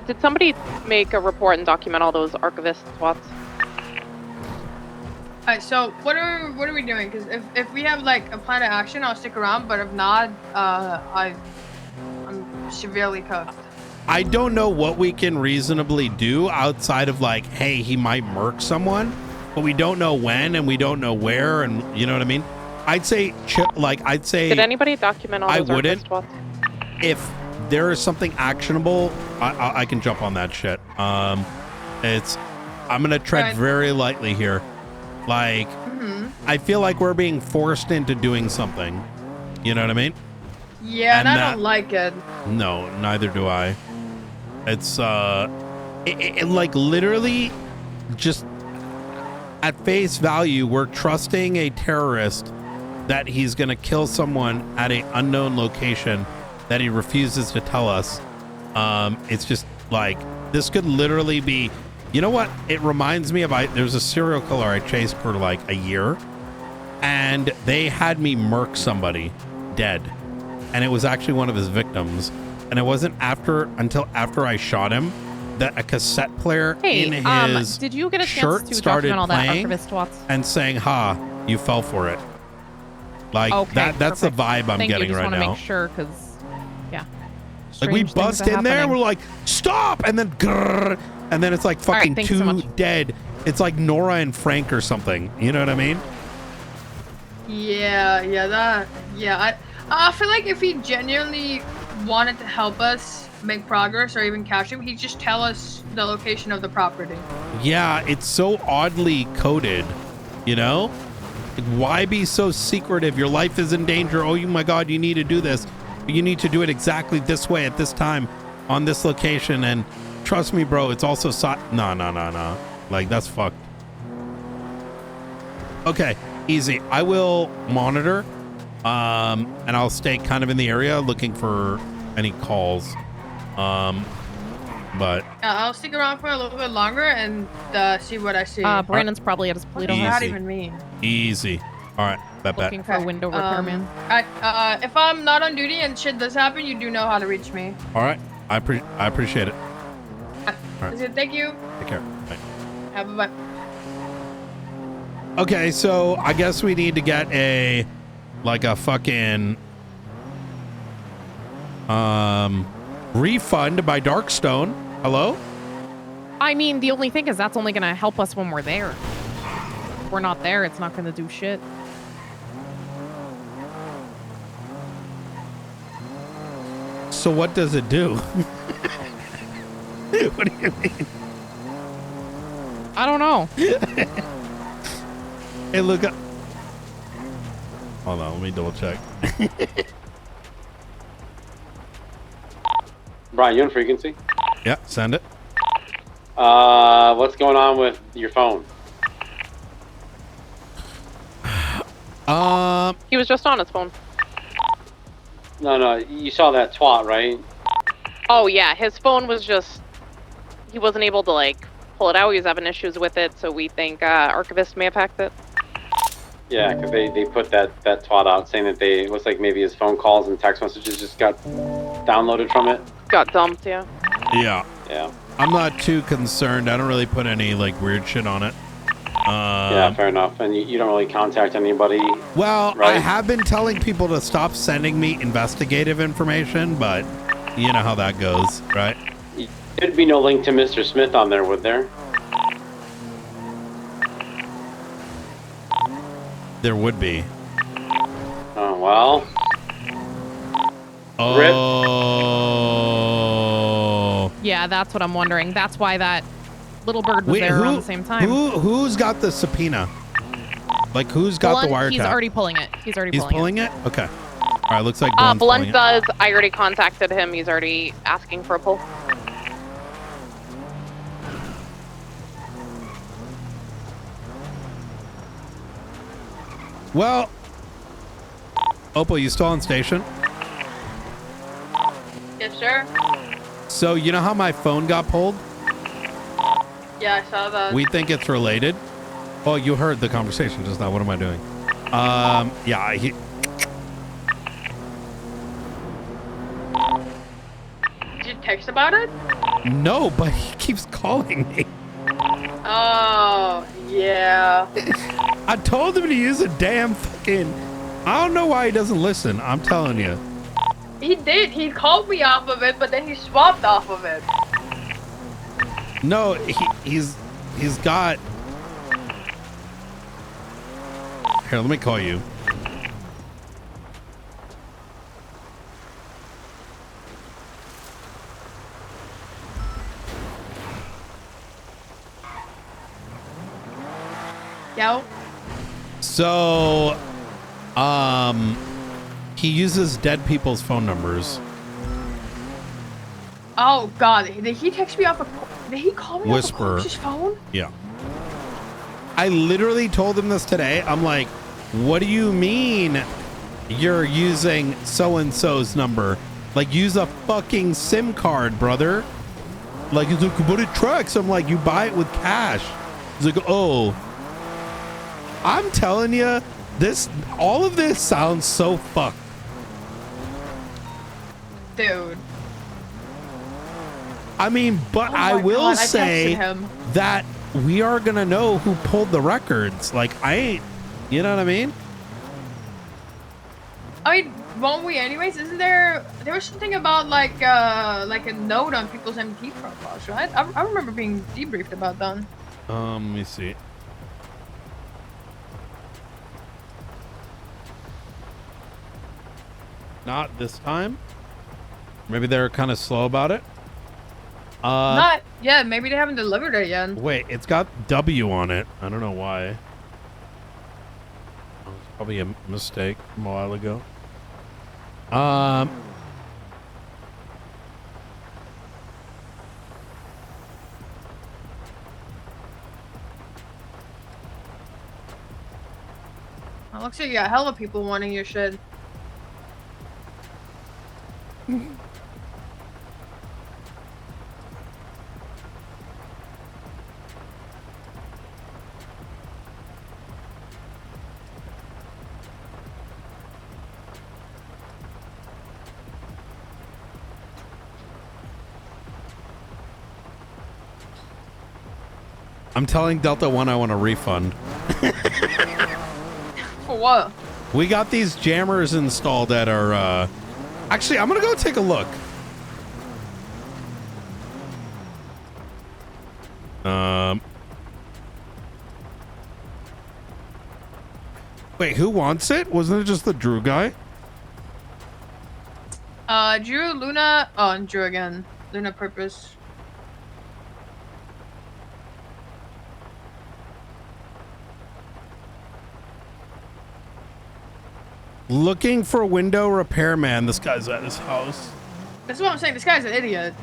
Did somebody make a report and document all those archivist swats? Alright, so what are we doing? Because if we have like a plan of action, I'll stick around. But if not, I'm severely cooked. I don't know what we can reasonably do outside of like, hey, he might murk someone, but we don't know when and we don't know where, and you know what I mean? I'd say, Did anybody document all those archivist swats? If there is something actionable, I can jump on that shit. I'm gonna tread very lightly here. Like, I feel like we're being forced into doing something. You know what I mean? Yeah, and I don't like it. No, neither do I. It's like literally just at face value, we're trusting a terrorist that he's gonna kill someone at an unknown location that he refuses to tell us. It's just like, this could literally be, you know what? It reminds me of, there's a serial killer I chased for like a year, and they had me murk somebody dead. And it was actually one of his victims. And it wasn't until after I shot him that a cassette player in his did you get a shirt chance to started document all that playing archivist swats? and saying, "Ha, you fell for it." Like that's the vibe I'm getting right now. Thank you. Just want to make sure, because yeah. Like we bust in there, and we're like, "Stop!" and then grrr, and then it's like fucking two dead. It's like Nora and Frank or something. You know what I mean? Yeah, I feel like if he genuinely wanted to help us make progress or even catch him, he'd just tell us the location of the property. Yeah, it's so oddly coded, you know? Like, why be so secretive? Your life is in danger. Oh my God, you need to do this. You need to do it exactly this way at this time on this location. And trust me, bro, it's also no. Like, that's fucked. Okay, easy. I will monitor. And I'll stay kind of in the area looking for any calls. But I'll stick around for a little bit longer and see what I see. Brandon's probably at his What does that even mean? Easy. All right, bet. Looking for a window repairman. If I'm not on duty and shit does happen, you do know how to reach me. All right, I appreciate it. All right. Thank you. Take care. Bye. Have a bye. Okay, so I guess we need to get a fucking refund by Darkstone. Hello? I mean, the only thing is that's only going to help us when we're there. If we're not there, it's not going to do shit. So what does it do? What do you mean? I don't know. Hey, look up. Hold on, let me double check. Brian, you on frequency? Yeah, send it. What's going on with your phone? He was just on his phone. No, you saw that twat, right? Oh yeah, his phone was just, he wasn't able to like pull it out. He was having issues with it, so we think Archivist may have hacked it. Yeah, because they put that twat out saying that it looks like maybe his phone calls and text messages just got downloaded from it. Got dumped, yeah. Yeah. Yeah. I'm not too concerned. I don't really put any like weird shit on it. Yeah, fair enough. And you don't really contact anybody. Well, right? I have been telling people to stop sending me investigative information, but you know how that goes, right? There'd be no link to Mr. Smith on there, would there? There would be. Oh, well. Oh. Yeah, that's what I'm wondering. That's why that little bird was there around the same time. Who's got the subpoena? Like, who's got the wiretap? He's already pulling it. He's already pulling it. Okay. All right. Looks like Blunt's Blunt pulling it. does. I already contacted him. He's already asking for a pull. Well, Opal, you still on station? Yes, sir. So you know how my phone got pulled? Yeah, I saw that. We think it's related. Oh, you heard the conversation just now. What am I doing? Yeah. Did you text about it? No, but he keeps calling me. Oh, yeah. I told him to use a damn fucking... I don't know why he doesn't listen. I'm telling you. He did. He called me off of it, but then he swapped off of it. No, he's got... Here, let me call you. Yo. So, he uses dead people's phone numbers. Oh God! Did he text me off of? Did he call me Whisper. off of Coach's phone? Yeah. I literally told him this today. I'm like, what do you mean you're using so-and-so's number? Like, use a fucking SIM card, brother. Like, he's like, but it tracks. I'm like, you buy it with cash. He's like, oh. I'm telling you, all of this sounds so fucked. Dude. I mean, but I will say that we are gonna know who pulled the records. Like, you know what I mean? I mean, won't we anyways? Isn't there was something about like a note on people's MT profiles, right? I remember being debriefed about that. Let me see. Not this time. Maybe they're kind of slow about it. Not yeah, maybe they haven't delivered it yet. Wait, it's got W on it. I don't know why. Oh, it's probably a mistake from a while ago. It looks like you got hella people wanting your shit. I'm telling Delta One I want a refund. For what? We got these jammers installed at our actually, I'm gonna go take a look. Wait, who wants it? Wasn't it just the Drew guy? Drew, Luna, and Drew again. Luna Purpose. Looking for window repairman. This guy's at his house. That's what I'm saying. This guy's an idiot.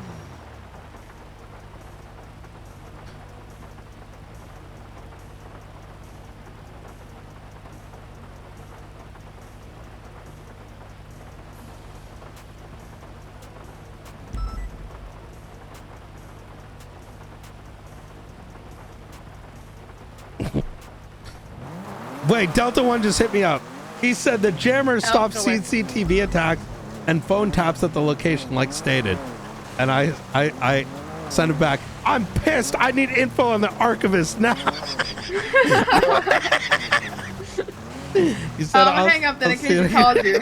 Wait, Delta One just hit me up. He said the jammer stopped CCTV attacks and phone taps at the location like stated. And I sent it back. I'm pissed. I need info on the archivist now. You said I'm gonna hang up then in case he calls you.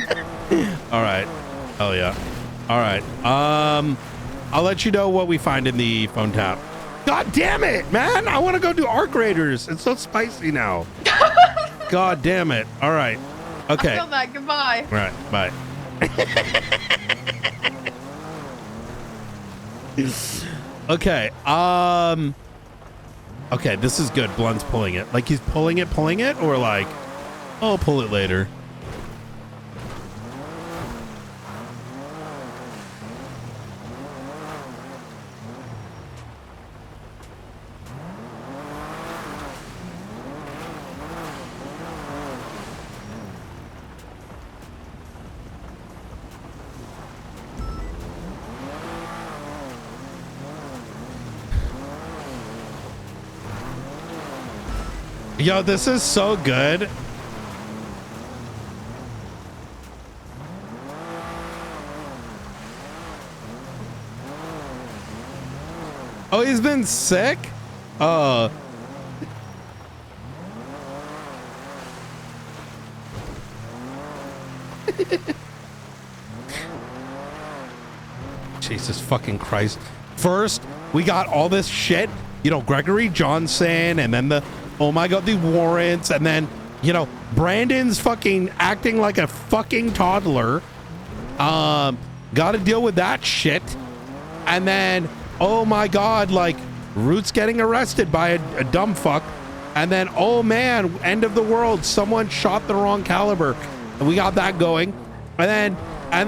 All right. Oh yeah. All right. I'll let you know what we find in the phone tap. God damn it, man! I want to go do Arc Raiders. It's so spicy now. God damn it! All right. Okay. I feel that. Goodbye. All right. Bye. Okay. Okay, this is good. Blunt's pulling it. Like he's pulling it, or like, oh, I'll pull it later. Yo, this is so good. Oh, he's been sick? Jesus fucking Christ. First, we got all this shit, you know, Gregory Johnson, and then the, oh my God, the warrants, and then, you know, Brandon's fucking acting like a fucking toddler. Got to deal with that shit. And then, oh my God, like, Root's getting arrested by a dumb fuck. And then, oh man, end of the world, someone shot the wrong caliber. And we got that going. And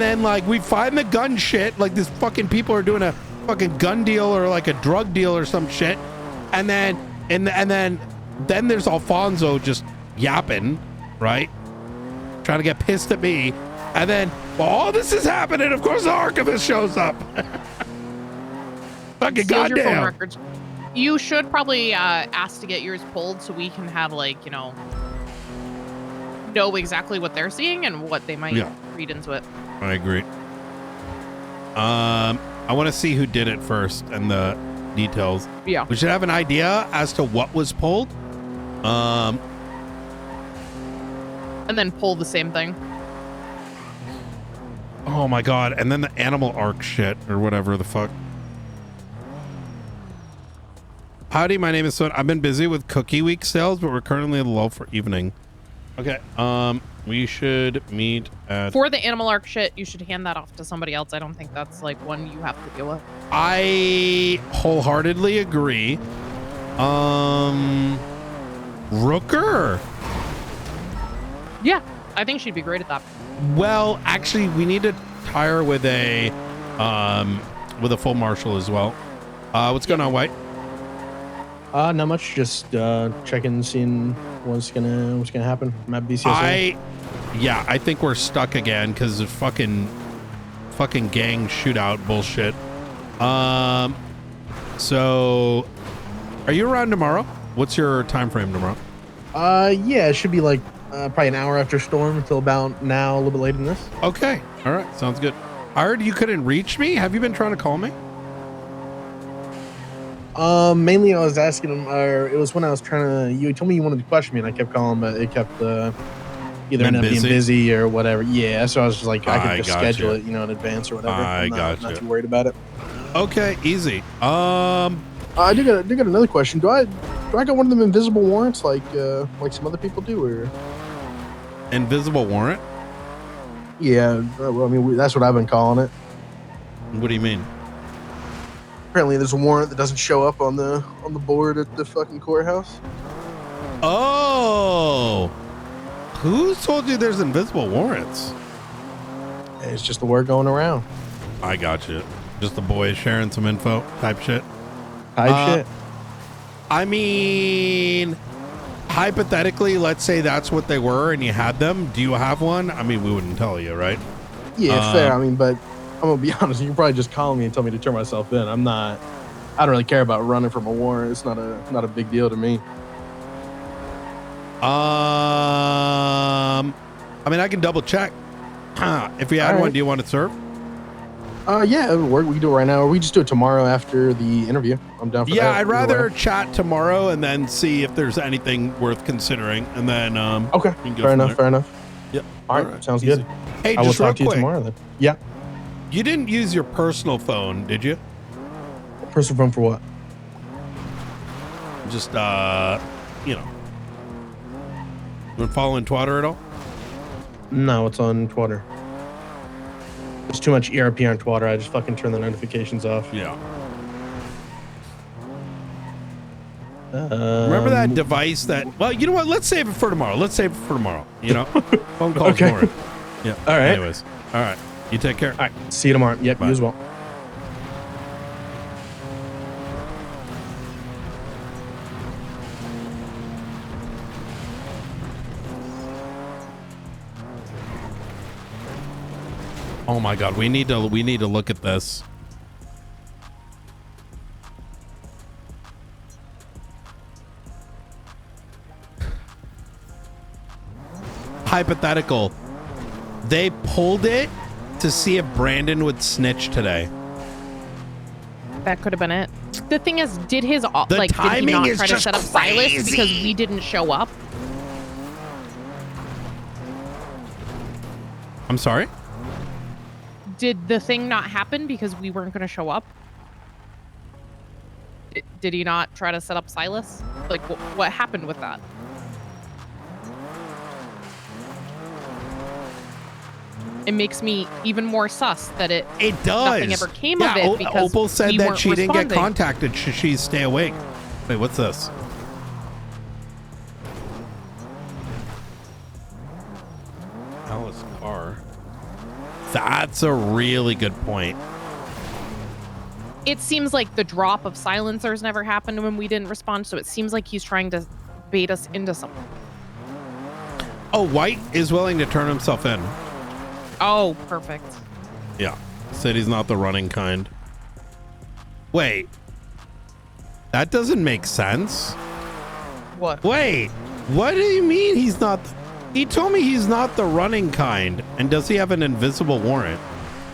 then like, we find the gun shit, like this fucking people are doing a fucking gun deal or like a drug deal or some shit. And then, then there's Alfonso just yapping, right? Trying to get pissed at me. And then, well, all this is happening, of course the archivist shows up. Fucking Seals your phone goddamn. records. You should probably ask to get yours pulled so we can have, like, you know exactly what they're seeing and what they might read into it. I agree. I want to see who did it first and the details. Yeah. We should have an idea as to what was pulled. And then pull the same thing. Oh my God. And then the animal arc shit or whatever the fuck. Howdy, my name is Son. I've been busy with Cookie Week sales, but we're currently at a lull for evening. Okay. We should meet at... For the animal arc shit, you should hand that off to somebody else. I don't think that's like one you have to deal with. I wholeheartedly agree. Rooker. Yeah, I think she'd be great at that. Well, actually, we need to tie her with a full marshal as well. What's going on, White? Not much. Just checking, seeing what's gonna happen. I'm at BCSA. I think we're stuck again because of fucking gang shootout bullshit. So, are you around tomorrow? What's your time frame tomorrow? Yeah, it should be like probably an hour after storm until about now, a little bit later than this. Okay, all right, sounds good. I heard you couldn't reach me. Have you been trying to call me? Mainly I was asking him, or it was when I was trying to, you told me you wanted to question me and I kept calling, but it kept, either end up being busy or whatever. Yeah. So I was just like, I could just schedule it, in advance or whatever. I'm not too worried about it. Okay. Easy. I do got another question. Do I got one of them invisible warrants like some other people do, or? Invisible warrant? Yeah. Well, I mean, that's what I've been calling it. What do you mean? Apparently there's a warrant that doesn't show up on the board at the fucking courthouse. Oh, who told you there's invisible warrants? It's just the word going around. I got you. Just the boys sharing some info type shit. Shit. I mean, hypothetically, let's say that's what they were and you had them. Do you have one? I mean, we wouldn't tell you, right? Yeah, fair. I mean, but I'm gonna be honest. You can probably just call me and tell me to turn myself in. I don't really care about running from a warrant. It's not a big deal to me. I mean, I can double check. If you had one, do you want to serve? Yeah, it would work. We can do it right now, or we just do it tomorrow after the interview. I'm down for that. Yeah, I'd either rather way. chat tomorrow and then see if there's anything worth considering, and then Okay, we can go fair from enough. there. Fair enough. Yep. All right, sounds easy. good. Hey, I will just real talk to you quick. tomorrow then. Yeah. You didn't use your personal phone, did you? Personal phone for what? Just you know. Been following Twitter at all? No, it's on Twitter. There's too much ERP on Twitter. I just fucking turn the notifications off. Yeah. Remember that device that? Well, you know what? Let's save it for tomorrow. You know, phone calls Okay. more. Yeah. All right. Anyways, all right. You take care. All right. See you tomorrow. Yep. Bye. You as well. Oh my God, we need to look at this. Hypothetical. They pulled it to see if Brandon would snitch today. That could have been it. The thing is, did he timing not is try to just set up Silas crazy. because we didn't show up? I'm sorry? Did the thing not happen because we weren't going to show up? Did he not try to set up Silas? Like, what happened with that? It makes me even more sus that it does. nothing ever came Yeah, of it because Opal said we that weren't she didn't get responding. contacted. Should she stay awake? Wait, what's this? Alice car. That's a really good point. It seems like the drop of silencers never happened when we didn't respond, so it seems like he's trying to bait us into something. Oh, White is willing to turn himself in. Oh, perfect. Yeah. Said he's not the running kind. Wait. That doesn't make sense. What? Wait. What do you mean he's not? He told me he's not the running kind. And does he have an invisible warrant?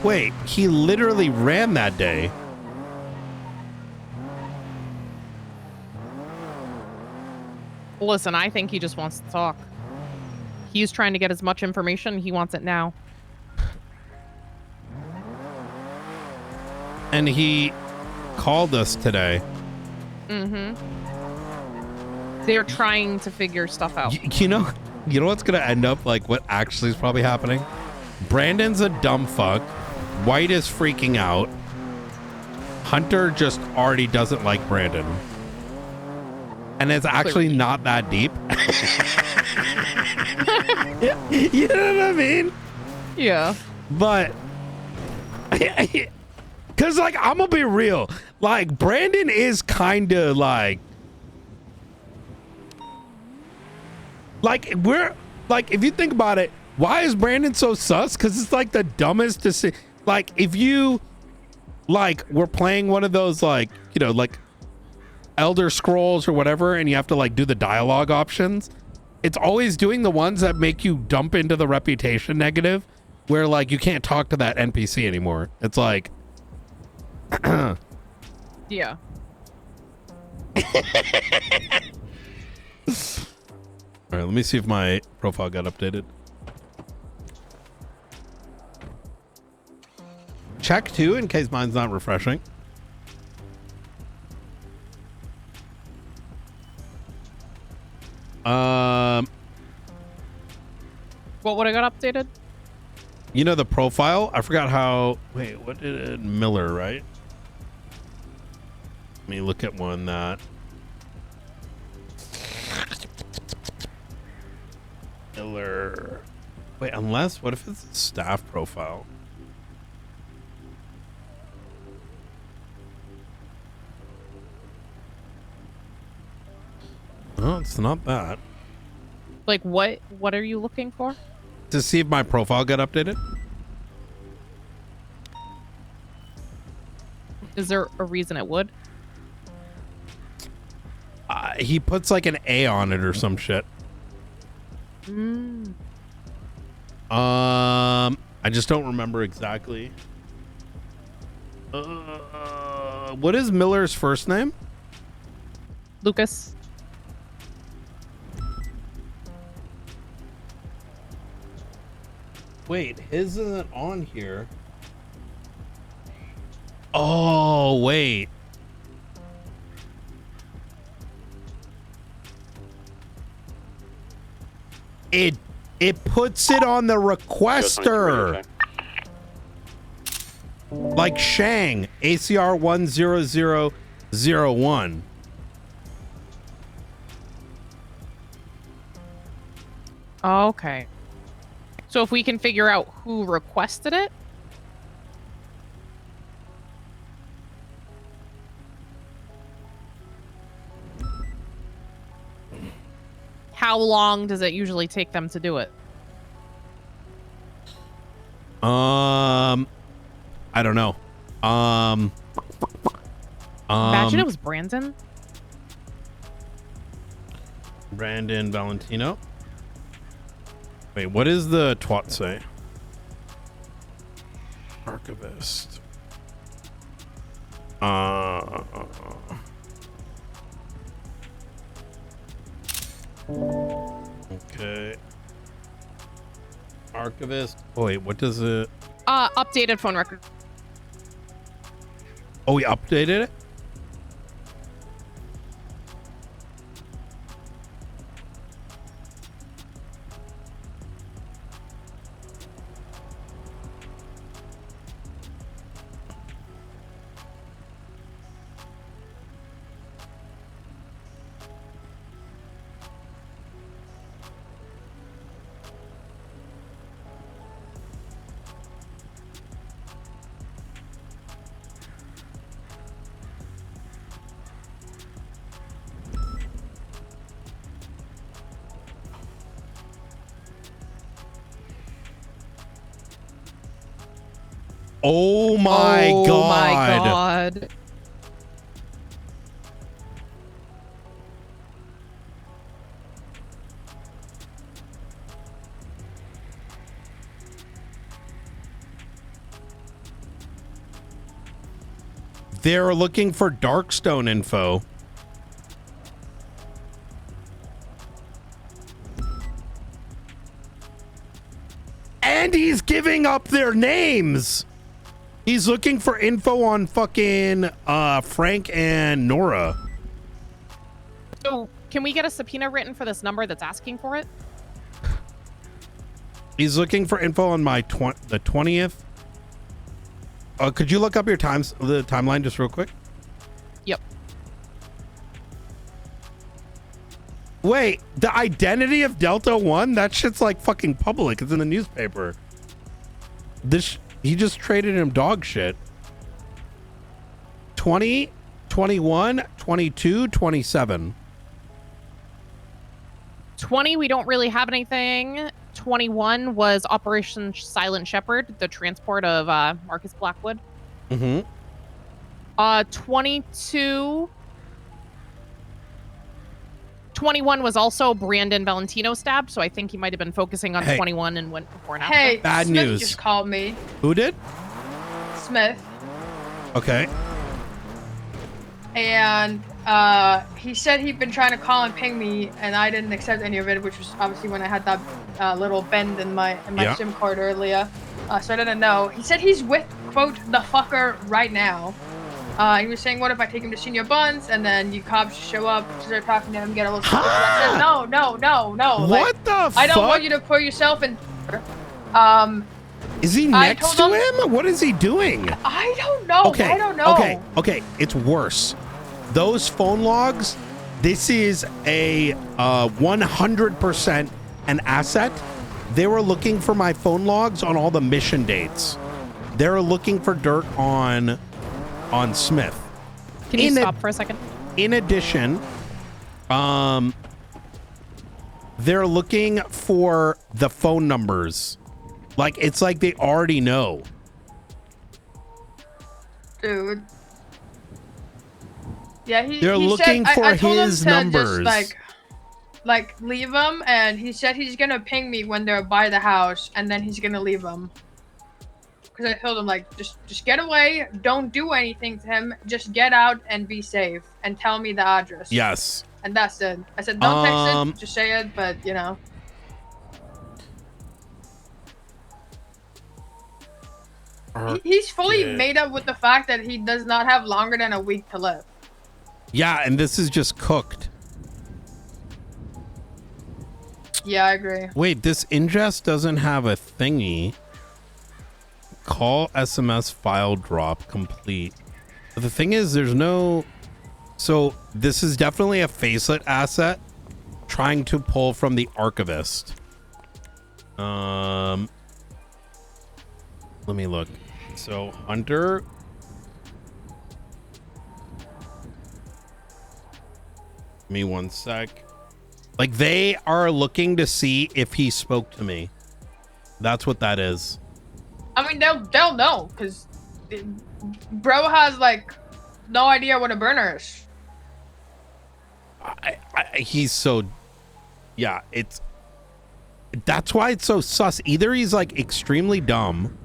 Wait, he literally ran that day. Listen, I think he just wants to talk. He's trying to get as much information. He wants it now. And he called us today. Mm-hmm. They're trying to figure stuff out. You know what's gonna end up like what actually is probably happening? Brandon's a dumb fuck. White is freaking out. Hunter just already doesn't like Brandon. And it's actually not that deep. You know what I mean? Yeah. But because like I'm gonna be real, like Brandon is kind of like we're like, if you think about it, why is Brandon so sus? Because it's like the dumbest decision. Like if you like we're playing one of those like, you know, like Elder Scrolls or whatever, and you have to like do the dialogue options. It's always doing the ones that make you dump into the reputation negative, where like you can't talk to that NPC anymore. It's like Yeah. All right, let me see if my profile got updated. Check too, in case mine's not refreshing. What would I got updated? You know the profile? I forgot how. Wait, what did it? Miller, right? Let me look at one that. Miller. Wait, unless what if it's a staff profile? Oh, it's not that. Like what are you looking for? To see if my profile got updated. Is there a reason it would? He puts like an A on it or some shit. Mm. I just don't remember exactly. What is Miller's first name? Lucas. Wait, his isn't on here. Oh, wait. It puts it on the requester. Like Shang, ACR 10001. Okay. So if we can figure out who requested it? How long does it usually take them to do it? I don't know. Imagine it was Brandon. Brandon Valentino. Wait, what does the twat say? Archivist. Okay. Archivist. Oh, wait, what does it? Updated phone record. Oh, we updated it? Oh my god. Oh my god. They're looking for Darkstone info. And he's giving up their names. He's looking for info on fucking Frank and Nora. So can we get a subpoena written for this number that's asking for it? He's looking for info on my the 20th. Could you look up your the timeline just real quick? Yep. Wait, the identity of Delta One? That shit's like fucking public. It's in the newspaper. He just traded him dog shit. 20, 21, 22, 27. 20, we don't really have anything. 21 was Operation Silent Shepherd, the transport of Marcus Blackwood. Mm-hmm. 22. 21 was also Brandon Valentino stabbed, so I think he might have been focusing on 21 and went before and after. Hey, Bad Smith news. just called me. Who did? Smith. Okay. And he said he'd been trying to call and ping me, and I didn't accept any of it, which was obviously when I had that little bend in my SIM card earlier. So I didn't know. He said he's with, quote, the fucker right now. He was saying, what if I take him to Senior Buns, and then you cops show up, start talking to him, get a little suspicious. I said, no. What the fuck? I don't want you to put yourself in. Is he next to him? What is he doing? I don't know. Okay. I don't know. Okay. It's worse. Those phone logs, this is a 100% an asset. They were looking for my phone logs on all the mission dates. They're looking for dirt on Smith. Can you stop for a second? In addition, they're looking for the phone numbers. Like, it's like they already know. Dude. Yeah, They're looking said, for I told his him to numbers. Just, like leave them, and he said he's gonna ping me when they're by the house, and then he's gonna leave them. because I told him like, just get away, don't do anything to him, just get out and be safe, and tell me the address. Yes. And that's it. I said, don't text it, just say it, but you know. He's fully made up with the fact that he does not have longer than a week to live. Yeah, and this is just cooked. Yeah, I agree. Wait, this ingest doesn't have a thingy. Call SMS file drop complete. But the thing is, there's no... So this is definitely a facelet asset trying to pull from the archivist. Let me look. So Hunter... Give me one sec. Like, they are looking to see if he spoke to me. That's what that is. I mean, they'll know, because bro has, like, no idea what a burner is. He's so... Yeah, it's... That's why it's so sus. Either he's, like, extremely dumb,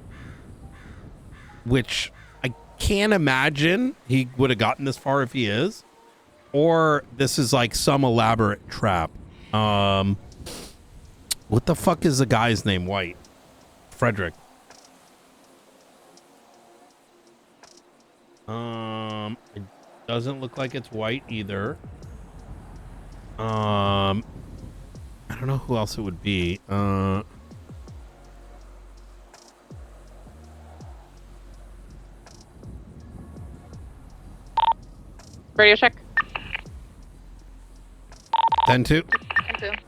which I can't imagine he would have gotten this far if he is, or this is, like, some elaborate trap. What the fuck is the guy's name? White. Frederick. It doesn't look like it's White either. I don't know who else it would be. Radio check. 10-2. 10-2.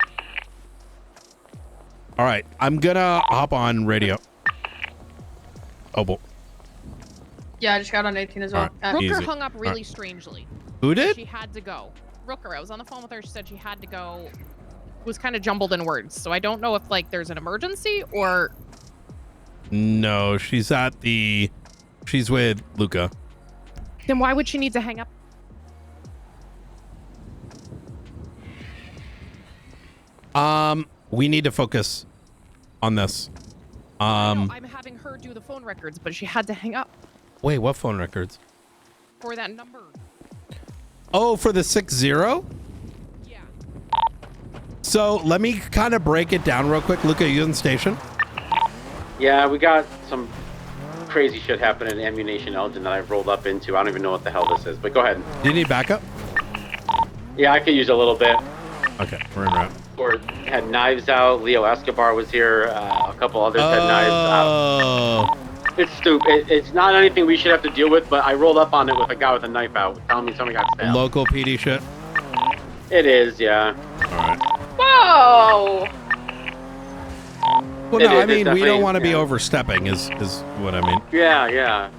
All right, I'm gonna hop on radio. Oh, boy. Yeah, I just got on 18 as well. Right, Rooker easy. hung up really All right. strangely. Who did? She had to go. Rooker, I was on the phone with her. She said she had to go. It was kind of jumbled in words, so I don't know if like there's an emergency or. No, she's at the... She's with Luca. Then why would she need to hang up? We need to focus on this. I'm having her do the phone records, but she had to hang up Wait, what phone records? for that number. Oh, for the 60? Yeah. So let me kind of break it down real quick. Luca, you in the station? Yeah, we got some crazy shit happening in Ammunition Elgin that I've rolled up into. I don't even know what the hell this is, but go ahead. Do you need backup? Yeah, I could use a little bit. Okay, we're in route. Or had knives out. Leo Escobar was here. A couple others had knives out. It's stupid. It's not anything we should have to deal with, but I rolled up on it with a guy with a knife out, telling me somebody got stabbed. Local PD shit? It is, yeah. Alright. Whoa! Well, It no, is, I mean, it's we don't definitely- want to be yeah. overstepping is what I mean. Yeah, yeah.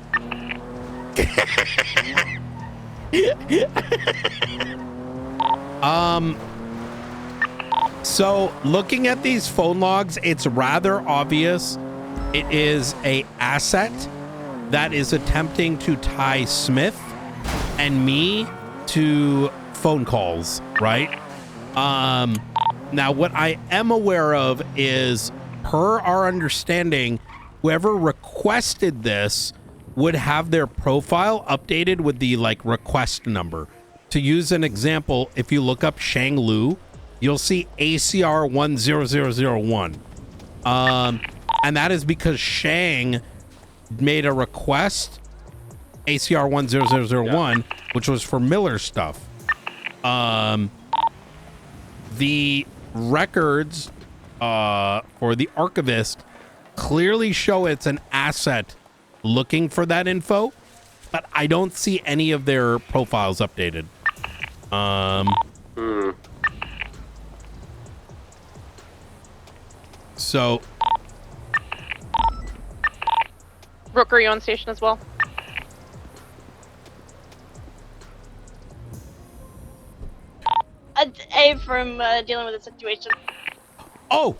So looking at these phone logs, it's rather obvious it is a asset that is attempting to tie Smith and me to phone calls, right? Now what I am aware of is, per our understanding, whoever requested this would have their profile updated with the like request number. To use an example, if you look up Shang Lu, you'll see ACR 10001. And that is because Shang made a request, ACR 10001, which was for Miller stuff. The records for the archivist clearly show it's an asset looking for that info, but I don't see any of their profiles updated. So Rooker, are you on station as well? A from dealing with the situation. Oh,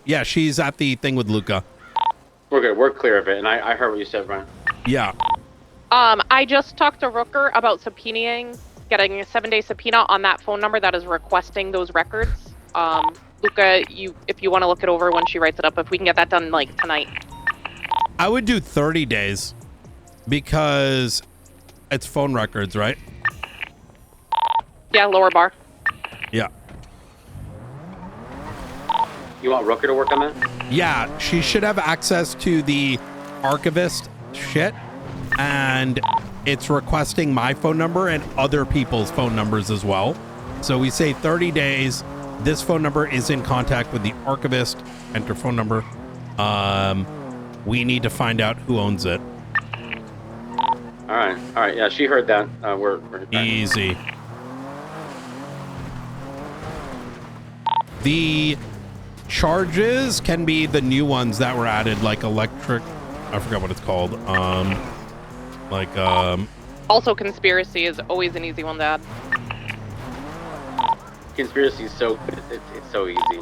yeah, she's at the thing with Luca. We're good. We're clear of it, and I heard what you said, Brian. Yeah. I just talked to Rooker about subpoenaing, getting a 7-day subpoena on that phone number that is requesting those records. Luca, if you want to look it over when she writes it up, if we can get that done like tonight. I would do 30 days because it's phone records, right? Yeah, lower bar. Yeah. You want Rooker to work on that? Yeah, she should have access to the archivist shit, and it's requesting my phone number and other people's phone numbers as well. So we say 30 days. This phone number is in contact with the archivist. Enter phone number. We need to find out who owns it. All right. Yeah, she heard that. We're easy. The charges can be the new ones that were added, like electric. I forgot what it's called. Also, conspiracy is always an easy one to add. Conspiracy is so good. It's so easy.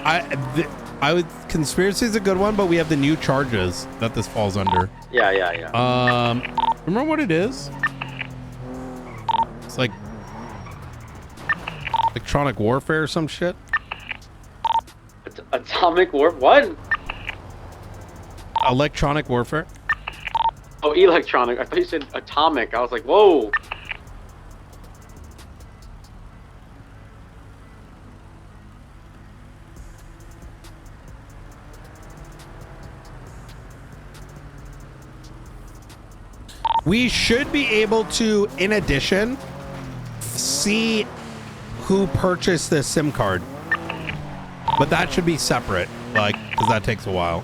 I would. Conspiracy is a good one, but we have the new charges that this falls under. Yeah. Remember what it is? It's like electronic warfare or some shit. Atomic war? What? Electronic warfare. Oh, electronic. I thought you said atomic. I was like, whoa. We should be able to, in addition, see who purchased this SIM card. But that should be separate, like, because that takes a while.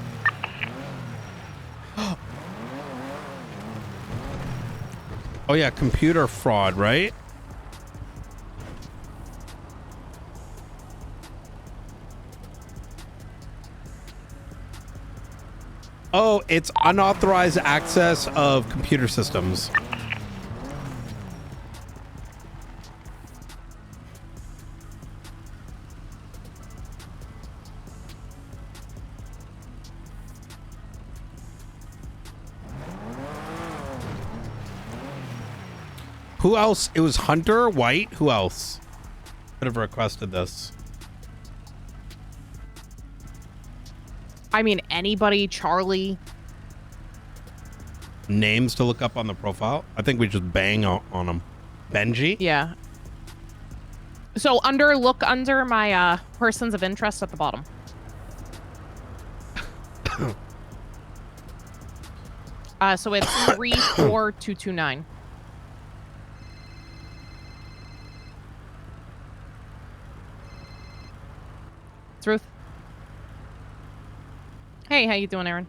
Oh yeah, computer fraud, right? Oh, it's unauthorized access of computer systems. Who else? It was Hunter, White. Who else could have requested this? I mean, anybody, Charlie. Names to look up on the profile? I think we just bang on them. Benji? Yeah. So look under my persons of interest at the bottom. So it's 34229. It's Ruth. Hey, how you doing, Aaron?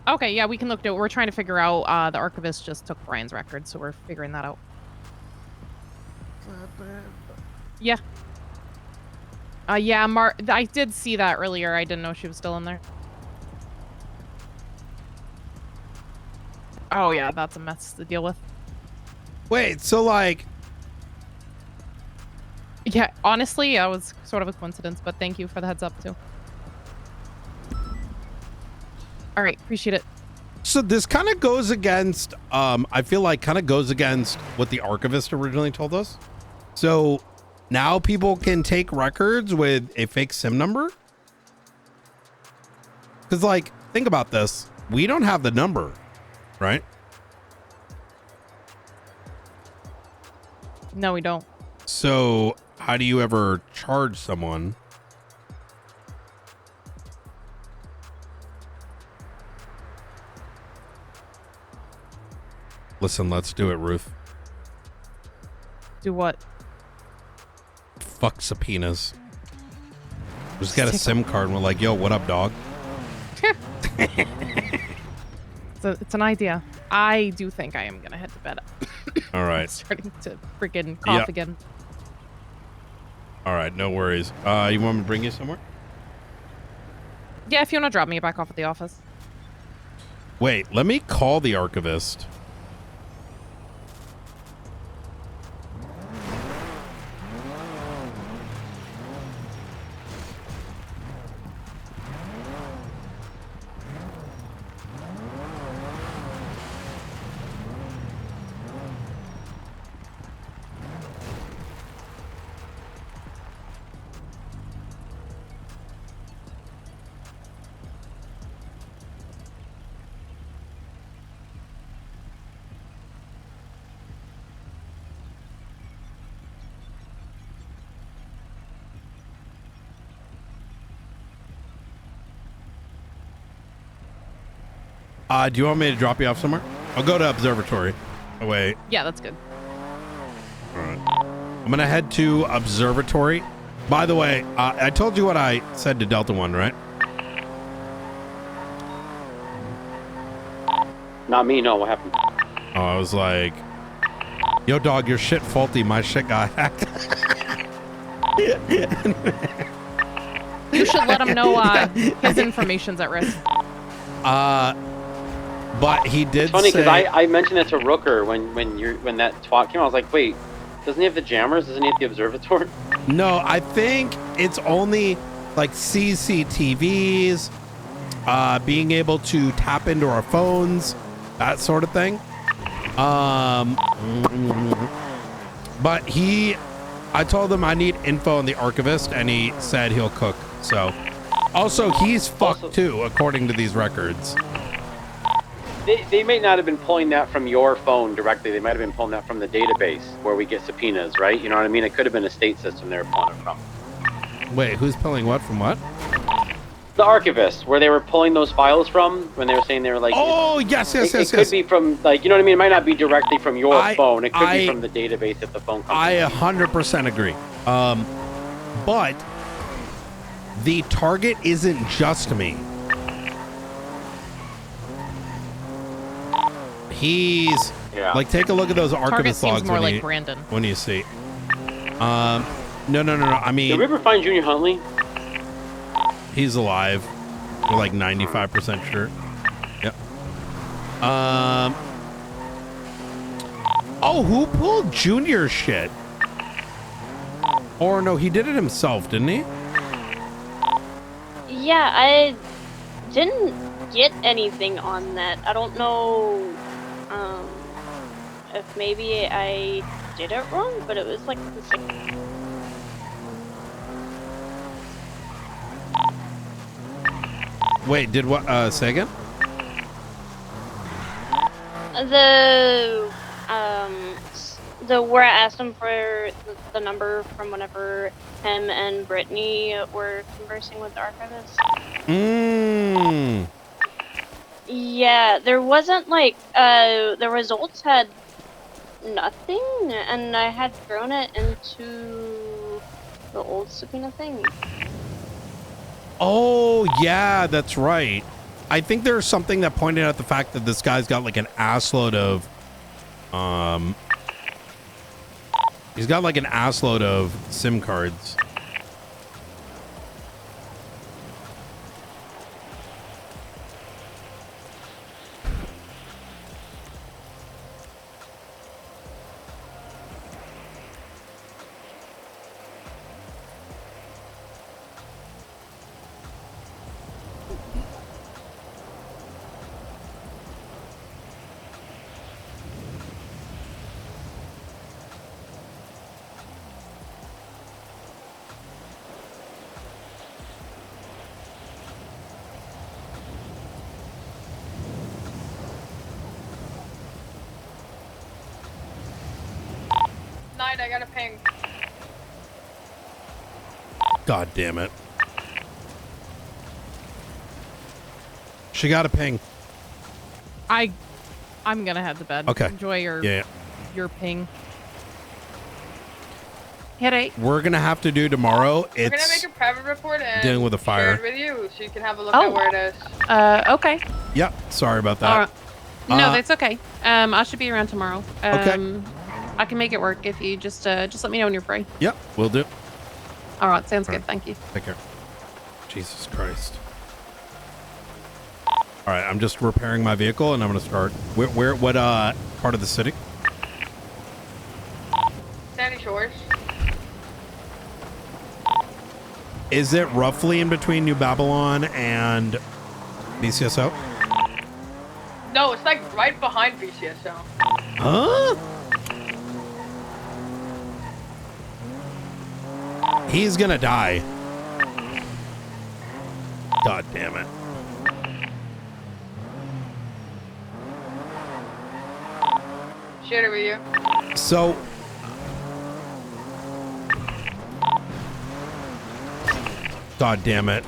Okay, yeah, we can look at it. We're trying to figure out, the archivist just took Brian's record, so we're figuring that out. Yeah. Yeah, I did see that earlier. I didn't know she was still in there. Oh, yeah, that's a mess to deal with. Wait, so like... Yeah, honestly, that was sort of a coincidence, but thank you for the heads up, too. All right, appreciate it. So this kind of goes against, I feel like kind of goes against what the archivist originally told us. So now people can take records with a fake SIM number? Because like, think about this. We don't have the number, right? No, we don't. So how do you ever charge someone? Listen, let's do it, Ruth. Do what? Fuck subpoenas. Just got a SIM card and we're like, yo, what up, dog? It's an idea. I do think I am going to head to bed. All right. I'm starting to freaking cough again. All right, no worries. You want me to bring you somewhere? Yeah, if you want to drop me back off at the office. Wait, let me call the archivist. Do you want me to drop you off somewhere? I'll go to observatory. Oh, wait. Yeah, that's good. All right. I'm going to head to observatory. By the way, I told you what I said to Delta One, right? Not me, no. What happened? Oh, I was like, yo, dog, your shit faulty. My shit got hacked. You should let him know his information's at risk. But he did It's funny because say... I mentioned it to Rooker when that twat came. I was like, wait, doesn't he have the jammers? Doesn't he have the observatory? No, I think it's only like CCTVs, being able to tap into our phones, that sort of thing. But I told him I need info on the archivist, and he said he'll cook. So, also he's fucked too, according to these records. They may not have been pulling that from your phone directly. They might have been pulling that from the database where we get subpoenas, right? You know what I mean? It could have been a state system they were pulling it from. Wait, who's pulling what from what? The archivist, where they were pulling those files from when they were saying they were like... Oh, yes. It could be from, like, you know what I mean? It might not be directly from your phone. It could be from the database if the phone comes I 100% agree. But the target isn't just me. He's like, take a look at those archivist logs more like Brandon. when you see. No. I mean, did we ever find Junior Huntley? He's alive. We're like 95% sure. Yep. Oh, who pulled Junior shit? Or no, he did it himself, didn't he? Yeah, I didn't get anything on that. I don't know if maybe I did it wrong, but it was like the same. Wait, did what? Say again? The where I asked him for the number from whenever him and Brittany were conversing with the archivist. Yeah, there wasn't like the results had nothing, and I had thrown it into the old subpoena thing. Oh, yeah, that's right. I think there's something that pointed out the fact that this guy's got like an assload of, he's got like an assload of SIM cards. I got a ping. God damn it. She got a ping. I'm gonna head to bed. Okay. Enjoy your ping. Hit it. We're gonna have to do tomorrow. We're gonna make a private report and dealing with a fire. share it with you, so you can have a look at where it is. Okay. Yep. Sorry about that. No, that's okay. I should be around tomorrow. Okay. I can make it work if you just let me know when you're free. Yep, we'll do. All right, sounds good. Thank you. Take care. Jesus Christ. All right, I'm just repairing my vehicle, and I'm gonna start. What part of the city? Sandy Shores. Is it roughly in between New Babylon and BCSO? No, it's like right behind VCSO. Huh? He's gonna die. God damn it. Shit over you. So, God damn it.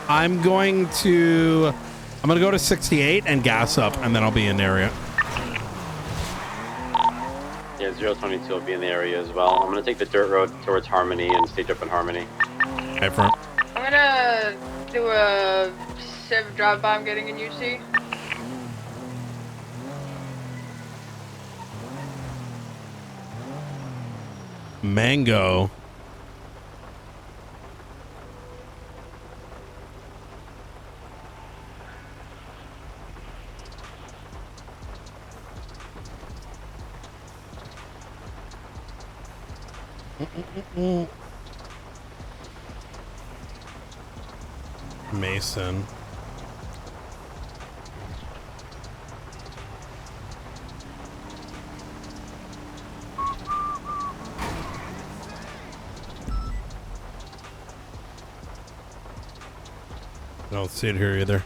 I'm going to go to 68 and gas up, and then I'll be in the area. Yeah, 022 will be in the area as well. I'm gonna take the dirt road towards Harmony and stage up in Harmony. Hey, front. I'm gonna do a Civ drive-by. I'm getting in UC. Mango. Mason. I don't see it here either.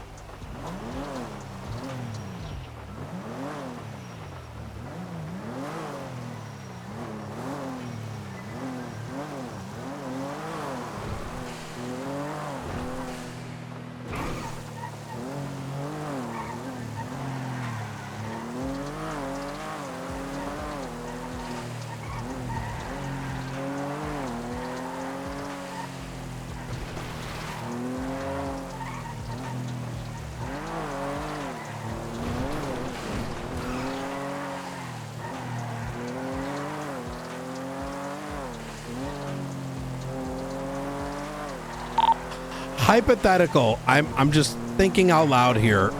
Hypothetical. I'm just thinking out loud here.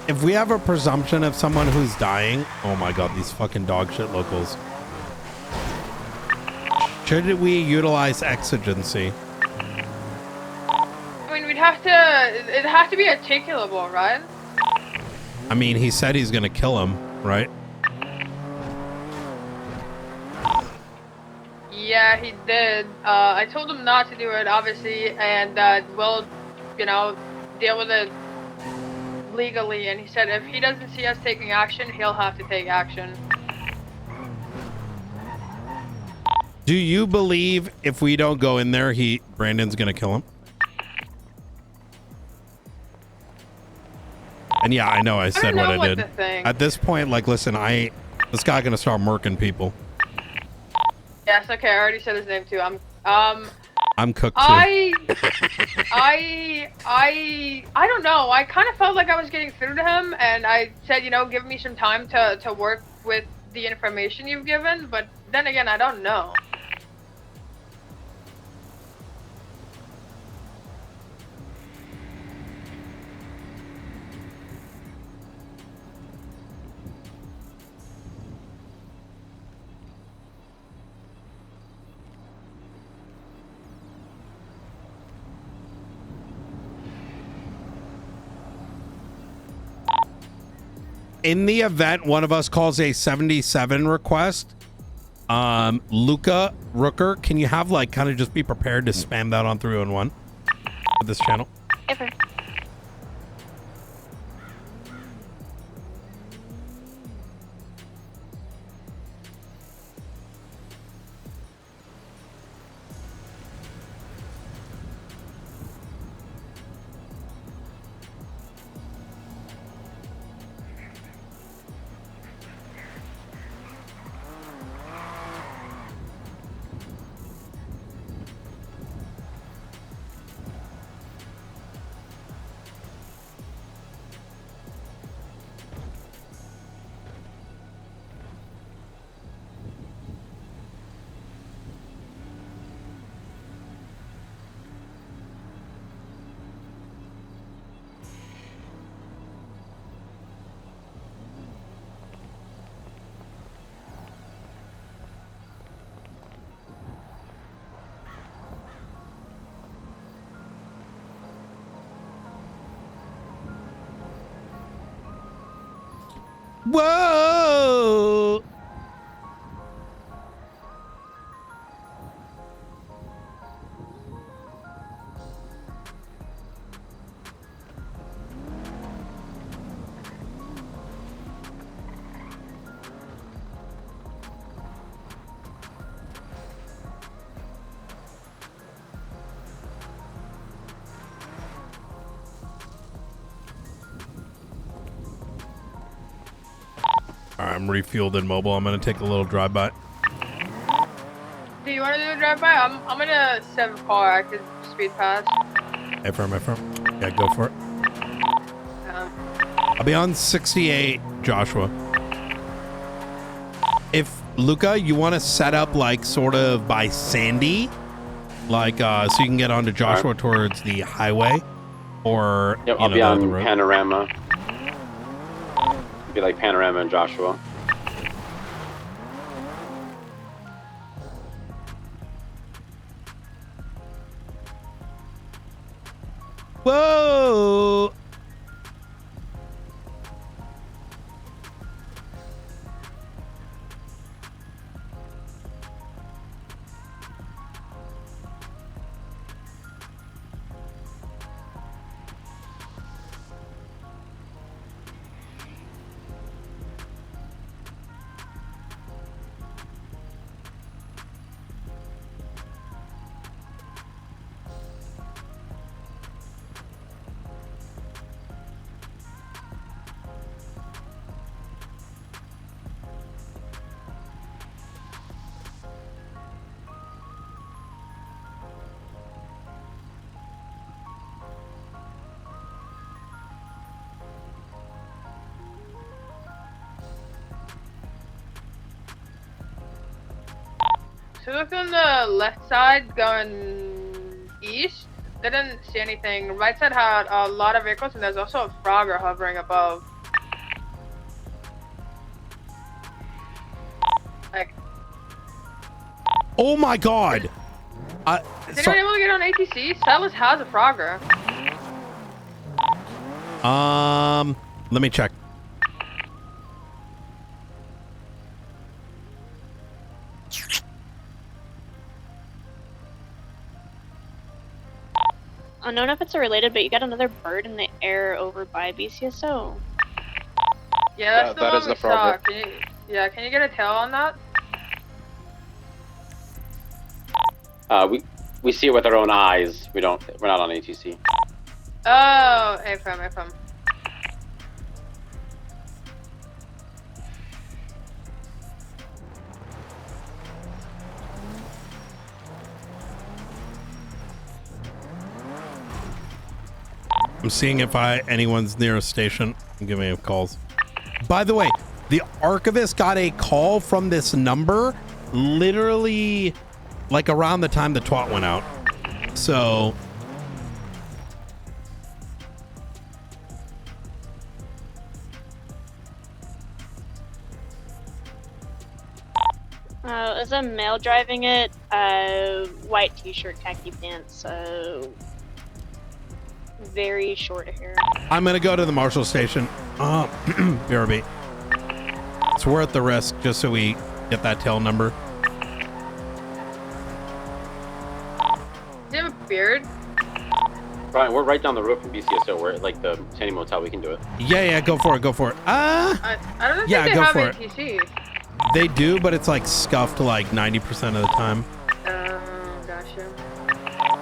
If we have a presumption of someone who's dying, oh my god, these fucking dog shit locals. Should we utilize exigency? I mean, it'd have to be articulable, right? I mean, he said he's gonna kill him, right? Yeah, he did. I told him not to do it, obviously, and we'll, deal with it legally. And he said if he doesn't see us taking action, he'll have to take action. Do you believe if we don't go in there, Brandon's gonna kill him? And yeah, I know I said what I did. At this point, like, listen, this guy gonna start murking people. Yes, okay, I already said his name too. I'm cooked too. I don't know. I kind of felt like I was getting through to him, and I said, give me some time to work with the information you've given, but then again, I don't know. In the event one of us calls a 77 request, Luca Rooker, can you have kind of just be prepared to spam that on 311 with this channel? Ever. Whoa! I'm refueled and mobile. I'm gonna take a little drive by. Do you want to do a drive by? I'm gonna set a car. I could speed past. Affirm. Yeah, go for it. I'll be on 68, Joshua. If Luca, you want to set up like sort of by Sandy, like so you can get onto Joshua towards the highway, or Yep, I'll be on Panorama. Be like Panorama and Joshua. Whoa! So look on the left side going east. They didn't see anything. Right side had a lot of vehicles, and there's also a Frogger hovering above. Like, Oh my God! is anyone able to get on ATC? Salas has a Frogger. Let me check. I don't know if it's related, but you got another bird in the air over by BCSO. Yeah, that's the that one is we the saw. Frogger. Can you get a tail on that? We see it with our own eyes. We're not on ATC. Oh, AFM. I'm seeing if anyone's near a station. Give me calls. By the way, the archivist got a call from this number literally like around the time the twat went out. So Is a male driving it? White t-shirt, khaki pants, very short hair. I'm gonna go to the Marshall station. BRB. It's worth the risk just so we get that tail number. Do you have a beard? Brian, we're right down the road from BCSO. We're at like the Sandy Motel. We can do it. Yeah, go for it. I don't think Yeah, they go have for it. ATC. They do, but it's like scuffed like 90% of the time. Gotcha.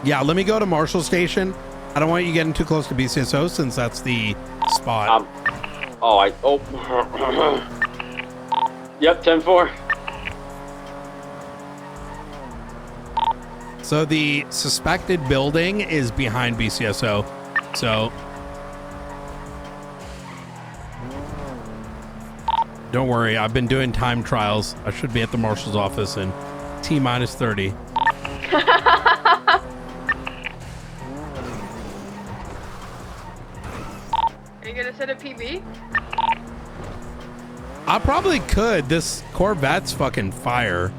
Yeah, let me go to Marshall Station. I don't want you getting too close to BCSO since that's the spot. Yep, 10-4. So the suspected building is behind BCSO. So don't worry, I've been doing time trials. I should be at the marshal's office in T-minus 30. Are you gonna set a PB? I probably could. This Corvette's fucking fire.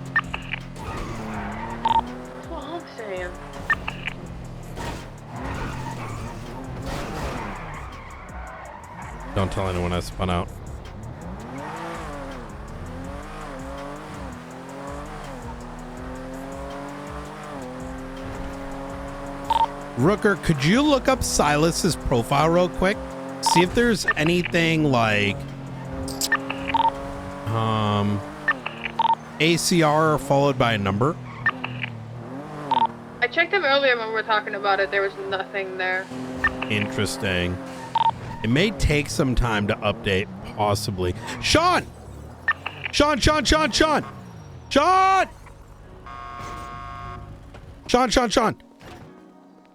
That's what I'm saying. Don't tell anyone I spun out. Rooker, could you look up Silas's profile real quick? See if there's anything like ACR followed by a number. I checked him earlier when we were talking about it. There was nothing there. Interesting. It may take some time to update, possibly. Sean! Sean!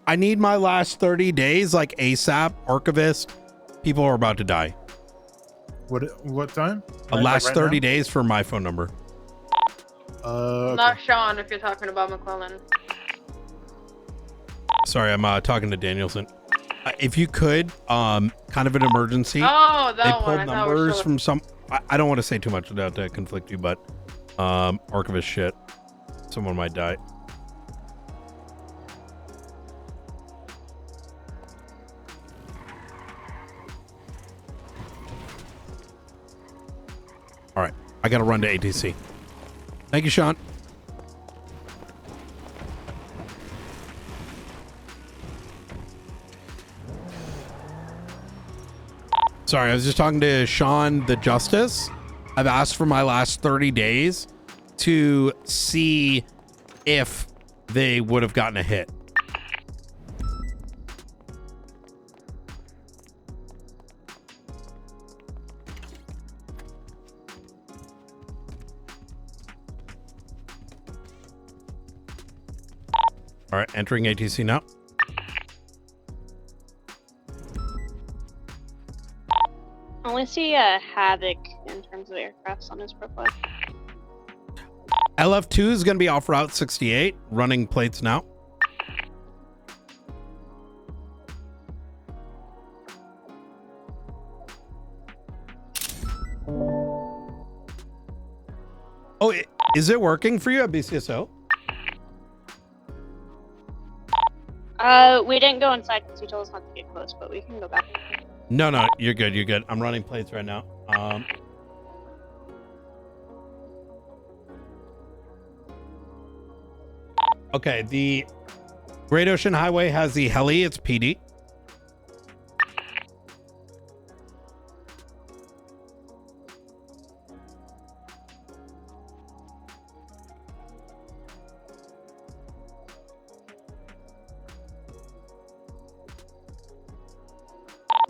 I need my last 30 days, like ASAP, Archivist. People are about to die. What time? Last 30 days for my phone number. Not Sean, if you're talking about McClellan. Sorry, I'm talking to Danielson. If you could, kind of an emergency. Oh, that they one. pulled I numbers from some. I don't want to say too much without to conflict you, but Archivist shit. Someone might die. All right, I got to run to ATC. Thank you, Sean. Sorry, I was just talking to Sean, the Justice. I've asked for my last 30 days to see if they would have gotten a hit. All right, entering ATC now. I only see a Havoc in terms of aircrafts on his profile. LF2 is going to be off Route 68, running plates now. Oh, is it working for you at BCSO? We didn't go inside because you told us not to get close, but we can go back. No, you're good. You're good. I'm running plates right now. Okay, the Great Ocean Highway has the heli. It's PD.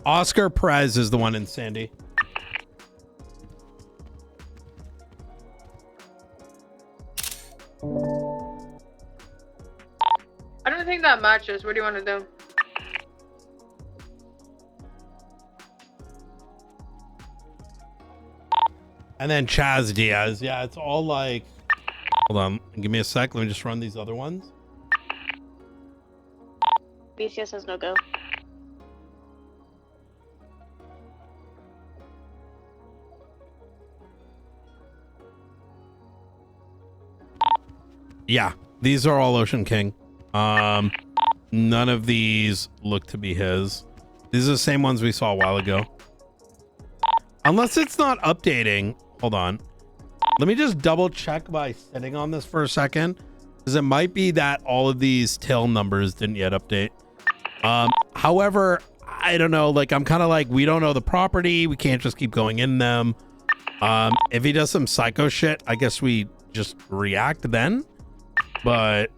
Oscar Perez is the one in Sandy. I don't think that matches. What do you want to do? And then Chaz Diaz. Yeah, it's all like... Hold on. Give me a sec. Let me just run these other ones. BCS has no go. Yeah, these are all Ocean King. None of these look to be his. These are the same ones we saw a while ago. Unless it's not updating. Hold on. Let me just double check by sitting on this for a second. Because it might be that all of these tail numbers didn't yet update. However, I don't know. Like, I'm kind of like, we don't know the property. We can't just keep going in them. If he does some psycho shit, I guess we just react then. But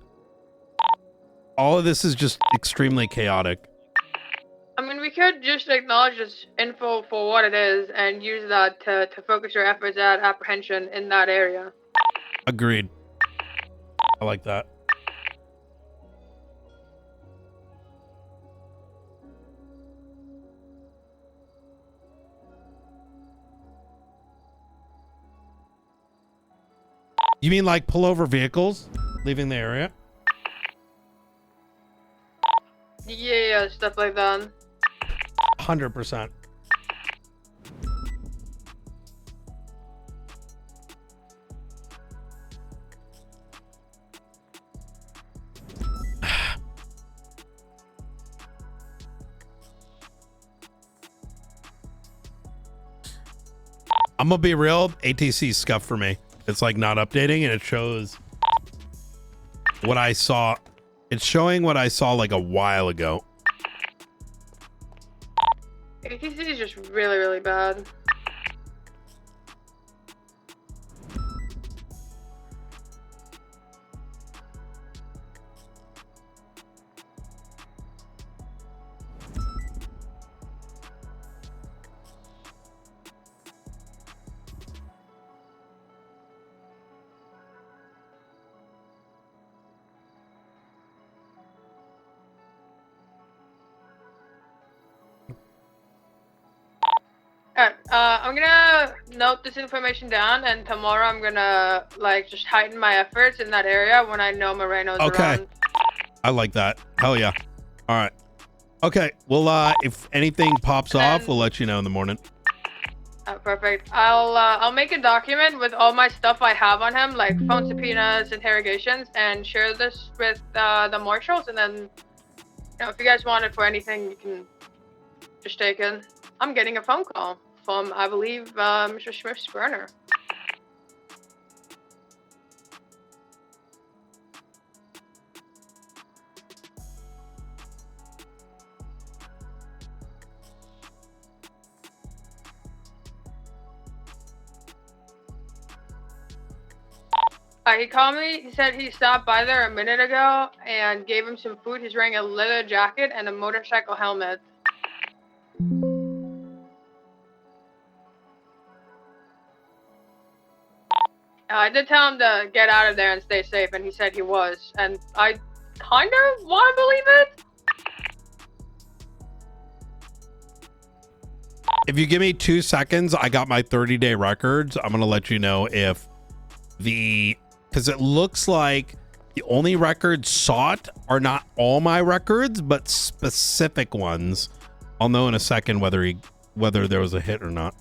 all of this is just extremely chaotic. I mean, we could just acknowledge this info for what it is and use that to focus your efforts at apprehension in that area. Agreed. I like that. You mean like pull over vehicles leaving the area? Yeah, stuff like that. 100%. I'm gonna be real, ATC scuff for me. It's like not updating and it shows what I saw It's showing what I saw like a while ago. ATC is just really, really bad. Alright, I'm gonna note this information down, and tomorrow I'm gonna like just heighten my efforts in that area when I know Moreno's around. I like that. Hell yeah. All right. Okay. Well, if anything pops off, we'll let you know in the morning. Perfect. I'll make a document with all my stuff I have on him, like phone subpoenas, interrogations, and share this with the marshals. And then, you know, if you guys want it for anything, you can just take it. I'm getting a phone call from, I believe, Mr. Smith's burner. He called me. He said he stopped by there a minute ago and gave him some food. He's wearing a leather jacket and a motorcycle helmet. I did tell him to get out of there and stay safe, and he said he was. And I kind of want to believe it. If you give me 2 seconds, I got my 30-day records. I'm going to let you know if because it looks like the only records sought are not all my records, but specific ones. I'll know in a second whether there was a hit or not.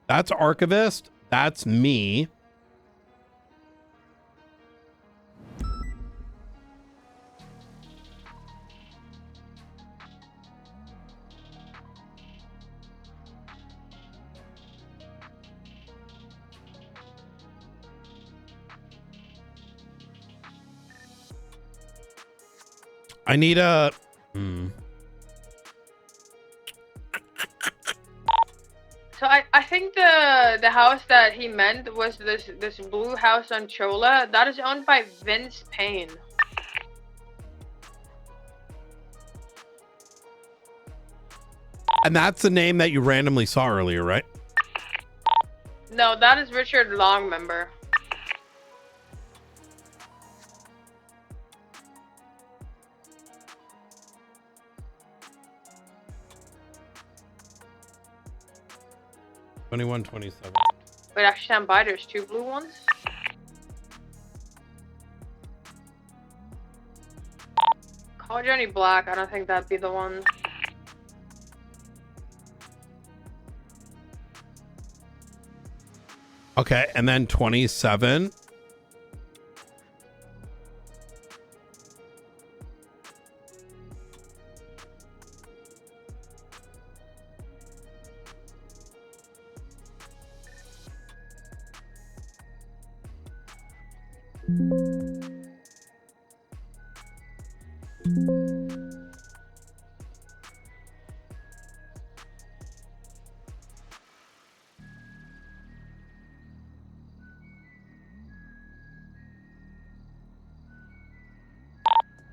That's Archivist. That's me. I need a... So I think the house that he meant was this blue house on Chola. That is owned by Vince Payne. And that's the name that you randomly saw earlier, right? No, that is Richard Longmember. $21.27. Wait, actually stand by. There's two blue ones. Call Johnny Black. I don't think that'd be the one. Okay, and then 27.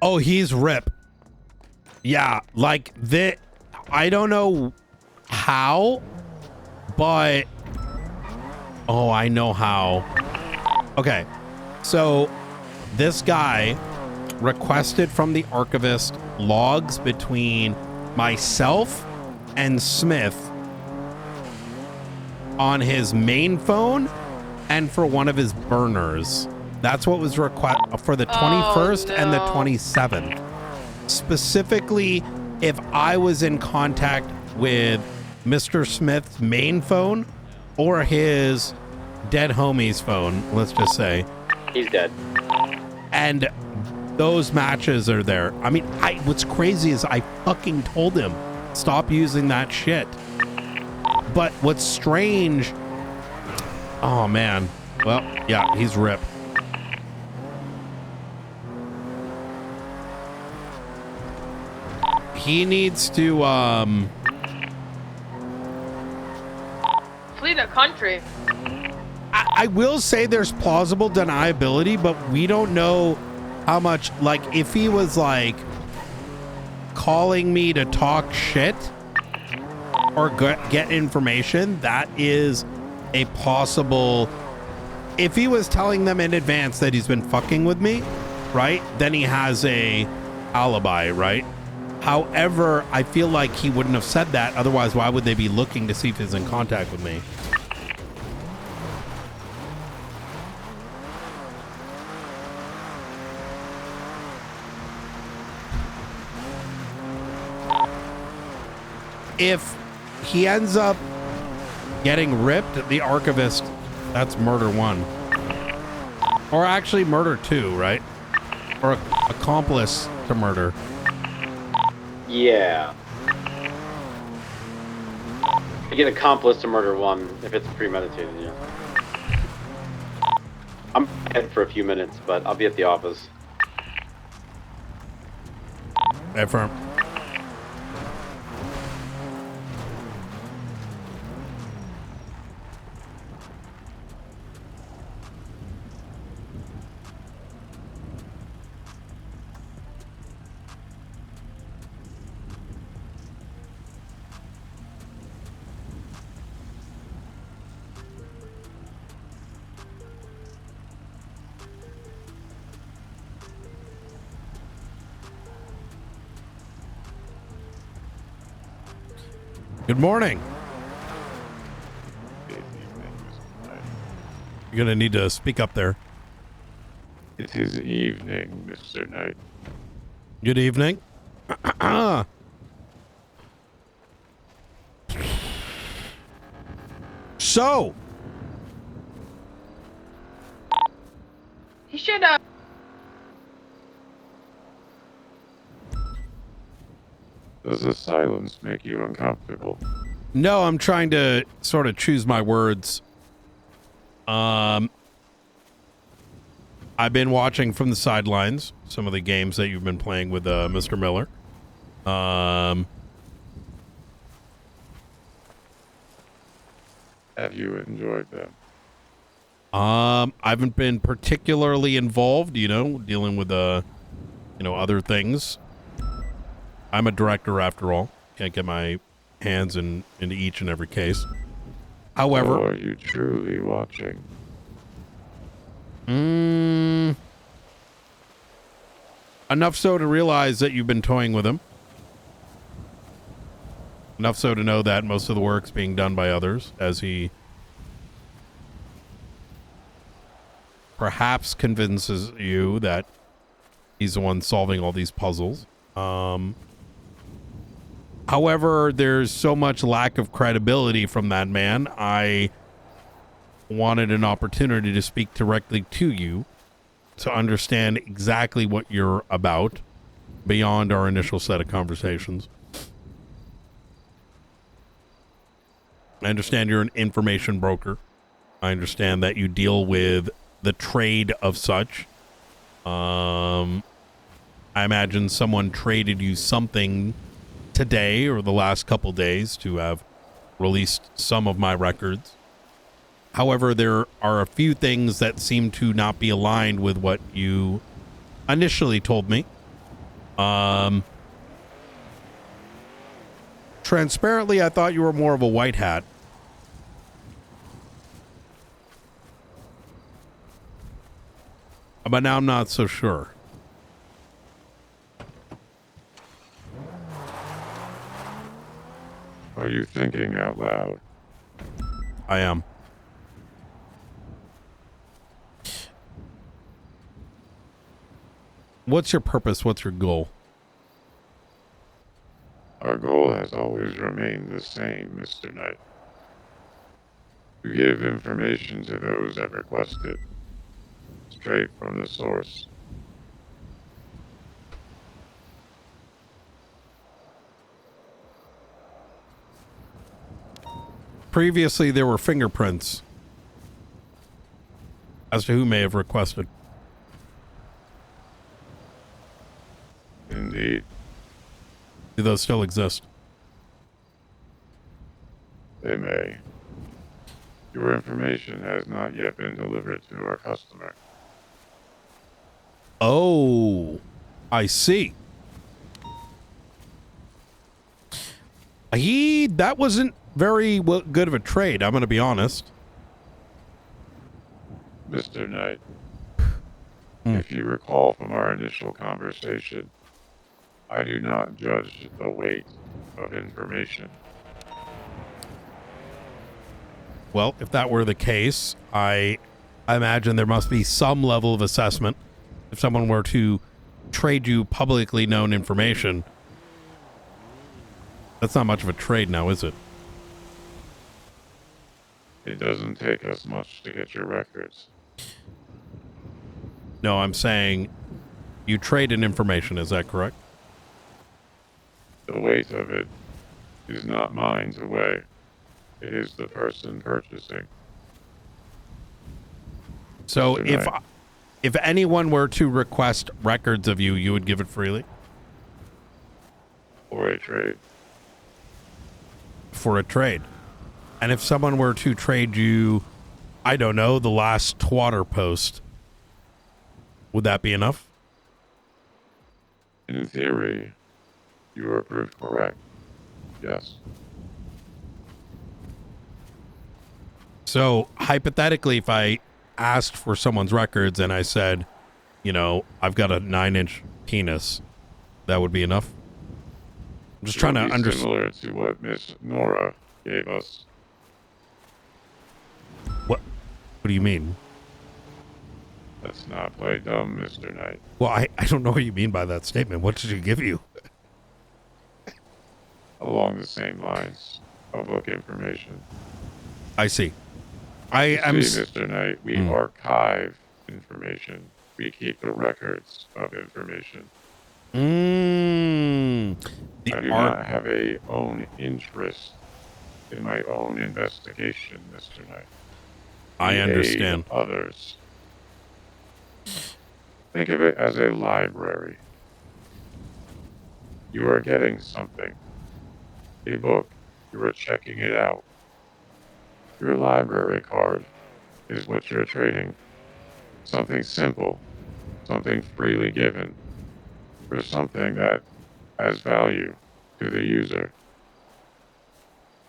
Oh, he's RIP. Yeah, like I don't know how, but oh, I know how. Okay, so this guy requested from the archivist logs between myself and Smith on his main phone and for one of his burners. That's what was requested for the 21st and the 27th. Specifically, if I was in contact with Mr. Smith's main phone or his dead homie's phone, let's just say. He's dead. And those matches are there. I mean, what's crazy is I fucking told him, stop using that shit. But what's strange, oh man. Well, yeah, he's RIP. He needs to, Flee the country. I will say there's plausible deniability, but we don't know how much, like, if he was, like, calling me to talk shit or get information, that is a possible... If he was telling them in advance that he's been fucking with me, right, then he has a alibi, right? However, I feel like he wouldn't have said that. Otherwise, why would they be looking to see if he's in contact with me? If he ends up getting ripped, the archivist, that's murder 1. Or actually murder 2, right? Or accomplice to murder. Yeah. You get accomplice to murder 1 if it's premeditated, yeah. I'm head for a few minutes, but I'll be at the office. Affirm. Good morning. You're gonna need to speak up there. It is evening, Mr. Knight. Good evening. So, He should Does the silence make you uncomfortable? no, I'm trying to sort of choose my words. I've been watching from the sidelines some of the games that you've been playing with Mr. Miller. Have you enjoyed them? I haven't been particularly involved, you know, dealing with other things. I'm a director after all. Can't get my hands into each and every case. However, So are you truly watching? Enough so to realize that you've been toying with him. Enough so to know that most of the work's being done by others, as he perhaps convinces you that he's the one solving all these puzzles. However, there's so much lack of credibility from that man. I wanted an opportunity to speak directly to you to understand exactly what you're about beyond our initial set of conversations. I understand you're an information broker. I understand that you deal with the trade of such. I imagine someone traded you something today or the last couple days to have released some of my records. However, there are a few things that seem to not be aligned with what you initially told me. Transparently, I thought you were more of a white hat. But now I'm not so sure. Are you thinking out loud? I am. What's your purpose? What's your goal? Our goal has always remained the same, Mr. Knight. To give information to those that request it, straight from the source. Previously, there were fingerprints. as to who may have requested. Indeed. Do those still exist? They may. Your information has not yet been delivered to our customer. Oh, I see. That wasn't very good of a trade, I'm going to be honest. Mr. Knight, if you recall from our initial conversation, I do not judge the weight of information. Well, if that were the case, I imagine there must be some level of assessment. If someone were to trade you publicly known information, that's not much of a trade now, is it? It doesn't take us much to get your records. No, I'm saying you trade in information, is that correct? The weight of it is not mine to weigh. It is the person purchasing. So Mr. if anyone were to request records of you, you would give it freely? For a trade. For a trade. And if someone were to trade you, I don't know, the last twatter post, would that be enough? In theory, you are proved correct. Yes. So hypothetically, if I asked for someone's records and I said, you know, I've got a 9-inch penis, that would be enough? I'm just trying to understand. Similar to what Miss Nora gave us. What do you mean? Let's not play dumb, Mr. Knight. Well, I don't know what you mean by that statement. What did she give you? Along the same lines, public information. I see. Mr. Knight, we archive information. We keep the records of information. I do not have a own interest in my own investigation, Mr. Knight. I understand. Others. Think of it as a library. You are getting something. A book. You are checking it out. Your library card is what you're trading. Something simple. Something freely given. For something that has value to the user.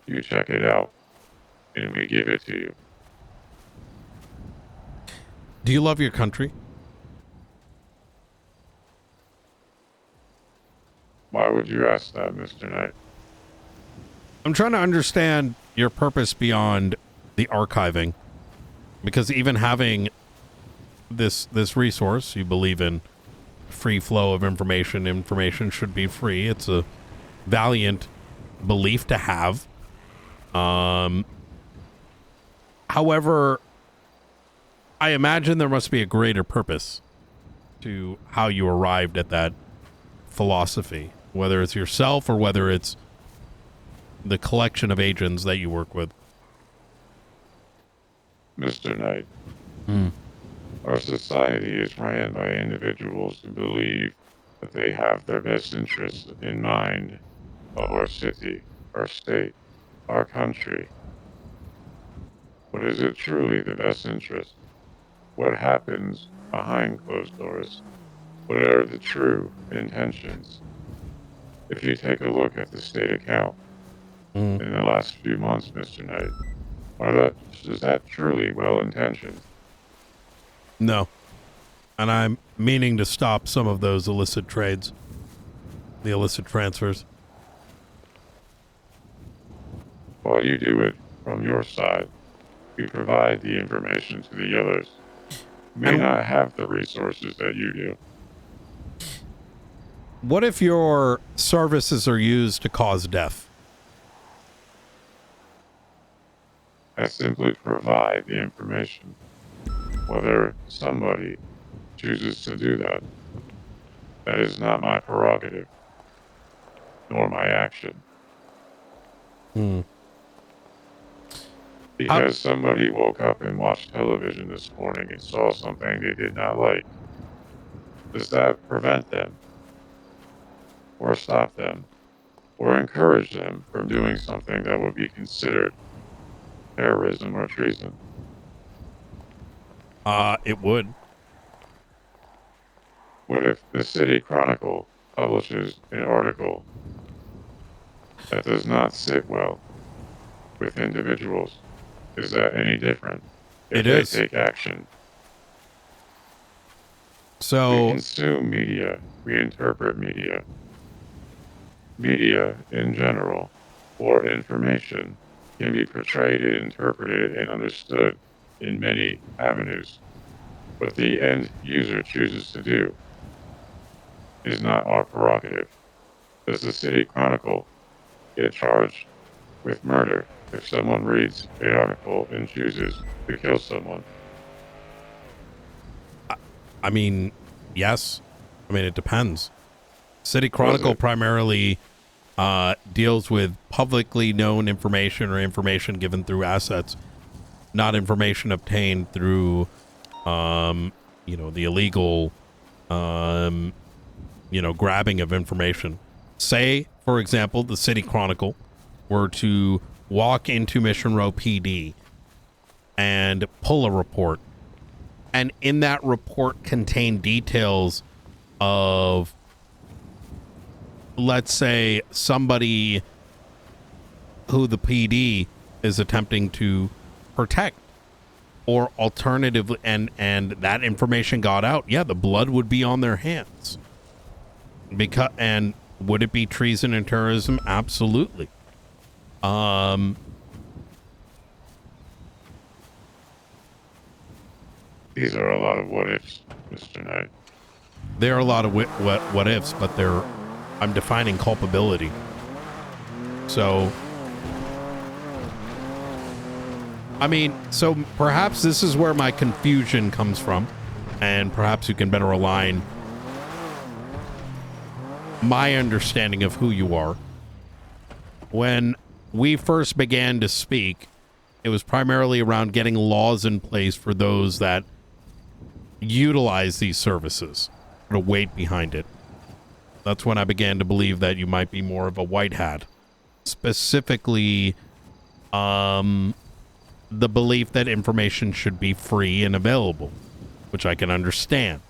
You check it out, and we give it to you. Do you love your country? Why would you ask that, Mr. Knight? I'm trying to understand your purpose beyond the archiving, because even having this resource, you believe in free flow of information. Information should be free. It's a valiant belief to have. However, I imagine there must be a greater purpose to how you arrived at that philosophy, whether it's yourself or whether it's the collection of agents that you work with. Mr. Knight, our society is ran by individuals who believe that they have their best interests in mind of our city, our state, our country. But is it truly the best interest? What happens behind closed doors? What are the true intentions? If you take a look at the state account in the last few months, Mr. Knight, is that truly well-intentioned? No. And I'm meaning to stop some of those illicit trades, the illicit transfers. While you do it from your side, you provide the information to the others who may not have the resources that you do. What if your services are used to cause death? I simply provide the information. Whether somebody chooses to do that, that is not my prerogative, nor my action. Because somebody woke up and watched television this morning and saw something they did not like. Does that prevent them? Or stop them? Or encourage them from doing something that would be considered terrorism or treason? It would. What if the City Chronicle publishes an article that does not sit well with individuals? Is that any different if It they is. take action? So we consume media, we interpret media. Media in general, or information, can be portrayed and interpreted and understood in many avenues. What the end user chooses to do is not our prerogative. Does the City Chronicle get charged with murder if someone reads an article and chooses to kill someone? I mean, yes. I mean, it depends. City Chronicle primarily deals with publicly known information or information given through assets, not information obtained through, the illegal, grabbing of information. Say, for example, the City Chronicle were to walk into Mission Row PD and pull a report, and in that report contain details of, let's say, somebody who the PD is attempting to protect, or alternatively, and that information got out, yeah, the blood would be on their hands. And would it be treason and terrorism? Absolutely. These are a lot of what ifs, Mr. Knight. There are a lot of what ifs, but I'm defining culpability. So, I mean, so perhaps this is where my confusion comes from, and perhaps you can better align my understanding of who you are. When we first began to speak, it was primarily around getting laws in place for those that utilize these services, the weight behind it. That's when I began to believe that you might be more of a white hat. Specifically, the belief that information should be free and available, which I can understand.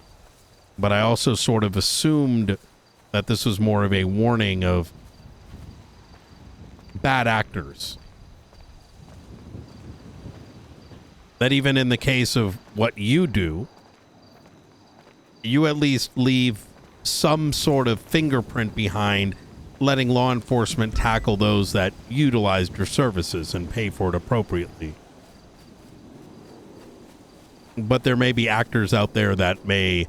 But I also sort of assumed that this was more of a warning of bad actors. That even in the case of what you do, you at least leave some sort of fingerprint behind, letting law enforcement tackle those that utilized your services and pay for it appropriately. But there may be actors out there that may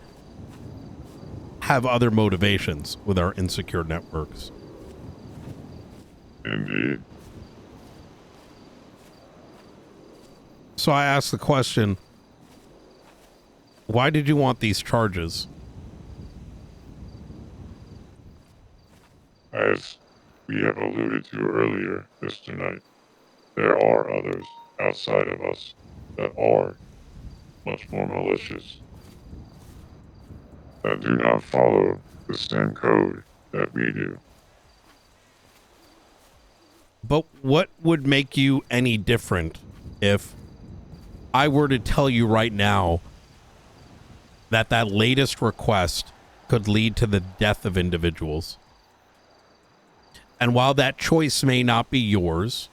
have other motivations with our insecure networks. Indeed. So I asked the question, why did you want these charges? As we have alluded to earlier, Mr. Knight, there are others outside of us that are much more malicious, that do not follow the same code that we do. But what would make you any different if I were to tell you right now that that latest request could lead to the death of individuals? And while that choice may not be yours,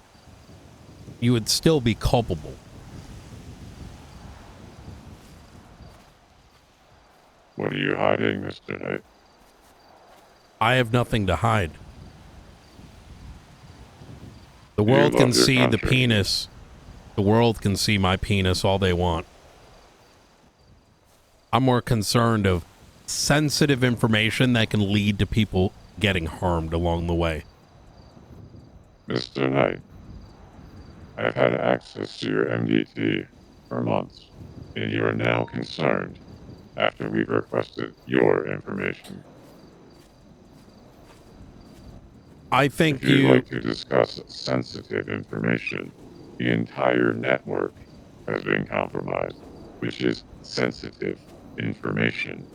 you would still be culpable. What are you hiding, Mr. Knight? I have nothing to hide. The world can see the penis. The world can see my penis all they want. I'm more concerned of sensitive information that can lead to people getting harmed along the way. Mr. Knight, I've had access to your MDT for months, and you are now concerned after we've requested your information. I think if you'd like to discuss sensitive information, The entire network has been compromised, which is sensitive information.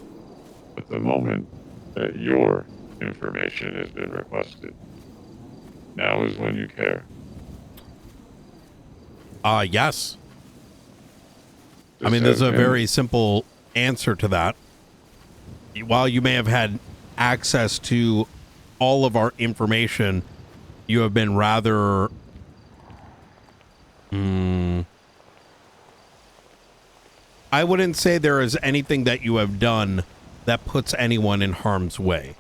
At the moment that your information has been requested, now is when you care. Yes. I Just mean, there's as a in- very simple answer to that. While you may have had access to all of our information, you have been rather... I wouldn't say there is anything that you have done that puts anyone in harm's way.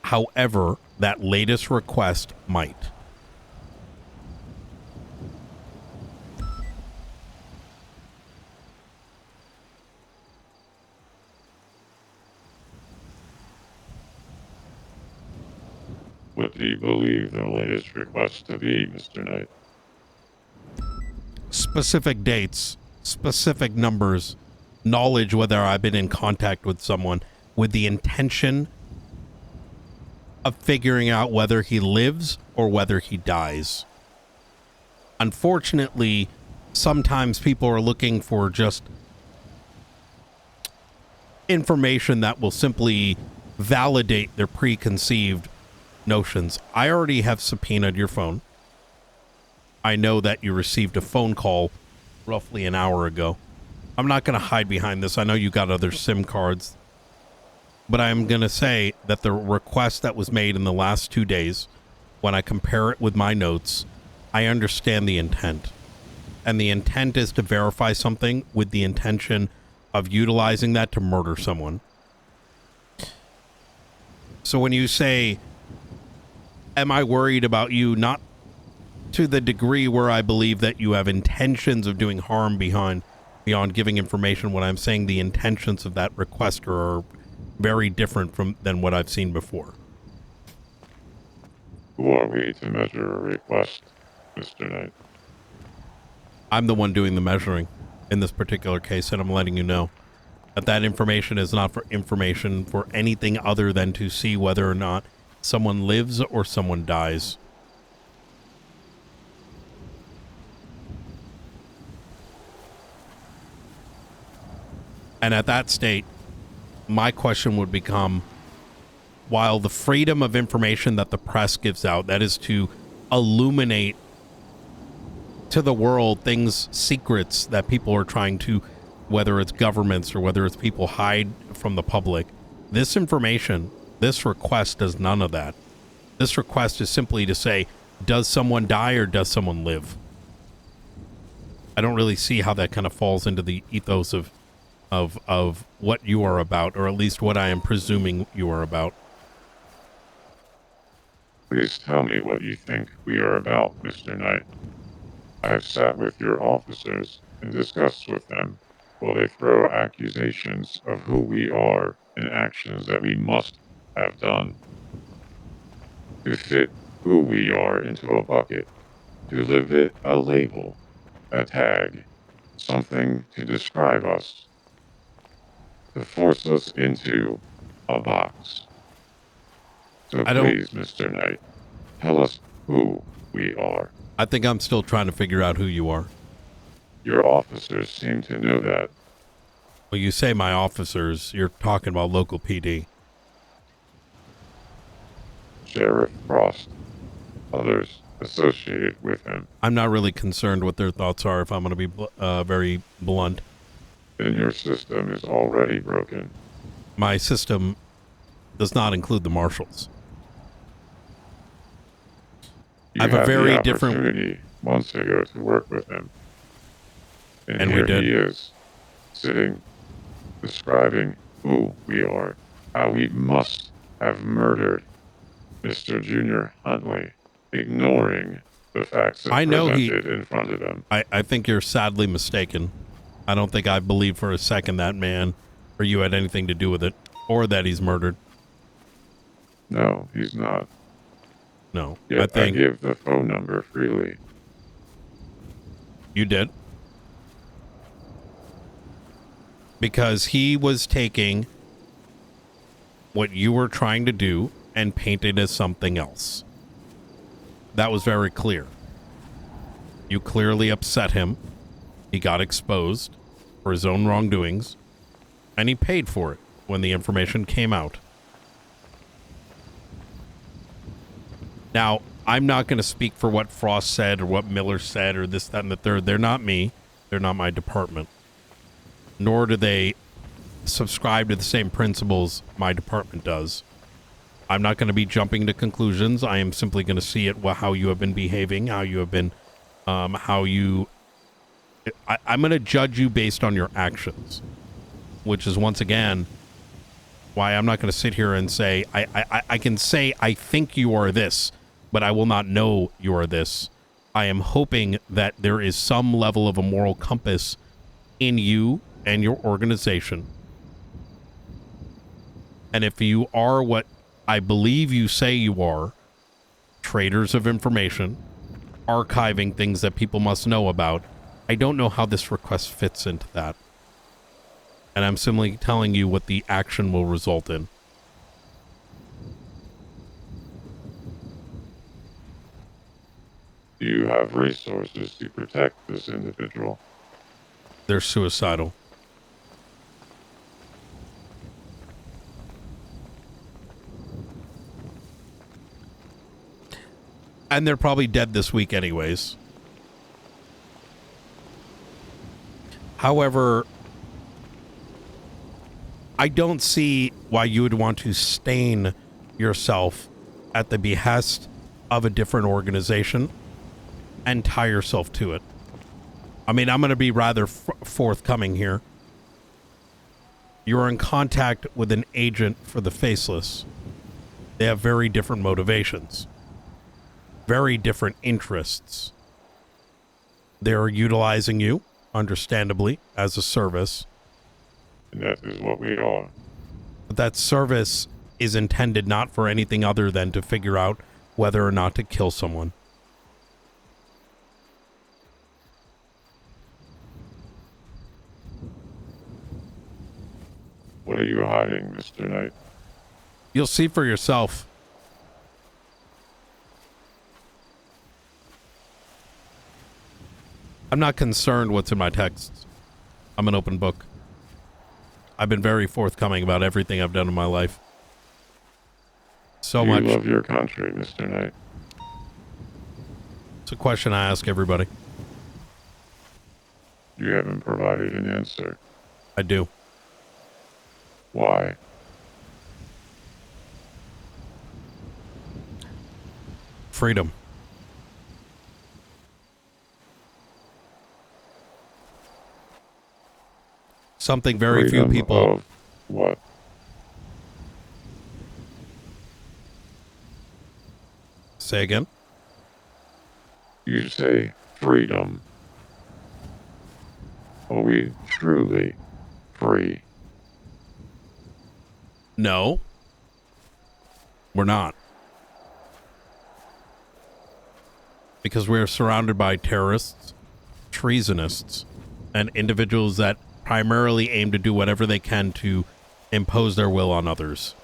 However, that latest request might. What do you believe the latest request to be, Mr. Knight? Specific dates, specific numbers, knowledge whether I've been in contact with someone with the intention of figuring out whether he lives or whether he dies. Unfortunately, sometimes people are looking for just information that will simply validate their preconceived notions. I already have subpoenaed your phone. I know that you received a phone call roughly an hour ago. I'm not going to hide behind this. I know you got other SIM cards. But I'm going to say that the request that was made in the last 2 days, when I compare it with my notes, I understand the intent. And the intent is to verify something with the intention of utilizing that to murder someone. So when you say, am I worried about you? Not to the degree where I believe that you have intentions of doing harm beyond giving information. When I'm saying the intentions of that requester are very different than what I've seen before. Who are we to measure a request, Mr. Knight? I'm the one doing the measuring in this particular case, and I'm letting you know that that information is not for information for anything other than to see whether or not someone lives or someone dies. And at that state, my question would become, while the freedom of information that the press gives out, that is to illuminate to the world things, secrets that people are trying to, whether it's governments or whether it's people, hide from the public, this information, this request does none of that. This request is simply to say, does someone die or does someone live? I don't really see how that kind of falls into the ethos of what you are about, or at least what I am presuming you are about. Please tell me what you think we are about, Mr. Knight. I have sat with your officers and discussed with them while they throw accusations of who we are and actions that we must have done. To fit who we are into a bucket, to give it a label, a tag, something to describe us, to force us into a box. So please, Mr. Knight, tell us who we are. I think I'm still trying to figure out who you are. Your officers seem to know that. Well, you say my officers, you're talking about local PD. Sheriff Frost, others associated with him. I'm not really concerned what their thoughts are, if I'm going to be very blunt. Then your system is already broken. My system does not include the marshals. You I have a had very the different opportunity months ago to work with him. And we here did. he is, sitting, describing who we are, how we must have murdered Mr. Junior Huntley, ignoring the facts that I know presented in front of him. I think you're sadly mistaken. I don't think I believe for a second that man or you had anything to do with it, or that he's murdered. No, he's not. No, Yet I think I give the phone number freely. you did. Because he was taking what you were trying to do and paint it as something else. That was very clear. You clearly upset him. He got exposed for his own wrongdoings, and he paid for it when the information came out. Now, I'm not going to speak for what Frost said or what Miller said or this, that, and the third. They're not me. They're not my department. Nor do they subscribe to the same principles my department does. I'm not going to be jumping to conclusions. I am simply going to see it, how you have been behaving, how you have been, I'm going to judge you based on your actions, which is once again why I'm not going to sit here and say, I can say, I think you are this, but I will not know you are this. I am hoping that there is some level of a moral compass in you and your organization. And if you are what I believe you say you are, traders of information, archiving things that people must know about, I don't know how this request fits into that. And I'm simply telling you what the action will result in. Do you have resources to protect this individual? They're suicidal. And they're probably dead this week anyways. However, I don't see why you would want to stain yourself at the behest of a different organization and tie yourself to it. I mean, I'm going to be rather forthcoming here. You're in contact with an agent for the Faceless. They have very different motivations, very different interests. They're utilizing you, understandably, as a service. And that is what we are. But that service is intended not for anything other than to figure out whether or not to kill someone. What are you hiding, Mr. Knight? You'll see for yourself. I'm not concerned what's in my texts. I'm an open book. I've been very forthcoming about everything I've done in my life. So much. You love your country, Mr. Knight. It's a question I ask everybody. You haven't provided an answer. I do. Why? Freedom. Something very few people. Of what? Say again? You say freedom. Are we truly free? No. We're not. Because we're surrounded by terrorists, treasonists, and individuals that primarily aim to do whatever they can to impose their will on others.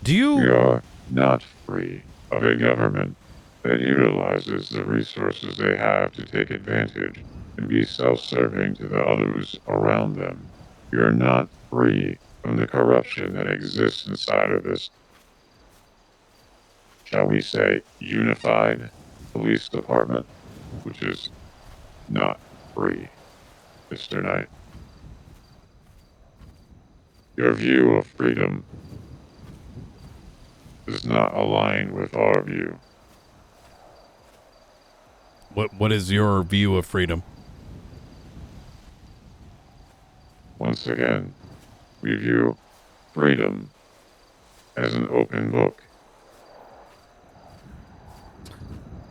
Do you... We are not free of a government that utilizes the resources they have to take advantage and be self-serving to the others around them. We are not free from the corruption that exists inside of this, shall we say, unified police department, which is not free, Mr. Knight. Your view of freedom does not align with our view. What is your view of freedom? Once again, we view freedom as an open book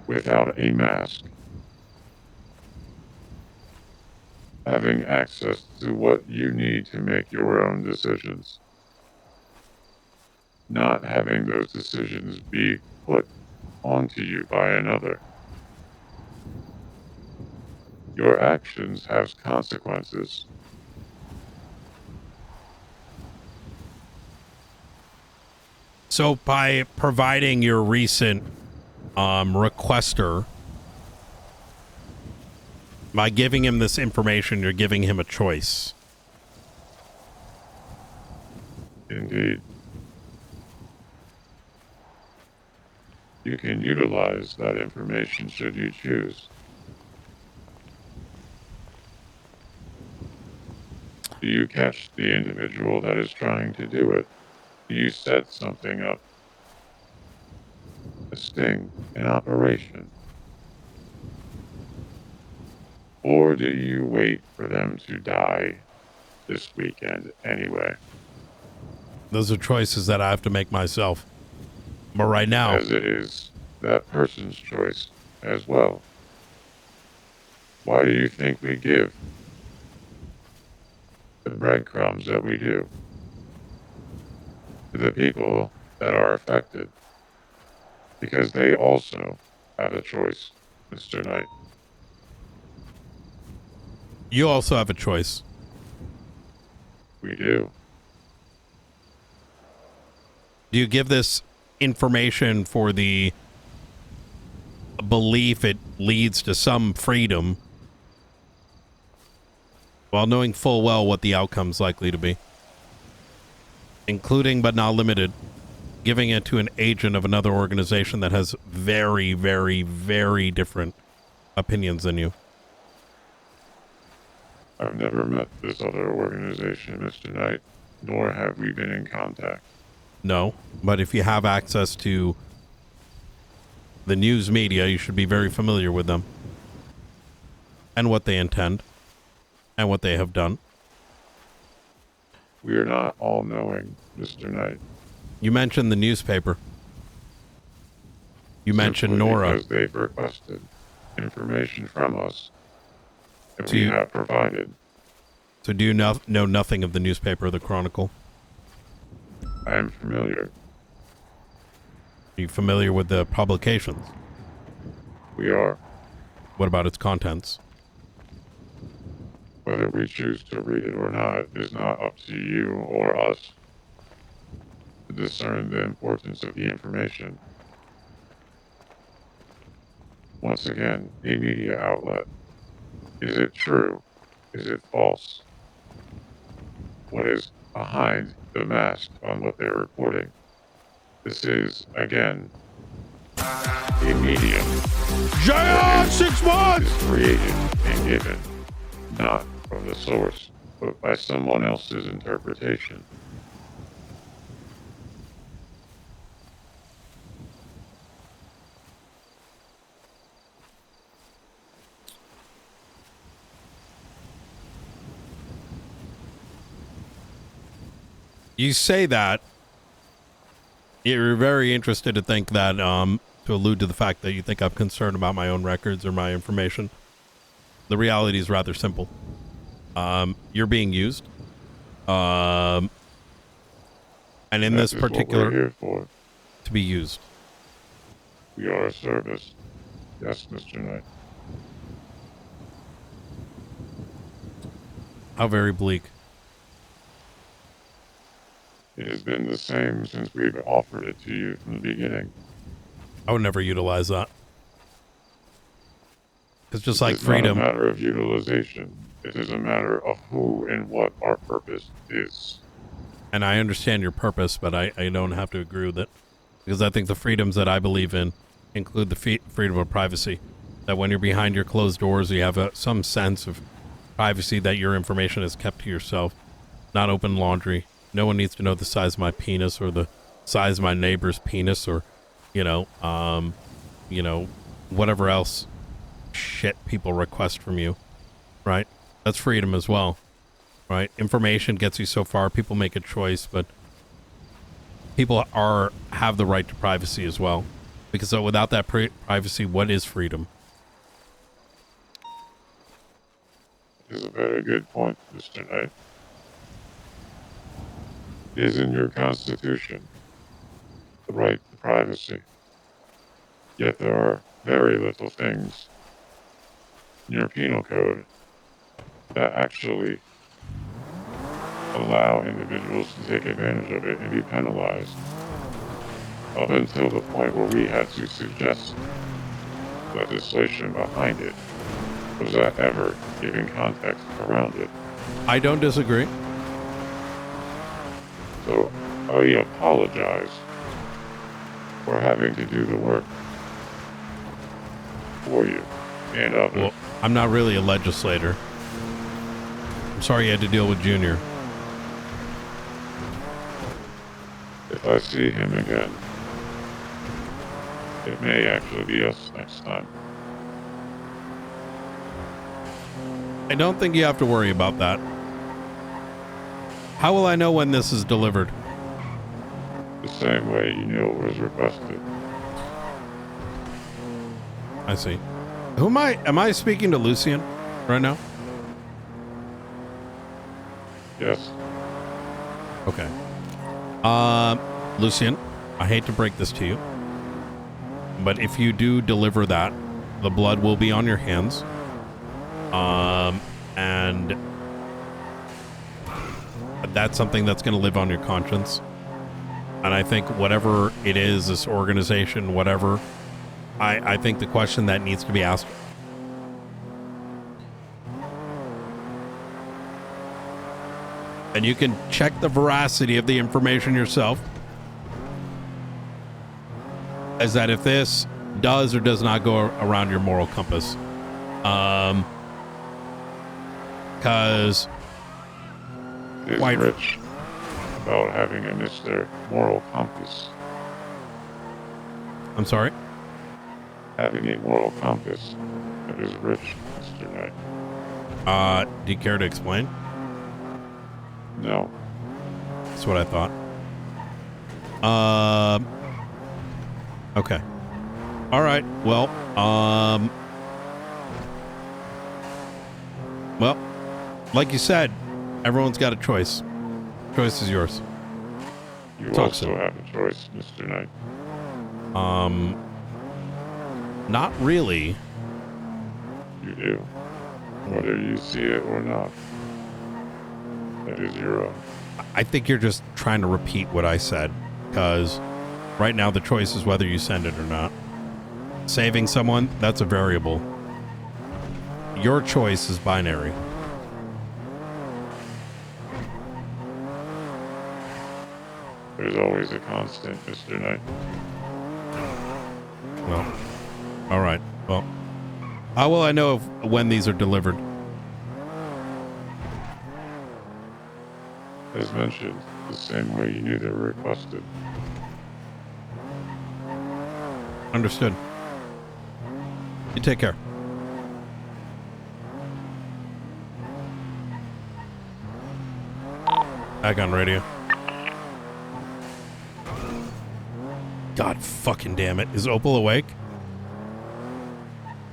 without a mask. Having access to what you need to make your own decisions. Not having those decisions be put onto you by another. Your actions have consequences. So by providing your recent requester, by giving him this information, you're giving him a choice. Indeed. You can utilize that information should you choose. Do you catch the individual that is trying to do it? Do you set something up? A sting, an operation? Or do you wait for them to die this weekend anyway? Those are choices that I have to make myself. But right now, As it is that person's choice as well. Why do you think we give the breadcrumbs that we do to the people that are affected? Because they also have a choice, Mr. Knight. you also have a choice. We do. Do you give this information for the belief it leads to some freedom, while knowing full well what the outcome's likely to be, including but not limited, giving it to an agent of another organization that has very, very, very different opinions than you? I've never met this other organization, Mr. Knight, nor have we been in contact. No, but if you have access to the news media, you should be very familiar with them and what they intend and what they have done. We are not all knowing, Mr. Knight. You mentioned the newspaper. You mentioned Nora. Because they've requested information from us that Do we you- have provided. So do you know nothing of the newspaper or the Chronicle? I am familiar. Are you familiar with the publications? We are. What about its contents? Whether we choose to read it or not is not up to you or us to discern the importance of the information. Once again, a media outlet. Is it true? Is it false? What is behind the mask on what they're reporting? This is, again, a medium. Giant 6 months! Is created and given, not from the source, but by someone else's interpretation. You say that. You're very interested to think that, to allude to the fact that you think I'm concerned about my own records or my information. The reality is rather simple. You're being used. And in this That is what we're particular, here for. to be used. We are a service. Yes, Mr. Knight. How very bleak. It has been the same since we've offered it to you from the beginning. I would never utilize that. It's just like It's freedom. not a matter of utilization. It is a matter of who and what our purpose is. And I understand your purpose, but I don't have to agree with it. Because I think the freedoms that I believe in include the freedom of privacy. That when you're behind your closed doors, you have some sense of privacy, that your information is kept to yourself. Not open laundry. No one needs to know the size of my penis or the size of my neighbor's penis or, whatever else shit people request from you. Right? That's freedom as well. Right? Information gets you so far. People make a choice, but people have the right to privacy as well. Because without that privacy, what is freedom? It is a very good point, Mr. Knight. It is in your Constitution, the right to privacy. Yet there are very little things in your penal code that actually allow individuals to take advantage of it and be penalized. up until the point where we had to suggest legislation behind it. Was that ever giving context around it? I don't disagree. So I apologize for having to do the work for you and others. Well, I'm not really a legislator. I'm sorry you had to deal with Junior. If I see him again, it may actually be us next time. I don't think you have to worry about that. How will I know when this is delivered? The same way you knew it was requested. I see. Who am I? Am I speaking to Lucian right now? Yes. Okay. Lucian, I hate to break this to you, but if you do deliver that, the blood will be on your hands. And that's something that's going to live on your conscience. And I think whatever it is, this organization, whatever, I think the question that needs to be asked. And you can check the veracity of the information yourself. Is that if this does or does not go around your moral compass. Because Is rich about having a Mr. Moral Compass. I'm sorry? Having a moral compass that is rich, Mr. Knight. Do you care to explain? No. That's what I thought. Okay. All right. Well, like you said, everyone's got a choice. Choice is yours. You Talk also soon. have a choice, Mr. Knight. Not really. You do. Whether you see it or not. That is your own. I think you're just trying to repeat what I said, because right now the choice is whether you send it or not. Saving someone, that's a variable. Your choice is binary. There's always a constant, Mr. Knight. Well, all right. Well, how will I know when these are delivered? As mentioned, the same way you knew they were requested. Understood. You take care. Back on radio. God fucking damn it. Is Opal awake?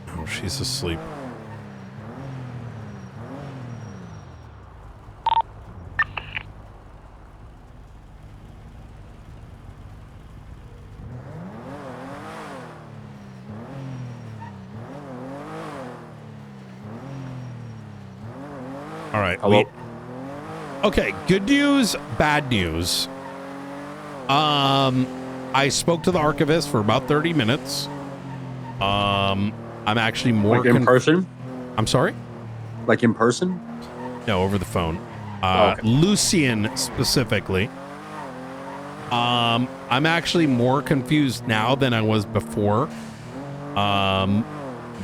Oh, she's asleep. All right. Hello. Okay, good news, bad news. I spoke to the archivist for about 30 minutes. I'm actually more Like in person? I'm sorry? Like in person? No, over the phone. Okay. Lucian specifically. I'm actually more confused now than I was before.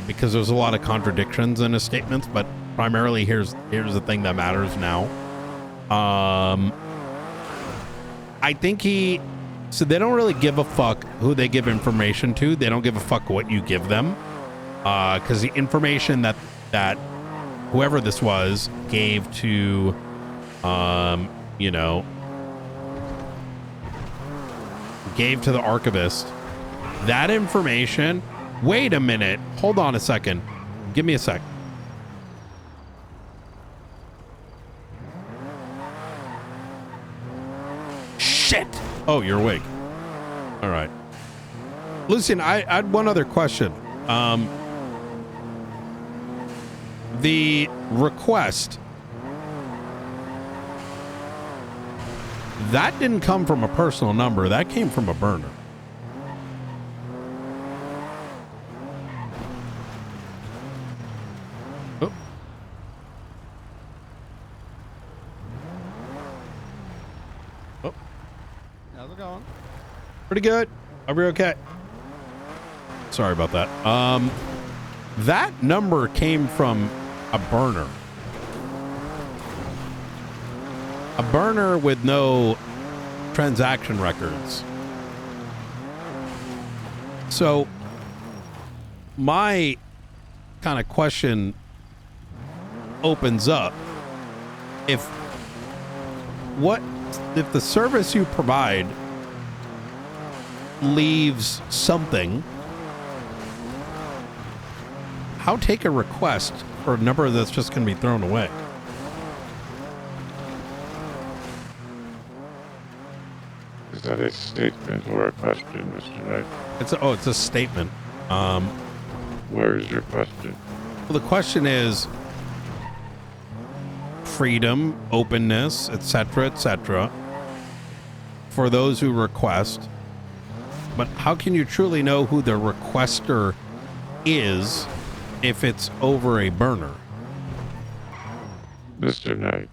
Because there's a lot of contradictions in his statements, but primarily here's the thing that matters now. I think so they don't really give a fuck who they give information to. They don't give a fuck what you give them. Because the information that whoever this was gave to, gave to the archivist, that information, wait a minute, hold on a second. Give me a sec. Shit. Oh, you're awake. All right. Lucian, I had one other question. The request, that didn't come from a personal number. That came from a burner. it going? Pretty good. Are we okay? Sorry about that. That number came from a burner. A burner with no transaction records. So my kind of question opens up. If the service you provide leaves something, how take a request for a number that's just going to be thrown away? Is that a statement or a question, Mr. Knight? It's a statement. Where is your question? Well, the question is freedom, openness, etc., for those who request. But how can you truly know who the requester is if it's over a burner? Mr. Knight,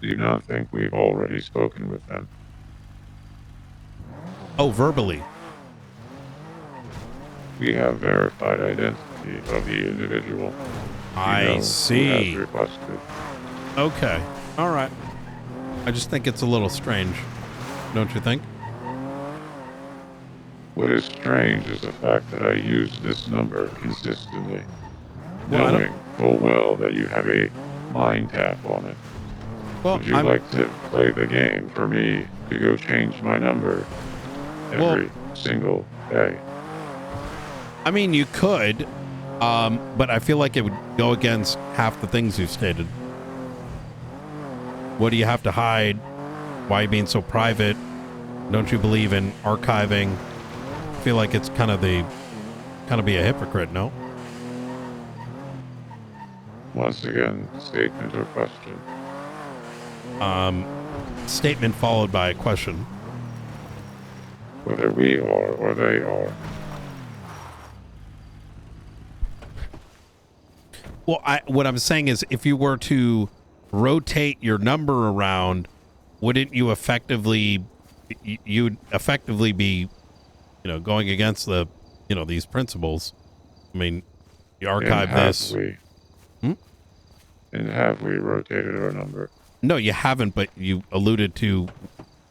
do you not think we've already spoken with them? Oh, verbally. We have verified identity of the individual. I see. Who has requested. Okay. All right. I just think it's a little strange. Don't you think? What is strange is the fact that I use this number consistently, Well, knowing full well that you have a mind tap on it. Well, Would you like to play the game for me to go change my number every single day? I mean, you could, but I feel like it would go against half the things you've stated. What do you have to hide? Why are you being so private? Don't you believe in archiving? I feel like it's kind of be a hypocrite, no? Once again, statement or question? Statement followed by a question. Whether we are or they are. Well, what I'm saying is, if you were to rotate your number around, wouldn't you effectively be, going against these principles? I mean, you archive this. And have we rotated our number? No, you haven't, but you alluded to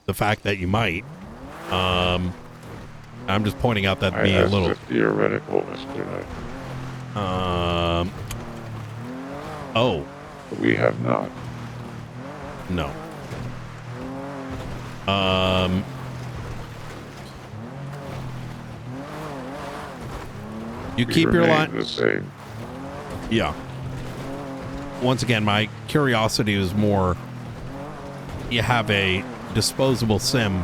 the fact that you might. I'm just pointing out that be a little theoretical, Mr. Knight. Oh. We have not. No. You keep your line the same. Yeah. Once again, my curiosity is more, you have a disposable SIM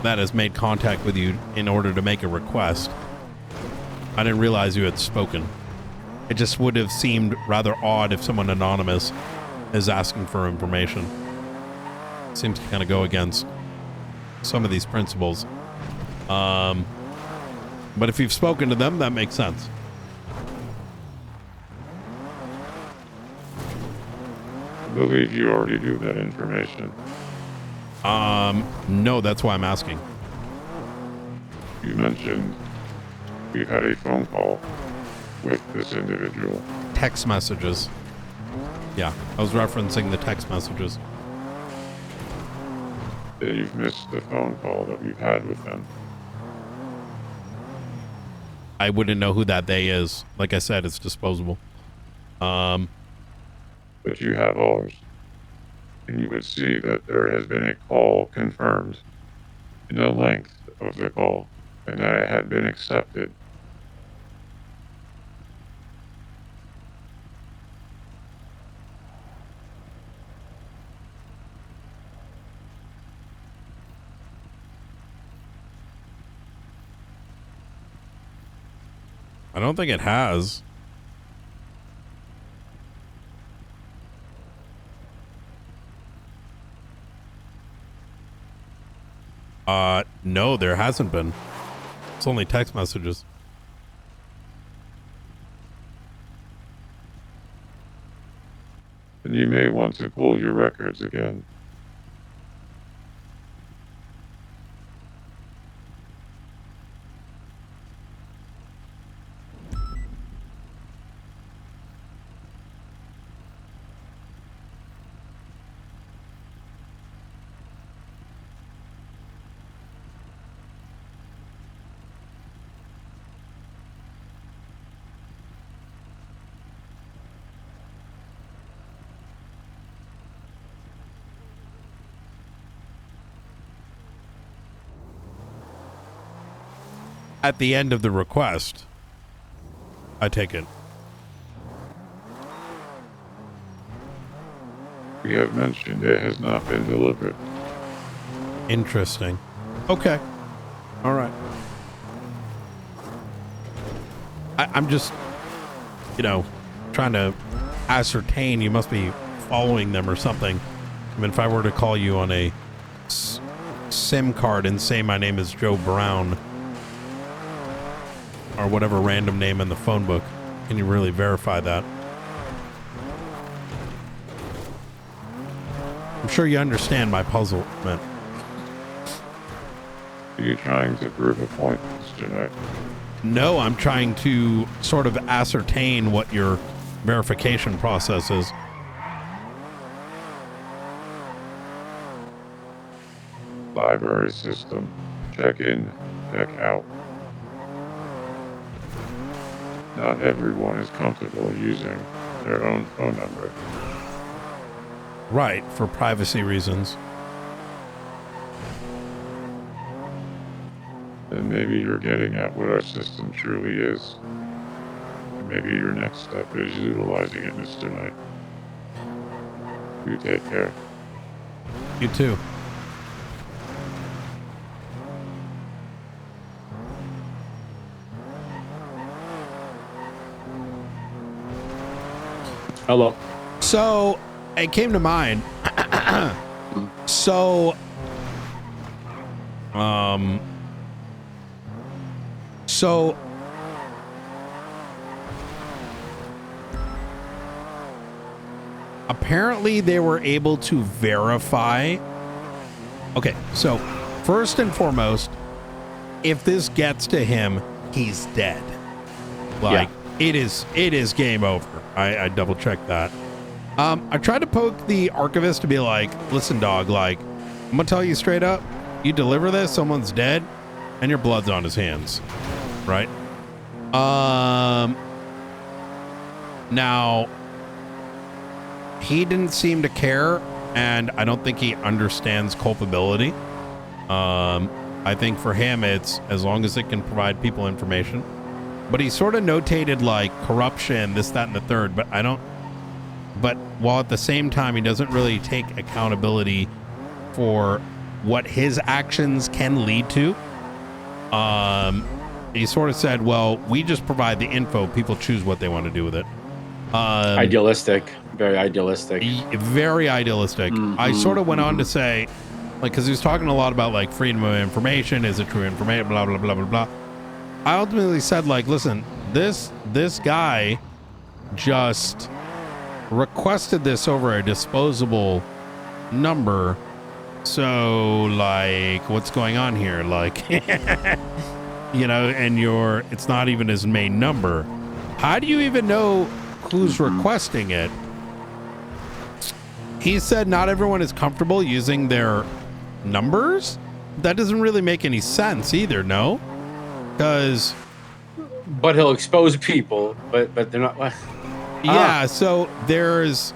that has made contact with you in order to make a request. I didn't realize you had spoken. It just would have seemed rather odd if someone anonymous is asking for information. Seems to kind of go against some of these principles. But if you've spoken to them, that makes sense. I believe you already knew that information. No, that's why I'm asking. You mentioned we've had a phone call with this individual. Text messages. Yeah, I was referencing the text messages. That you've missed the phone call that we've had with them. I wouldn't know who that they is. Like I said, it's disposable. But you have ours. And you would see that there has been a call confirmed in the length of the call, and that it had been accepted. I don't think it has. No, there hasn't been. It's only text messages. And you may want to pull your records again. at the end of the request. I take it. We have mentioned it has not been delivered. Interesting. Okay. All right. I'm just, trying to ascertain. You must be following them or something. I mean, if I were to call you on a SIM card and say my name is Joe Brown or whatever random name in the phone book, can you really verify that? I'm sure you understand my puzzlement. Are you trying to prove a point, Mr. Knight? No, I'm trying to sort of ascertain what your verification process is. Library system. Check in, check out. Not everyone is comfortable using their own phone number. Right, for privacy reasons. Then maybe you're getting at what our system truly is. Maybe your next step is utilizing it, Mr. Knight. You take care. You too. Hello. So, it came to mind. So, apparently they were able to verify. Okay, so first and foremost, if this gets to him, he's dead. Like, it is game over. I double checked that. I tried to poke the archivist to be like, listen, dog, like, I'm gonna tell you straight up, you deliver this, someone's dead, and your blood's on his hands. Right? Now, he didn't seem to care, and I don't think he understands culpability. I think for him, it's as long as it can provide people information. But he sort of notated like corruption, this, that, and the third, but while at the same time, he doesn't really take accountability for what his actions can lead to. He sort of said, well, we just provide the info. People choose what they want to do with it. Idealistic. Very idealistic. Very idealistic. I sort of went on to say, like, because he was talking a lot about, like, freedom of information. Is it true information? Blah, blah, blah, blah, blah. I ultimately said, like, listen, this guy just requested this over a disposable number. So, like, what's going on here? Like, and it's not even his main number. How do you even know who's requesting it? He said not everyone is comfortable using their numbers. That doesn't really make any sense either, no? Because... But he'll expose people, but they're not... Yeah, so there's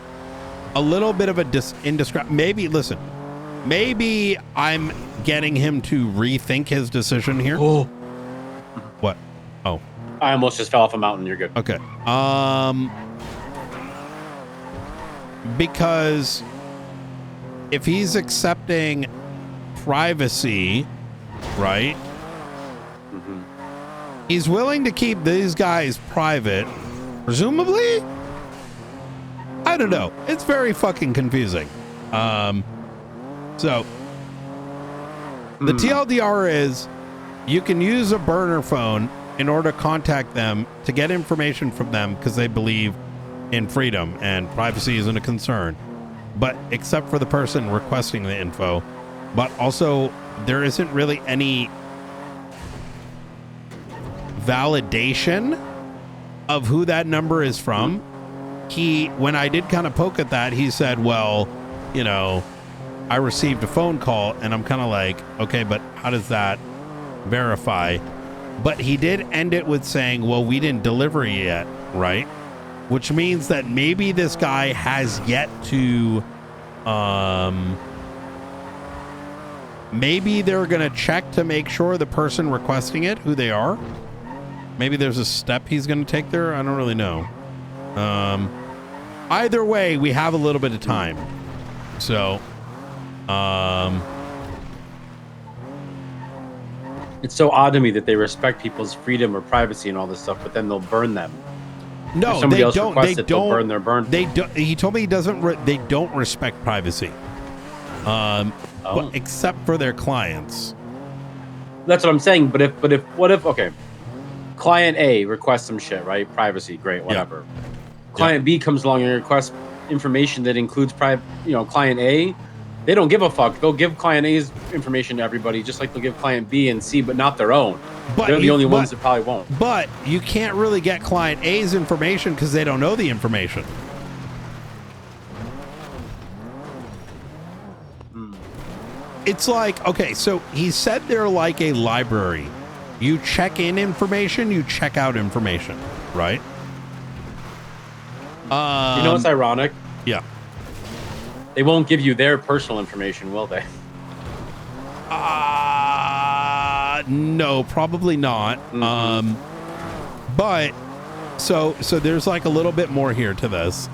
a little bit of a indiscretion. Maybe I'm getting him to rethink his decision here. Oh. What? Oh. I almost just fell off a mountain. You're good. Okay. Because if he's accepting privacy, right? He's willing to keep these guys private, presumably? I don't know. It's very fucking confusing. So the TLDR is you can use a burner phone in order to contact them to get information from them because they believe in freedom and privacy isn't a concern, but except for the person requesting the info. But also there isn't really any validation of who that number is from. When I did kind of poke at that, he said, well, I received a phone call, and I'm kind of like, okay, but how does that verify? But he did end it with saying, well, we didn't deliver it yet, right? Which means that maybe this guy has yet to maybe they're gonna check to make sure the person requesting it, who they are. Maybe there's a step he's gonna take there. I don't really know. Either way, we have a little bit of time. So, it's so odd to me that they respect people's freedom or privacy and all this stuff, but then they'll burn them. no, If somebody they else don't. requests They it, they'll burn don't. their burn. They don't. He told me he doesn't. They don't respect privacy. But except for their clients. That's what I'm saying. But what if okay, client A requests some shit, right? Privacy, great, whatever. Client B comes along and requests information that includes client A. They don't give a fuck. They'll give client A's information to everybody, just like they'll give client B and C, but not their own. They're the only ones that probably won't. But you can't really get client A's information because they don't know the information. It's like, okay, so he said they're like a library. You check in information, you check out information, right? You know what's ironic? Yeah. They won't give you their personal information, will they? No, probably not. But so there's like a little bit more here to this.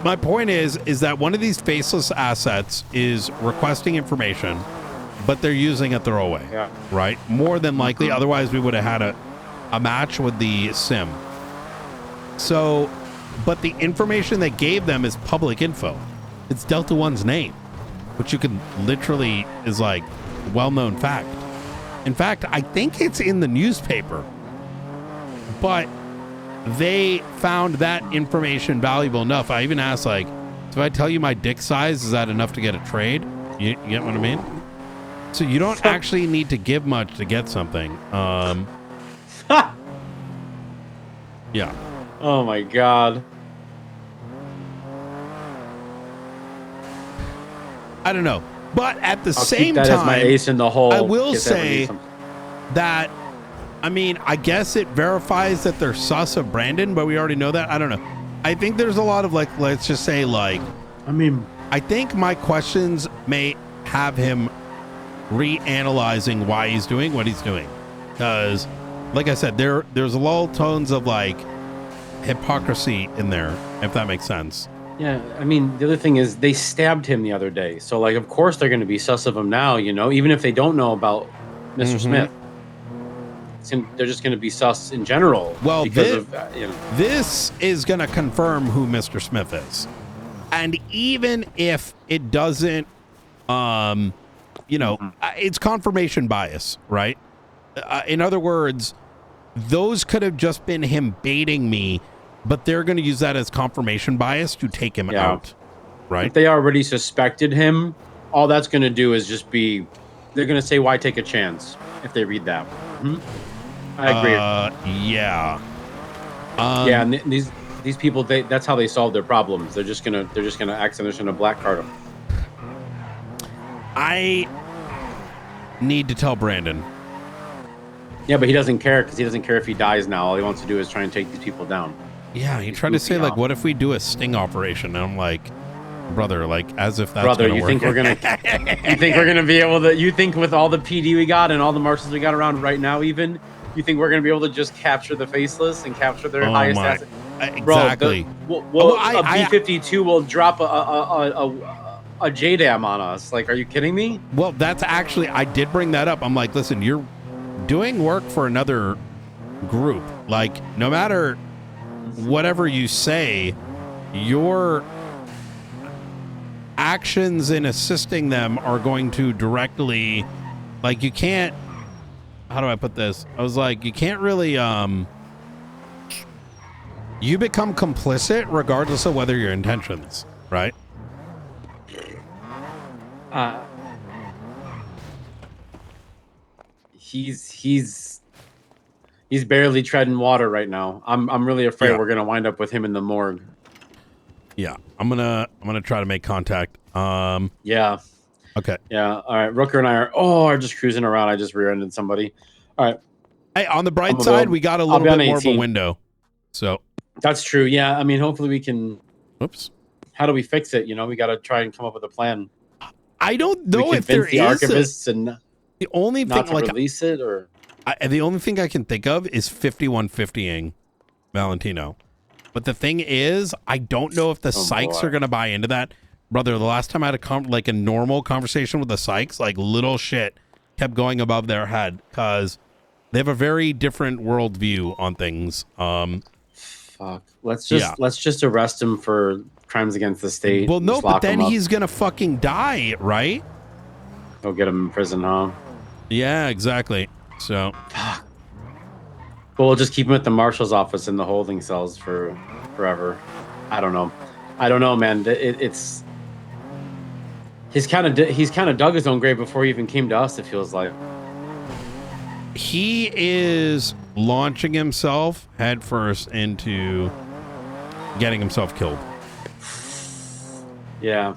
My point is that one of these faceless assets is requesting information, but they're using a throwaway. Yeah. Right? More than likely, otherwise we would have had a match with the sim. So, but the information they gave them is public info. It's Delta One's name, which you can literally is like well-known fact. In fact, I think it's in the newspaper, but they found that information valuable enough. I even asked, like, if I tell you my dick size, is that enough to get a trade? You get what I mean? So you don't actually need to give much to get something. Yeah. Oh my god. I don't know. But at the I'll same keep that time, as my ace in the hole. I will Get that when say you some- that, I mean, I guess it verifies that they're sus of Brandon, but we already know that. I don't know. I think there's a lot of, like, let's just say, like, I think my questions may have him reanalyzing why he's doing what he's doing. Because, like I said, there's a lot of tones of, like, hypocrisy in there, if that makes sense. Yeah, I mean, the other thing is they stabbed him the other day. So, like, of course they're going to be sus of him now, you know, even if they don't know about Mr. Smith. They're just going to be sus in general. Well, because this is going to confirm who Mr. Smith is. And even if it doesn't, it's confirmation bias, right? In other words, those could have just been him baiting me, but they're going to use that as confirmation bias to take him out, right? If they already suspected him, all that's going to do is just be, they're going to say, why take a chance if they read that. I agree. Yeah. Yeah, and these people, that's how they solve their problems. They're just gonna accidentally black card them. I need to tell Brandon. Yeah, but he doesn't care because he doesn't care if he dies now. All he wants to do is try and take these people down. Yeah, he tried to say, like, what if we do a sting operation? And I'm like, brother, like, as if that's brother, gonna you work. think we're gonna be able to? You think with all the PD we got and all the marshals we got around right now, even you think we're gonna be able to just capture the faceless and capture their highest asset? Exactly. Bro, a B-52 will drop a JDAM on us. Like, are you kidding me? Well, that's actually, I did bring that up. I'm like, listen, you're doing work for another group. Like, no matter whatever you say, your actions in assisting them are going to directly, like, you can't, how do I put this? I was like, you can't really, you become complicit regardless of whether your intentions, right? He's barely treading water right now. I'm really afraid we're gonna wind up with him in the morgue. Yeah, I'm gonna try to make contact. Yeah. Okay. Yeah. All right. Rooker and I are just cruising around. I just rear-ended somebody. All right. Hey, on the bright side, we got a little bit more of a window. So that's true. Yeah. I mean, hopefully we can. Oops. how do we fix it? You know, we got to try and come up with a plan. I don't know if there the is archivists and the only thing not to like release it, or the only thing I can think of is 5150ing Valentino. But the thing is, I don't know if the Sykes are gonna buy into that, brother. The last time I had a normal conversation with the Sykes, like little shit kept going above their head because they have a very different worldview on things. Fuck. Let's just arrest him for crimes against the state. Well, no, Just but lock him then up. he's gonna fucking die, right? Go get him in prison, huh? Yeah, exactly. So, But we'll just keep him at the marshal's office in the holding cells for forever. I don't know, man. It's he's kind of dug his own grave before he even came to us. It feels like he is launching himself headfirst into getting himself killed. Yeah.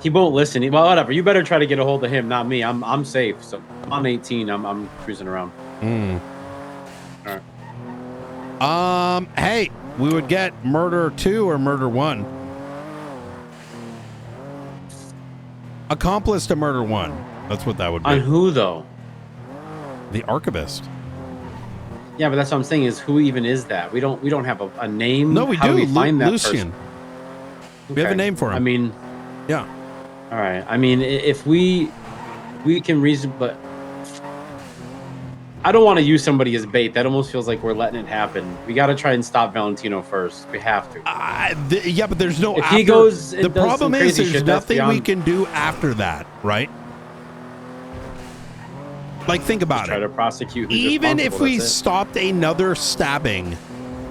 He won't listen. Well, whatever. You better try to get a hold of him, not me. I'm safe. So I'm 18. I'm cruising around. All right. Hey, we would get murder 2 or murder 1. Accomplice to murder 1. That's what that would be. On who though? The archivist. Yeah, but that's what I'm saying is who even is that? We don't have a name. No, we How do. we find that Lucian. person? We have a name for him. I mean, yeah. All right. I mean, if we can reason, but I don't want to use somebody as bait. That almost feels like we're letting it happen. We got to try and stop Valentino first. We have to. Yeah, but there's no. If he goes, and the does problem some is crazy there's shit, that's nothing we beyond- can do after that, right? Like, think about Try to prosecute. who's Even if responsible, we that's it. stopped another stabbing,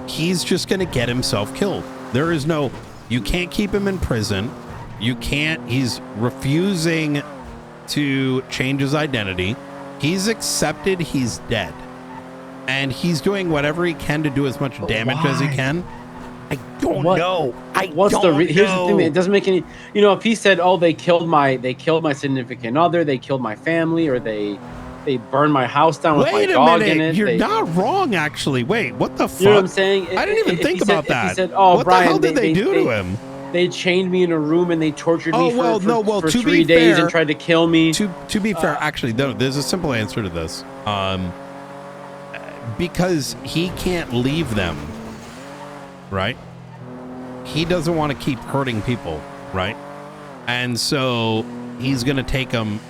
he's just going to get himself killed. There is no, you can't keep him in prison. You can't, he's refusing to change his identity. He's accepted he's dead. And he's doing whatever he can to do as much damage as he can. I don't know. Here's the thing, it doesn't make any. You know, if he said, "Oh, they killed my significant other, they killed my family, or they burned my house down with my Wait a dog minute. in it," You're not wrong, actually. Wait, what the fuck? You know what I'm saying? I didn't even If think he said- about if he that. said, "Oh, what Brian, the hell did they do to him? They chained me in a room and they tortured me for to 3 be days fair, and tried to kill me." To be fair, actually, no, there's a simple answer to this. Because he can't leave them, right? He doesn't want to keep hurting people, right? And so he's gonna take them.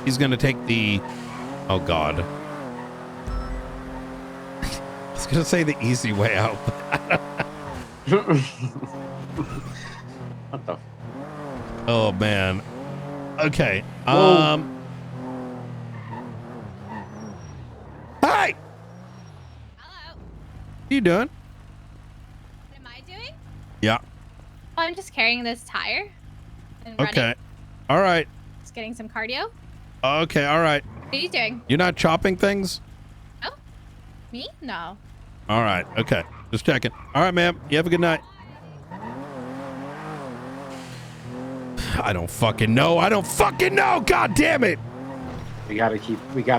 He's gonna take the. Oh God. I was gonna say the easy way out. What the? Oh man. Okay. Whoa. Hey. Hello. You doing? What am I doing? Yeah. Oh, I'm just carrying this tire and Okay. running. All right. Just getting some cardio. Okay. All right. What are you doing? You're not chopping things? Oh, me? No. All right. Okay. Just checking. All right, ma'am. You have a good night. I don't fucking know. I don't fucking know. God damn it. We gotta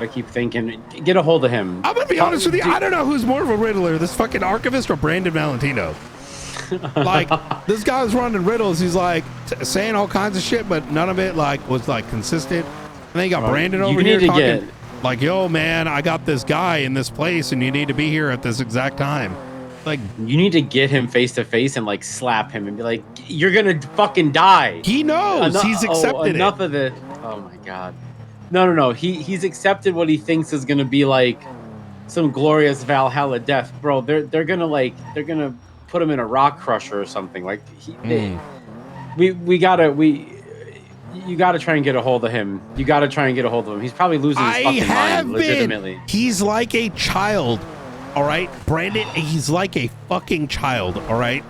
keep thinking. Get a hold of him. I'm gonna be honest with you. I don't know who's more of a riddler, this fucking archivist or Brandon Valentino. Like, this guy's running riddles. He's like saying all kinds of shit, but none of it like was like consistent. And then you got Brandon you over need here to talking get- like, "Yo, man, I got this guy in this place, and you need to be here at this exact time." Like, you need to get him face to face and like slap him and be like, "You're gonna fucking die." He knows. He's accepted enough of the. Oh my god. No. He's accepted what he thinks is gonna be like some glorious Valhalla death, bro. They're gonna put him in a rock crusher or something. Like you gotta try and get a hold of him. You gotta try and get a hold of him. He's probably losing his fucking mind, legitimately. He's like a child. All right, Brandon, he's like a fucking child. All right,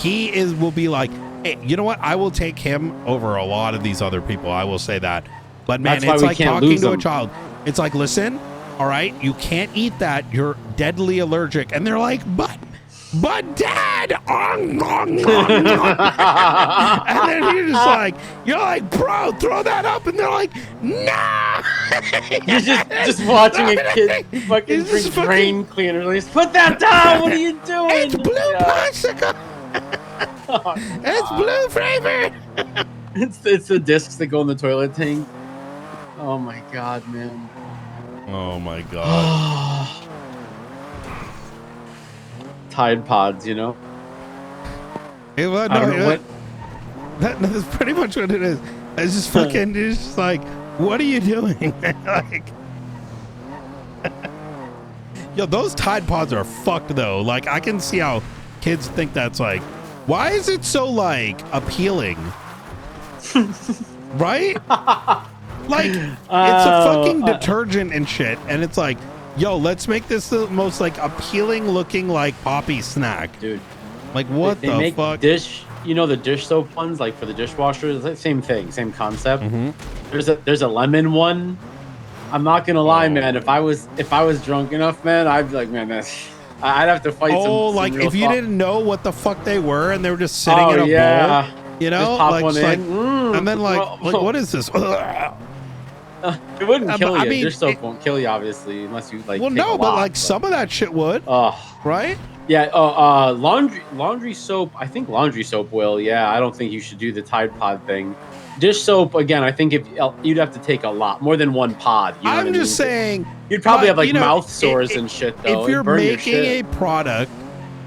will be like, hey, you know what? I will take him over a lot of these other people. I will say that. But man, That's why it's we like can't talking lose to a him. child. It's like, listen, all right, you can't eat that. You're deadly allergic. And they're like, but Dad, and then you're like, bro, throw that up, and they're like, nah. You're just watching a kid fucking drink drain cleaner. Like, put that down. What are you doing? It's blue popsicle. It's blue flavor. It's the discs that go in the toilet tank. Oh my god, man. Oh my god. Tide Pods, you know. Hey, well, I don't know what. That's pretty much what it is. It's just fucking. It's just like, what are you doing? Like, yo, those Tide Pods are fucked though. Like, I can see how kids think that's like. Why is it so like appealing? Right? Like, it's a fucking detergent and shit, and it's like, yo, let's make this the most like appealing looking like poppy snack, dude. Like, what they the make fuck? Dish, you know, the dish soap ones, like for the dishwasher, it's the same thing, same concept. Mm-hmm. There's a lemon one. I'm not gonna lie, man. If I was drunk enough, man, I'd be like, man, I'd have to fight some. Oh, like real if you didn't know what the fuck they were and they were just sitting in a bowl, you know, just pop like, one just like in. and then like what is this? It wouldn't kill you. I mean, dish soap won't kill you, obviously, unless you like. Well, take no, a but lot, like some of that shit would. Right? Yeah. Laundry soap. I think laundry soap will. Yeah, I don't think you should do the Tide Pod thing. Dish soap, again, I think if you'd have to take a lot, more than one pod. You know what I I'm mean? just saying. You'd probably have like you know, mouth sores and shit though. If you're It'd burn your making shit. a product,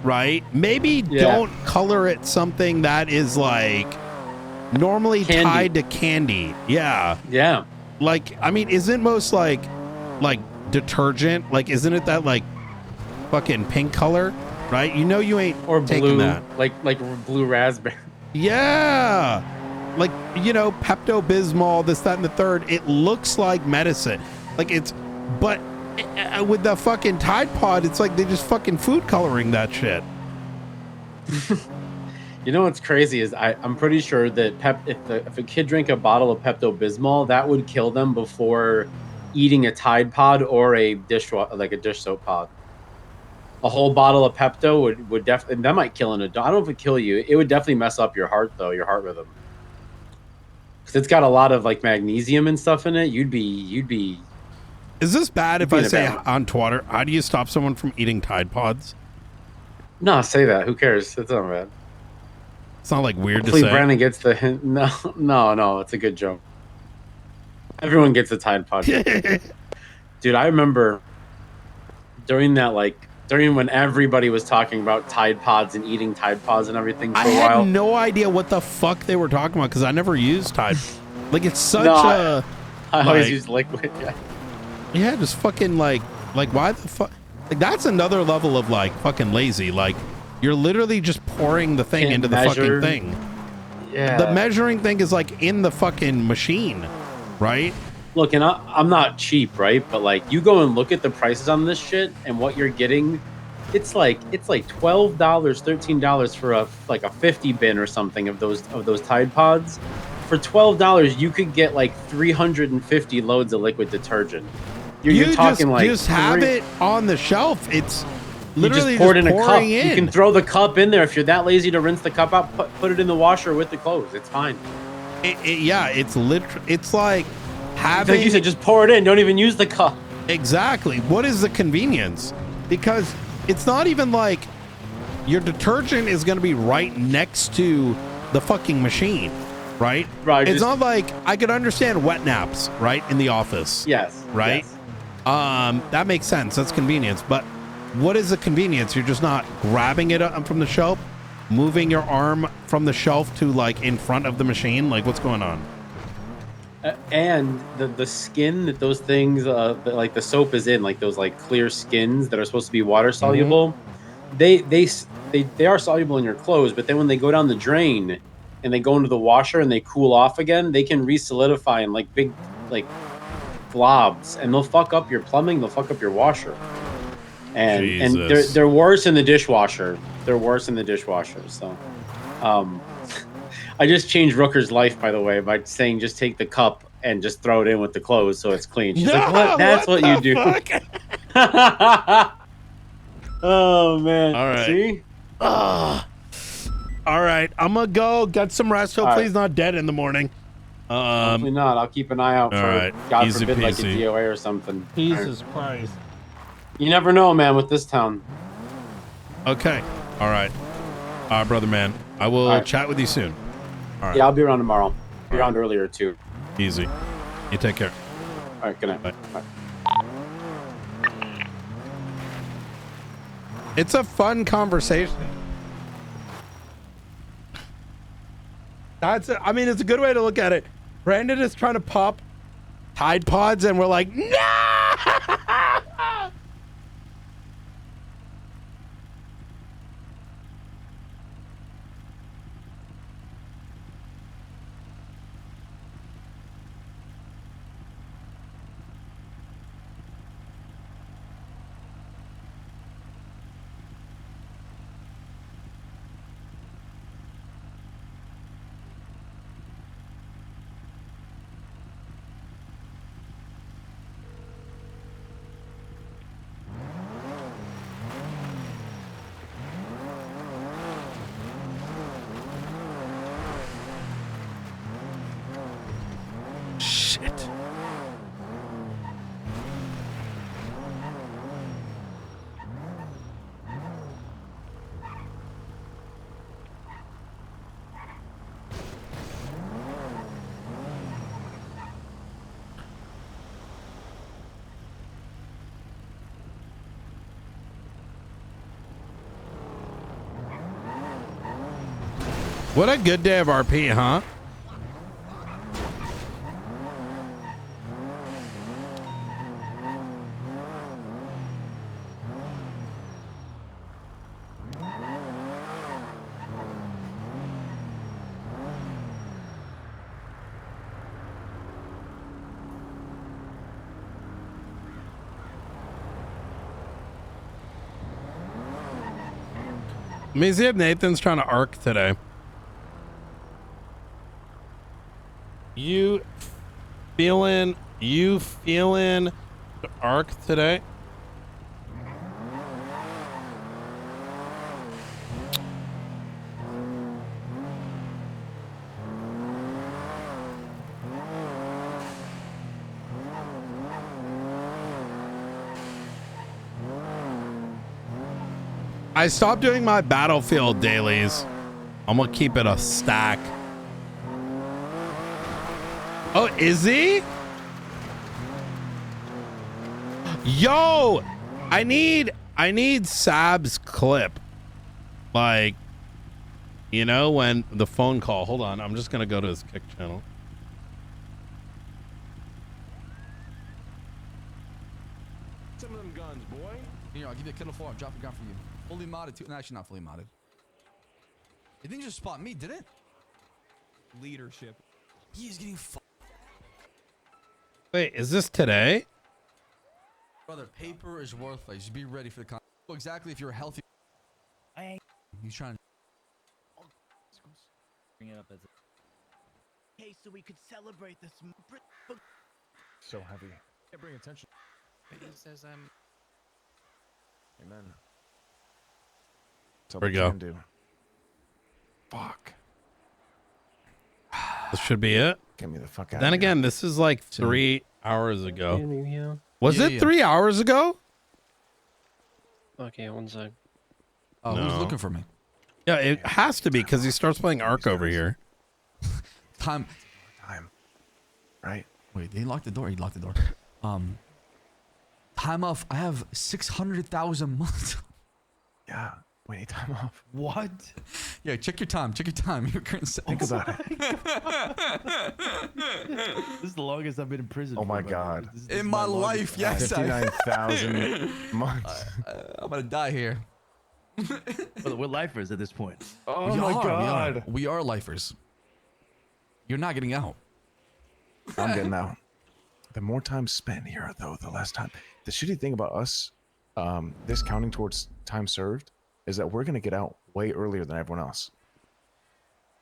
right? Maybe don't color it something that is like normally Candy. tied to candy. Yeah. Yeah. Like, I mean, isn't most like detergent? Like, isn't it that like fucking pink color? Right? You know you ain't or taking blue, that. like blue raspberry. Yeah. Like, you know, Pepto-Bismol, this, that, and the third. It looks like medicine. Like it's, but with the fucking Tide Pod, it's like they just fucking food coloring that shit. You know what's crazy is I'm pretty sure that if a kid drank a bottle of Pepto-Bismol, that would kill them before eating a Tide Pod or a dish soap pod. A whole bottle of Pepto would definitely, that might kill an adult. I don't know if it kill you. It would definitely mess up your heart though, your heart rhythm. Because it's got a lot of like magnesium and stuff in it. You'd be. Is this bad if I say on Twitter, how do you stop someone from eating Tide Pods? No, say that. Who cares? It's not bad. It's not like weird Hopefully to say. Brandon gets the hint. No. It's a good joke. Everyone gets a Tide Pod. Dude, I remember during when everybody was talking about Tide Pods and eating Tide Pods and everything for I a while. had no idea what the fuck they were talking about because I never used Tide. Like it's such I always like, use liquid. Yeah. Yeah, just fucking like why the fuck? Like that's another level of like fucking lazy. Like you're literally just pouring the thing into the fucking thing. Yeah. The measuring thing is like in the fucking machine, right? Look, and I'm not cheap, right? But like, you go and look at the prices on this shit and what you're getting. It's like $12, $13 for a 50 bin or something of those Tide Pods. For $12, you could get like 350 loads of liquid detergent. You're talking just have it on the shelf. It's literally you just pour it in a cup. pouring You can throw the cup in there if you're that lazy to rinse the cup out. Put it in the washer with the clothes. It's fine. It's like having. Like you said, just pour it in. Don't even use the cup. Exactly. What is the convenience? Because it's not even like your detergent is going to be right next to the fucking machine, right? Right. It's not like I could understand wet naps, right, in the office. Yes. Right. Yes. That makes sense. That's convenience. But what is the convenience? You're just not grabbing it up from the shelf, moving your arm from the shelf to like in front of the machine. Like what's going on? And the skin that those things, like the soap is in, like those like clear skins that are supposed to be water soluble, they are soluble in your clothes. But then when they go down the drain and they go into the washer and they cool off again, they can re-solidify in like big like globs, and they'll fuck up your plumbing. They'll fuck up your washer. And they're worse in the dishwasher. They're worse in the dishwasher. So, I just changed Rooker's life, by the way, by saying just take the cup and just throw it in with the clothes so it's clean. She's like, what? That's what you do. Oh, man. All right. See? All right. I'm going to go get some rest. Hopefully All right. he's not dead in the morning. Hopefully not. I'll keep an eye out for, right. God Easy forbid, like a peasy. DOA or something. Jesus Christ. You never know, man, with this town. Okay. All right. Brother man. I will All right. chat with you soon. All right. Yeah, I'll be around tomorrow. Be around earlier too. Easy. You take care. All right. Good night. Bye. Bye. It's a fun conversation. I mean, it's a good way to look at it. Brandon is trying to pop Tide Pods, and we're like, no! Shit. What a good day of RP, huh? Let me see if Nathan's trying to arc today. You feeling the arc today? I stopped doing my Battlefield dailies. I'm gonna keep it a stack. Oh, is he? Yo, I need Sab's clip. Like, you know, when the phone call. Hold on, I'm just gonna go to his Kick channel. Some of them guns, boy. Here, I'll give you a kettle 4. I'll drop a gun for you. Fully modded too. No, actually not fully modded. You think you just spot me, did it? Leadership. He is getting Wait, is this today? Brother, paper is worthless. Just be ready for the con. Know exactly if you're healthy. He's trying to Bring it up as Okay, so we could celebrate this. so heavy. Can't bring attention. He says Amen. There we go. Fuck. This should be it. Get me the fuck out. Then again, this is like 3 hours ago. Was it 3 hours ago? Okay, one sec. Oh, No. who's looking for me? Yeah, it has to be because he starts playing Ark over here. Time. Right. Wait, they locked the door. He locked the door. Time off. I have 600,000 months. Yeah. Wait, time off. What? Yeah, check your time. Check your time. Your current Think about it. This is the longest I've been in prison. Oh my god. In my life, yes. 59,000 months. I'm gonna die here. Well, we're lifers at this point. Oh my god. We are lifers. You're not getting out. I'm getting out. The more time spent here, though, the less time. The shitty thing about us, this counting towards time served, is that we're gonna get out way earlier than everyone else.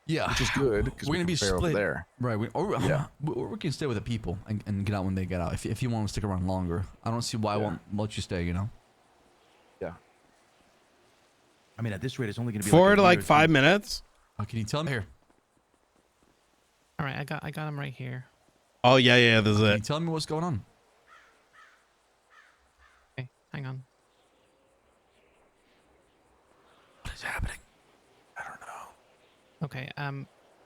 Yeah, which is good because we're gonna be split split over there. Right? We can stay with the people and get out when they get out. If you want to stick around longer, I don't see why I won't let you stay. You know. Yeah. I mean, at this rate, it's only going to be For like, like 5 minutes. Can you tell me here? All right, I got him right here. Oh yeah, this is Can you it. tell me what's going on? Okay, hang on. What is happening? I don't know. Okay.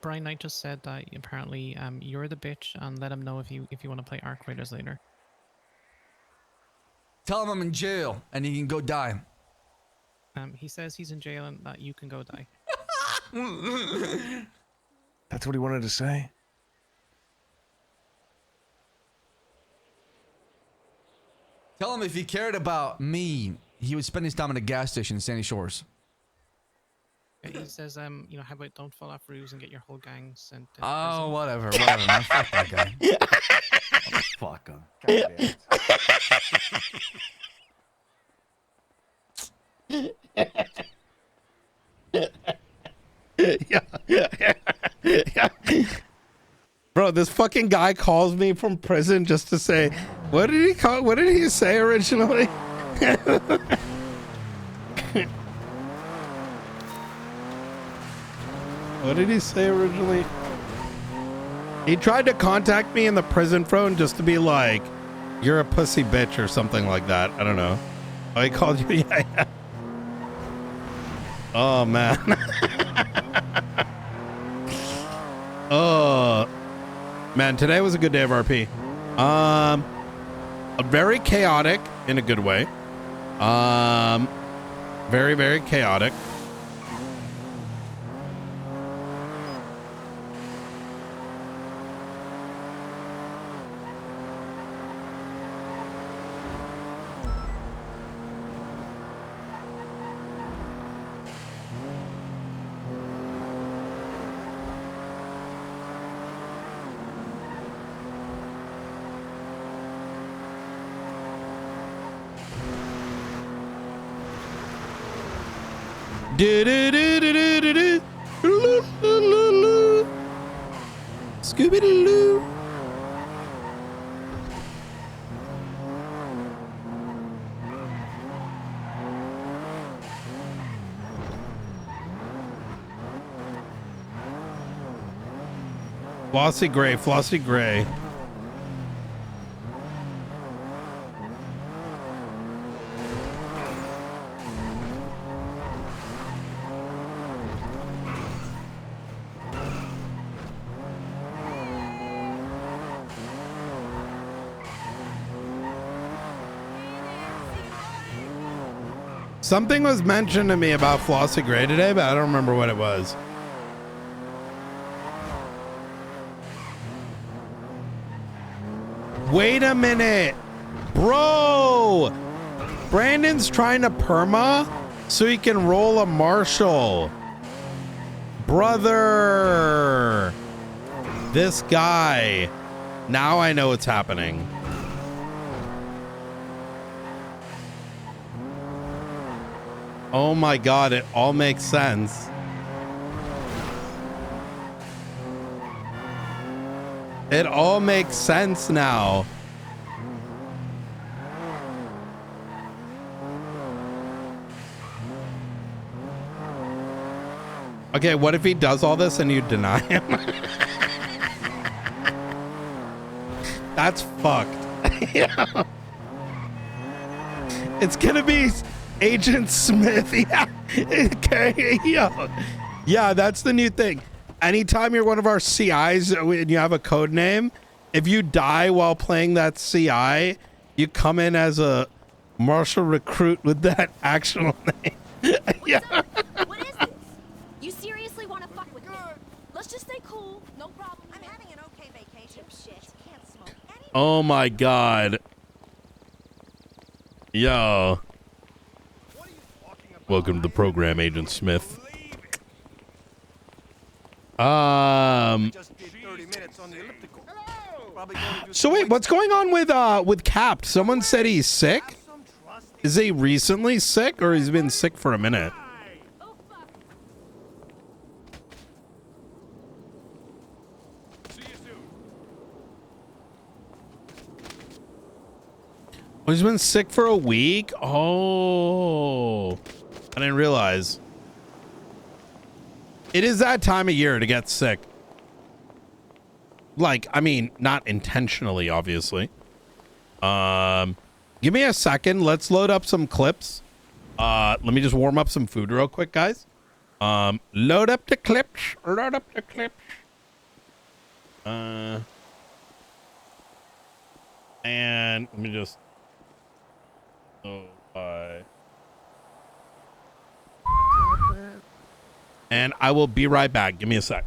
Brian Knight just said that apparently you're the bitch, and let him know if you want to play Arc Raiders later. Tell him I'm in jail and he can go die. He says he's in jail and that you can go die. That's what he wanted to say. Tell him if he cared about me, he would spend his time at a gas station in Sandy Shores. He says, you know, how about don't fall off roofs and get your whole gang sent to Oh, prison? whatever, man. Fuck that guy. Fuck him. God yeah. Bro, this fucking guy calls me from prison just to say, what did he say originally? What did he say originally? He tried to contact me in the prison phone just to be like, you're a pussy bitch or something like that. I don't know. Oh, he called you? Yeah. Oh, man. Oh, man, today was a good day of RP. Very chaotic in a good way. Very, very chaotic. Scooby-Doo. Flossy Gray, Flossy Gray. Something was mentioned to me about Flossy Gray today, but I don't remember what it was. Wait a minute, bro. Brandon's trying to perma so he can roll a marshal. Brother, this guy. Now I know what's happening. Oh my God, it all makes sense. It all makes sense now. Okay, what if he does all this and you deny him? That's fucked. Yeah. It's gonna be Agent Smith. Yeah. Okay. Yeah, that's the new thing. Anytime you're one of our CIs and you have a code name, if you die while playing that CI, you come in as a martial recruit with that actual name. Yeah. What is this? You seriously want to fuck with me? Let's just stay cool. No problem. I'm having an okay vacation. Shit. Can't smoke any. Oh my God. Yo. Welcome to the program, Agent Smith. So wait, what's going on with Cap? Someone said he's sick. Is he recently sick, or he's been sick for a minute? Oh, he's been sick for a week. Oh, I didn't realize. It is that time of year to get sick. Like, I mean, not intentionally, obviously. Give me a second. Let's load up some clips. Let me just warm up some food real quick, guys. Load up the clips. Load up the clips. And let me just. Oh, bye. And I will be right back. Give me a sec.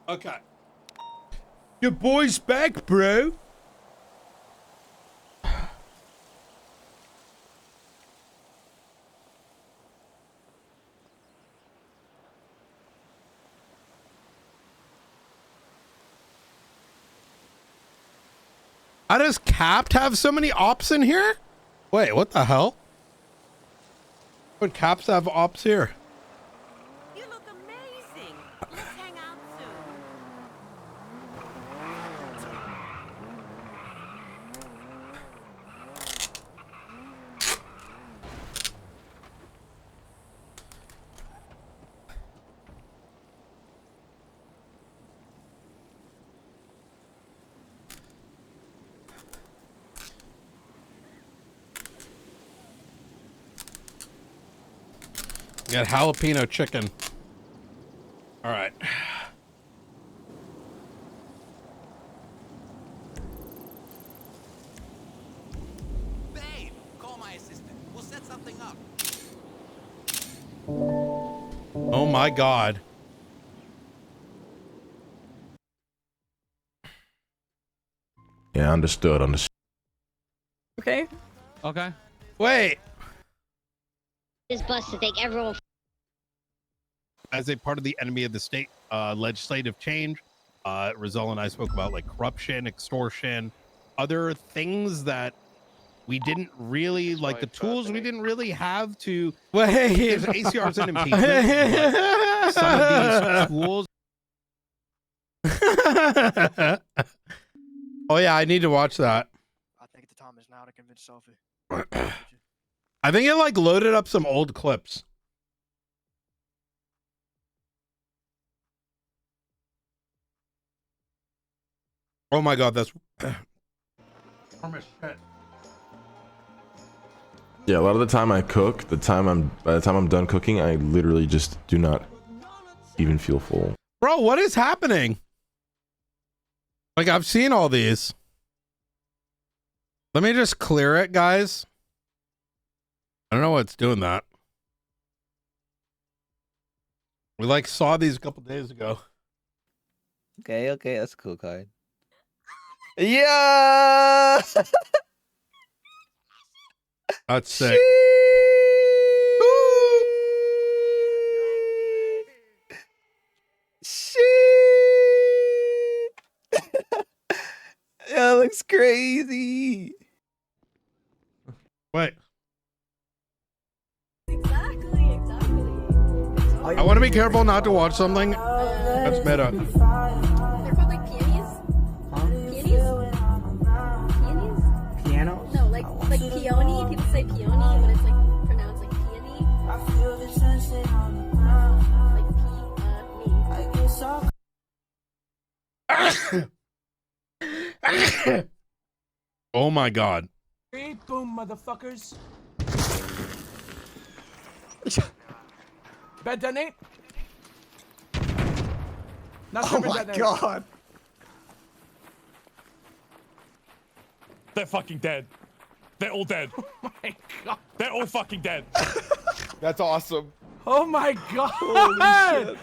Okay. Your boy's back, bro. How does Capped have so many ops in here? Wait, what the hell? Would Caps have ops here? You look amazing. Let's hang out soon. Get jalapeno chicken. All right. Babe, call my assistant. We'll set something up. Oh my God. Yeah, understood. Understood. Okay. Okay. Wait. This bus to take everyone. As a part of the enemy of the state legislative change, Rizal and I spoke about like corruption, extortion, other things that we didn't really like, the tools we didn't really have to. Well, hey, ACR's an impeachment. But some of these tools. Oh yeah, I need to watch that. I think the time is now to convince Sophie. I think it like loaded up some old clips. Oh my God, that's Yeah, a lot of the time I cook, by the time I'm done cooking, I literally just do not even feel full. Bro, what is happening? Like, I've seen all these. Let me just clear it, guys. I don't know what's doing that. We like saw these a couple days ago. Okay, that's a cool card. Yeah. That's sick. That looks crazy. Wait. I want to be careful not to watch something that's meta. They're called like peonies. Huh? Peonies? Peonies? Piano? No, like peony. People say peony, but it's like pronounced like peony. Like me. Oh my God. Boom, motherfuckers. Bed detonate? Not Oh my God. They're fucking dead. They're all dead. Oh my God. They're all fucking dead. That's awesome. Oh my God. Holy shit.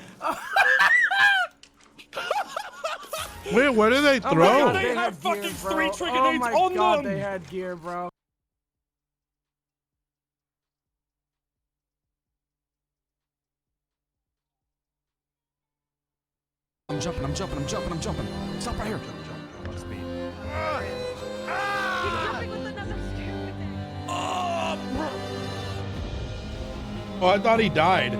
Wait, what did they Oh my throw? God, They had have fucking gear, bro. 3 Oh trigonades my on God, them. they had gear, bro. I'm jumping. Stop right here. Oh, I thought he died.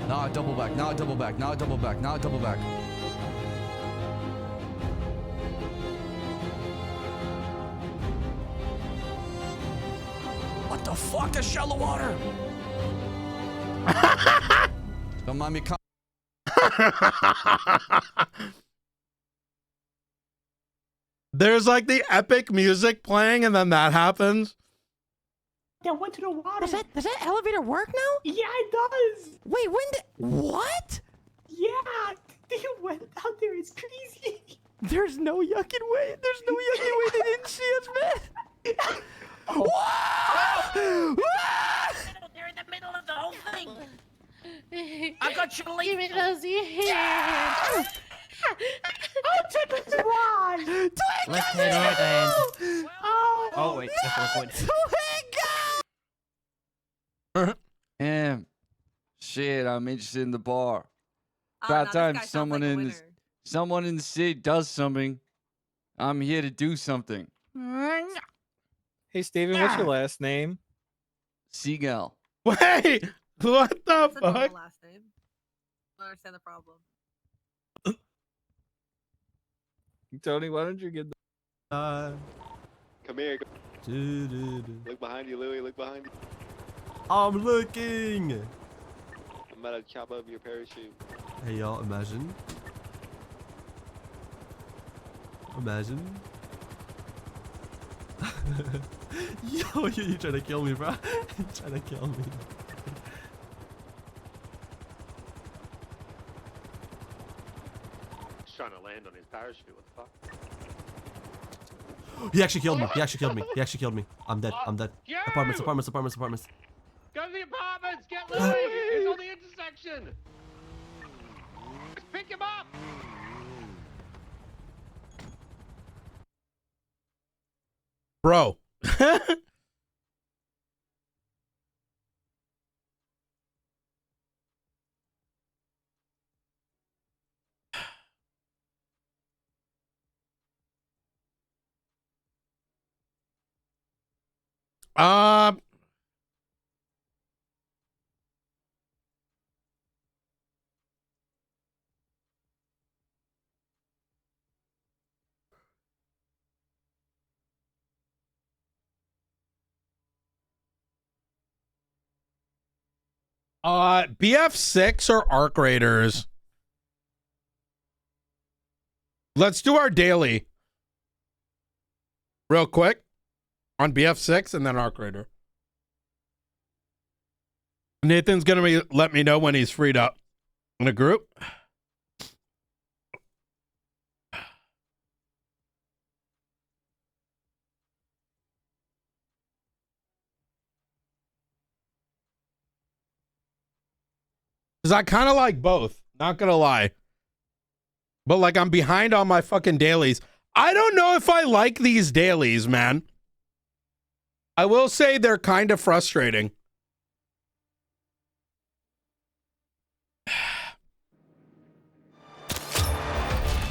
Now I double back. What the fuck? That's shallow water. Don't mind me. There's like the epic music playing, and then that happens. Yeah, went to the water. Does that elevator work now? Yeah, it does. Wait, when did what? Yeah, they went out there. It's crazy. There's no yucking way. There's no yucking way they didn't see us, man. They're in the middle of the whole thing. I got you Give me those hands. Oh, Twinkle's alive. Left hand, right hand. Oh, wait, that's Shit, I'm interested in the bar. About time someone in the city does something. I'm here to do something. Hey, Steven, what's your last name? Seagull. Wait, what the fuck? Last name. I don't understand the problem. Tony, why don't you get Come here. Look behind you, Louie. Look behind you. I'm looking. I'm about to chop up your parachute. Hey, y'all, imagine. Imagine. Yo, you trying to kill me, bro? You trying to kill me? He's trying to land on his parachute. What the fuck? He actually killed me. He actually killed me. He actually killed me. I'm dead. I'm dead. Apartments. Apartments. Apartments. Apartments. Go to the apartments. Get Louis. He's on the intersection. Just pick him up. Bro. BF6 or Arc Raiders? Let's do our daily real quick on BF6 and then Arc Raider. Nathan's gonna let me know when he's freed up in a group. Because I kind of like both, not gonna lie. But like I'm behind on my fucking dailies. I don't know if I like these dailies, man. I will say they're kind of frustrating.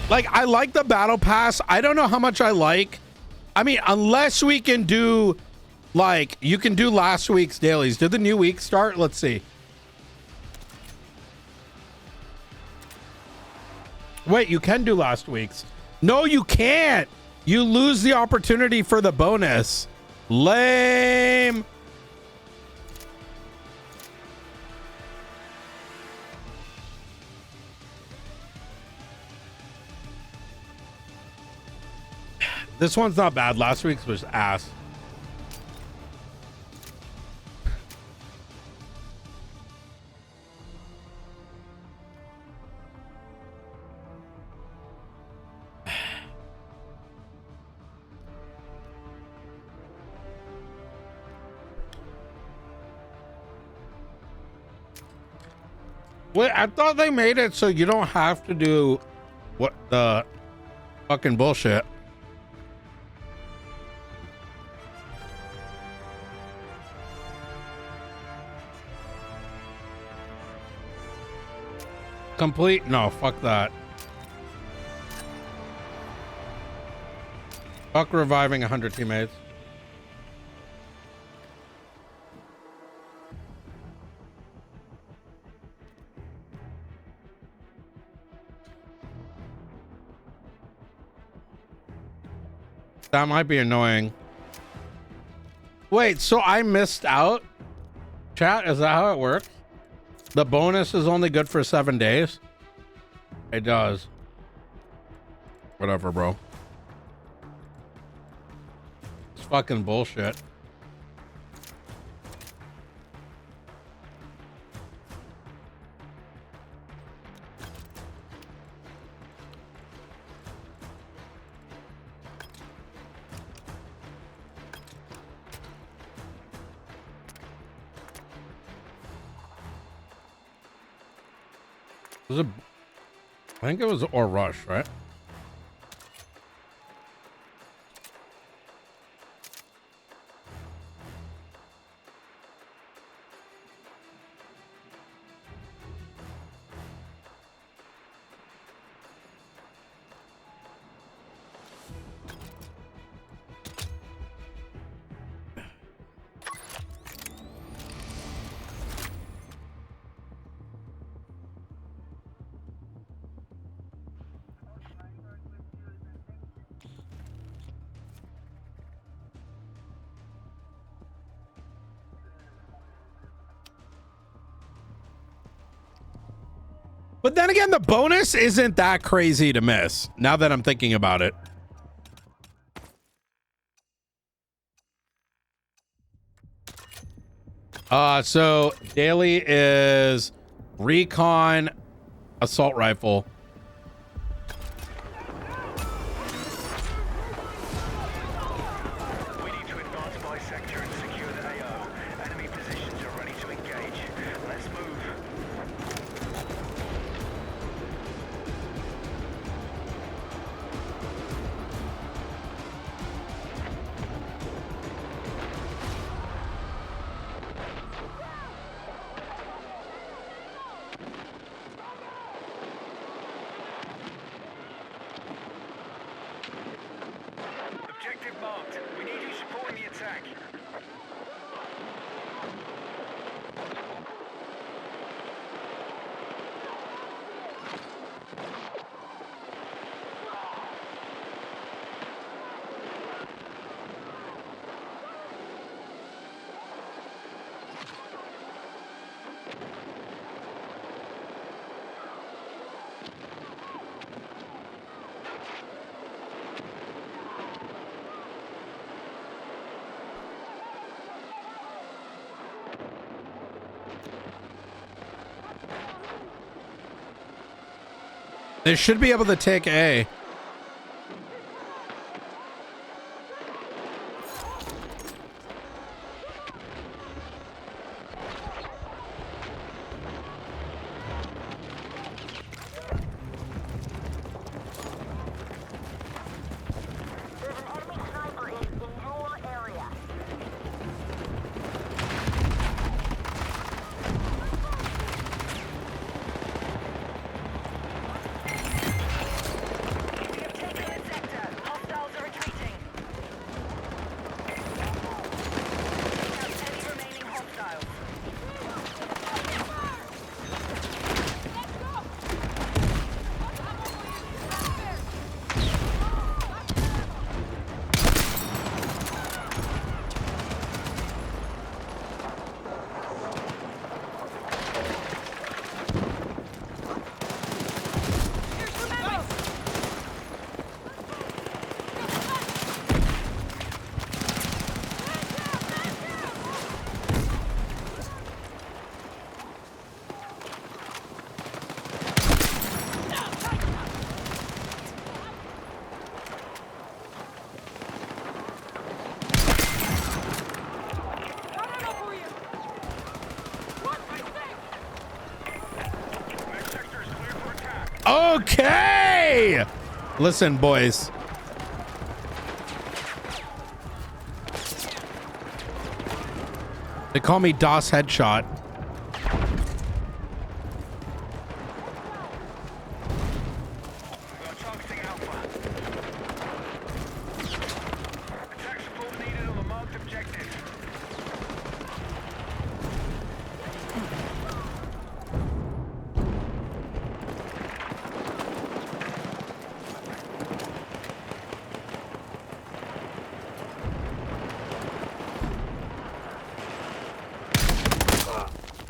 Like, I like the battle pass. I don't know how much I like. I mean, unless we can do, like, you can do last week's dailies. Did the new week start? Let's see. Wait, you can do last week's. No, you can't. You lose the opportunity for the bonus. Lame. This one's not bad. Last week's was ass. Wait, I thought they made it so you don't have to do what the fucking bullshit. Complete? No, fuck that. Fuck reviving 100 teammates. That might be annoying. Wait, so I missed out? Chat, is that how it works? The bonus is only good for 7 days? It does. Whatever, bro. It's fucking bullshit. Was it, I think it was or Rush, right? But then again, the bonus isn't that crazy to miss, now that I'm thinking about it. So daily is recon, assault rifle. We need to advance by sector and secure the AO. Enemy positions are ready to engage. Let's move. Objective marked. We need you supporting the attack. They should be able to take A. Okay. Listen, boys. They call me DOS Headshot.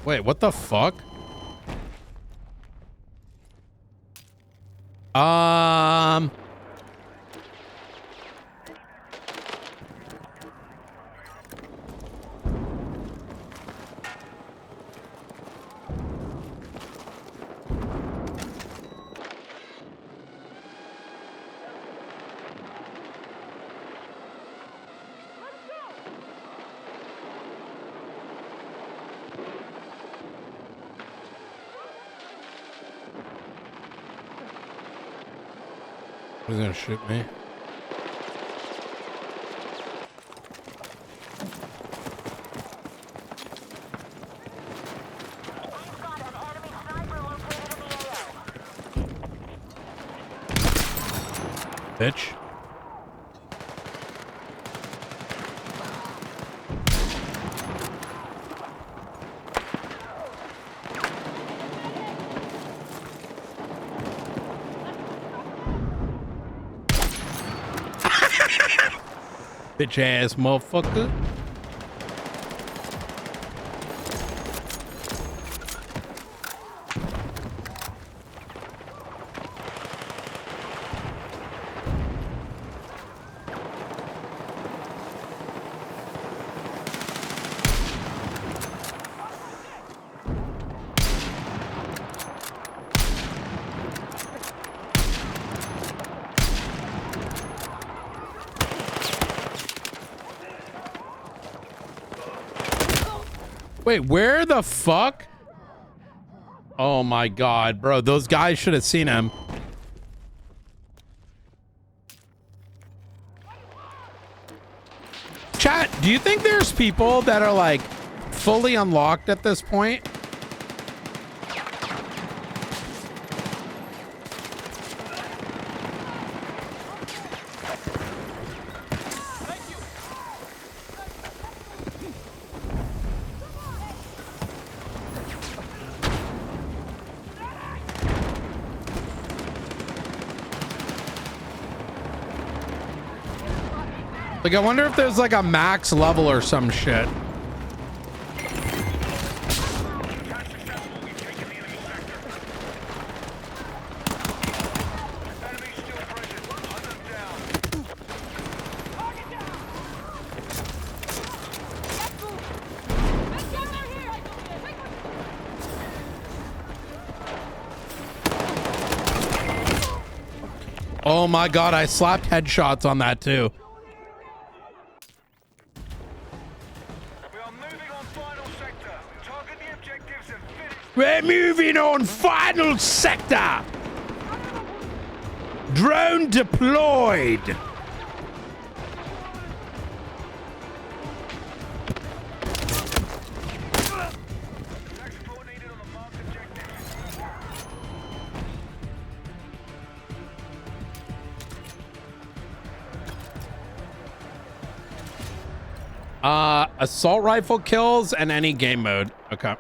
Wait, what the fuck? Who's gonna shoot me? Bitch. Bitch ass motherfucker. Wait, where the fuck? Oh my God, bro. Those guys should have seen him. Chat, do you think there's people that are like fully unlocked at this point? Like, I wonder if there's like a max level or some shit. Oh my God, I slapped headshots on that too. We're moving on final sector. Drone deployed. Assault rifle kills and any game mode. Okay.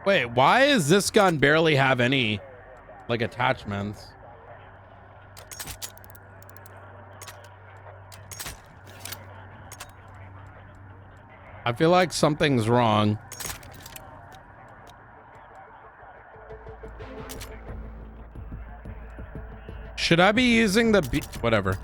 Wait, why does this gun barely have any like attachments? I feel like something's wrong. Should I be using the whatever?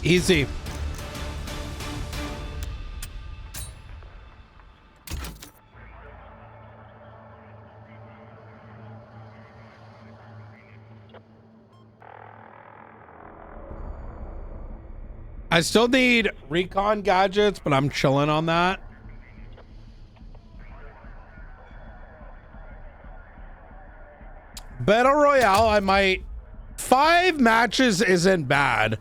Easy. I still need recon gadgets, but I'm chilling on that. Battle Royale, I might. 5 matches isn't bad.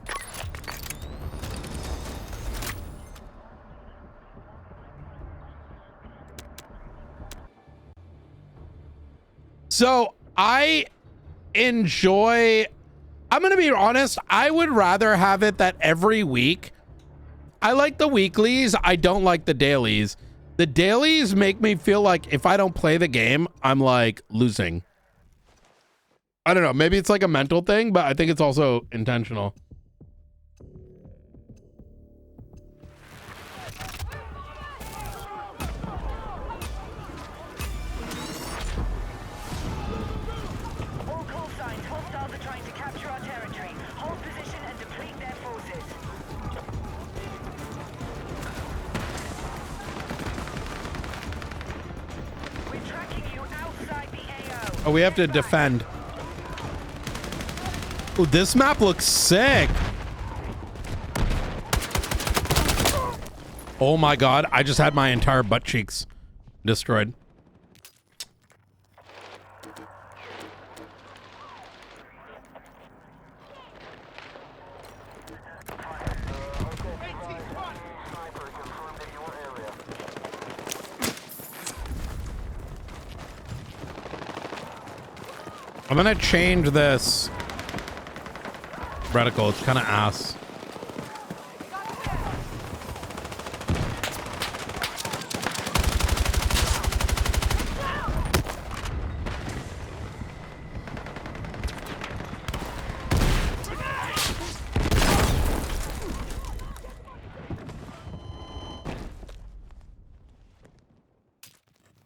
So I enjoy, I'm going to be honest, I would rather have it that every week I like the weeklies. I don't like the dailies. The dailies make me feel like if I don't play the game, I'm like losing. I don't know. Maybe it's like a mental thing, but I think it's also intentional. All call signs. Hostiles are trying to capture our territory. Hold position and deplete their forces. We're tracking you outside the AO. Oh, we have to defend. Oh, this map looks sick. Oh my God. I just had my entire butt cheeks destroyed. I'm gonna change this reticle. It's kind of ass.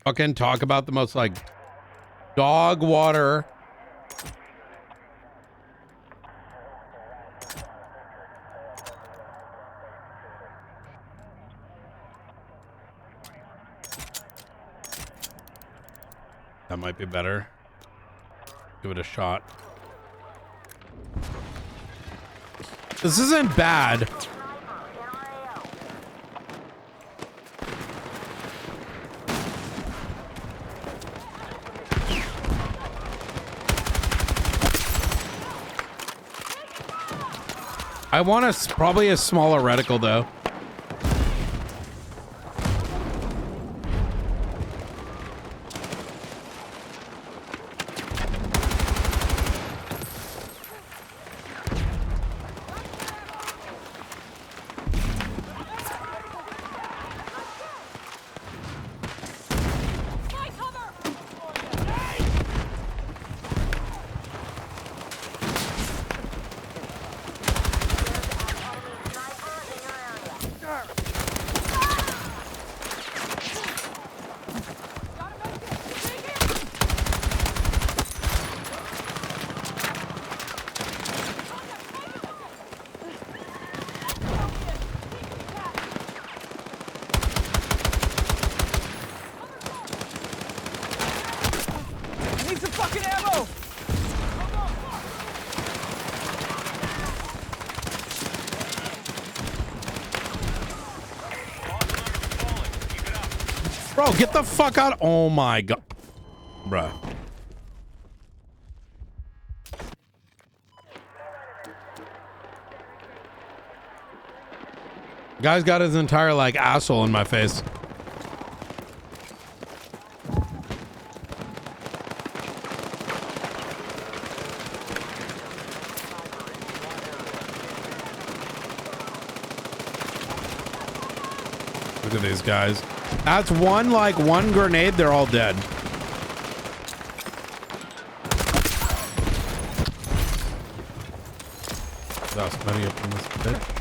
Fucking talk about the most like dog water. That might be better. Give it a shot. This isn't bad. I want probably a smaller reticle though. Bro, get the fuck out. Oh my God. Bruh. Guy's got his entire like asshole in my face. Look at these guys. That's one grenade, they're all dead. dasMEHDI up in this bitch.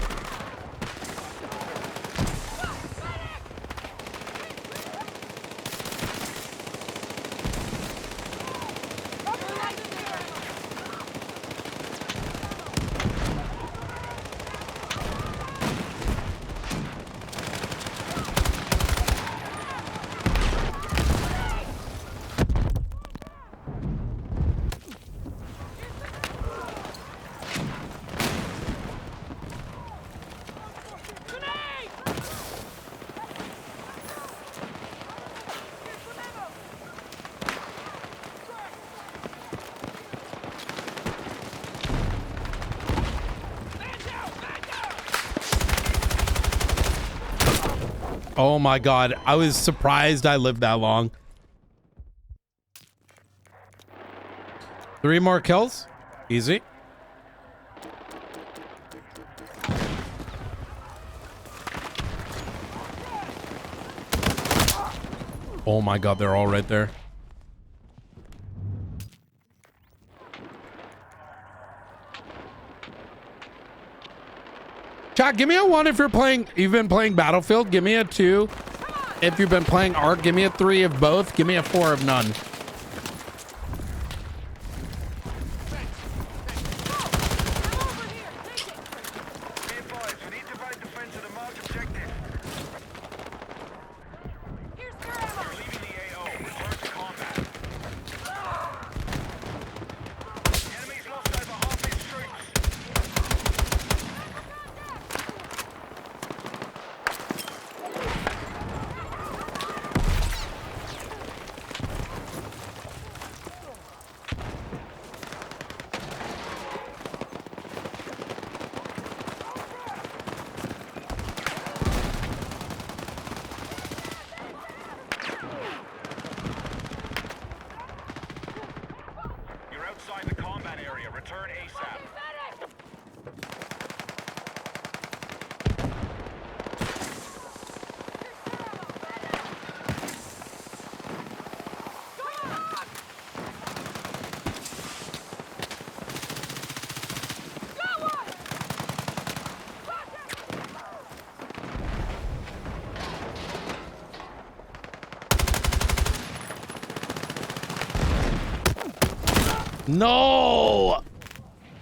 Oh my God. I was surprised I lived that long. 3 more kills. Easy. Oh my god, they're all right there. Chat, give me a 1 if you've been playing Battlefield. Give me a 2 if you've been playing Ark. Give me a 3 of both. Give me a 4 of none. No!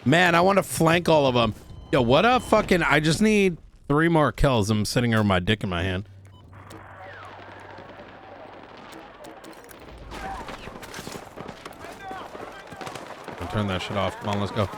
Man, I want to flank all of them. Yo, what a fucking... I just need 3 more kills. I'm sitting here with my dick in my hand. I'll turn that shit off. Come on, let's go.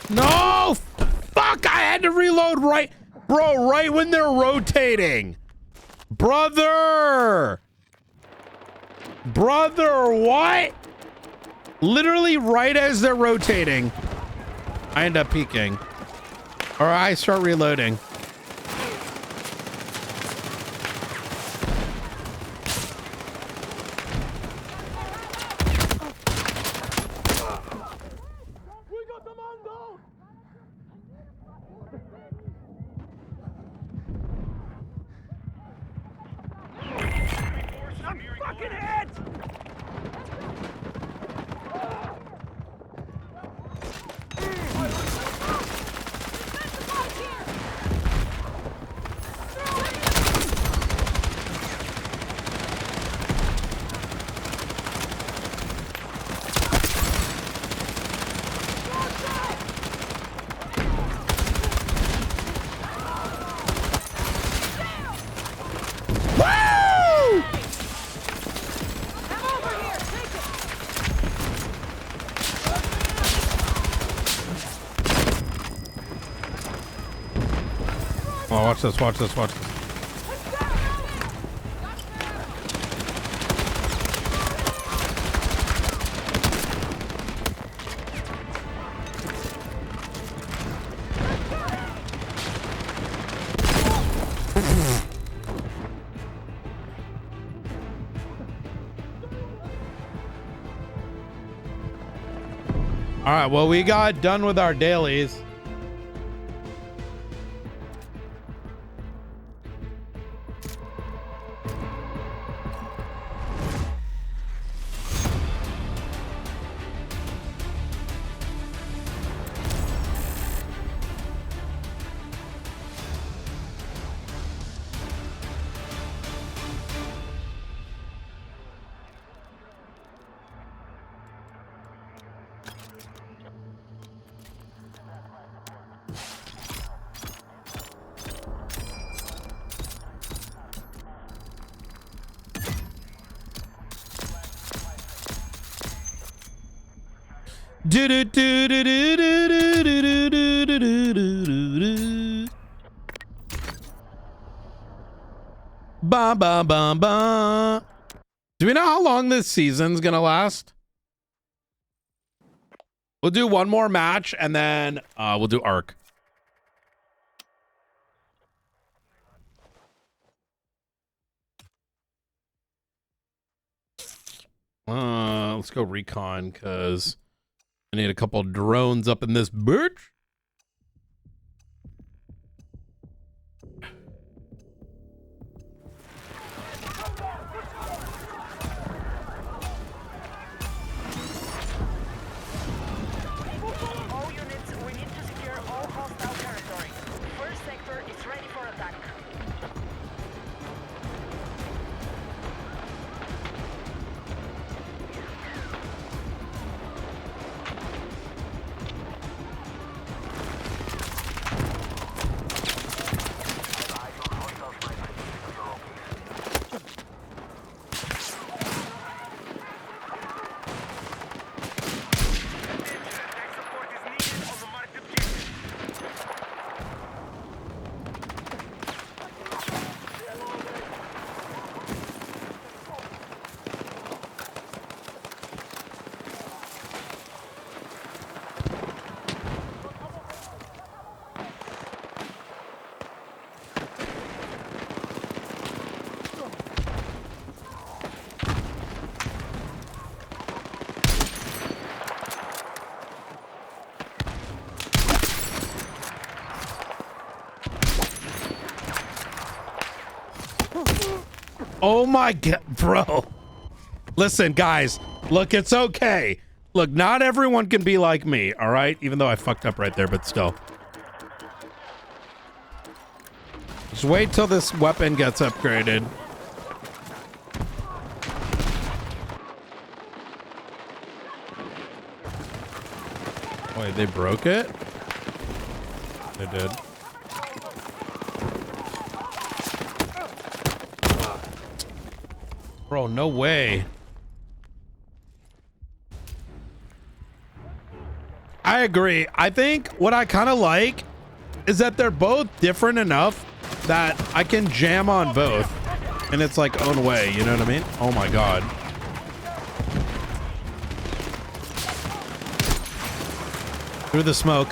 No! Fuck! I had to reload right... Bro, right when they're rotating. Brother! Brother, what? Literally right as they're rotating. I end up peeking. Or I start reloading. Oh, watch this, watch this, watch this. All right, well, we got done with our dailies. Do do do do do do do do do do do do. Ba ba ba ba. Do we know how long this season's gonna last? We'll do one more match and then we'll do Arc. Let's go recon because I need a couple drones up in this bitch. All units, we need to secure all hostile territory. First sector is ready for attack. Oh my god, bro. Listen, guys, look, it's okay. Look, not everyone can be like me, all right? Even though I fucked up right there, but still. Just wait till this weapon gets upgraded. Wait, they broke it? They did. Bro, no way. I agree. I think what I kind of like is that they're both different enough that I can jam on both. And it's like own way, you know what I mean? Oh my god. Through the smoke.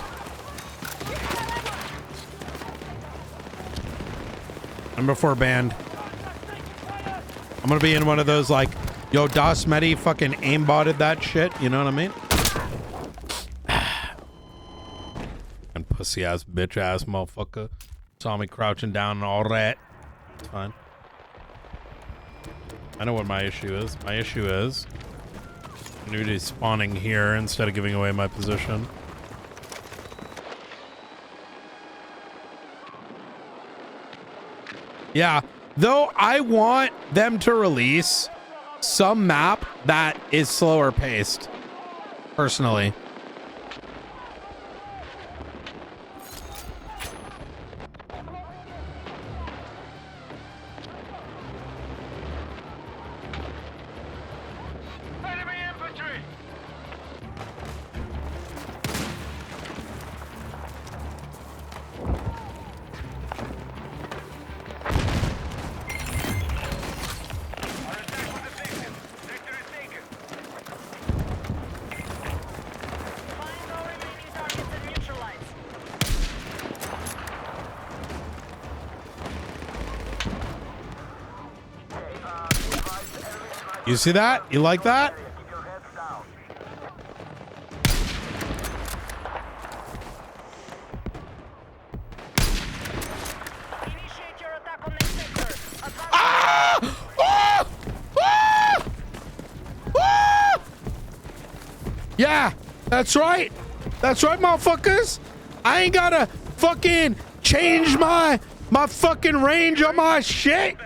Number 4 band. I'm gonna be in one of those like, yo, dasMEHDI fucking aimbotted that shit. You know what I mean? And pussy ass, bitch ass motherfucker saw me crouching down and all that. It's fine. I know what my issue is. My issue is Nudi's spawning here instead of giving away my position. Yeah. Though I want them to release some map that is slower paced, personally. You see that? You like that? Yeah, that's right. That's right, motherfuckers. I ain't gotta fucking change my fucking range on my shit.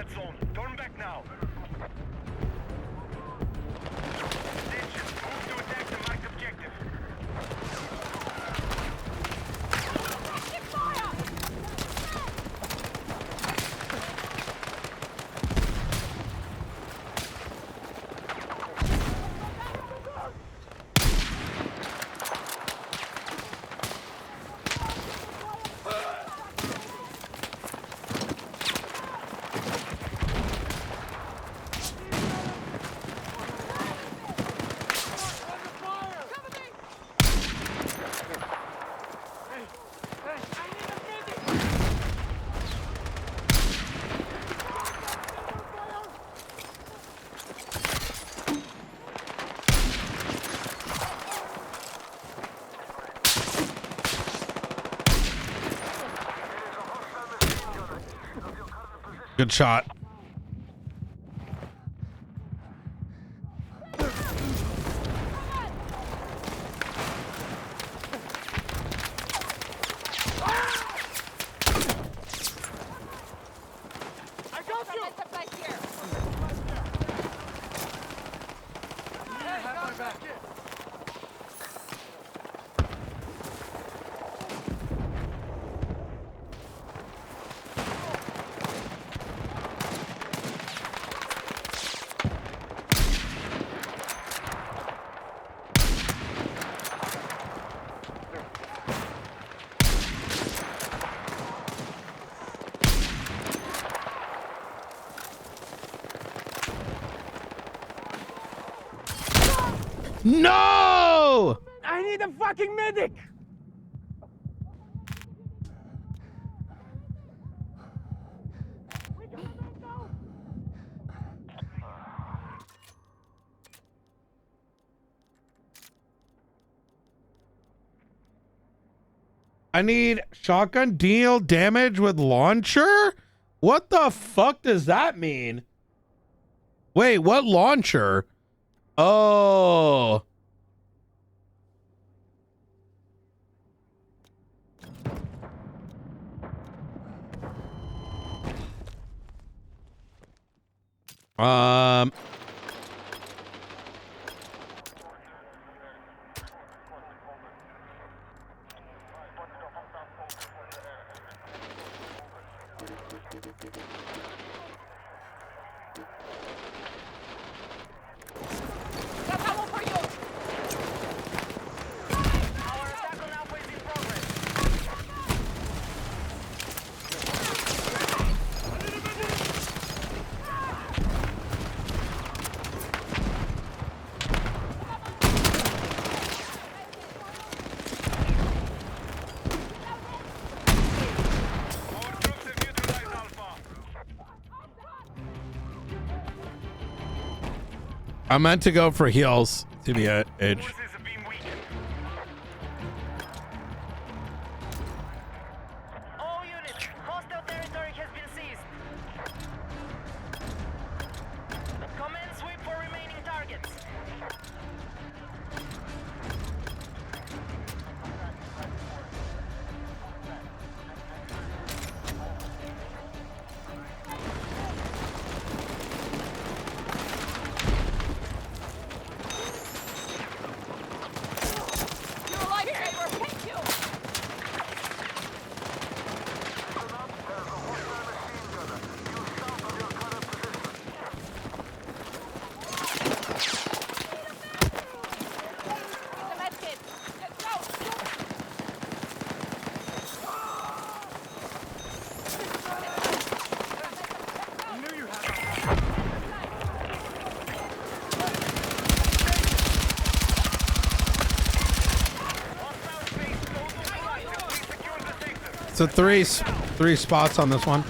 Good shot. No! I need a fucking medic! I need shotgun deal damage with launcher? What the fuck does that mean? Wait, what launcher? Oh. I meant to go for heals to the edge. All units, hostile territory has been seized. Command sweep for remaining targets. So three spots on this one.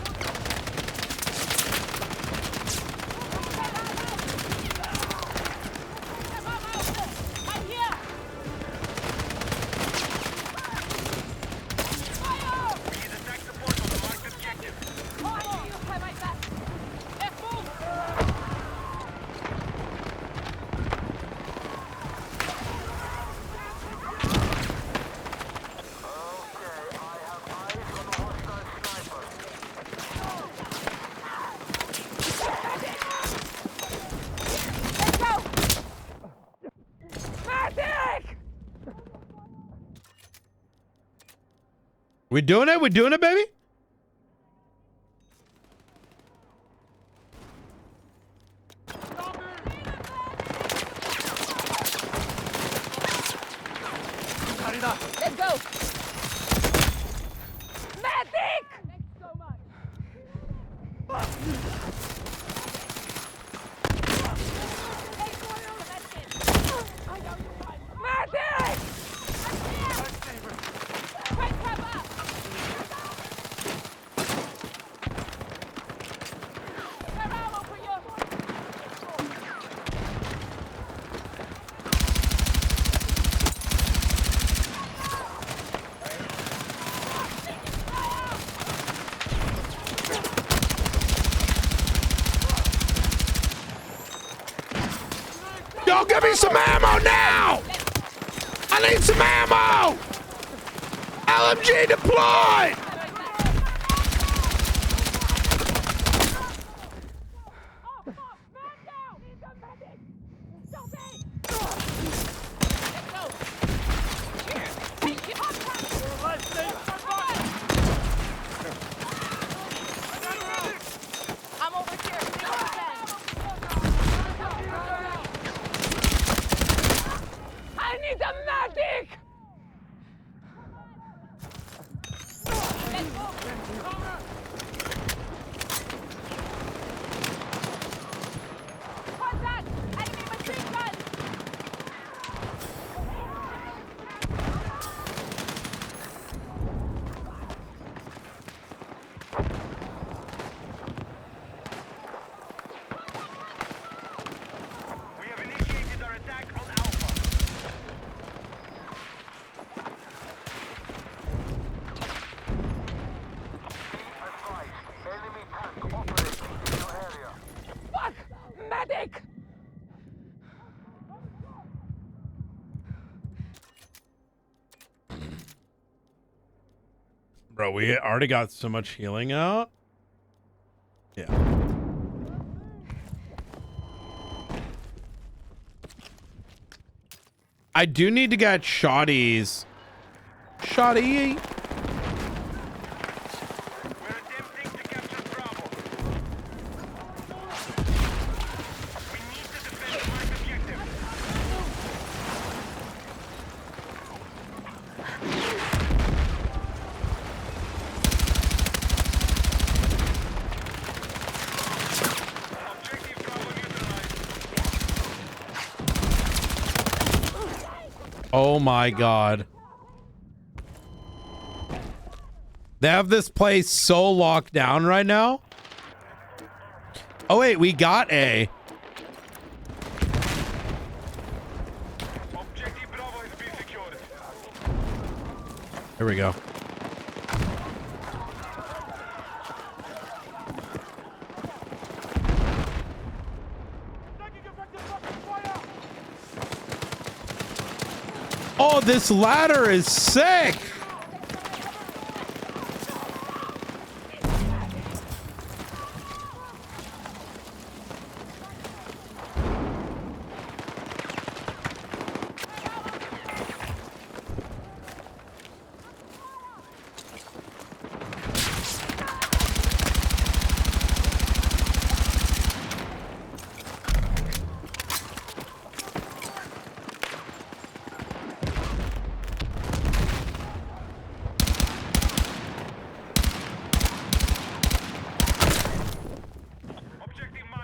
We doing it? We doing it, baby? Let's go! Medic! Thanks so much. Medic! Yo, give me some ammo now! I need some ammo! LMG deployed! I'm over here. I need a medic! Contact! Enemy machine gun! We have initiated our attack on Alpha. Enemy tank operating in your area. Fuck! Medic! Bro, we already got so much healing out. Yeah. I do need to get shotties. Shotty. Oh my God. They have this place so locked down right now. Oh wait, we got A. Here we go. Oh, this ladder is sick.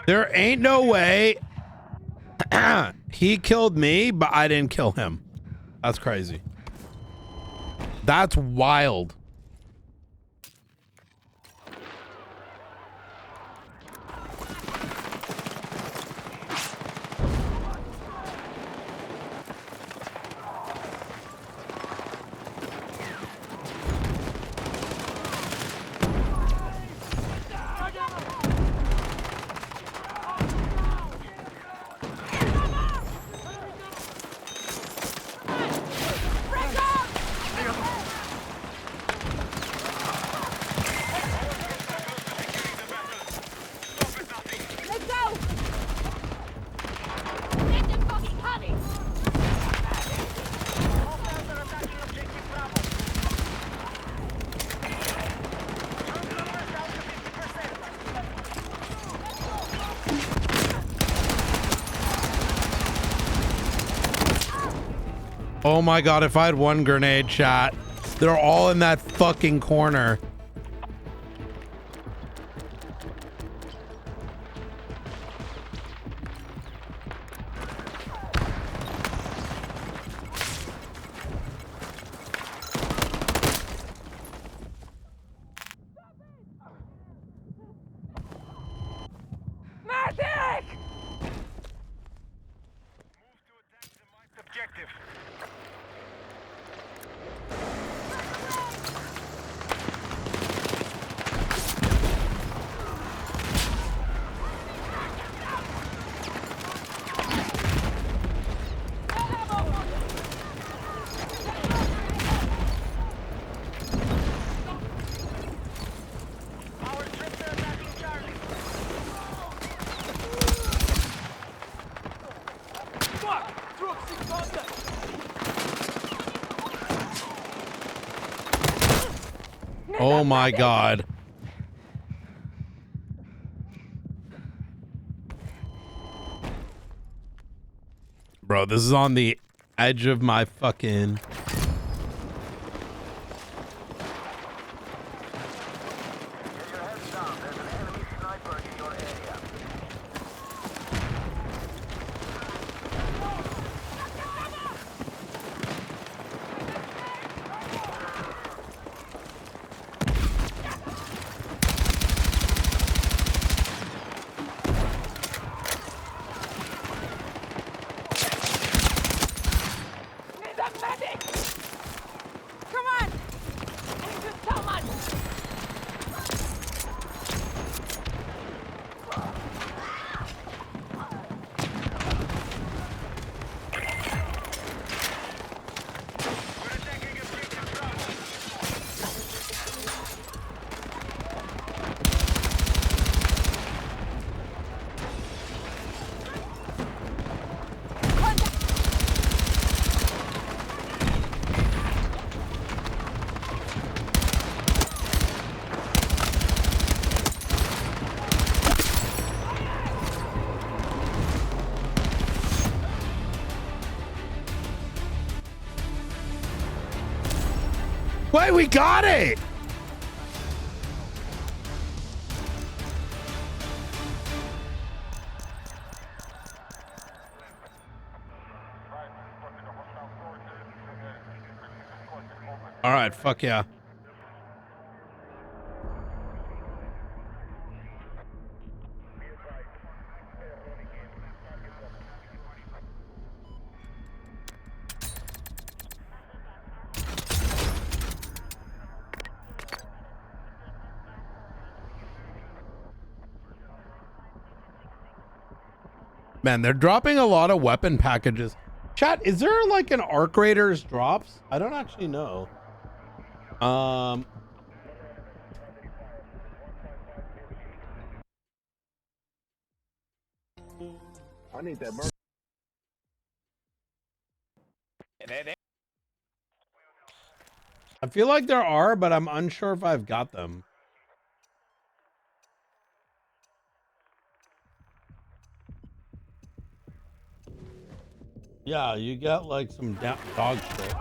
There ain't no way he killed me, but I didn't kill him. That's crazy. That's wild. Oh my God, if I had one grenade shot, they're all in that fucking corner. Medic! Objective. Oh my God. Bro, this is on the edge of my fucking... Wait, we got it! All right, fuck yeah. Man, they're dropping a lot of weapon packages. Chat, is there like an Arc Raiders drops? I don't actually know. I need that merch. I feel like there are, but I'm unsure if I've got them. Yeah, you got like some dog shit.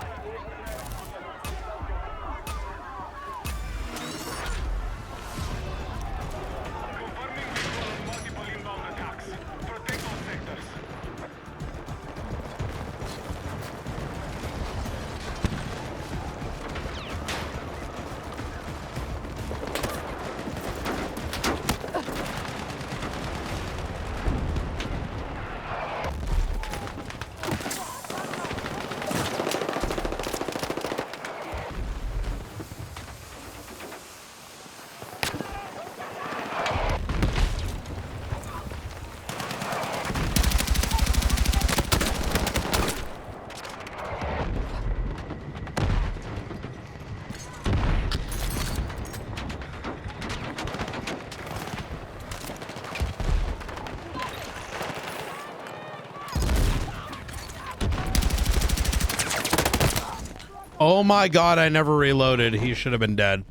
Oh my God, I never reloaded. He should have been dead.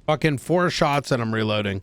Fucking 4 shots and I'm reloading.